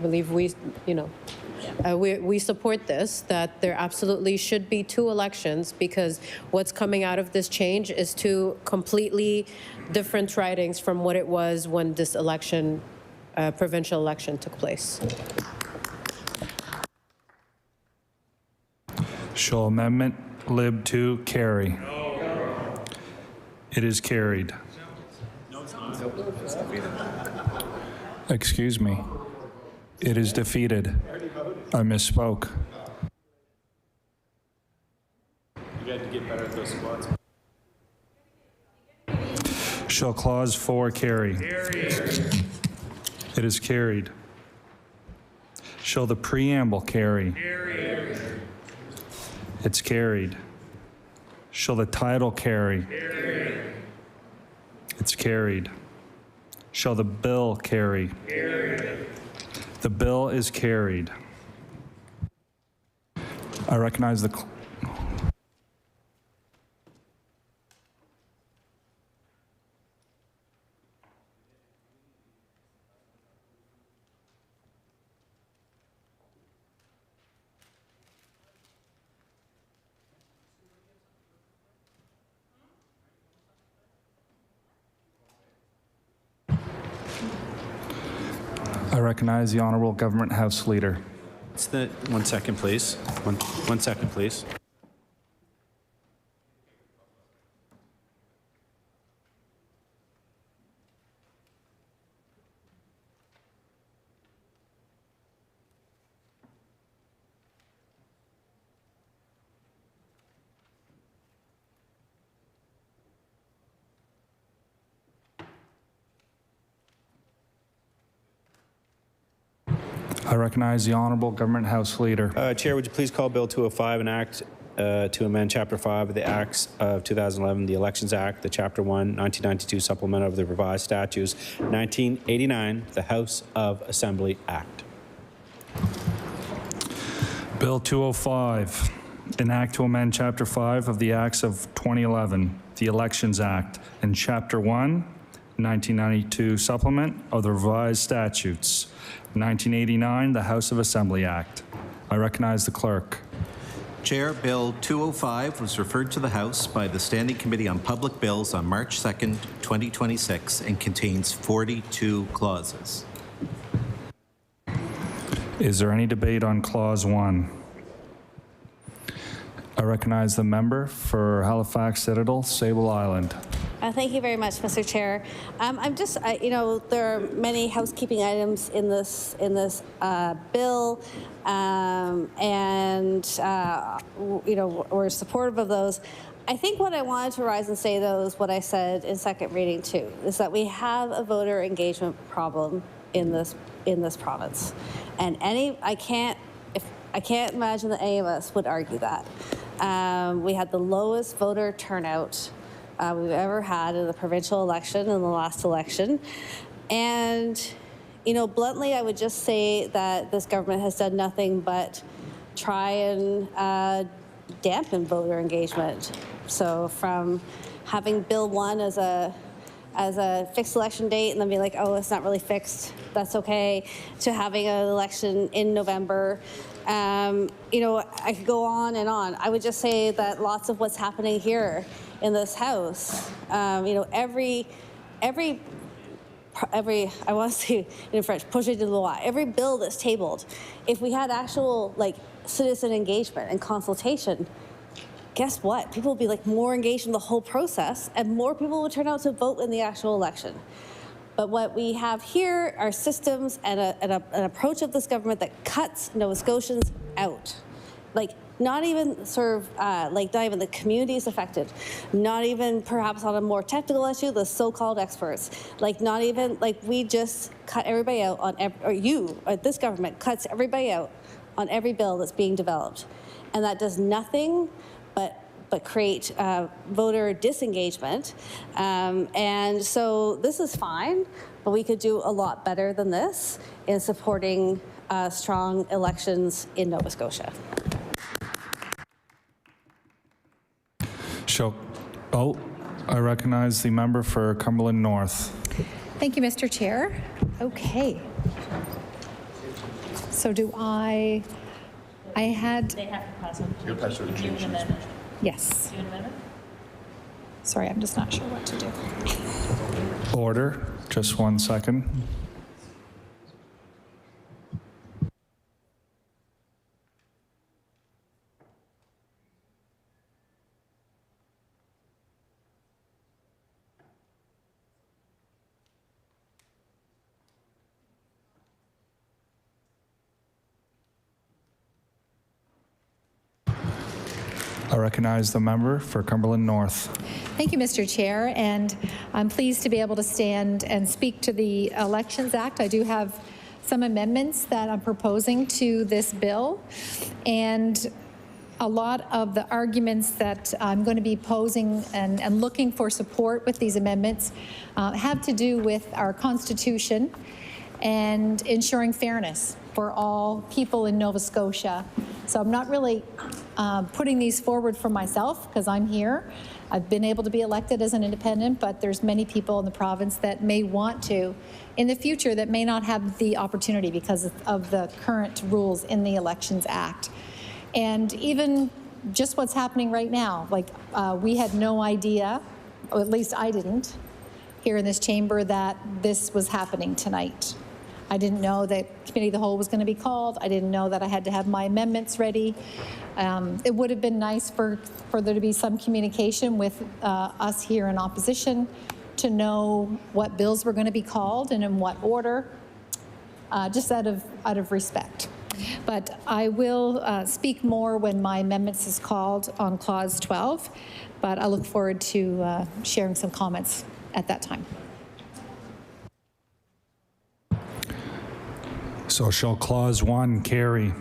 believe we support this, that there absolutely should be two elections, because what's coming out of this change is two completely different ridings from what it was when this election, provincial election, took place. Shall Amendment Lib 2 carry? It is carried. Excuse me. It is defeated. I misspoke. You got to get better at those spots. Shall Clause 4 carry? It is carried. Shall the preamble carry? It's carried. Shall the title carry? It's carried. Shall the bill carry? The bill is carried. I recognize the... I recognize the Honourable Government House Leader. It's the 1 second, please. One second, please. I recognize the Honourable Government House Leader. Chair, would you please call Bill 205, an act to amend Chapter 5 of the Acts of 2011, the Elections Act, the Chapter 1, 1992 supplement of the revised statutes, 1989, the House of Assembly Act. Bill 205, an act to amend Chapter 5 of the Acts of 2011, the Elections Act, and Chapter 1, 1992 supplement of the revised statutes, 1989, the House of Assembly Act. I recognize the clerk. Chair, Bill 205 was referred to the House by the Standing Committee on Public Bills on March 2nd, 2026, and contains 42 clauses. Is there any debate on Clause 1? I recognize the member for Halifax Citadel, Sable Island. Thank you very much, Mr. Chair. I'm just, there are many housekeeping items in this bill, we're supportive of those. I think what I wanted to rise and say, though, is what I said in second reading too, is that we have a voter engagement problem in this province, and I can't imagine that any of us would argue that. We had the lowest voter turnout we've ever had in the provincial election, in the last election. And, bluntly, I would just say that this government has done nothing but try and dampen voter engagement. So from having Bill 1 as a fixed election date and then being like, oh, it's not really fixed, that's okay, to having an election in November. I could go on and on. I would just say that lots of what's happening here in this House, every I want to say in French, projet de loi, every bill that's tabled, if we had actual like citizen engagement and consultation, guess what? People would be like more engaged in the whole process and more people would turn out to vote in the actual election. But what we have here are systems and an approach of this government that cuts Nova Scotians out. Like, not even sort of, like, not even the communities affected, not even perhaps on a more technical issue, the so-called experts, like, not even, like, we just cut everybody out on, this government cuts everybody out on every bill that's being developed. And that does nothing but create voter disengagement. And so this is fine, but we could do a lot better than this in supporting strong elections in Nova Scotia. I recognize the member for Cumberland North. Thank you, Mr. Chair. Okay. So do I had... They have to pass on. You'll pass on changes. Yes. Sorry, I'm just not sure what to do. Order, just 1 second. I recognize the member for Cumberland North. Thank you, Mr. Chair, and I'm pleased to be able to stand and speak to the Elections Act. I do have some amendments that I'm proposing to this bill, and a lot of the arguments that I'm going to be posing and looking for support with these amendments have to do with our Constitution and ensuring fairness for all people in Nova Scotia. So I'm not really putting these forward for myself because I'm here. I've been able to be elected as an independent, but there's many people in the province that may want to in the future that may not have the opportunity because of the current rules in the Elections Act. And even just what's happening right now, like we had no idea, or at least I didn't, here in this chamber that this was happening tonight. I didn't know that Committee of the Whole was going to be called. I didn't know that I had to have my amendments ready. It would have been nice for there to be some communication with us here in opposition to know what bills were going to be called and in what order, just out of respect. But I will speak more when my amendments is called on Clause 12, but I look forward to sharing some comments at that time. So shall Clause 1 carry?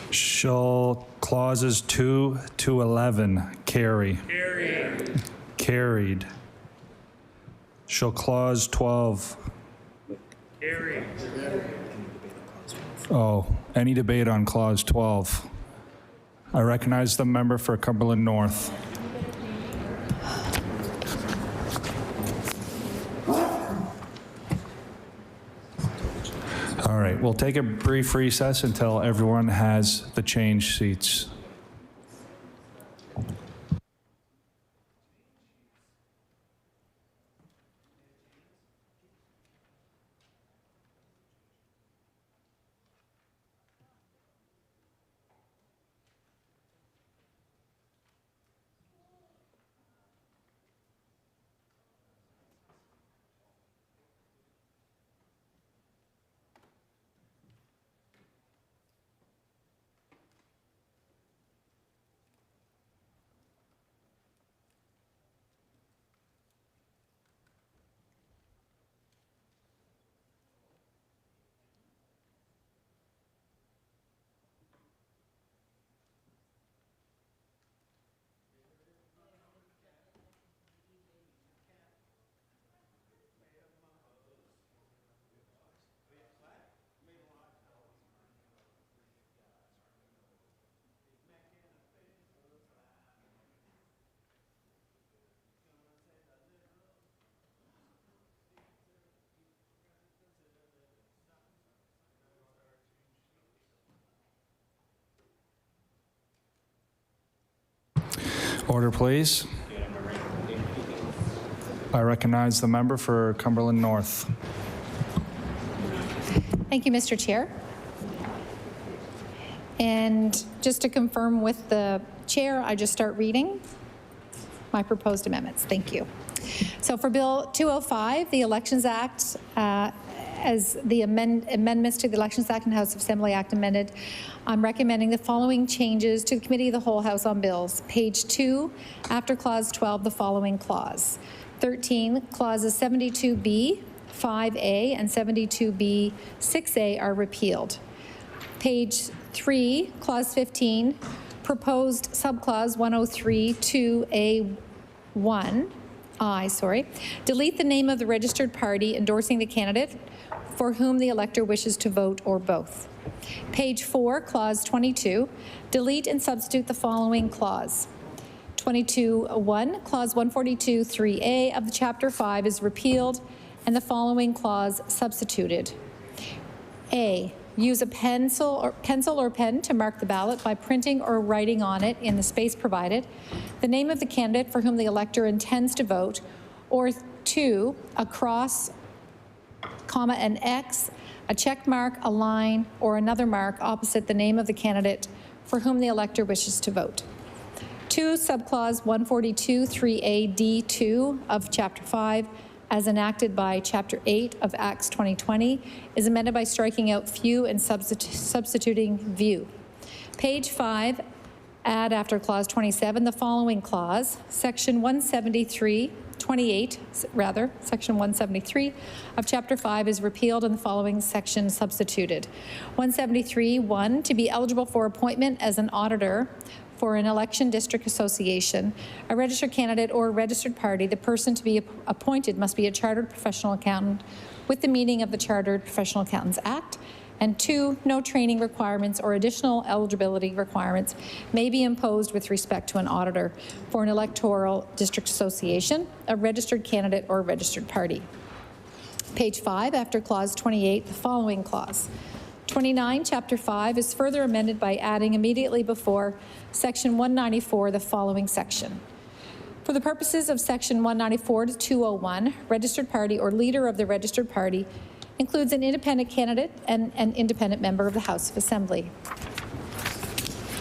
Shall Clauses 2 to 11 carry? Carried. Shall Clause 12? Carried. Oh, any debate on Clause 12? I recognize the member for Cumberland North. All right, we'll take a brief recess until everyone has the change seats. Order, please. I recognize the member for Cumberland North. Thank you, Mr. Chair. And just to confirm with the chair, I just start reading my proposed amendments. Thank you. So for Bill 205, the Elections Act, as the amendments to the Elections Act and House of Assembly Act amended, I'm recommending the following changes to the Committee of the Whole House on Bills. Page 2, after Clause 12, the following clause. 13, Clauses 72B, 5A, and 72B, 6A are repealed. Page 3, Clause 15, proposed subclause 103(2)(a)(1), delete the name of the registered party endorsing the candidate for whom the elector wishes to vote or both. Page 4, Clause 22, delete and substitute the following clause. 22(1), Clause 142(3)(a) of the Chapter 5 is repealed and the following clause substituted. A, use a pencil or pen to mark the ballot by printing or writing on it in the space provided the name of the candidate for whom the elector intends to vote, or 2, a cross, comma, an X, a check mark, a line, or another mark opposite the name of the candidate for whom the elector wishes to vote. 2, subclause 142(3)(a)(d)(2) of Chapter 5, as enacted by Chapter 8 of Acts 2020, is amended by striking out few and substituting view. Page 5, add after Clause 27 the following clause. Section 173, 28, rather, Section 173 of Chapter 5 is repealed and the following section substituted. 173(1), to be eligible for appointment as an auditor for an election district association, a registered candidate or a registered party, the person to be appointed must be a chartered professional accountant with the meaning of the Chartered Professional Accountants Act. And 2, no training requirements or additional eligibility requirements may be imposed with respect to an auditor for an electoral district association, a registered candidate or a registered party. Page 5, after Clause 28, the following clause. 29, Chapter 5 is further amended by adding immediately before Section 194 the following section. For the purposes of Section 194 to 201, registered party or leader of the registered party includes an independent candidate and an independent member of the House of Assembly.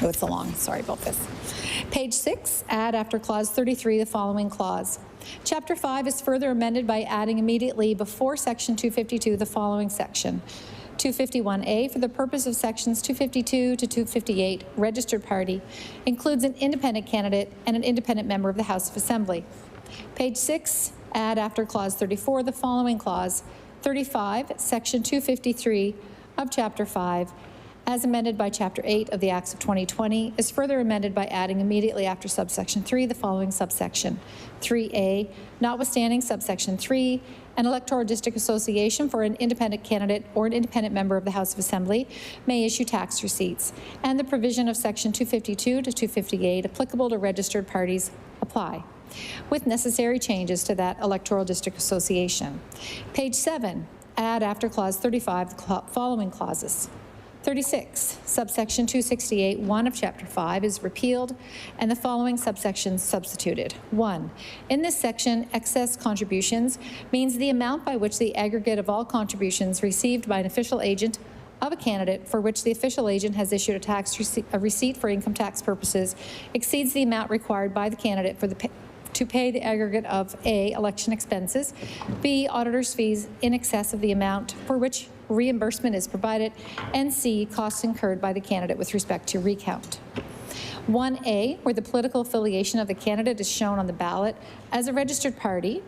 Oh, it's a long, sorry about this. Page 6, add after Clause 33 the following clause. Chapter 5 is further amended by adding immediately before Section 252 the following section. 251A, for the purpose of sections 252 to 258, registered party, includes an independent candidate and an independent member of the House of Assembly. Page 6, add after Clause 34 the following clause. 35, Section 253 of Chapter 5, as amended by Chapter 8 of the Acts of 2020, is further amended by adding immediately after subsection 3 the following subsection. 3A, notwithstanding subsection 3, an electoral district association for an independent candidate or an independent member of the House of Assembly may issue tax receipts, and the provision of Section 252 to 258 applicable to registered parties apply, with necessary changes to that electoral district association. Page 7, add after Clause 35 the following clauses. 36, subsection 268(1) of Chapter 5 is repealed and the following subsections substituted. 1, in this section, excess contributions means the amount by which the aggregate of all contributions received by an official agent of a candidate for which the official agent has issued a receipt for income tax purposes exceeds the amount required by the candidate to pay the aggregate of A, election expenses, B, auditor's fees in excess of the amount for which reimbursement is provided, and C, costs incurred by the candidate with respect to recount. 1A, where the political affiliation of the candidate is shown on the ballot as a registered party,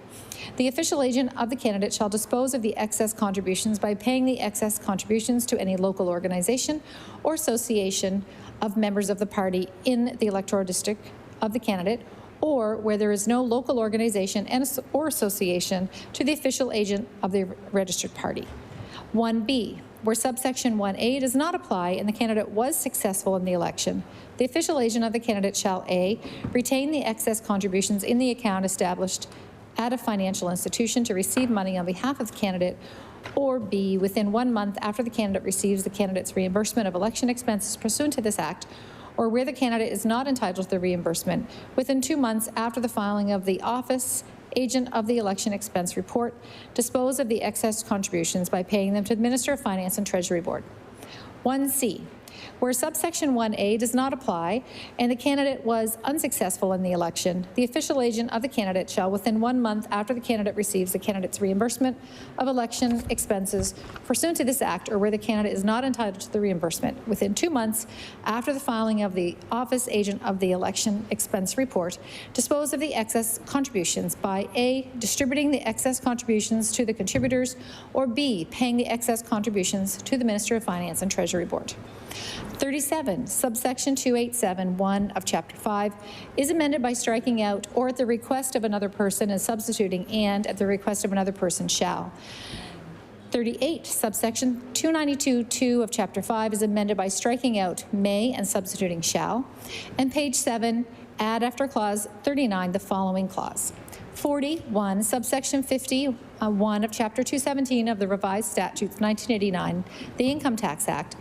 the official agent of the candidate shall dispose of the excess contributions by paying the excess contributions to any local organization or association of members of the party in the electoral district of the candidate, or where there is no local organization or association to the official agent of the registered party. 1B, where subsection 1A does not apply and the candidate was successful in the election, the official agent of the candidate shall A, retain the excess contributions in the account established at a financial institution to receive money on behalf of the candidate, or B, within 1 month after the candidate receives the candidate's reimbursement of election expenses pursuant to this act, or where the candidate is not entitled to the reimbursement, within 2 months after the filing of the office agent of the election expense report, dispose of the excess contributions by paying them to the Minister of Finance and Treasury Board. 1C, where subsection 1A does not apply and the candidate was unsuccessful in the election, the official agent of the candidate shall, within 1 month after the candidate receives the candidate's reimbursement of election expenses pursuant to this act, or where the candidate is not entitled to the reimbursement, within 2 months after the filing of the office agent of the election expense report, dispose of the excess contributions by A, distributing the excess contributions to the contributors, or B, paying the excess contributions to the Minister of Finance and Treasury Board. 37, subsection 287(1) of Chapter 5 is amended by striking out "or at the request of another person" and substituting "and at the request of another person shall." 38, subsection 292(2) of Chapter 5 is amended by striking out "may" and substituting "shall." And page 7, add after clause 39 the following clause. 41, subsection 51 of Chapter 217 of the Revised Statutes 1989, the Income Tax Act,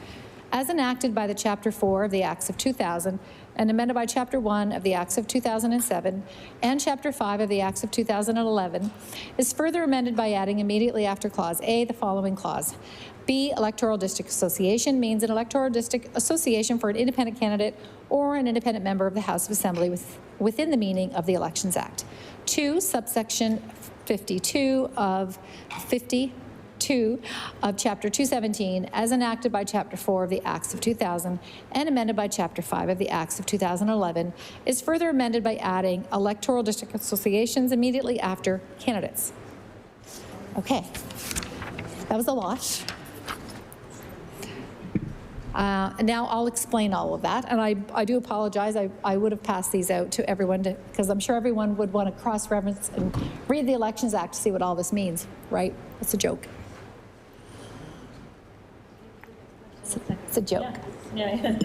as enacted by the Chapter 4 of the Acts of 2000 and amended by Chapter 1 of the Acts of 2007 and Chapter 5 of the Acts of 2011, is further amended by adding immediately after Clause A the following clause. B, electoral district association means an electoral district association for an independent candidate or an independent member of the House of Assembly within the meaning of the Elections Act. 2, subsection 52 of Chapter 217, as enacted by Chapter 4 of the Acts of 2000 and amended by Chapter 5 of the Acts of 2011, is further amended by adding electoral district associations immediately after candidates. Okay, that was a lot. Now I'll explain all of that, and I do apologize. I would have passed these out to everyone because I'm sure everyone would want to cross-reference and read the Elections Act to see what all this means, right? It's a joke. It's a joke. Yeah.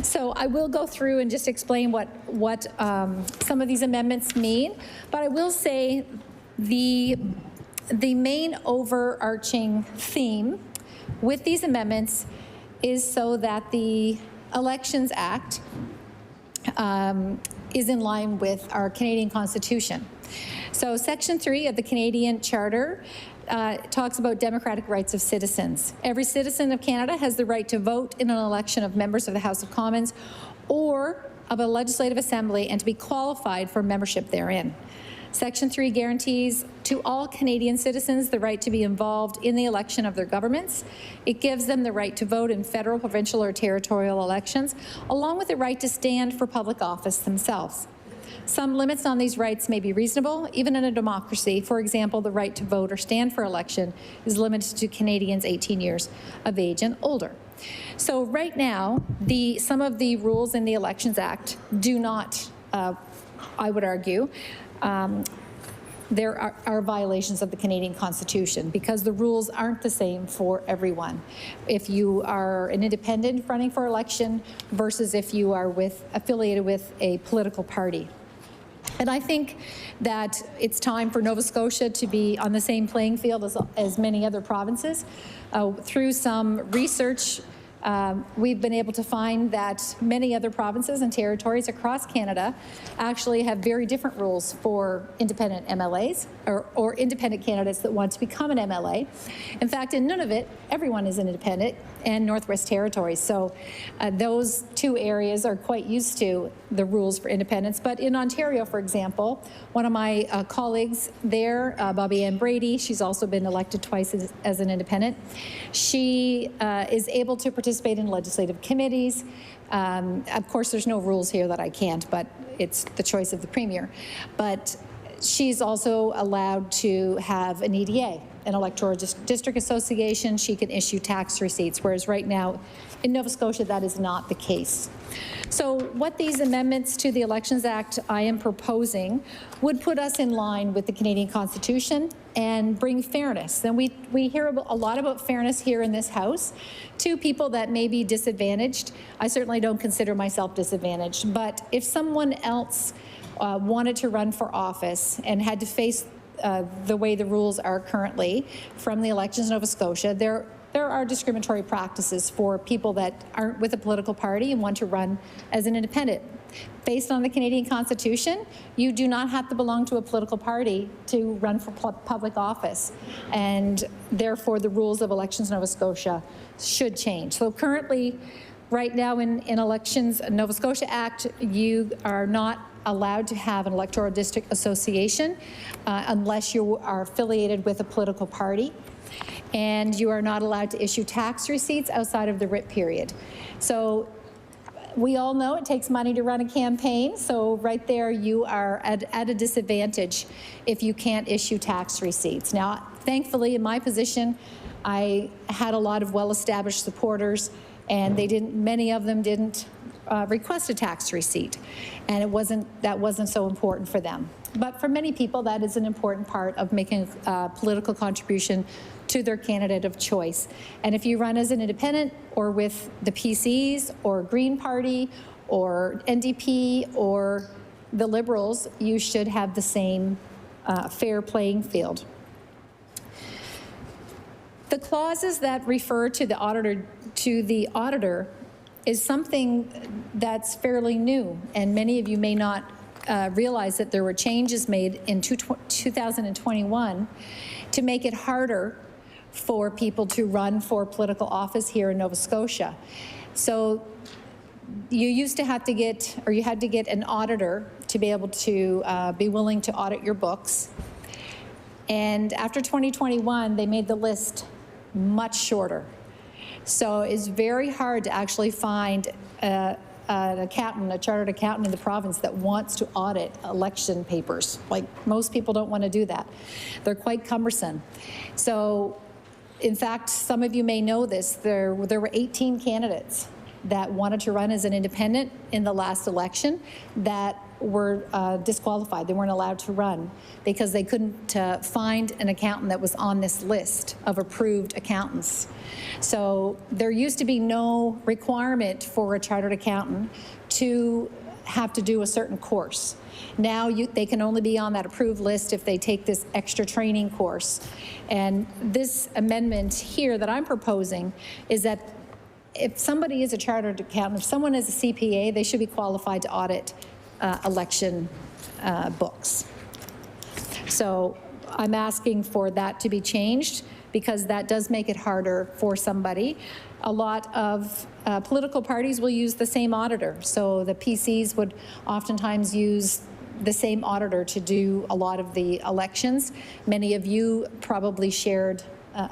So I will go through and just explain what some of these amendments mean, but I will say the main overarching theme with these amendments is so that the Elections Act is in line with our Canadian Constitution. So Section 3 of the Canadian Charter talks about democratic rights of citizens. Every citizen of Canada has the right to vote in an election of members of the House of Commons or of a legislative assembly and to be qualified for membership therein. Section 3 guarantees to all Canadian citizens the right to be involved in the election of their governments. It gives them the right to vote in federal, provincial, or territorial elections, along with the right to stand for public office themselves. Some limits on these rights may be reasonable, even in a democracy. For example, the right to vote or stand for election is limited to Canadians 18 years of age and older. So right now, some of the rules in the Elections Act do not, I would argue, there are violations of the Canadian Constitution because the rules aren't the same for everyone. If you are an independent running for election versus if you are affiliated with a political party. And I think that it's time for Nova Scotia to be on the same playing field as many other provinces. Through some research, we've been able to find that many other provinces and territories across Canada actually have very different rules for independent MLAs or independent candidates that want to become an MLA. In fact, in Nunavut, everyone is an independent, and Northwest Territories. So those two areas are quite used to the rules for independence. But in Ontario, for example, one of my colleagues there, Bobby Ann Brady, she's also been elected twice as an independent. She is able to participate in legislative committees. Of course, there's no rules here that I can't, but it's the choice of the Premier. But she's also allowed to have an EDA, an electoral district association. She can issue tax receipts, whereas right now in Nova Scotia that is not the case. So what these amendments to the Elections Act I am proposing would put us in line with the Canadian Constitution and bring fairness. And we hear a lot about fairness here in this House to people that may be disadvantaged. I certainly don't consider myself disadvantaged, but if someone else wanted to run for office and had to face the way the rules are currently from the elections in Nova Scotia, there are discriminatory practices for people that aren't with a political party and want to run as an independent. Based on the Canadian Constitution, you do not have to belong to a political party to run for public office, and therefore the rules of Elections Nova Scotia should change. So currently, right now in Elections Nova Scotia Act, you are not allowed to have an electoral district association unless you are affiliated with a political party, and you are not allowed to issue tax receipts outside of the writ period. So we all know it takes money to run a campaign, so right there you are at a disadvantage if you can't issue tax receipts. Now, thankfully, in my position, I had a lot of well-established supporters, and many of them didn't request a tax receipt, and that wasn't so important for them. But for many people, that is an important part of making a political contribution to their candidate of choice. And if you run as an independent or with the PCs or Green Party or NDP or the Liberals, you should have the same fair playing field. The clauses that refer to the auditor is something that's fairly new, and many of you may not realize that there were changes made in 2021 to make it harder for people to run for political office here in Nova Scotia. So you used to have to get, or you had to get an auditor to be able to be willing to audit your books. And after 2021, they made the list much shorter. So it's very hard to actually find an accountant, a chartered accountant in the province that wants to audit election papers. Like, most people don't want to do that. They're quite cumbersome. So, in fact, some of you may know this, there were 18 candidates that wanted to run as an independent in the last election that were disqualified. They weren't allowed to run because they couldn't find an accountant that was on this list of approved accountants. So there used to be no requirement for a chartered accountant to have to do a certain course. Now they can only be on that approved list if they take this extra training course. And this amendment here that I'm proposing is that if somebody is a chartered accountant, if someone is a CPA, they should be qualified to audit election books. So I'm asking for that to be changed because that does make it harder for somebody. A lot of political parties will use the same auditor. So the PCs would oftentimes use the same auditor to do a lot of the elections. Many of you probably shared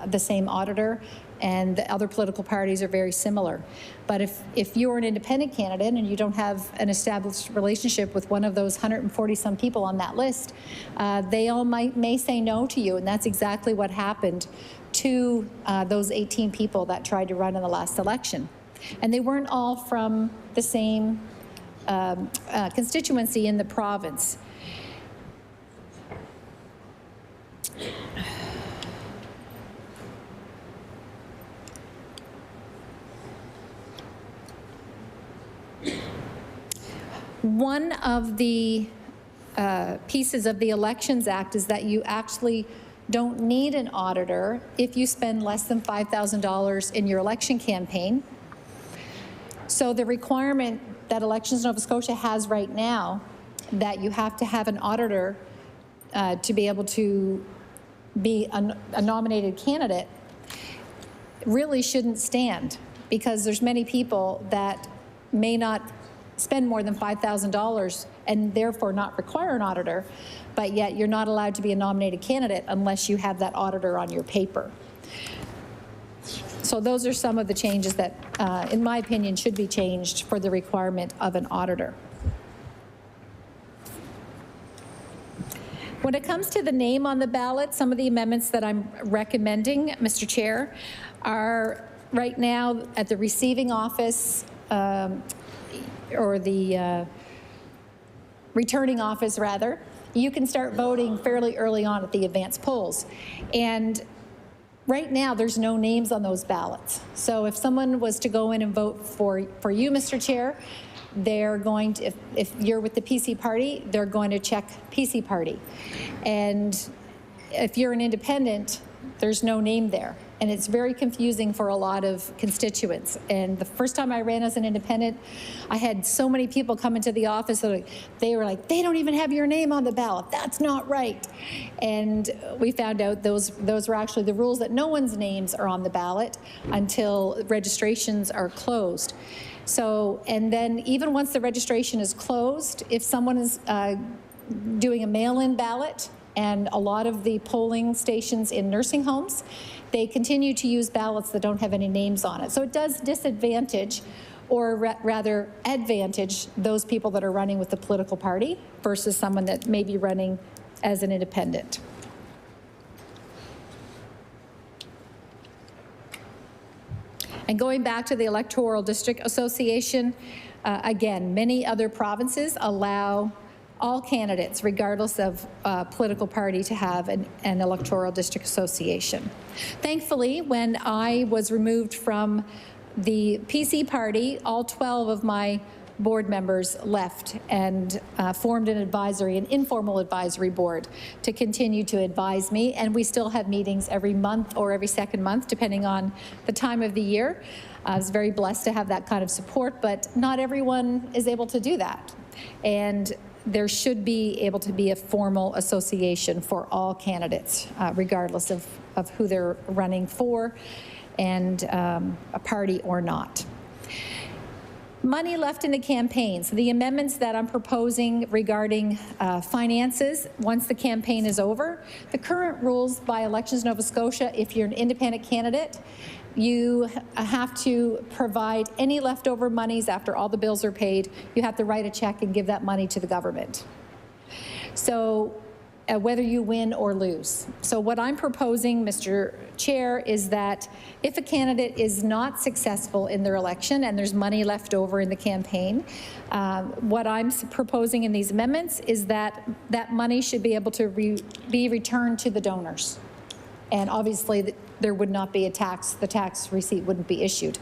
the same auditor, and the other political parties are very similar. But if you're an independent candidate and you don't have an established relationship with one of those 140-some people on that list, they all may say no to you, and that's exactly what happened to those 18 people that tried to run in the last election. And they weren't all from the same constituency in the province. One of the pieces of the Elections Act is that you actually don't need an auditor if you spend less than $5,000 in your election campaign. So the requirement that Elections Nova Scotia has right now, that you have to have an auditor to be able to be a nominated candidate, really shouldn't stand, because there's many people that may not spend more than $5,000 and therefore not require an auditor, but yet you're not allowed to be a nominated candidate unless you have that auditor on your paper. So those are some of the changes that, in my opinion, should be changed for the requirement of an auditor. When it comes to the name on the ballot, some of the amendments that I'm recommending, Mr. Chair, are right now at the receiving office, or the returning office, rather. You can start voting fairly early on at the advanced polls. And right now, there's no names on those ballots. So if someone was to go in and vote for you, Mr. Chair, they're going to, if you're with the PC party, they're going to check PC party. And if you're an independent, there's no name there. And it's very confusing for a lot of constituents. And the first time I ran as an independent, I had so many people come into the office that they were like, they don't even have your name on the ballot. That's not right. And we found out those were actually the rules, that no one's names are on the ballot until registrations are closed. So, and then even once the registration is closed, if someone is doing a mail-in ballot, and a lot of the polling stations in nursing homes, they continue to use ballots that don't have any names on it. So it does disadvantage, or rather advantage, those people that are running with the political party versus someone that may be running as an independent. And going back to the Electoral District Association, again, many other provinces allow all candidates, regardless of political party, to have an electoral district association. Thankfully, when I was removed from the PC party, all 12 of my board members left and formed an informal advisory board to continue to advise me. And we still have meetings every month or every second month, depending on the time of the year. I was very blessed to have that kind of support, but not everyone is able to do that. And there should be able to be a formal association for all candidates, regardless of who they're running for and a party or not. Money left in the campaigns. The amendments that I'm proposing regarding finances, once the campaign is over, the current rules by Elections Nova Scotia, if you're an independent candidate, you have to provide any leftover monies after all the bills are paid. You have to write a check and give that money to the government. So whether you win or lose. So what I'm proposing, Mr. Chair, is that if a candidate is not successful in their election and there's money left over in the campaign, what I'm proposing in these amendments is that that money should be able to be returned to the donors. And obviously, there would not be a tax, the tax receipt wouldn't be issued.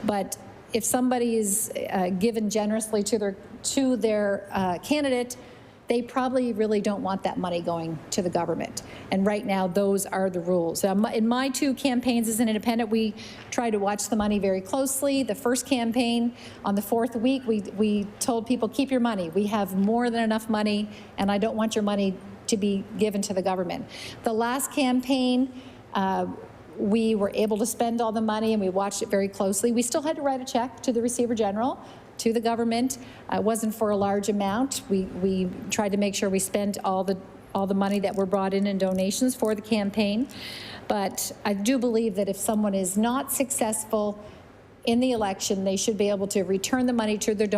But if somebody is given generously to their candidate, they probably really don't want that money going to the government. And right now, those are the rules. In my 2 campaigns as an independent, we try to watch the money very closely. The first campaign, on the 4th week, we told people, keep your money. We have more than enough money, and I don't want your money to be given to the government. The last campaign, we were able to spend all the money and we watched it very closely. We still had to write a check to the Receiver General, to the government. It wasn't for a large amount. We tried to make sure we spent all the money that were brought in donations for the campaign. But I do believe that if someone is not successful in the election, they should be able to return the money to their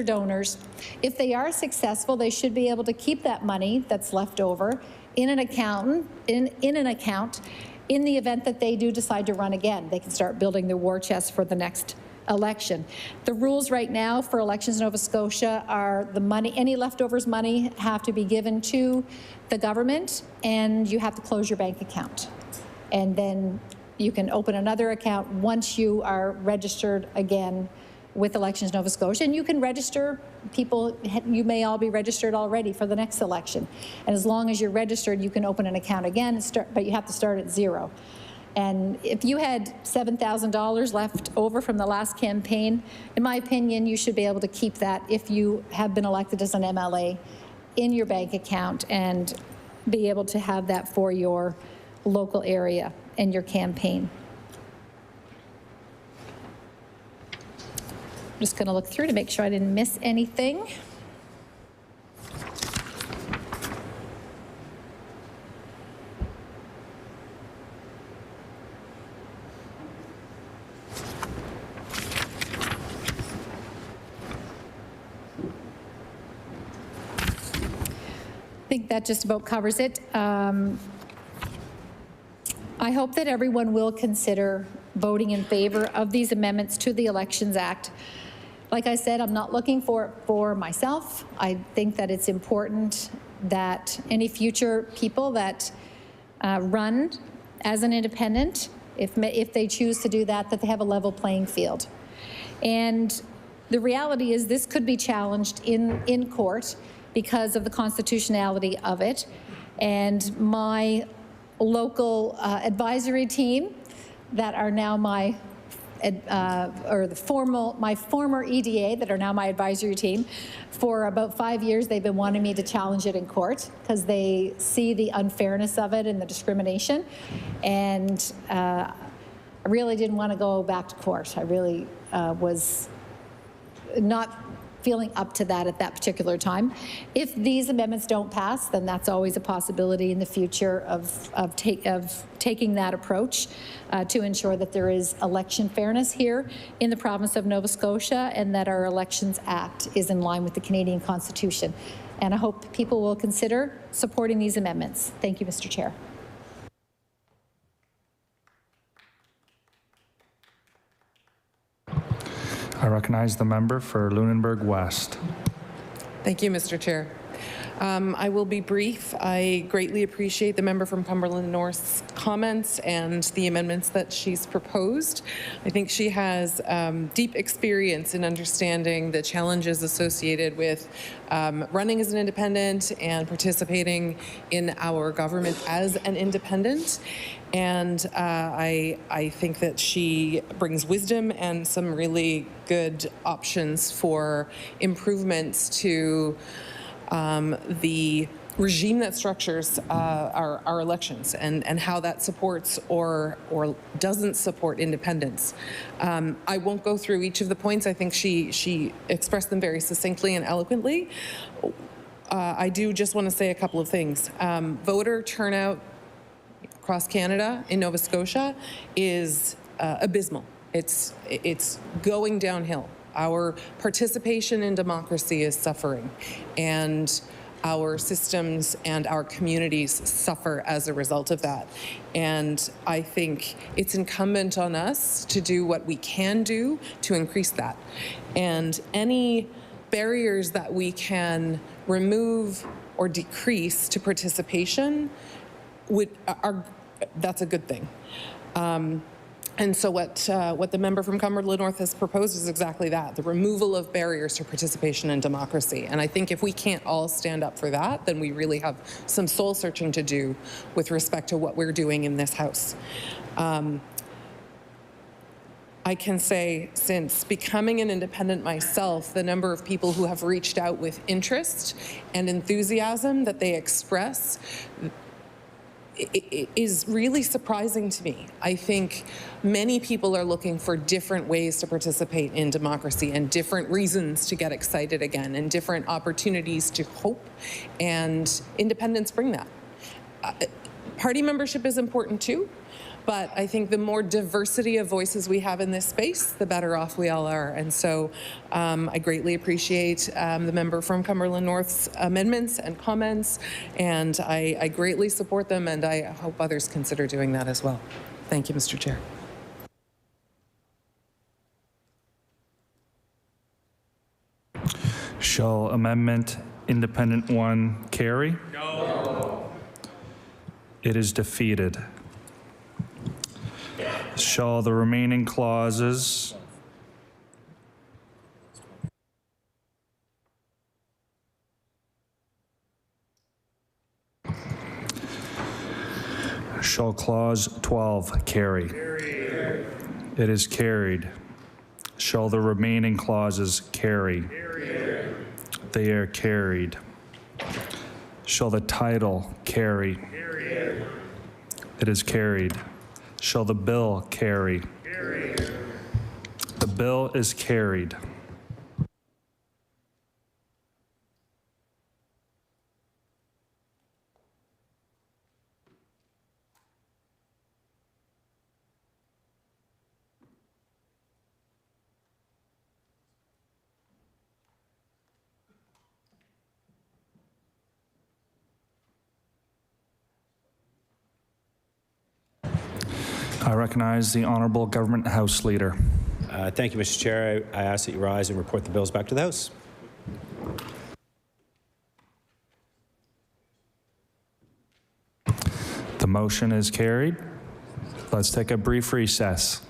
donors. If they are successful, they should be able to keep that money that's left over in an account, in the event that they do decide to run again. They can start building their war chest for the next election. The rules right now for Elections Nova Scotia are the money, any leftovers money have to be given to the government, and you have to close your bank account. And then you can open another account once you are registered again with Elections Nova Scotia, and you can register people. You may all be registered already for the next election, and as long as you're registered, you can open an account again and start, but you have to start at 0. And if you had $7,000 left over from the last campaign, in my opinion, you should be able to keep that if you have been elected as an MLA in your bank account and be able to have that for your local area and your campaign. I'm just going to look through to make sure I didn't miss anything. I think that just about covers it. I hope that everyone will consider voting in favor of these amendments to the Elections Act. Like I said, I'm not looking for myself. I think that it's important that any future people that run as an independent, if they choose to do that, that they have a level playing field. And the reality is this could be challenged in court because of the constitutionality of it. And my local advisory team that are now my my former EDA that are now my advisory team. For about 5 years, they've been wanting me to challenge it in court because they see the unfairness of it and the discrimination. And I really didn't want to go back to court. I really was not feeling up to that at that particular time. If these amendments don't pass, then that's always a possibility in the future of taking that approach to ensure that there is election fairness here in the province of Nova Scotia and that our Elections Act is in line with the Canadian Constitution. And I hope people will consider supporting these amendments. Thank you, Mr. Chair. I recognize the member for Lunenburg West. Thank you, Mr. Chair. I will be brief. I greatly appreciate the member from Cumberland North's comments and the amendments that she's proposed. I think she has deep experience in understanding the challenges associated with running as an independent and participating in our government as an independent. And I think that she brings wisdom and some really good options for improvements to the regime that structures our elections and how that supports or doesn't support independence. I won't go through each of the points. I think she expressed them very succinctly and eloquently. I do just want to say a couple of things. Voter turnout across Canada in Nova Scotia is abysmal. It's going downhill. Our participation in democracy is suffering, and our systems and our communities suffer as a result of that. And I think it's incumbent on us to do what we can do to increase that. And any barriers that we can remove or decrease to participation that's a good thing. And so what the member from Cumberland North has proposed is exactly that, the removal of barriers to participation in democracy. And I think if we can't all stand up for that, then we really have some soul searching to do with respect to what we're doing in this House. I can say, since becoming an independent myself, the number of people who have reached out with interest and enthusiasm that they express it is really surprising to me. I think many people are looking for different ways to participate in democracy and different reasons to get excited again and different opportunities to hope, and independents bring that. Party membership is important too, but I think the more diversity of voices we have in this space, the better off we all are. And so I greatly appreciate the member from Cumberland North's amendments and comments, and I greatly support them, and I hope others consider doing that as well. Thank you, Mr. Chair. Shall Amendment Independent 1 carry? No. It is defeated. Shall the remaining clauses shall clause 12 carry? It is carried. Shall the remaining clauses carry? They are carried. Shall the title carry? It is carried. Shall the bill carry? The bill is carried. I recognize the Honourable Government House Leader. Thank you, Mr. Chair. I ask that you rise and report the bills back to the House. The motion is carried. Let's take a brief recess.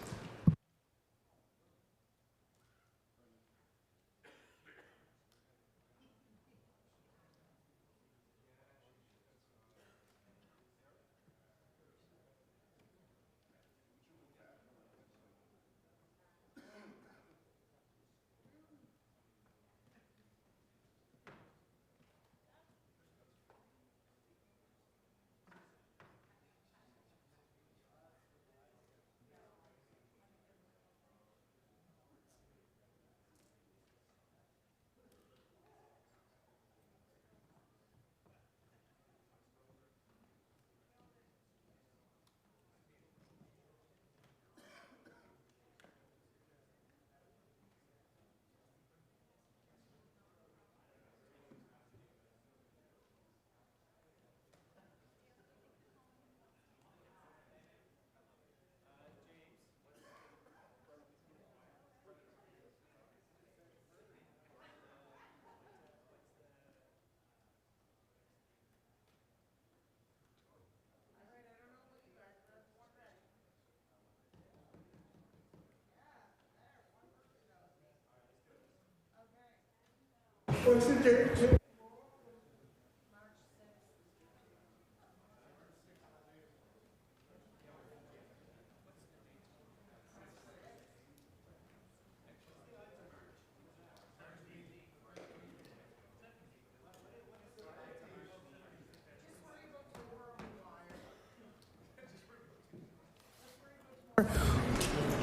What's the date?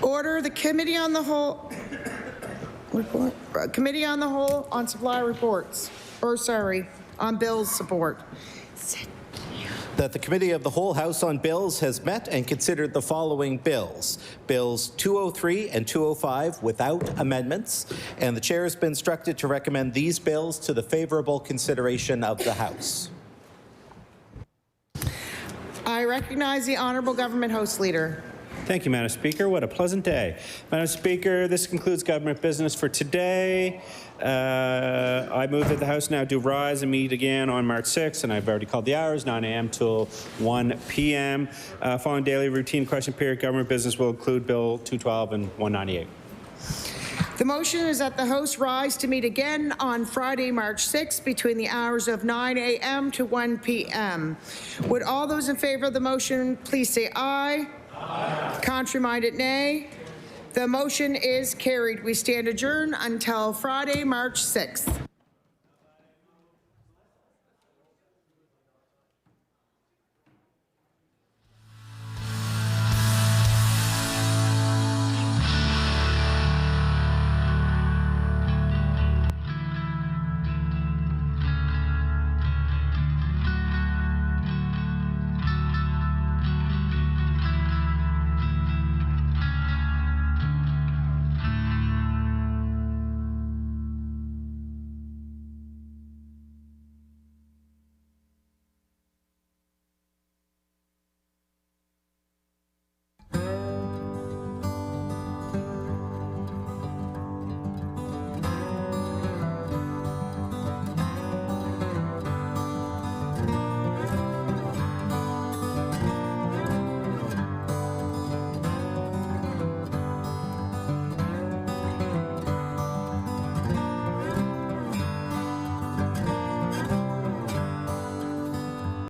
Order the Committee on the Whole, Committee on the Whole on supply reports, or sorry, on bills support. That the Committee of the Whole House on Bills has met and considered the following bills. Bills 203 and 205 without amendments, and the Chair has been instructed to recommend these bills to the favorable consideration of the House. I recognize the Honourable Government House Leader. Thank you, Madam Speaker. What a pleasant day. Madam Speaker, this concludes government business for today. I move that the House now do rise and meet again on March 6th, and I've already called the hours, 9 a.m. till 1 p.m. Following daily routine question period, government business will include Bill 212 and 198. The motion is that the House rise to meet again on Friday, March 6th, between the hours of 9 a.m. to 1 p.m. Would all those in favor of the motion please say aye? Aye. Contrary-minded, nay. The motion is carried. We stand adjourned until Friday, March 6th.